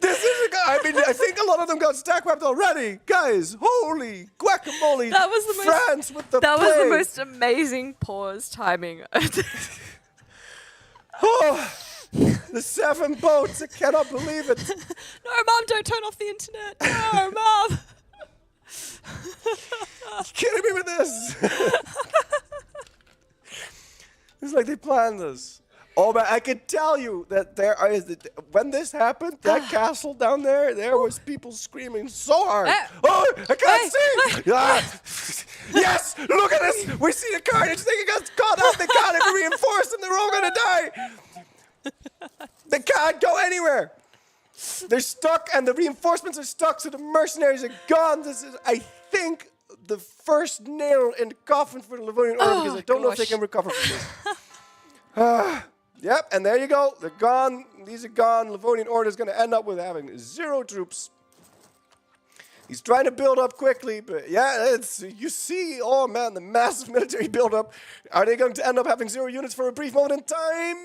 This is. I mean, I think a lot of them got stack wiped already, guys. Holy guacamole! That was the France with the That was the plague. most amazing pause timing. Oh, the 7 boats! I cannot believe it. No, Mom, don't turn off the internet. No, Mom. Kidding me with this? It's like they planned this. Oh man, I can tell you that when this happened, that castle down there was people screaming so hard. Oh, I can't see! Yes, look at this! We see the carnage. They got caught out. They can't even reinforce them. They're all gonna die. They can't go anywhere. They're stuck, and the reinforcements are stuck. So the mercenaries are gone. This is, I think, the first nail in the coffin for the Livonian Order because I don't know if they can recover from this. Yep, and there you go. They're gone. These are gone. Livonian Order is going to end up with having 0 troops. He's trying to build up quickly, but yeah, you see, oh man, the massive military buildup. Are they going to end up having 0 units for a brief moment in time?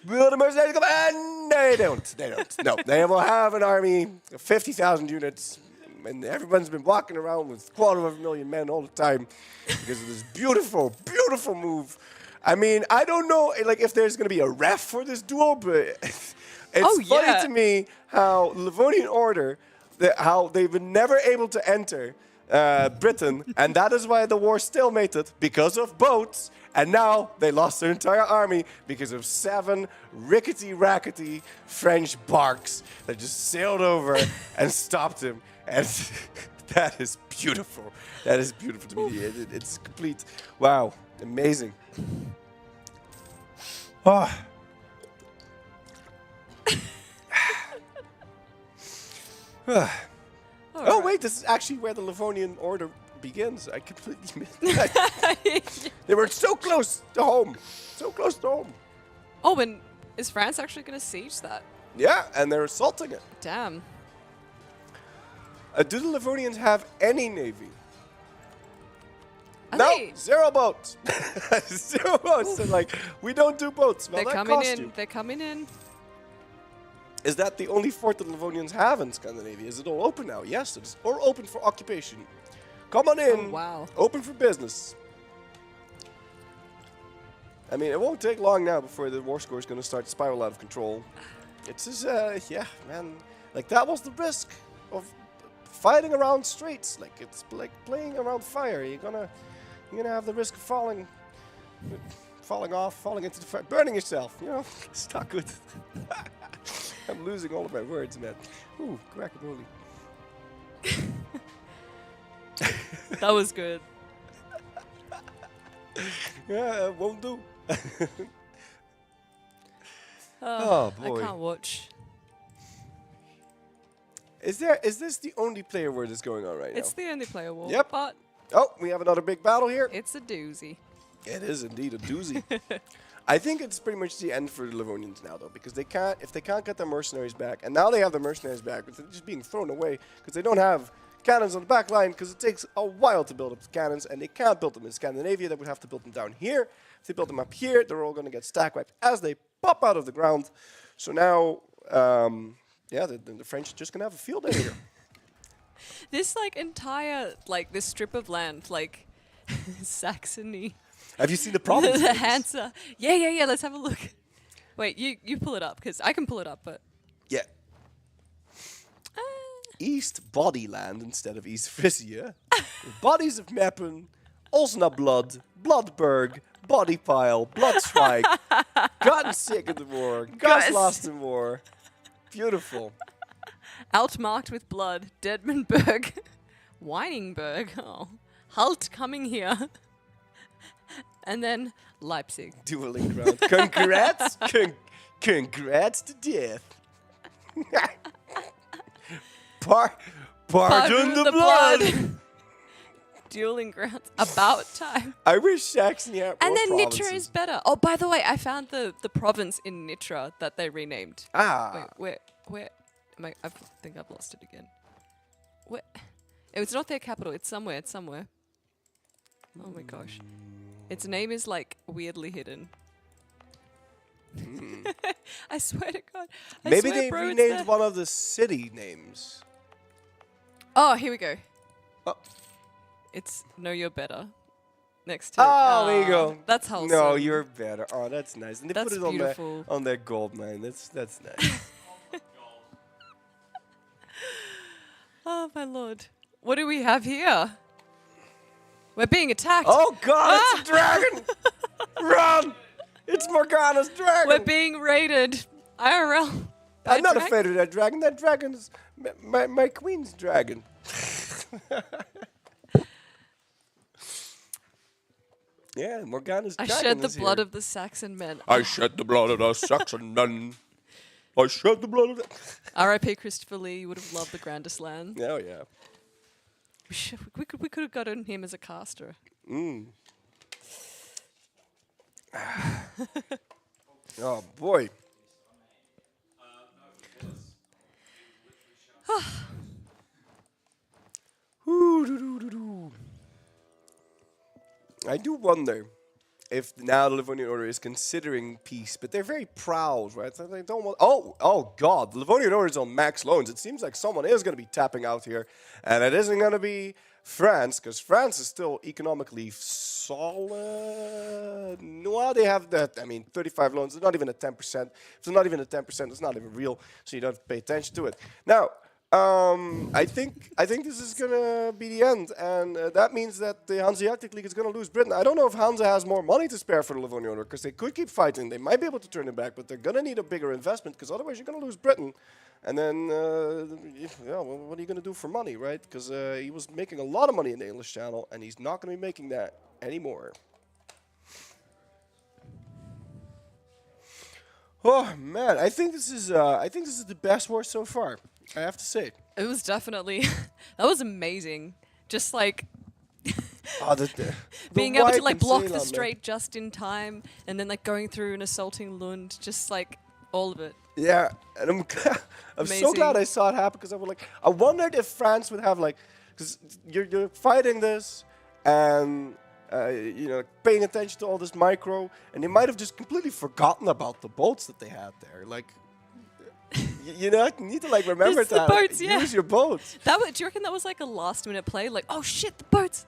Will the mercenaries come? And they don't. They don't. No, they will have an army of 50,000 units. And everyone's been walking around with 250,000 men all the time because of this beautiful, beautiful move. I mean, I don't know like if there's going to be a ref for this duel, but it's funny to me how Livonian Order, how they've been never able to enter Britain, and that is why the war stalemated, because of boats, and now they lost their entire army because of 7 rickety-rackety French barks that just sailed over and stopped him. And that is beautiful. That is beautiful to me. It's complete. Wow. Amazing. Oh. Oh, wait. This is actually where the Livonian Order begins. I completely missed that. They were so close to home. So close to home. Oh, and is France actually going to siege that? Yeah, and they're assaulting it. Damn. Do the Livonians have any navy? Are no, they? 0 boats. 0 boats. So, like, we don't do boats. Well, They're that coming cost in. you. They're coming in. Is that the only fort that Livonians have in Scandinavia? Is it all open now? Yes, it's all open for occupation. Come on in. Oh, wow. Open for business. I mean, it won't take long now before the war score is going to start to spiral out of control. It's just, yeah, man. Like, that was the risk of fighting around straits. Like, it's like playing around fire. You're gonna have the risk of falling off, falling into the fire, burning yourself. You know, it's not good. I'm losing all of my words, man. Ooh, guacamole. That was good. Yeah, it won't do. Oh, boy. I can't watch. Is this the only player war that's going on right now? It's the only player war. Yep. But oh, we have another big battle here. it's a doozy. It is indeed a doozy. I think it's pretty much the end for the Livonians now, though, because if they can't get their mercenaries back, and now they have the mercenaries back, but they're just being thrown away because they don't have cannons on the back line, because it takes a while to build up the cannons, and they can't build them in Scandinavia. They would have to build them down here. If they build them up here, they're all going to get stack wiped as they pop out of the ground. So now, yeah, the French are just going to have a field day here. This entire this strip of land, Saxony. Have you seen the province? The Hansa. Yeah. Let's have a look. Wait, you pull it up because I can pull it up, but Yeah. East Bodyland instead of East Frisia. Bodies of Meppen, Osnabrück, Bloodberg, Bodypile, Bloodstrike, gotten sick of the war, got lost in war. Beautiful. outmarked with blood, Deadmanberg, Weiningberg, Halt coming here, and then Leipzig. Dueling ground. Congrats. Congrats to death. Pardon the blood. Dueling grounds. About time. I wish Saxony had And more then provinces. Nitra is better. Oh, by the way, I found the province in Nitra that they renamed. Ah. Wait, where am I? I think I've lost it again. Where? It's not their capital. It's somewhere. Oh my gosh. Its name is weirdly hidden. I swear to God. I Maybe swear, they bro, it's renamed there. one of the city names. Oh, here we go. Oh. It's Know You're Better. Next to it. Oh, there you Aw, go. That's wholesome. No, you're better. Oh, that's nice. And they That's put it on beautiful. on their gold mine. That's nice. Oh, my Lord. What do we have here? We're being attacked. Oh, God, it's a dragon! Run! It's Morgana's dragon! We're being raided. IRL. I'm not afraid of that dragon. That dragon is my queen's dragon. Yeah, Morgana's I dragon shed the is blood here. of the Saxon men. I shed the blood of the Saxon men. I shed the blood of the... R.I.P. Christopher Lee. You would have loved the Grandest Lan. Oh, yeah. We could have gotten him as a caster. Oh, boy. I do wonder if now the Livonian Order is considering peace, but they're very proud, right? So they don't want. Oh God! The Livonian Order is on max loans. It seems like someone is going to be tapping out here, and it isn't going to be France, because France is still economically solid. Well, they have that. I mean, 35 loans. They're not even at 10%. If they're not even at 10%, it's not even real. So you don't have to pay attention to it. Now. I think this is gonna be the end, and that means that the Hanseatic League is gonna lose Britain. I don't know if Hansa has more money to spare for the Livonian Order, because they could keep fighting. They might be able to turn it back, but they're gonna need a bigger investment, because otherwise you're gonna lose Britain. And then, well, what are you gonna do for money, right? Because he was making a lot of money in the English Channel, and he's not gonna be making that anymore. Oh man, I think this is the best war so far. I have to say. It was definitely that was amazing. Just like being able to like block the strait just in time, and then like going through and assaulting Lund, just like all of it. Yeah, and I'm so glad I saw it happen, because I wondered if France would have because you're fighting this and paying attention to all this micro, and they might have just completely forgotten about the boats that they had there, You need to remember the boats, yeah. Use your boats. Do you reckon that was like a last minute play? Like, oh shit, the boats.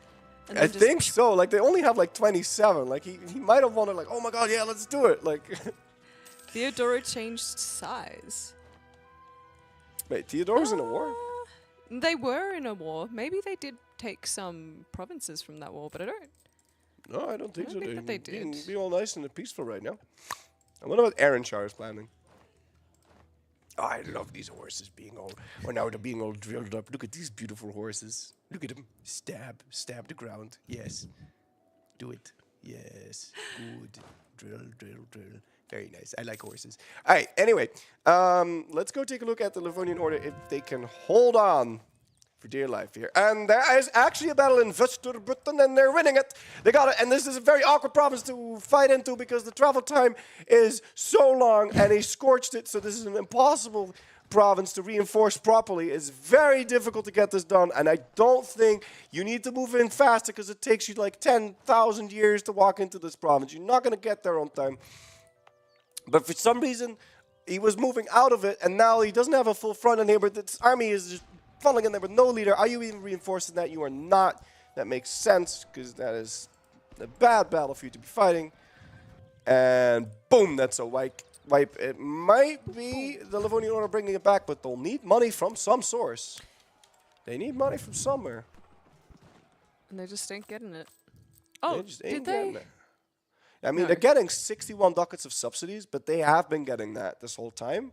And I think so. They only have 27. He might have wanted oh my god, yeah, let's do it. Theodoro changed size. Wait, Theodoro's in a war? They were in a war. Maybe they did take some provinces from that war, but I don't. No, I don't think so. Think that they did. Be all nice and peaceful right now. I wonder what Aaronshire is planning. Oh, I love these horses being all... Well, now they're being all drilled up. Look at these beautiful horses. Look at them. Stab the ground. Yes. Do it. Yes. Good. Drill. Very nice. I like horses. All right, anyway. Let's go take a look at the Livonian Order, if they can hold on for dear life here. And there is actually a battle in Västerbotten, and they're winning it. They got it, and this is a very awkward province to fight into, because the travel time is so long, and they scorched it, so this is an impossible province to reinforce properly. It's very difficult to get this done, and I don't think you need to move in faster, because it takes you 10,000 years to walk into this province. You're not going to get there on time. But for some reason, he was moving out of it, and now he doesn't have a full front in here, but this army is just funneling in there with no leader. Are you even reinforcing that? You are not. That makes sense, because that is a bad battle for you to be fighting. And boom, that's a wipe. It might be the Livonian Order bringing it back, but they'll need money from some source. They need money from somewhere. And they just ain't getting it. Oh, did they? I mean, they're getting 61 ducats of subsidies, but they have been getting that this whole time.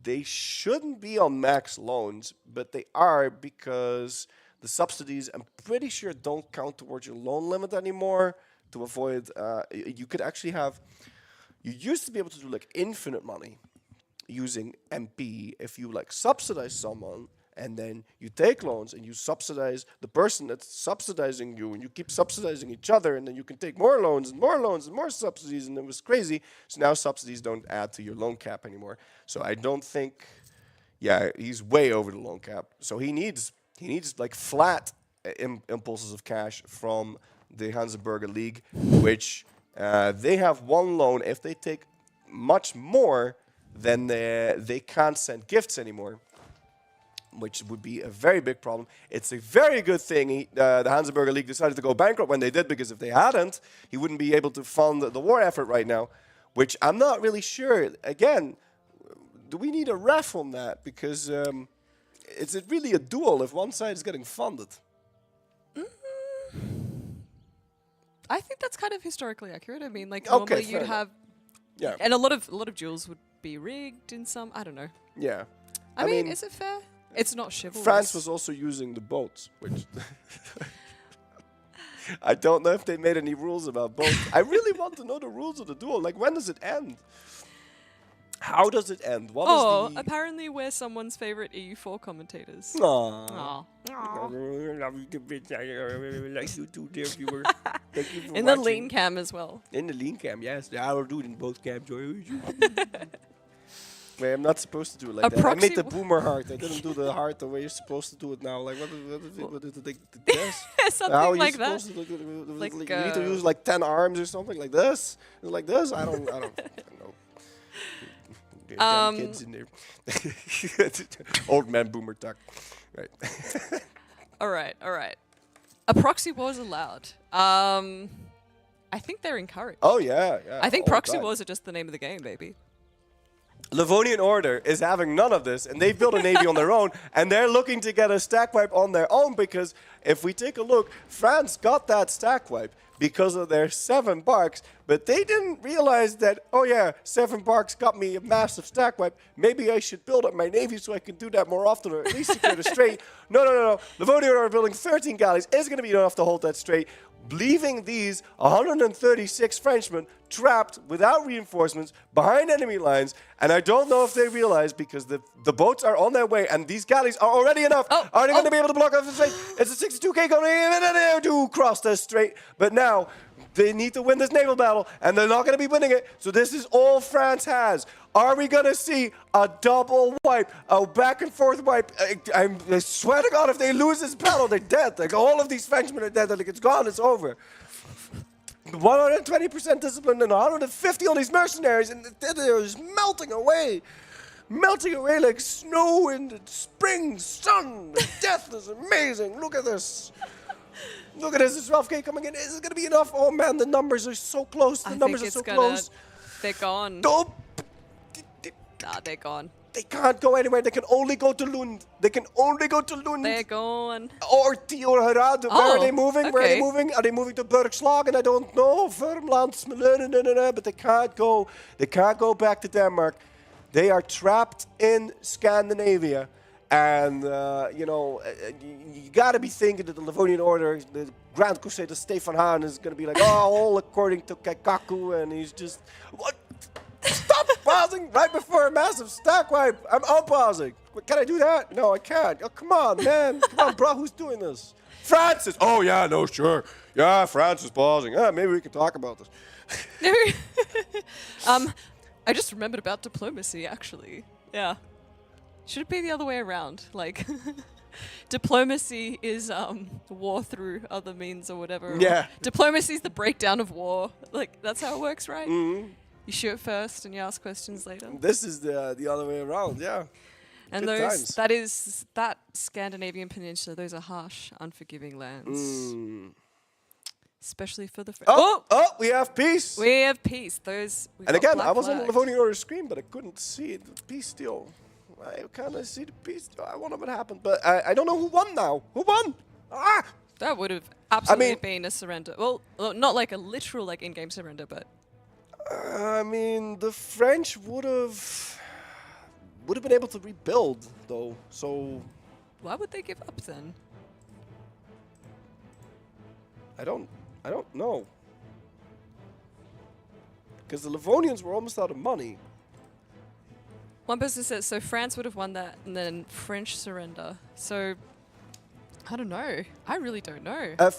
They shouldn't be on max loans, but they are, because the subsidies, I'm pretty sure, don't count towards your loan limit anymore, to avoid... you could actually have... You used to be able to do infinite money using MP if you subsidize someone, and then you take loans and you subsidize the person that's subsidizing you, and you keep subsidizing each other, and then you can take more loans and more subsidies, and it was crazy. So now subsidies don't add to your loan cap anymore. So I don't think, he's way over the loan cap. So he needs flat impulses of cash from the Hansa-Burger League, which They have 1 loan. If they take much more, then they can't send gifts anymore, which would be a very big problem. It's a very good thing the Hansa-Burger League decided to go bankrupt when they did, because if they hadn't, he wouldn't be able to fund the war effort right now, which I'm not really sure. Again, do we need a ref on that? Because is it really a duel if one side is getting funded? I think that's kind of historically accurate. I mean, like Okay, normally fair you'd enough. have, Yeah. and a lot of duels would be rigged in some. I don't know. Yeah. I mean, is it fair? It's not chivalrous. France was also using the boats, which I don't know if they made any rules about boats. I really want to know the rules of the duel. Like, when does it end? How does it end? What is the... apparently we're someone's favorite EU4 commentators. Aww. Aw. Love you too, bitch. I like you too, dear viewer. Thank you for In the watching. lean cam as well. In the lean cam, yes. I will do it in both cams. Wait, I'm not supposed to do it like that. I made the boomer heart. I didn't do the heart the way you're supposed to do it now. Like, what is this? Something How are you like that. supposed to do it? Like, You need to use like 10 arms or something like this? Like this? I don't know. Damn kids in there. Old man boomer talk. Right. All right. A proxy war is allowed. I think they're encouraged. Oh, yeah. I think all the proxy time. wars are just the name of the game, baby. Livonian Order is having none of this, and they've built a navy on their own, and they're looking to get a stack wipe on their own, because if we take a look, France got that stack wipe because of their 7 barks, but they didn't realize that, oh yeah, 7 barks got me a massive stack wipe. Maybe I should build up my navy so I can do that more often, or at least secure the strait. No. Livonian Order building 13 galleys is going to be enough to hold that strait, leaving these 136 Frenchmen trapped without reinforcements behind enemy lines. And I don't know if they realize, because the boats are on their way and these galleys are already enough. Are they going to be able to block off the strait? It's a 62k coming to cross the strait. But now they need to win this naval battle, and they're not going to be winning it. So this is all France has. Are we going to see a double wipe, a back and forth wipe? I swear to God, if they lose this battle, they're dead. Like, all of these Frenchmen are dead. Like, it's gone, it's over. 120% discipline and 150 on these mercenaries, and they're just melting away like snow in the spring sun. The death is amazing. Look at this. Look at this. This 12k coming in. Is it going to be enough? Oh, man, the numbers are so close. The numbers are so close. They're gone. Nope. Nah, they're gone. They can't go anywhere. They can only go to Lund. They're gone. Or Harad. Where are they moving? Okay. Where are they moving? Are they moving to Bergslagen? I don't know. Vermland, Smilene, but they can't go. They can't go back to Denmark. They are trapped in Scandinavia. And, you got to be thinking that the Livonian Order, the Grand Crusader Stefan Hahn, is going to be like, all according to Kaikaku, and he's just... What? Stop pausing right before a massive stack wipe. I'm unpausing. Can I do that? No, I can't. Oh, come on, man. Come on, bro. Who's doing this? France is... Oh, yeah, no, sure. Yeah, France is pausing. Maybe we can talk about this. I just remembered about diplomacy, actually. Yeah. Should it be the other way around? Like, diplomacy is war through other means or whatever. Yeah. Diplomacy is the breakdown of war. Like, that's how it works, right? Mm-hmm. You shoot first and you ask questions later. This is the other way around, yeah. And Good times. that Scandinavian peninsula, those are harsh, unforgiving lands. Especially for the... Oh, we have peace. We have peace. Those... And again, I was on the Livonian Order screen, but I couldn't see the peace deal. I kind of see the peace deal. I wonder what happened, but I don't know who won now. Who won? Ah! That would have absolutely been a surrender. Well, not like a literal like in-game surrender, but... I mean, the French would have been able to rebuild, though. So why would they give up then? I don't know. Because the Livonians were almost out of money. One person says so. France would have won that, and then French surrender. So I don't know. I really don't know. I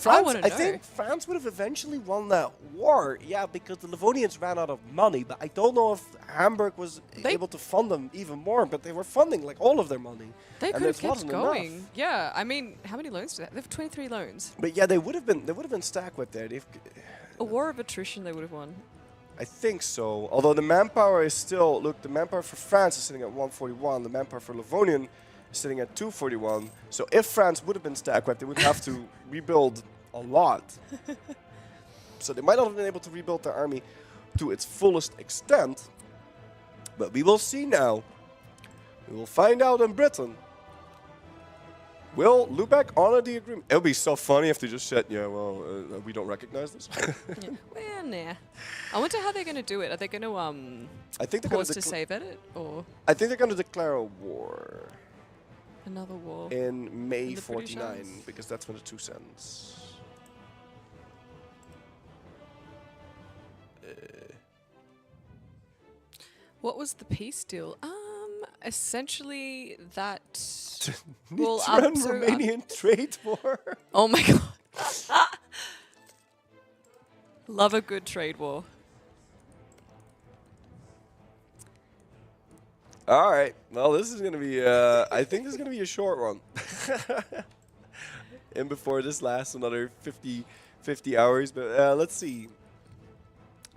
think France would have eventually won that war. Yeah, because the Livonians ran out of money. But I don't know if Hamburg was able to fund them even more. But they were funding like all of their money. They could have kept going. Enough. Yeah, I mean, how many loans do they have? They have 23 loans. But yeah, they would have been stacked with there. A war of attrition they would have won. I think so. Although the manpower is still... Look, the manpower for France is sitting at 141. The manpower for Livonian is sitting at 241. So if France would have been stack wiped, they would have to rebuild a lot. So they might not have been able to rebuild their army to its fullest extent. But we will see now. We will find out in Britain. Will Lubeck honor the agreement? It would be so funny if they just said, yeah, well, we don't recognize this. Yeah. Well, nah. I wonder how they're going to do it. Are they going to I think they're going pause to save edit? Or I think they're going to declare a war. Another war? In May the British 49, Isles? because that's when the truce ends. What was the peace deal? Essentially that... Nitra and Romanian trade war. Oh my god. Love a good trade war. All right. Well, this is going to be, I think this is going to be a short one. And before this lasts another 50 hours. But let's see.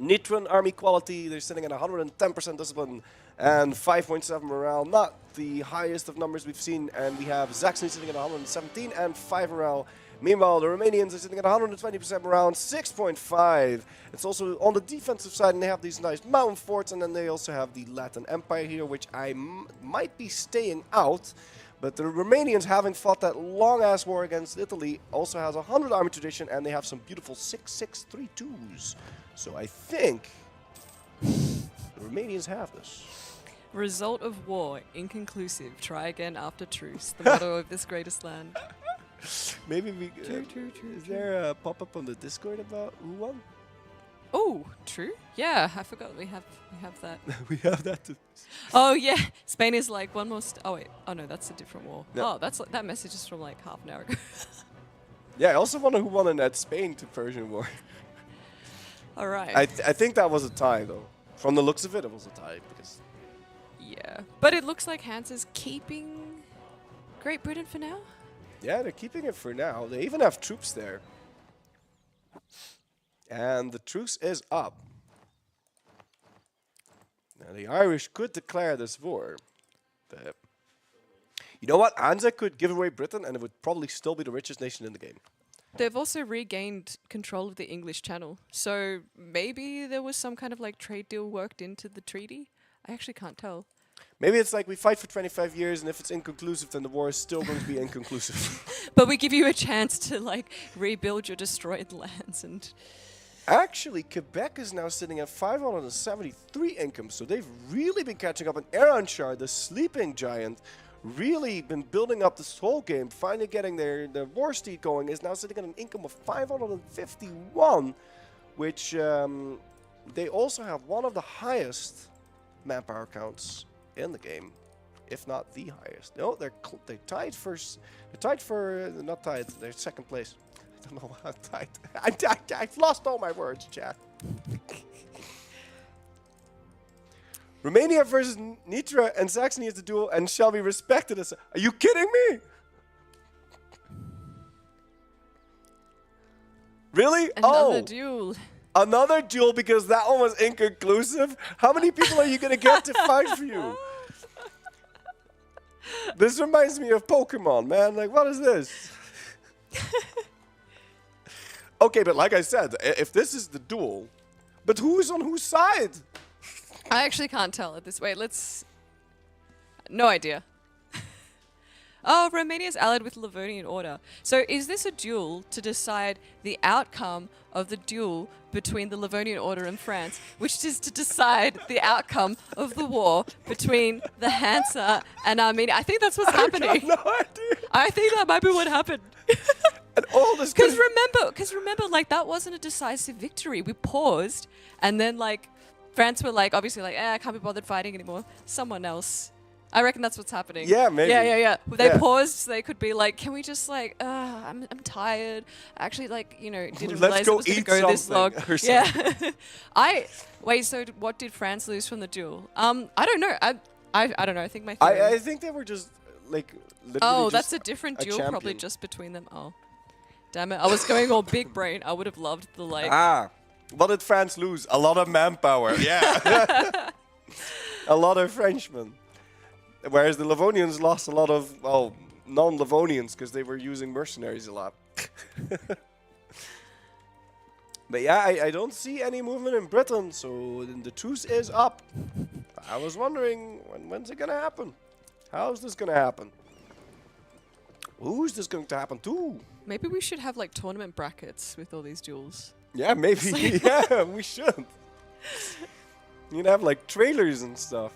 Nitran army quality, they're sitting at 110% discipline and 5.7 morale. Not the highest of numbers we've seen. And we have Saxony sitting at 117 and 5 morale. Meanwhile, the Romanians are sitting at 120% morale and 6.5. It's also on the defensive side, and they have these nice mountain forts, and then they also have the Latin Empire here, which I might be staying out. But the Romanians, having fought that long-ass war against Italy, also has 100 army tradition, and they have some beautiful 6.632s. So I think the Romanians have this. Result of war, inconclusive. Try again after truce. The motto of this greatest land. Maybe we... is there a pop-up on the Discord about who won? Oh, true. Yeah, I forgot we have that. We have that too. Oh yeah, Spain is like one more. Oh wait, oh no, that's a different war. No. Oh, that's like, that message is from like half an hour ago. Yeah, I also wonder who won in that Spain to Persian war. All right. I think that was a tie though. From the looks of it, it was a tie because. Yeah, but it looks like Hansa's keeping Great Britain for now. Yeah, they're keeping it for now. They even have troops there. And the truce is up. Now, the Irish could declare this war. But you know what? Hansa could give away Britain, and it would probably still be the richest nation in the game. They've also regained control of the English Channel. So maybe there was some kind of like trade deal worked into the treaty. I actually can't tell. Maybe it's like we fight for 25 years, and if it's inconclusive, then the war is still going to be inconclusive. But we give you a chance to like rebuild your destroyed lands and... Actually, Quebec is now sitting at 573 income, so they've really been catching up. And Aranshar, the sleeping giant, really been building up this whole game, finally getting their war steed going, is now sitting at an income of 551, which they also have one of the highest manpower counts in the game, if not the highest. No, they're tied first. They're tied for, not tied, they're second place. I don't know how tight. I've lost all my words, chat. Romania versus Nitra and Saxony is the duel and shall be respected as... Are you kidding me? Really? Another duel. Another duel because that one was inconclusive? How many people are you going to get to fight for you? This reminds me of Pokemon, man. Like, what is this? Okay, but like I said, if this is the duel, but who's on whose side? I actually can't tell at this. Wait, let's... No idea. Oh, Romania's allied with Livonian Order. So is this a duel to decide the outcome of the duel between the Livonian Order and France, which is to decide the outcome of the war between the Hansa and Armenia? I think that's what's happening. I have no idea. I think that might be what happened. And all this... Because remember, like, that wasn't a decisive victory. We paused, and then, like, France were, like, obviously, like, I can't be bothered fighting anymore. Someone else. I reckon that's what's happening. Yeah, maybe. Yeah. They paused so they could be like, can we just, like, I'm tired. Actually, like, you know, didn't realize it was going to go this long. Yeah. Wait, so what did France lose from the duel? I don't know. I don't know. I think my theory... I think they were just, like... Oh, that's a different duel, probably just between them. Oh. Damn it. I was going all big brain. I would have loved the, like... What did France lose? A lot of manpower. Yeah. A lot of Frenchmen. Whereas the Livonians lost a lot of, well, non-Livonians because they were using mercenaries a lot. But yeah, I don't see any movement in Britain, so the truce is up. I was wondering, when's it going to happen? How's this going to happen? Who's this going to happen to? Maybe we should have like tournament brackets with all these duels. Yeah, maybe. Yeah, we should. You'd have like trailers and stuff.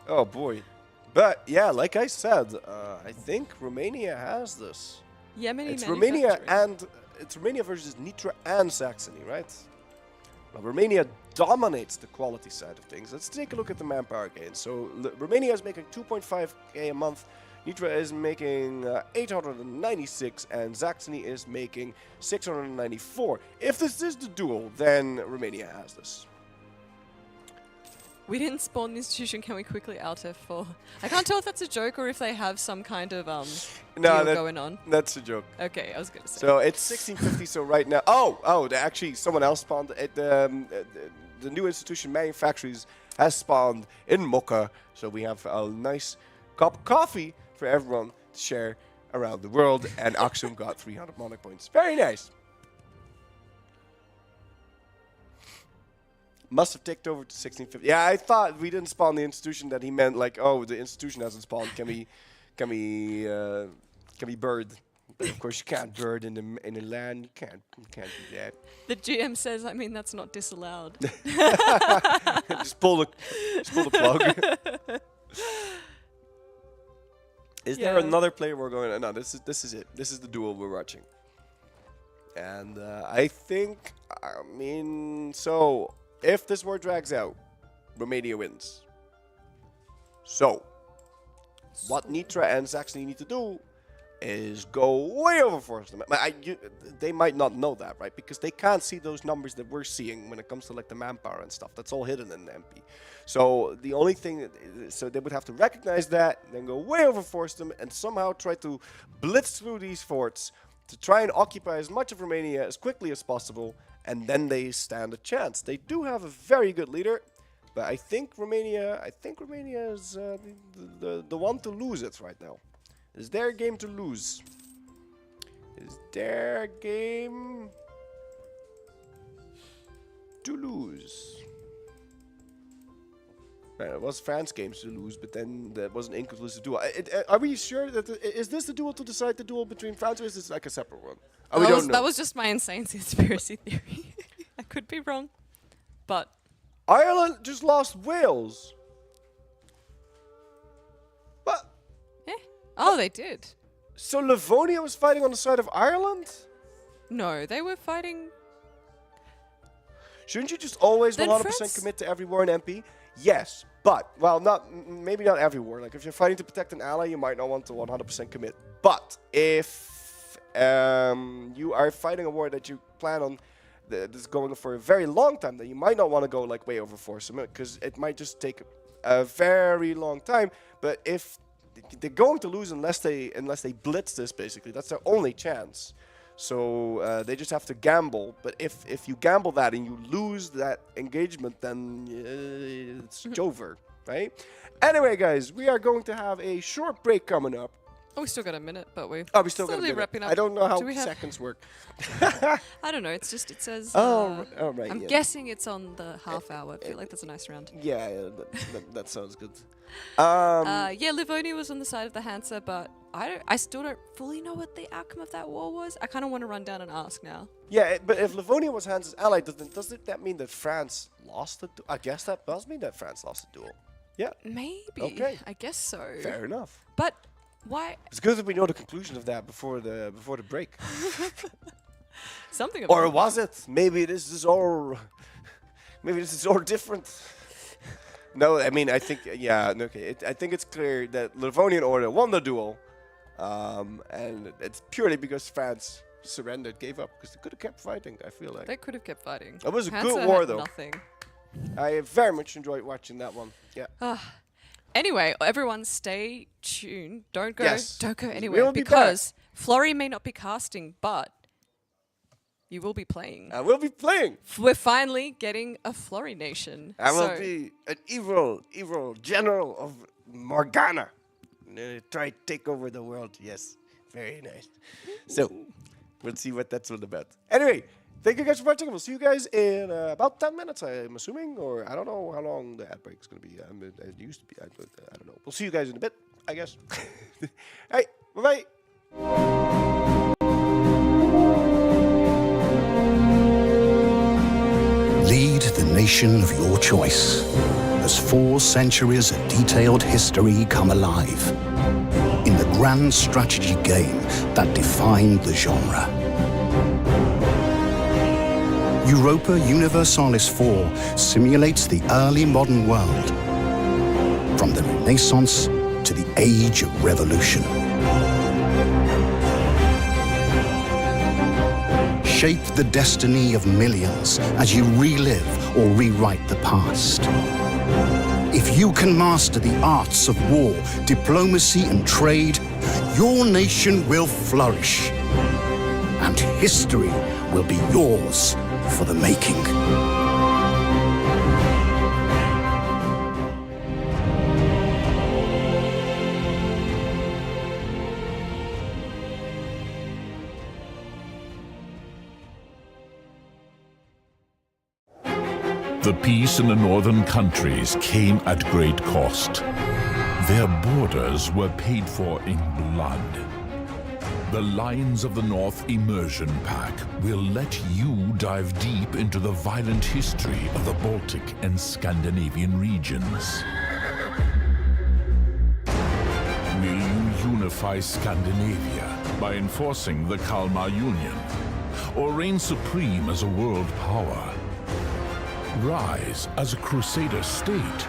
Oh boy. But yeah, like I said, I think Romania has this. Yemeni It's Romania it's Romania versus Nitra and Saxony, right? Well, Romania dominates the quality side of things. Let's take a look at the manpower gain. So Romania is making 2.5k a month. Nitra is making 896 and Saxony is making 694. If this is the duel, then Romania has this. We didn't spawn the institution. Can we quickly alt F4? I can't tell if that's a joke or if they have some kind of deal going on. That's a joke. Okay, I was gonna say. So it's 1650. So right now, actually, someone else spawned. The new institution manufacturers has spawned in Mocha. So we have a nice cup of coffee for everyone to share around the world. And Aksum got 300 monarch points. Very nice. Must have ticked over to 1650. Yeah, I thought we didn't spawn the institution that he meant like, oh, the institution hasn't spawned. Can we bird? But of course you can't bird in a land. You can't do that. The GM says, I mean, that's not disallowed. just pull the plug. Is there another player we're going? No, this is it. This is the duel we're watching. And I think, so if this war drags out, Romania wins. So, what Nitra and Saxony need to do is go way overforce them. They might not know that, right? Because they can't see those numbers that we're seeing when it comes to like the manpower and stuff. That's all hidden in the MP. So the only thing, so they would have to recognize that, then go way overforce them, and somehow try to blitz through these forts to try and occupy as much of Romania as quickly as possible, and then they stand a chance. They do have a very good leader, but I think Romania is the one to lose it right now. Is their game to lose? Is their game to lose? Right, it was France games to lose, but then that was an inconclusive duel. Are we sure that is this the duel to decide the duel between France, or is this like a separate one? That was just my insane conspiracy theory. I could be wrong, but Ireland just lost Wales. What? Yeah. Oh, they did. So Livonia was fighting on the side of Ireland? No, they were fighting. Shouldn't you just always 100% commit to every war in MP? Yes, but, well, maybe not every war. Like, if you're fighting to protect an ally, you might not want to 100% commit. But if you are fighting a war that you plan on that's going for a very long time, then you might not want to go, like, way over force, because it might just take a very long time. But if they're going to lose unless they blitz this, basically, that's their only chance. So they just have to gamble. But if you gamble that and you lose that engagement, then it's over, right? Anyway, guys, we are going to have a short break coming up. Oh, we still got a minute, but we still got a minute. wrapping up. I don't know how Do seconds work. I don't know. It's just, it says... right. I'm guessing it's on the half hour. I feel like that's a nice round. Yeah, that sounds good. Yeah, Livonia was on the side of the Hansa, but I still don't fully know what the outcome of that war was. I kind of want to run down and ask now. Yeah, but if Livonia was Hansa's ally, doesn't that mean that France lost the duel? I guess that does mean that France lost the duel. Yeah. Maybe. Okay. I guess so. Fair enough. But why? It's good that we know the conclusion of that before the break. Something about Or was it? Maybe this is all different. No, I mean, I think, yeah, okay. I think it's clear that Livonian Order won the duel. And it's purely because France surrendered, gave up, because they could have kept fighting, I feel like. They could have kept fighting. It was a Hansa good war, had though. Nothing. I very much enjoyed watching that one. Yeah. Anyway, everyone stay tuned. Don't go Yes. Don't go We anywhere will be because Flory may not be casting, but You will be playing. I will be playing. We're finally getting a Flurry Nation. I will So- be an evil general of Morgana. Try to take over the world. Yes, very nice. So, we'll see what that's all about. Anyway, thank you guys for watching. We'll see you guys in about 10 minutes, I'm assuming. Or I don't know how long the ad break's going to be. It used to be. I don't know. We'll see you guys in a bit, I guess. Hey, bye-bye. Lead the nation of your choice as 4 centuries of detailed history come alive in the grand strategy game that defined the genre. Europa Universalis 4 simulates the early modern world, from the Renaissance to the Age of Revolution. Shape the destiny of millions as you relive or rewrite the past. If you can master the arts of war, diplomacy, and trade, your nation will flourish. And history will be yours for the making. The peace in the northern countries came at great cost. Their borders were paid for in blood. The Lions of the North Immersion Pack will let you dive deep into the violent history of the Baltic and Scandinavian regions. Will you unify Scandinavia by enforcing the Kalmar Union, or reign supreme as a world power? Rise as a Crusader state,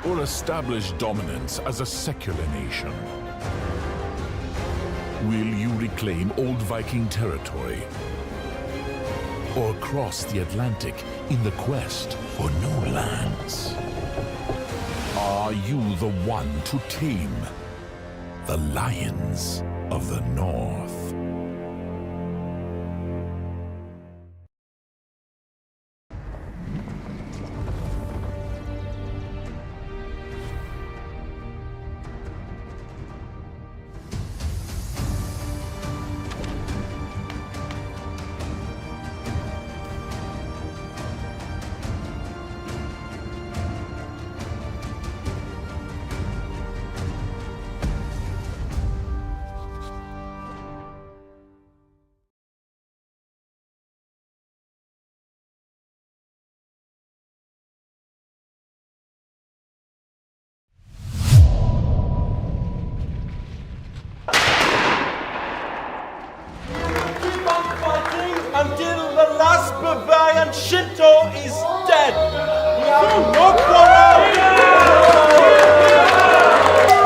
or establish dominance as a secular nation? Will you reclaim old Viking territory, or cross the Atlantic in the quest for new lands? Are you the one to tame the Lions of the North? Until the last Bavarian Shinto is dead. We have no quarrel.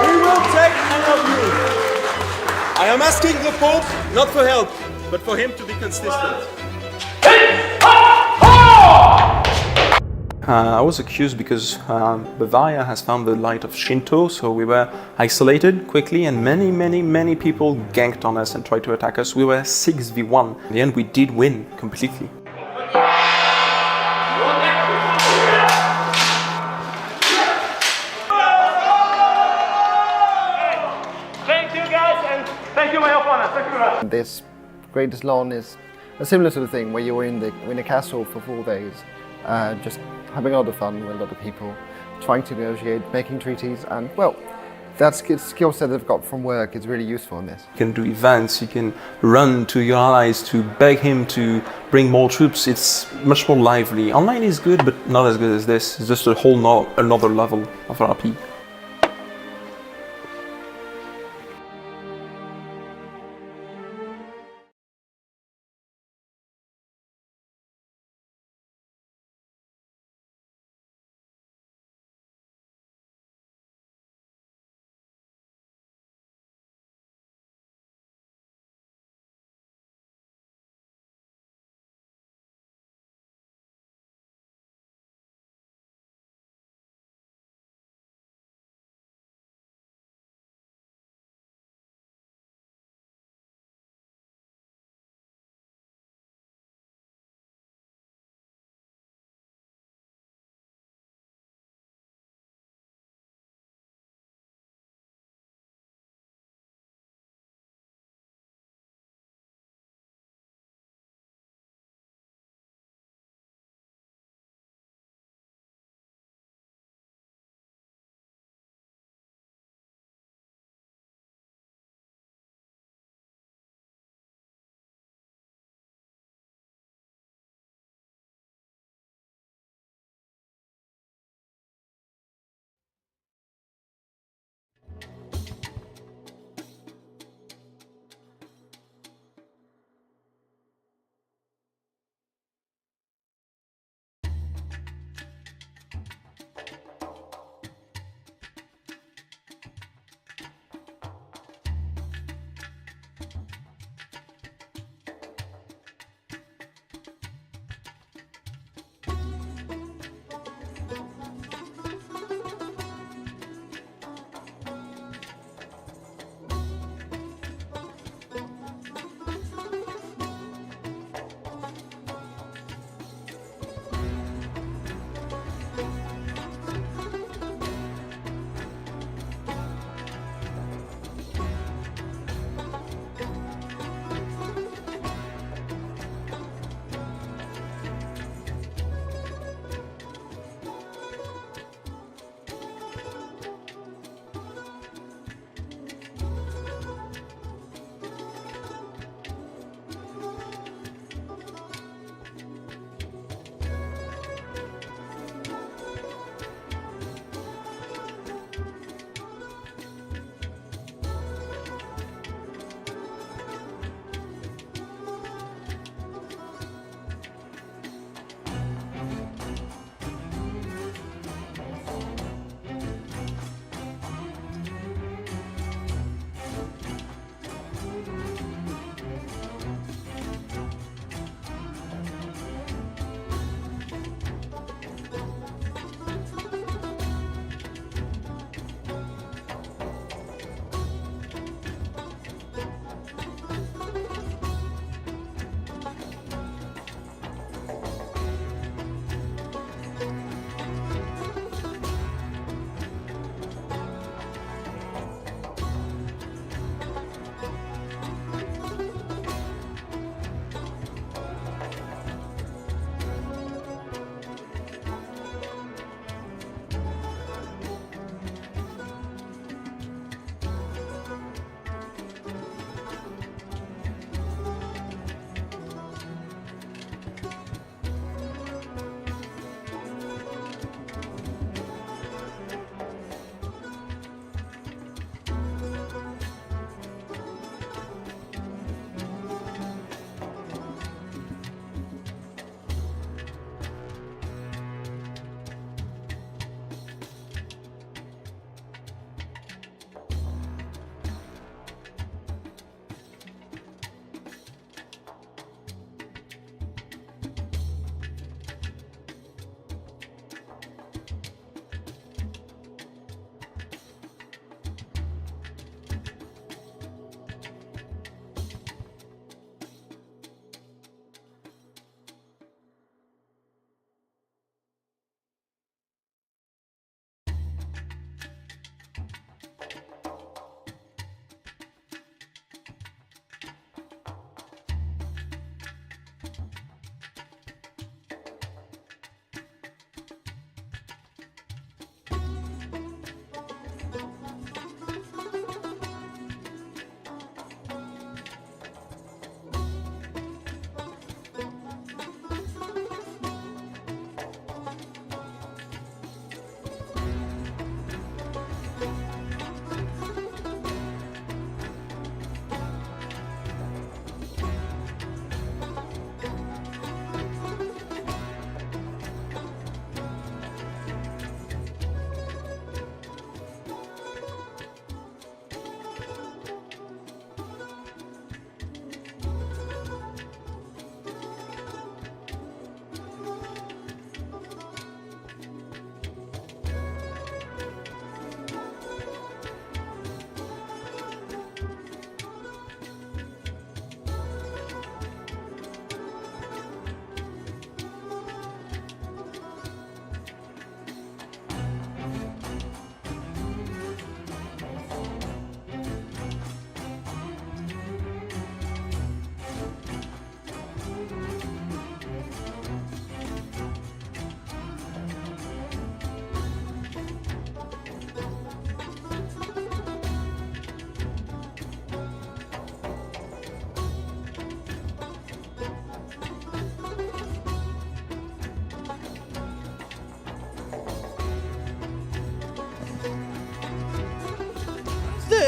We will take care of you. I am asking the Pope not for help, but for him to be consistent. I was accused because Bavaria has found the light of Shinto, so we were isolated quickly, and many people ganked on us and tried to attack us. We were 6v1. In the end, we did win completely. Thank you guys, and thank you my opponent. Thank you very much. This Grandest Lan is a similar sort of thing where you're in a castle for 4 days, just having a lot of fun with a lot of people, trying to negotiate, making treaties, and well, that skill set they've got from work is really useful in this. You can do events, you can run to your allies to beg him to bring more troops. It's much more lively. Online is good, but not as good as this. It's just a whole another level of RP.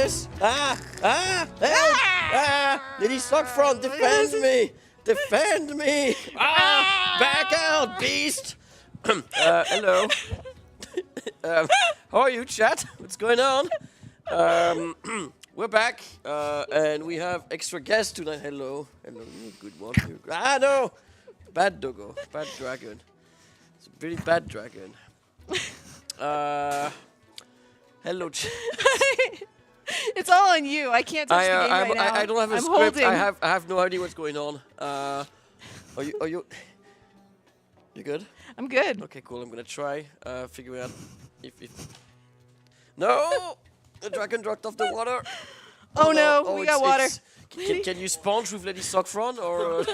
this? Help! Lady Sockfront, defend me! Defend me! Back out, beast! Hello. How are you, chat? What's going on? We're back, and we have extra guests tonight. Hello. Hello, you good one. No! Bad doggo. Bad dragon. It's a really bad dragon. Hello, chat. It's all on you. I can't touch the game right now. I don't have a I'm script. holding. I have no idea what's going on. Are you good? I'm good. Okay, cool. I'm gonna try figuring out if no, the dragon dropped off the water. Oh no, we got water. Can you sponge with Lady Sockfront or?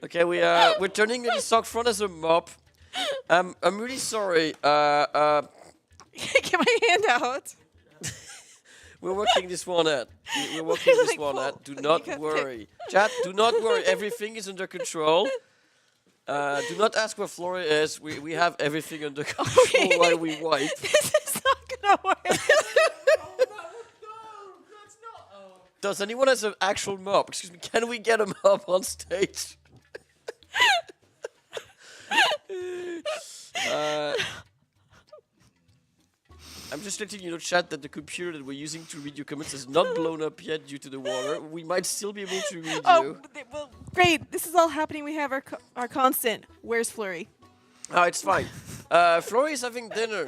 Okay, we're turning Lady Sockfront as a mop. I'm really sorry. Get my hand out. We're working this one out. We're working this one out. Do not worry. Chat, do not worry. Everything is under control. Do not ask where Flora is. We have everything under control while we wipe. This is not gonna work. Does anyone has an actual mop? Excuse me, can we get a mop on stage? I'm just letting you know, chat, that the computer that we're using to read your comments is not blown up yet due to the water. We might still be able to read you. Well, great. This is all happening. We have our constant. Where's Flurry? Oh, it's fine. Flurry is having dinner.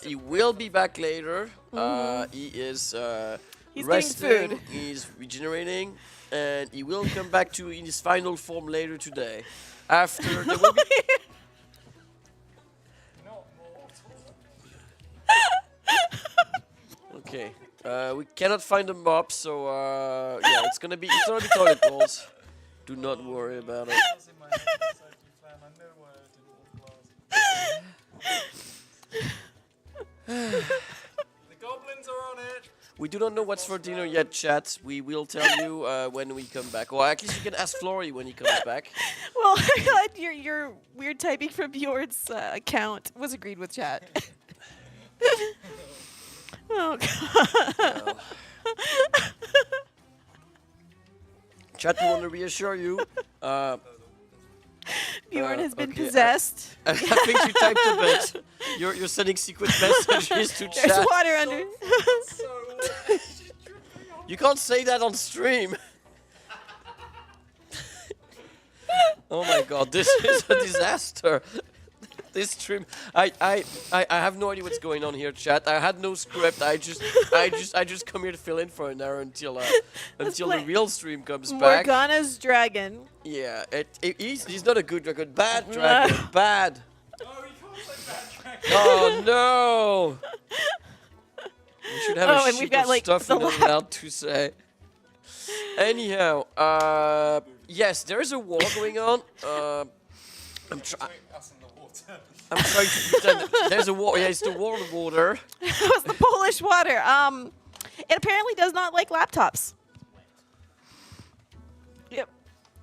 He will be back later. He is He's resting. getting food. He's regenerating, and he will come back to in his final form later today. After there will be. Okay. We cannot find a mop, so yeah, it's gonna be toilet bowls. Do not worry about it. The goblins are on it. We do not know what's for dinner yet, chat. We will tell you when we come back. Or at least you can ask Flory when he comes back. Well, I got your weird typing from Bjorn's account was agreed with chat. Oh god. Chat, we want to reassure you. Bjorn has been okay, possessed. I think you typed a bit. You're sending secret messages to chat. There's water under. You can't say that on stream. Oh my god, this is a disaster. This stream, I have no idea what's going on here, chat. I had no script. I just come here to fill in for an hour until the real stream comes back. Morgana's dragon. Yeah, he's not a good dragon. Bad dragon. Bad. Oh, you can't say bad dragon. Oh no. We should have a and sheet we've got, of like, stuff the we're not allowed to say. Anyhow, yes, there is a war going on. I'm trying to pretend there's a war. Yeah, it's the war of water. That was the Polish water. It apparently does not like laptops. Yep.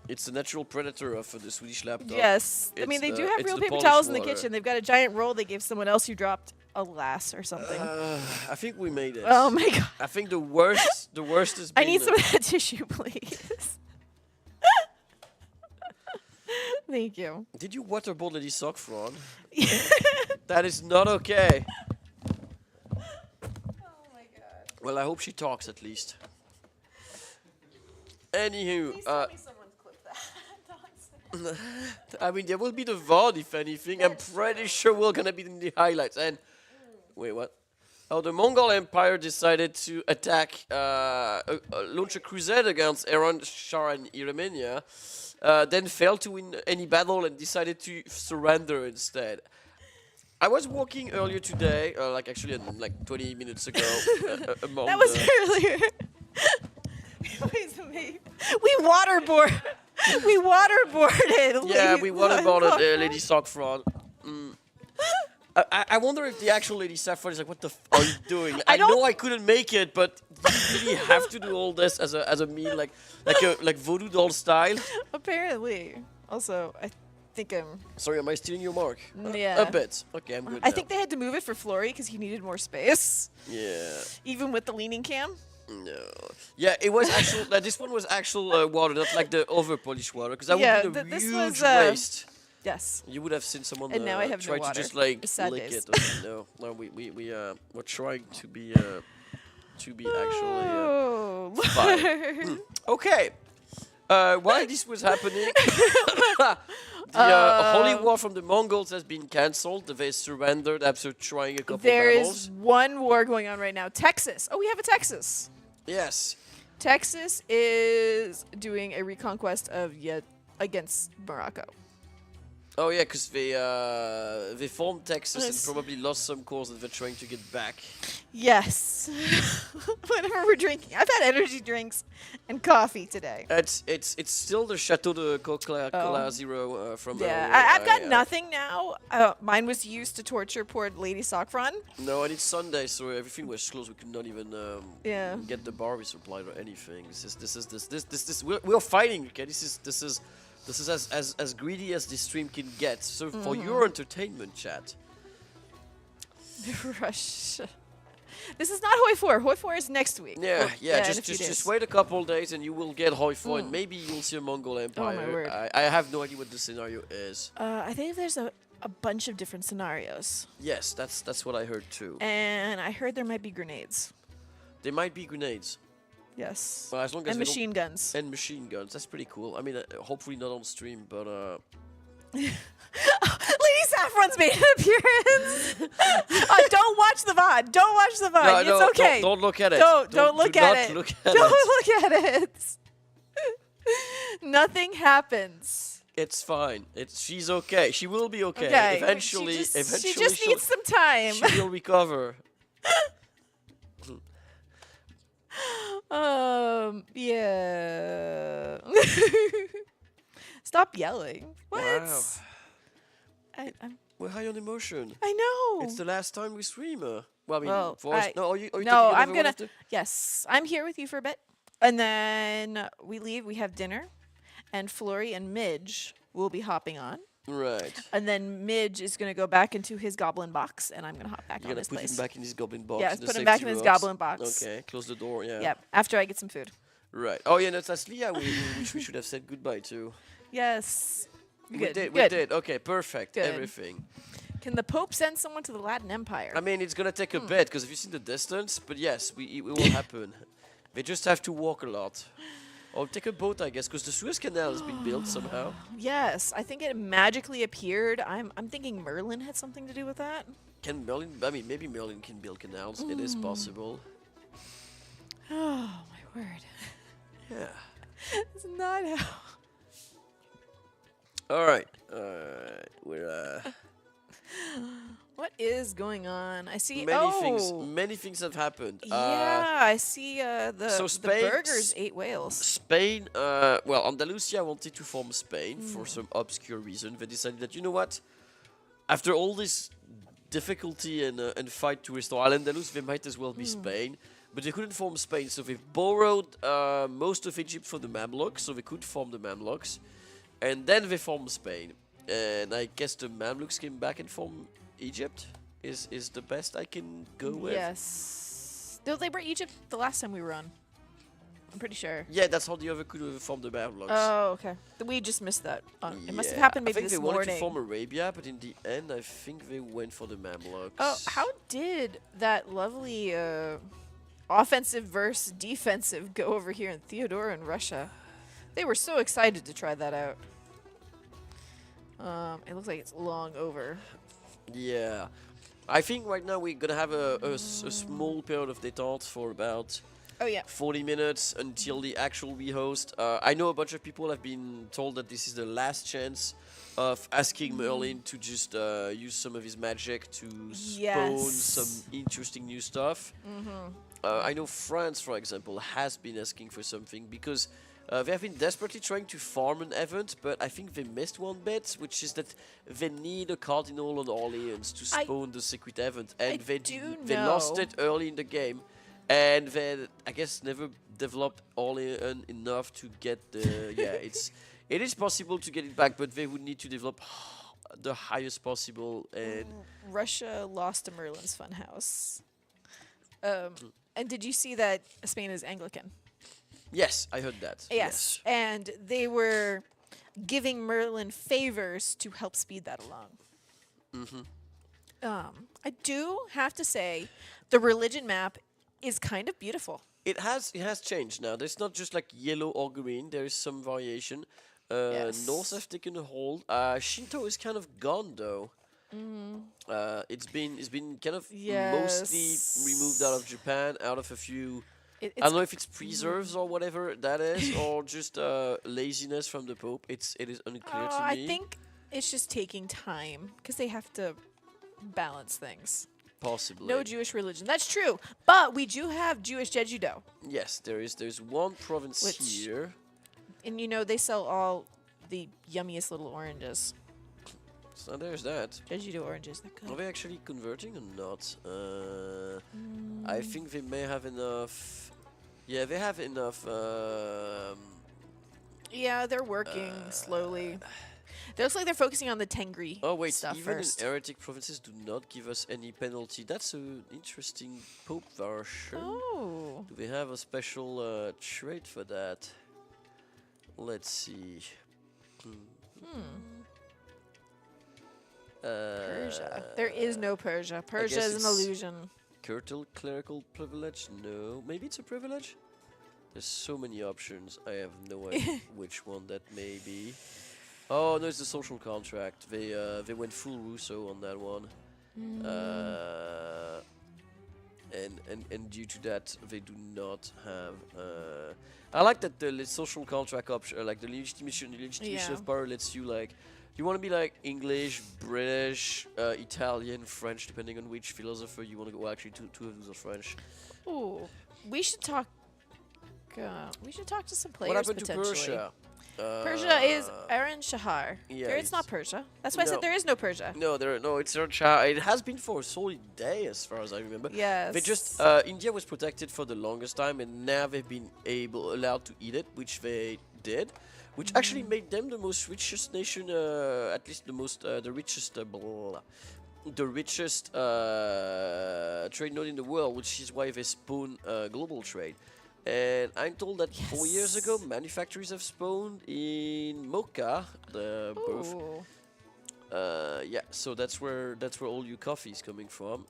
It's a natural predator of the Swedish laptop. Yes. I mean, they do have real paper towels in the kitchen. They've got a giant roll they gave someone else who dropped a glass or something. I think we made it. Oh my god. I think the worst has been. I need some of that tissue, please. Thank you. Did you waterboard Lady Sockfront? That is not okay. Oh my god. Well, I hope she talks at least. Anywho, Please tell me someone clipped that. I mean, there will be the VOD if anything. I'm pretty sure we're gonna be in the highlights. And wait, what? Oh, the Mongol Empire decided to attack, launch a crusade against Iran, Shah, and Armenia. Then failed to win any battle and decided to surrender instead. I was walking earlier today, like actually like 20 minutes ago. Among that was earlier. We waterboarded. Yeah, we waterboarded Lady Sockfront. I wonder if the actual Lady Saffron is like, what the f are you doing? I know I couldn't make it, but you really have to do all this as a meal, like voodoo doll style. Apparently. Also, think Sorry, am I stealing your mark? Yeah. A bit. Okay, I'm good I now. think they had to move it for Flory because he needed more space. Yeah. Even with the leaning cam. No. Yeah, it was actual. This one was actual water, not like the over polished water, because that would be a this huge was, waste. Yes. You would have seen someone And now I have no try to water. just like It's sad lick days. it. Okay, no, we're trying to be actually fine. Lord. Okay. While this was happening, the holy war from the Mongols has been cancelled. They surrendered after trying a couple There battles. is one war going on right now. Texas. Oh, we have a Texas. Yes. Texas is doing a reconquest of yet against Morocco. Oh yeah, because they formed Texas Yes. and probably lost some cores that they're trying to get back. Yes. Whatever we're drinking. I've had energy drinks and coffee today. It's still the Chateau de Cola Oh. Zero from. Yeah, I've got nothing now. Mine was used to torture poor Lady Sockfron. No, and it's Sunday, so everything was closed. We could not even Yeah. get the bar we supplied or anything. This we're fighting. Okay, this is as greedy as this stream can get. So for Mhm. your entertainment, chat. Rush. This is not Hoi 4. Hoi 4 is next week. Yeah, Or- yeah. in a Just few days. wait a couple days and you will get Hoi 4 and maybe you'll see a Mongol Empire. my word. I have no idea what the scenario is. I think there's a bunch of different scenarios. Yes, that's what I heard too. And I heard there might be grenades. There might be grenades. Yes. Well, as long as And they don't- machine guns. And machine guns. That's pretty cool. I mean, hopefully not on stream, but Lady Saffron's made an appearance. Don't watch the VOD. Don't watch the VOD. No, It's no, okay. don't look at it. Don't look do at not it. look at Don't it. look at it. Nothing happens. it's fine. She's okay. She will be okay. Okay. Eventually, she just she'll- needs some time. She will recover. Yeah. Stop yelling. What? Wow. I'm We're high on emotion. I know. It's the last time we stream. Well, I mean, Well, for us. I- No, are you no, taking I'm everyone gonna. after? Yes, I'm here with you for a bit, and then we leave. We have dinner, and Flory and Midge will be hopping on, Right. and then Midge is gonna go back into his goblin box, and I'm gonna hop back You're on gonna his put place. him back in his goblin box. Yeah, in the put him back safety in his box. goblin box. Okay, close the door. Yeah. Yep. After I get some food. Right. Oh yeah, that's Leah. Which we should have said goodbye to. Yes. We Good. did. Good. We did. Okay, perfect. Good. Everything. Can the Pope send someone to the Latin Empire? I mean, it's gonna take a bit because if you see the distance, but yes, it will happen. They just have to walk a lot, or take a boat, I guess, because the Suez Canal has been built somehow. Yes, I think it magically appeared. I'm thinking Merlin had something to do with that. Can Merlin? I mean, maybe Merlin can build canals. It is possible. Oh my word. Yeah. It's not how. All right. We're What is going on? I see. many things have happened. Yeah, I see. So The Spain- burgers ate whales. Spain, well, Andalusia wanted to form Spain for some obscure reason. They decided that, you know what? After all this difficulty and fight to restore Al-Andalus, they might as well be Spain. But they couldn't form Spain, so they borrowed most of Egypt for the Mamluks, so they could form the Mamluks. And then they formed Spain. And I guess the Mamluks came back and formed Egypt, is the best I can go with. Yes. They were Egypt the last time we were on. I'm pretty sure. Yeah, that's how the other could have formed the Mamluks. Oh, okay. We just missed that. It must have Yeah, happened I maybe think this they wanted morning. to form Arabia, but in the end, I think they went for the Mamluks. Oh, how did that lovely offensive versus defensive go over here in Theodora and Russia? They were so excited to try that out. It looks like it's long over. Yeah. I think right now we're gonna have a small period of détente for about 40 minutes until the actual rehost. I know a bunch of people have been told that this is the last chance of asking Merlin to just use some of his magic to spawn some interesting new stuff. I know France, for example, has been asking for something because they have been desperately trying to farm an event, but I think they missed one bit, which is that they need a Cardinal on Orleans to spawn the secret event, and they lost it early in the game, and they, I guess, never developed Orleans enough to get the It is possible to get it back, but they would need to develop the highest possible. And Russia lost to Merlin's Funhouse. And did you see that Spain is Anglican? yes, I heard that. Yes. And they were giving Merlin favors to help speed that along. I do have to say, the religion map is kind of beautiful. It has changed now. There's not just like yellow or green. There is some variation. Yes. North have taken a hold. Shinto is kind of gone though. It's been kind of mostly removed out of Japan, out of a few. I don't know if it's preserves or whatever that is, or just laziness from the Pope. It is unclear to me. I think it's just taking time because they have to balance things. Possibly. No Jewish religion. That's true. But we do have Jewish Jeju-do. Yes, there's one province here. And you know, they sell all the yummiest little oranges. So there's that. Jeju-do oranges. They're good. Are they actually converting or not? I think they may have enough. Yeah, they have enough. Yeah, they're working slowly. It looks like they're focusing on the Tengri stuff even first. in heretic provinces do not give us any penalty. That's an interesting Pope version. Oh. Do they have a special trait for that? Let's see. Persia. There is no Persia. Persia is an illusion. Clerical privilege? No. Maybe it's a privilege? There's so many options. I have no idea which one that may be. Oh no, it's the social contract. They went full Rousseau on that one. And due to that, they do not have. I like that the social contract option, like the legitimation of power, lets you like. You want to be like English, British, Italian, French, depending on which philosopher you want to go. Well, actually, two of those are French. Ooh, we should talk. We should talk to some players. What happened to potentially. Persia? Persia is Aaron Shahar. Yeah, it's not Persia. That's why I said there is no Persia. No, it's Aaron Shah. It has been for a solid day, as far as I remember. Yes. They just India was protected for the longest time, and now they've been allowed to eat it, which they did, which actually made them the most richest nation, at least the most the richest trade node in the world, which is why they spawn global trade. And I'm told that 4 years ago, manufactories have spawned in Mocha, the birth. Yeah, so that's where all your coffee is coming from,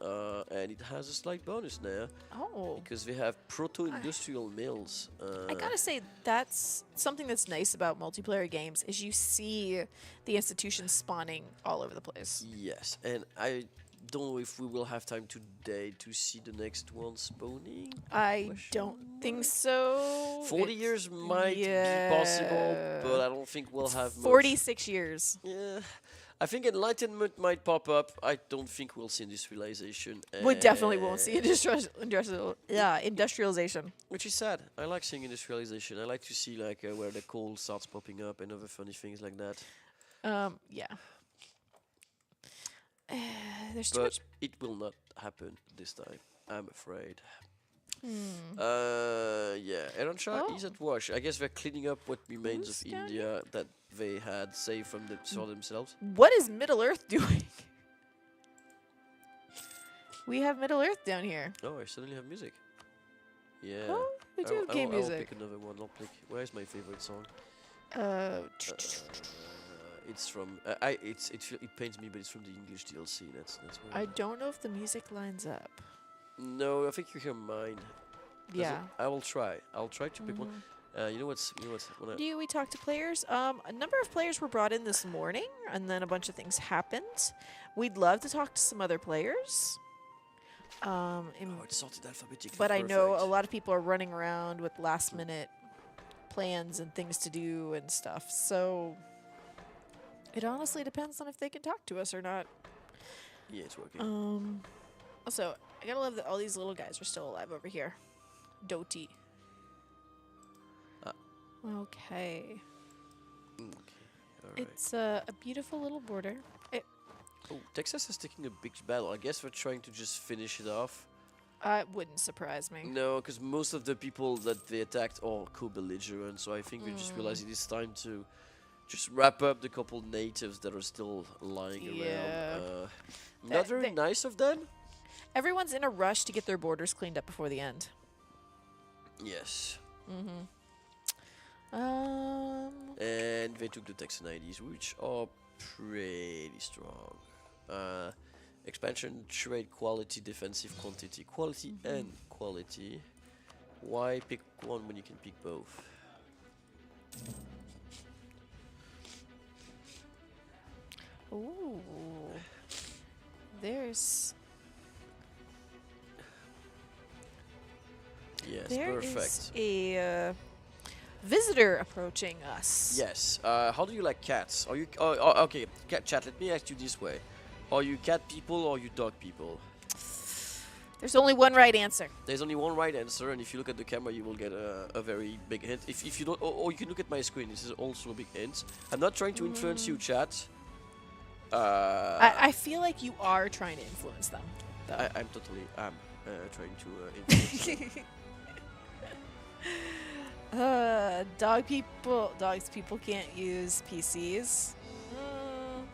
and it has a slight bonus now. Oh. Because they have proto-industrial mills. I gotta say, that's something that's nice about multiplayer games is you see the institutions spawning all over the place. Yes, and I don't know if we will have time today to see the next one spawning. I don't think so. 40 years might be possible, but I don't think we'll have 46 years. Yeah. I think enlightenment might pop up. I don't think we'll see industrialization. We definitely won't see industrialization. Which is sad. I like seeing industrialization. I like to see like where the coal starts popping up and other funny things like that. Yeah. There's too much. It will not happen this time, I'm afraid. Yeah, Aaron Shah is at wash. I guess they're cleaning up what remains of India that they had saved for themselves. What is Middle Earth doing? We have Middle Earth down here. Oh, I suddenly have music. Yeah. Oh, we do have game music. I'll pick another one. Where's my favorite song? It's from. It pains me, but it's from the English DLC. That's where. I don't know if the music lines up. No, I think you hear mine. Yeah. I will try. I'll try to pick one. You know what's. Do we talk to players? A number of players were brought in this morning, and then a bunch of things happened. We'd love to talk to some other players. It's sorted alphabetically. But I know a lot of people are running around with last-minute plans and things to do and stuff. So it honestly depends on if they can talk to us or not. Yeah, it's working. Also, I gotta love that all these little guys are still alive over here. Doti. Okay. All right. It's a beautiful little border. Texas is taking a big battle. I guess they're trying to just finish it off. It wouldn't surprise me. No, because most of the people that they attacked are co-belligerent, so I think they just realized it is time to just wrap up the couple natives that are still lying around. Not very nice of them. Everyone's in a rush to get their borders cleaned up before the end. Yes. And they took the Texan IDs, which are pretty strong. Expansion, trade, quality, defensive, quantity. Quality and quality. Why pick one when you can pick both? Ooh. There's... Yes, There perfect. is a visitor approaching us. Yes. How do you like cats? Are you okay? Cat chat. Let me ask you this way: are you cat people or are you dog people? There's only one right answer. There's only one right answer, and if you look at the camera, you will get a very big hint. If you don't, or you can look at my screen. This is also a big hint. I'm not trying to influence you, chat. I feel like you are trying to influence them. I'm totally trying to influence them. Dogs people can't use PCs.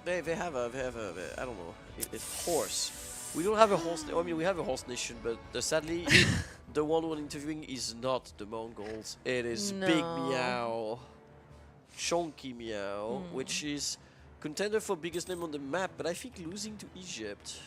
They have a I don't know. It's horse. We don't have a horse. I mean, we have a horse nation, but sadly, the one we're interviewing is not the Mongols. It is Big Meow, Chonky Meow, which is contender for biggest name on the map, but I think losing to Egypt.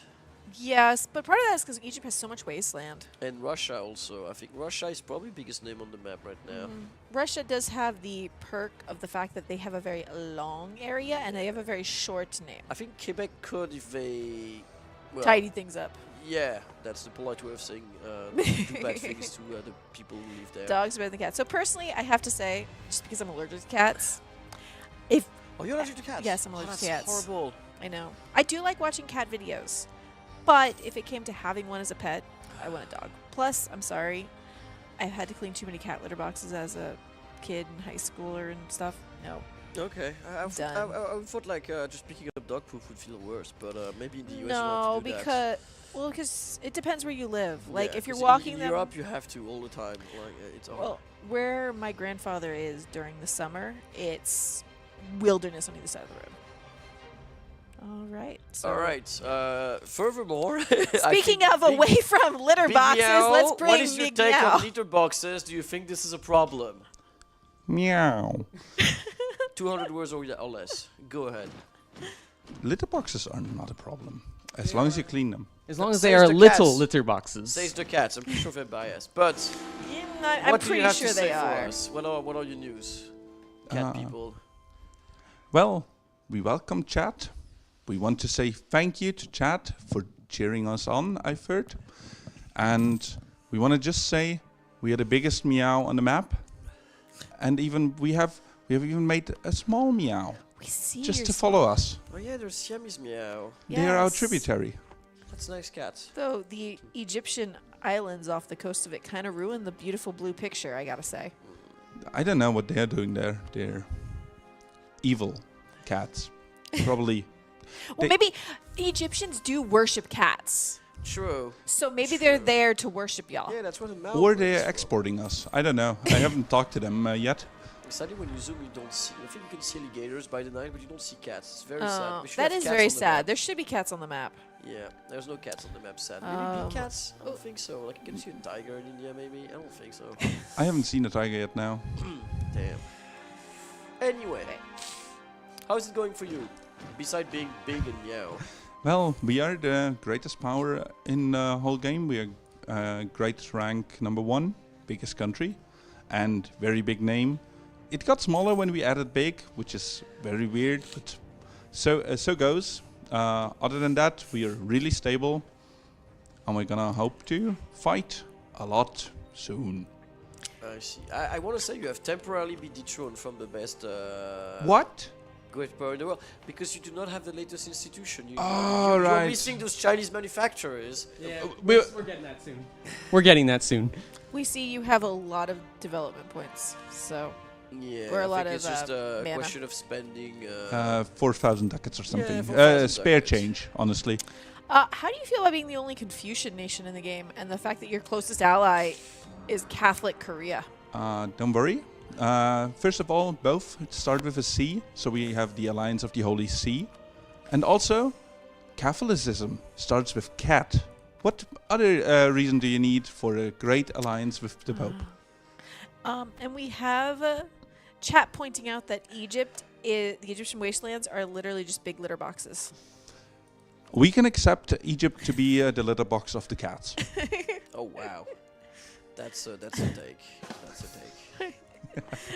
Yes, but part of that is because Egypt has so much wasteland. And Russia also. I think Russia is probably biggest name on the map right now. Russia does have the perk of the fact that they have a very long area and they have a very short name. I think Quebec could if they... Well, tidy things up. Yeah, that's the polite way of saying do bad things to the people who live there. Dogs better than cats. So personally, I have to say, just because I'm allergic to cats, Oh, you're allergic to cats? Yes, I'm allergic to cats. That's horrible. I know. I do like watching cat videos, but if it came to having one as a pet, I want a dog. Plus, I'm sorry, I've had to clean too many cat litter boxes as a kid and high schooler and stuff. No. Okay, I thought like just picking up dog poop would feel worse, but maybe in the US you have to do that. because it depends where you live. Like Yeah, if you're 'cause walking in them, Europe, you have to all the time. Like it's hard. well, where my grandfather is during the summer, it's wilderness on either side of the road. All right. So All right. Furthermore, speaking of away from litter boxes, let's bring what is your Big take Meow. on litter boxes? Do you think this is a problem? Meow. 200 words or less. Go ahead. Litter boxes are not a problem, as long as you clean them. As long as they are little litter boxes. Says the cats. I'm pretty sure they're biased. But I'm what do you pretty have sure to they say are. for us? What are your news? Cat people. Well, we welcome chat. We want to say thank you to chat for cheering us on, I've heard. And we want to just say we are the biggest meow on the map. And even we have even made a small meow. We see just your to follow us. Oh yeah, there's Siamese meow. They are our Yes. tributary. That's nice cats. Though the Egyptian islands off the coast of it kind of ruined the beautiful blue picture, I gotta say. I don't know what they're doing there. They're evil cats. Probably. Well, maybe Egyptians do worship cats. True. So maybe they're there to worship y'all. Yeah, that's what a meow Or is they're from. exporting us. I don't know. I haven't talked to them yet. Sadly, when you zoom, you don't see. I think you can see alligators by the night, but you don't see cats. It's very Oh, sad. We should that have is cats very on the sad. map. There should be cats on the map. Yeah, there's no cats on the map, sad. Maybe big cats? I don't think so. Like, you can see a tiger in India, maybe? I don't think so. I haven't seen a tiger yet now. Damn. Anyway, how's it going for you? Besides being big and meow. Well, we are the greatest power in the whole game. We are great rank #1, biggest country, and very big name. It got smaller when we added big, which is very weird, but so goes. Other than that, we are really stable, and we're gonna hope to fight a lot soon. I see. I want to say you have temporarily been dethroned from the best... What? Great power in the world, because you do not have the latest institution. Oh, you're right. missing those Chinese manufacturers. Yeah, we're getting that soon. We're getting that soon. We see you have a lot of development points, so Yeah, or a I lot think of it's just a mana. question of spending... 4,000 ducats or something. Yeah, 4,000 Spare ducats. change, honestly. How do you feel about being the only Confucian nation in the game, and the fact that your closest ally is Catholic Korea? Don't worry, First of all, both start with a C, so we have the Alliance of the Holy See. And also, Catholicism starts with cat. What other reason do you need for a great alliance with the Pope? And we have chat pointing out that the Egyptian wastelands are literally just big litter boxes. We can accept Egypt to be the litter box of the cats. Oh wow, that's a take. That's a take.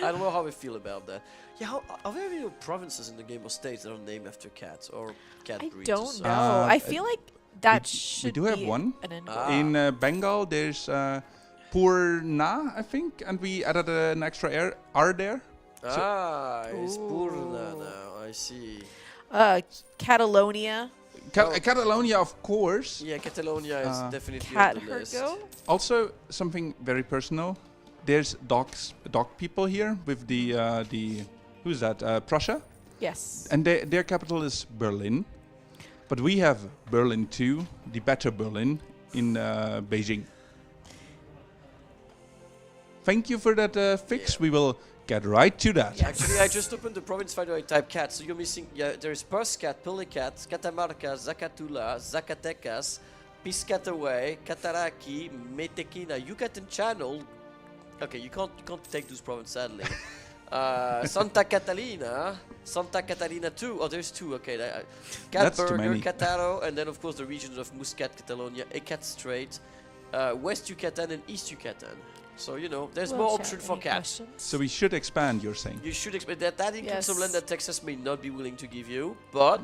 I don't know how I feel about that. Yeah, are there any provinces in the game or states that are named after cats or cat breeds? I don't know. I feel like that should be. We do have one. In Bengal, there's Purna, I think, and we added an extra R there. It's Purna now. I see. Catalonia. Catalonia, of course. Yeah, Catalonia is definitely on the list. Also, something very personal. There's dog people here with the who's that? Prussia. Yes. And their capital is Berlin, but we have Berlin too, the better Berlin in Beijing. Thank you for that fix. Yeah. We will get right to that. Yes. Actually, I just opened the province finder. I type cat, so you're missing. Yeah, there is Perscat, Pilicat, Catamarca, Zacatula, Zacatecas, Piscataway, Cataraqui, Metequina, Yucatan Channel. Okay, you can't take those provinces, sadly. Santa Catalina 2. Oh, there's 2. Okay, Catburger, Cataro, and then of course the regions of Muscat, Catalonia, Ecat Strait, West Yucatan, and East Yucatan. So you know, there's more option for cats. So we should expand. You're saying? You should expand that. That includes some land that Texas may not be willing to give you, but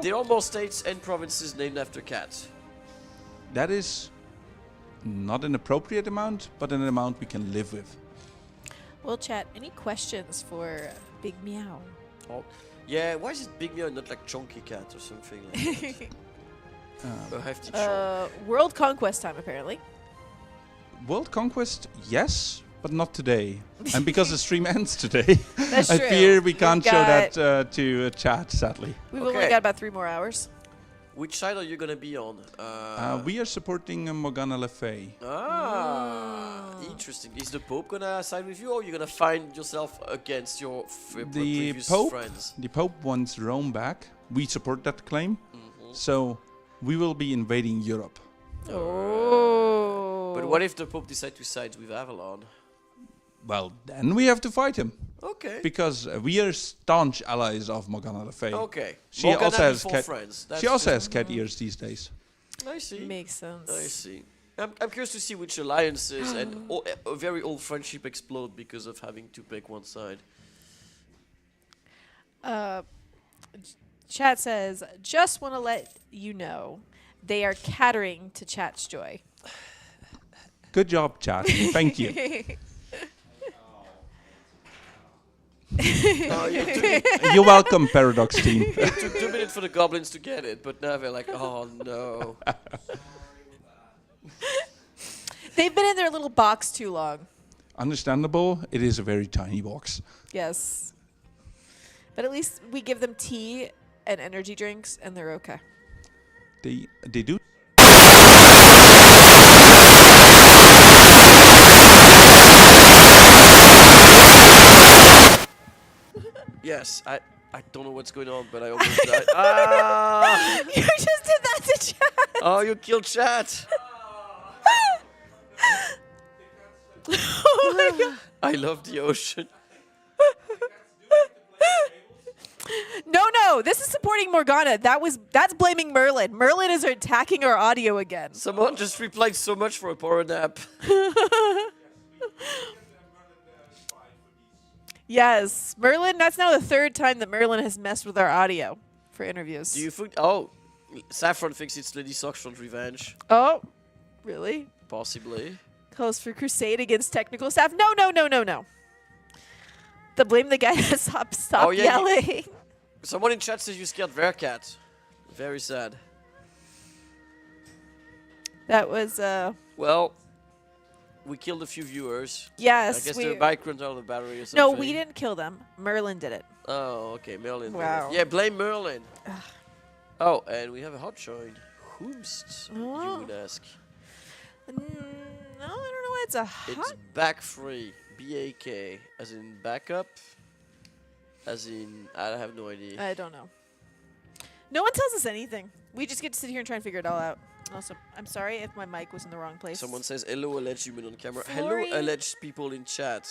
there are more states and provinces named after cats. That is not an appropriate amount, but an amount we can live with. Well, chat, any questions for Big Meow? Oh, yeah, why is it Big Meow and not like Chunky Cat or something like that? Hefty World Conquest time, apparently. World Conquest, yes, but not today. And because the stream ends today, That's I true. fear we can't show that to chat, sadly. We've only got about 3 more hours. Which side are you gonna be on? We are supporting Morgana Le Fay. Interesting. Is the Pope gonna side with you, or are you gonna find yourself against your previous friends? The Pope wants Rome back. We support that claim. So we will be invading Europe. But what if the Pope decides to side with Avalon? Well, then we have to fight him. Okay. Because we are staunch allies of Morgana Le Fay. Okay. She Morgana also has before cat. friends. She also has cat ears these days. I see. Makes sense. I see. I'm curious to see which alliances and a very old friendship explode because of having to pick one side. Chat says, just want to let you know, they are catering to chat's joy. Good job, chat. Thank you. You're welcome, Paradox team. It took 2 minutes for the goblins to get it, but now they're like, oh no. They've been in their little box too long. Understandable. It is a very tiny box. Yes. But at least we give them tea and energy drinks, and they're okay. They do. Yes, I don't know what's going on, but I almost died. Ah! You just did that to chat. Oh, you killed chat. Oh my God. I love the ocean. No, this is supporting Morgana. That's blaming Merlin. Merlin is attacking our audio again. Someone just replied so much for a power nap. Yes, Merlin. That's now the 3rd time that Merlin has messed with our audio for interviews. Do you think? Oh, Saffron thinks it's Lady Soxron's revenge. Oh, really? Possibly. Calls for crusade against technical staff. No. The blame the guy that stop yelling. Someone in chat says you scared Vercat. Very sad. That was Well, we killed a few viewers. Yes, I guess we- their bike runs out of the battery or something. No, we didn't kill them. Merlin did it. Oh, okay, Merlin. did it. Wow. Yeah, blame Merlin. Oh, and we have a hot join. Whomst, you Oh. would ask. No, I don't know why it's a hot. It's back free. BAK, as in backup, as in I have no idea. I don't know. No one tells us anything. We just get to sit here and try and figure it all out. Also, I'm sorry if my mic was in the wrong place. Someone says hello, alleged human on camera. Flory- Hello, alleged people in chat.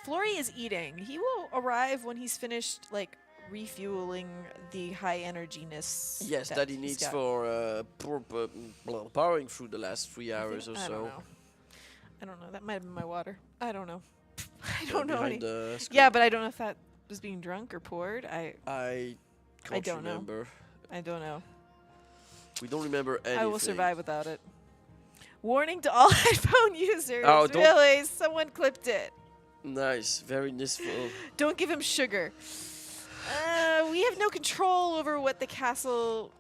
Flory is eating. He will arrive when he's finished, like, refueling the high energiness. Yes, that he he's needs got. for powering through the last 3 hours or I so. don't know. I don't know. That might have been my water. I don't know. I Yeah, don't know. behind the screen. Yeah, but I don't know if that was being drunk or poured. I Can't don't remember. know. I don't know. We don't remember anything. I will survive without it. Warning to all headphone users. Oh, don't- Really? Someone clipped it. Nice, very nistful. Don't give him sugar. We have no control over what the castle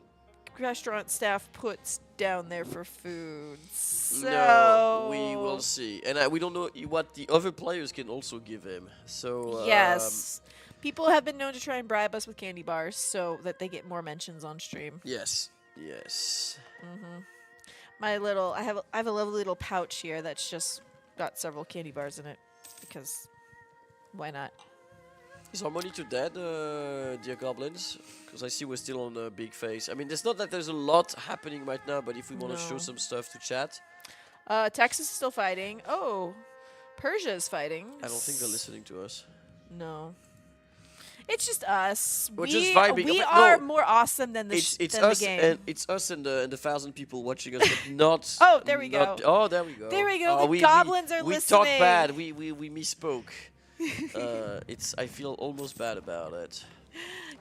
restaurant staff puts down there for food. So No, we will see. And we don't know what the other players can also give him. So yes. People have been known to try and bribe us with candy bars so that they get more mentions on stream. Yes. Yes. I have a lovely little pouch here that's just got several candy bars in it because why not? Is harmony to dead, dear goblins? Because I see we're still on a big phase. I mean, it's not that there's a lot happening right now, but if we want to show No. some stuff to chat, Texas is still fighting. Oh, Persia is fighting. I don't think they're listening to us. No. It's just us. We're just vibing. We No. are more awesome than the It's than us the game. and it's us and the 1,000 people watching us, but not. Oh, there we not- go. Oh, there we go. There we go. The we goblins are we listening. talked bad. We misspoke. I feel almost bad about it.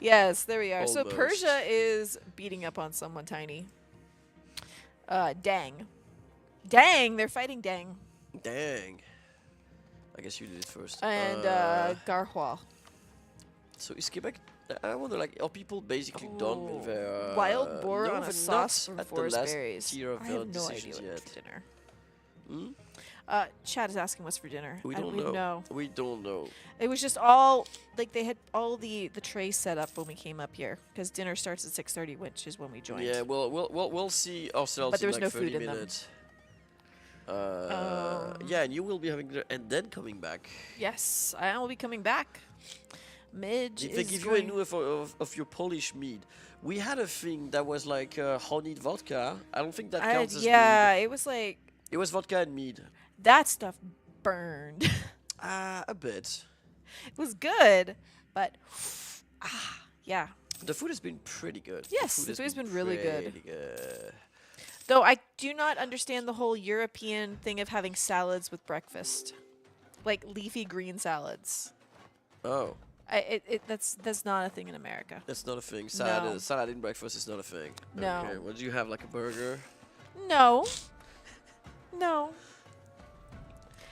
Yes, there we are. So Almost. Persia is beating up on someone tiny. Dang. Dang, they're fighting Dang. Dang. I guess you did it first. And Garhwa. So is Quebec? I wonder, like, are people basically done with their Wild boar no, on a they're sauce not from at the forest last berries. tier of I have no idea decisions what yet. for dinner. Hmm? Chad is asking what's for dinner. We I don't even know. We don't know. It was just all like they had all the trays set up when we came up here because dinner starts at 6:30, which is when we joined. Yeah, we'll see ourselves But there in was like no 30 food in them. minutes. Yeah, and you will be having dinner and then coming back. Yes, I will be coming back. Midge If they is give you a going. new of your Polish mead, we had a thing that was like honeyed vodka. I don't think that counts as yeah, mead. it was like It was vodka and mead. that stuff burned. A bit. It was good, but yeah. The food has been pretty good. Yes, the food has been really good. pretty good. Though I do not understand the whole European thing of having salads with breakfast, like leafy green salads. Oh, That's not a thing in America. that's not a thing. No. Salad in breakfast is not a thing. No. Okay, what do you have, like a burger? No. No.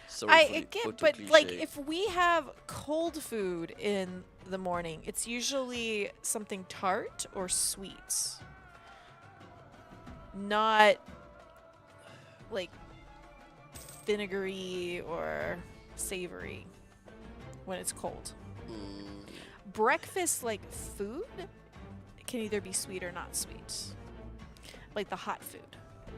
Sorry for I the get, auto but like cliché. if we have cold food in the morning, it's usually something tart or sweet. Not like vinegary or savory when it's cold. Breakfast like food can either be sweet or not sweet. Like the hot food.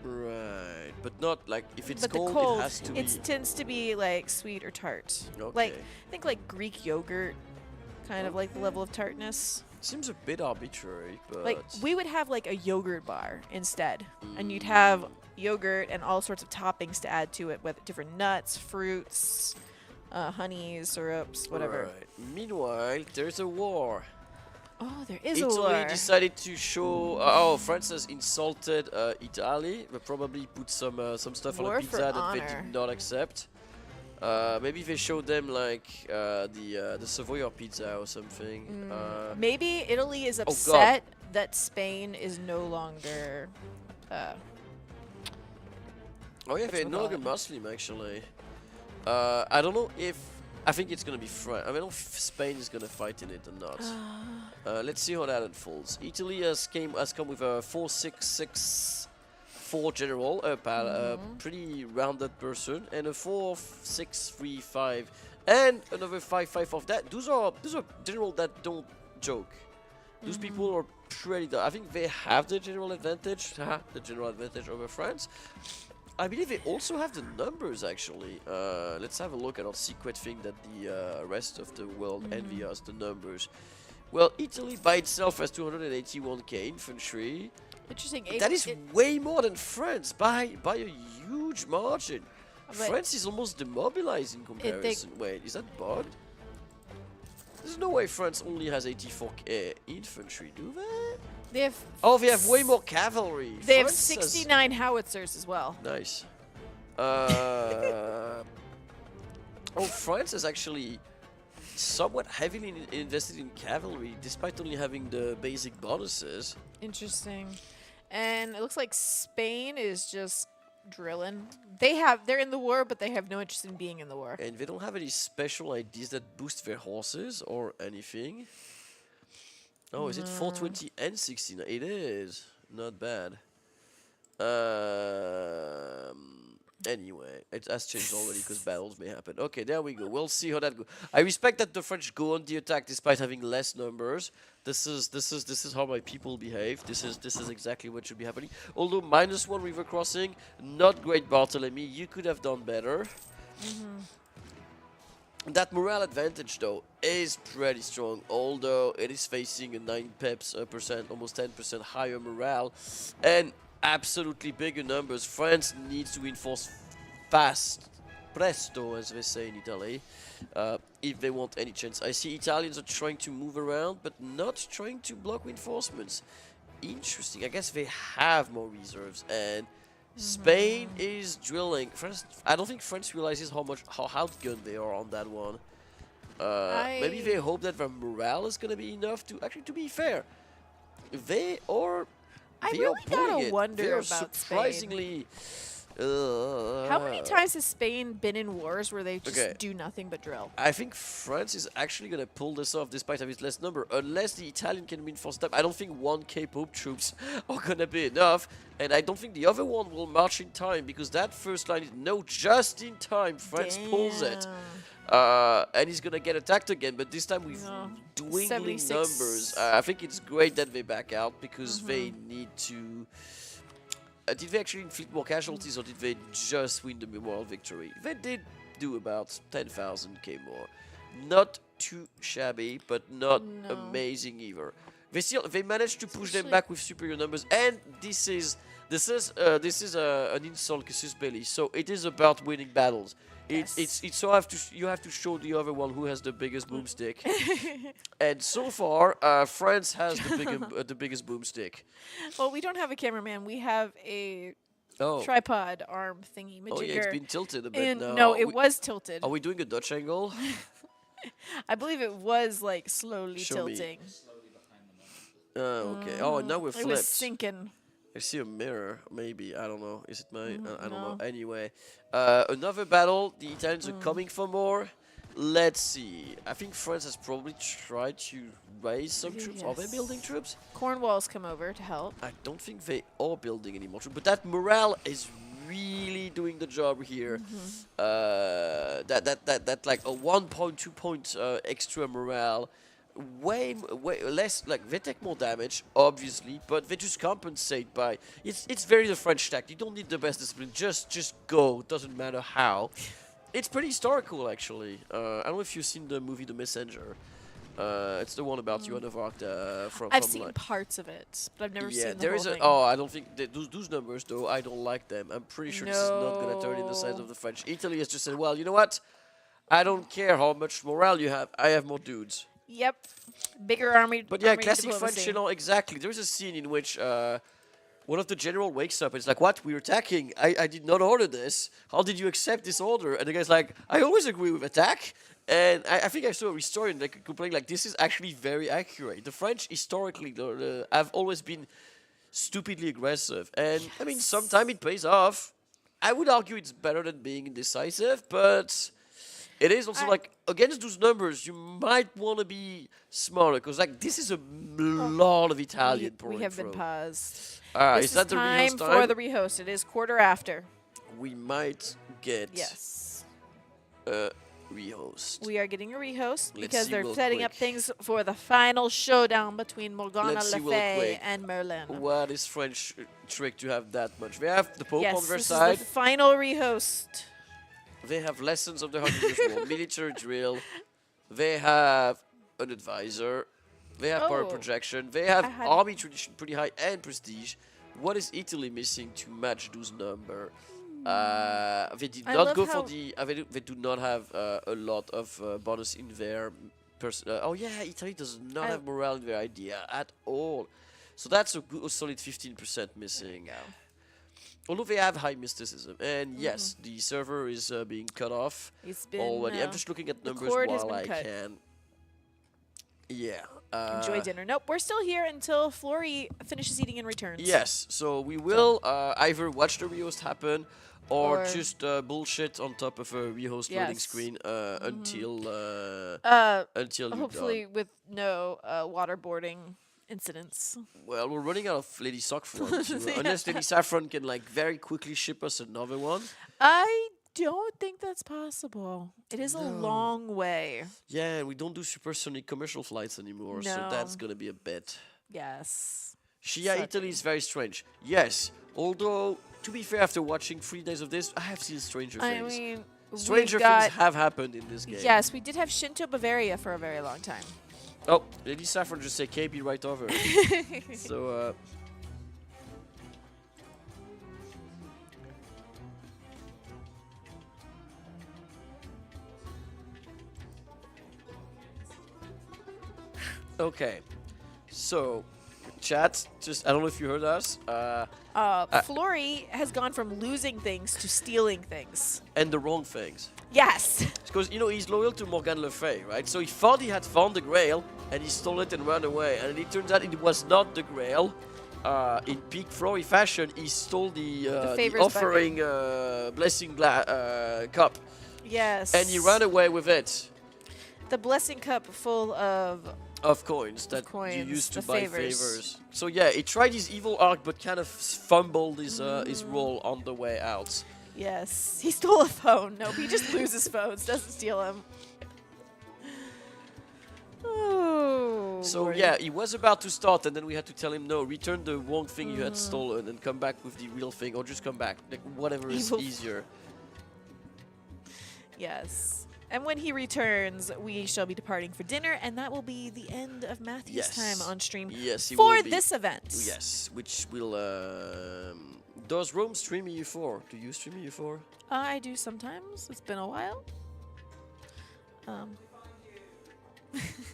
Right, but not like if it's But cold, the cold, it has to be. tends to be like sweet or tart. Like Okay. I think like Greek yogurt, kind of like the level of tartness. Seems a bit arbitrary, but Like we would have like a yogurt bar instead, and you'd have yogurt and all sorts of toppings to add to it, with different nuts, fruits, honey, syrups, whatever. Right. Meanwhile, there's a war. Oh, there is a Italy war. decided to show. France has insulted Italy. They probably put some stuff War on a for pizza that they honor. did not accept. Maybe they showed them like the Savoy pizza or something. Maybe Italy is Oh, God. upset that Spain is no longer. Oh yeah, they're no longer Muslim actually. I don't know if I think it's gonna be France. I don't know if Spain is gonna fight in it or not. Let's see how that unfolds. Italy has come with a 4-6-6-4 general, a pretty rounded person, and a 4-6-3-5, and another 5-5 of that. Those are generals that don't joke. Those people are pretty. I think they have the general advantage. The general advantage over France. I believe they also have the numbers, actually. Let's have a look at our secret thing that the rest of the world envy us, the numbers. Well, Italy by itself has 281k infantry. Interesting. That is way more than France by a huge margin. France is almost demobilized in comparison. Wait, is that bugged? There's no way France only has 84k infantry, do they? They have. Oh, they have way more cavalry. They have France 69 howitzers as well. Nice. France is actually somewhat heavily invested in cavalry, despite only having the basic bonuses. Interesting. And it looks like Spain is just drilling. They're in the war, but they have no interest in being in the war. And they don't have any special ideas that boost their horses or anything. Oh, is it 420 and 69? It is. Not bad. Anyway, it has changed already because battles may happen. Okay, there we go. We'll see how that goes. I respect that the French go on the attack despite having less numbers. This is how my people behave. This is exactly what should be happening. Although -1 river crossing, not great, Barthélemy. You could have done better. That morale advantage, though, is pretty strong, although it is facing a 9%, almost 10% higher morale, and absolutely bigger numbers. France needs to reinforce fast, presto, as they say in Italy, if they want any chance. I see Italians are trying to move around, but not trying to block reinforcements. Interesting. I guess they have more reserves, and Spain is drilling. France, I don't think France realizes how outgunned they are on that one. Maybe they hope that their morale is going to be enough to actually. To be fair, they are. I really gotta wonder they are about surprisingly. How many times has Spain been in wars where they just do nothing but drill? I think France is actually going to pull this off despite having less number. Unless the Italian can reinforce them. I don't think 1k Pope troops are going to be enough. And I don't think the other one will march in time because that first line is no, just in time. France pulls it. And he's going to get attacked again. But this time with dwindling numbers. I think it's great that they back out because they need to... did they actually inflict more casualties or did they just win the moral victory? They did do about 10,000k more. Not too shabby, but not amazing either. They managed to push them back with superior numbers, and this is an insult casus belli. So it is about winning battles. You have to show the other one who has the biggest boomstick. And so far, France has the biggest boomstick. Well, we don't have a cameraman. We have a tripod arm thingy. Oh yeah, it's been tilted a bit now. No, it was tilted. Are we doing a Dutch angle? I believe it was like slowly tilting. Okay. Oh, now we're flipped. It was sinking. I see a mirror, maybe. I don't know. Is it my... I don't know. Anyway. Another battle. The Italians are coming for more. Let's see. I think France has probably tried to raise some troops. Are they building troops? Cornwall's come over to help. I don't think they are building any more troops. But that morale is really doing the job here. That like a 1.2 point extra morale. Way less, like they take more damage, obviously, but they just compensate by it's very the French tactic. You don't need the best discipline, just go, doesn't matter how. It's pretty historical actually. I don't know if you've seen the movie The Messenger. It's the one about Joan of Arc I've seen parts of it, but I've never seen the whole thing. I don't think those numbers though, I don't like them. I'm pretty sure this is not gonna turn in the side of the French. Italy has just said, well, you know what, I don't care how much morale you have, I have more dudes. Yep, bigger army. But yeah, classic French, you know, exactly. There's a scene in which one of the general wakes up and it's like, what, we're attacking? I did not order this. How did you accept this order? And the guy's like, I always agree with attack. And I think I saw a historian like complaining like, this is actually very accurate. The French historically have always been stupidly aggressive. And I mean, sometimes it pays off. I would argue it's better than being indecisive, but... It is also like, against those numbers, you might want to be smarter, because like this is a lot of Italian pouring We have through. been paused. Is that the rehost time? For the rehost. It is 1/4 after. We might get... Yes. Rehost. We are getting a rehost Let's because see they're real setting up quick. things for the final showdown between Morgana Let's see Le real Fay quick. and Merlin. What is French trick to have that much? They have the Pope Yes, on their this side. is the final rehost. They have lessons of the 100 Years' War, military drill. They have an advisor. They have power Oh. projection. They have I had- army tradition pretty high and prestige. What is Italy missing to match those number? They did I not love go for how- the. They do not have a lot of bonus in their. Oh yeah, Italy does not have morale in their idea at all. So that's a solid 15% missing. Although they have high mysticism, and yes, the server is being cut off It's been, already. I'm just looking at the numbers cord has while been I cut. can. Yeah. Enjoy dinner. Nope, we're still here until Flory finishes eating and returns. Yes, so we will either watch the rehost happen or Or- just bullshit on top of a rehost loading Yes. screen until you're hopefully done. with no waterboarding incidents. Well, we're running out of Lady Saffron, too, unless Lady Saffron can like very quickly ship us another one. I don't think that's possible. It is a long way. Yeah, we don't do supersonic commercial flights anymore, so that's No. gonna be a bit. Yes. Shia Italy is very strange. Yes, although to be fair, after watching 3 days of this, I have seen stranger I things. mean, Stranger we've got- things have happened in this game. Yes, we did have Shinto Bavaria for a very long time. Oh, Lady Saffron just said KB right over. So, okay. So, chat, just, I don't know if you heard us. Flory has gone from losing things to stealing things. And the wrong things. Yes. Because, you know, he's loyal to Morgan Le Fay, right? So he thought he had found the Grail, and he stole it and ran away. And it turns out it was not the Grail. In peak Flory fashion, he stole the favors offering blessing cup. Yes. And he ran away with it. The blessing cup full of Coins that you coins, used to the buy favors. So yeah, he tried his evil arc, but kind of fumbled his role on the way out. Yes. He stole a phone. Nope, he just loses phones, doesn't steal them. Oh. So Lord. yeah, he was about to start, and then we had to tell him no, return the wrong thing you had stolen, and come back with the real thing, or just come back, like whatever is Evil. easier. Yes. And when he returns, we shall be departing for dinner, and that will be the end of Matthew's time on stream Yes, he for will be. this event. Yes, which will. Does Rome stream EU4? Do you stream EU4? I do sometimes. It's been a while.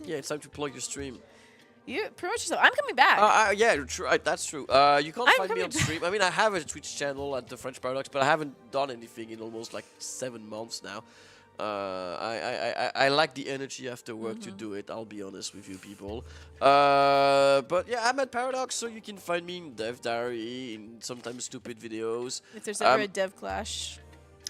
Yeah, it's time to plug your stream. You promote yourself. I'm coming back. Yeah, true. That's true. You can't I'm find me coming on stream. I mean, I have a Twitch channel at the French Paradox, but I haven't done anything in almost like 7 months now. I lack the energy after work to do it. I'll be honest with you, people. But yeah, I'm at Paradox, so you can find me in Dev Diary, in sometimes stupid videos. If there's ever a dev clash,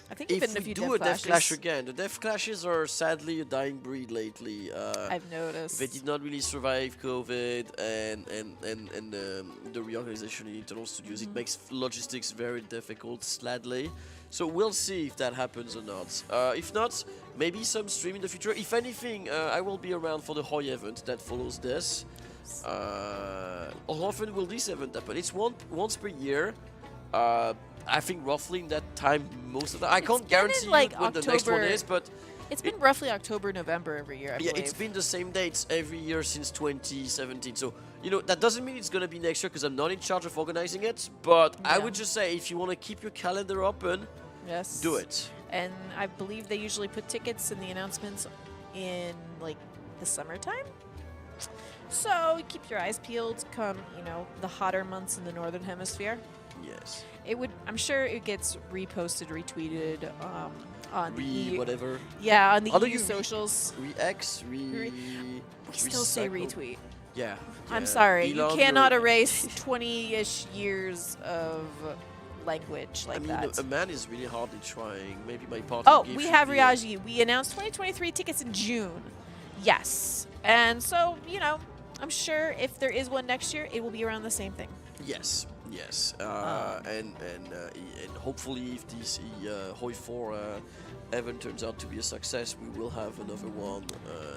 I think you've been in a few If we dev do a clashes. dev clash again, the dev clashes are sadly a dying breed lately. I've noticed. They did not really survive COVID and the reorganization in internal studios. It makes logistics very difficult, sadly. So we'll see if that happens or not. If not, maybe some stream in the future. If anything, I will be around for the Hoy event that follows this. How often will this event happen? It's once per year. I think roughly in that time most of the time. I can't guarantee like you when the next one October- is, but It's been roughly October, November every year, I yeah, believe. it's been the same dates every year since 2017. So, you know, that doesn't mean it's going to be next year because I'm not in charge of organizing it. But I would just say if you want to keep your calendar open, Yes. do it. And I believe they usually put tickets in the announcements in like the summertime. So keep your eyes peeled come, you know, the hotter months in the northern hemisphere. Yes. It would I'm sure it gets reposted, retweeted on the EU whatever. Yeah, on the Although EU you socials. Re-X, we still say recycle. retweet. Yeah. I'm yeah. sorry. You Elon, cannot you're- erase 20-ish years of language like I mean, that. a man is really hardly trying. Maybe my party. Oh, gift we should have be Riaji. We announced 2023 tickets in June. Yes. And so, you know, I'm sure if there is one next year, it will be around the same thing. Yes. Yes, and hopefully if this Hoi 4 event turns out to be a success, we will have another one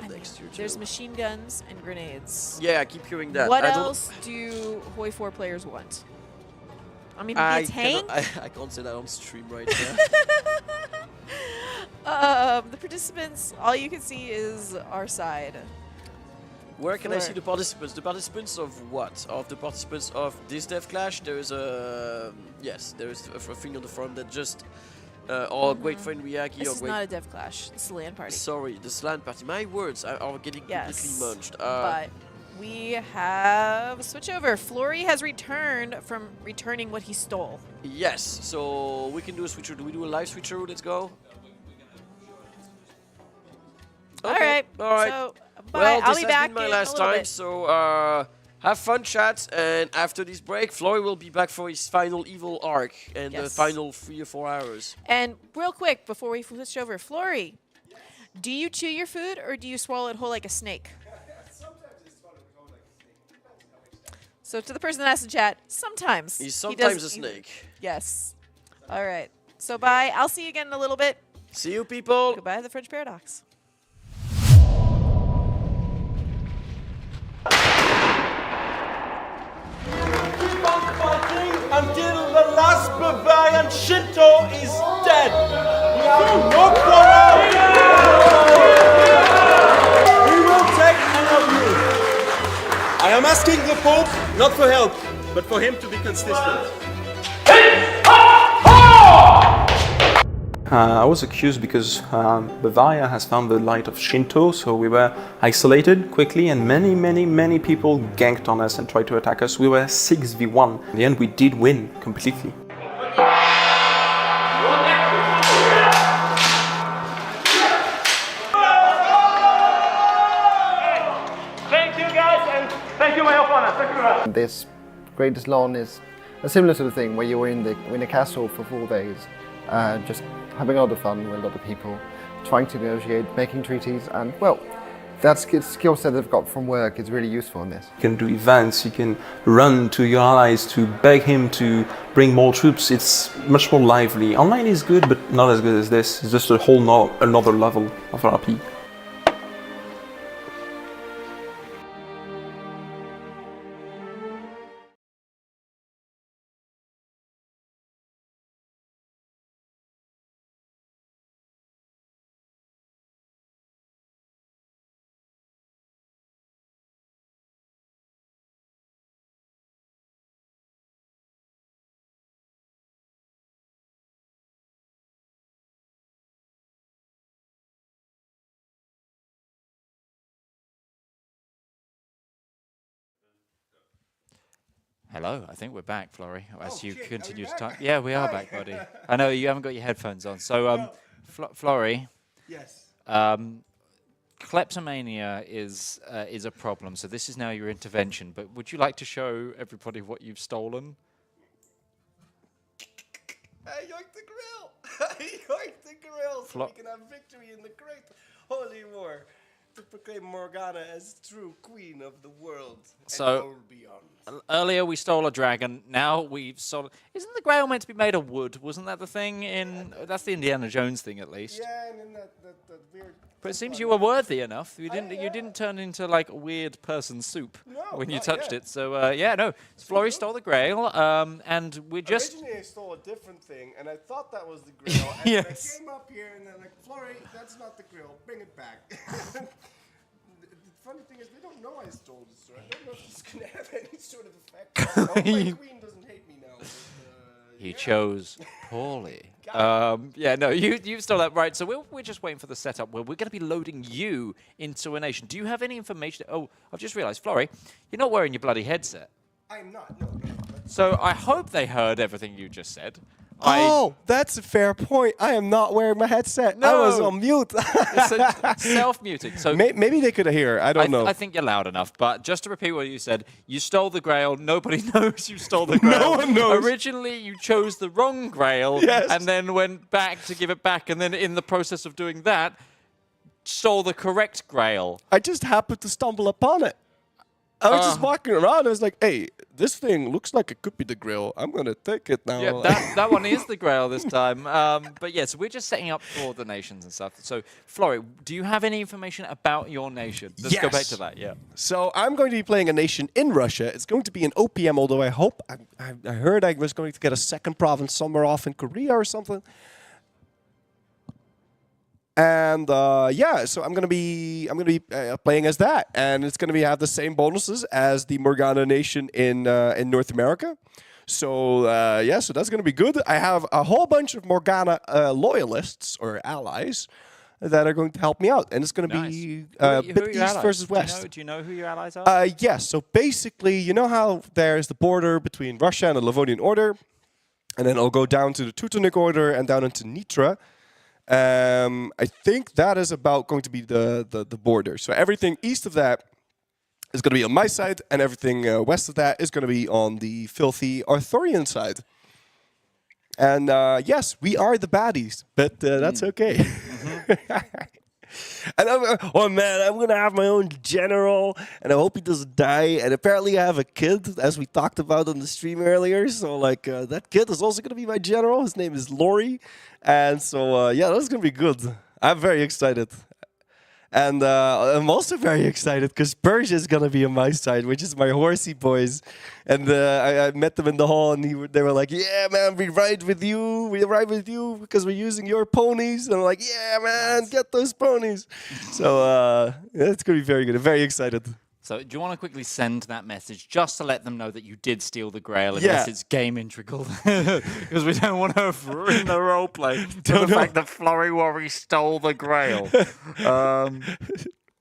next year too. There's machine guns and grenades. Yeah, I keep hearing that. What else do Hoi 4 players want? I mean, maybe a tank? I can't say that on stream right now. The participants, all you can see is our side. Where can I see the participants? The participants of what? Of the participants of this Death Clash? There is a... Yes, there is a thing on the forum that just... our great friend Miyagi... This is not a Death Clash. It's a LAN party. Sorry, the LAN party. My words are getting completely munched. But we have a switch over. Flory has returned from returning what he stole. Yes, so we can do a switcher. Do we do a live switcher? Let's go. Okay. All right. So, bye. Well, I'll this be has back been my in last a little time, bit. so have fun, chat, and after this break, Flory will be back for his final evil arc and the final 3 or 4 hours. And real quick, before we switch over, Flory, do you chew your food or do you swallow it whole like a snake? So to the person that asked in chat, sometimes. He's sometimes a snake. Yes. All right. So bye. I'll see you again in a little bit. See you, people. Goodbye, the French Paradox. Keep on fighting until the last Bavarian Shinto is dead. We have no quarrel. We will take care of you. I am asking the Pope not for help, but for him to be consistent. I was accused because Bavaria has found the light of Shinto, so we were isolated quickly and many people ganked on us and tried to attack us. We were 6v1. In the end, we did win completely. Thank you guys, and thank you my opponent. Thank you very much. This Grandest Lan is a similar sort of thing where you're in a castle for 4 days, just having a lot of fun with a lot of people, trying to negotiate, making treaties, and well, that skill set I've got from work is really useful in this. You can do events, you can run to your allies to beg him to bring more troops. It's much more lively. Online is good, but not as good as this. It's just a whole another level of RP. Hello, I think we're back, Flory. As you continue to type. Yeah, we are back, buddy. I know you haven't got your headphones on. So, Flory. Yes. Kleptomania is a problem. So this is now your intervention. But would you like to show everybody what you've stolen? I yoinked the grill! I yoinked the grill so we can have victory in the great holy war to proclaim Morgana as true queen of the world So, and beyond. Earlier we stole a dragon. Now we've stolen... Isn't the Grail meant to be made of wood? Wasn't that the thing in... That's the Indiana Jones thing, at least. Yeah, and then that weird... But it seems you were worthy enough. You didn't turn into like a weird person soup when you touched it. So yeah, no. Flory stole the Grail, and we just originally I stole a different thing, and I thought that was the grill. And Yes. I came up here and they're like, Flory, that's not the grill. Bring it back. The funny thing is, they don't know I stole this. So I don't know if it's gonna have any sort of effect. I hope my queen doesn't hate me now. But, he chose poorly. Yeah, no, you stole that right. So we're just waiting for the setup where we're going to be loading you into a nation. Do you have any information? Oh, I've just realised, Flory, you're not wearing your bloody headset. I'm not. No. So I hope they heard everything you just said. Oh, that's a fair point. I am not wearing my headset. I was on mute. It's self-muting. So maybe they could hear. I don't know. I think you're loud enough. But just to repeat what you said, you stole the Grail. Nobody knows you stole the Grail. No one knows. Originally, you chose the wrong Grail and then went back to give it back. And then in the process of doing that, stole the correct Grail. I just happened to stumble upon it. I was just walking around. I was like, "Hey, this thing looks like it could be the Grail. I'm gonna take it now." Yeah, that one is the Grail this time. But yeah, so we're just setting up for the nations and stuff. So, Flori, do you have any information about your nation? Let's go back to that. Yeah. So I'm going to be playing a nation in Russia. It's going to be an OPM, although I hope I heard I was going to get a second province somewhere off in Korea or something. And yeah, so I'm gonna be playing as that, and it's gonna have the same bonuses as the Morgana nation in North America. So yeah, so that's gonna be good. I have a whole bunch of Morgana loyalists or allies that are going to help me out, and it's gonna be East versus West. Do you know who your allies are? Yes. So basically, you know how there's the border between Russia and the Livonian Order, and then I'll go down to the Teutonic Order and down into Nitra. I think that is about going to be the border. So everything east of that is going to be on my side, and everything west of that is going to be on the filthy Arthurian side. And yes, we are the baddies, but that's okay. And oh man, I'm going to have my own general, and I hope he doesn't die. And apparently I have a kid, as we talked about on the stream earlier. So like that kid is also going to be my general. His name is Lori. And so yeah, that's going to be good. I'm very excited. And I'm also very excited because Persia is going to be on my side, which is my horsey boys. And I met them in the hall, and they were like, "Yeah, man, we ride with you. We ride with you because we're using your ponies." And I'm like, "Yeah, man, get those ponies." So it's going to be very good. I'm very excited. So do you want to quickly send that message just to let them know that you did steal the Grail, unless it's game integral? Because we don't want to ruin the roleplay for the fact that Flori Worry stole the Grail.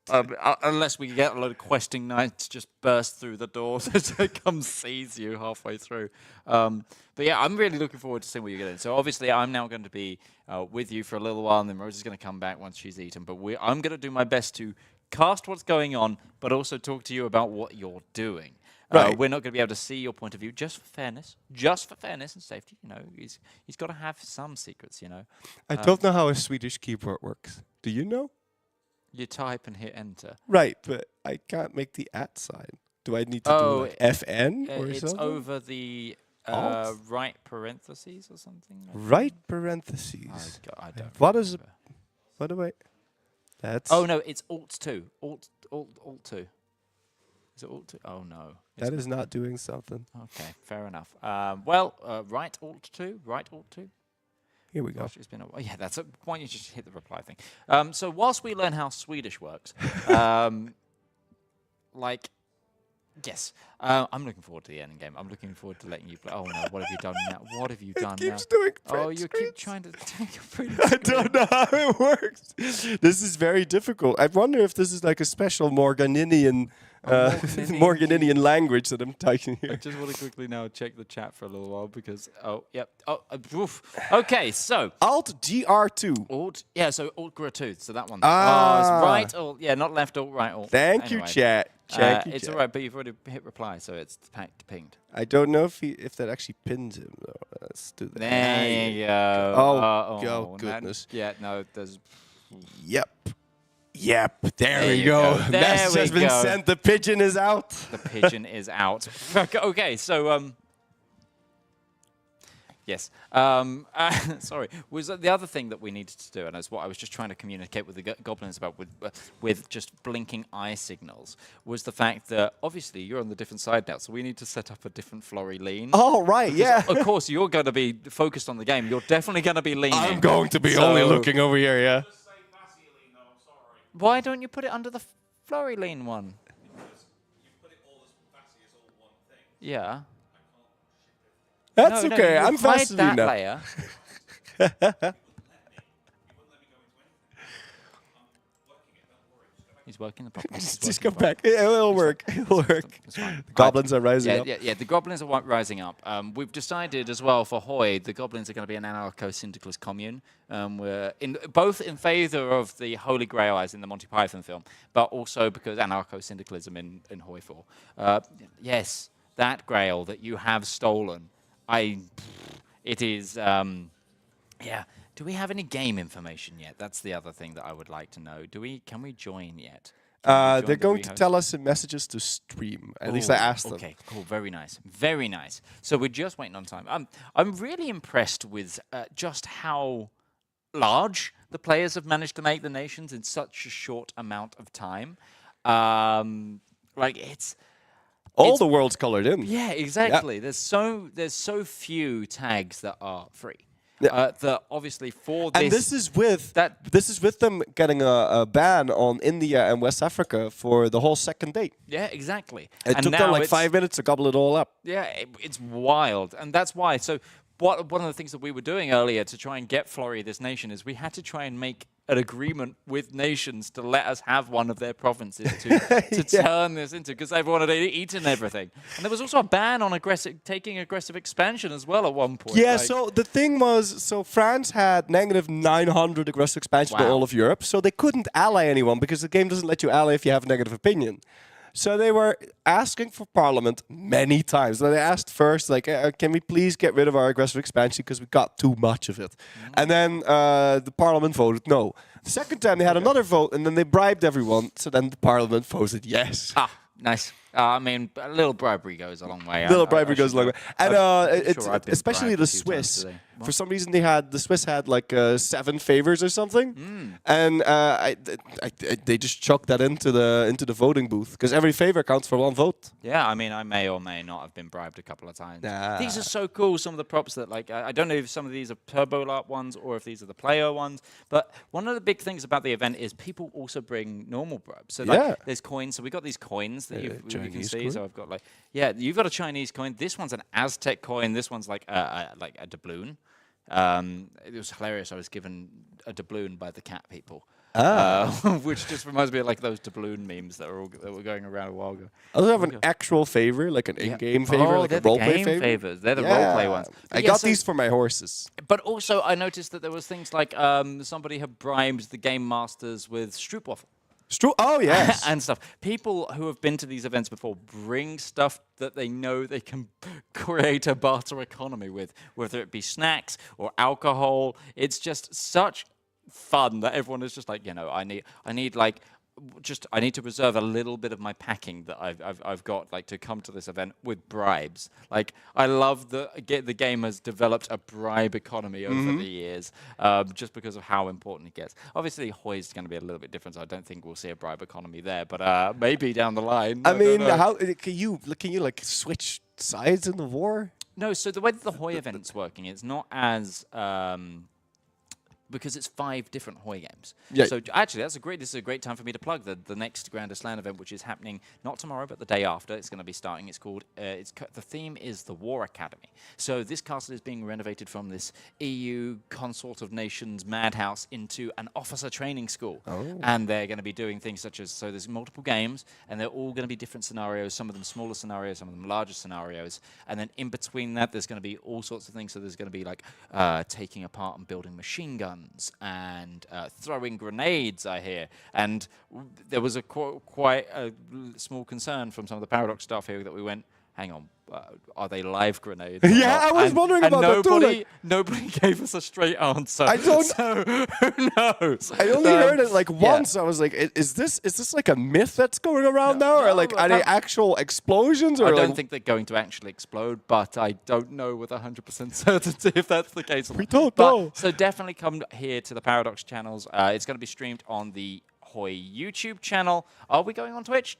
Unless we get a load of questing knights just burst through the doors to come seize you halfway through. But yeah, I'm really looking forward to seeing what you get in. So obviously I'm now going to be with you for a little while, and then Rose is going to come back once she's eaten. But I'm going to do my best to cast what's going on, but also talk to you about what you're doing. Right. We're not going to be able to see your point of view, just for fairness and safety. You know, he's got to have some secrets. You know. I don't know how a Swedish keyboard works. Do you know? You type and hit enter. Right, but I can't make the @ sign. Do I need to do like FN or it's something? over the right parentheses or something. Right parentheses. I don't. What is it? What do I? That's. Oh no, it's Alt 2. Alt 2. Is it Alt 2? Oh no. That is not doing something. Okay, fair enough. Well, right Alt 2. Right Alt 2. Here we go. Gosh, it's been a while. Yeah, that's it. Why don't you just hit the reply thing? So whilst we learn how Swedish works, like, yes, I'm looking forward to the ending game. I'm looking forward to letting you play. Oh no, what have you done now? What have you done now? Keeps doing oh, you keep trying to take a print I don't know how it works. This is very difficult. I wonder if this is like a special Morganinian language that I'm typing here. I just want to quickly now check the chat for a little while because oof. Okay, so Alt GR2. Alt, yeah, so Alt GR2. So that one. Ah. It's right Alt, yeah, not left Alt, right Alt. Thank you, chat. It's all right, but you've already hit reply, so it's pinged. I don't know if that actually pins him though. Let's do that. There you go. Oh goodness. No, there's. Yep. There we go. There Message has been sent. The pigeon is out. The pigeon is out. Okay, so yes. Sorry. Was the other thing that we needed to do, and that's what I was just trying to communicate with the goblins about, with just blinking eye signals, was the fact that obviously you're on the different side now, so we need to set up a different Flori lean. Oh right, yeah. Of course, you're going to be focused on the game. You're definitely going to be leaning. I'm going to be only looking over here. Yeah. Why don't you put it under the Flori lean one? Because you put it all as Vassy as all one thing. Yeah. That's okay. I'm hide Vassy that now. layer. He's working the problem. Just come back. It'll work. It'll work. The goblins are rising up. Yeah, the goblins are rising up. We've decided as well for Hoy, the goblins are going to be an anarcho-syndicalist commune. We're both in favour of the Holy Grail, as in the Monty Python film, but also because anarcho-syndicalism in Hoy 4. Yes, that Grail that you have stolen. It is. Yeah. Do we have any game information yet? That's the other thing that I would like to know. Can we join yet? They're going to tell us in messages to stream. At least I asked them. Okay, cool. Very nice. Very nice. So we're just waiting on time. I'm really impressed with just how large the players have managed to make the nations in such a short amount of time. It's all the world's colored in. Yeah, exactly. Yep. There's so few tags that are free. That obviously for this, and this is with them getting a ban on India and West Africa for the whole second date. Yeah, exactly. It took them like 5 minutes to gobble it all up. Yeah, it's wild, and that's why. So one of the things that we were doing earlier to try and get Flori this nation is we had to try and make an agreement with nations to let us have one of their provinces to turn this into, because everyone had eaten everything. And there was also a ban on taking aggressive expansion as well at one point. Yeah, so the thing was, France had negative 900 aggressive expansion to all of Europe, so they couldn't ally anyone because the game doesn't let you ally if you have a negative opinion. So they were asking for Parliament many times. So they asked first, like, can we please get rid of our aggressive expansion because we got too much of it? And then the Parliament voted no. The second time they had another vote, and then they bribed everyone. So then the Parliament voted yes. Nice. I mean, a little bribery goes a long way. A little bribery goes a long way. And especially the Swiss. For some reason, the Swiss had like 7 favors or something, and they just chucked that into the voting booth because every favor counts for 1 vote. Yeah, I mean, I may or may not have been bribed a couple of times. These are so cool. Some of the props that, like, I don't know if some of these are Turbo LARP ones or if these are the player ones. But one of the big things about the event is people also bring normal bribes. So there's coins. So we got these coins that you can see. Coin. So I've got you've got a Chinese coin. This one's an Aztec coin. This one's like a doubloon. It was hilarious. I was given a doubloon by the cat people, which just reminds me of like those doubloon memes that were going around a while ago. I also have an actual favor, like an in-game favor, like a roleplay favor. Favors. They're the roleplay ones. I got these for my horses. But also, I noticed that there was things like somebody had bribed the game masters with stroopwafel. Oh, yes. And stuff. People who have been to these events before bring stuff that they know they can create a barter economy with, whether it be snacks or alcohol. It's just such fun that everyone is just like, I need to reserve a little bit of my packing that I've got like to come to this event with bribes. Like I love the game has developed a bribe economy over the years, just because of how important it gets. Obviously, Hoi is going to be a little bit different. So I don't think we'll see a bribe economy there, but maybe down the line. I mean, how can you like switch sides in the war? No. So the way that the Hoi event's working, it's not as because it's 5 different Hoi games. Yeah. So actually, this is a great time for me to plug the next Grandest Lan event, which is happening not tomorrow, but the day after. It's going to be starting. It's called, the theme is the War Academy. So this castle is being renovated from this EU Consort of Nations madhouse into an officer training school. And they're going to be doing things such as, so there's multiple games, and they're all going to be different scenarios, some of them smaller scenarios, some of them larger scenarios. And then in between that, there's going to be all sorts of things. So there's going to be like taking apart and building machine guns, and throwing grenades, I hear. And there was quite a small concern from some of the Paradox staff here that we went, hang on, are they live grenades? Yeah, I was wondering about that too. Nobody gave us a straight answer. I don't. So who knows? I only heard it like once. I was like, is this like a myth that's going around now, or like are they actual explosions? Or I don't think they're going to actually explode, but I don't know with 100% certainty if that's the case. We don't know. So definitely come here to the Paradox channels. It's going to be streamed on the Hoi YouTube channel. Are we going on Twitch?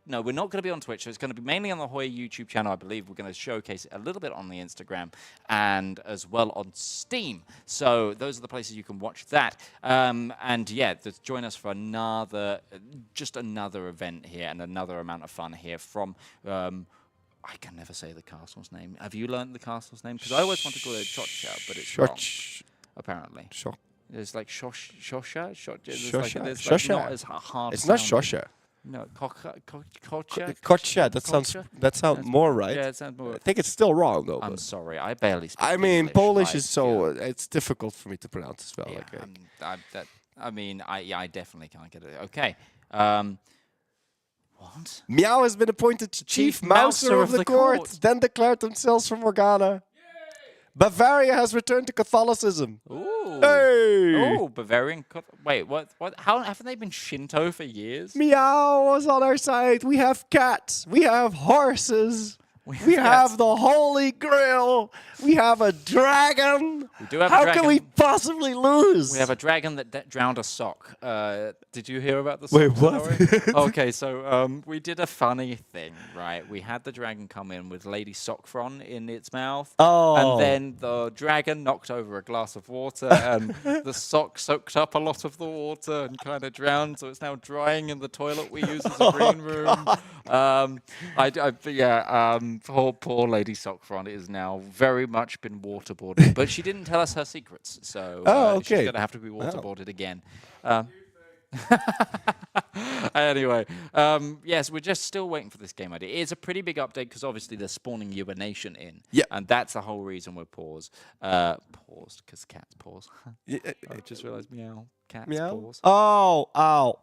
No, we're not going to be on Twitch. So it's going to be mainly on the Hoi YouTube channel, I believe. We're going to showcase it a little bit on the Instagram and as well on Steam. So those are the places you can watch that. And yeah, join us for another event here and another amount of fun here from... I can never say the castle's name. Have you learned the castle's name? Because I always want to call it Chocha, but it's wrong, apparently. It's like Shosha? It's not as hard. It's not Shosha. No, Kocha. That sounds more right. Yeah, it sounds more. I think it's still wrong though. I'm sorry, I barely speak I mean, English, Polish is so it's difficult for me to pronounce as well. Yeah, I definitely can't get it. Okay. What? Meow has been appointed Chief Mouser of the court, then declared themselves from Morgana. Bavaria has returned to Catholicism. Ooh. Hey! Oh, Bavarian. Wait, what? How haven't they been Shinto for years? Meow was on our side. We have cats. We have horses. We have the Holy Grail. We have a dragon. We do have How a dragon. can we possibly lose? We have a dragon that drowned a sock. Did you hear about the Wait, sock what? story? Okay, so we did a funny thing, right? We had the dragon come in with Lady Sockfron in its mouth. Oh. And then the dragon knocked over a glass of water, and the sock soaked up a lot of the water and kind of drowned, so it's now drying in the toilet we use as a green room. Poor Lady Sockfron is now very much been waterboarded, but she didn't tell us her secrets, so she's going to have to be waterboarded again. Anyway, yes, we're just still waiting for this game idea. It's a pretty big update because obviously they're spawning you a nation in. Yeah. And that's the whole reason we're paused. Paused, because cats pause. Yeah, I just realized meow. Cats meow? pause. Oh, ow.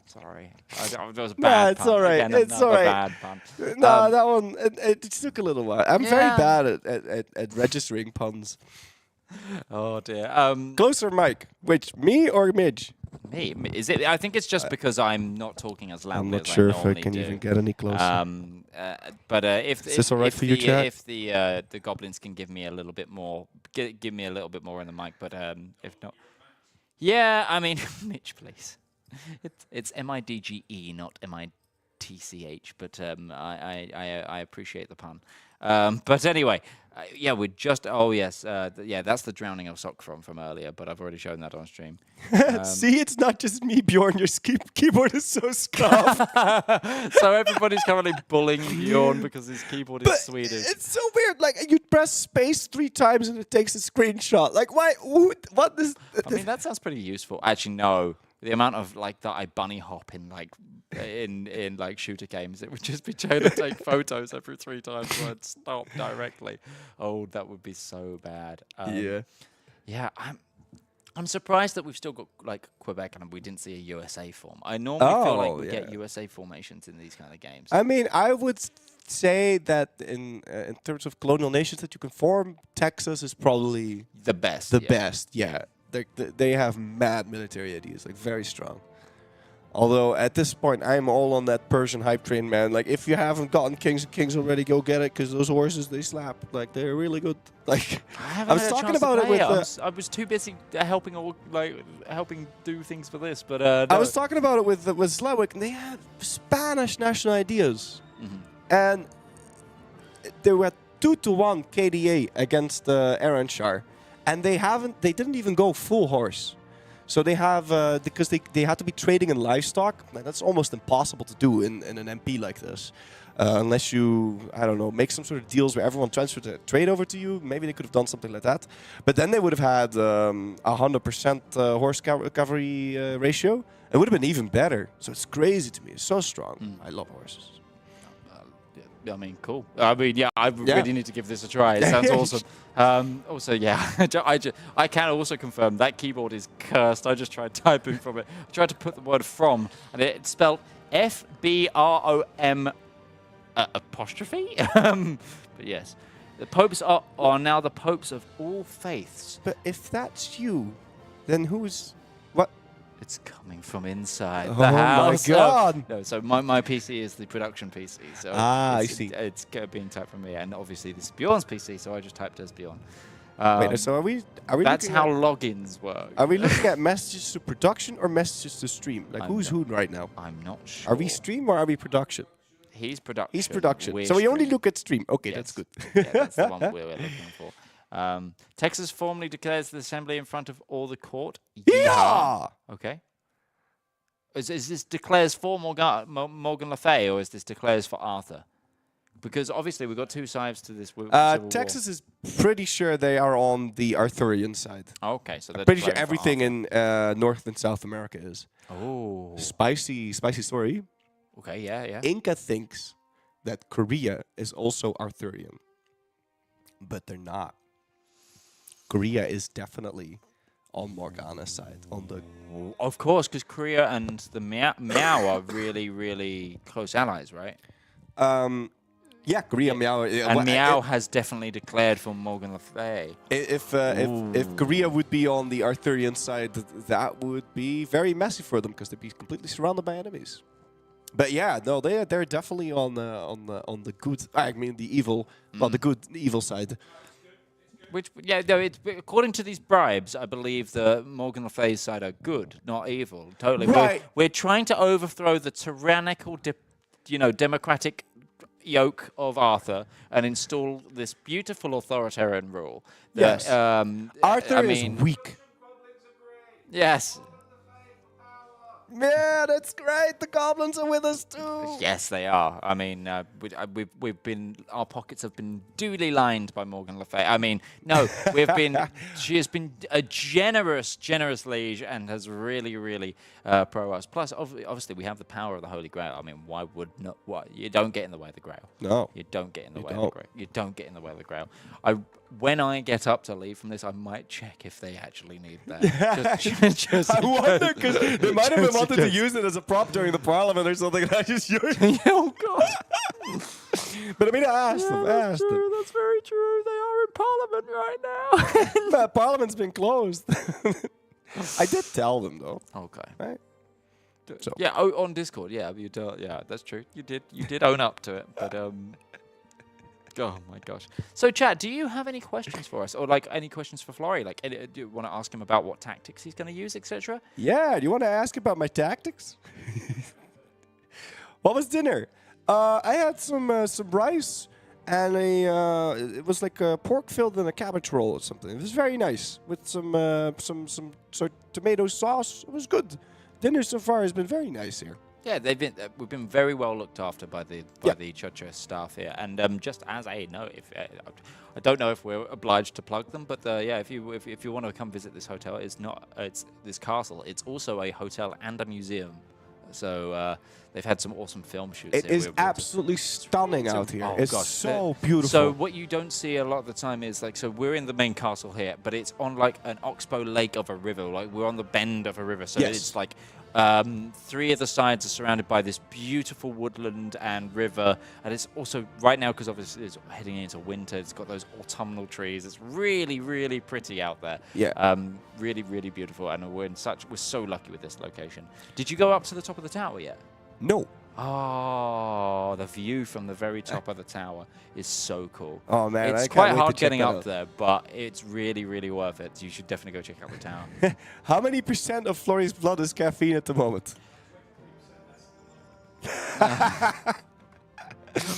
Sorry. That was a Nah, bad it's pun. all right. Again, It's another all right. bad pun. No, that one, it took a little while. I'm very Yeah. bad at registering puns. Oh, dear. Closer mic. Which, me or Midge? Me? Is it? I think it's just because I'm not talking as loudly I'm not as sure I if I normally can do. even get any closer. But if Is this all right for you, chat? If the goblins can give me a little bit more, give me a little bit more in the mic, but if not, yeah, I mean, Mitch, please. It's MIDGE, not MITCH, but I appreciate the pun. But anyway, yeah, we're just. Oh yes, yeah, that's the drowning of sock from earlier. But I've already shown that on stream. See, it's not just me, Bjorn. Your keyboard is so scuffed. So everybody's currently bullying Bjorn because his keyboard is Swedish. It's so weird. Like you press space 3 times and it takes a screenshot. Like why? What is? I mean, that sounds pretty useful. Actually, no. The amount of like that I bunny hop in like in like shooter games, it would just be trying to take photos every 3 times so I'd stop directly. Oh, that would be so bad. Yeah. I'm surprised that we've still got like Quebec and we didn't see a USA form. I normally feel like we get USA formations in these kind of games. I mean, I would say that in terms of colonial nations that you can form, Texas is probably the best. The best, yeah. They have mad military ideas, like very strong. Although at this point, I'm all on that Persian hype train, man. Like if you haven't gotten kings already, go get it because those horses they slap. Like they're really good. Like I was talking about it with. I was too busy helping do things for this, but I was talking about it with Slawick, and they had Spanish national ideas, and they were 2-1 KDA against Aranshar. And they didn't even go full horse. So they have, because they had to be trading in livestock. That's almost impossible to do in an MP like this. Unless you, I don't know, make some sort of deals where everyone transfers the trade over to you. Maybe they could have done something like that. But then they would have had 100% horse cavalry ratio. It would have been even better. So it's crazy to me. It's so strong. I love horses. I mean, cool. I mean, yeah, I really need to give this a try. It sounds awesome. Also, yeah, I can also confirm that keyboard is cursed. I just tried typing from it. I tried to put the word from, and it's spelled FBROM apostrophe. But yes, the popes are now the popes of all faiths. But if that's you, then who's what? It's coming from inside Oh the house. my God! No, so my PC is the production PC. So I see. It's being typed from me, and obviously this is Bjorn's PC, so I just typed as Bjorn. Wait, so are we? That's how logins work. Are we looking at messages to production or messages to stream? Like who's who right now? I'm not sure. Are we stream or are we production? He's production. He's production. We're So we only stream. look at stream. Okay, Yes. that's good. Yeah, that's the one we're looking for. Texas formally declares the assembly in front of all the court. Yeah. Okay. Is this declares for Morgan Le Fay, or is this declares for Arthur? Because obviously we've got 2 sides to this. Texas is pretty sure they are on the Arthurian side. Okay, so I'm they're pretty sure declaring for everything in North and South America is. Oh. Spicy story. Okay, yeah. Inca thinks that Korea is also Arthurian, but they're not. Korea is definitely on Morgana's side. On the Of course, because Korea and the Miao are really, really close allies, right? Yeah, Korea, Meow. And Meow has definitely declared for Morgan Le Fay. If Korea would be on the Arthurian side, that would be very messy for them because they'd be completely surrounded by enemies. But yeah, no, they're definitely on the good. I mean, the evil, well, the evil side. Which, yeah, no, according to these bribes, I believe the Morgan Le Fay's side are good, not evil. Totally. Right. We're trying to overthrow the tyrannical, democratic yoke of Arthur and install this beautiful authoritarian rule. That, Yes. Arthur is weak. Yes. Man, it's great. The goblins are with us too. Yes, they are. I mean, we've been, our pockets have been duly lined by Morgan Le Fay. I mean, no, she has been a generous liege and has really pro us. Plus, obviously, we have the power of the Holy Grail. I mean, why would not? What? You don't get in the way of the Grail. No. You don't get in the way of the Grail. You don't get in the way of the Grail. When I get up to leave from this, I might check if they actually need that. just I wonder, because they might have wanted to use it as a prop during the parliament or something, and I just used it. Oh, God. But I mean, I asked them. That's very true. They are in parliament right now. But parliament's been closed. I did tell them, though. Okay. Right? So. Yeah, on Discord, yeah, yeah, that's true. You did own up to it, but oh my gosh. So, Chad, do you have any questions for us, or like any questions for Flory? Like, do you want to ask him about what tactics he's going to use, etc.? Yeah. Do you want to ask about my tactics? What was dinner? I had some rice and it was like a pork filled in a cabbage roll or something. It was very nice with some sort of tomato sauce. It was good. Dinner so far has been very nice here. Yeah, we've been very well looked after by the Chocha staff here. And just as a note, I don't know if we're obliged to plug them, but yeah, if you want to come visit this hotel, it's this castle. It's also a hotel and a museum. So they've had some awesome film shoots. It is absolutely stunning out here. Oh it's gosh, so beautiful. So what you don't see a lot of the time is like, so we're in the main castle here, but it's on like an oxbow lake of a river. Like we're on the bend of a river. So Yes. it's like 3 of the sides are surrounded by this beautiful woodland and river. And it's also right now, because obviously it's heading into winter, it's got those autumnal trees. It's really, really pretty out there. Yeah. Really, really beautiful. And we're so lucky with this location. Did you go up to the top of the tower yet? No. Oh, the view from the very top of the tower is so cool. Oh, man, it's I can't quite wait to hard check getting that up out. there, but it's really, really worth it. You should definitely go check out the tower. How many % of Flory's blood is caffeine at the moment?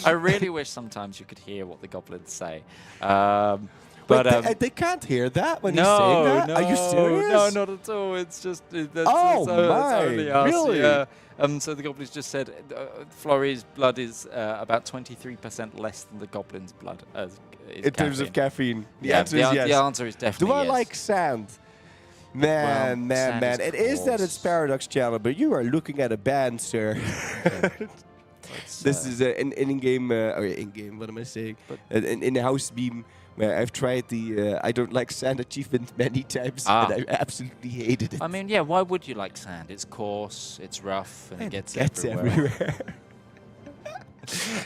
I really wish sometimes you could hear what the goblins say. But they can't hear that when you say that? Are you serious? No, not at all. It's just my, it's only us. really? Yeah. So the goblins just said Flory's blood is about 23% less than the goblin's blood. In terms of caffeine, the Yeah, answer is yes. The answer is definitely Do I yes. like sand? Man, sand is It is that it's Paradox Channel, but you are looking at a band, sir. This is an in-game, what am I saying? In the house beam, where I've tried the I don't like sand achievement many times, and I absolutely hated it. I mean, yeah, why would you like sand? It's coarse, it's rough, and it gets everywhere.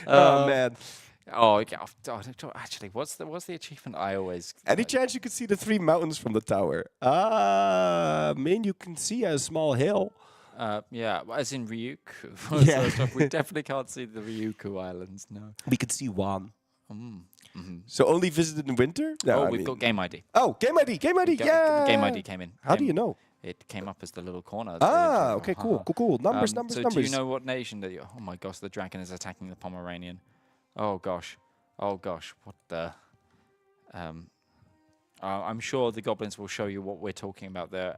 Oh, man. Oh, okay. Actually, what's the achievement I always... Any chance you could see the 3 mountains from the tower? You can see a small hill. Yeah, as in Ryukyu. Yeah. So we definitely can't see the Ryukyu Islands, no. We could see one. Mm-hmm. So only visited in winter? No, we've got Game ID. Oh, Game ID, yeah! Game ID came in. How do you know? It came up as the little corner. Okay, cool. Numbers. So do you know what nation that you... Oh my gosh, the dragon is attacking the Pomeranian. Oh gosh, what the... I'm sure the goblins will show you what we're talking about there.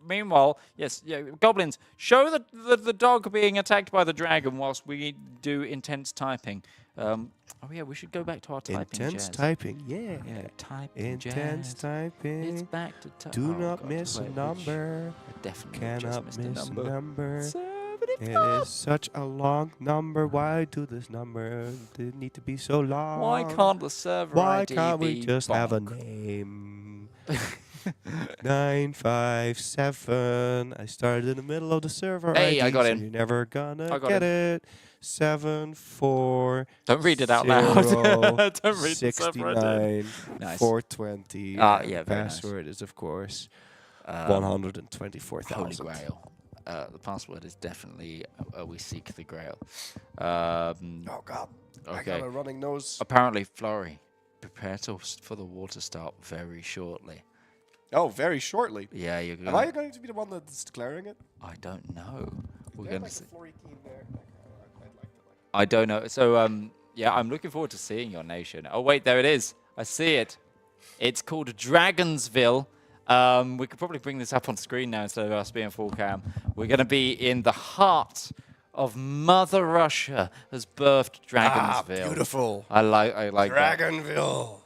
Meanwhile, yes, goblins, show the dog being attacked by the dragon whilst we do intense typing. We should go back to our typing. Intense jazz. typing, yeah. Typing Intense jazz. typing. It's back to Do not miss a number. I definitely Cannot just missed miss a number. 75. It is such a long number. Why do this number need to be so long? Why can't the server Why ID can't we be just have a bonk? name? 957. I started in the middle of the server. Hey, ID, I got so in. You're never gonna I got get in. it. 7, 4. Don't read it out loud. 0, Don't read the subreddit. 69, Nice. 420. Yeah, very nice. Password is, of course, 124,000. Holy Grail. The password is definitely we seek the Grail. Oh God! I Okay. got a running nose. Apparently, Flory, prepare for the war to start very shortly. Oh, very shortly. Yeah, you're Am going. I going to be the one that's declaring it? I don't know. We're There's going like to see. a Flory team there. I'd like to. I don't know. So, yeah, I'm looking forward to seeing your nation. Oh, wait, there it is. I see it. It's called Dragonsville. We could probably bring this up on screen now instead of us being full cam. We're going to be in the heart of Mother Russia has birthed Dragonsville. Beautiful. I like Dragonville.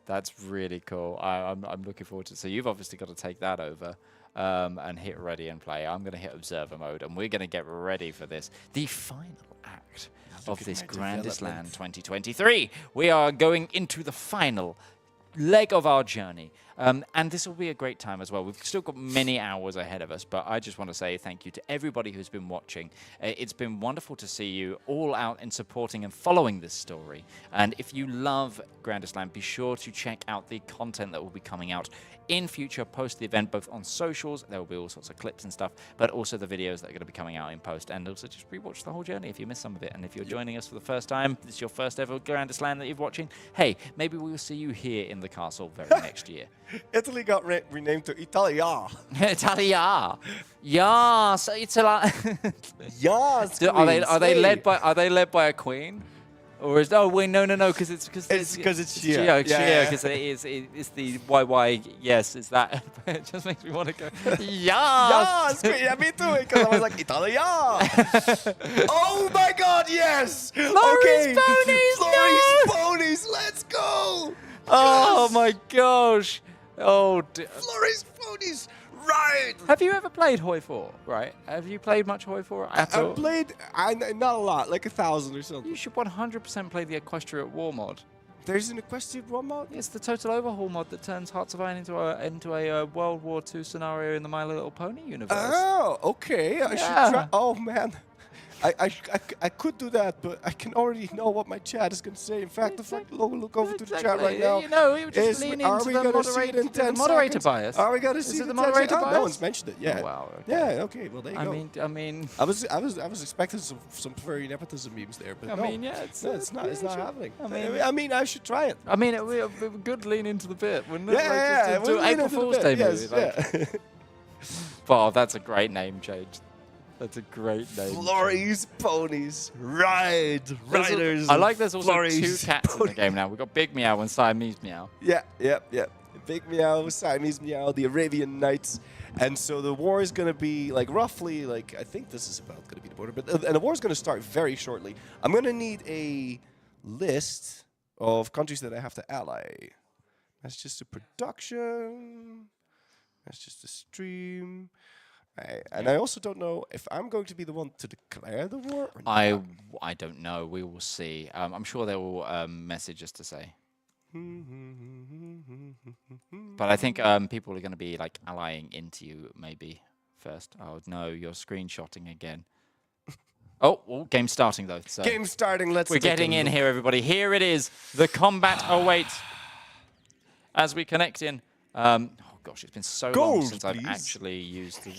That's really cool. I'm looking forward to it. So you've obviously got to take that over and hit ready and play. I'm going to hit observer mode, and we're going to get ready for this. The final act of this Grandest Lan 2023. We are going into the final leg of our journey. And this will be a great time as well. We've still got many hours ahead of us, but I just want to say thank you to everybody who's been watching. It's been wonderful to see you all out and supporting and following this story. And if you love Grandest Lan, be sure to check out the content that will be coming out in future post the event, both on socials. There will be all sorts of clips and stuff, but also the videos that are going to be coming out in post. And also just rewatch the whole journey if you missed some of it. And if you're joining us for the first time, this is your first ever Grandest Lan that you're watching, hey, maybe we will see you here in the castle very next year. Italy got renamed to Italia. Italia. Yeah, so it's a lot. Yes. Are they led by a queen? Or is wait no because it's because it's Shia yeah. because it's the YY yes is that it just makes me want to go yes yeah me too because I was like Italia. Oh my God, yes. Flori's ponies, Flori's ponies, let's go. Oh my gosh, Flori's ponies. Right. Have you ever played Hoi 4? Right. Have you played much Hoi 4 at all? I've played not a lot, like 1,000 or something. You should 100% play the Equestrian War mod. There's an Equestrian War mod? It's the Total Overhaul mod that turns Hearts of Iron into a World War II scenario in the My Little Pony universe. Oh, okay. I should try. Oh man. I could do that, but I can already know what my chat is going to say. In fact, if I look over to the chat right now, you know, we just lean into the moderator bias. Are we going to see the moderator bias? No one's mentioned it yet. Oh, wow. Okay. Yeah. Okay. Well, there you go. I mean, I was expecting some very nepotism memes there, but it's not happening. I mean, I should try it. I mean, it would be good to lean into the bit, wouldn't it? Yeah, do April Fool's Day movie. Yes, Wow, that's a great name change. That's a great name. Flori's ponies, riders. I like there's also Flori's 2 cats in the game now. We've got Big Meow and Siamese Meow. Yeah. Big Meow, Siamese Meow, the Arabian Knights. And so the war is going to be like roughly like, I think this is about going to be the border, and the war is going to start very shortly. I'm going to need a list of countries that I have to ally. That's just a production. That's just a stream. And I also don't know if I'm going to be the one to declare the war or not. I don't know. We will see. I'm sure they will message us to say. But I think people are going to be like allying into you maybe first. Oh no, you're screenshotting again. Oh, game's starting though. So game starting. We're getting in here, everybody. Here it is. The combat awaits as we connect in. Oh gosh, it's been so long since I've actually used the.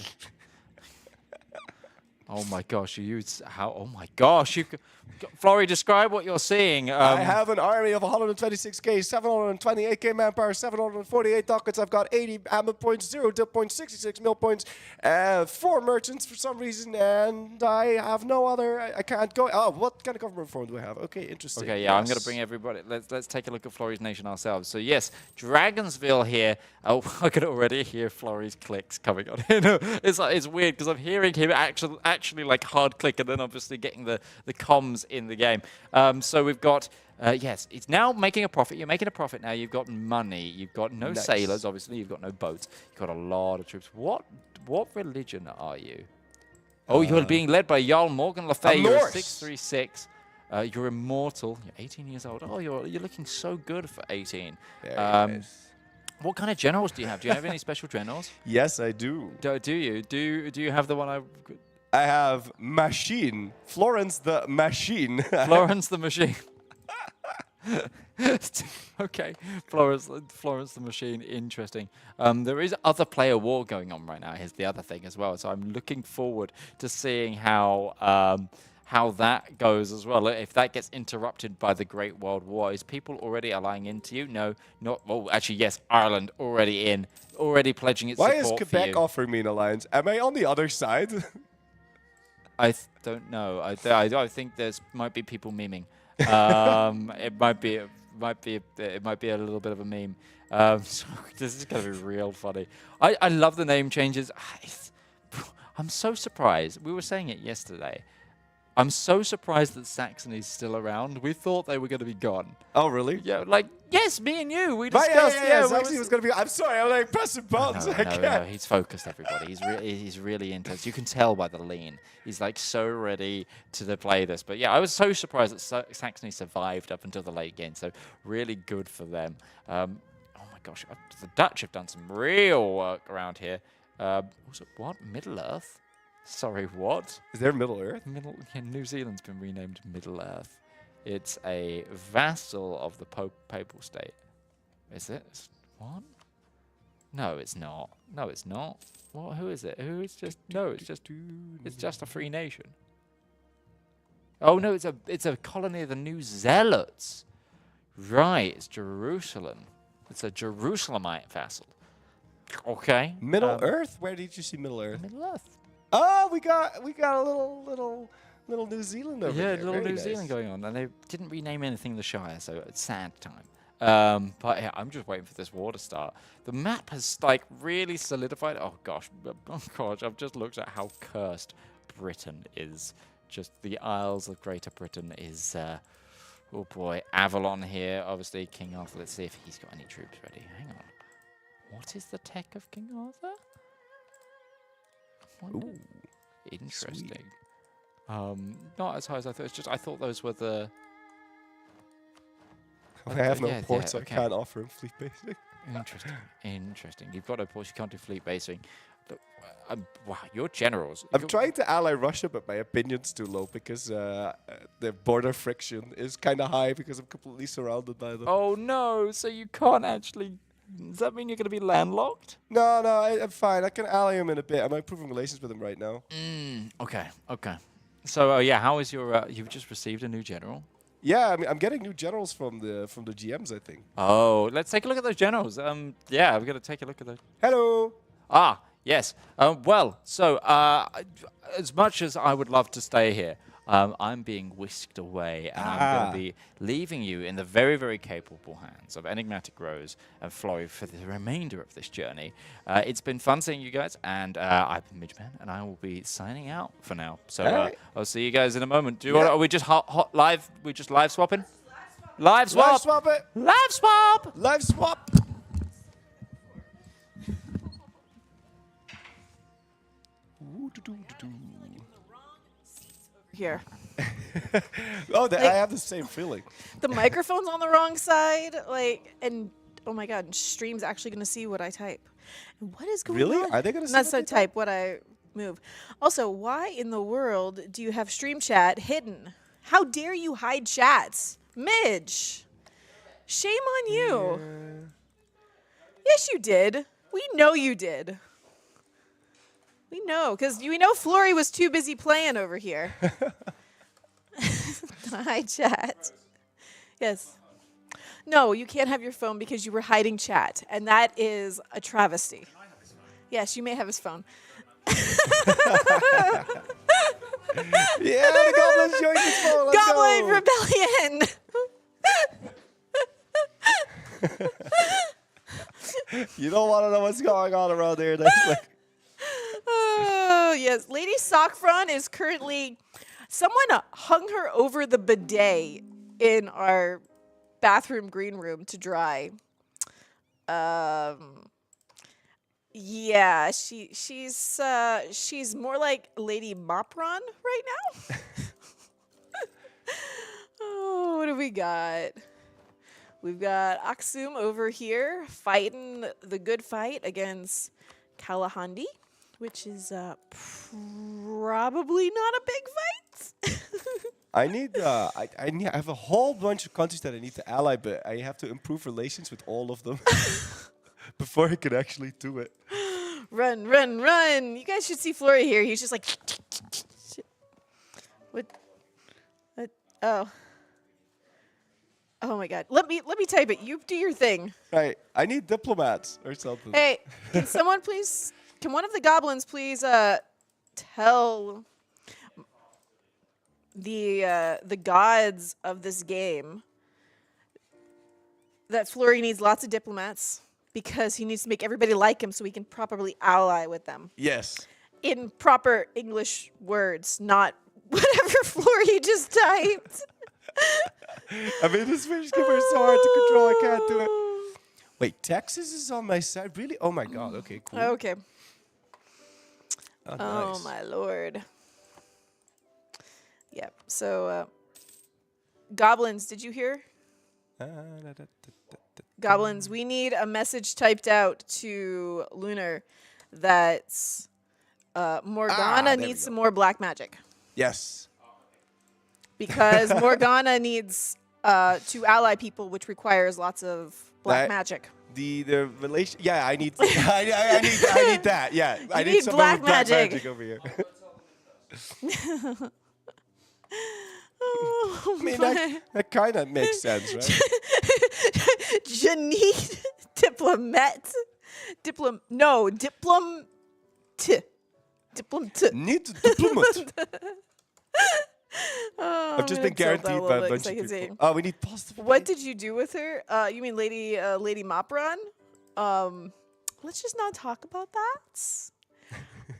Oh my gosh, you used how? Oh my gosh, you. Flory, describe what you're seeing. I have an army of 126k, 728k manpower, 748 dockets. I've got 80 ammo points, 0.66 mil points, 4 merchants for some reason, and I have no other. I can't go. Oh, what kind of government reform do I have? Okay, interesting. Okay, yeah, I'm going to bring everybody. Let's take a look at Flory's nation ourselves. So yes, Dragonsville here. Oh, I can already hear Flory's clicks coming on. It's weird because I'm hearing him actually like hard click, and then obviously getting the comms in the game. So we've got, yes, it's now making a profit. You're making a profit now. You've got money. You've got no sailors, obviously. You've got no boats. You've got a lot of troops. What religion are you? Oh, you're being led by Jarl Morgan Le Fay. You're 636. You're immortal. You're 18 years old. Oh, you're looking so good for 18. Nice. What kind of generals do you have? Do you have any special generals? Yes, I do. Do you? Do you have the one I... I have Machine. Florence the Machine. Florence the Machine. Okay, Florence the Machine, interesting. There is other player war going on right now. Here's the other thing as well. So I'm looking forward to seeing how that goes as well. If that gets interrupted by the Great World War, is people already allying into you? No, not. Well, actually, yes. Ireland already pledging its Why support is for Quebec you. offering me an alliance? Am I on the other side? I don't know. I think there's might be people memeing. It might be a little bit of a meme. So this is gonna be real funny. I love the name changes. I'm so surprised. We were saying it yesterday. I'm so surprised that Saxony's still around. We thought they were going to be gone. Oh, really? Yeah, like, yes, me and you. We Right, discussed. yeah, Saxony was going to be... I'm sorry, I'm like pressing buttons. No, he's focused, everybody. He's really intense. You can tell by the lean. He's like so ready to play this. But yeah, I was so surprised that Saxony survived up until the late game. So really good for them. Oh my gosh, the Dutch have done some real work around here. Was it what? Middle Earth? Sorry, what? Is there Middle Earth? New Zealand's been renamed Middle Earth. It's a vassal of the Papal State. Is it? What? No, it's not. No, it's not. What? Who is it? Who is just? No, it's just a free nation. Oh no, it's a colony of the New Zealots. Right, it's Jerusalem. It's a Jerusalemite vassal. Okay. Middle Earth? Where did you see Middle Earth? Middle Earth. Oh, we got a little New Zealand over there. Yeah, little Very New nice. Zealand going on, and they didn't rename anything the Shire, so it's sad time. But yeah, I'm just waiting for this war to start. The map has like really solidified. Oh gosh, I've just looked at how cursed Britain is. Just the Isles of Greater Britain is. Oh boy, Avalon here. Obviously, King Arthur. Let's see if he's got any troops ready. Hang on. What is the tech of King Arthur? Ooh, interesting. Not as high as I thought. It's just I thought those were the. I have no yeah, ports, so okay. I can't offer him fleet basing. Interesting. You've got no ports. You can't do fleet basing. But, wow, your generals. I'm trying to ally Russia, but my opinion's too low because the border friction is kind of high because I'm completely surrounded by them. Oh no! So you can't actually. Does that mean you're going to be landlocked? No, I'm fine. I can ally him in a bit. I'm improving relations with him right now. Okay. So yeah, how is your? You've just received a new general. Yeah, I mean, I'm getting new generals from the GMs, I think. Oh, let's take a look at those generals. Yeah, we're going to take a look at those. Hello. Ah, yes. Well, so as much as I would love to stay here, I'm being whisked away, and I'm going to be leaving you in the very, very capable hands of Enigmatic Rose and Flory for the remainder of this journey. It's been fun seeing you guys, and I've been Midgeman, and I will be signing out for now. So I'll see you guys in a moment. Are we just hot live? We just live swapping? Live swap. Live swap it. Live swap. Live swap. Here. I have the same feeling. The microphone's on the wrong side, and oh my god, stream's actually going to see what I type. And what is going on? Really? Are they going to see Not so type what I move. Also, why in the world do you have stream chat hidden? How dare you hide chats? Midge. Shame on you. Yes, you did. We know you did. We know, because we know Flory was too busy playing over here. Hi, chat. Yes. No, you can't have your phone because you were hiding chat, and that is a travesty. Yes, you may have his phone. Yeah, the goblins joined his phone. Let's Goblin go. Rebellion. You don't want to know what's going on around here. That's like. Oh, yes. Lady Sockfront is currently... Someone hung her over the bidet in our bathroom green room to dry. Yeah, she's more like Lady Mopron right now. Oh, what do we got? We've got Aksum over here fighting the good fight against Kalahandi. which is probably not a big fight. I need. I have a whole bunch of countries that I need to ally, but I have to improve relations with all of them before I can actually do it. Run, run, run! You guys should see Flory here. He's just like, what? Oh. Oh my God! Let me type it. You do your thing. Right. I need diplomats or something. Hey, can someone please? Can one of the goblins please tell the gods of this game that Flory needs lots of diplomats because he needs to make everybody like him so he can properly ally with them. Yes. In proper English words, not whatever Flory just typed. I mean, this fish keeper is so hard to control. I can't do it. Wait, Texas is on my side? Really? Oh my God. Okay, cool. Okay. Oh, Oh nice. my lord. Yep. So, goblins, did you hear? Goblins, we need a message typed out to Lunar that Morgana there we needs go. some more black magic. Yes. Because Morgana needs to ally people, which requires lots of black magic. The relation. Yeah, I need. I need that. Yeah, I need some black more black magic. magic over here. Oh, I mean, that kind of makes sense, right? Janine diplomat. Need diplomat. Oh, I've just been guaranteed by a bunch of people. Oh, we need positive. What did you do with her? You mean Lady Mopron? Let's just not talk about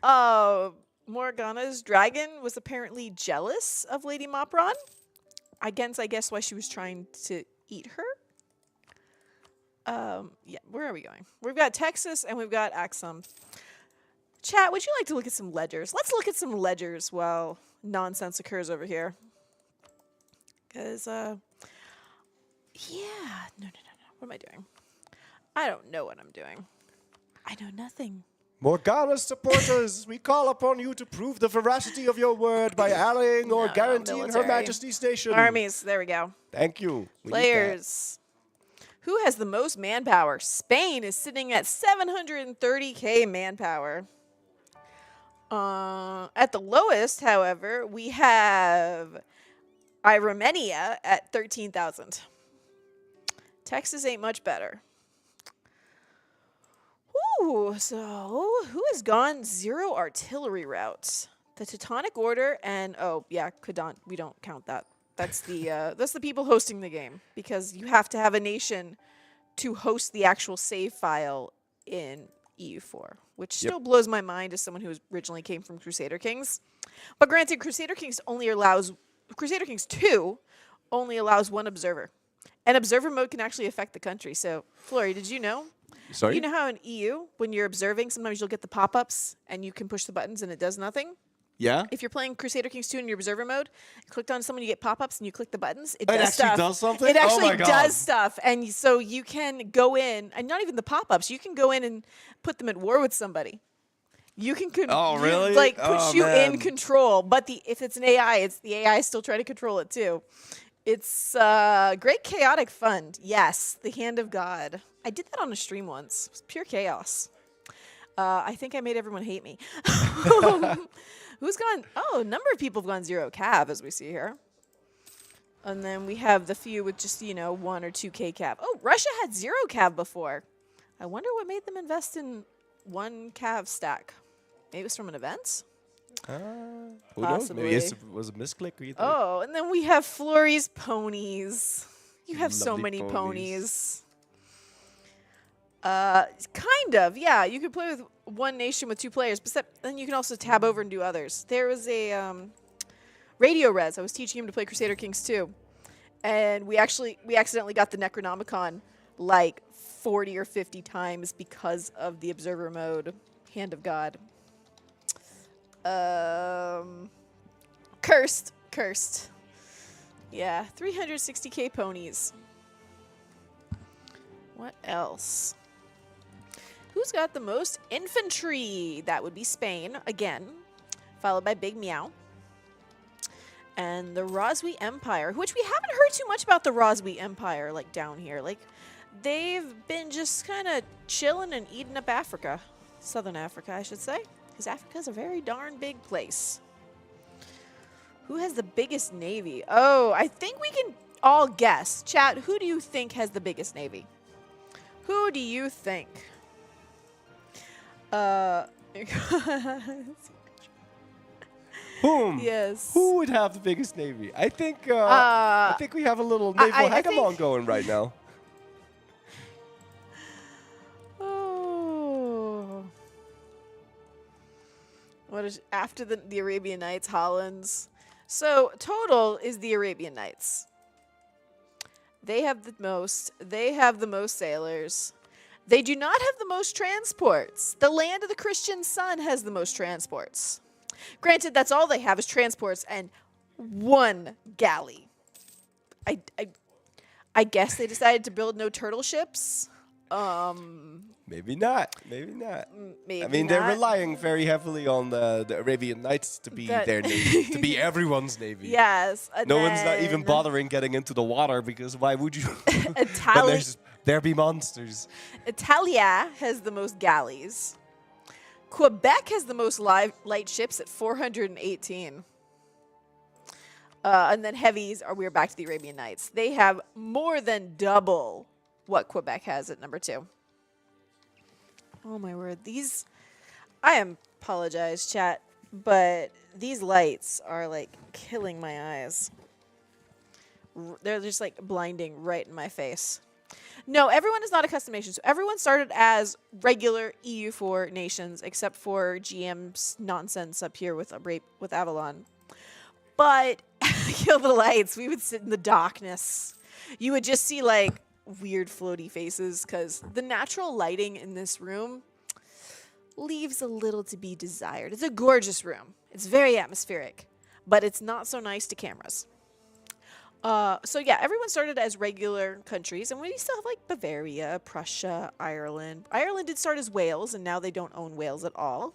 that. Morgana's dragon was apparently jealous of Lady Mopron. I guess why she was trying to eat her. Yeah, where are we going? We've got Texas and we've got Axum. Chat, would you like to look at some ledgers? Let's look at some ledgers while nonsense occurs over here. Because, yeah, no. What am I doing? I don't know what I'm doing. I know nothing. Morgana's supporters, we call upon you to prove the veracity of your word by allying or guaranteeing Her military. Majesty's nation. Armies, there we go. Thank you. We need that. Players. Who has the most manpower? Spain is sitting at 730k manpower. At the lowest, however, we have Iromenia at 13,000. Texas ain't much better. Ooh, so who has gone 0 artillery routes? The Teutonic Order and Kadant. We don't count that. That's the people hosting the game because you have to have a nation to host the actual save file in EU4, which still blows my mind as someone who originally came from Crusader Kings. But granted, Crusader Kings 2 only allows one observer. And observer mode can actually affect the country. So, Flory, did you know? Sorry? You know how in EU, when you're observing, sometimes you'll get the pop-ups and you can push the buttons and it does nothing? Yeah? If you're playing Crusader Kings 2 in your observer mode, you clicked on someone, you get pop-ups, and you click the buttons, it does actually stuff. does something? It Oh actually my God. does stuff. And so you can go in, and not even the pop-ups, you can go in and put them at war with somebody. You can really? Puts you in control. But if it's an AI, it's the AI still trying to control it too. It's great chaotic fun. Yes, the Hand of God. I did that on a stream once. It was pure chaos. I think I made everyone hate me. Who's gone? Oh, a number of people have gone 0 cav, as we see here. And then we have the few with just, 1 or 2k cav. Oh, Russia had 0 cav before. I wonder what made them invest in 1 cav stack. Maybe it was from an event? Who knows? Maybe it was a misclick. Either. Oh, and then we have Flory's ponies. You have so Lovely many ponies. Kind of, yeah. You could play with one nation with 2 players, but then you can also tab over and do others. There was a Radio Res. I was teaching him to play Crusader Kings 2, and we accidentally got the Necronomicon like 40 or 50 times because of the observer mode. Hand of God. Cursed. Yeah, 360k ponies. What else? Who's got the most infantry? That would be Spain, again, followed by Big Meow. And the Roswy Empire, which we haven't heard too much about the Roswy Empire, like, down here. Like, they've been just kind of chilling and eating up Africa. Southern Africa, I should say. Because Africa's a very darn big place. Who has the biggest navy? Oh, I think we can all guess. Chat, who do you think has the biggest navy? Who do you think? Whom? Yes. Who would have the biggest navy? I think we have a little naval hegemon going right now. Oh. What is after the Arabian Knights, Hollands? So total is the Arabian Knights. They have the most. They have the most sailors. They do not have the most transports. The land of the Christian sun has the most transports. Granted, that's all they have is transports and one galley. I guess they decided to build no turtle ships. Maybe not. Maybe not. Maybe I mean, they're not. relying very heavily on the Arabian Knights to be their navy, to be everyone's navy. Yes. No one's not even bothering getting into the water because why would you? There be monsters. Italia has the most galleys. Quebec has the most light ships at 418. And then heavies, we're back to the Arabian Knights. They have more than double what Quebec has at number 2. Oh my word. I apologize, chat, but these lights are like killing my eyes. They're just like blinding right in my face. No, everyone is not a custom nation. So everyone started as regular EU4 nations, except for GM's nonsense up here with Avalon. But kill the lights. We would sit in the darkness. You would just see like weird floaty faces because the natural lighting in this room leaves a little to be desired. It's a gorgeous room. It's very atmospheric, but it's not so nice to cameras. So yeah, everyone started as regular countries, and we still have like Bavaria, Prussia, Ireland. Ireland did start as Wales, and now they don't own Wales at all.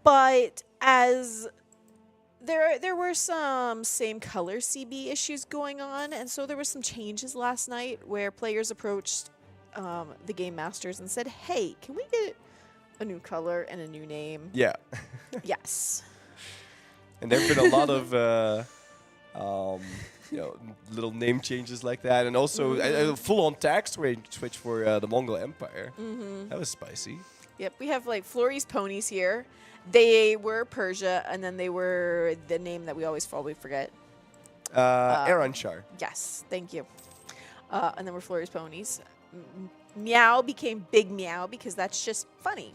But as there were some same color CB issues going on, and so there were some changes last night where players approached the game masters and said, "Hey, can we get a new color and a new name?" Yeah. Yes. And there've been a lot of. Little name changes like that, and also a full-on tax switch for the Mongol Empire. That was spicy. Yep, we have like Flory's ponies here. They were Persia, and then they were the name that we always probably forget. Aranshar. Yes, thank you. And then we're Flory's ponies. Meow became Big Meow because that's just funny.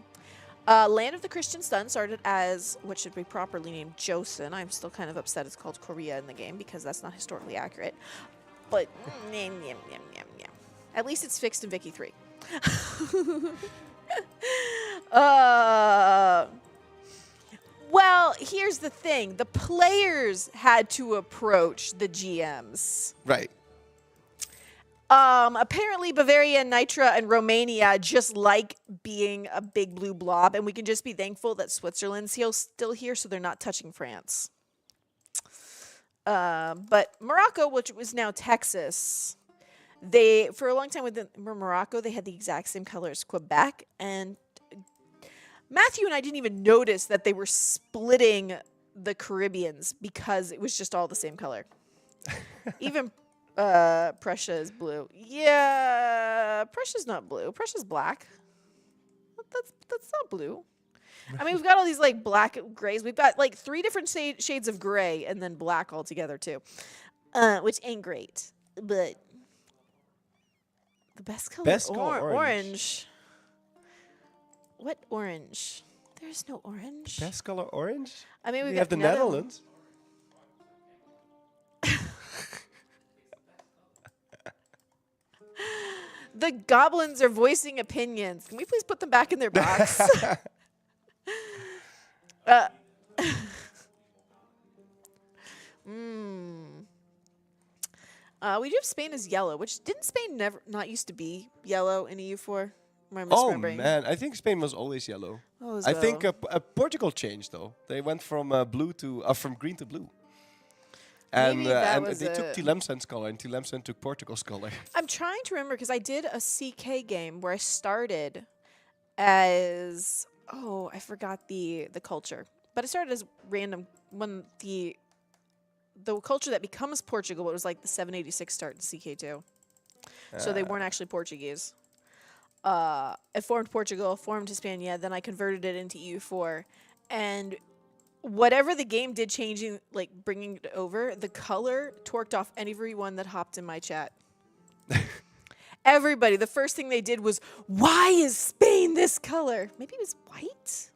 Land of the Christian Sun started as what should be properly named Joseon. I'm still kind of upset it's called Korea in the game because that's not historically accurate. But at least it's fixed in Vicky 3. Well, here's the thing. The players had to approach the GMs. Right. Apparently Bavaria, Nitra, and Romania just like being a big blue blob, and we can just be thankful that Switzerland's still here, so they're not touching France. But Morocco, which was now Texas, for a long time with Morocco, they had the exact same color as Quebec, and Matthew and I didn't even notice that they were splitting the Caribbeans because it was just all the same color. Even Prussia is blue. Yeah, Prussia's not blue. Prussia's black. That's not blue. I mean, we've got all these like black grays. We've got like 3 different shades of gray and then black all together too, which ain't great. But the best color, orange. What orange? There's no orange. Best color orange? I mean, we have the Netherlands. The goblins are voicing opinions. Can we please put them back in their box? We do have Spain as yellow, which didn't Spain not used to be yellow in EU4? Or am I Oh misremembering? man, I think Spain was always yellow. Always I think yellow. Portugal changed though. They went from from green to blue. Maybe that And was they took it. Tlemcen's color, and Tlemcen took Portugal's color. I'm trying to remember because I did a CK game where I started as I forgot the culture, but I started as random when the culture that becomes Portugal. It was like the 786 start in CK2, so they weren't actually Portuguese. It formed Portugal, formed Hispania, then I converted it into EU4, and whatever the game did changing, like bringing it over, the color torqued off everyone that hopped in my chat. Everybody, the first thing they did was, why is Spain this color? Maybe it was white?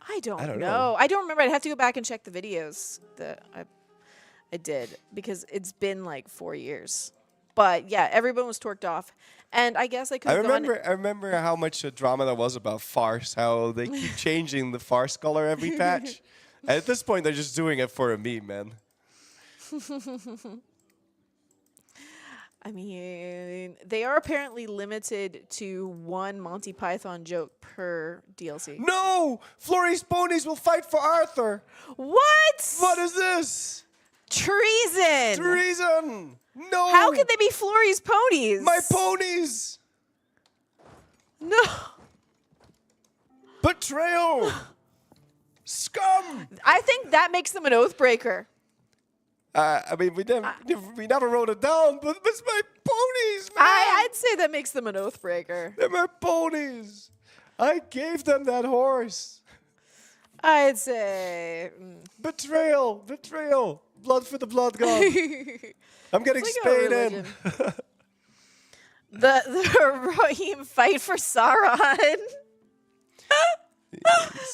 I don't know. I don't remember. I'd have to go back and check the videos that I did because it's been like 4 years. But yeah, everyone was torqued off. And I guess I could have gone... I remember how much drama there was about farce, how they keep changing the farce color every patch. And at this point, they're just doing it for a meme, man. I mean, they are apparently limited to one Monty Python joke per DLC. No! Flory's ponies will fight for Arthur! What? What is this? Treason! Treason! No! How can they be Flory's ponies? My ponies! No! Betrayal! Scum! I think that makes them an oathbreaker. I mean, we never wrote it down, but it's my ponies, man! I'd say that makes them an oathbreaker. They're my ponies! I gave them that horse! I'd say... Betrayal! Betrayal! Blood for the blood god! I'm getting It's like a Spain in! religion. the Rohim fight for Sauron.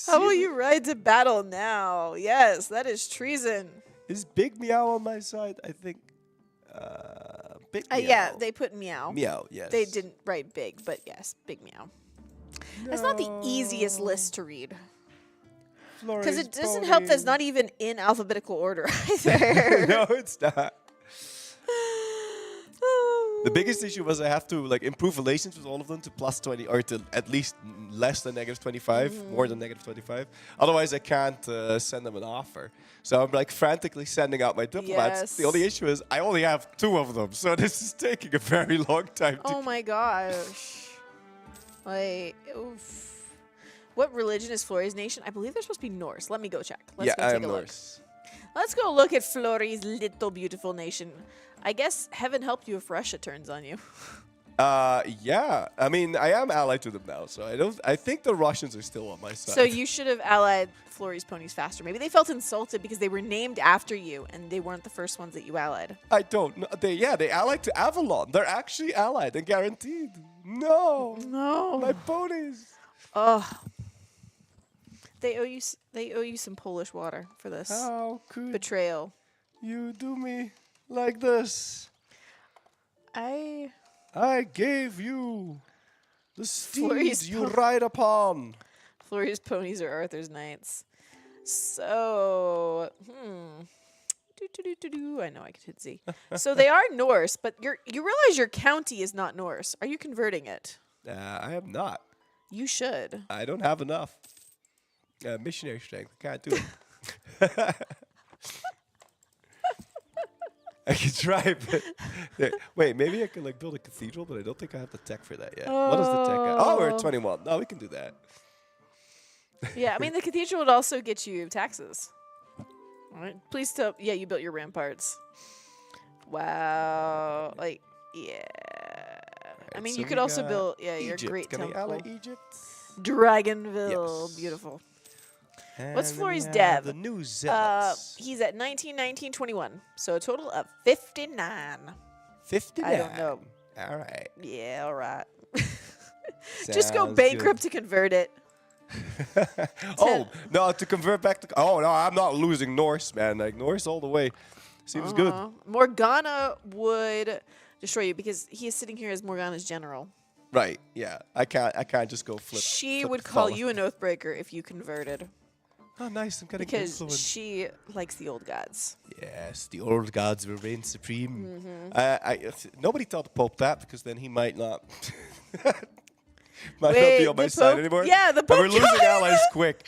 How will you ride to battle now? Yes, that is treason. Is Big Meow on my side? I think. Big Meow. Yeah, they put meow. Meow, yes. They didn't write big, but yes, big meow. It's not the easiest list to read. Because it doesn't help that it's not even in alphabetical order either. No, it's not. The biggest issue was I have to improve relations with all of them to +20 or to at least less than -25, more than -25. Otherwise, I can't send them an offer. So I'm frantically sending out my diplomats. Yes. The only issue is I only have 2 of them, so this is taking a very long time. Oh my gosh. Oof. What religion is Flory's nation? I believe they're supposed to be Norse. Let me go check. Let's go I take am a look. Norse. Let's go look at Flory's little beautiful nation. I guess heaven helped you if Russia turns on you. Yeah. I mean, I am allied to them now, so I think the Russians are still on my side. So you should have allied Flory's ponies faster. Maybe they felt insulted because they were named after you and they weren't the first ones that you allied. I don't know. They allied to Avalon. They're actually allied and guaranteed. No. No. My ponies. Oh. They owe you some Polish water for this. How could betrayal. You do me like this. I gave you the Flory's steeds you ride upon. Flory's ponies are Arthur's knights. So, I know I could hit Z. So they are Norse, but you realize your county is not Norse. Are you converting it? I am not. You should. I don't have enough missionary strength. Can't do it. I can try, but wait, maybe I can build a cathedral, but I don't think I have the tech for that yet. What is the tech at? Oh, we're at 21. No, we can do that. Yeah, I mean, the cathedral would also get you taxes. All right. Please tell... Yeah, you built your ramparts. Wow. Yeah. I mean, so you could we also got build... Yeah, Egypt. your great Can I temple. ally Egypt? Dragonville. Yes. Beautiful. And What's then Flory's we dev? have the new zealots. He's at 19, 19, 21. So a total of 59. 59. I don't know. All right. Yeah, all right. Just go Sounds bankrupt to convert it. Oh, no, to convert back to... Oh, no, I'm not losing Norse, man. Norse all the way. Seems good. Morgana would destroy you because he is sitting here as Morgana's general. Right, yeah. I can't just go flip. She flip would the call column. you an oathbreaker if you converted. Oh, nice. I'm getting Because influence. she likes the old gods. Yes, the old gods will reign supreme. Mhm. Nobody tell the Pope that because then he might not might not Wait, be on my the side Pope- anymore. yeah, the And we're Pope losing got allies quick.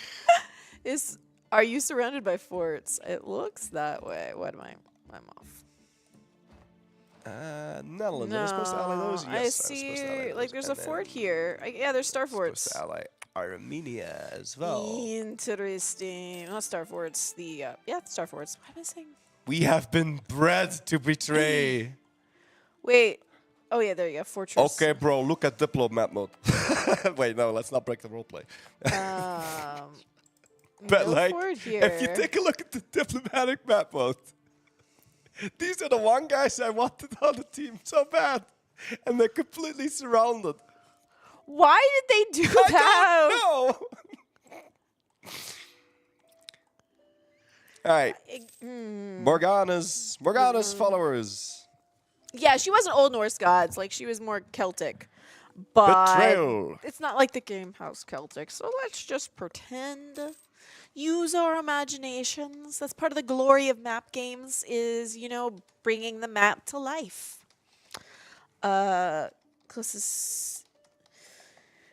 Are you surrounded by forts? It looks that way. What am I? I'm off. Netherlands. Am I supposed to ally those? Yes, I I'm supposed to ally see. those. Like, there's a And then fort here. Yeah, there's star forts. supposed to ally Armenia as well. Interesting. Not star forts. The star forts. What am I saying? We have been bred to betray. Wait. Oh yeah, there you go. Fortress. Okay, bro, look at diplomat mode. Wait, no, let's not break the roleplay. But no like, fort if you here. take a look at the diplomatic map mode, these are the one guys I wanted on the team so bad, and they're completely surrounded. Why did they do that? No. All right, Morgana's followers. Yeah, she wasn't Old Norse gods. Like, she was more Celtic. But Betrayal. it's not like the game House Celtic. So let's just pretend. Use our imaginations. That's part of the glory of map games is, bringing the map to life.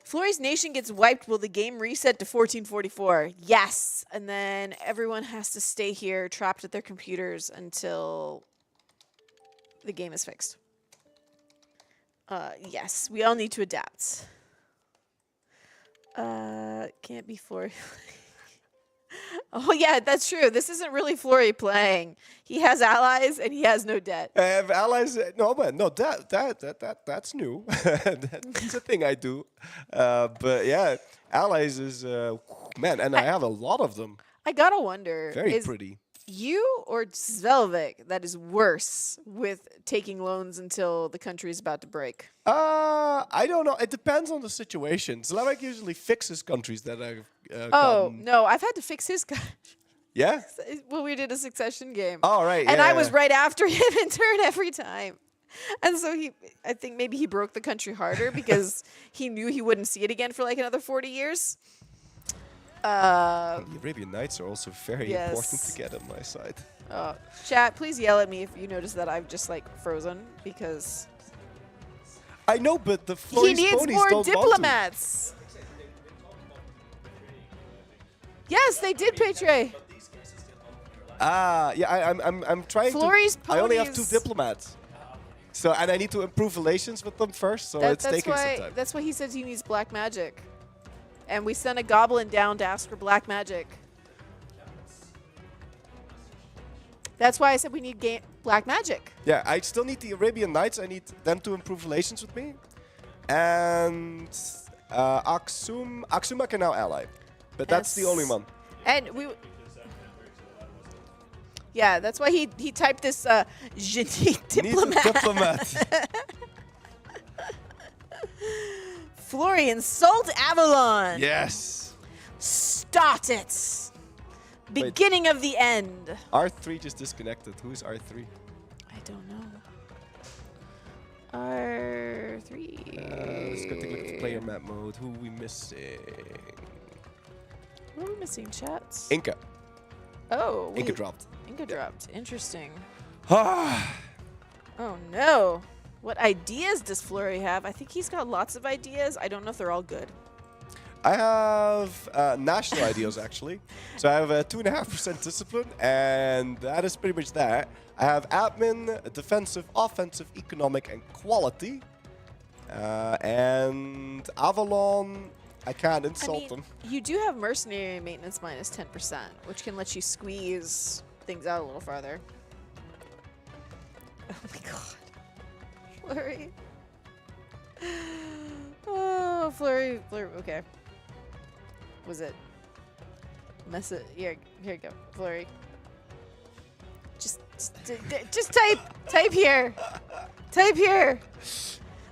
Flori's nation gets wiped. Will the game reset to 1444? Yes. And then everyone has to stay here trapped at their computers until the game is fixed. Yes, we all need to adapt. Can't be Flori. Oh yeah, that's true. This isn't really Flori playing. He has allies and he has no debt. I have allies. No, man, no, that's new. That's a thing I do. But yeah, allies is man, and I have a lot of them. I gotta wonder. Very is pretty. You or Svelvik that is worse with taking loans until the country is about to break? I don't know. It depends on the situation. Slavik usually fixes countries that I've no, I've had to fix his guy. Yeah? Well, we did a succession game. Oh, right. And yeah, I was right after him in turn every time. And so I think maybe he broke the country harder because he knew he wouldn't see it again for like another 40 years. The Arabian Knights are also very yes. important to get on my side. Chat, please yell at me if you notice that I've just like frozen because I know, but the he Flores needs ponies more don't diplomats. Yes, they did betray. Yeah, I'm trying Flores to. I only have 2 ponies. diplomats. So and I need to improve relations with them first. So it's taking some time. That's why he says he needs black magic. And we sent a goblin down to ask for black magic. That's why I said we need black magic. Yeah, I still need the Arabian Knights. I need them to improve relations with me. And Aksuma can now ally. But that's the only one. And we... Yeah, that's why he typed this Genie diplomat. Needs a diplomat. Flori, insult Avalon. Yes. Start it. Beginning of the end. R3 just disconnected. Who is R3? I don't know. R3. Let's go take a look at the player map mode. Who are we missing? What are we missing, chats? Inca. Oh. Inca dropped. Inca dropped. Interesting. Oh no. What ideas does Fleury have? I think he's got lots of ideas. I don't know if they're all good. I have national ideals, actually. So I have 2.5% discipline, and that is pretty much that. I have admin, defensive, offensive, economic, and quality. And Avalon, I can't insult them. You do have mercenary maintenance minus 10%, which can let you squeeze things out a little farther. Oh my god. Flurry. Oh, Flurry. Okay. Was it? Message. Here you go. Flurry. Just type. Type here. Type here.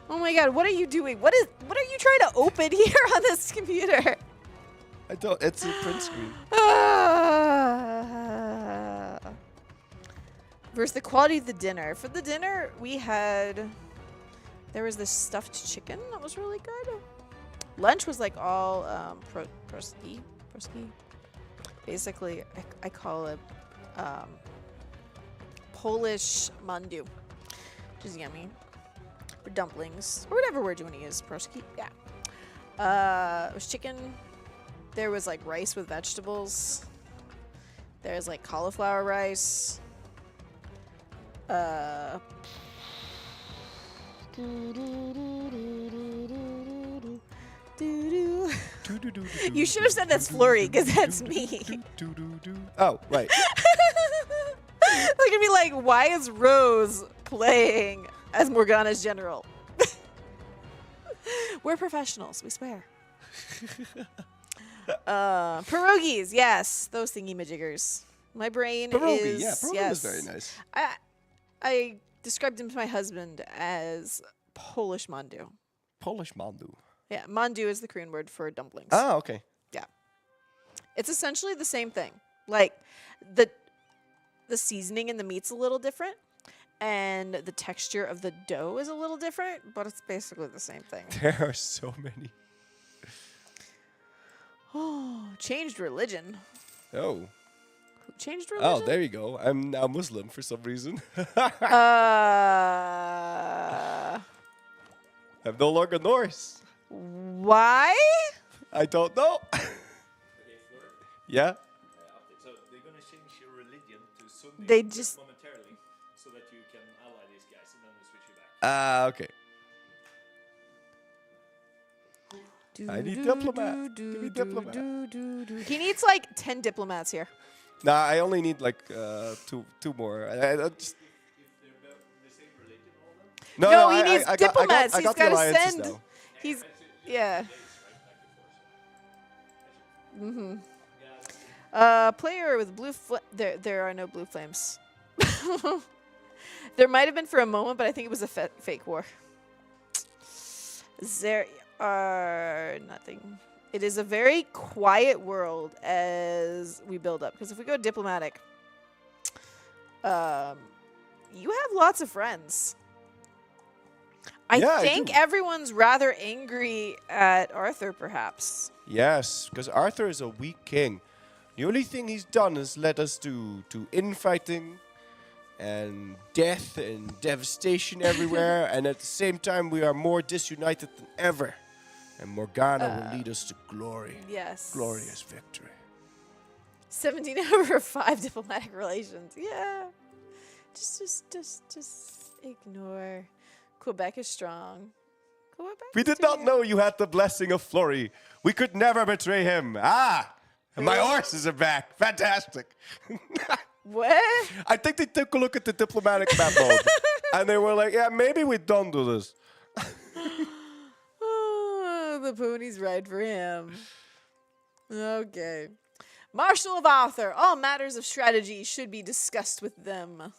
Oh my god, what are you doing? What are you trying to open here on this computer? I don't. It's a print screen. Versus the quality of the dinner. For the dinner, we had... There was this stuffed chicken that was really good. Lunch was like all proski. Basically, I call it Polish mandu, which is yummy. For dumplings, or whatever word you want to use. Proski, yeah. It was chicken. There was like rice with vegetables. There's like cauliflower rice. You should have said that's Flurry, because that's me. Oh, right. They're gonna be like, why is Rose playing as Morgana's general? We're professionals, we swear. Pierogies, yes, those thingy-majiggers. My brain is... Yeah, pierogi yes. is very nice. I described him to my husband as Polish mandu. Polish mandu. Yeah, mandu is the Korean word for dumplings. Ah, okay. Yeah. It's essentially the same thing. Like, the seasoning in the meat's a little different, and the texture of the dough is a little different, but it's basically the same thing. There are so many. Oh, changed religion. Oh. Who changed religion? Oh, there you go. I'm now Muslim for some reason. I'm no longer Norse. Why? I don't know. Yeah. So they're going to change your religion to Sunday They just- momentarily so that you can ally these guys and then they switch you back. Okay. I need diplomat. Give me diplomat. He needs like 10 diplomats here. Nah, I only need like two more. I just... No, he needs I got diplomats. the He's got to alliances send. now. He's yeah. Player with blue. There are no blue flames. There might have been for a moment, but I think it was a fake war. There are nothing. It is a very quiet world as we build up. Because if we go diplomatic, you have lots of friends. I think everyone's rather angry at Arthur, perhaps. Yes, because Arthur is a weak king. The only thing he's done is led us to infighting and death and devastation everywhere, and at the same time we are more disunited than ever. And Morgana will lead us to glory. Yes. Glorious victory. 17 over 5 diplomatic relations. Yeah. Just ignore. Quebec is strong. Quebec We did not know you had the blessing of Flory. We could never betray him. And my horses are back. Fantastic. What? I think they took a look at the diplomatic map mode, and they were like, yeah, maybe we don't do this. Oh, the ponies ride for him. Okay. Marshal of Arthur. All matters of strategy should be discussed with them.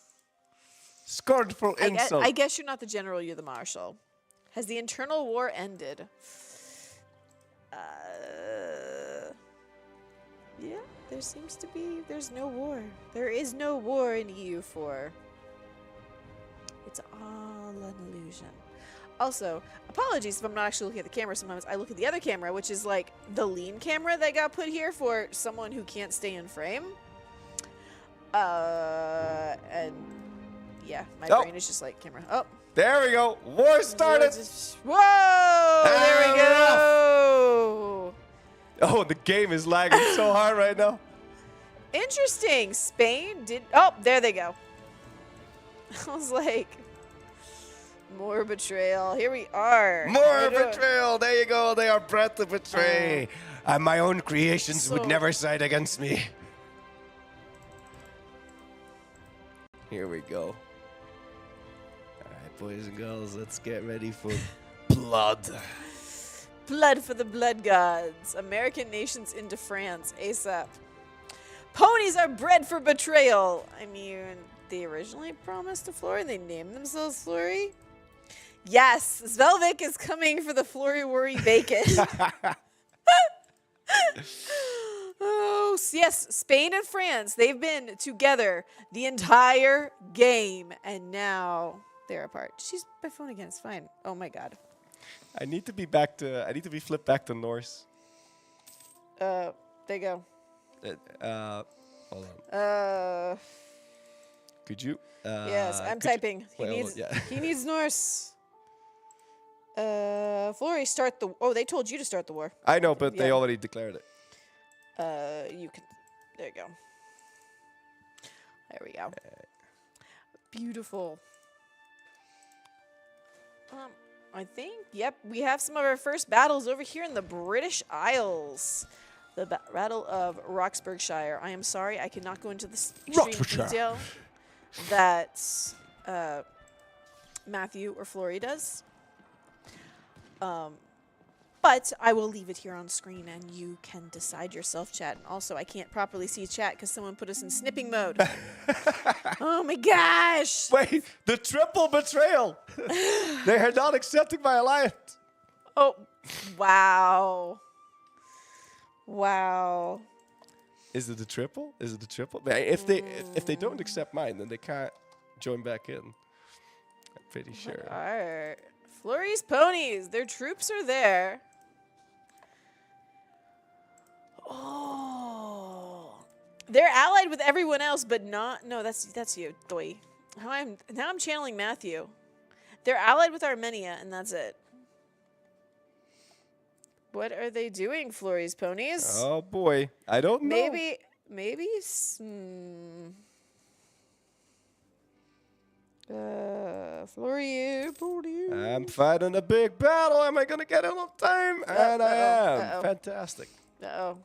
Scornful insult. I guess you're not the general, you're the marshal. Has the internal war ended? Yeah, there seems to be. There's no war. There is no war in EU4. It's all an illusion. Also, apologies if I'm not actually looking at the camera. Sometimes I look at the other camera, which is like the lean camera that got put here for someone who can't stay in frame. And yeah, my brain is just like camera. Oh. There we go. War started. Whoa! There we go. Oh, the game is lagging so hard right now. Interesting. Spain did. Oh, there they go. I was like, more betrayal. Here we are. More betrayal. There you go. They are bred to betray. And my own creations would never side against me. Here we go. All right, boys and girls, let's get ready for blood. Blood for the blood gods. American nations into France. ASAP. Ponies are bred for betrayal. I mean, they originally promised a Flory. They named themselves Flory. Yes, Svelvik is coming for the Flory Worry bacon. Oh, yes, Spain and France. They've been together the entire game, and now they're apart. She's by phone again. It's fine. Oh my God. I need to be back to. I need to be flipped back to Norse. There you go. Hold on. Could you? Yes, I'm typing. He needs. Yeah. He needs Norse. Flory, start the... Oh, they told you to start the war. I know, but they Yeah. already declared it. You can... There you go. There we go. Beautiful. I think, yep, we have some of our first battles over here in the British Isles. The Battle of Roxburghshire. I am sorry, I cannot go into the extreme detail that Matthew or Flory does. But I will leave it here on screen, and you can decide yourself, chat. And also, I can't properly see chat because someone put us in snipping mode. Oh my gosh! Wait, the triple betrayal! They are not accepting my alliance. Oh, wow. Wow. Is it the triple? Is it the triple? If they don't accept mine, then they can't join back in. I'm pretty sure. Alright. Flory's ponies. Their troops are there. Oh. They're allied with everyone else, but not... No, that's you, Doi. Now I'm channeling Matthew. They're allied with Armenia, and that's it. What are they doing, Flory's ponies? Oh boy, I don't know. Maybe. Flory, I'm fighting a big battle. Am I gonna get it on time? And I am. Fantastic. Uh-oh.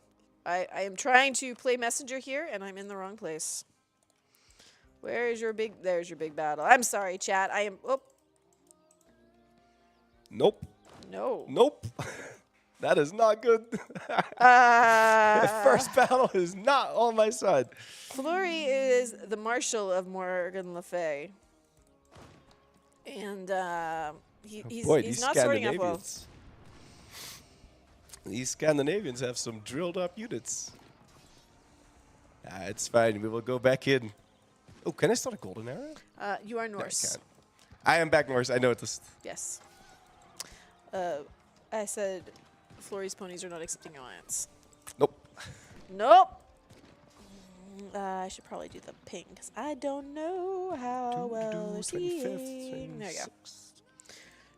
I am trying to play messenger here, and I'm in the wrong place. Where is your big... There's your big battle. I'm sorry, chat. I am... Oh. Nope. No. Nope. That is not good. The first battle is not on my side. Flory is the Marshal of Morgan Le Fay. And he's not sorting up well. These Scandinavians have some drilled up units. It's fine. We will go back in. Oh, can I start a golden era? You are No, I Norse. can't. I am back Norse. I noticed. Yes. I said Flory's ponies are not accepting alliance. Nope. Nope. I should probably do the ping because I don't know how well they're seeing. There you go.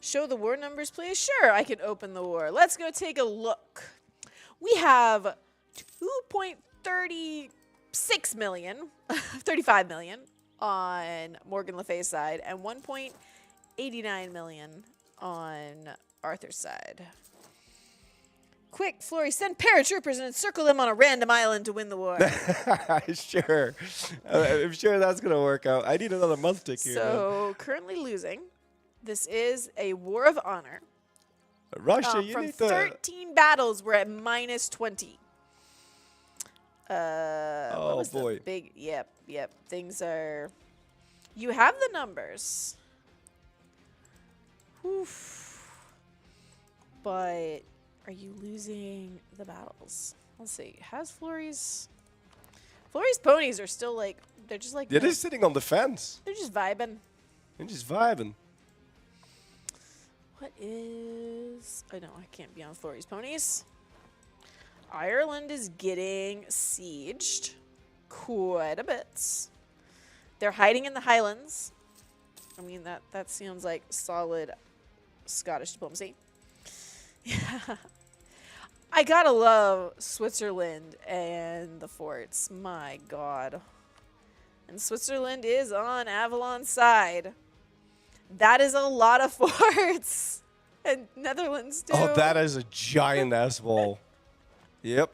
Show the war numbers, please. Sure, I can open the war. Let's go take a look. We have 2.36 million, 35 million on Morgan Le Fay's side and 1.89 million on Arthur's side. Quick, Flory, send paratroopers and encircle them on a random island to win the war. Sure. I'm sure that's going to work out. I need another month tick here. So, currently losing. This is a war of honor. Russia, you from need to... 13 battles, we're at minus 20. Oh, boy. Yep. Things are... You have the numbers. Oof. But are you losing the battles? Let's see. Has Flory's ponies are still like... They're just like... Yeah, they're sitting on the fence. They're just vibing. They're just vibing. What is... Oh, no, I can't be on Flory's ponies. Ireland is getting sieged quite a bit. They're hiding in the Highlands. I mean, that sounds like solid Scottish diplomacy. Yeah. I gotta love Switzerland and the forts. My God. And Switzerland is on Avalon's side. That is a lot of forts. And Netherlands too. Oh, that is a giant ass wall. Yep.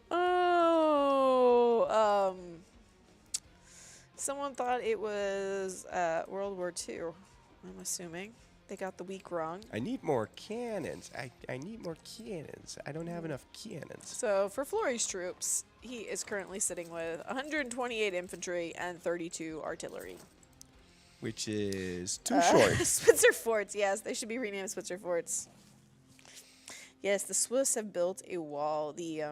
Oh, someone thought it was World War II, I'm assuming. They got the week wrong. I need more cannons. I need more cannons. I don't have enough cannons. So for Flory's troops, he is currently sitting with 128 infantry and 32 artillery. Which is too short. Switzer forts, yes. They should be renamed Switzer forts. Yes, the Swiss have built a wall. The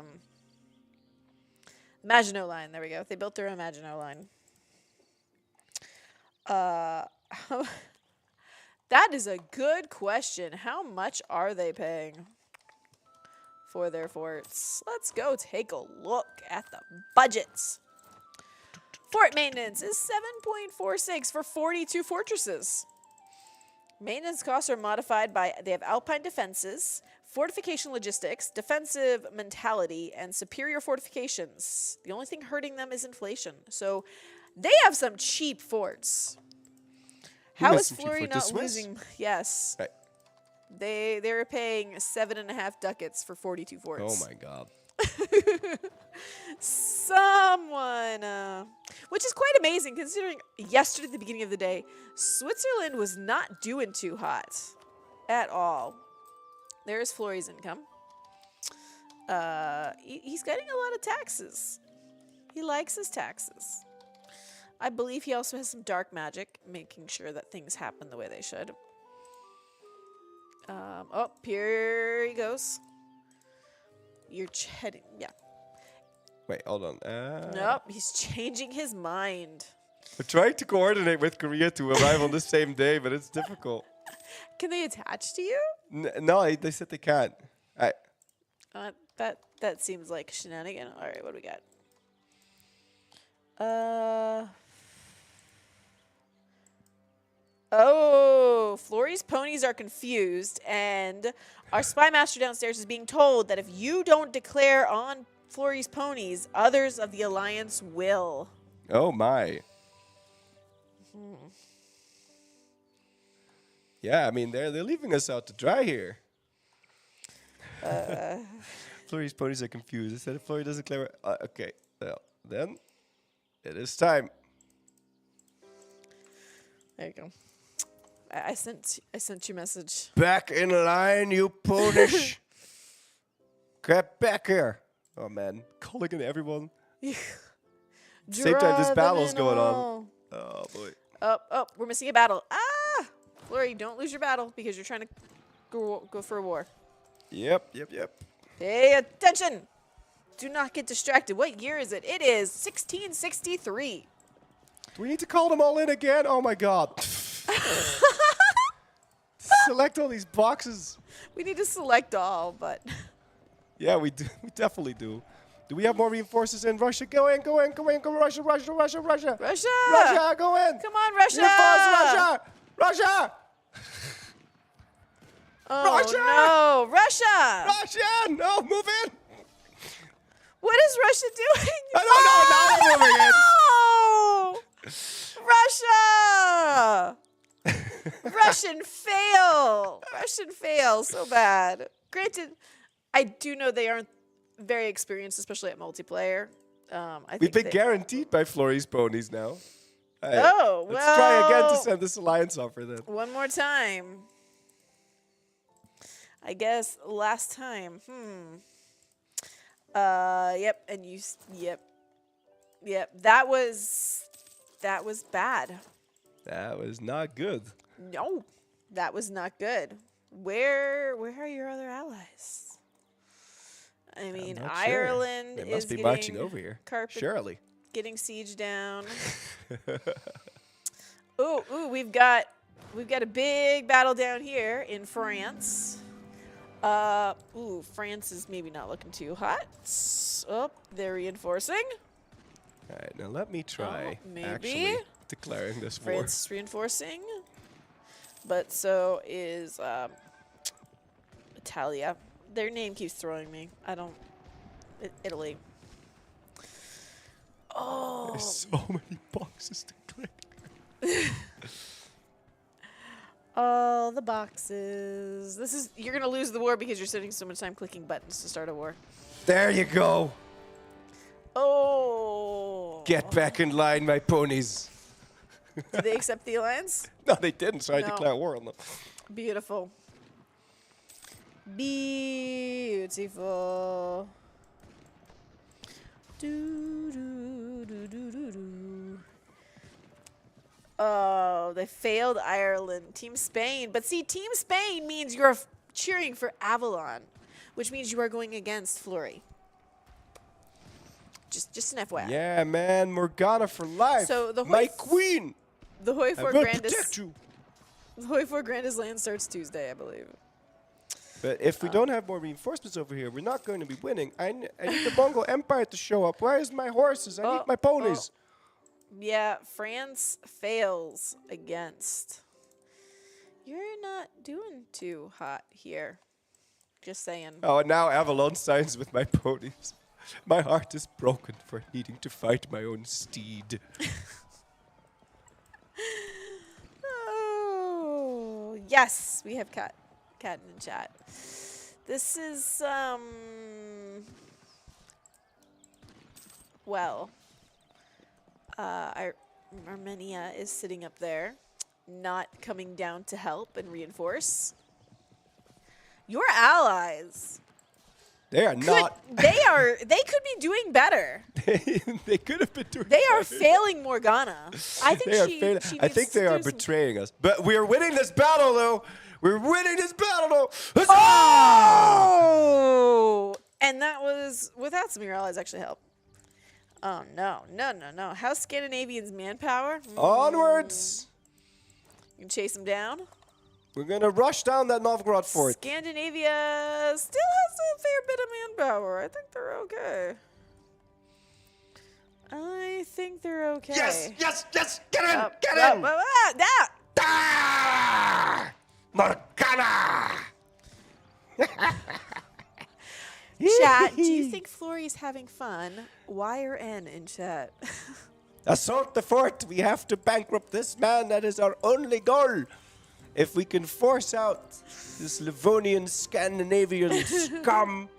Maginot Line. There we go. They built their own Maginot Line. That is a good question. How much are they paying for their forts? Let's go take a look at the budgets. Fort maintenance is 7.46 for 42 fortresses. Maintenance costs are modified by they have alpine defenses, fortification logistics, defensive mentality, and superior fortifications. The only thing hurting them is inflation. So they have some cheap forts. How is Fleury not losing? Yes. Right. They're paying 7.5 ducats for 42 forts. Oh my god. Someone, which is quite amazing considering yesterday at the beginning of the day, Switzerland was not doing too hot at all. There's Fleury's income. He's getting a lot of taxes. He likes his taxes. I believe he also has some dark magic, making sure that things happen the way they should. Oh, here he goes. You're heading, yeah. Wait, hold on. Nope, he's changing his mind. We're trying to coordinate with Korea to arrive on the same day, but it's difficult. Can they attach to you? No, they said they can't. That seems like shenanigan. All right, what do we got? Oh, Fleury's ponies are confused, and our spy master downstairs is being told that if you don't declare on Fleury's ponies, others of the alliance will. Oh my. Yeah, I mean they're leaving us out to dry here. Fleury's ponies are confused. They said Fleury doesn't declare. Okay, well then it is time. There you go. I sent you a message. Back in line, you ponish. Get back here. Oh man, calling in everyone. Same time this battle's going on. Oh boy. Oh, we're missing a battle. Ah! Fleury, don't lose your battle because you're trying to go for a war. Yep. Pay attention. Do not get distracted. What year is it? It is 1663. Do we need to call them all in again? Oh my god. Select all these boxes. We need to select all, but... Yeah, we do. We definitely do. Do we have more reinforcers in Russia? Go in, Russia. Russia! Russia, go in! Come on, Russia! Reinforce Russia! Oh, Russia! no! Russia! Russia! No, move in! What is Russia doing? I don't know, now they're moving in! Russia! Russian fail! Russian fail so bad. Granted, I do know they aren't very experienced, especially at multiplayer. We've been guaranteed by Fleury's ponies now. Well. Let's try again to send this alliance offer then. One more time. I guess last time. Yep, and you. Yep. That was bad. That was not good. No, that was not good. Where are your other allies? I mean, Ireland They is must be getting marching over here. Surely. Getting siege down. Ooh, we've got a big battle down here in France. France is maybe not looking too hot. Oh, they're reinforcing. All right, now let me try maybe. actually declaring this war. France is reinforcing. But so is Italia. Their name keeps throwing me. I don't... Italy. Oh. There's so many boxes to click. All the boxes. You're going to lose the war because you're spending so much time clicking buttons to start a war. There you go. Oh. Get back in line, my ponies. Did they accept the alliance? No, they didn't, so I declare war on them. Beautiful. Beautiful. Oh, they failed Ireland. Team Spain. But see, Team Spain means you're cheering for Avalon, which means you are going against Fleury. Just an FYI. Yeah, man, Morgana for life. So the my queen. The Hoi I for will Grandest. protect you. The Hoi for Grandest Lan starts Tuesday, I believe. But if we don't have more reinforcements over here, we're not going to be winning. I need the Mongol Empire to show up. Where's my horses? I need my ponies. Yeah, France fails against You're not doing too hot here. Just saying. Oh, and now Avalon signs with my ponies. My heart is broken for needing to fight my own steed. Oh, yes, we have cat in the chat. This is well, Armenia is sitting up there, not coming down to help and reinforce. Your allies. They are not. They could be doing better. They could have been doing. They are better. failing Morgana. I think They are she failing. I needs think to they are do some- betraying us. But we're winning this battle, though. We're winning this battle, though. Huzzah! Oh! And that was without some of your allies actually help. Oh no. How's Scandinavians' manpower? Onwards. You can chase them down. We're gonna rush down that Novgorod fort. Scandinavia still has a fair bit of manpower. I think they're okay. Yes! Get in! Get in! Morgana! Chat, do you think Flory's having fun? Y or N in chat? Assault the fort. We have to bankrupt this man. That is our only goal. If we can force out this Livonian Scandinavian scum,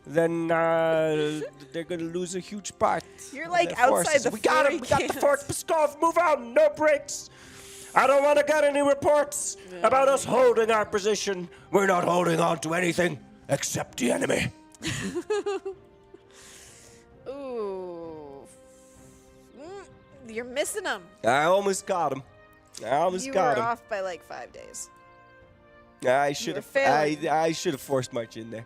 then they're gonna lose a huge part. You're of like their outside forces. the We got him. Flory We got the camp. fort. Pskov, move on. No breaks. I don't want to get any reports about us holding our position. We're not holding on to anything except the enemy. Ooh. You're missing them. I almost got him. You were off by like 5 days. I should have. failing. I should have forced March in there.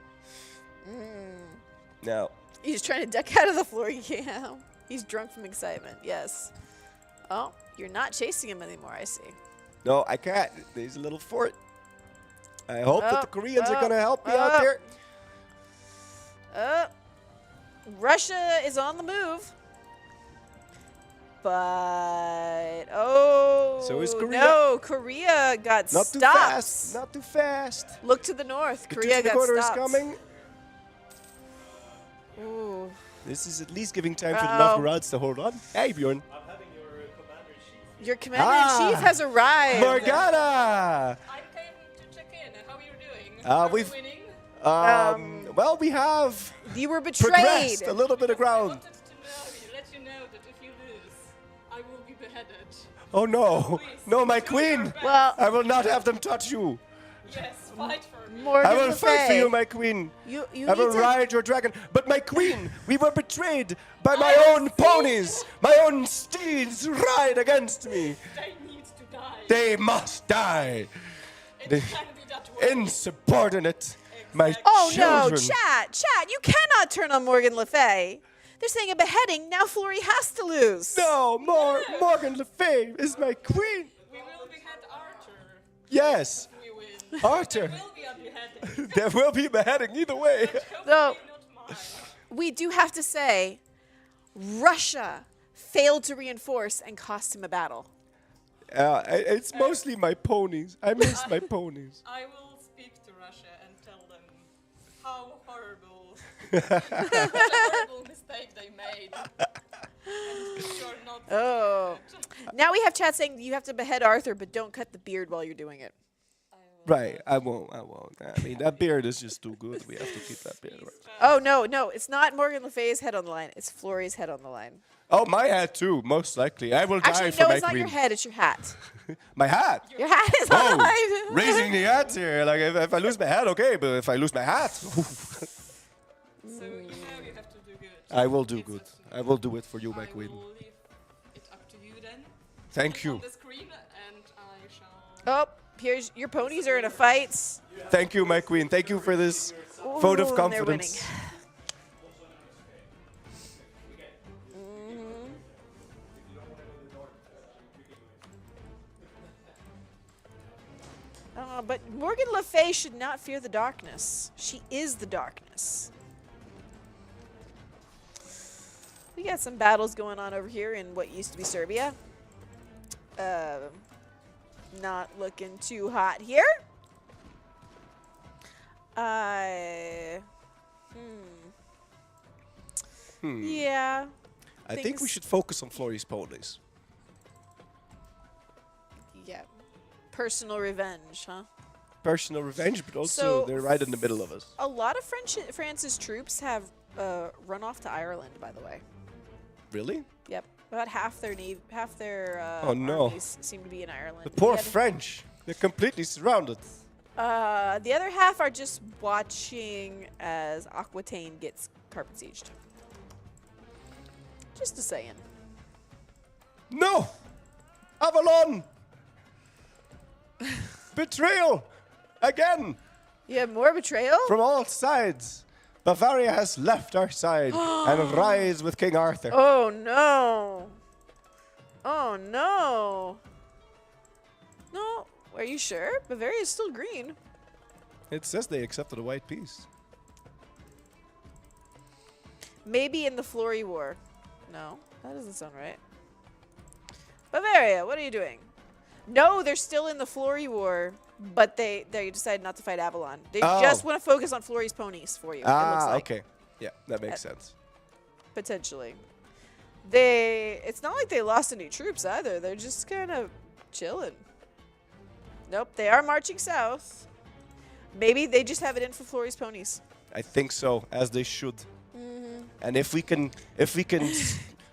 No. He's trying to duck out of the Flory camp. He's drunk from excitement. Yes. Oh, you're not chasing him anymore. I see. No, I can't. There's a little fort. I hope that the Koreans are gonna help me out here. Russia is on the move. But So is Korea. No, Korea got Not stopped. too fast. Not too fast. Look to the north. The Korea got two-quarter is stopped. coming. Ooh. This is at least giving time for the Uh-oh. Novgorods to hold on. Hey, Bjorn. Your commander-in-chief has arrived. Morgana! I came to check in. How are you doing? We've. Winning? Well, we have. You were betrayed. Progressed a little bit of ground. Let you know that if you lose, I will be beheaded. Oh no! No, my queen! Well, I will not have them touch you. Yes, fight for me. I will fight for you, my queen. You I will need to- ride your dragon. But my queen, we were betrayed by my own ponies. My own steeds ride against me. They need to die. They must die. They- insubordinate. My Oh children. no, chat, you cannot turn on Morgan Le Fay. They're saying a beheading. Now Flory has to lose. No, Morgan Le Fay is my queen. We will behead Arthur. Yes. We win. Arthur. There will be a beheading. There will be a beheading either way. Though we do have to say, Russia failed to reinforce and cost him a battle. It's mostly my ponies. I miss my ponies. I will speak to Russia and tell them how horrible, horrible mistake they made. And you're not Oh. Now we have chat saying you have to behead Arthur, but don't cut the beard while you're doing it. Right, I won't. I mean, that beard is just too good. We have to keep that beard. Right. Oh no, it's not Morgan Le Fay's head on the line. It's Flory's head on the line. Oh, my hat too, most likely. I will die Actually, for no, my it's not queen. your head. It's your hat. My hat. Your hat is on the line. Oh, raising the hat here. Like if I lose my hat, okay, but if I lose my hat, So you know you have to do good. I will do good. I will do it for you, my queen. will leave it up to you then. Thank you. On the screen, and I shall. Oh, here's your ponies are in a fight. Thank you, my queen. Thank you for this vote of Ooh, they're winning. confidence. But Morgan Le Fay should not fear the darkness. She is the darkness. We got some battles going on over here in what used to be Serbia. Not looking too hot here. Yeah. I think we should focus on Flory's ponies. Yeah. Personal revenge, huh? Personal revenge, but also So, they're right in the middle of us. A lot of France's troops have run off to Ireland, by the way. Really? Yep. About half their Oh, no. armies seem to be in Ireland. The poor The other- French. They're completely surrounded. The other half are just watching as Aquitaine gets carpet sieged. Just a saying. No! Avalon! Betrayal! Again! You have more betrayal? From all sides. Bavaria has left our side and rise with King Arthur. Oh no! Oh no! No, are you sure? Bavaria is still green. It says they accepted a white peace. Maybe in the Flory War. No, that doesn't sound right. Bavaria, what are you doing? No, they're still in the Flory War, but they decided not to fight Avalon. They just want to focus on Flory's ponies for you. It looks like. Okay. Yeah, that makes sense. Potentially. It's not like they lost any troops either. They're just kind of chilling. Nope, they are marching south. Maybe they just have it in for Flory's ponies. I think so, as they should. And if we can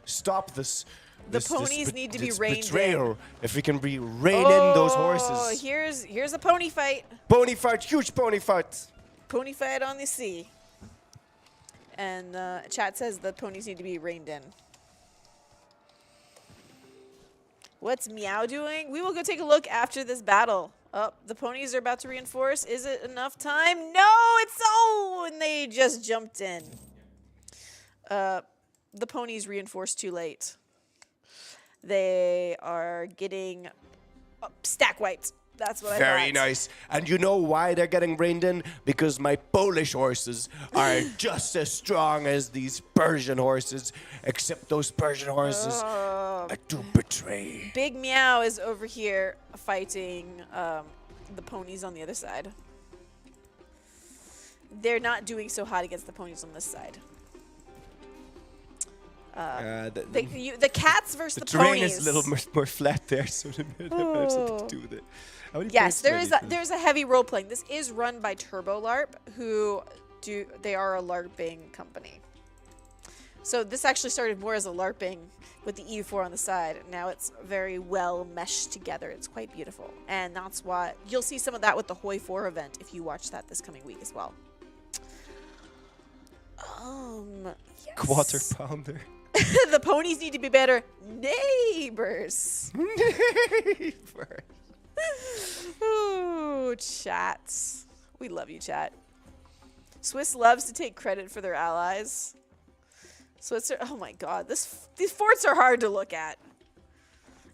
stop this, The ponies need to be reined in. betrayal. If we can rein in those horses. Here's a pony fight. Pony fight, huge pony fight. Pony fight on the sea. And chat says the ponies need to be reined in. What's Meow doing? We will go take a look after this battle. Oh, the ponies are about to reinforce. Is it enough time? No, it's so, and they just jumped in. The ponies reinforced too late. They are getting stack wiped. That's what I thought. Very nice. And you know why they're getting reined in? Because my Polish horses are just as strong as these Persian horses, except those Persian horses do betray. Big Meow is over here fighting the ponies on the other side. They're not doing so hot against the ponies on this side. The cats versus the terrain ponies. is a little more flat there, so it has something to do with it. How many Yes, points do I need for there's a heavy role playing. This is run by Turbo LARP, they are a LARPing company. So this actually started more as a LARPing with the EU4 on the side. Now it's very well meshed together. It's quite beautiful, and that's why you'll see some of that with the Hoi 4 event if you watch that this coming week as well. Yes. Quarter pounder. The ponies need to be better neighbors. Neighbors. Ooh, chats. We love you, chat. Swiss loves to take credit for their allies. Switzer, oh my god, these forts are hard to look at.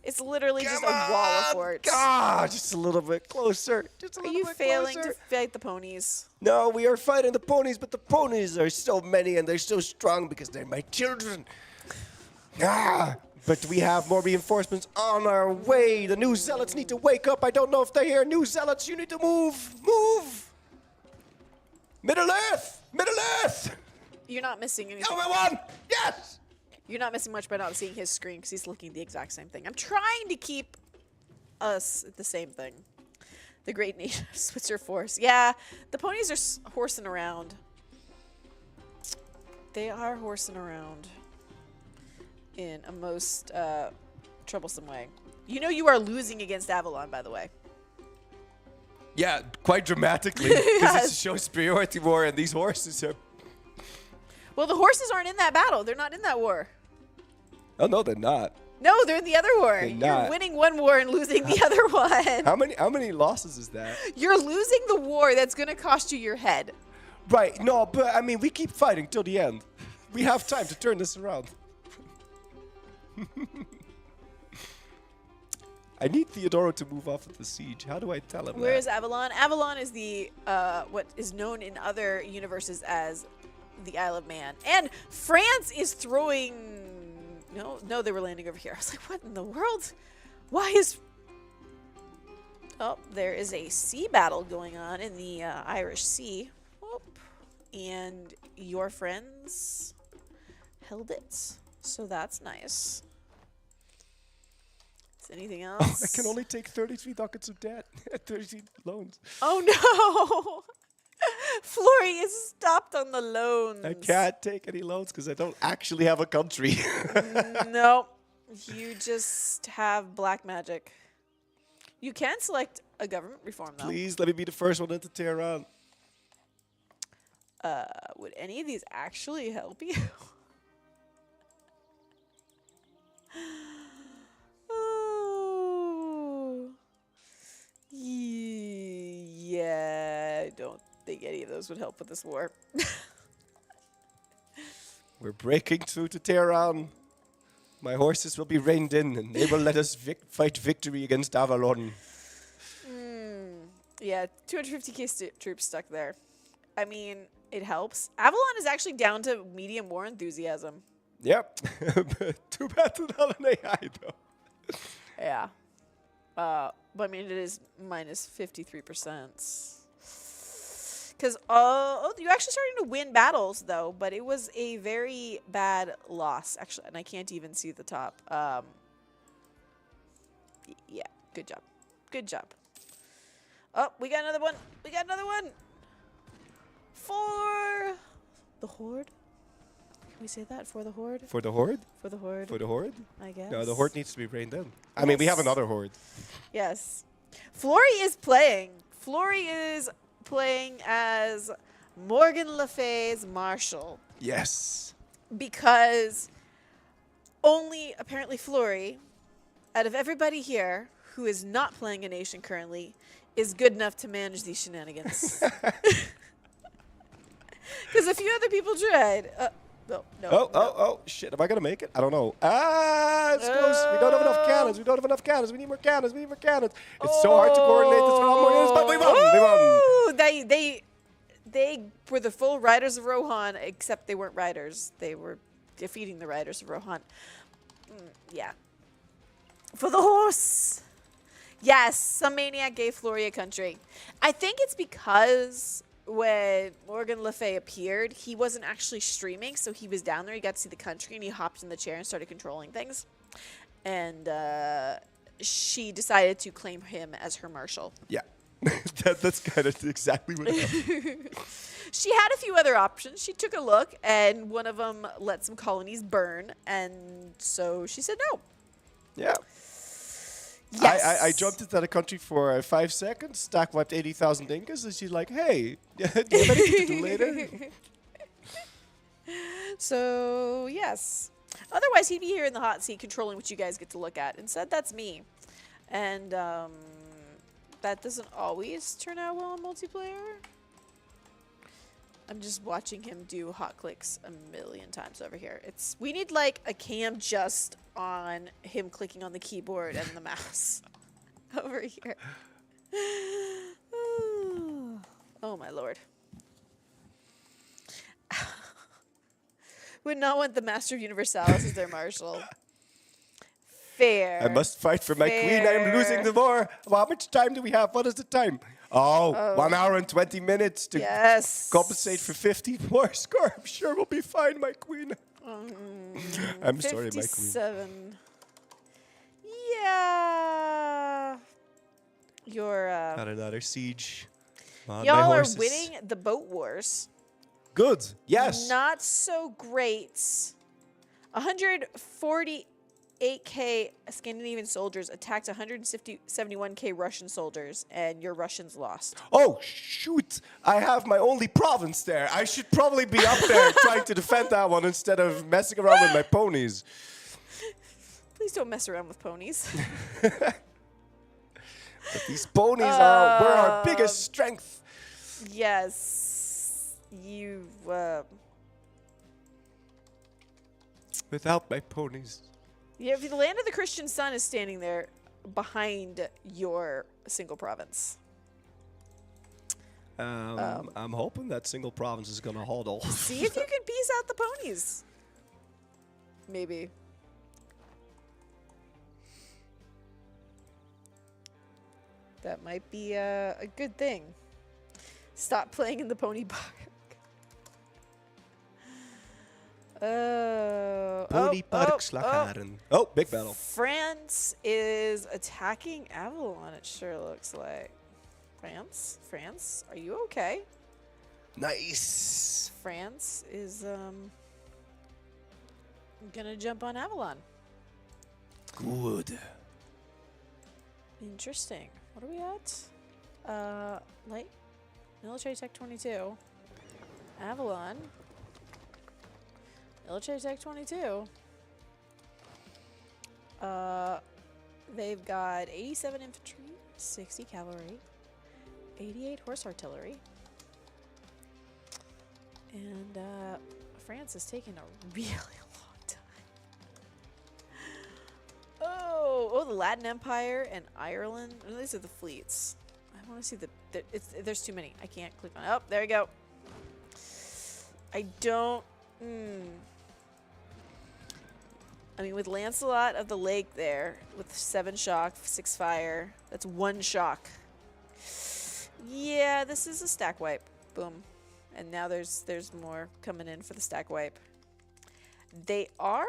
It's literally just a wall of forts. God, just a little bit closer. Are you failing to fight the ponies? No, we are fighting the ponies, but the ponies are so many and they're so strong because they're my children. But we have more reinforcements on our way. The new zealots need to wake up. I don't know if they're here. New zealots, you need to move. Move. Middle Earth. Middle Earth. You're not missing anything. Everyone. Yes. You're not missing much by not seeing his screen because he's looking at the exact same thing. I'm trying to keep us at the same thing. The Great Native Switzer Force. Yeah, the ponies are horsing around. They are horsing around in a most troublesome way. You know you are losing against Avalon, by the way. Yeah, quite dramatically. Because it's a show superiority war and these horses are... Well, the horses aren't in that battle. They're not in that war. Oh, no, they're not. No, they're in the other war. They're You're not. winning one war and losing the other one. How many losses is that? You're losing the war that's going to cost you your head. Right, no, but I mean, we keep fighting till the end. We have time to turn this around. I need Theodoro to move off of the siege. How do I tell him Where that? is Avalon? Avalon is the what is known in other universes as the Isle of Man. And France is throwing... No, they were landing over here. I was like, what in the world? Why is... Oh, there is a sea battle going on in the Irish Sea. Whoop. And your friends held it. So that's nice. Is anything else? I can only take 33 ducats of debt. 33 loans. Oh no! Flory is stopped on the loans. I can't take any loans because I don't actually have a country. No. You just have black magic. You can select a government reform, though. Please let me be the first one into Tehran. Would any of these actually help you? Oh. Yeah, I don't think any of those would help with this war. We're breaking through to Tehran. My horses will be reined in, and they will let us fight victory against Avalon. Yeah, 250k troops stuck there. I mean, it helps. Avalon is actually down to medium war enthusiasm. Yep. Too bad to not an AI, though. Yeah. But I mean, it is minus 53%. Because, you're actually starting to win battles, though. But it was a very bad loss, actually. And I can't even see the top. Yeah, good job. Good job. Oh, we got another one. We got another one. For the Horde. Can we say that? For the Horde? For the Horde? For the Horde. For the Horde? I guess. No, the Horde needs to be reined in. I mean, we have another Horde. Yes. Flory is playing. Flory is playing as Morgan Le Fay's Marshal. Yes. Because only, apparently, Flory, out of everybody here who is not playing a nation currently, is good enough to manage these shenanigans. Because a few other people tried. No. Oh, shit. Am I going to make it? I don't know. It's close. We don't have enough cannons. We don't have enough cannons. We need more cannons. We need more cannons. It's so hard to coordinate this with all more units, but we won. We won. They were the full riders of Rohan, except they weren't riders. They were defeating the riders of Rohan. Yeah. For the horse. Yes, some maniac gave Flory a country. I think it's because when Morgan Le Fay appeared, he wasn't actually streaming, so he was down there. He got to see the country, and he hopped in the chair and started controlling things. And she decided to claim him as her marshal. Yeah. That's kind of exactly what happened. She had a few other options. She took a look, and one of them let some colonies burn, and so she said no. Yeah. Yes. I jumped into the country for 5 seconds, stack wiped 80,000 Incas, and she's like, hey, do you have anything to do later? So, yes. Otherwise, he'd be here in the hot seat controlling what you guys get to look at. Instead, that's me. And that doesn't always turn out well in multiplayer. I'm just watching him do hot clicks a million times over here. We need like a cam just on him clicking on the keyboard and the mouse over here. Oh my lord. Would not want the Master of Universalis as their marshal. Fair. I must fight for my queen. I am losing the war. Well, how much time do we have? What is the time? Oh, 1 hour and 20 minutes to compensate for 50 war score. I'm sure we'll be fine, my queen. I'm sorry, my queen. 57. Yeah. You're Not another siege. y'all are winning the boat wars. Good. Yes. Not so great. 148k Scandinavian soldiers attacked 171k Russian soldiers, and your Russians lost. Oh, shoot. I have my only province there. I should probably be up there trying to defend that one instead of messing around with my ponies. Please don't mess around with ponies. But these ponies were our biggest strength. Yes. You, Without my ponies. yeah, the land of the Christian sun is standing there behind your single province. I'm hoping that single province is going to hodl. See if you can piece out the ponies. Maybe. That might be a good thing. Stop playing in the pony park. Pony park slagaren. Oh, big battle. France is attacking Avalon, it sure looks like. France, are you okay? Nice. France is gonna jump on Avalon. Good. Interesting. What are we at? Light military tech 22. Avalon. Military tech 22. They've got 87 infantry, 60 cavalry, 88 horse artillery. And France is taking a really long time. Oh, the Latin Empire and Ireland. Oh, these are the fleets. I want to see there's too many. I can't click on it. Oh, there we go. I don't. I mean, with Lancelot of the Lake there, with 7 shock, 6 fire, that's 1 shock. Yeah, this is a stack wipe. Boom. And now there's more coming in for the stack wipe. They are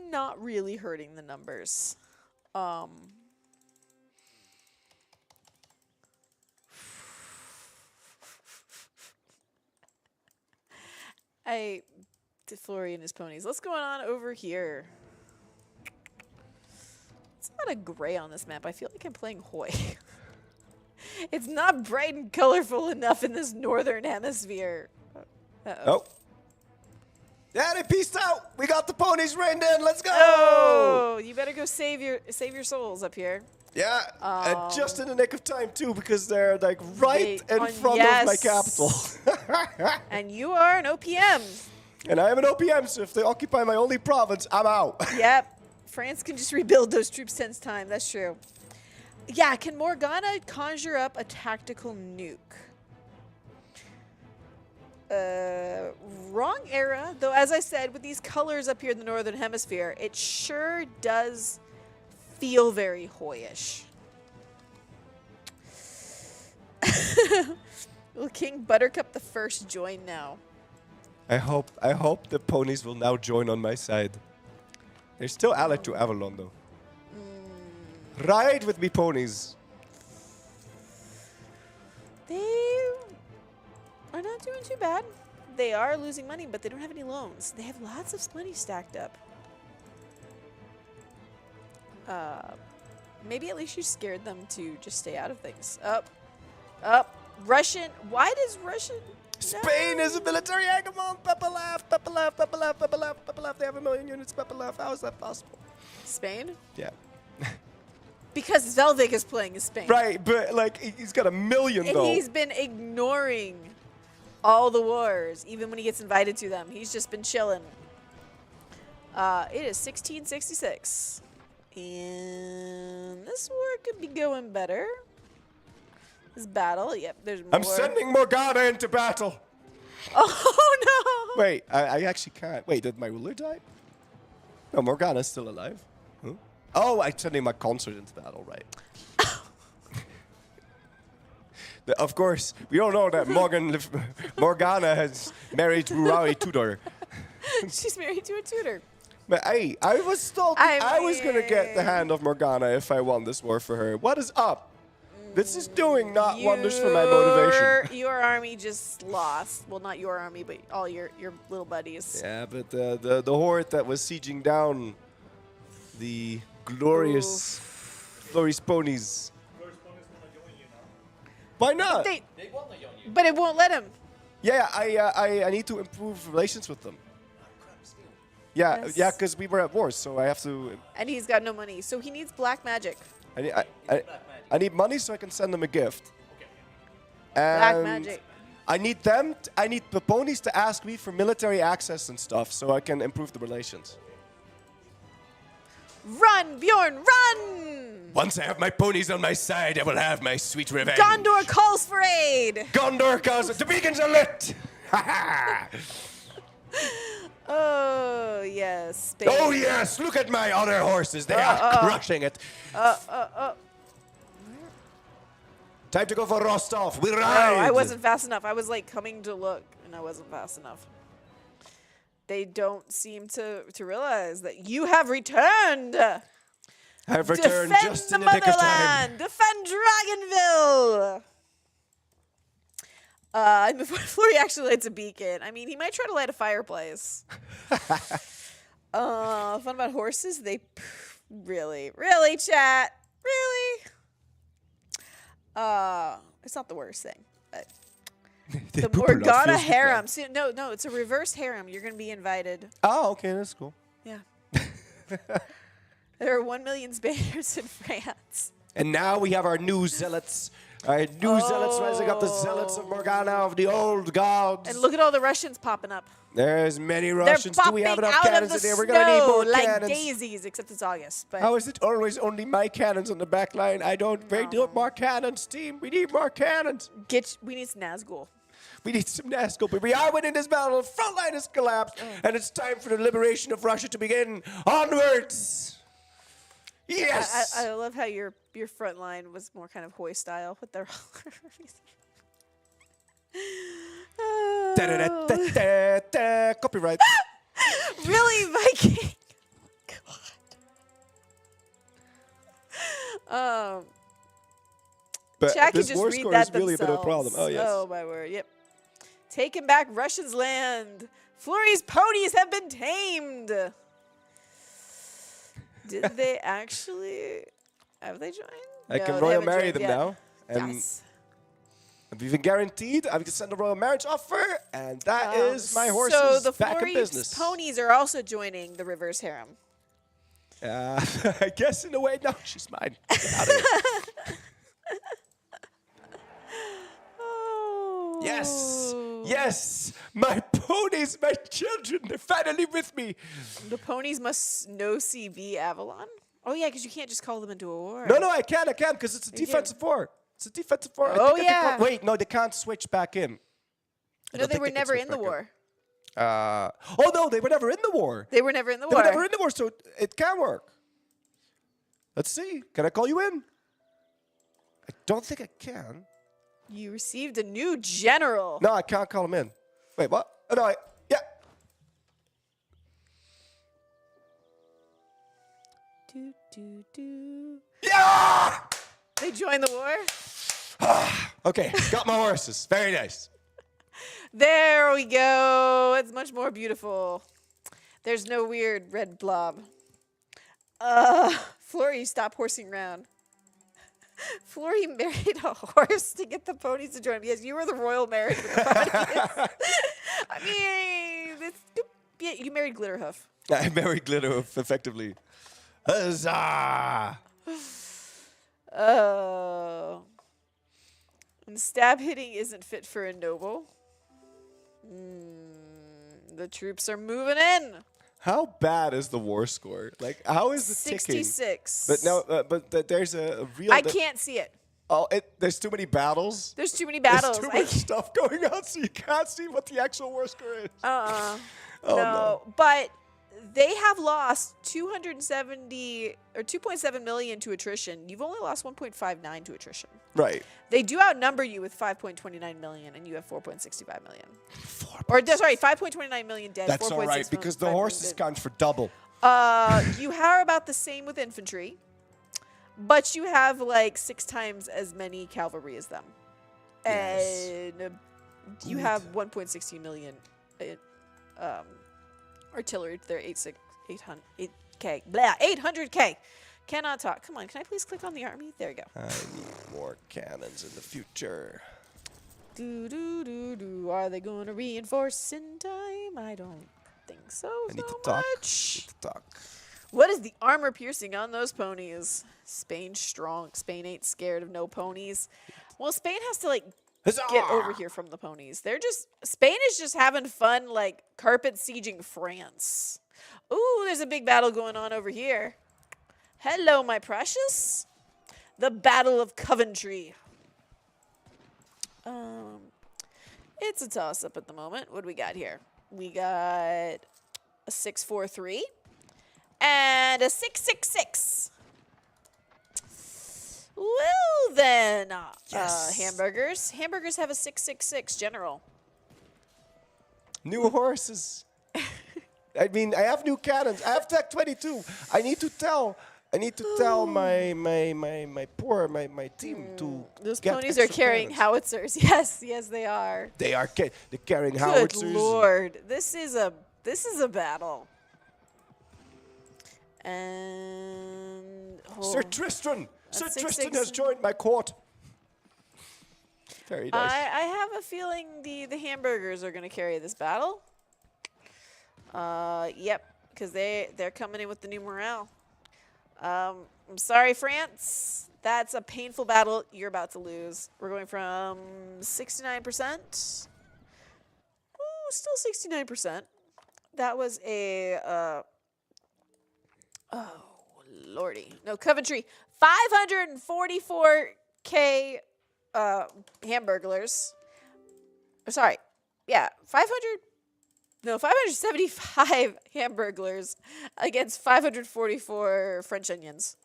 not really hurting the numbers. Flory and his ponies. What's going on over here? It's not a gray on this map. I feel like I'm playing Hoy. It's not bright and colorful enough in this northern hemisphere. Oh. Yeah, they peaced out. We got the ponies reined in. Let's go. Oh, you better go save your souls up here. Yeah, and just in the nick of time too, because they're like right in front of my capital. And you are an OPM. And I am an OPM, so if they occupy my only province, I'm out. Yep. France can just rebuild those troops 10 times. That's true. Yeah, can Morgana conjure up a tactical nuke? Wrong era, though, as I said, with these colors up here in the northern hemisphere, it sure does feel very Hoyish. Will King Buttercup the First join now? I hope the ponies will now join on my side. They're still allied to Avalon, though. Ride with me, ponies. They are not doing too bad. They are losing money, but they don't have any loans. They have lots of money stacked up. Maybe at least you scared them to just stay out of things. Up. Russian. Why does Russian... Spain is a military hegemon. Pepper laugh. They have 1 million units. Pepper laugh. How is that possible? Spain? Yeah. Because Velvik is playing in Spain. Right, but like he's got 1 million and though. He's been ignoring all the wars, even when he gets invited to them. He's just been chilling. It is 1666. And this war could be going better. This battle, yep, there's more. I'm sending Morgana into battle. Oh, no. Wait, I actually can't. Wait, did my ruler die? No, Morgana's still alive. Huh? Oh, I'm sending my consort into battle, right. Of course, we all know that Morgana has married Rurari Tudor. She's married to a tutor. But hey, I was told I was going to get the hand of Morgana if I won this war for her. What is up? This is doing not wonders for my motivation. Your army just lost. Well, not your army, but all your little buddies. Yeah, but the horde that was sieging down the glorious ponies. Why not? But it won't let him. Yeah, I need to improve relations with them. Yeah, Yes. yeah, because we were at war, so I have to. And he's got no money, so he needs black magic. I need money so I can send them a gift. Black And magic. I need them. I need the ponies to ask me for military access and stuff, so I can improve the relations. Run, Bjorn, run! Once I have my ponies on my side, I will have my sweet revenge. Gondor calls for aid! Gondor calls. The beacons are lit. Oh, yes. Spain. Oh yes! Look at my other horses. They are crushing it. Time to go for Rostov. We Oh, ride. I wasn't fast enough. I was like coming to look, and I wasn't fast enough. They don't seem to realize that you have returned. I've returned Defend just the in the nick of time. motherland. Defend Dragonville. And before he actually lights a beacon, I mean, he might try to light a fireplace. Fun about horses? They really, chat, really. It's not the worst thing, but They the poop or not Morgana feels good, harem. See, no, it's a reverse harem. You're gonna be invited. Oh, okay, that's cool. Yeah. There are 1 million Spaniards in France. And now we have our new zealots. Our new zealots rising up, the zealots of Morgana of the old gods. And look at all the Russians popping up. There's many They're Russians. Do we have popping enough out cannons of in the here? We're gonna need more like cannons. daisies, except it's August. But How is it always only my cannons on the back line? We need more cannons, team. We need more cannons. We need some Nazgul. We need some Nazgul, but we are winning this battle. The front line has collapsed, and it's time for the liberation of Russia to begin. Onwards! Yes! I love how your front line was more kind of Hoy style with their Copyright. Really, Viking? God. But Chat can this just war read score that is really a bit of a problem. Oh, yes. Oh, my word. Yep. Taking back Russia's land. Flurry's ponies have been tamed. Did they actually? Have they joined? I No, can they royal haven't marry joined them yet. now. And Yes. I've even guaranteed I can send a royal marriage offer, and that is my horses So the back in Flurry's business. ponies are also joining the reverse harem. I guess in a way, no, she's mine. Get out of here. Yes, yes, my ponies, my children, they're finally with me. The ponies must know CV Avalon. Oh yeah, because you can't just call them into a war. No, I can, because it's a You defensive war. It's a defensive war. I Oh, think I can yeah. wait, no, they can't switch back in. I No, don't they think were can never switch in the back war. Oh no, they were never in the war. They were never in the They war. were never in the war, so it can work. Let's see. Can I call you in? I don't think I can. You received a new general. No, I can't call him in. Wait, what? Oh, no, yeah. Yeah! They joined the war? Okay, got my horses. Very nice. There we go. It's much more beautiful. There's no weird red blob. Flurry, stop horsing around. Flurry married a horse to get the ponies to join him. Yes, you were the royal marriage with the ponies. I mean, yeah, you married Glitterhoof. I married Glitterhoof, effectively. Huzzah! Oh. And stab hitting isn't fit for a noble. The troops are moving in. How bad is the war score? Like, how is it ticking? 66. But no, there's a real. I can't see it. Oh, there's too many battles. There's too many battles. There's too much stuff going on, so you can't see what the actual war score is. Oh, no. But they have lost 270 or 2.7 million to attrition. You've only lost 1.59 to attrition. Right. They do outnumber you with 5.29 million, and you have 4.65 million. Or sorry, 5.29 million dead. That's all right, because the horses count for double. You are about the same with infantry, but you have like 6 times as many cavalry as them. Yes. And you have 1.16 million artillery to their 800K. Blah, 800K. Cannot talk. Come on, can I please click on the army? There you go. I need more cannons in the future. Are they going to reinforce in time? I don't think so. I need to talk. What is the armor piercing on those ponies? Spain's strong. Spain ain't scared of no ponies. Well, Spain has to like get over here from the ponies. Spain is just having fun like carpet sieging France. Ooh, there's a big battle going on over here. Hello, my precious. The Battle of Coventry. It's a toss-up at the moment. What do we got here? We got a 6-4-3 and a 6-6-6. Well then, Yes. hamburgers. Hamburgers have a 666 general. New horses. I mean, I have new cannons. I have Tech 22. I need to tell my team to. Those get ponies are extra carrying cannons. howitzers. Yes, yes, they are. They're carrying Good howitzers. lord, this is a battle. And Sir Tristan. Sir That's Tristan 6-6. has joined my court. Very nice. I have a feeling the hamburgers are going to carry this battle. Yep, because they're coming in with the new morale. I'm sorry, France. That's a painful battle you're about to lose. We're going from 69%. Ooh, still 69%. That was a oh lordy. No, Coventry. 544K hamburglers. Oh, sorry. Yeah, 575 hamburglers against 544 French onions.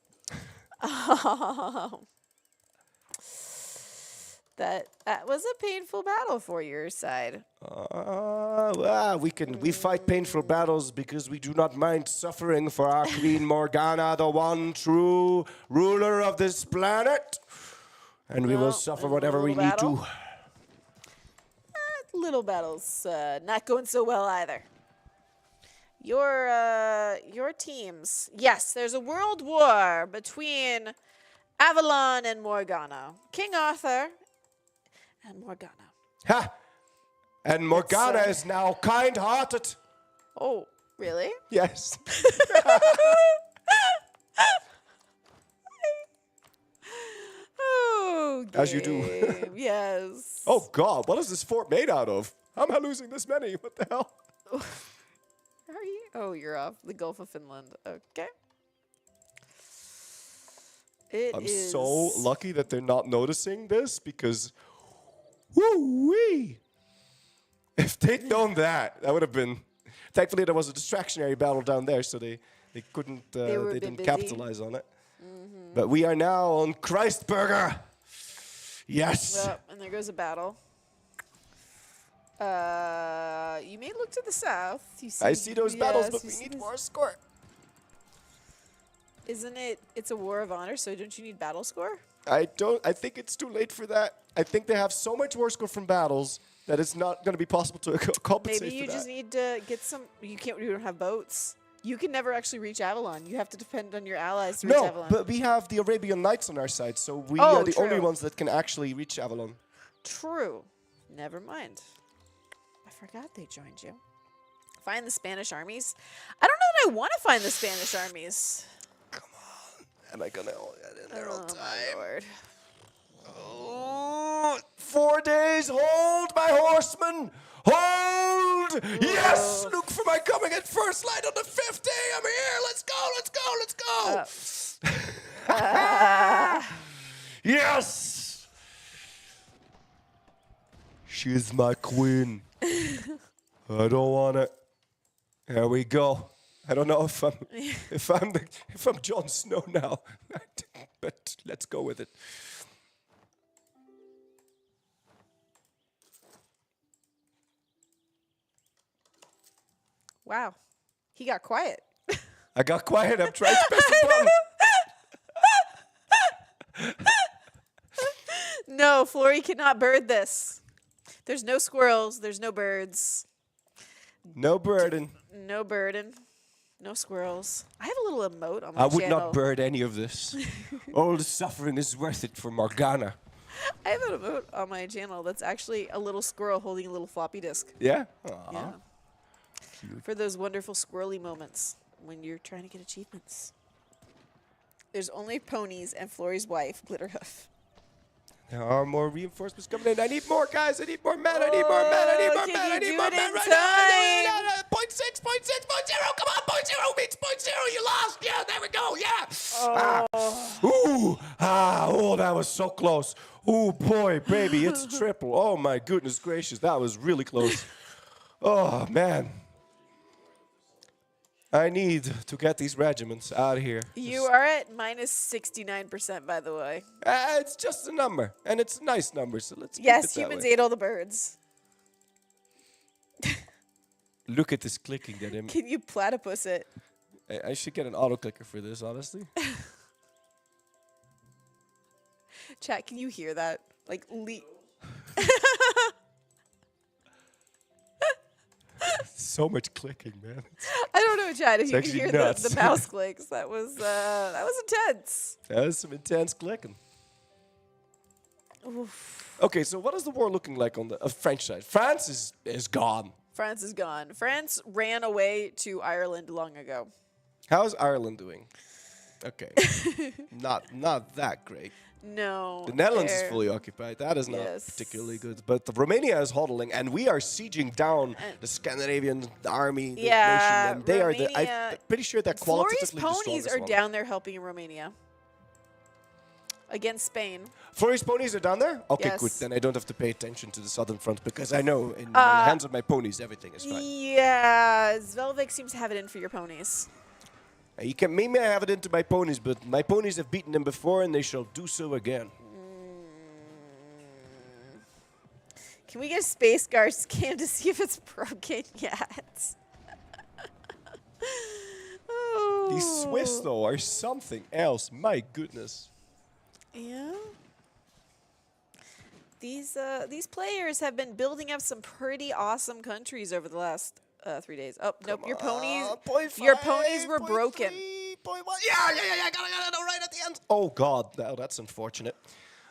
That was a painful battle for your side. We fight painful battles because we do not mind suffering for our Queen Morgana, the one true ruler of this planet. And we will suffer whatever we need to. Little battles not going so well either. Your teams. Yes, there's a world war between Avalon and Morgana. King Arthur and Morgana. Ha! And Morgana is now kind-hearted. Oh, really? Yes. Oh, As you do. Yes. Oh, God, what is this fort made out of? How am I losing this many? What the hell? Are you? Oh, you're off the Gulf of Finland. Okay. I'm so lucky that they're not noticing this because, woo-wee! If they'd known that, that would have been... Thankfully, there was a distractionary battle down there, so they couldn't, they didn't capitalize on it. But we are now on Christburger. Yes. Well, and there goes a battle. You may look to the south. You see, I see those battles, yes, but you we see need this- more score. Isn't it? It's a war of honor, so don't you need battle score? I think it's too late for that. I think they have so much war score from battles that it's not going to be possible to compensate Maybe you for just that. need to get some. You can't. You don't have boats. You can never actually reach Avalon. You have to depend on your allies to reach No, Avalon. but we have the Arabian Knights on our side, so we Oh, are the only true. ones that can actually reach Avalon. True. Never mind. I forgot they joined you. Find the Spanish armies. I don't know that I want to find the Spanish armies. Am I going to get in there on time? My lord. Oh, 4 days. Hold, my horsemen. Hold. Yes. Look for my coming at first light on the 5th day. I'm here. Let's go. Let's go. Let's go. Yes. She's my queen. I don't want it. There we go. I don't know if I'm Jon Snow now, but let's go with it. Wow. He got quiet. I got quiet. I'm trying to press the button. No, Flory cannot bird this. There's no squirrels. There's no birds. No burden. No burden. No squirrels. I have a little emote on my I would channel. not bird any of this. All the suffering is worth it for Morgana. I have an emote on my channel that's actually a little squirrel holding a little floppy disk. Yeah? Yeah. For those wonderful squirrely moments when you're trying to get achievements. There's only ponies and Flory's wife, Glitterhoof. There are more reinforcements coming in. I need more guys. I need more men. I need more men. I need more men. I need more men right now. 0.6, 0.6, 0.0. Come on, 0.0 means 0.0. You lost. Yeah, there we go. Yeah. Oh, that was so close. Oh, boy, baby, it's triple. Oh, my goodness gracious. That was really close. Oh, man. I need to get these regiments out of here. You are at minus 69%, by the way. It's just a number, and it's a nice number, so let's keep it Yes, that humans way. ate all the birds. Look at this clicking that him. Can you platypus it? I should get an auto clicker for this, honestly. Chat, can you hear that? Like, So much clicking, man. I don't know, Chad, if It's you can actually hear nuts. the mouse clicks. That was intense. That was some intense clicking. Oof. Okay, so what is the war looking like on the French side? France is gone. France is gone. France ran away to Ireland long ago. How's Ireland doing? Okay, not that great. No. The Netherlands is they're- fully occupied. That is not Yes. particularly good. But Romania is hodling, and we are sieging down the Scandinavian army. Yeah, nation, and they Romania, are. I'm pretty sure they're Florey's qualitatively the ponies strongest are one. down there helping Romania against Spain. Florey's ponies are down there? Okay, good. Yes. Then I don't have to pay attention to the southern front because I know in the hands of my ponies everything is fine. Yeah, Svelvik seems to have it in for your ponies. You can maybe have it into my ponies, but my ponies have beaten them before and they shall do so again. Can we get a Space Guard scan to see if it's broken yet? These Swiss, though, are something else. My goodness. Yeah. These players have been building up some pretty awesome countries over the last 3 days. Oh nope, your ponies were broken. Yeah, got it right at the end. Oh God, that's unfortunate.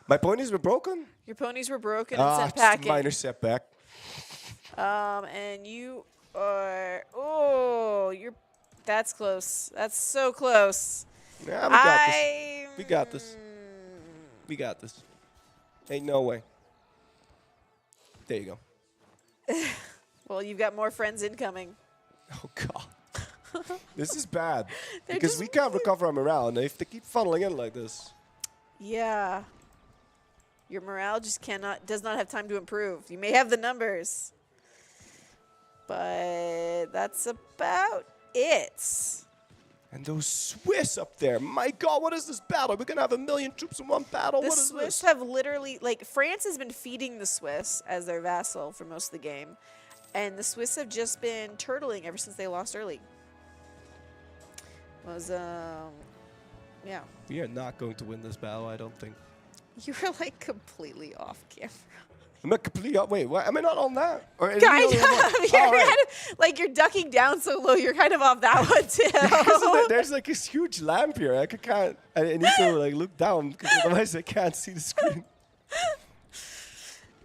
My ponies were broken. Your ponies were broken and sent just a packing. minor setback. And you are that's close. That's so close. Yeah, we got this. We got this. We got this. Ain't no way. There you go. Well, you've got more friends incoming. Oh God. This is bad. They're Because just we can't recover our morale and if they keep funneling in like this. Yeah. Your morale just does not have time to improve. You may have the numbers, but that's about it. And those Swiss up there. My God, what is this battle? We're going to have 1 million troops in one battle? The What is Swiss this? have literally, France has been feeding the Swiss as their vassal for most of the game. And the Swiss have just been turtling ever since they lost early. Yeah. We are not going to win this battle, I don't think. You were like completely off camera. I'm not completely wait, what? Am I not on that? Or is it Kind really on one? of. You're All right. kind of like you're ducking down so low. You're kind of off that one Because too. there's like this huge lamp here. I can't. I need to like look down because otherwise I can't see the screen.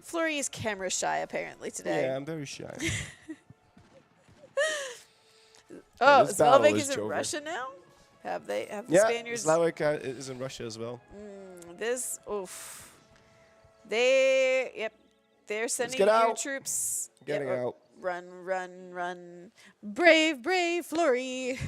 Fleury is camera shy apparently today. Yeah, I'm very shy. Oh, This battle Svelvik is is in over. Russia now? Have the Yeah, Spaniards? Slavic is in Russia as well. They're sending get your out. troops. Getting out. Run. Brave Fleury.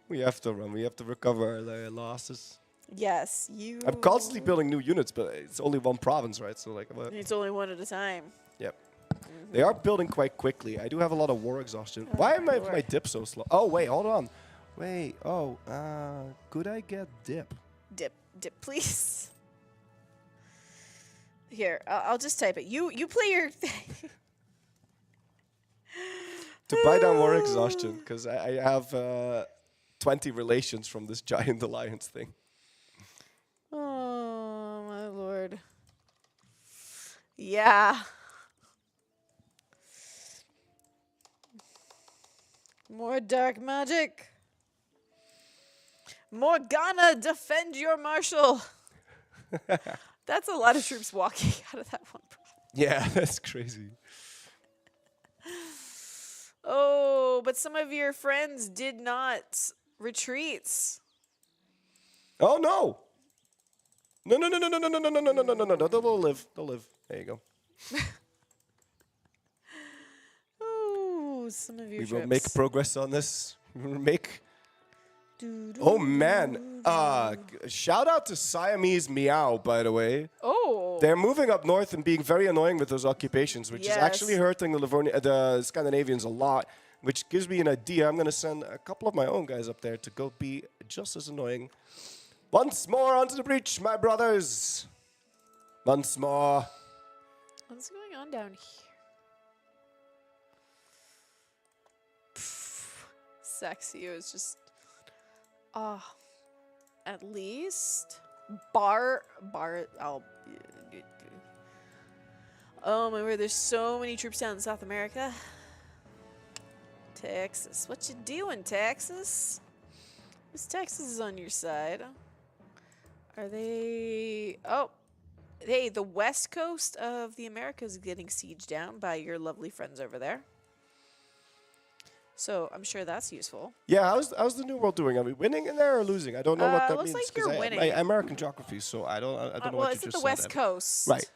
We have to run. We have to recover our losses. Yes, you. I'm constantly building new units, but it's only one province, right? So like, what? It's only one at a time. Yep. They are building quite quickly. I do have a lot of war exhaustion. Why am my dip so slow? Oh wait, hold on. Wait. Oh, could I get dip? Dip, please. Here, I'll just type it. You play your thing. To buy down war exhaustion, because I have 20 relations from this giant alliance thing. Oh my lord. Yeah. More dark magic. Morgana, defend your marshal. That's a lot of troops walking out of that one. Yeah, that's crazy. Oh, but some of your friends did not retreat. Oh no! No! They'll live. They'll live. There you go. Oh, some of your We troops. will make progress on this. We will make. Oh man! Shout out to Siamese Meow, by the way. Oh. They're moving up north and being very annoying with those occupations, which is actually hurting the Scandinavians a lot. which gives me an idea. I'm going to send a couple of my own guys up there to go be just as annoying. Once more onto the breach, my brothers. Once more. What's going on down here? Saxio is just... at least... Oh my word, there's so many troops down in South America. Texas. What you doing, Texas? Who's Texas is on your side? Are they... Oh. Hey, the west coast of the Americas is getting sieged down by your lovely friends over there. So I'm sure that's useful. Yeah, how's the New World doing? Are we winning in there or losing? I don't know what that looks means. like you're winning. I'm American geography, so I don't know well, what you it's just at the said. west coast. Right.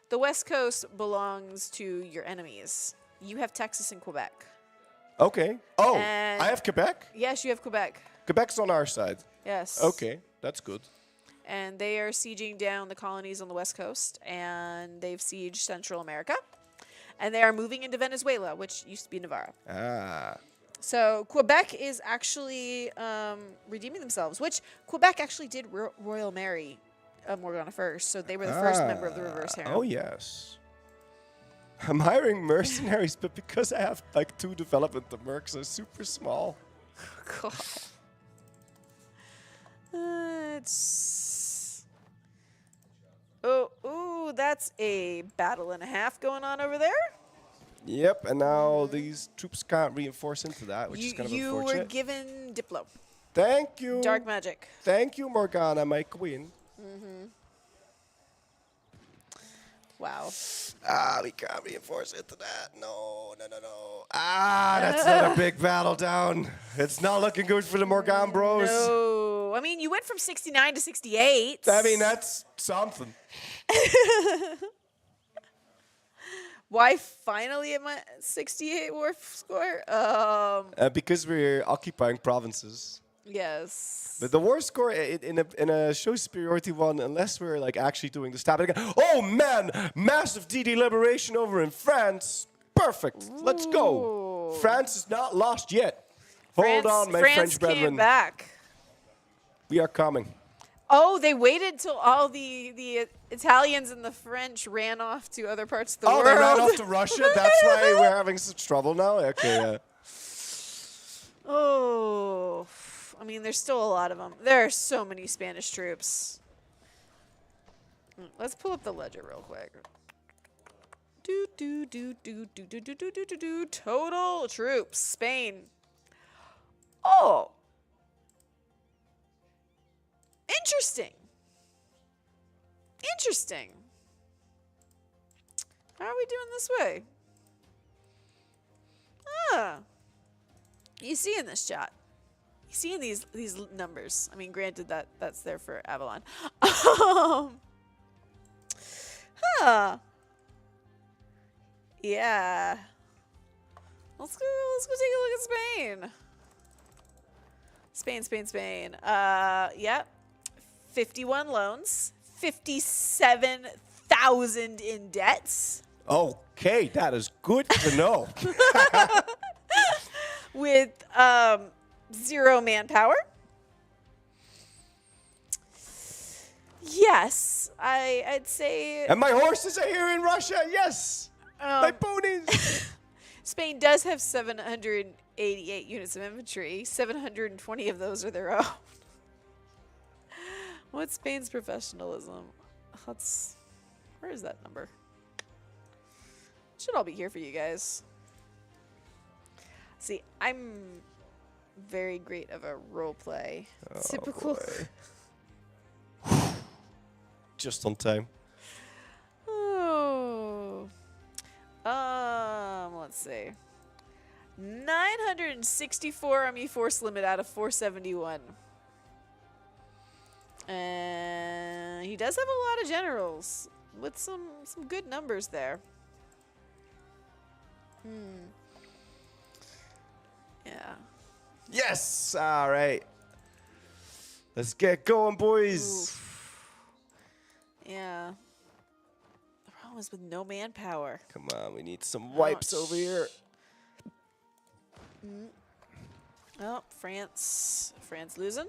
The west coast belongs to your enemies. You have Texas and Quebec. Okay. Oh, And- I have Quebec? Yes, you have Quebec. Quebec's on our side. Yes. Okay, that's good. And they are sieging down the colonies on the west coast, and they've sieged Central America. And they are moving into Venezuela, which used to be Navarre. Ah. So Quebec is actually redeeming themselves, which Quebec actually did Royal Marry Morgana first, so they were the first member of the reverse harem. Oh, yes. I'm hiring mercenaries, but because I have like 2 development, the mercs are super small. God. It's... Oh, ooh, that's a battle and a half going on over there. Yep, and now these troops can't reinforce into that, which is kind of You unfortunate. were given Diplo. Thank you. Dark magic. Thank you, Morgana, my queen. Mm-hmm. Wow. We can't reinforce into that. No. That's not a big battle down. It's not looking good for the Morgan bros. No. I mean, you went from 69 to 68. I mean, that's something. Why finally at my 68 war score? Because we're occupying provinces. Yes. But the war score in a show superiority one, unless we're like actually doing the stab again. Oh man, massive DD liberation over in France. Perfect. Let's go. France is not lost yet. Hold on, my French brethren. Came back. We are coming. Oh, they waited till all the Italians and the French ran off to other parts of the world. Oh, they ran off to Russia? That's why we're having such trouble now? Okay, Oh, I mean, there's still a lot of them. There are so many Spanish troops. Let's pull up the ledger real quick. Total troops. Spain. Oh. Interesting. How are we doing this way? You see in this chat. You see in these numbers. I mean, granted that's there for Avalon. Yeah. Let's go take a look at Spain. Spain. Yep. 51 loans, 57,000 in debts. Okay, that is good to know. With 0 manpower. Yes, I'd say. And my horses are here in Russia. Yes, my ponies. Spain does have 788 units of infantry. 720 of those are their own. What's Spain's professionalism? Where is that number? Should all be here for you guys. See, I'm very great of a role play. Typical. Just on time. Oh. Let's see. 964 army force limit out of 471. And he does have a lot of generals with some good numbers there. Yeah. Yes. All right. Let's get going, boys. Oof. Yeah. The problem is with no manpower. Come on, we need some wipes over here. Oh, France losing.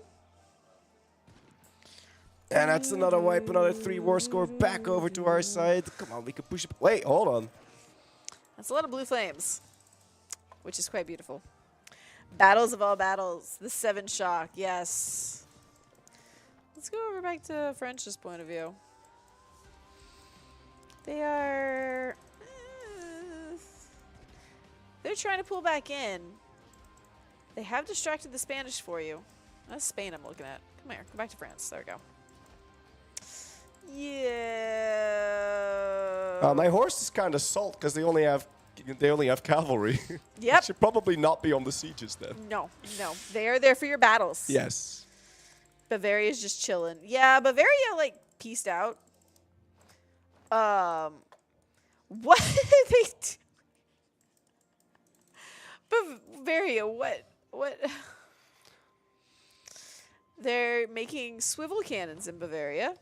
And that's another wipe, another 3 war score back over to our side. Come on, we can push it. Wait, hold on. That's a lot of blue flames, which is quite beautiful. Battles of all battles. The 7 shock. Yes. Let's go over back to French's point of view. They are... they're trying to pull back in. They have distracted the Spanish for you. That's Spain I'm looking at. Come here. Go back to France. There we go. Yeah. My horse is kind of salt because they only have cavalry. Yep. Should probably not be on the sieges then. No. They are there for your battles. Yes. Bavaria's just chilling. Yeah, Bavaria, like, pieced out. What did they do? Bavaria, what? They're making swivel cannons in Bavaria.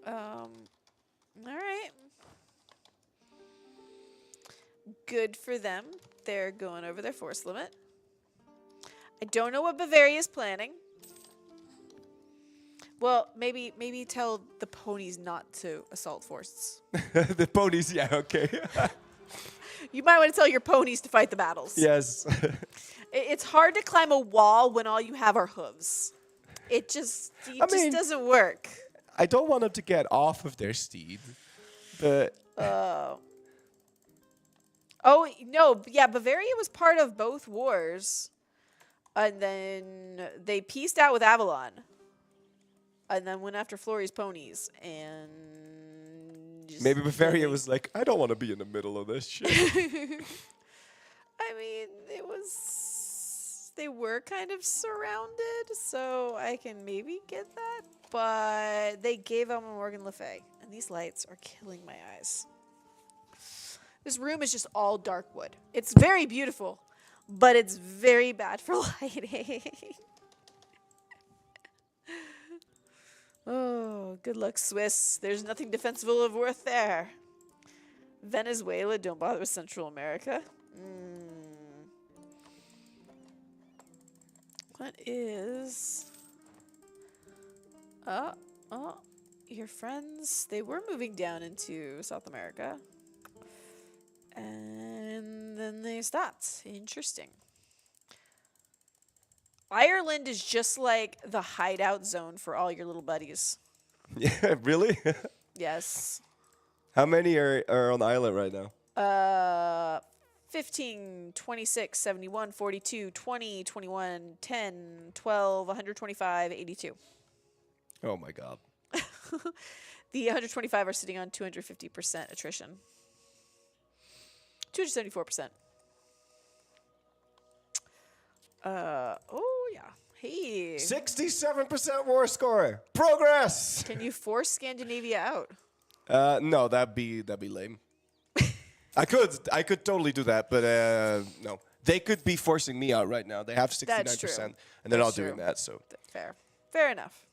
All right. Good for them. They're going over their force limit. I don't know what Bavaria is planning. Well, maybe tell the ponies not to assault forts. The ponies, yeah, okay. You might want to tell your ponies to fight the battles. Yes. It's hard to climb a wall when all you have are hooves. It just doesn't work. I don't want them to get off of their steed, but... Oh, no, yeah, Bavaria was part of both wars. And then they pieced out with Avalon. And then went after Flory's ponies. And... maybe Bavaria was like, I don't want to be in the middle of this shit. I mean, they were kind of surrounded, so I can maybe get that. But they gave Elma Morgan Le Fay, and these lights are killing my eyes. This room is just all dark wood. It's very beautiful, but it's very bad for lighting. Oh, good luck, Swiss. There's nothing defensible of worth there. Venezuela, don't bother with Central America. What is... your friends, they were moving down into South America. And then they stopped. Interesting. Ireland is just like the hideout zone for all your little buddies. Yeah, really? Yes. How many are on the island right now? 15, 26, 71, 42, 20, 21, 10, 12, 125, 82. Oh my god. The 125 are sitting on 250% attrition. 274%. Oh yeah. Hey. 67% war score. Progress. Can you force Scandinavia out? No, that'd be lame. I could totally do that, but no. They could be forcing me out right now. They have 69%, That's true. and they're That's not doing true. that. So Fair enough.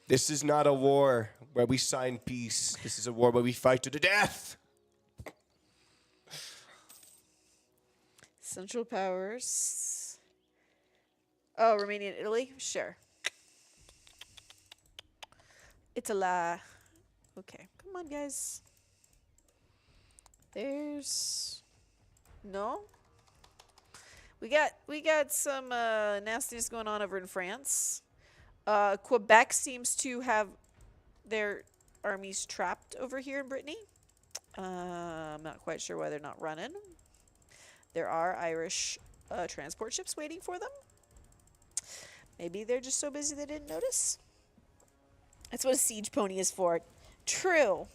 this is not a war where we sign peace. This is a war where we fight to the death. Central Powers. Oh, Romania and Italy? Sure. Italy. Okay, come on, guys. There's... No? We got some nastiness going on over in France. Quebec seems to have their armies trapped over here in Brittany. I'm not quite sure why they're not running. There are Irish transport ships waiting for them. Maybe they're just so busy they didn't notice. That's what a siege pony is for. True.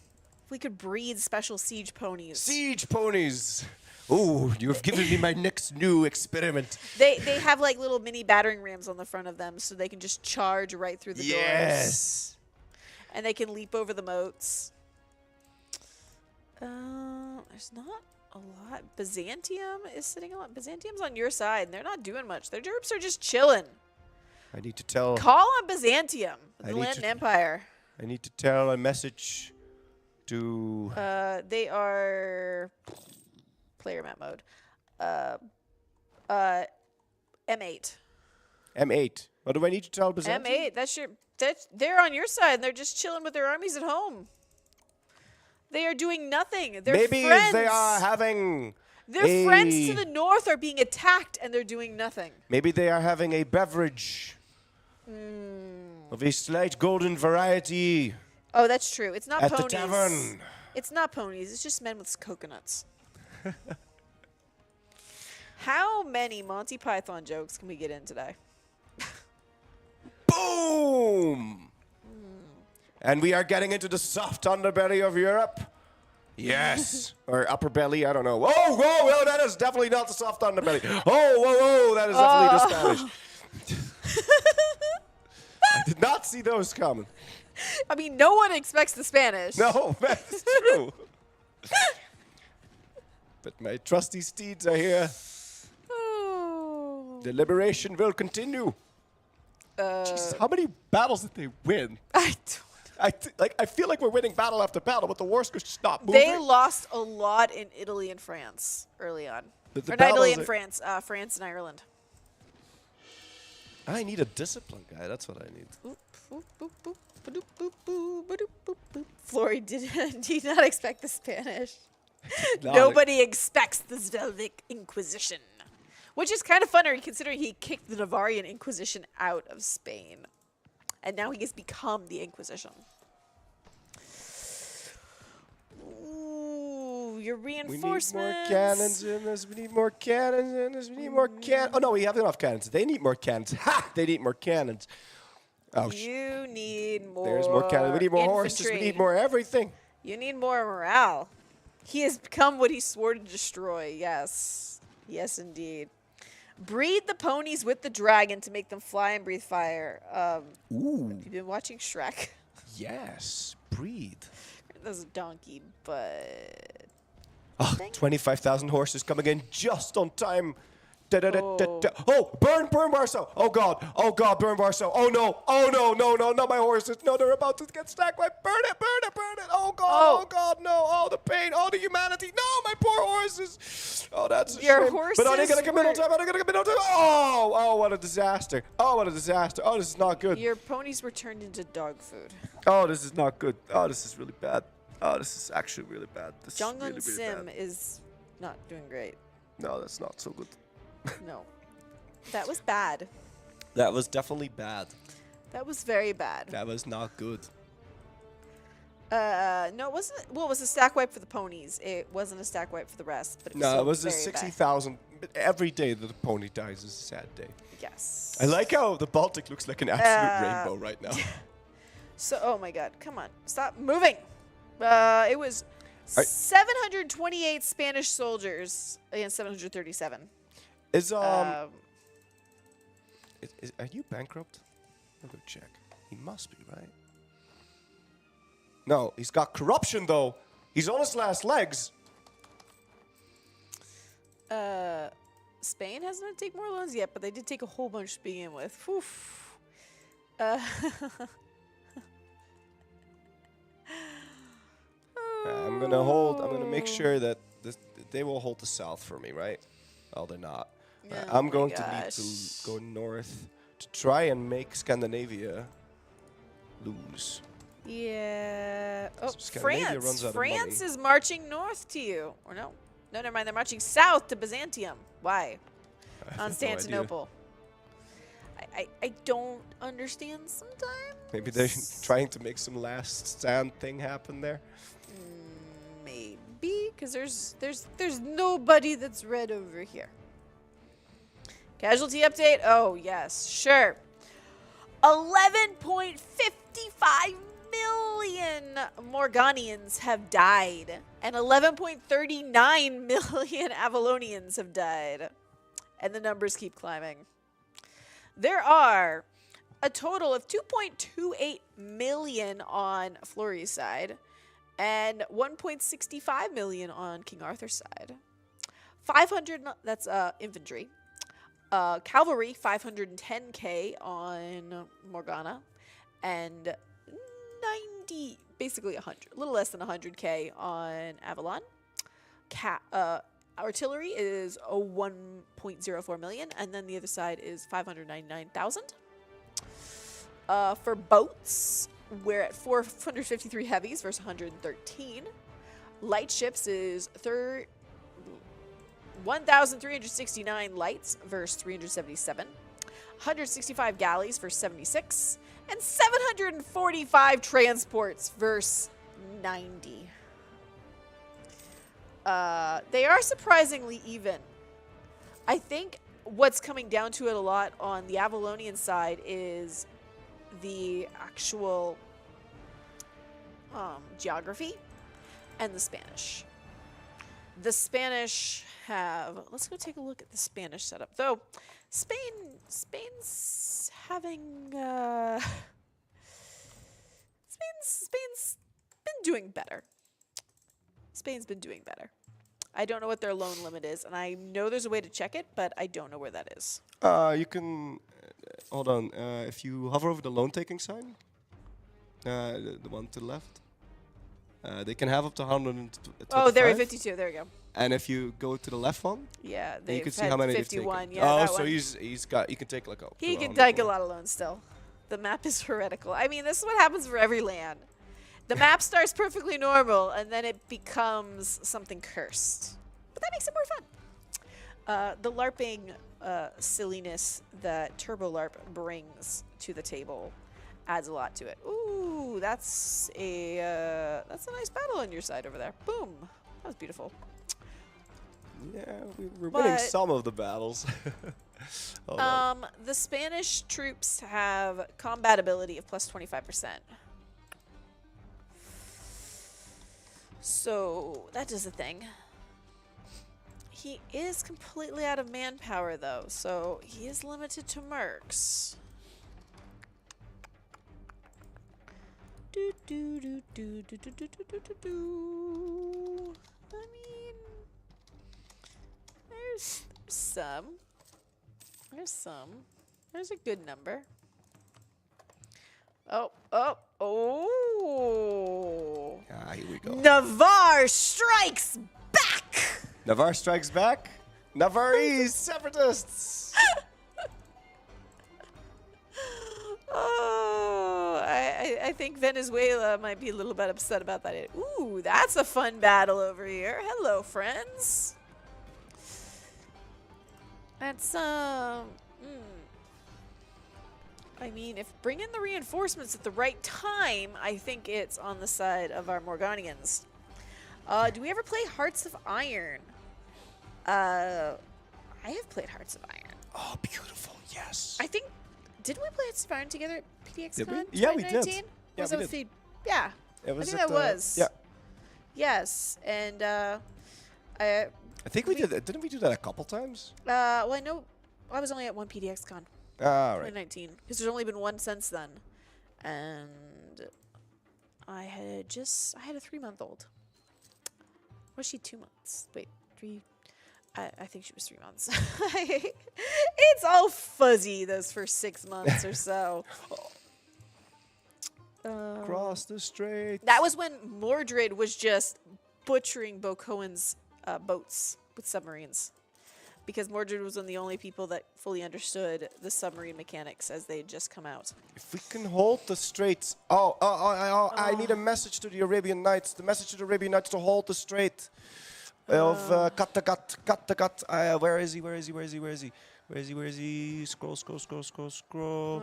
If we could breed special siege ponies. Siege ponies. Ooh, you have given me my next new experiment. They have like little mini battering rams on the front of them so they can just charge right through the doors. And they can leap over the moats. There's not a lot. Byzantium is sitting a lot. Byzantium's on your side, and they're not doing much. Their troops are just chilling. I need to tell... Call on Byzantium, the Latin Empire. I need to tell a message to... They are... Player map mode. M8. M8. What do I need to tell Byzantium? M8. They're on your side. And they're just chilling with their armies at home. They are doing nothing. Their Maybe friends, they are having. Their friends to the north are being attacked, and they're doing nothing. Maybe they are having a beverage of a slight golden variety. Oh, that's true. It's not at ponies. the tavern. It's not ponies. It's just men with coconuts. How many Monty Python jokes can we get in today? Boom! And we are getting into the soft underbelly of Europe. Yes. Or upper belly, I don't know. Oh, whoa, well, that is definitely not the soft underbelly. Oh, whoa, that is definitely the Spanish. I did not see those coming. I mean, no one expects the Spanish. No, that's true. But my trusty steeds are here. Oh. The liberation will continue. Jesus, how many battles did they win? I feel like we're winning battle after battle, but the wars could just stop moving. They lost a lot in Italy and France early on. But the Or not Italy battles and are- France. France and Ireland. I need a discipline guy. That's what I need. Boop, boop, boop, boop, ba-doop, boop, boop, ba-doop, boop, boop. Flory did not expect the Spanish. Not Nobody expects the Svelvic Inquisition. Which is kind of funny considering he kicked the Navarrian Inquisition out of Spain. And now he has become the Inquisition. Ooh, your reinforcements. We need more cannons in this. We need more cannons in this. We need more cannons. Oh, no, we have enough cannons. They need more cannons. Ha! They need more cannons. Oh, You need more. There's more cannons. We need more horses. We infantry. need more everything. You need more morale. He has become what he swore to destroy. Yes. Yes, indeed. Breed the ponies with the dragon to make them fly and breathe fire. Ooh. Have you been watching Shrek? Yes. Breathe. That's a donkey, but... Oh, 25,000 horses coming in just on time. Da-da-da-da-da. Oh, burn Warsaw. Oh, God, burn Warsaw. Oh, no, not my horses. No, they're about to get stacked. Burn it. Oh, God, no. Oh, the pain. Oh, the humanity. No, my poor horses. Oh, that's a Your shame. horses But are they going to come in on were- time? Oh, what a disaster. Oh, this is not good. Your ponies were turned into dog food. Oh, this is not good. Oh, this is really bad. Oh, this is actually really bad. This is Jungun really, really Sim bad. is not doing great. No, that's not so good. No. That was bad. That was definitely bad. That was very bad. That was not good. No, it wasn't. Well, it was a stack wipe for the ponies. It wasn't a stack wipe for the rest. But it was No, still it was a very bad. 60,000. But every day that a pony dies is a sad day. Yes. I like how the Baltic looks like an absolute rainbow right now. So, oh my God, come on, stop moving. It was 728 Spanish soldiers against 737. Are you bankrupt? I'll go check. He must be, right? No, he's got corruption though. He's on his last legs. Spain hasn't had to take more loans yet, but they did take a whole bunch to begin with. Whew. I'm gonna make sure that they will hold the south for me, right? Oh, they're not. I'm going to need to go north to try and make Scandinavia lose. Yeah. Oh, Scandinavia France. runs out of France money. is marching north to you. Or no. No, never mind. They're marching south to Byzantium. Why? I have no idea. Constantinople. I don't understand sometimes. Maybe they're trying to make some last stand thing happen there. Maybe, because there's nobody that's red over here. Casualty update? Oh, yes, sure. 11.55 million Morganians have died, and 11.39 million Avalonians have died. And the numbers keep climbing. There are a total of 2.28 million on Flory's side and 1.65 million on King Arthur's side. 500, that's infantry. Cavalry, 510k on Morgana, and 90, basically 100, a little less than 100k on Avalon. artillery is a 1.04 million, and then the other side is 599,000. For boats, we're at 453 heavies versus 113. Light ships is 1,369 lights versus 377. 165 galleys versus 76. And 745 transports versus 90. They are surprisingly even. I think what's coming down to it a lot on the Avalonian side is the actual geography and the Spanish. The Spanish have, let's go take a look at the Spanish setup. Though Spain's having Spain's been doing better. Spain's been doing better. I don't know what their loan limit is, and I know there's a way to check it, but I don't know where that is. You can hold on. If you hover over the loan taking sign, the one to the left, they can have up to 125. Oh, they're at 52. There we go. And if you go to the left one, yeah, you can see had how many 51. they've taken. Yeah, oh, that so one. he's got. He can take like a. He can take a lot of loans still. The map is heretical. I mean, this is what happens for every land. The map starts perfectly normal, and then it becomes something cursed. But that makes it more fun. The LARPing silliness that Turbo LARP brings to the table adds a lot to it. Ooh, that's a nice battle on your side over there. Boom. That was beautiful. Yeah, we're winning some of the battles. The Spanish troops have combat ability of plus 25%. So that does a thing. He is completely out of manpower, though, so he is limited to mercs. I mean, there's some. There's a good number. Oh. Here we go. Navarre strikes back! Navarre strikes back. Navarre separatists. Oh, I think Venezuela might be a little bit upset about that. Ooh, that's a fun battle over here. Hello, friends. That's, I mean, if bring in the reinforcements at the right time, I think it's on the side of our Morganians. Do we ever play Hearts of Iron? I have played Hearts of Iron. Oh, beautiful, yes. I think, did we play Hearts of Iron together at PDXCon? Did we? Yeah, we did. 2019? Yeah, Was we that with did. Yeah. It was I think that was. Yeah. Yes, and I think we did. Didn't we do that a couple times? well, I know I was only at one PDXCon. Ah, right. 2019, because there's only been one since then, and I had a 3-month-old. Was she 2 months? Wait, 3. I think she was 3 months. It's all fuzzy those first 6 months or so. Cross the strait. That was when Mordred was just butchering Bo Cohen's boats with submarines. Because Mordred was one of the only people that fully understood the submarine mechanics as they had just come out. If we can hold the straits. I need a message to the Arabian Knights. The message to the Arabian Knights to hold the strait of Kattegat. Where is he? Scroll. Scroll.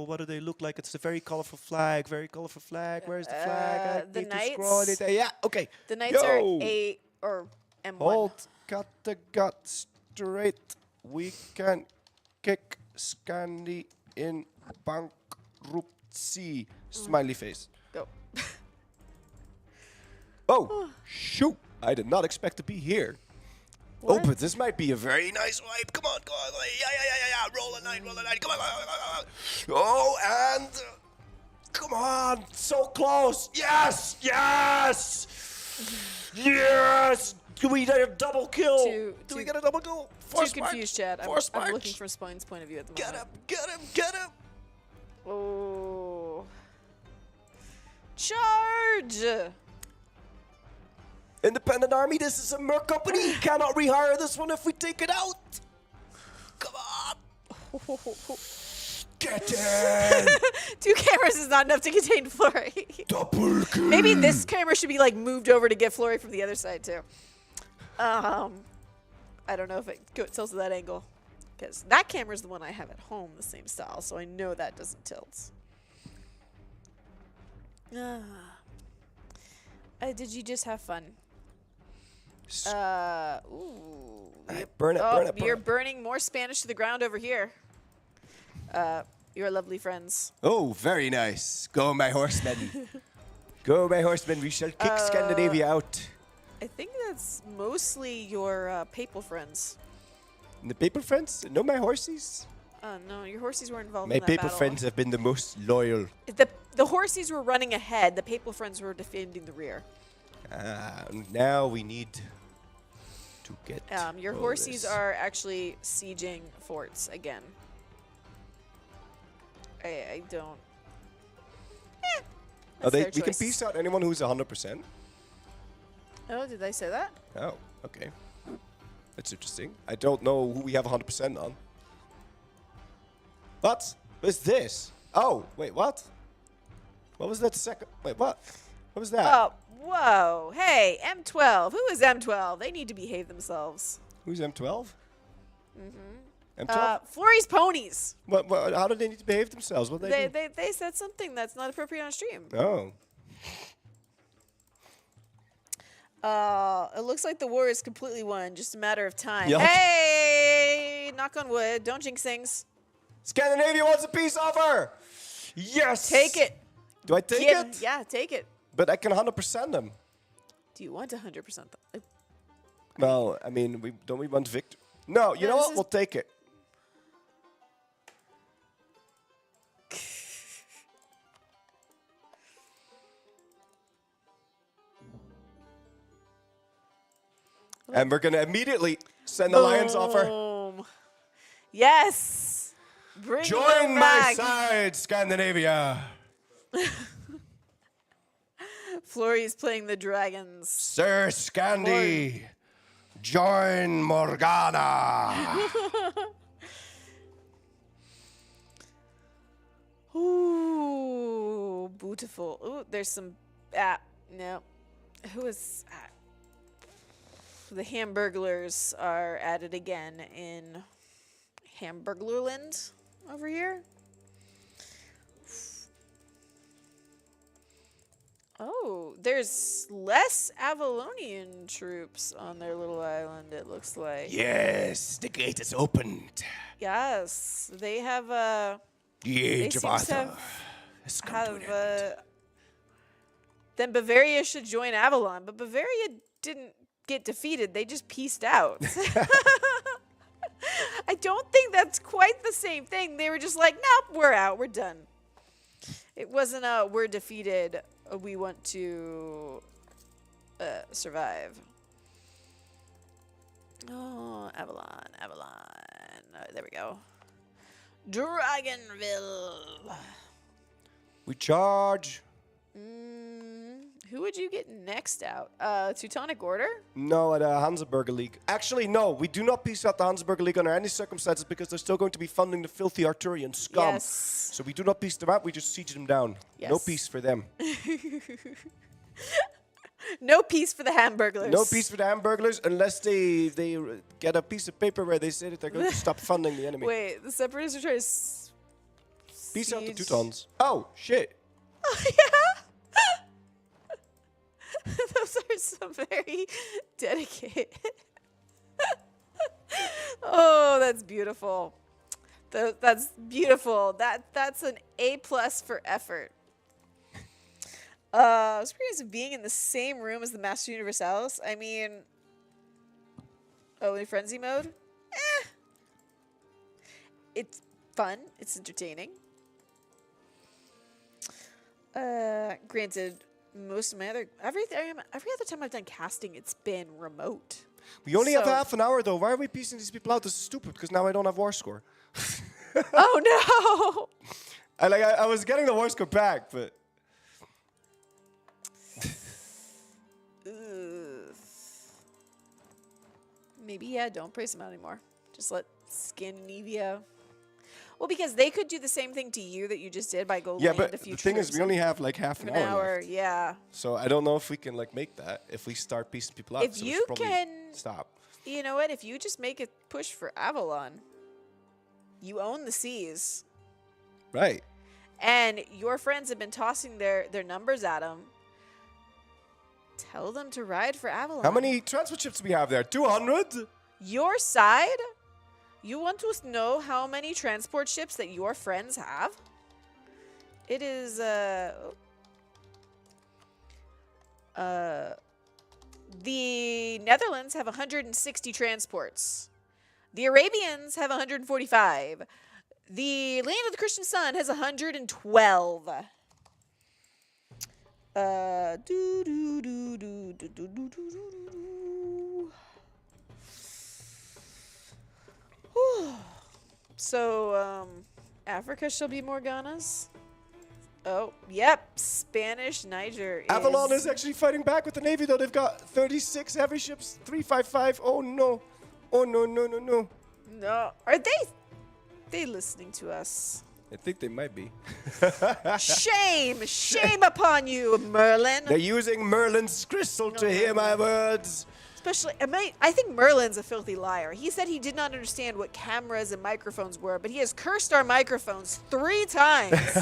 What do they look like? It's a very colorful flag. Where's the flag? The Knights. Yeah, okay. The Knights are A or M1. Hold Kattegat straight. We can kick Scandi in bankruptcy. Smiley face. Go. Oh, shoot. I did not expect to be here. What? Oh, but this might be a very nice wipe. Come on. Yeah. Roll a 9. Come on. Oh, and come on. So close. Yes. Do we get a double kill? Do we get a double kill? Too confused, Chad. I'm looking from Spine's point of view at the moment. Get him. Oh. Charge! Independent army. This is a merc company. You cannot rehire this one if we take it out. Come on. Get in. 2 cameras is not enough to contain Flurry. Double kill. Maybe this camera should be like moved over to get Flurry from the other side too. I don't know if it tilts to that angle. Because that camera is the one I have at home, the same style, so I know that doesn't tilt. Did you just have fun? Ooh. Burn it, burn it, burn You're it. burning more Spanish to the ground over here. Your lovely friends. Oh, very nice. Go, my horsemen. Go, my horsemen. We shall kick Scandinavia out. I think that's mostly your papal friends. The paper friends? No, my horsies. No, your horsies weren't involved My in that paper battle. friends have been the most loyal. The horsies were running ahead. The papal friends were defending the rear. Now we need to get. Your all horsies this. are actually sieging forts again. I don't. Oh, their we can choice. piece out anyone who's 100%. Oh, did I say that? Oh, okay. That's interesting. I don't know who we have 100% on. What? What's this? Oh, wait, what? What was that second? Wait, what? What was that? Oh, whoa. Hey, M12. Who is M12? They need to behave themselves. Who's M12? Mm-hmm. M12? Flurry's ponies. What, how do they need to behave themselves? What they do? They said something that's not appropriate on stream. Oh. It looks like the war is completely won. Just a matter of time. Yup. Hey, knock on wood. Don't jinx things. Scandinavia wants a peace offer. Yes. Take it. Do I take it? Yeah, take it. But I can 100% them. Do you want 100% them? Well, I mean, don't we want victory? No, you know what? We'll take it. And we're going to immediately send the Lions offer. Boom. Yes. Bring Join them my back. side, Scandinavia. Flurry is playing the dragons. Sir Scandi, join Morgana. Ooh, beautiful. Ooh, there's some. No. Who is. The Hamburglers are at it again in Hamburglerland over here. Oh, there's less Avalonian troops on their little island, it looks like. Yes, the gate is opened. Yes, they have a. The age of Arthur has come to an end. Then Bavaria should join Avalon, but Bavaria didn't get defeated. They just pieced out. I don't think that's quite the same thing. They were just like, nope, we're out. We're done. It wasn't a we're defeated. We want to survive. Oh, Avalon. There we go. Dragonville. We charge. Who would you get next out? Teutonic Order? No, at Hansa-Burger League. Actually, no, we do not piece out the Hansa-Burger League under any circumstances because they're still going to be funding the filthy Arturian scum. Yes. So we do not piece them out, we just siege them down. Yes. No peace for them. No peace for the Hamburglers. No peace for the Hamburglers unless they get a piece of paper where they say that they're going to stop funding the enemy. Wait, the Separatists are trying to Peace out the Teutons. Oh, shit. Oh, yeah? Those are some very dedicated. Oh, that's beautiful. That's beautiful. That's an A+ for effort. Experience of being in the same room as the Master Universalis. I mean, in frenzy mode. It's fun. It's entertaining. Granted, most of my every other time I've done casting, it's been remote. We only have So- half an hour, though. Why are we piecing these people out? This is stupid, because now I don't have war score. Oh, no! I was getting the war score back, but... Maybe, yeah, don't praise them out anymore. Just let Scandinavia... Well, because they could do the same thing to you that you just did by go land a few the thing is, we only have like half an hour left. Yeah. So I don't know if we can like make that if we start piecing people up. If so we you should probably can... stop. You know what? If you just make a push for Avalon, you own the seas. Right. And your friends have been tossing their numbers at them. Tell them to ride for Avalon. How many transport ships do we have there? 200? Your side? You want to know how many transport ships that your friends have? It is, the Netherlands have 160 transports. The Arabians have 145. The Land of the Christian Sun has 112. So, Africa shall be Morgana's. Oh, yep. Spanish Niger. Avalon is actually fighting back with the Navy, though. They've got 36 heavy ships, 355. Oh, no. Oh, no, no, no, no. No. Are they listening to us? I think they might be. Shame! Shame upon you, Merlin! They're using Merlin's crystal to hear my words. Especially, I think Merlin's a filthy liar. He said he did not understand what cameras and microphones were, but he has cursed our microphones 3 times.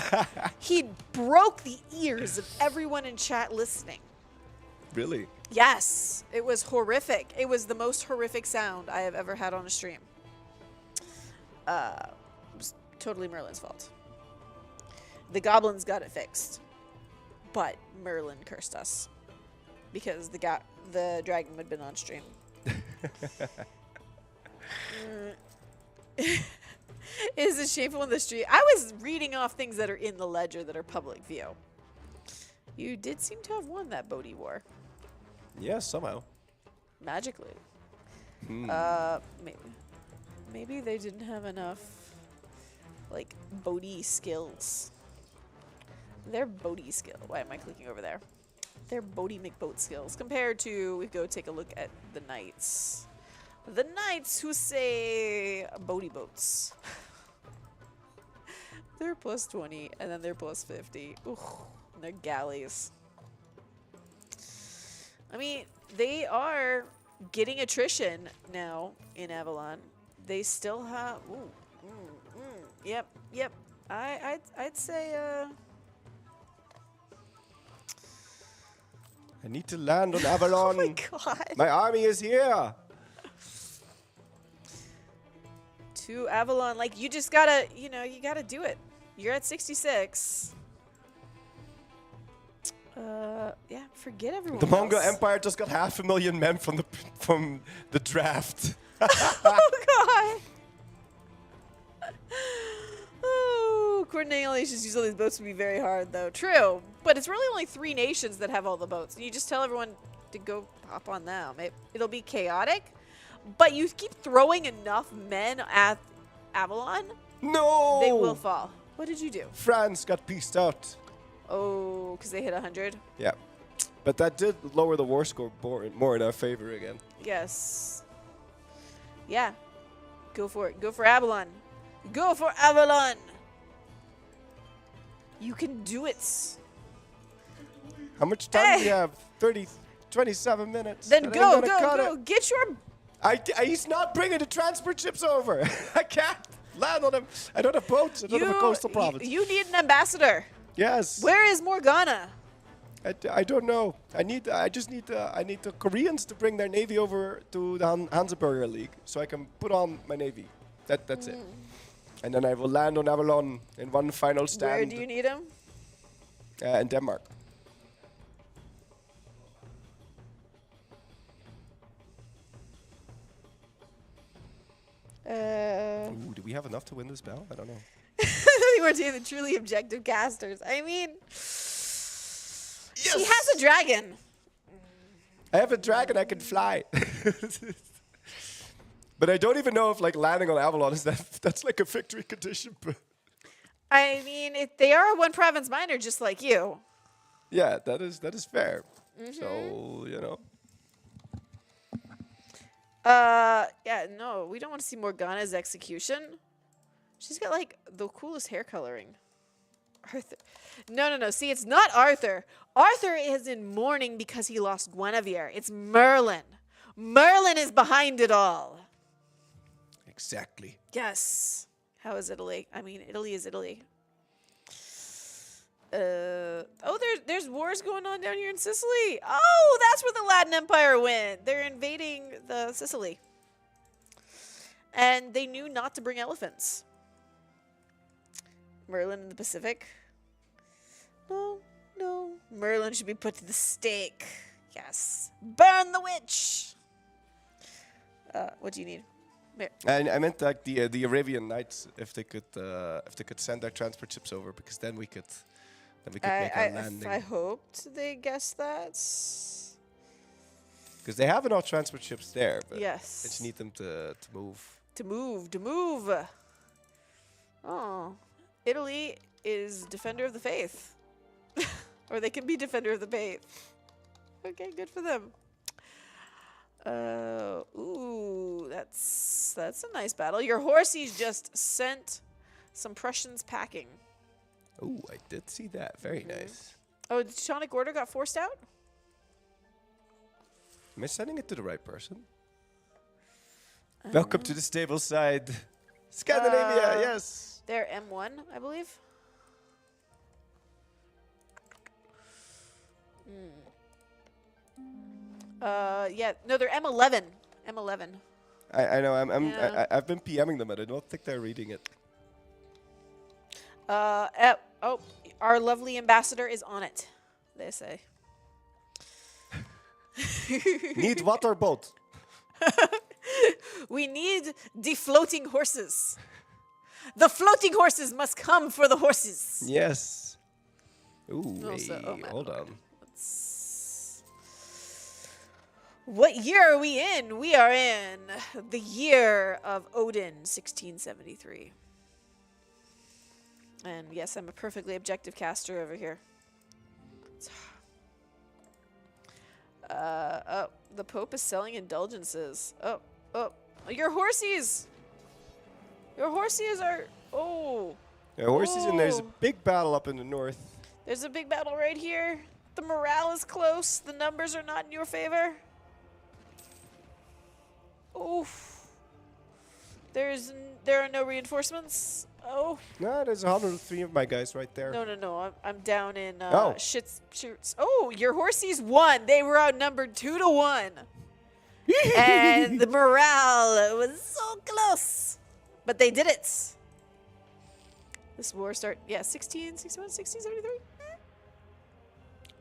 He broke the ears of everyone in chat listening. Really? Yes, it was horrific. It was the most horrific sound I have ever had on a stream. It was totally Merlin's fault. The goblins got it fixed, but Merlin cursed us because the dragon had been on stream. It is a shameful in the street. I was reading off things that are in the ledger that are public view. You did seem to have won that Bodhi War. Yeah, somehow. Magically. Maybe they didn't have enough, like, Bodhi skills. Their Bodhi skill. Why am I clicking over there? Their Bodhi McBoat skills compared to, we go take a look at the Knights. The Knights who say Bodhi boats. They're plus 20 and then they're plus 50. Ooh, and they're galleys. I mean, they are getting attrition now in Avalon. They still have. Ooh, yep. I'd say. I need to land on Avalon. Oh my god! My army is here. To Avalon, like you just gotta, you gotta do it. You're at 66. Yeah, forget everyone. The Mongol Empire just got 500,000 men from the draft. Oh god! Oh, coordination to use all these boats would be very hard, though. True, but it's really only 3 nations that have all the boats, and you just tell everyone to go hop on them. It'll be chaotic, but you keep throwing enough men at Avalon. No, they will fall. What did you do? France got pieced out. Oh, because they hit 100. Yeah, but that did lower the war score more in our favor again. Yes. Yeah. Go for it. Go for Avalon. Go for Avalon. You can do it. How much time do we have? 27 minutes. Then go. Get your... He's not bringing the transport ships over. I can't land on him. I don't have boats. I don't have a coastal province. You need an ambassador. Yes. Where is Morgana? I don't know. I need the Koreans to bring their navy over to the Hansa-Burger League so I can put on my navy. That's it. And then I will land on Avalon in one final stand. Where do you need him? In Denmark. Ooh, do we have enough to win this battle? I don't know. We were doing the truly objective casters. I mean, she has a dragon. I have a dragon I can fly. But I don't even know if like landing on Avalon that's like a victory condition. I mean, they are a 1 province minor just like you. Yeah, that is fair. So, Yeah, no, we don't want to see Morgana's execution. She's got, like, the coolest hair coloring. Arthur. No. See, it's not Arthur. Arthur is in mourning because he lost Guinevere. It's Merlin. Merlin is behind it all. Exactly. Yes. How is Italy? I mean, Italy is Italy. There's wars going on down here in Sicily. Oh, that's where the Latin Empire went. They're invading the Sicily. And they knew not to bring elephants. Merlin in the Pacific. No. Merlin should be put to the stake. Yes. Burn the witch. What do you need? I meant like the Arabian Knights, if they could send their transport ships over, because then we could make our landing. I hoped they guessed that. Because they have enough transport ships there, but yes, I just need them to move. To move. Oh, Italy is defender of the faith, or they can be defender of the faith. Okay, good for them. Ooh, that's a nice battle. Your horsies just sent some Prussians packing. Oh, I did see that. Very nice. Oh, the Teutonic Order got forced out? Am I sending it to the right person? Welcome to the stable side. Scandinavia, yes. They're M1, I believe. Yeah, no, they're M11. M11. I know. I've been PMing them, but I don't think they're reading it. Oh, our lovely ambassador is on it, they say. Need water boat. We need the floating horses. The floating horses must come for the horses. Yes. Ooh, Also, hold on. What year are we in? We are in the year of Odin, 1673. And yes, I'm a perfectly objective caster over here. Oh, the Pope is selling indulgences. Oh, your horsies! Your horsies are, Yeah, horses, and there's a big battle up in the north. There's a big battle right here. The morale is close. The numbers are not in your favor. Oof. There are no reinforcements. Oh. No, there's 103 of my guys right there. No. I'm down in shoots. Oh, your horsies won. They were outnumbered 2-1. And the morale was so close. But they did it. This war started, 1673.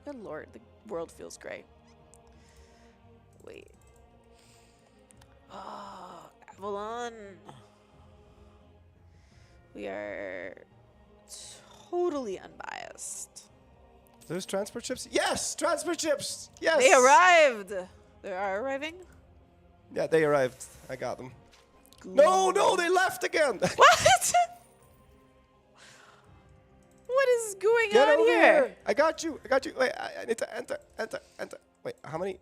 Good lord, the world feels great. Wait. Oh, Avalon. We are totally unbiased. Those transport ships? Yes, transport ships. Yes. They arrived. They are arriving? Yeah, they arrived. I got them. Cool. No, they left again. What? What is going Get on over here? I got you. Wait, I need to enter. Wait, how many?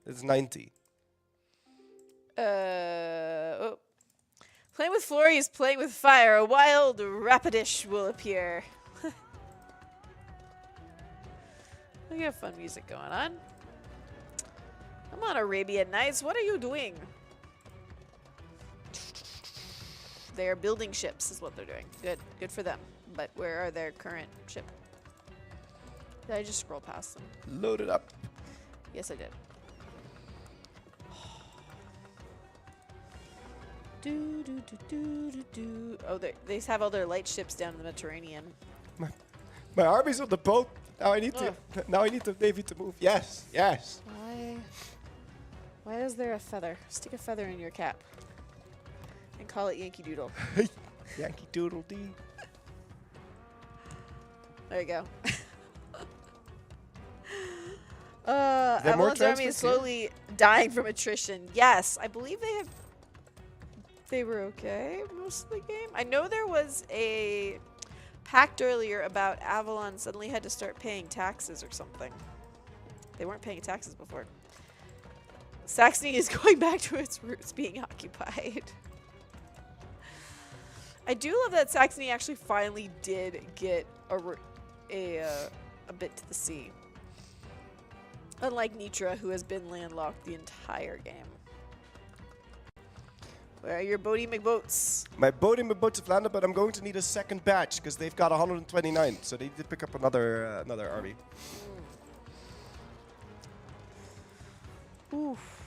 It's 90. Playing with Flory is playing with fire. A wild rapidish will appear. We have fun music going on. Come on, Arabian Knights. What are you doing? They are building ships is what they're doing. Good for them. But where are their current ship? Did I just scroll past them? Load it up. Yes, I did. Oh, they have all their light ships down in the Mediterranean. My army's on the boat. Now I need the navy to move. Yes. Why is there a feather? Stick a feather in your cap. And call it Yankee Doodle. Yankee Doodle Dee. There you go. Avalon's army is slowly dying from attrition. Yes, I believe they were okay most of the game. I know there was a pact earlier about Avalon suddenly had to start paying taxes or something. They weren't paying taxes before. Saxony is going back to its roots, being occupied. I do love that Saxony actually finally did get a bit to the sea. Unlike Nitra, who has been landlocked the entire game. Where are your boaty McBoats? My boaty McBoats have landed, but I'm going to need a second batch because they've got 129, so they need to pick up another army. Oof.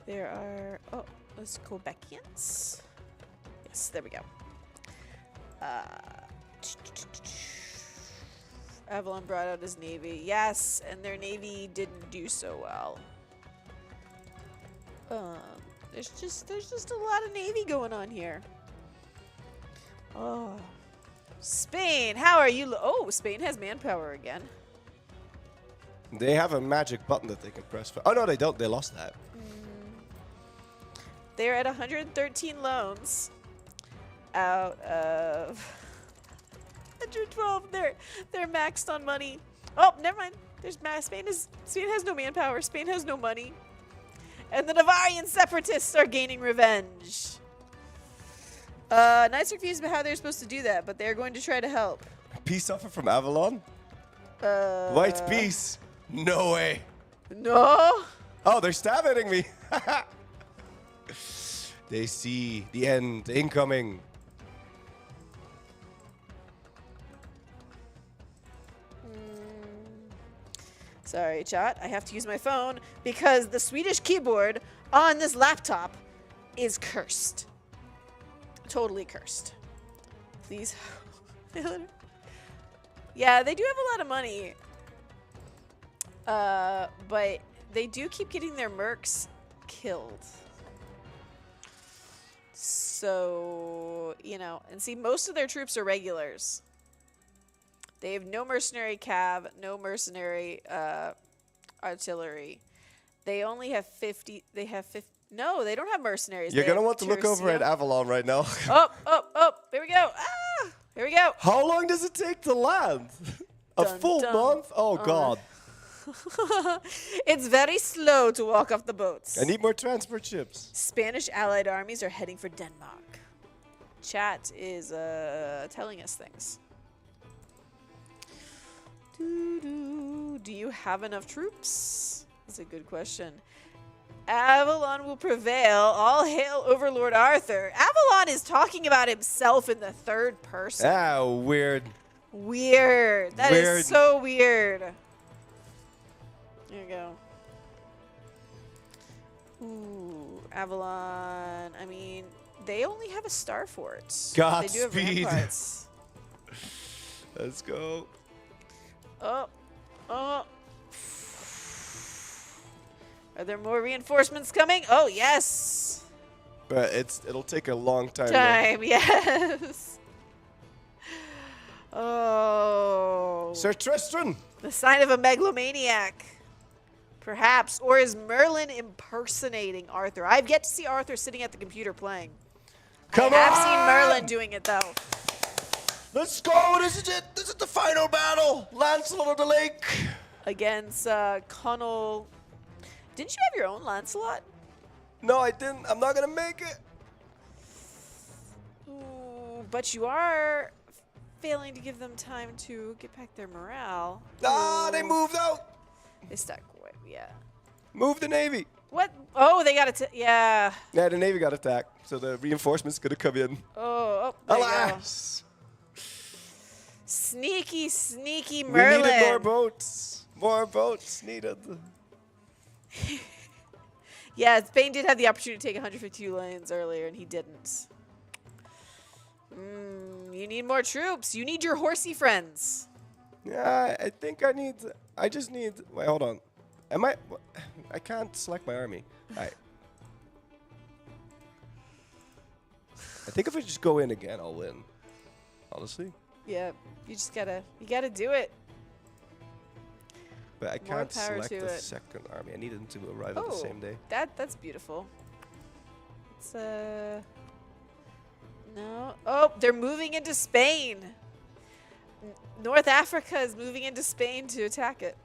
There are those Quebecians. Yes, there we go. Avalon brought out his navy. Yes, and their navy didn't do so well. There's just a lot of navy going on here. Oh, Spain, how are you? Oh, Spain has manpower again. They have a magic button that they can press. Oh no, they don't. They lost that. They're at 113 loans out of 112. They're maxed on money. Oh, never mind. Spain has no manpower. Spain has no money. And the Navarrian separatists are gaining revenge. Knights are confused about how they're supposed to do that, but they're going to try to help. Peace offer from Avalon? White peace? No way. No? Oh, they're stab hitting me. They see the end incoming. Sorry, chat. I have to use my phone because the Swedish keyboard on this laptop is cursed. Totally cursed. Please. Yeah, they do have a lot of money. But they do keep getting their mercs killed. So, you know, and see, most of their troops are regulars. They have no mercenary cav, no mercenary artillery. They only have 50. They have 50. No, they don't have mercenaries. You're going to want to look over at Avalon right now. Oh, there we go. Ah, here we go. How long does it take to land? A full month? Oh, God. It's very slow to walk off the boats. I need more transport ships. Spanish allied armies are heading for Denmark. Chat is telling us things. Do you have enough troops? That's a good question. Avalon will prevail. All hail Overlord Arthur. Avalon is talking about himself in the third person. Ah, weird. Weird. That is so weird. There you go. Ooh, Avalon. I mean, they only have a star fort. They do have Godspeed. ramparts. Let's go. Oh. Are there more reinforcements coming? Oh, yes. But it'll take a long time. Yes. Oh. Sir Tristram. The sign of a megalomaniac. Perhaps. Or is Merlin impersonating Arthur? I've yet to see Arthur sitting at the computer playing. I have seen Merlin doing it, though. Let's go. This is it. This is the final battle. Lancelot of the Lake. Against Connell. Didn't you have your own Lancelot? No, I didn't. I'm not going to make it. Ooh, but you are failing to give them time to get back their morale. Ah, they moved out. They stuck with, yeah. Move the Navy. What? Oh, they got it. Yeah. Yeah, the Navy got attacked. So the reinforcements going to come in. Oh, there Alas. Sneaky, sneaky Merlin. We needed more boats. More boats needed. Yeah, Spain did have the opportunity to take 152 lanes earlier, and he didn't. You need more troops. You need your horsey friends. Yeah, I think I just need. Wait, hold on. I can't select my army. I think if I just go in again, I'll win. Honestly. Yeah, you gotta do it. But I More can't power select to the it. second army. I need them to arrive at the same day. That's beautiful. It's no. Oh, they're moving into Spain. North Africa is moving into Spain to attack it.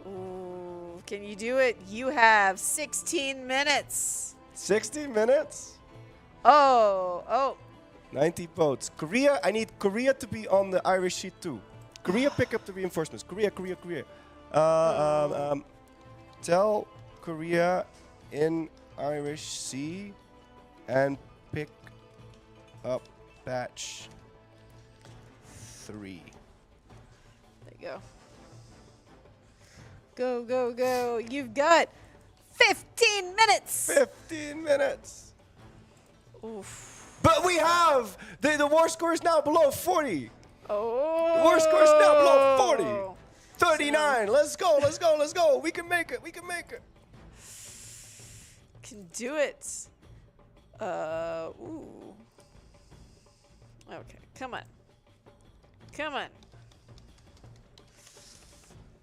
Ooh. Can you do it? You have 16 minutes. 16 minutes? Oh. 90 votes. Korea, I need Korea to be on the Irish sheet too. Korea, pick up the reinforcements. Korea. Tell Korea in Irish Sea and pick up batch 3. There you go. Go. You've got 15 minutes. 15 minutes. Oof. But we have the war score is now below 40. Oh. The war score is now below 40. 39. Let's go. We can make it. Can do it. Ooh. Okay, come on.